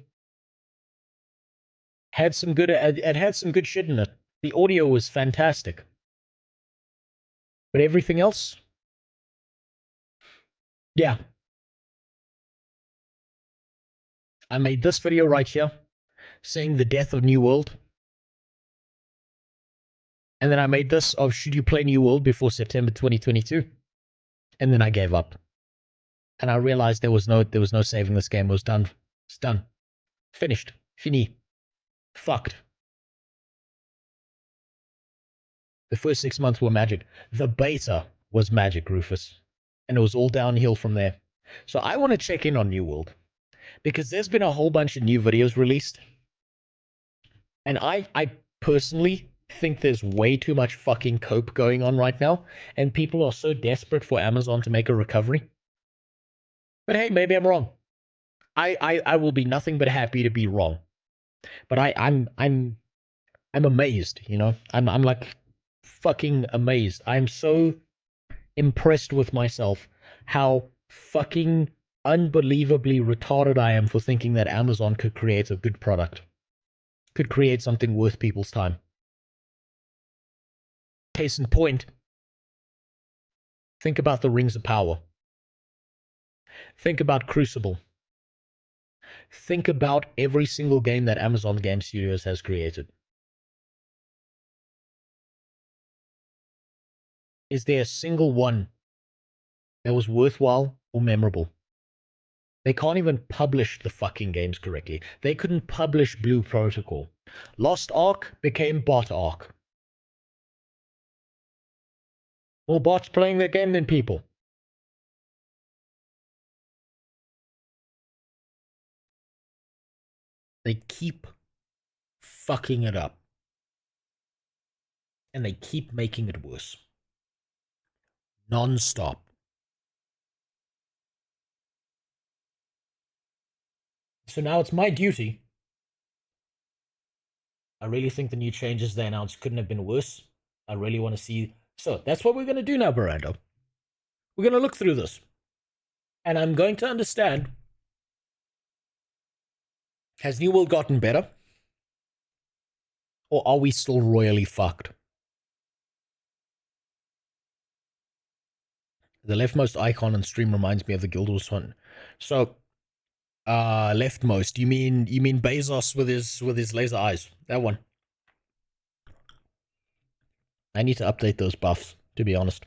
Had some good... It had some good shit in it. The audio was fantastic. But everything else... Yeah. I made this video right here, saying the death of New World. And then I made this of should you play New World before September 2022? And then I gave up. And I realized there was no saving this game. It was done. It's done. Finished. Fini. Fucked. The first 6 months were magic. The beta was magic, Rufus. And it was all downhill from there. So I want to check in on New World. Because there's been a whole bunch of new videos released. And I personally think there's way too much fucking cope going on right now. And people are so desperate for Amazon to make a recovery. But hey, maybe I'm wrong. I will be nothing but happy to be wrong. But I'm amazed, you know? I'm like fucking amazed. I'm so impressed with myself how fucking unbelievably retarded I am for thinking that Amazon could create a good product. Could create something worth people's time. Case in point, think about the Rings of Power. Think about Crucible. Think about every single game that Amazon Game Studios has created. Is there a single one that was worthwhile or memorable? They can't even publish the fucking games correctly. They couldn't publish Blue Protocol. Lost Ark became Bot Ark. More bots playing the game than people. They keep fucking it up. And they keep making it worse. Non-stop. So now it's my duty. I really think the new changes they announced couldn't have been worse. I really want to see... So, that's what we're going to do now, Barando. We're going to look through this. And I'm going to understand... Has New World gotten better? Or are we still royally fucked? The leftmost icon on stream reminds me of the Guild Wars one. So... leftmost. You mean Bezos with his laser eyes? That one. I need to update those buffs, to be honest.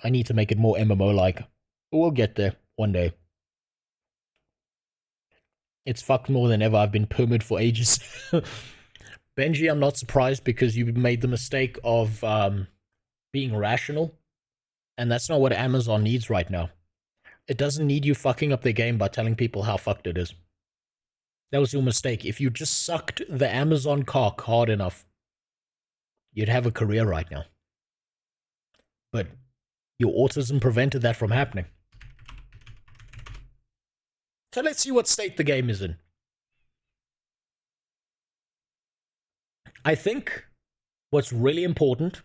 I need to make it more MMO-like. We'll get there one day. It's fucked more than ever. I've been permid for ages. Benji, I'm not surprised because you made the mistake of being rational. And that's not what Amazon needs right now. It doesn't need you fucking up their game by telling people how fucked it is. That was your mistake. If you just sucked the Amazon cock hard enough, you'd have a career right now. But your autism prevented that from happening. So let's see what state the game is in. I think what's really important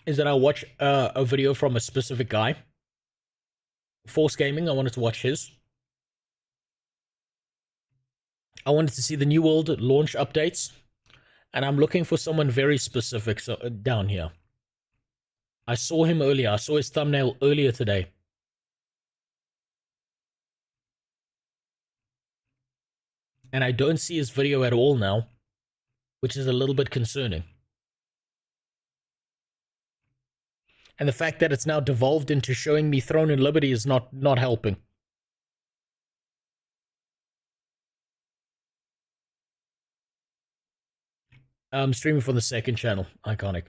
is that I watch a video from a specific guy. Force Gaming, I wanted to watch his. I wanted to see the New World launch updates. And I'm looking for someone very specific down here. I saw him earlier. I saw his thumbnail earlier today. And I don't see his video at all now, which is a little bit concerning. And the fact that it's now devolved into showing me Throne and Liberty is not helping. I'm streaming from the second channel. Iconic.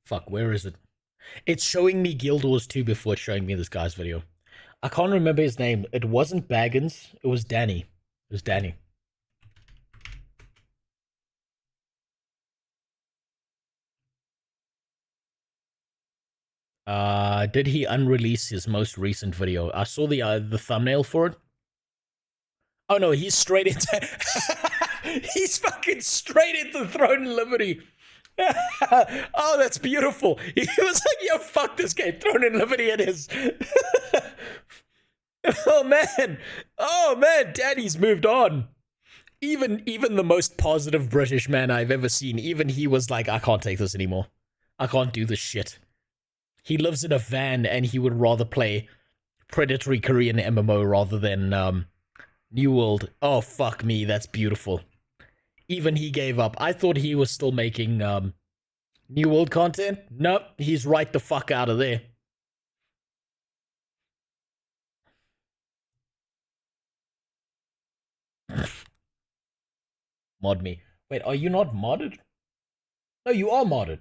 Fuck, where is it? It's showing me Guild Wars 2 before it's showing me this guy's video. I can't remember his name. It wasn't Baggins. It was Danny. It was Danny. Did he unrelease his most recent video? I saw the thumbnail for it. Oh no, he's straight into... he's fucking straight into Throne and Liberty. Oh, that's beautiful. He was like, yo, fuck this game. Throne and Liberty it is. Oh man, Daddy's moved on. Even the most positive British man I've ever seen, even he was like, I can't take this anymore. I can't do this shit. He lives in a van and he would rather play predatory Korean MMO rather than New World. Oh, fuck me, that's beautiful. Even he gave up. I thought he was still making New World content. Nope, he's right the fuck out of there. Mod me. Wait, are you not modded? No, you are modded.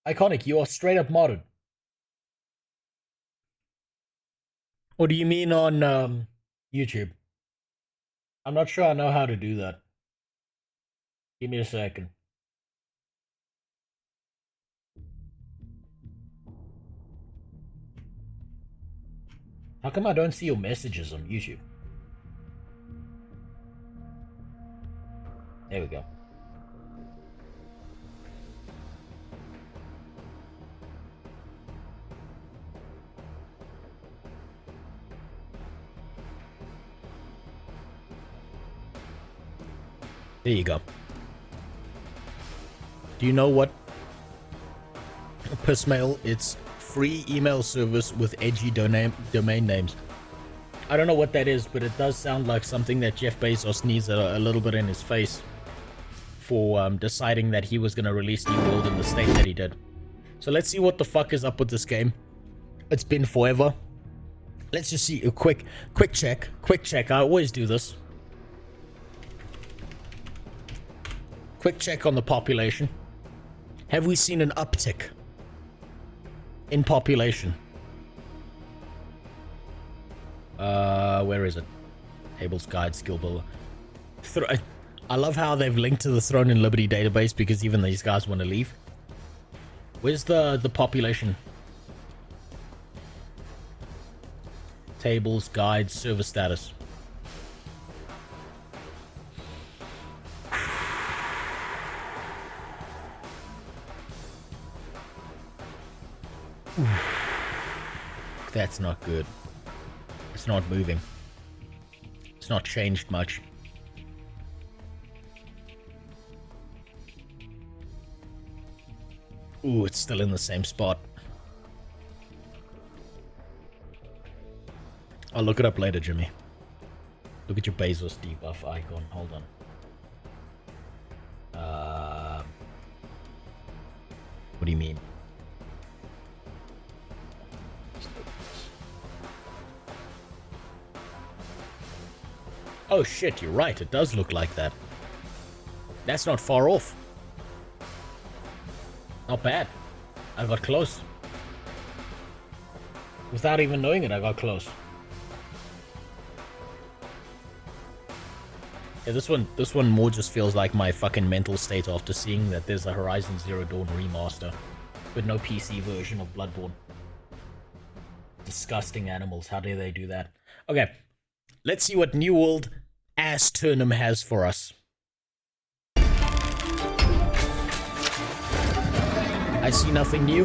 Iconic, you are straight up modded. Or do you mean on YouTube? I'm not sure I know how to do that. Give me a second. How come I don't see your messages on YouTube? There we go. There you go. Do you know what? Pissmail, it's free email service with edgy domain names. I don't know what that is, but it does sound like something that Jeff Bezos needs a little bit in his face for deciding that he was going to release New World in the state that he did. So let's see what the fuck is up with this game. It's been forever. Let's just see a quick check. Quick check. I always do this. Quick check on the population. Have we seen an uptick in population? Where is it? Tables, Guide, Skill Builder. I love how they've linked to the Throne and Liberty database because even these guys want to leave. Where's the population? Tables, Guides, Server Status. That's not good. It's not moving. It's not changed much. Ooh, it's still in the same spot. I'll look it up later, Jimmy. Look at your Bezos debuff icon. Hold on. What do you mean? Oh shit, you're right. It does look like that. That's not far off. Not bad. I got close. Without even knowing it, I got close. Yeah, this one more just feels like my fucking mental state after seeing that there's a Horizon Zero Dawn remaster, but no PC version of Bloodborne. Disgusting animals. How dare they do that? Okay, let's see what New World Ass Turnham has for us. I see nothing new.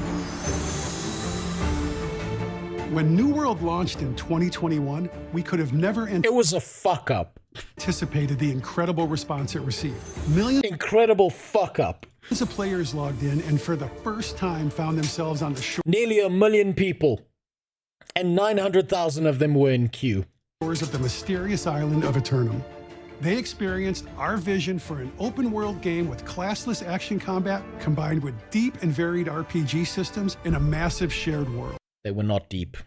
When New World launched in 2021, we could have never... It was a fuck up. anticipated the incredible response it received. Incredible fuck up. Millions of players logged in and for the first time found themselves on the Nearly 1 million people. And 900,000 of them were in queue. shores of the mysterious island of Eternum. They experienced our vision for an open-world game with classless action combat combined with deep and varied RPG systems in a massive shared world. They were not deep.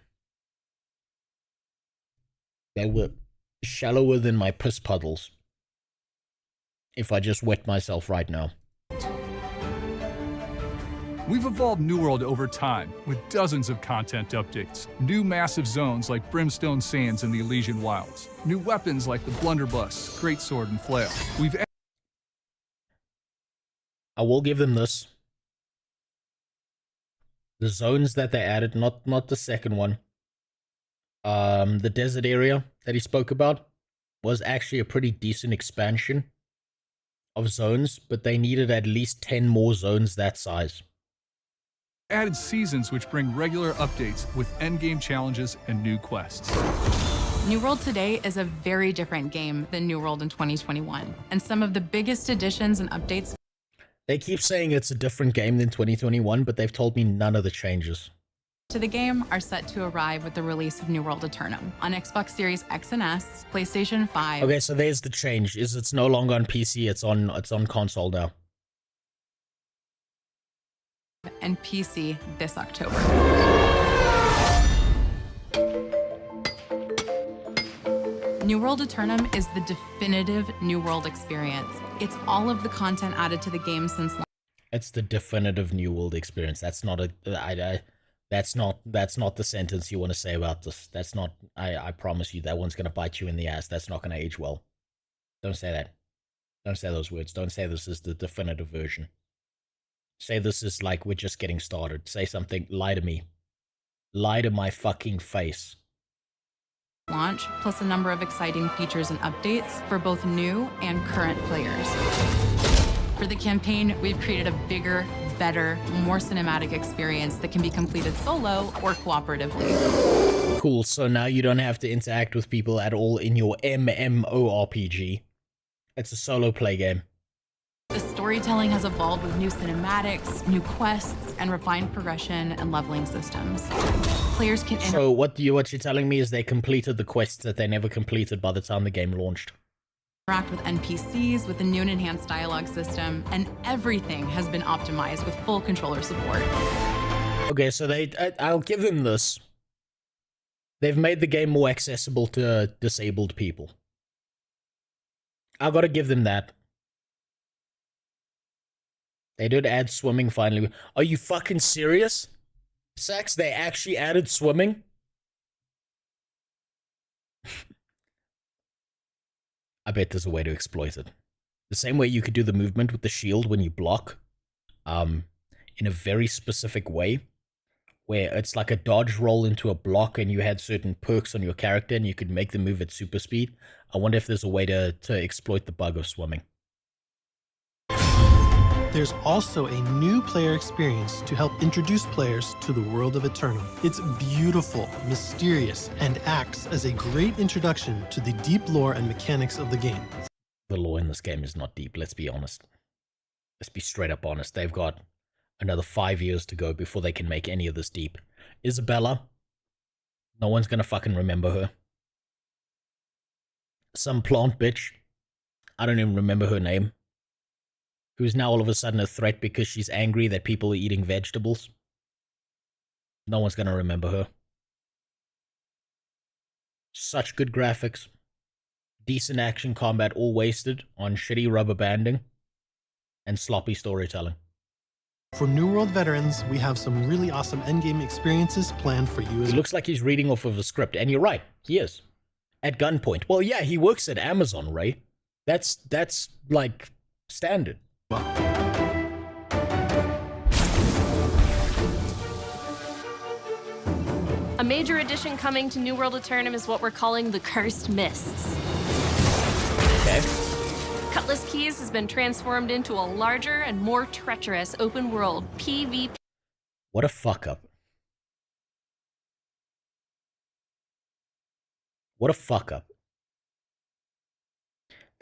They were shallower than my piss puddles. If I just wet myself right now. We've evolved New World over time, with dozens of content updates. New massive zones like Brimstone Sands and the Elysian Wilds. New weapons like the Blunderbuss, Greatsword, and Flail. I will give them this. The zones that they added, not the second one. The desert area that he spoke about was actually a pretty decent expansion of zones, but they needed at least 10 more zones that size. Added seasons which bring regular updates with endgame challenges and new quests. New World today is a very different game than New World in 2021, and some of the biggest additions and updates. They keep saying it's a different game than 2021, but they've told me none of the changes To the game are set to arrive with the release of New World Eternum on Xbox Series X and S, PlayStation 5. Okay, so there's the change. It's no longer on PC, it's on console now. And PC this October. New World Eternum is the definitive New World experience. It's all of the content added to the game since launch. It's the definitive New World experience. That's not that's not the sentence you want to say about this. That's not. I promise you, that one's gonna bite you in the ass. That's not gonna age well. Don't say that. Don't say those words. Don't say this is the definitive version. Say this is like we're just getting started. Say something. Lie to me. Lie to my fucking face. Launch, plus a number of exciting features and updates for both new and current players. For the campaign, we've created a bigger, better, more cinematic experience that can be completed solo or cooperatively. Cool, so now you don't have to interact with people at all in your MMORPG. It's a solo play game. The storytelling has evolved with new cinematics, new quests, and refined progression and leveling systems. Players can So what you're telling me is they completed the quests that they never completed by the time the game launched. interact with NPCs with a new and enhanced dialogue system, and everything has been optimized with full controller support. Okay, so I'll give them this. They've made the game more accessible to disabled people. I gotta give them that. They did add swimming finally. Are you fucking serious? Sax, they actually added swimming? I bet there's a way to exploit it. The same way you could do the movement with the shield when you block, in a very specific way, where it's like a dodge roll into a block and you had certain perks on your character and you could make the move at super speed. I wonder if there's a way to exploit the bug of swimming. There's also a new player experience to help introduce players to the world of Eternum. It's beautiful, mysterious, and acts as a great introduction to the deep lore and mechanics of the game. The lore in this game is not deep, let's be honest. Let's be straight up honest. They've got another 5 years to go before they can make any of this deep. Isabella, no one's gonna fucking remember her. Some plant bitch, I don't even remember her name, who's now all of a sudden a threat because she's angry that people are eating vegetables. No one's gonna remember her. Such good graphics. Decent action combat, all wasted on shitty rubber banding and sloppy storytelling. For New World veterans, we have some really awesome endgame experiences planned for you as It looks like he's reading off of a script, and you're right, he is. At gunpoint. Well, yeah, he works at Amazon, Ray. That's like standard. A major addition coming to New World Eternum is what we're calling the Cursed Mists. Okay. Cutlass Keys has been transformed into a larger and more treacherous open world PvP. What a fuck up. What a fuck up.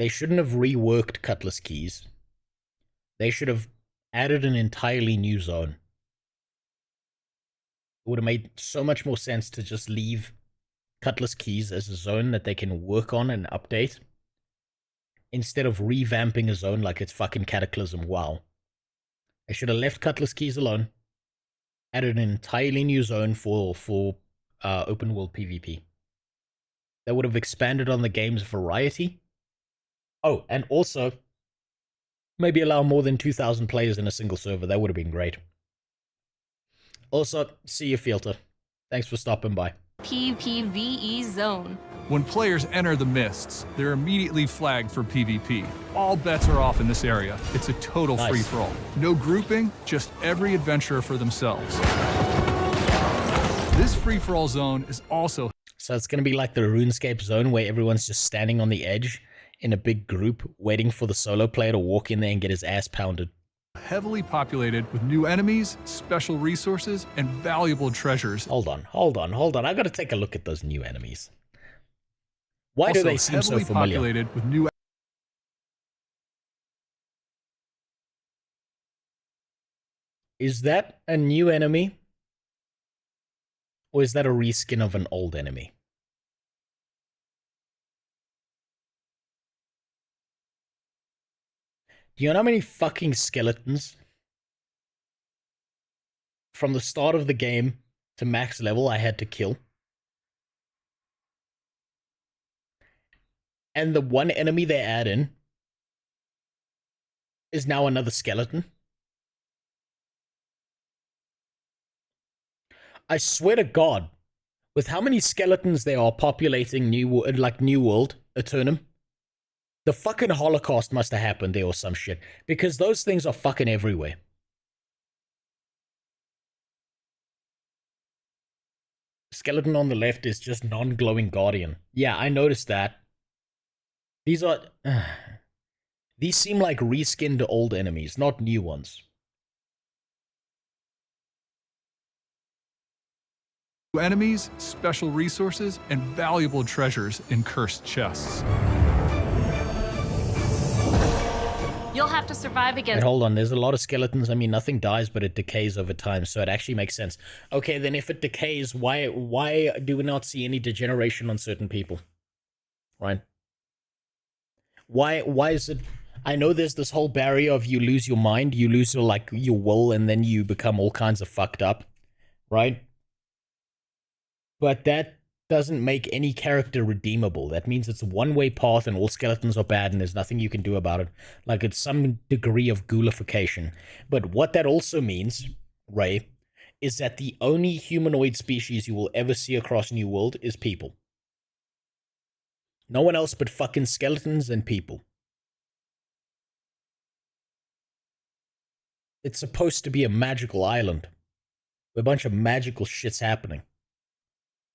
They shouldn't have reworked Cutlass Keys. They should have added an entirely new zone. It would have made so much more sense to just leave Cutlass Keys as a zone that they can work on and update, instead of revamping a zone like it's fucking Cataclysm. Wow. They should have left Cutlass Keys alone, added an entirely new zone for open world PvP. That would have expanded on the game's variety. Oh, and also, maybe allow more than 2,000 players in a single server. That would have been great. Also, see you, Filter. Thanks for stopping by. PvE zone. When players enter the mists, they're immediately flagged for PvP. All bets are off in this area. It's a total free-for-all. No grouping, just every adventurer for themselves. This free-for-all zone is also... So it's going to be like the RuneScape zone where everyone's just standing on the edge in a big group waiting for the solo player to walk in there and get his ass pounded. heavily populated with new enemies, special resources, and valuable treasures. Hold on. I gotta take a look at those new enemies. Why do they seem so familiar? Populated with new. Is that a new enemy? Or is that a reskin of an old enemy? Do you know how many fucking skeletons from the start of the game to max level I had to kill? And the one enemy they add in is now another skeleton? I swear to God, with how many skeletons there are populating New World, Eternum, the fucking Holocaust must have happened there or some shit. Because those things are fucking everywhere. Skeleton on the left is just non-glowing Guardian. Yeah, I noticed that. These are... these seem like reskinned old enemies, not new ones. Enemies, special resources, and valuable treasures in cursed chests. You'll have to survive against... Wait, hold on, there's a lot of skeletons. I mean, nothing dies, but it decays over time, so it actually makes sense. Okay, then if it decays, why do we not see any degeneration on certain people? Right? Why is it... I know there's this whole barrier of you lose your mind, you lose your, your will, and then you become all kinds of fucked up. Right? But that doesn't make any character redeemable. That means it's a one-way path and all skeletons are bad and there's nothing you can do about it. Like, it's some degree of ghoulification. But what that also means, Ray, is that the only humanoid species you will ever see across New World is people. No one else but fucking skeletons and people. It's supposed to be a magical island. With a bunch of magical shit's happening.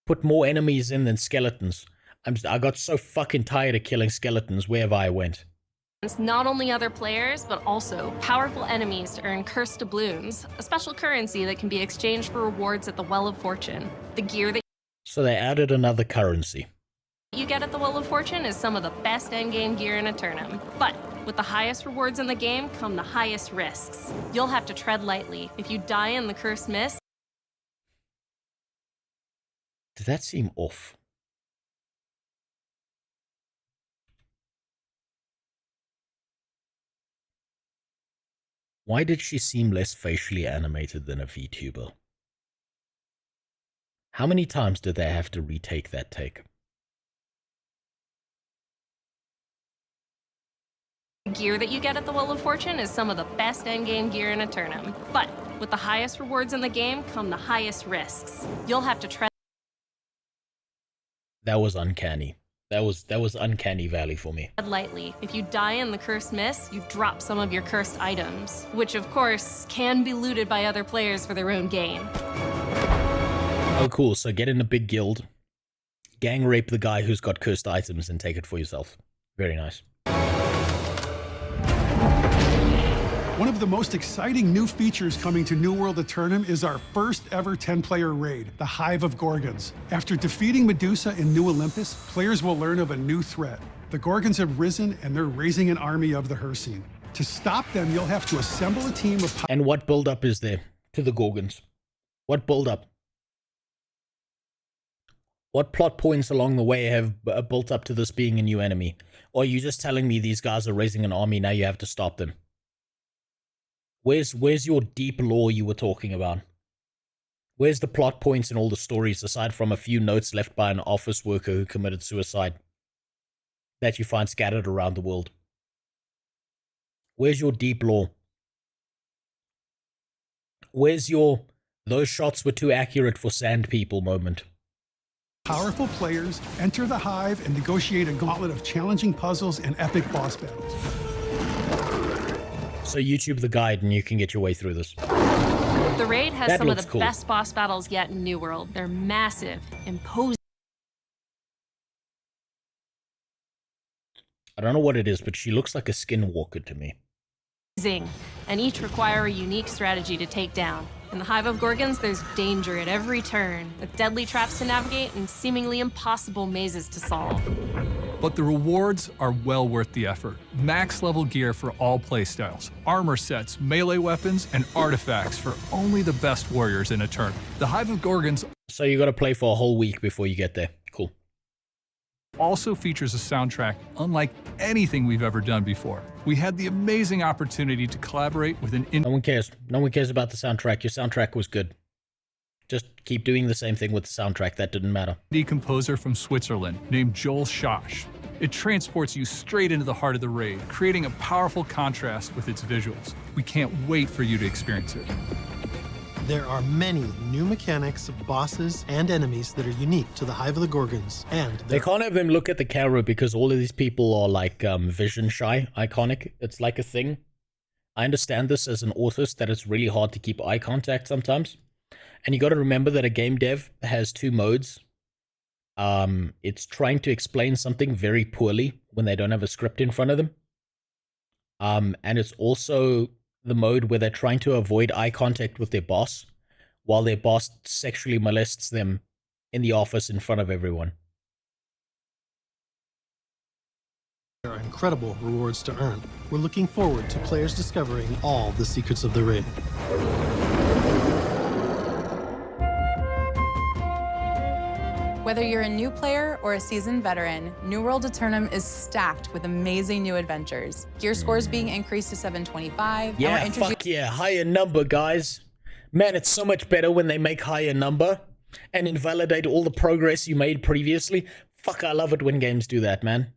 Put more enemies in than skeletons. I got so fucking tired of killing skeletons wherever I went. It's not only other players, but also powerful enemies to earn cursed doubloons, a special currency that can be exchanged for rewards at the Well of Fortune. The gear that So they added another currency. you get at the Well of Fortune is some of the best endgame gear in Eternum. But with the highest rewards in the game come the highest risks. You'll have to tread lightly. If you die in the Cursed Mist, Did that seem off? Why did she seem less facially animated than a VTuber? How many times did they have to retake that take? the gear that you get at the Well of Fortune is some of the best endgame gear in Eternum. But with the highest rewards in the game come the highest risks. You'll have to tread That was uncanny. That was uncanny valley for me. lightly. If you die in the Cursed Mist, you drop some of your cursed items, which of course can be looted by other players for their own gain. Oh, cool. So get in a big guild, gang rape the guy who's got cursed items, and take it for yourself. Very nice. One of the most exciting new features coming to New World Eternum is our first ever 10-player raid, the Hive of Gorgons. After defeating Medusa in New Olympus, players will learn of a new threat, The Gorgons have risen, and they're raising an army of the Hirsine. To stop them, you'll have to assemble a team of... And what build-up is there to the Gorgons? What build-up? What plot points along the way have built up to this being a new enemy? Or are you just telling me these guys are raising an army, now you have to stop them? Where's your deep lore you were talking about? Where's the plot points in all the stories, aside from a few notes left by an office worker who committed suicide that you find scattered around the world? Where's your deep lore? Where's your those shots were too accurate for sand people moment? Powerful players enter the hive and negotiate a gauntlet of challenging puzzles and epic boss battles. So YouTube the guide and you can get your way through this. The raid has That some of looks the cool. best boss battles yet in New World. They're massive, imposing. I don't know what it is, but she looks like a skinwalker to me. And each require a unique strategy to take down. In the Hive of Gorgons, there's danger at every turn, with deadly traps to navigate and seemingly impossible mazes to solve. But the rewards are well worth the effort. Max level gear for all playstyles, armor sets, melee weapons, and artifacts for only the best warriors in a tournament. The Hive of Gorgons So you gotta play for a whole week before you get there. Cool. also features a soundtrack unlike anything we've ever done before. We had the amazing opportunity to collaborate with an No one cares. No one cares about the soundtrack. Your soundtrack was good. Just keep doing the same thing with the soundtrack. That didn't matter. indie composer from Switzerland named Joel Schosch. It transports you straight into the heart of the raid, creating a powerful contrast with its visuals. We can't wait for you to experience it. There are many new mechanics, bosses, and enemies that are unique to the Hive of the Gorgons, and They can't have them look at the camera because all of these people are like vision shy, iconic. It's like a thing. I understand this as an artist that it's really hard to keep eye contact sometimes. And you got to remember that a game dev has two modes. It's trying to explain something very poorly when they don't have a script in front of them. And it's also the mode where they're trying to avoid eye contact with their boss while their boss sexually molests them in the office in front of everyone. there are incredible rewards to earn. We're looking forward to players discovering all the secrets of the raid. Whether you're a new player or a seasoned veteran, New World Eternum is stacked with amazing new adventures. Gear scores being increased to 725. and we're Yeah, introducing fuck yeah, higher number, guys. Man, it's so much better when they make higher number and invalidate all the progress you made previously. Fuck, I love it when games do that, man.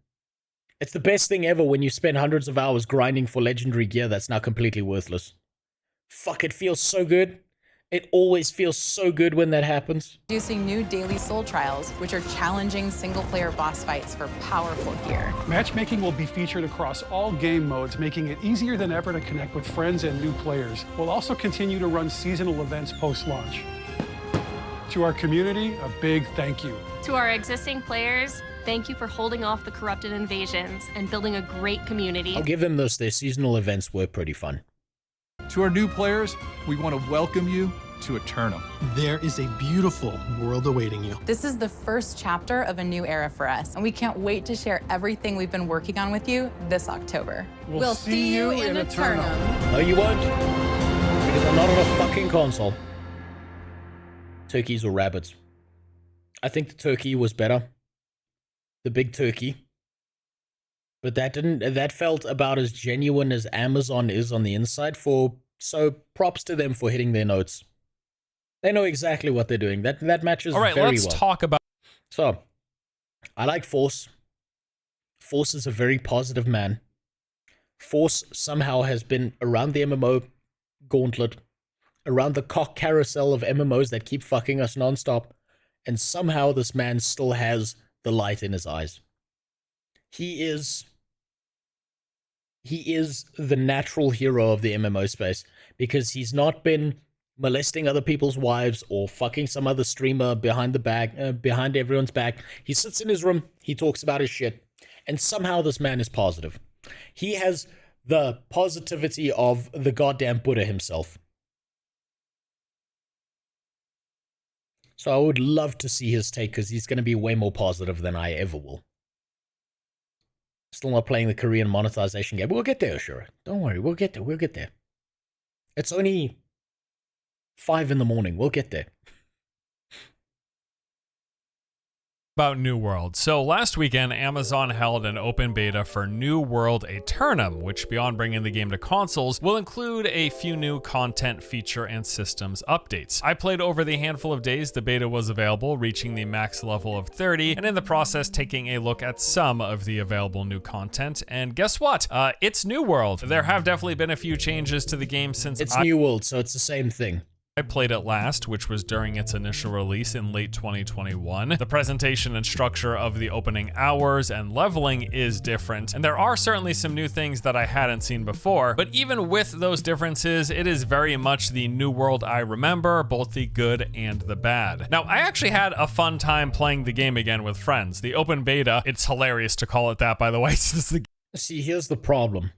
It's the best thing ever when you spend hundreds of hours grinding for legendary gear that's now completely worthless. Fuck, it feels so good. It always feels so good when that happens. Introducing new daily soul trials, which are challenging single-player boss fights for powerful gear. Matchmaking will be featured across all game modes, making it easier than ever to connect with friends and new players. We'll also continue to run seasonal events post-launch. To our community, a big thank you. To our existing players, thank you for holding off the corrupted invasions and building a great community. I'll give them this. Their seasonal events were pretty fun. To our new players, we want to welcome you to Eternum. There is a beautiful world awaiting you. This is the first chapter of a new era for us, and we can't wait to share everything we've been working on with you this October. We'll see you in Eternum. No, you won't. Because I'm not on a fucking console. Turkeys or rabbits? I think the turkey was better. The big turkey. But that felt about as genuine as Amazon is on the inside so props to them for hitting their notes. They know exactly what they're doing. That matches All right, very let's well. talk about... So, I like Force. Force is a very positive man. Force somehow has been around the MMO gauntlet, around the cock carousel of MMOs that keep fucking us nonstop, and somehow this man still has the light in his eyes. He is the natural hero of the MMO space because he's not been molesting other people's wives or fucking some other streamer behind everyone's back. He sits in his room, he talks about his shit, and somehow this man is positive. He has the positivity of the goddamn Buddha himself. So I would love to see his take because he's going to be way more positive than I ever will. Still not playing the Korean monetization game. We'll get there, sure. Don't worry, we'll get there. We'll get there. It's only 5 in the morning. We'll get there. About New World. So last weekend, Amazon held an open beta for New World Aeternum, which beyond bringing the game to consoles, will include a few new content, feature, and systems updates. I played over the handful of days the beta was available, reaching the max level of 30, and in the process taking a look at some of the available new content. And guess what? It's New World. There have definitely been a few changes to the game since It's New World, so it's the same thing. I played it last, which was during its initial release in late 2021. The presentation and structure of the opening hours and leveling is different, and there are certainly some new things that I hadn't seen before, but even with those differences, it is very much the New World I remember, both the good and the bad. Now, I actually had a fun time playing the game again with friends. The open beta, it's hilarious to call it that, by the way. See, here's the problem.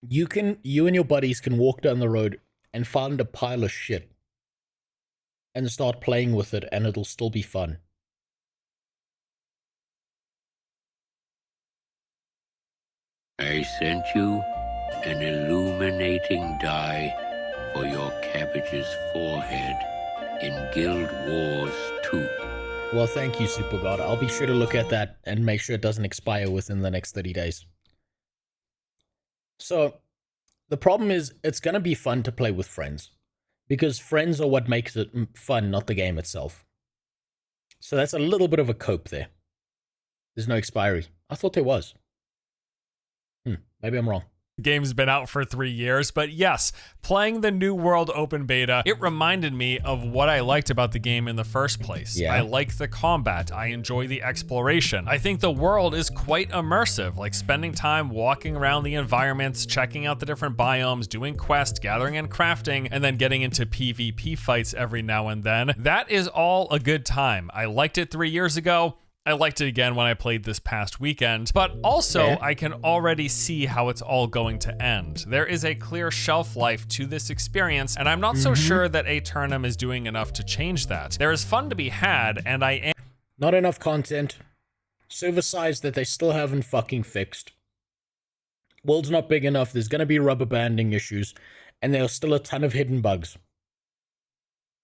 You and your buddies can walk down the road and find a pile of shit and start playing with it, and it'll still be fun. I sent you an illuminating dye for your cabbage's forehead in Guild Wars 2. Well, thank you, Super God. I'll be sure to look at that and make sure it doesn't expire within the next 30 days. So, the problem is, it's going to be fun to play with friends. Because friends are what makes it fun, not the game itself. So that's a little bit of a cope there. There's no expiry. I thought there was. Maybe I'm wrong. The game's been out for 3 years, but yes, playing the New World open beta, it reminded me of what I liked about the game in the first place. Yeah. I like the combat, I enjoy the exploration. I think the world is quite immersive, like spending time walking around the environments, checking out the different biomes, doing quests, gathering and crafting, and then getting into PvP fights every now and then. That is all a good time. I liked it 3 years ago. I liked it again when I played this past weekend, but also I can already see how it's all going to end. There is a clear shelf life to this experience, and I'm not so sure that Aeternum is doing enough to change that. There is fun to be had, and I am— Not enough content. Server size that they still haven't fucking fixed. World's not big enough, there's gonna be rubber banding issues, and there are still a ton of hidden bugs.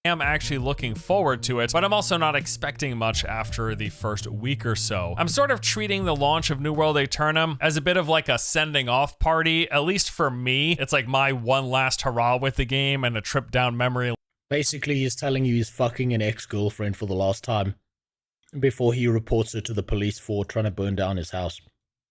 am actually looking forward to it, but I'm also not expecting much after the first week or so. I'm sort of treating the launch of New World Aeternum as a bit of like a sending off party, at least for me. It's like my one last hurrah with the game and a trip down memory. Basically, he's telling you he's fucking an ex-girlfriend for the last time before he reports her to the police for trying to burn down his house.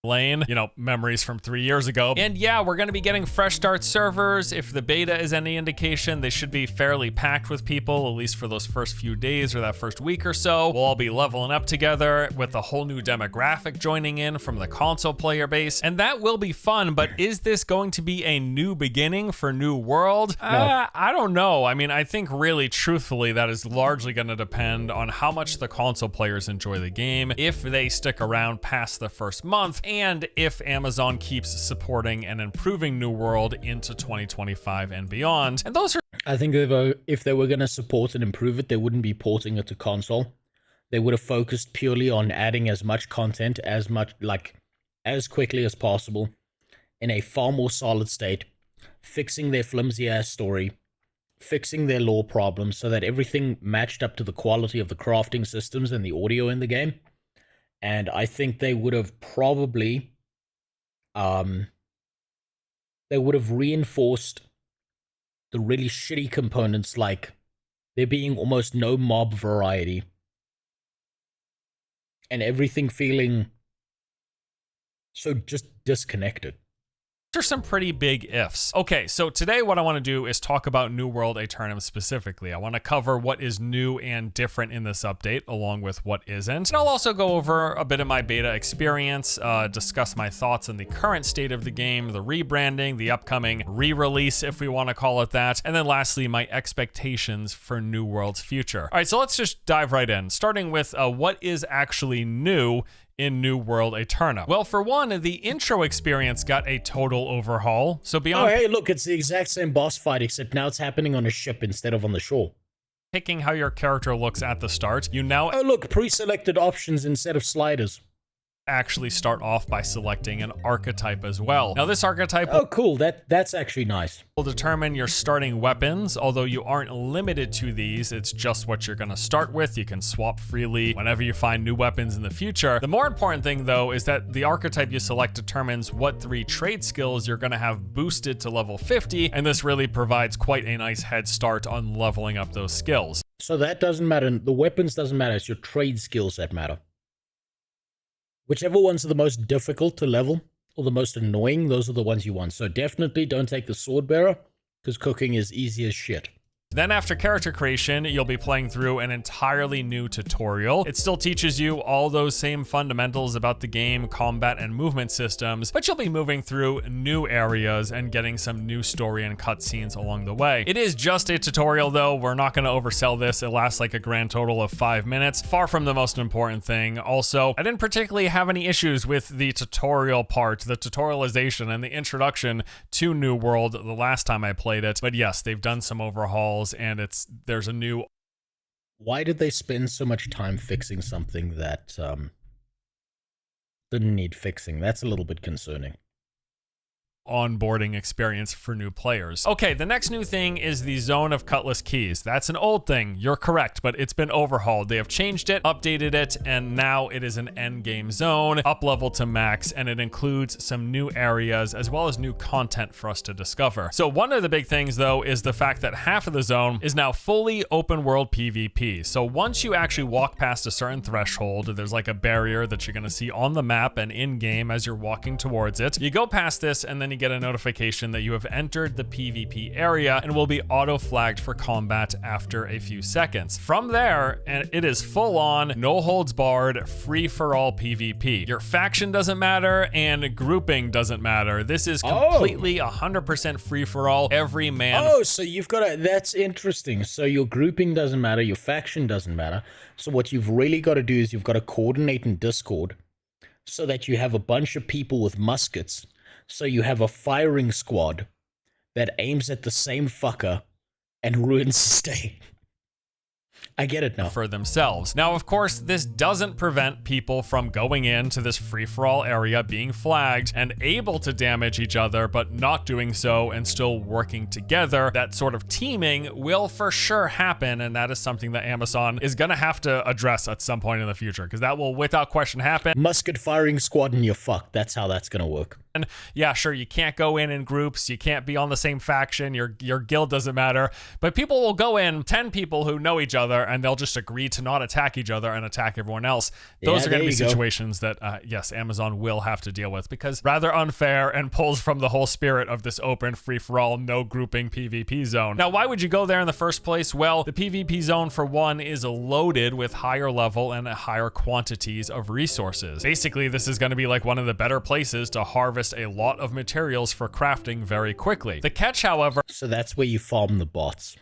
Lane, you know, memories from 3 years ago. And yeah, we're going to be getting fresh start servers. If the beta is any indication, they should be fairly packed with people, at least for those first few days or that first week or so. We'll all be leveling up together with a whole new demographic joining in from the console player base. And that will be fun, but is this going to be a new beginning for New World? No. I don't know. I mean, I think really truthfully, that is largely going to depend on how much the console players enjoy the game, if they stick around past the first month, and if Amazon keeps supporting and improving New World into 2025 and beyond. And those are— I think if they were going to support and improve it, they wouldn't be porting it to console. They would have focused purely on adding as much content as quickly as possible in a far more solid state, fixing their flimsy ass story, fixing their lore problems so that everything matched up to the quality of the crafting systems and the audio in the game. And I think they would have probably, they would have reinforced the really shitty components, like there being almost no mob variety and everything feeling so just disconnected. Those are some pretty big ifs. Okay, so today what I want to do is talk about New World Aeternum specifically. I want to cover what is new and different in this update, along with what isn't. And I'll also go over a bit of my beta experience, discuss my thoughts on the current state of the game, the rebranding, the upcoming re-release, if we want to call it that, and then lastly, my expectations for New World's future. All right, so let's just dive right in, starting with what is actually new in New World Aeternum. Well, for one, the intro experience got a total overhaul. So beyond— Oh, hey, look, it's the exact same boss fight, except now it's happening on a ship instead of on the shore. Picking how your character looks at the start, you now— Oh, look, pre-selected options instead of sliders. actually start off by selecting an archetype as well. Now this archetype Oh, cool. That's actually nice. will determine your starting weapons, although you aren't limited to these. It's just what you're going to start with. You can swap freely whenever you find new weapons in the future. The more important thing though is that the archetype you select determines what 3 trade skills you're going to have boosted to level 50, and this really provides quite a nice head start on leveling up those skills. So that doesn't matter. The weapons doesn't matter. It's your trade skills that matter. Whichever ones are the most difficult to level or the most annoying, those are the ones you want. So definitely don't take the sword bearer, because cooking is easy as shit. Then after character creation, you'll be playing through an entirely new tutorial. It still teaches you all those same fundamentals about the game, combat, and movement systems, but you'll be moving through new areas and getting some new story and cutscenes along the way. It is just a tutorial though. We're not going to oversell this. It lasts like a grand total of 5 minutes. Far from the most important thing. Also, I didn't particularly have any issues with the tutorial part, the tutorialization, and the introduction to New World the last time I played it. But yes, they've done some overhauls, and there's a new... Why did they spend so much time fixing something that didn't need fixing? That's a little bit concerning. Onboarding experience for new players. Okay, the next new thing is the Zone of Cutlass Keys. That's an old thing, you're correct, but it's been overhauled. They have changed it, updated it, and now it is an endgame zone, up level to max, and it includes some new areas as well as new content for us to discover. So one of the big things though is the fact that half of the zone is now fully open world PvP. So once you actually walk past a certain threshold, there's like a barrier that you're gonna see on the map and in game as you're walking towards it. You go past this and then you get a notification that you have entered the PvP area and will be auto flagged for combat after a few seconds. From there, and it is full on, no holds barred, free for all PvP. Your faction doesn't matter and grouping doesn't matter. This is completely 100% free for all, every man. Oh, so you've got to, that's interesting. So your grouping doesn't matter, your faction doesn't matter. So what you've really got to do is you've got to coordinate in Discord so that you have a bunch of people with muskets. So you have a firing squad that aims at the same fucker and ruins the state. I get it now. For themselves. Now, of course, this doesn't prevent people from going into this free-for-all area, being flagged, and able to damage each other, but not doing so and still working together. That sort of teaming will for sure happen, and that is something that Amazon is gonna have to address at some point in the future, because that will without question happen. Musket firing squad and you're fucked. That's how that's gonna work. And yeah, sure, you can't go in groups, you can't be on the same faction, your guild doesn't matter, but people will go in, 10 people who know each other, and they'll just agree to not attack each other and attack everyone else. Those are going to be situations that, yes, Amazon will have to deal with, because rather unfair and pulls from the whole spirit of this open, free-for-all, no grouping PvP zone. Now, why would you go there in the first place? Well, the PvP zone, for one, is loaded with higher level and higher quantities of resources. Basically, this is going to be like one of the better places to harvest a lot of materials for crafting very quickly. The catch, however, so that's where you farm the bots,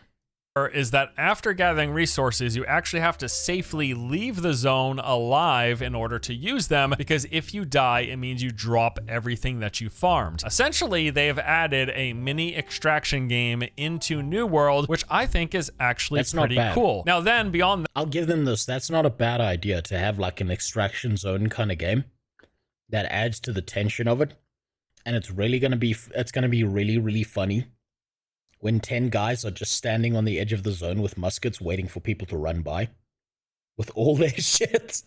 is that after gathering resources, you actually have to safely leave the zone alive in order to use them, because if you die, it means you drop everything that you farmed. Essentially, they have added a mini extraction game into New World, which I think is actually pretty cool. Now then, beyond that, I'll give them this. That's not a bad idea to have like an extraction zone kind of game that adds to the tension of it. And it's really going to be, really, really funny when 10 guys are just standing on the edge of the zone with muskets waiting for people to run by with all their shit.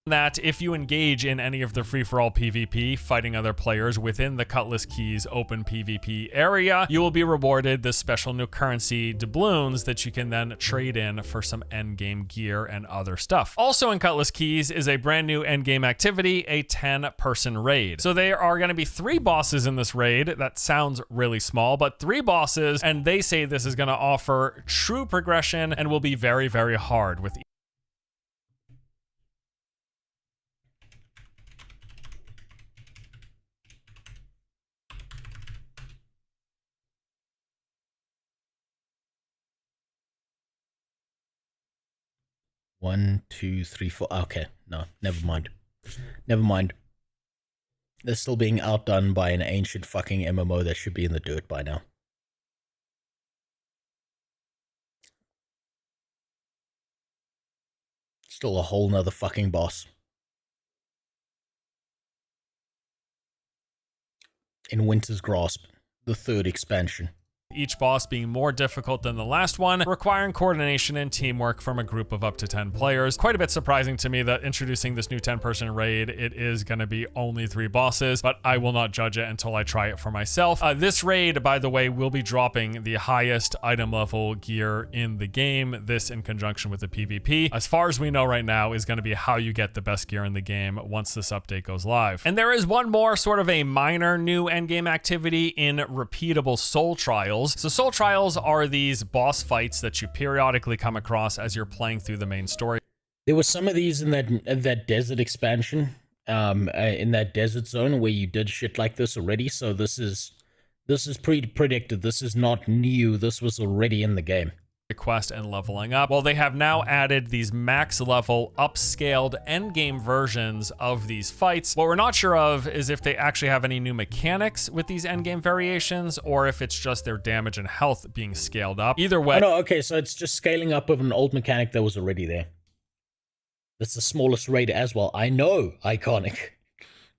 That if you engage in any of the free-for-all PvP, fighting other players within the Cutlass Keys open PvP area, you will be rewarded the special new currency doubloons that you can then trade in for some endgame gear and other stuff. Also in Cutlass Keys is a brand new endgame activity, a 10-person raid. So there are going to be 3 bosses in this raid. That sounds really small, but 3 bosses, and they say this is going to offer true progression and will be very, very hard with 1, 2, 3, 4. Okay, no, never mind. Never mind. They're still being outdone by an ancient fucking MMO that should be in the dirt by now. Still a whole nother fucking boss. In Winter's Grasp, the third expansion. Each boss being more difficult than the last one, requiring coordination and teamwork from a group of up to 10 players. Quite a bit surprising to me that introducing this new 10-person raid, it is going to be only 3 bosses, but I will not judge it until I try it for myself. This raid, by the way, will be dropping the highest item level gear in the game, this in conjunction with the PvP. As far as we know right now, is going to be how you get the best gear in the game once this update goes live. And there is one more sort of a minor new endgame activity in repeatable soul trials. So soul trials are these boss fights that you periodically come across as you're playing through the main story. There were some of these in that desert expansion, in that desert zone where you did shit like this already. So this is pre-predicted. This is not new. This was already in the game. Quest and leveling up. Well, they have now added these max level upscaled endgame versions of these fights. What we're not sure of is if they actually have any new mechanics with these endgame variations or if it's just their damage and health being scaled up. Either way. Oh, no, okay, so it's just scaling up of an old mechanic that was already there. That's the smallest raid as well. I know, Iconic.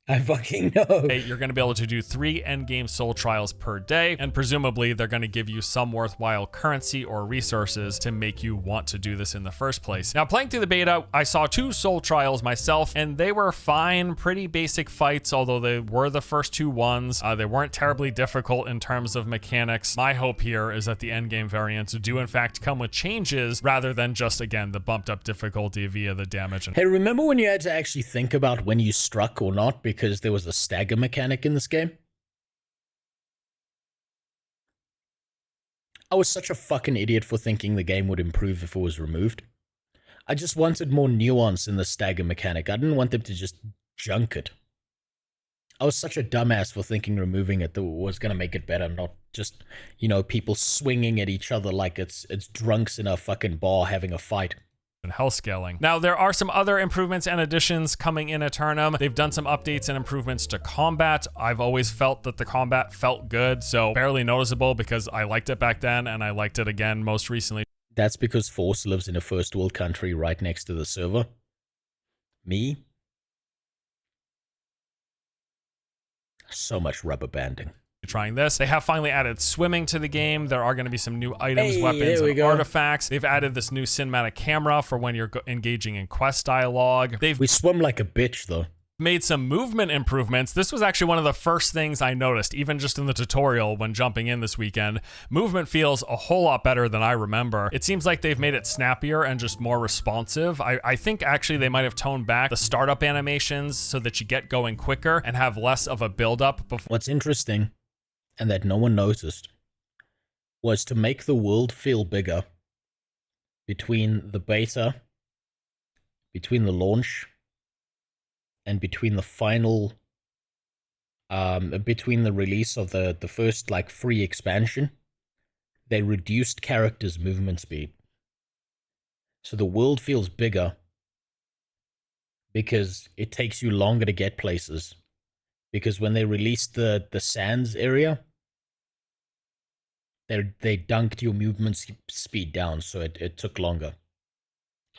I fucking know. You're going to be able to do 3 endgame soul trials per day, and presumably they're going to give you some worthwhile currency or resources to make you want to do this in the first place. Now, playing through the beta, I saw 2 soul trials myself, and they were fine, pretty basic fights, although they were the first 2 ones. They weren't terribly difficult in terms of mechanics. My hope here is that the endgame variants do in fact come with changes rather than just, again, the bumped up difficulty via the damage. Hey, remember when you had to actually think about when you struck or not because there was a stagger mechanic in this game? I was such a fucking idiot for thinking the game would improve if it was removed. I just wanted more nuance in the stagger mechanic. I didn't want them to just junk it. I was such a dumbass for thinking removing it was going to make it better, not just, you know, people swinging at each other like it's drunks in a fucking bar having a fight. And health scaling. Now, there are some other improvements and additions coming in Eternum. They've done some updates and improvements to combat. I've always felt that the combat felt good, so barely noticeable because I liked it back then and I liked it again most recently. That's because Force lives in a first world country right next to the server. Me? So much rubber banding. Trying this. They have finally added swimming to the game. There are going to be some new items, weapons, and artifacts. They've added this new cinematic camera for when you're engaging in quest dialogue. We swim like a bitch, though. Made some movement improvements. This was actually one of the first things I noticed, even just in the tutorial when jumping in this weekend. Movement feels a whole lot better than I remember. It seems like they've made it snappier and just more responsive. I think actually they might have toned back the startup animations so that you get going quicker and have less of a build-up before. What's interesting, and that no one noticed, was to make the world feel bigger between the beta, between the launch, and between the final, between the release of the first, like, free expansion. They reduced characters' movement speed. So the world feels bigger because it takes you longer to get places. Because when they released the sands area, they dunked your movement speed down, so it took longer.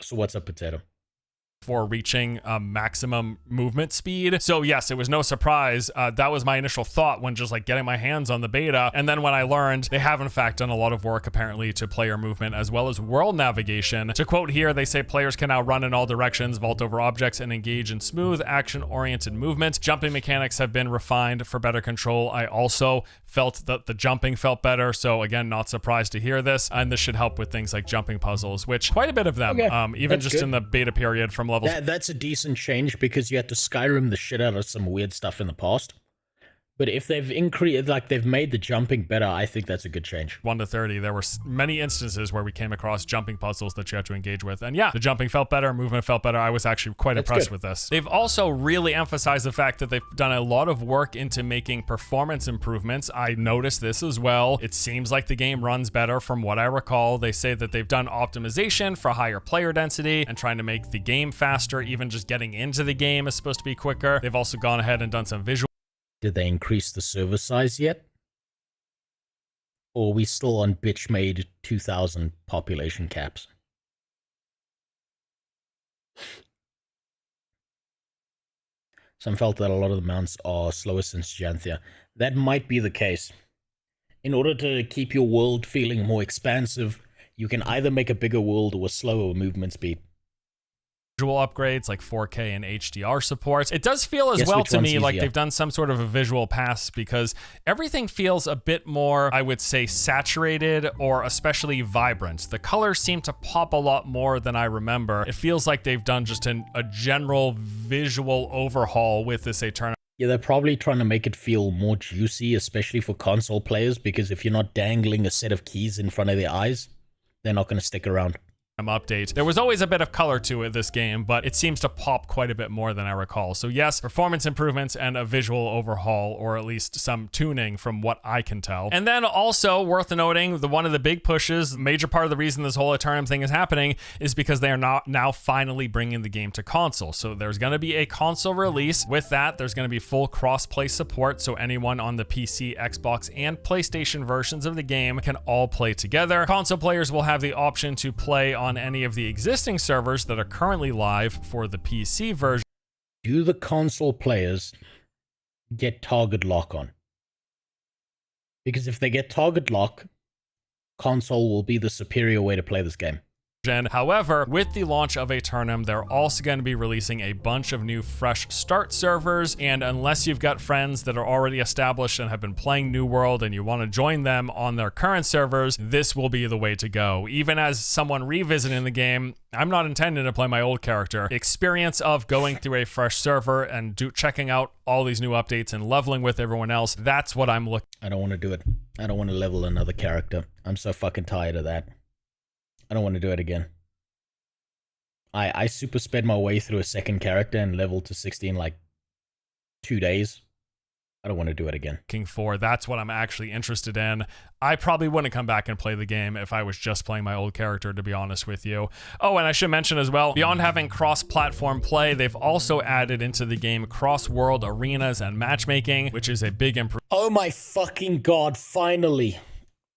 So what's up, Potato? For reaching maximum movement speed. So yes, it was no surprise. That was my initial thought when just like getting my hands on the beta. And then when I learned they have in fact done a lot of work apparently to player movement as well as world navigation. To quote here, they say players can now run in all directions, vault over objects, and engage in smooth action-oriented movement. Jumping mechanics have been refined for better control. I also felt that the jumping felt better. So again, not surprised to hear this. And this should help with things like jumping puzzles, which quite a bit of them, even just in the beta period from levels. That's a decent change because you had to Skyrim the shit out of some weird stuff in the past. But if they've increased, like they've made the jumping better, I think that's a good change. 1 to 30, there were many instances where we came across jumping puzzles that you had to engage with. And yeah, the jumping felt better, movement felt better. I was actually quite impressed with this. They've also really emphasized the fact that they've done a lot of work into making performance improvements. I noticed this as well. It seems like the game runs better from what I recall. They say that they've done optimization for higher player density and trying to make the game faster. Even just getting into the game is supposed to be quicker. They've also gone ahead and done some visual. Did they increase the server size yet? Or are we still on bitch-made 2,000 population caps? Some felt that a lot of the mounts are slower since Janthia. That might be the case. In order to keep your world feeling more expansive, you can either make a bigger world or a slower movement speed. Visual upgrades like 4K and HDR support. It does feel as Guess well which to one's me like easier? they've done some sort of a visual pass because everything feels a bit more, I would say, saturated or especially vibrant. The colors seem to pop a lot more than I remember. It feels like they've done just a general visual overhaul with this Eternal. Yeah, they're probably trying to make it feel more juicy, especially for console players, because if you're not dangling a set of keys in front of their eyes, they're not going to stick around. Update. There was always a bit of color to it, this game, but it seems to pop quite a bit more than I recall. So yes, performance improvements and a visual overhaul, or at least some tuning from what I can tell. And then also worth noting, one of the big pushes, major part of the reason this whole Eternum thing is happening is because they are now finally bringing the game to console. So there's going to be a console release. With that, there's going to be full cross-play support, so anyone on the PC, Xbox, and PlayStation versions of the game can all play together. Console players will have the option to play on any of the existing servers that are currently live for the PC version. Do the console players get target lock on? Because if they get target lock, console will be the superior way to play this game. However, with the launch of Eternum, they're also going to be releasing a bunch of new fresh start servers, and unless you've got friends that are already established and have been playing New World and you want to join them on their current servers, this will be the way to go. Even as someone revisiting the game, I'm not intending to play my old character. Experience of going through a fresh server and checking out all these new updates and leveling with everyone else, that's what I'm looking. I don't want to do it. I don't want to level another character. I'm so fucking tired of that. I don't want to do it again. I super sped my way through a second character and leveled to 60 in like 2 days. I don't want to do it again. That's what I'm actually interested in. I probably wouldn't come back and play the game if I was just playing my old character, to be honest with you. Oh, and I should mention as well, beyond having cross-platform play, they've also added into the game cross-world arenas and matchmaking, which is a big improvement. Oh my fucking god, finally.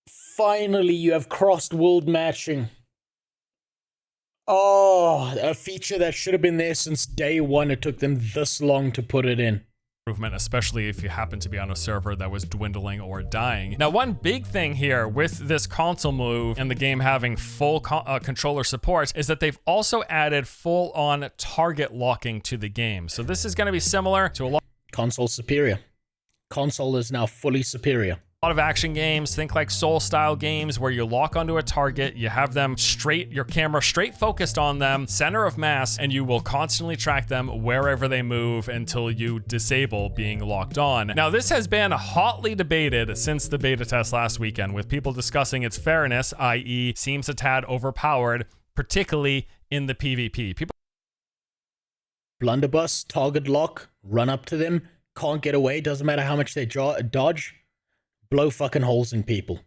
Finally, you have cross-world matching. Oh, a feature that should have been there since day one. It took them this long to put it in. Especially if you happen to be on a server that was dwindling or dying. Now, one big thing here with this console move and the game having full controller support is that they've also added full-on target locking to the game. So this is going to be similar to a lot. Console superior. Console is now fully superior. A lot of action games, think like Soul style games where you lock onto a target, you have them straight, your camera straight focused on them, center of mass, and you will constantly track them wherever they move until you disable being locked on. Now, this has been hotly debated since the beta test last weekend, with people discussing its fairness, i.e. seems a tad overpowered, particularly in the PvP. Blunderbuss, target lock, run up to them, can't get away, doesn't matter how much they dodge. Blow fucking holes in people.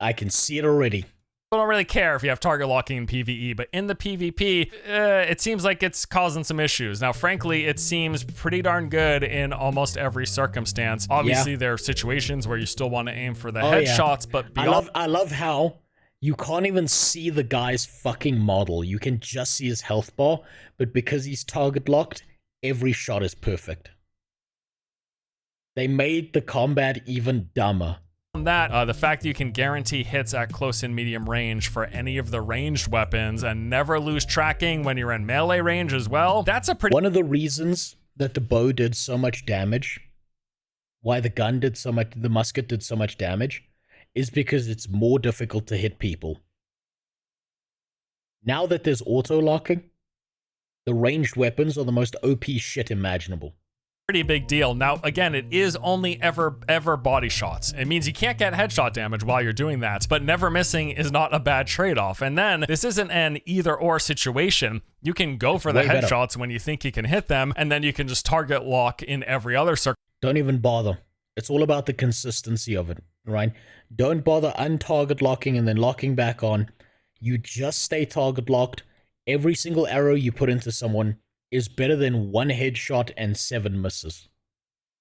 I can see it already. People don't really care if you have target locking in PvE, but in the PvP, it seems like it's causing some issues. Now, frankly, it seems pretty darn good in almost every circumstance. Obviously, there are situations where you still want to aim for the headshots, but beyond... I love how you can't even see the guy's fucking model. You can just see his health bar, but because he's target locked, every shot is perfect. They made the combat even dumber. That, the fact that you can guarantee hits at close and medium range for any of the ranged weapons and never lose tracking when you're in melee range as well, that's a pretty... One of the reasons that the bow did so much damage, why the gun did so much, the musket did so much damage, is because it's more difficult to hit people. Now that there's auto-locking, the ranged weapons are the most OP shit imaginable. Pretty big deal. Now, again, it is only ever body shots. It means you can't get headshot damage while you're doing that, but never missing is not a bad trade-off. And then this isn't an either-or situation. You can go for the headshots when you think you can hit them, and then you can just target lock in every other circle. Don't even bother. It's all about the consistency of it, right? Don't bother untarget locking and then locking back on. You just stay target locked. Every single arrow you put into someone is better than one headshot and 7 misses.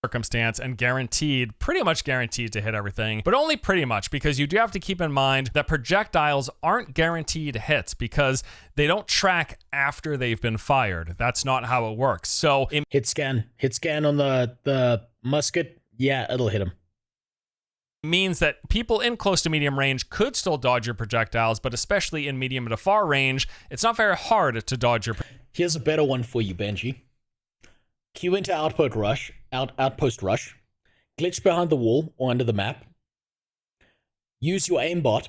circumstance and guaranteed, pretty much guaranteed to hit everything, but only pretty much, because you do have to keep in mind that projectiles aren't guaranteed hits because they don't track after they've been fired. That's not how it works. So hit scan on the musket. Yeah, it'll hit him. Means that people in close to medium range could still dodge your projectiles, but especially in medium to far range, it's not very hard to dodge your. Here's a better one for you, Benji. Queue into outpost rush, glitch behind the wall or under the map. Use your aimbot.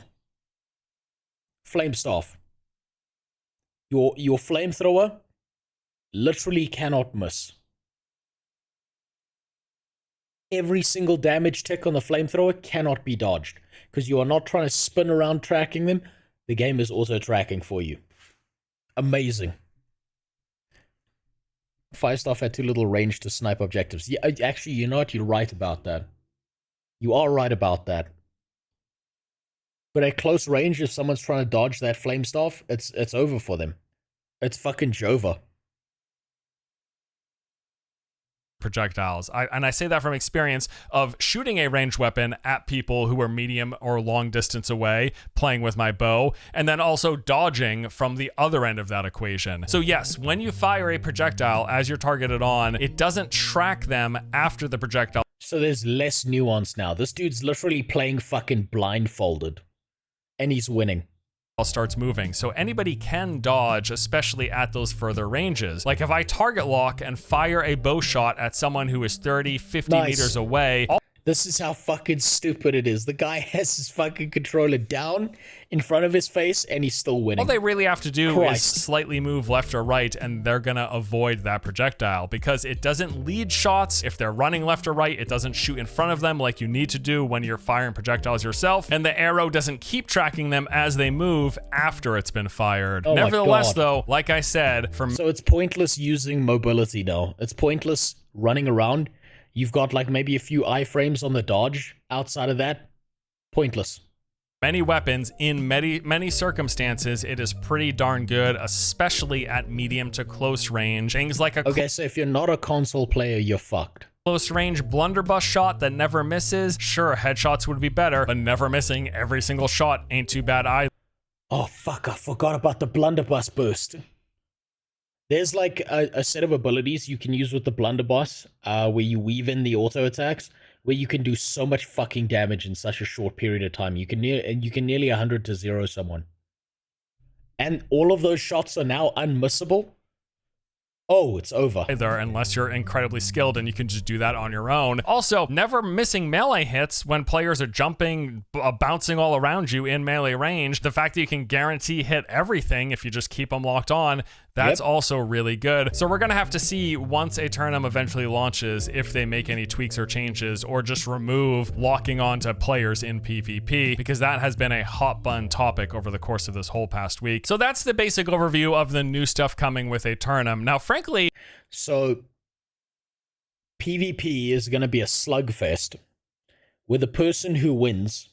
Flame staff. Your flamethrower literally cannot miss. Every single damage tick on the flamethrower cannot be dodged because you are not trying to spin around tracking them. The game is auto tracking for you. Amazing. Firestaff had too little range to snipe objectives. Yeah, actually, you know what? You're right about that. You are right about that. But at close range, if someone's trying to dodge that flame staff, it's over for them. It's fucking Jova. Projectiles. I say that from experience of shooting a ranged weapon at people who are medium or long distance away, playing with my bow, and then also dodging from the other end of that equation. So yes, when you fire a projectile as you're targeted on, it doesn't track them after the projectile. So there's less nuance now. This dude's literally playing fucking blindfolded, and he's winning. Starts moving, so anybody can dodge, especially at those further ranges. Like if I target lock and fire a bow shot at someone who is 30, 50 meters away. This is how fucking stupid it is. The guy has his fucking controller down in front of his face and he's still winning. All they really have to do is slightly move left or right and they're gonna avoid that projectile because it doesn't lead shots. If they're running left or right, it doesn't shoot in front of them like you need to do when you're firing projectiles yourself. And the arrow doesn't keep tracking them as they move after it's been fired. Oh Nevertheless, though, like I said, so it's pointless using mobility now. It's pointless running around. You've got like maybe a few iframes on the dodge. Outside of that, pointless. Many weapons, in many circumstances, it is pretty darn good, especially at medium to close range. Things like a okay, so if you're not a console player, you're fucked. Close range blunderbuss shot that never misses. Sure, headshots would be better, but never missing every single shot ain't too bad either. Oh fuck, I forgot about the blunderbuss burst. There's like a set of abilities you can use with the blunderbuss, where you weave in the auto attacks, where you can do so much fucking damage in such a short period of time. You can nearly 100 to 0 someone, and all of those shots are now unmissable. Oh, it's over. Either, unless you're incredibly skilled and you can just do that on your own. Also, never missing melee hits when players are jumping, bouncing all around you in melee range. The fact that you can guarantee hit everything if you just keep them locked on, that's also really good. So we're gonna have to see once Aeternum eventually launches if they make any tweaks or changes or just remove locking onto players in PvP, because that has been a hot button topic over the course of this whole past week. So that's the basic overview of the new stuff coming with Aeternum. Now, frankly, so PvP is gonna be a slugfest where the person who wins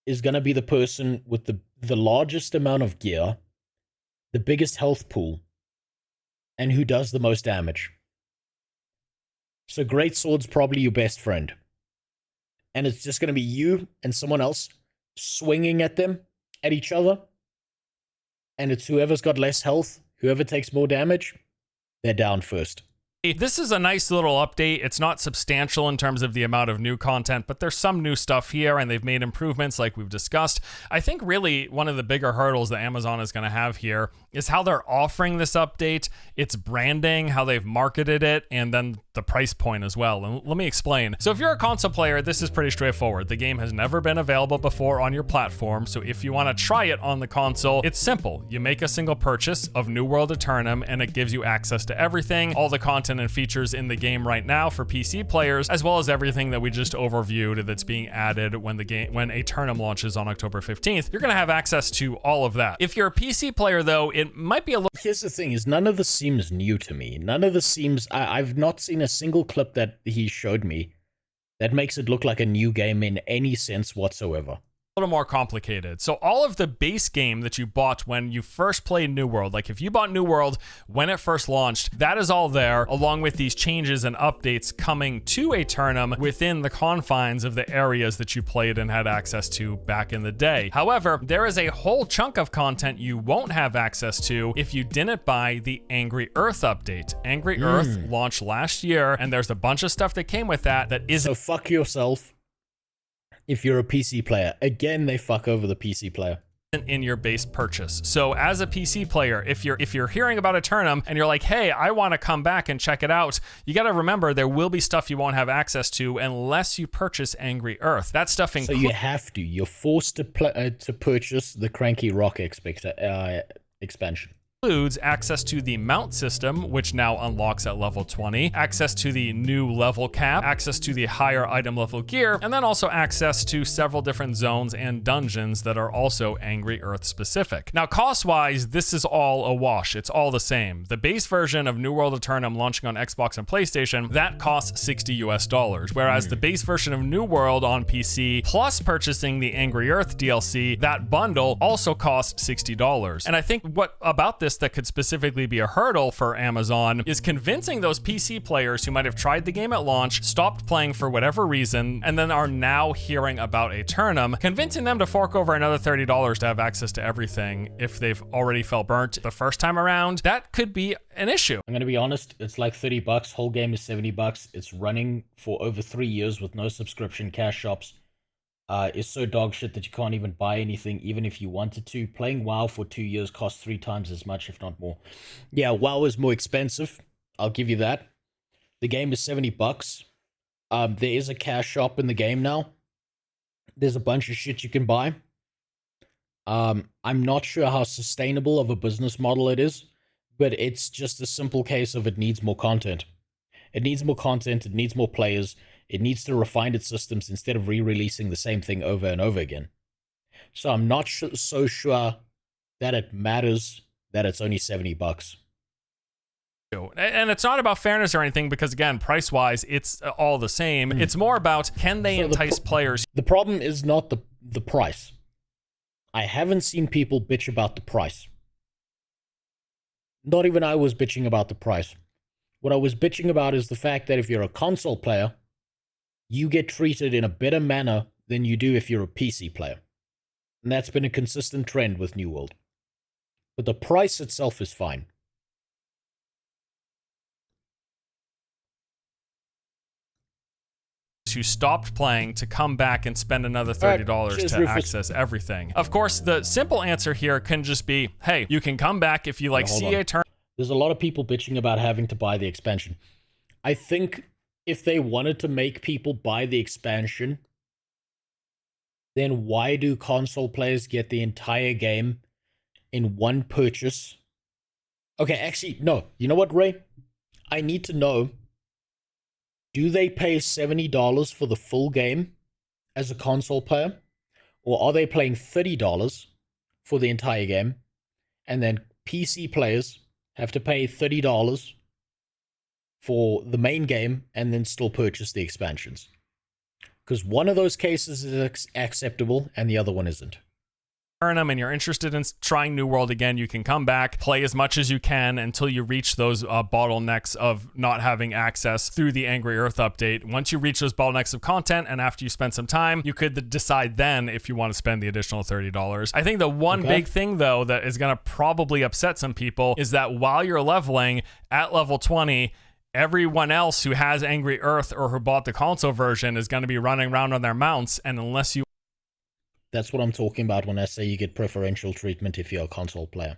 is gonna be the person with the largest amount of gear, the biggest health pool, and who does the most damage. So Great Sword's probably your best friend. And it's just going to be you and someone else swinging at them, at each other. And it's whoever's got less health, whoever takes more damage, they're down first. This is a nice little update. It's not substantial in terms of the amount of new content, but there's some new stuff here and they've made improvements like we've discussed. I think really one of the bigger hurdles that Amazon is going to have here is how they're offering this update, its branding, how they've marketed it, and then the price point as well. And let me explain. So if you're a console player, this is pretty straightforward. The game has never been available before on your platform, so if you want to try it on the console, it's simple. You make a single purchase of New World Aeternum and it gives you access to everything, all the content and features in the game right now for PC players, as well as everything that we just overviewed that's being added when Aeternum launches on October 15th. You're going to have access to all of that. If you're a PC player though, it might be a little... Here's the thing, is none of this seems new to me. None of this seems... I've not seen a single clip that he showed me that makes it look like a new game in any sense whatsoever. little more complicated. So all of the base game that you bought when you first played New World, like if you bought New World when it first launched, that is all there, along with these changes and updates coming to Aeternum within the confines of the areas that you played and had access to back in the day. However, there is a whole chunk of content you won't have access to if you didn't buy the Angry Earth update. Angry Earth launched last year, and there's a bunch of stuff that came with that isn't. So fuck yourself. If you're a PC player, again, they fuck over the PC player in your base purchase. So as a PC player, if you're hearing about Aeternum and you're like, hey, I want to come back and check it out, you got to remember there will be stuff you won't have access to unless you purchase Angry Earth. That stuff So you have to. You're forced to purchase the Cranky Rock expansion. Includes access to the mount system, which now unlocks at level 20, access to the new level cap, access to the higher item level gear, and then also access to several different zones and dungeons that are also Angry Earth specific. Now, cost-wise, this is all a wash. It's all the same. The base version of New World Aeternum launching on Xbox and PlayStation, that costs $60 US, whereas the base version of New World on PC, plus purchasing the Angry Earth DLC, that bundle also costs $60. And I think what about this that could specifically be a hurdle for Amazon is convincing those PC players who might have tried the game at launch, stopped playing for whatever reason, and then are now hearing about Aeternum, convincing them to fork over another $30 to have access to everything if they've already felt burnt the first time around. That could be an issue. I'm gonna be honest, it's like $30. Whole game is $70. It's running for over 3 years with no subscription cash shops. Is so dog shit that you can't even buy anything, even if you wanted to. Playing WoW for 2 years costs 3 times as much, if not more. Yeah, WoW is more expensive. I'll give you that. The game is $70. There is a cash shop in the game now. There's a bunch of shit you can buy. I'm not sure how sustainable of a business model it is, but it's just a simple case of it needs more content. It needs more content, it needs more players, it needs to refine its systems instead of re-releasing the same thing over and over again. So I'm not so sure that it matters that it's only $70. And it's not about fairness or anything, because again, price-wise, it's all the same. It's more about, can they entice players? The problem is not the price. I haven't seen people bitch about the price. Not even I was bitching about the price. What I was bitching about is the fact that if you're a console player, you get treated in a better manner than you do if you're a PC player. And that's been a consistent trend with New World. But the price itself is fine. Who stopped playing to come back and spend another $30 to access everything. Of course, the simple answer here can just be, hey, you can come back if you like CA turn. There's a lot of people bitching about having to buy the expansion. I think if they wanted to make people buy the expansion, then why do console players get the entire game in one purchase? Okay, actually, no. You know what, Ray? I need to know, do they pay $70 for the full game as a console player? Or are they paying $30 for the entire game? And then PC players have to pay $30 for the main game and then still purchase the expansions. Because one of those cases is acceptable and the other one isn't. And you're interested in trying New World again, you can come back, play as much as you can until you reach those bottlenecks of not having access through the Angry Earth update. Once you reach those bottlenecks of content, and after you spend some time, you could decide then if you want to spend the additional $30. I think the one big thing, though, that is going to probably upset some people is that while you're leveling at level 20, everyone else who has Angry Earth or who bought the console version is going to be running around on their mounts, and unless you... That's what I'm talking about when I say you get preferential treatment if you're a console player.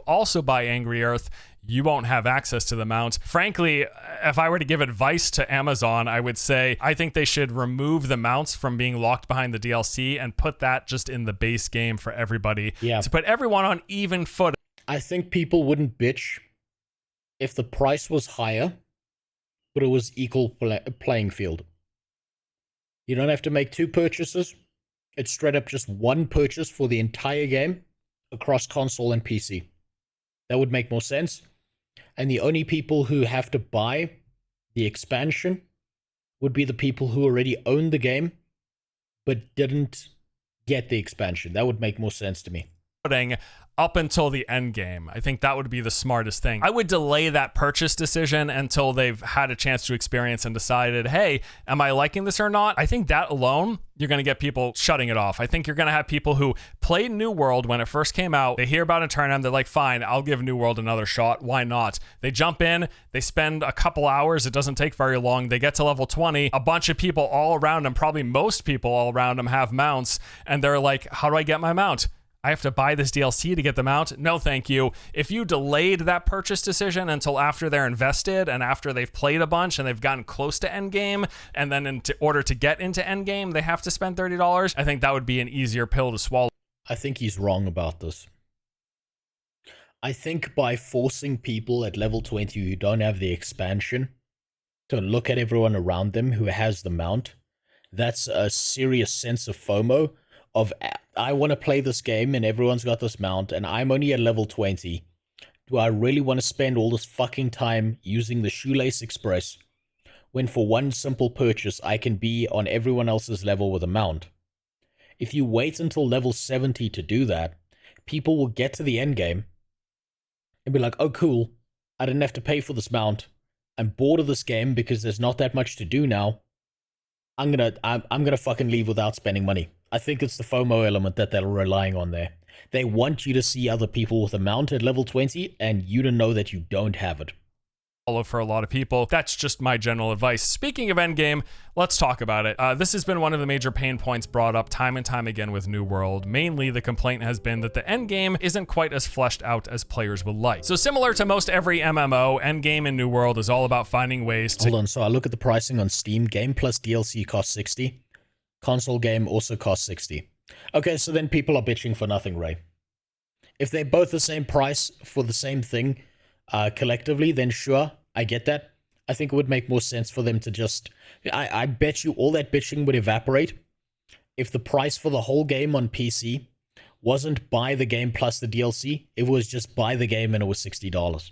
Also buy Angry Earth, you won't have access to the mount. Frankly, if I were to give advice to Amazon, I would say I think they should remove the mounts from being locked behind the DLC and put that just in the base game for everybody. Yeah. To put everyone on even foot. I think people wouldn't bitch if the price was higher, but it was equal playing field. You don't have to make 2 purchases. It's straight up just 1 purchase for the entire game across console and PC. That would make more sense. And the only people who have to buy the expansion would be the people who already own the game, but didn't get the expansion. That would make more sense to me. Up until the end game. I think that would be the smartest thing. I would delay that purchase decision until they've had a chance to experience and decided, hey, am I liking this or not? I think that alone, you're going to get people shutting it off. I think you're going to have people who played New World when it first came out. They hear about Eternum. They're like, fine, I'll give New World another shot. Why not? They jump in. They spend a couple hours. It doesn't take very long. They get to level 20. A bunch of people all around them, probably most people all around them have mounts. And they're like, how do I get my mount? I have to buy this DLC to get them out? No, thank you. If you delayed that purchase decision until after they're invested and after they've played a bunch and they've gotten close to endgame, and then in order to get into endgame, they have to spend $30, I think that would be an easier pill to swallow. I think he's wrong about this. I think by forcing people at level 20 who don't have the expansion to look at everyone around them who has the mount, that's a serious sense of FOMO. Of, I want to play this game and everyone's got this mount and I'm only at level 20. Do I really want to spend all this fucking time using the Shoelace Express when for one simple purchase I can be on everyone else's level with a mount? If you wait until level 70 to do that, people will get to the end game and be like, oh cool, I didn't have to pay for this mount. I'm bored of this game because there's not that much to do now. I'm gonna fucking leave without spending money. I think it's the FOMO element that they're relying on there. They want you to see other people with a mount at level 20 and you to know that you don't have it. For a lot of people. That's just my general advice. Speaking of endgame, let's talk about it. This has been one of the major pain points brought up time and time again with New World. Mainly, the complaint has been that the endgame isn't quite as fleshed out as players would like. So similar to most every MMO, endgame in New World is all about finding ways to... Hold on, so I look at the pricing on Steam. Game plus DLC costs 60. Console game also costs 60. Okay, so then people are bitching for nothing, Ray. If they're both the same price for the same thing, collectively, then sure, I get that. I think it would make more sense for them to just... I bet you all that bitching would evaporate if the price for the whole game on PC wasn't buy the game plus the DLC. It was just buy the game and it was $60.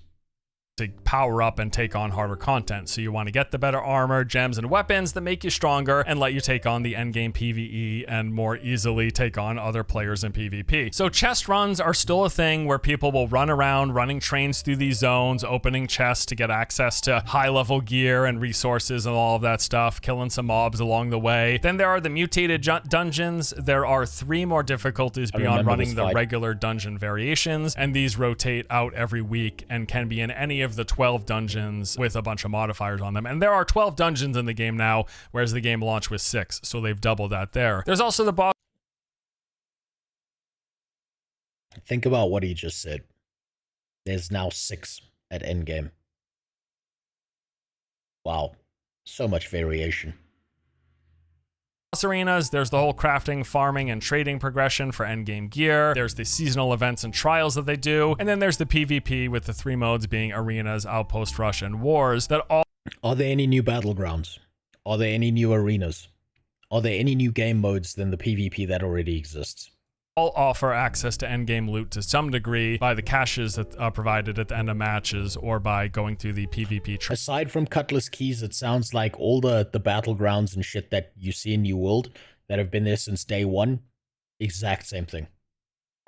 To power up and take on harder content. So you want to get the better armor, gems, and weapons that make you stronger and let you take on the endgame PvE and more easily take on other players in PvP. So chest runs are still a thing where people will run around running trains through these zones, opening chests to get access to high-level gear and resources and all of that stuff, killing some mobs along the way. Then there are the mutated dungeons. There are 3 more difficulties beyond running the regular dungeon variations, and these rotate out every week and can be in any of the 12 dungeons with a bunch of modifiers on them. And there are 12 dungeons in the game now, whereas the game launched with 6, so they've doubled that there. There's also the boss. Think about what he just said. There's now 6 at endgame. Wow. So much variation. Arenas, there's the whole crafting, farming, and trading progression for endgame gear. There's the seasonal events and trials that they do. And then there's the PvP with the 3 modes being arenas, outpost rush, and wars that all... Are there any new battlegrounds? Are there any new arenas? Are there any new game modes than the PvP that already exists? All offer access to endgame loot to some degree by the caches that are provided at the end of matches or by going through the PvP. Aside from Cutlass Keys, it sounds like all the battlegrounds and shit that you see in New World that have been there since day 1, exact same thing.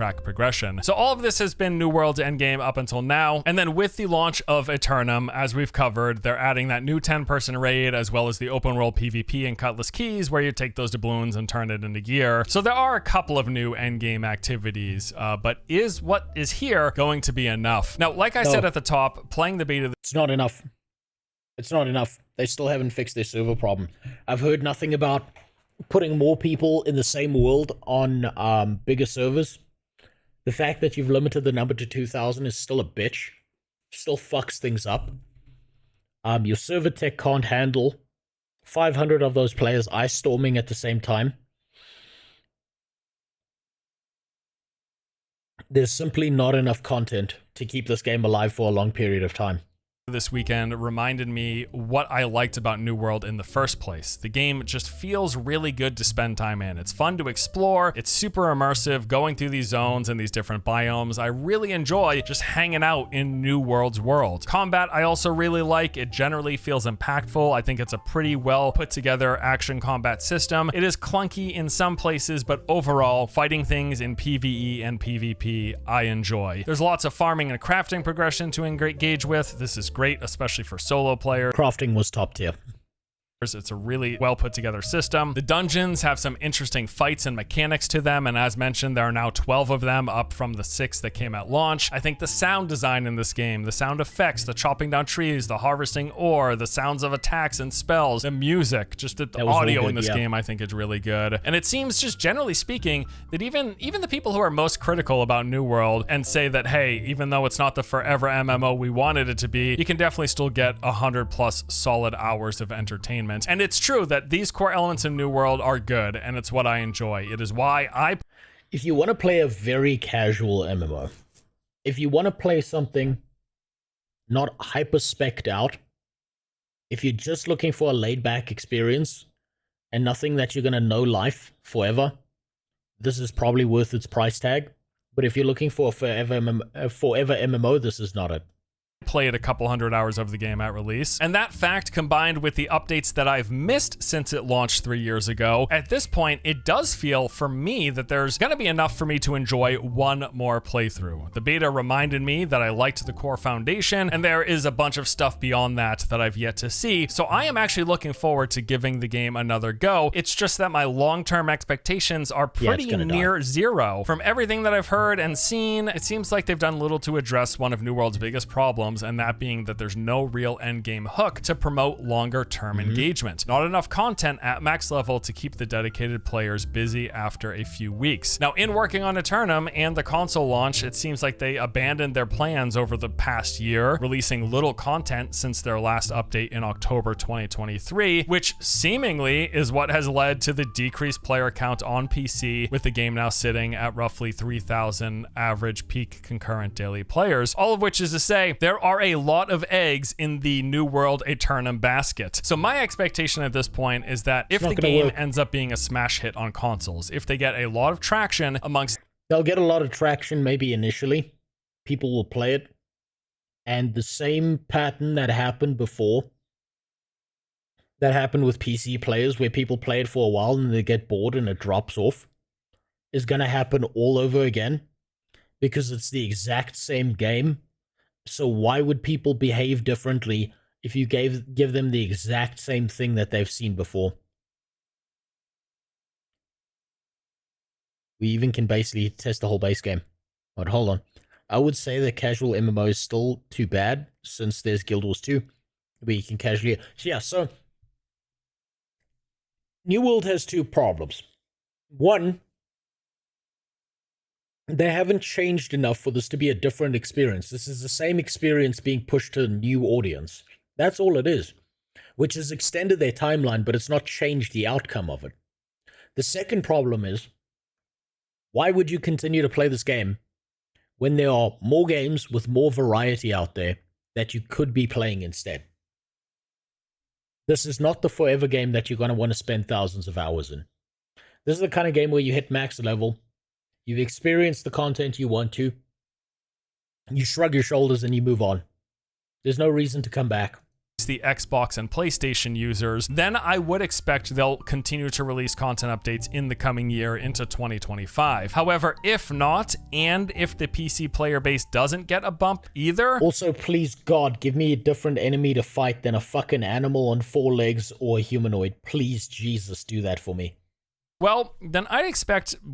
Track progression. So all of this has been New World's endgame up until now. And then with the launch of Eternum, as we've covered, they're adding that new 10-person raid as well as the open world PvP and Cutlass Keys where you take those doubloons and turn it into gear. So there are a couple of new endgame activities, but is what is here going to be enough? Now, like I said at the top, playing the beta... It's not enough. It's not enough. They still haven't fixed their server problem. I've heard nothing about putting more people in the same world on bigger servers. The fact that you've limited the number to 2,000 is still a bitch. Still fucks things up. Your server tech can't handle 500 of those players ice storming at the same time. There's simply not enough content to keep this game alive for a long period of time. this weekend reminded me what I liked about New World in the first place. The game just feels really good to spend time in. It's fun to explore, it's super immersive, going through these zones and these different biomes. I really enjoy just hanging out in New World's world. Combat I also really like. It generally feels impactful. I think it's a pretty well put together action combat system. It is clunky in some places, but overall, fighting things in PvE and PvP I enjoy. There's lots of farming and crafting progression to engage with. This is great, especially for solo players. Crafting was top tier. It's a really well put together system. The dungeons have some interesting fights and mechanics to them, and as mentioned, there are now 12 of them, up from the 6 that came at launch. I think the sound design in this game, the sound effects, the chopping down trees, the harvesting ore, the sounds of attacks and spells, the music, just the audio in this game I think is really good. And it seems, just generally speaking, that even the people who are most critical about New World and say that, hey, even though it's not the forever MMO we wanted it to be, you can definitely still get 100+ solid hours of entertainment. And it's true that these core elements in New World are good, and it's what I enjoy. It is why If you want to play a very casual MMO, if you want to play something not hyper-specced out, if you're just looking for a laid-back experience and nothing that you're going to know life forever, this is probably worth its price tag. But if you're looking for a forever MMO, this is not it. Played a couple hundred hours of the game at release, and that fact combined with the updates that I've missed since it launched 3 years ago, at this point it does feel for me that there's gonna be enough for me to enjoy one more playthrough. The beta reminded me that I liked the core foundation, and there is a bunch of stuff beyond that that I've yet to see, so I am actually looking forward to giving the game another go. It's just that my long-term expectations are pretty near zero. From everything that I've heard and seen, it seems like they've done little to address one of New World's biggest problems, and that being that there's no real endgame hook to promote longer term engagement. Not enough content at max level to keep the dedicated players busy after a few weeks. Now, in working on Eternum and the console launch, it seems like they abandoned their plans over the past year, releasing little content since their last update in October 2023, which seemingly is what has led to the decreased player count on PC, with the game now sitting at roughly 3,000 average peak concurrent daily players, all of which is to say there are a lot of eggs in the New World Eternum basket. So my expectation at this point is that if the game ends up being a smash hit on consoles, if they get a lot of traction amongst... They'll get a lot of traction maybe initially. People will play it. And the same pattern that happened before, that happened with PC players, where people play it for a while and they get bored and it drops off, is going to happen all over again. Because it's the exact same game. So why would people behave differently if you give them the exact same thing that they've seen before? We even can basically test the whole base game. But hold on. I would say that casual MMO is still too bad, since there's Guild Wars 2, where you can casually... Yeah, so... New World has two problems. One, they haven't changed enough for this to be a different experience. This is the same experience being pushed to a new audience. That's all it is. Which has extended their timeline, but it's not changed the outcome of it. The second problem is, why would you continue to play this game when there are more games with more variety out there that you could be playing instead? This is not the forever game that you're going to want to spend thousands of hours in. This is the kind of game where you hit max level, you've experienced the content you want to, you shrug your shoulders and you move on. There's no reason to come back. The Xbox and PlayStation users, then I would expect they'll continue to release content updates in the coming year into 2025. However, if not, and if the PC player base doesn't get a bump either... Also, please God, give me a different enemy to fight than a fucking animal on 4 legs or a humanoid. Please, Jesus, do that for me. Well, then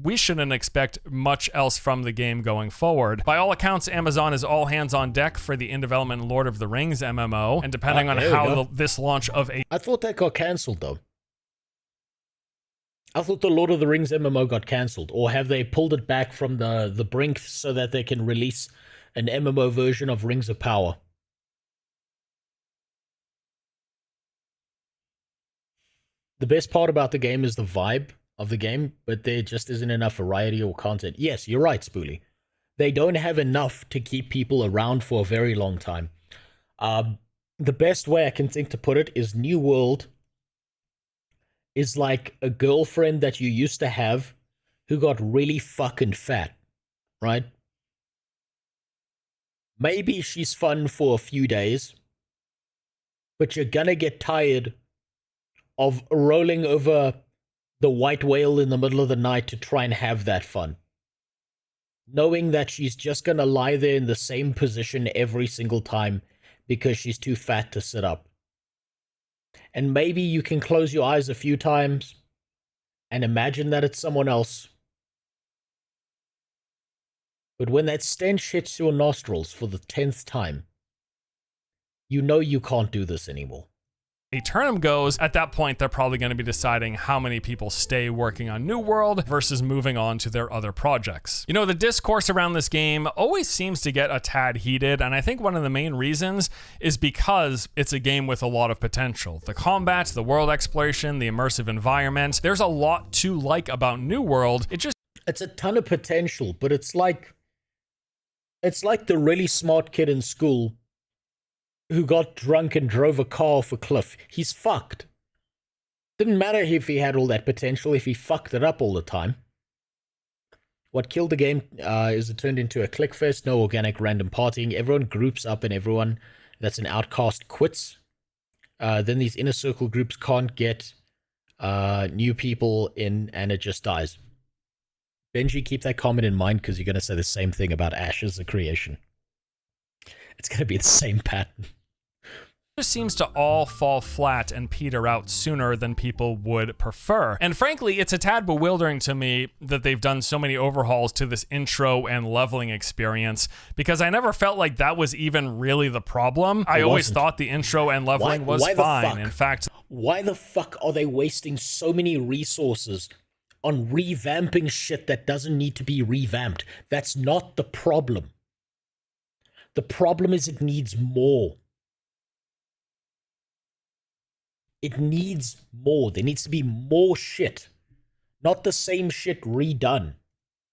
we shouldn't expect much else from the game going forward. By all accounts, Amazon is all hands on deck for the in-development Lord of the Rings MMO, and depending on how this launch of a... I thought that got cancelled, though. I thought the Lord of the Rings MMO got cancelled, or have they pulled it back from the brink so that they can release an MMO version of Rings of Power? The best part about the game is the vibe of the game, but there just isn't enough variety or content. Yes, you're right, Spoolie. They don't have enough to keep people around for a very long time. the best way I can think to put it is New World is like a girlfriend that you used to have who got really fucking fat, right? Maybe she's fun for a few days, but you're gonna get tired of rolling over the white whale in the middle of the night to try and have that fun. Knowing that she's just gonna lie there in the same position every single time because she's too fat to sit up. And maybe you can close your eyes a few times and imagine that it's someone else. But when that stench hits your nostrils for the 10th time, you know you can't do this anymore. Eternum goes, at that point, they're probably going to be deciding how many people stay working on New World versus moving on to their other projects. You know, the discourse around this game always seems to get a tad heated, and I think one of the main reasons is because it's a game with a lot of potential. The combat, the world exploration, the immersive environment, there's a lot to like about New World. It's a ton of potential, but it's like the really smart kid in school who got drunk and drove a car off a cliff. He's fucked. Didn't matter if he had all that potential, if he fucked it up all the time. What killed the game is it turned into a clickfest, no organic random partying. Everyone groups up and everyone that's an outcast quits. Then these inner circle groups can't get new people in and it just dies. Benji, keep that comment in mind because you're going to say the same thing about Ash as a creation. It's going to be the same pattern. It just seems to all fall flat and peter out sooner than people would prefer. And frankly, it's a tad bewildering to me that they've done so many overhauls to this intro and leveling experience, because I never felt like that was even really the problem. I always thought the intro and leveling was fine. In fact, why the fuck are they wasting so many resources on revamping shit that doesn't need to be revamped? That's not the problem. The problem is it needs more. It needs more. There needs to be more shit. Not the same shit redone.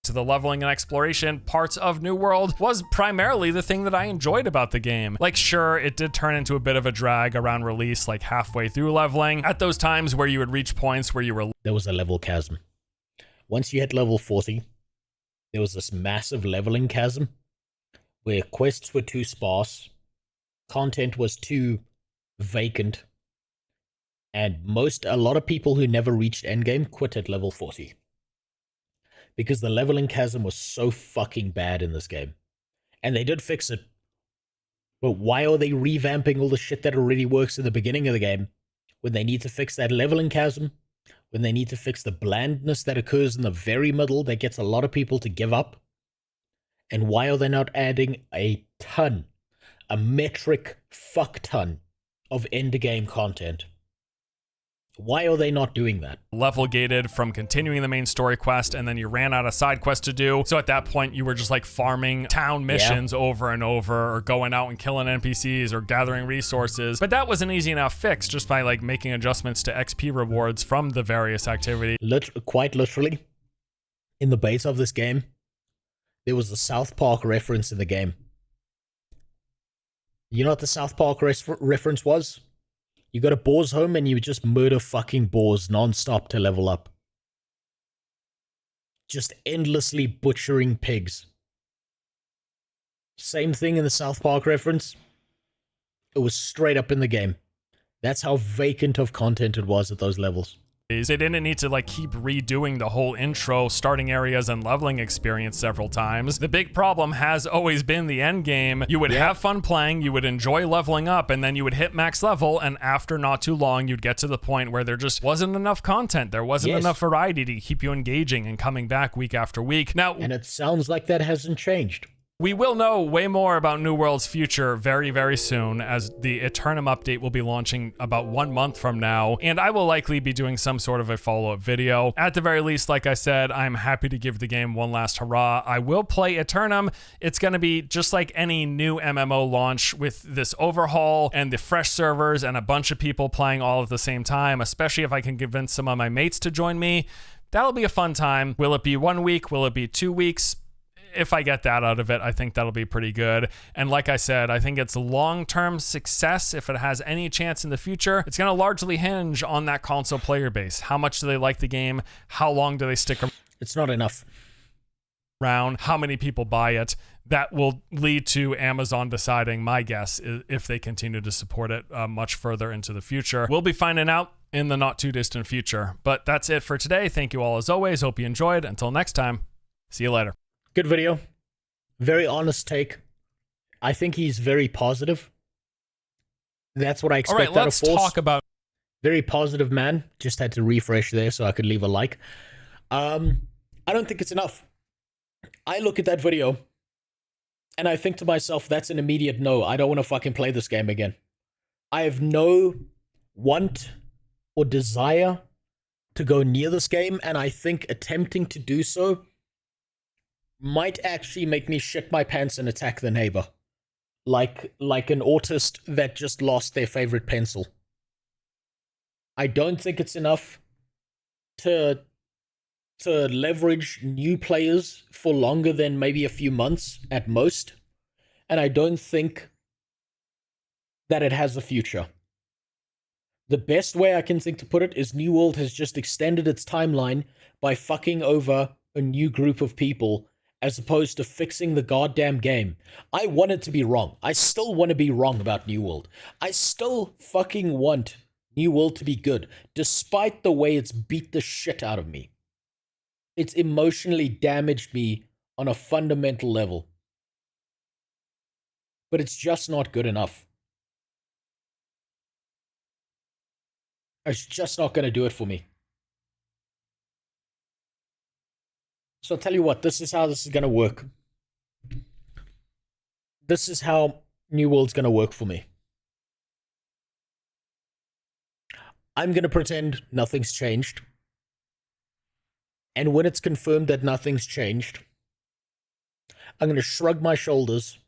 To the leveling and exploration parts of New World was primarily the thing that I enjoyed about the game. Like, sure, it did turn into a bit of a drag around release, like halfway through leveling, at those times where you would reach points where you were... There was a level chasm. Once you hit level 40, there was this massive leveling chasm where quests were too sparse, content was too vacant, and a lot of people who never reached endgame quit at level 40. Because the leveling chasm was so fucking bad in this game. And they did fix it. But why are they revamping all the shit that already works in the beginning of the game when they need to fix that leveling chasm? When they need to fix the blandness that occurs in the very middle that gets a lot of people to give up? And why are they not adding a metric fuck ton of endgame content? Why are they not doing that? Level gated from continuing the main story quest, and then you ran out of side quests to do. So at that point, you were just like farming town missions over and over, or going out and killing NPCs or gathering resources. But that was an easy enough fix just by like making adjustments to XP rewards from the various activities. Quite literally, in the base of this game, there was a South Park reference in the game. You know what the South Park reference was? You go to Boar's home and you just murder fucking boars non-stop to level up. Just endlessly butchering pigs. Same thing in the South Park reference. It was straight up in the game. That's how vacant of content it was at those levels. They didn't need to like keep redoing the whole intro, starting areas, and leveling experience several times. The big problem has always been the end game. You would have fun playing, you would enjoy leveling up, and then you would hit max level, and after not too long, you'd get to the point where there just wasn't enough content. There wasn't enough variety to keep you engaging and coming back week after week. Now, and it sounds like that hasn't changed. We will know way more about New World's future very, very soon, as the Eternum update will be launching about 1 month from now, and I will likely be doing some sort of a follow-up video. At the very least, like I said, I'm happy to give the game one last hurrah. I will play Eternum. It's going to be just like any new MMO launch, with this overhaul and the fresh servers and a bunch of people playing all at the same time, especially if I can convince some of my mates to join me. That'll be a fun time. Will it be 1 week? Will it be 2 weeks? if I get that out of it, I think that'll be pretty good. And like I said, I think it's long-term success. If it has any chance in the future, it's going to largely hinge on that console player base. How much do they like the game? How long do they stick around? It's not enough. How many people buy it? That will lead to Amazon deciding, my guess, if they continue to support it much further into the future. We'll be finding out in the not too distant future. But that's it for today. Thank you all as always. Hope you enjoyed. Until next time, see you later. Good video. Very honest take. I think he's very positive. That's what I expect all right, out let's of Force. talk about... Very positive man. Just had to refresh there so I could leave a like. I don't think it's enough. I look at that video and I think to myself, that's an immediate no. I don't want to fucking play this game again. I have no want or desire to go near this game, and I think attempting to do so might actually make me shit my pants and attack the neighbor. Like an autist that just lost their favorite pencil. I don't think it's enough to leverage new players for longer than maybe a few months at most. And I don't think that it has a future. The best way I can think to put it is New World has just extended its timeline by fucking over a new group of people as opposed to fixing the goddamn game. I want it to be wrong. I still want to be wrong about New World. I still fucking want New World to be good, despite the way it's beat the shit out of me. It's emotionally damaged me on a fundamental level. But it's just not good enough. It's just not going to do it for me. So I'll tell you what, this is how this is going to work. This is how New World's going to work for me. I'm going to pretend nothing's changed. And when it's confirmed that nothing's changed, I'm going to shrug my shoulders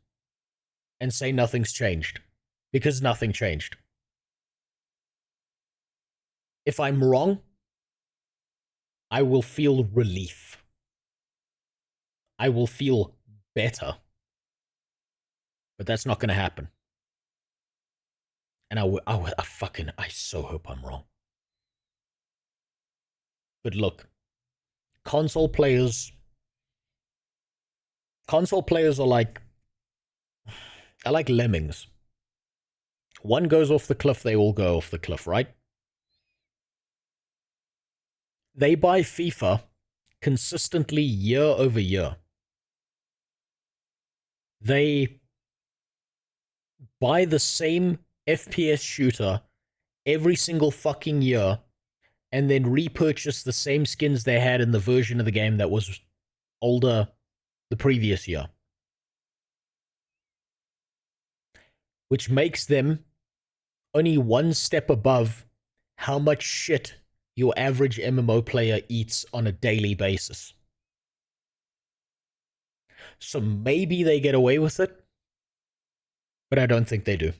and say nothing's changed. Because nothing changed. If I'm wrong, I will feel relief. I will feel better. But that's not going to happen. And I so hope I'm wrong. But look, console players are like lemmings. One goes off the cliff, they all go off the cliff, right? They buy FIFA consistently year over year. They buy the same FPS shooter every single fucking year and then repurchase the same skins they had in the version of the game that was older the previous year. Which makes them only one step above how much shit your average MMO player eats on a daily basis. So maybe they get away with it, but I don't think they do.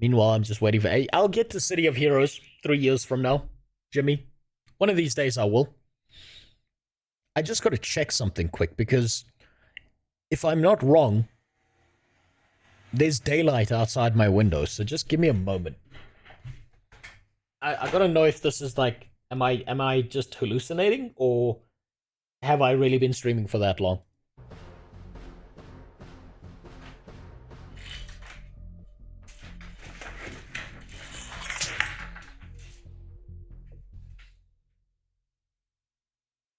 Meanwhile, I'm just waiting for... I'll get to City of Heroes 3 years from now, Jimmy. One of these days I will. I just got to check something quick, because if I'm not wrong, there's daylight outside my window, so just give me a moment. I gotta know if this is like... Am I just hallucinating, or have I really been streaming for that long?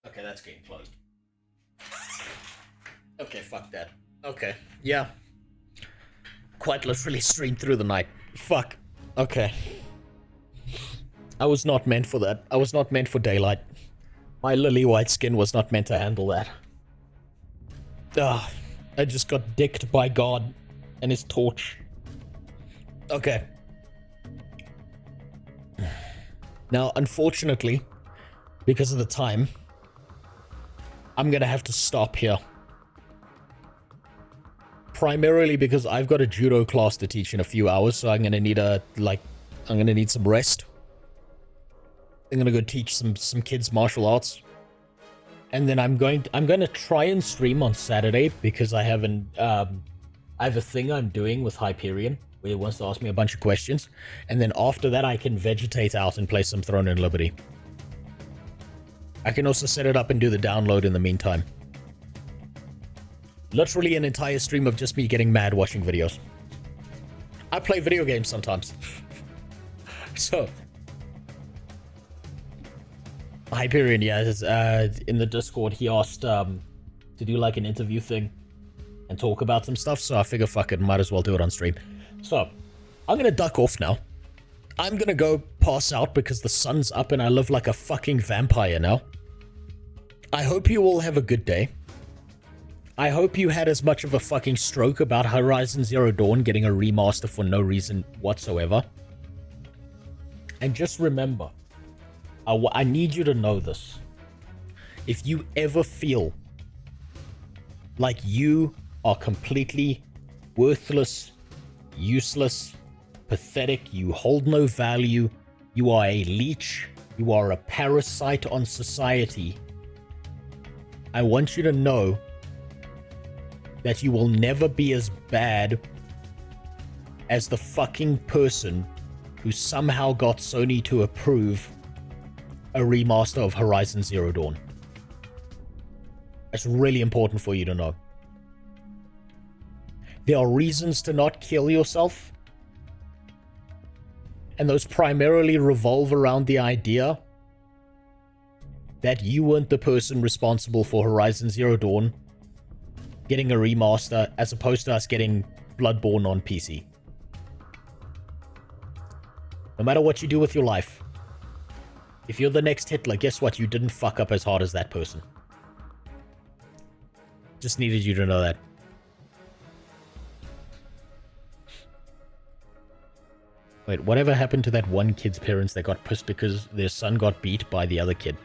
Okay, that's getting closed. Okay, fuck that. Okay, yeah. Quite literally streamed through the night. Fuck. Okay. I was not meant for that. I was not meant for daylight. My lily white skin was not meant to handle that. I just got dicked by God and his torch. Okay. Now, unfortunately, because of the time, I'm gonna have to stop here. Primarily because I've got a judo class to teach in a few hours, so I'm gonna need some rest. I'm gonna go teach some kids martial arts. And then I'm going to try and stream on Saturday because I have a thing I'm doing with Hyperion where he wants to ask me a bunch of questions. And then after that, I can vegetate out and play some Throne and Liberty. I can also set it up and do the download in the meantime. Literally an entire stream of just me getting mad watching videos. I play video games sometimes. So, Hyperion, yeah, in the Discord, he asked to do like an interview thing and talk about some stuff, so I figure, fuck it, might as well do it on stream. So, I'm gonna duck off now. I'm gonna go pass out because the sun's up and I live like a fucking vampire now. I hope you all have a good day. I hope you had as much of a fucking stroke about Horizon Zero Dawn getting a remaster for no reason whatsoever. And just remember, I need you to know this. If you ever feel like you are completely worthless, useless, pathetic, you hold no value, you are a leech, you are a parasite on society, I want you to know that you will never be as bad as the fucking person who somehow got Sony to approve a remaster of Horizon Zero Dawn. That's really important for you to know. There are reasons to not kill yourself, and those primarily revolve around the idea that you weren't the person responsible for Horizon Zero Dawn getting a remaster as opposed to us getting Bloodborne on PC. No matter what you do with your life, if you're the next Hitler, guess what? You didn't fuck up as hard as that person. Just needed you to know that. Wait, whatever happened to that one kid's parents that got pissed because their son got beat by the other kid?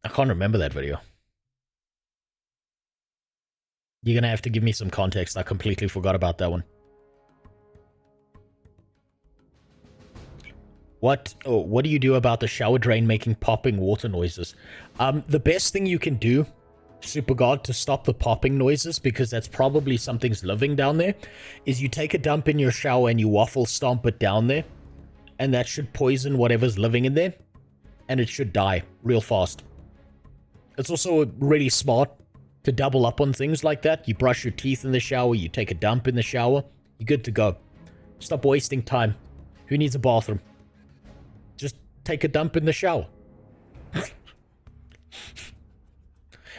I can't remember that video. You're gonna have to give me some context. I completely forgot about that one. What do you do about the shower drain making popping water noises? The best thing you can do, Super God, to stop the popping noises, because that's probably something's living down there, is you take a dump in your shower and you waffle stomp it down there, and that should poison whatever's living in there, and it should die real fast. It's also really smart to double up on things like that. You brush your teeth in the shower, you take a dump in the shower, you're good to go. Stop wasting time. Who needs a bathroom? Just take a dump in the shower.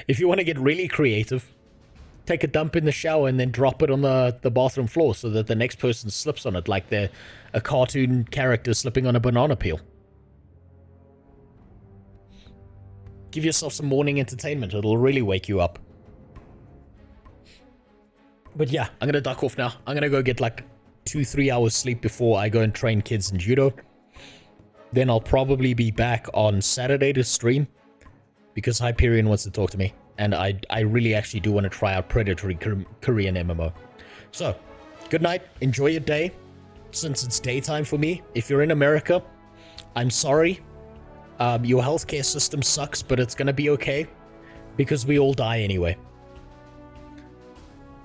If you want to get really creative, take a dump in the shower and then drop it on the bathroom floor so that the next person slips on it like they're a cartoon character slipping on a banana peel. Give yourself some morning entertainment. It'll really wake you up. But yeah, I'm gonna duck off now. I'm gonna go get like 2-3 hours sleep before I go and train kids in judo. Then I'll probably be back on Saturday to stream because Hyperion wants to talk to me. And I really actually do want to try out Predatory Korean MMO. So, good night. Enjoy your day. Since it's daytime for me. If you're in America, I'm sorry. Your healthcare system sucks, but it's gonna be okay. Because we all die anyway.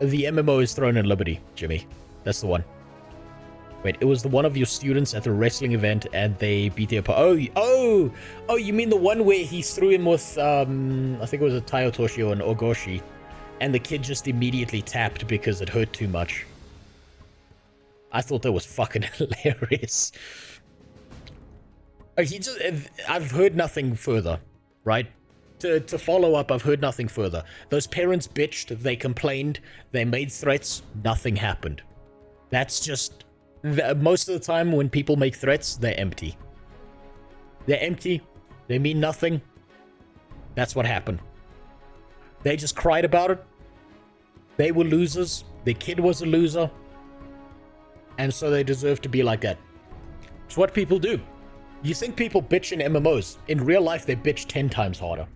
The MMO is Throne and Liberty, Jimmy. That's the one. Wait, it was the one of your students at the wrestling event and they beat their opponent. Oh, you mean the one where he threw him with, I think it was a Taiyo Toshio and Ogoshi, and the kid just immediately tapped because it hurt too much. I thought that was fucking hilarious. I've heard nothing further, right? To follow up, I've heard nothing further. Those parents bitched, they complained, they made threats, nothing happened. That's just... Most of the time when people make threats, they're empty. They're empty, they mean nothing. That's what happened. They just cried about it. They were losers. Their kid was a loser. And so they deserve to be like that. It's what people do. You think people bitch in MMOs. In real life, they bitch 10 times harder.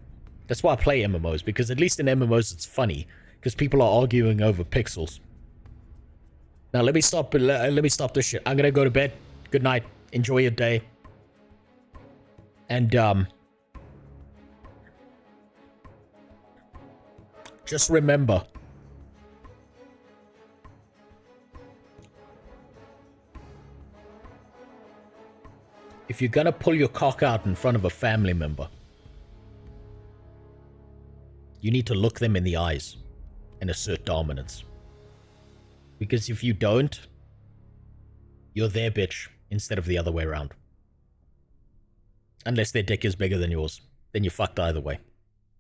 That's why I play MMOs, because at least in MMOs it's funny, because people are arguing over pixels. Now let me stop this shit. I'm gonna go to bed. Good night. Enjoy your day. And Just remember, if you're gonna pull your cock out in front of a family member, you need to look them in the eyes and assert dominance. Because if you don't, you're their bitch instead of the other way around. Unless their dick is bigger than yours, then you're fucked either way.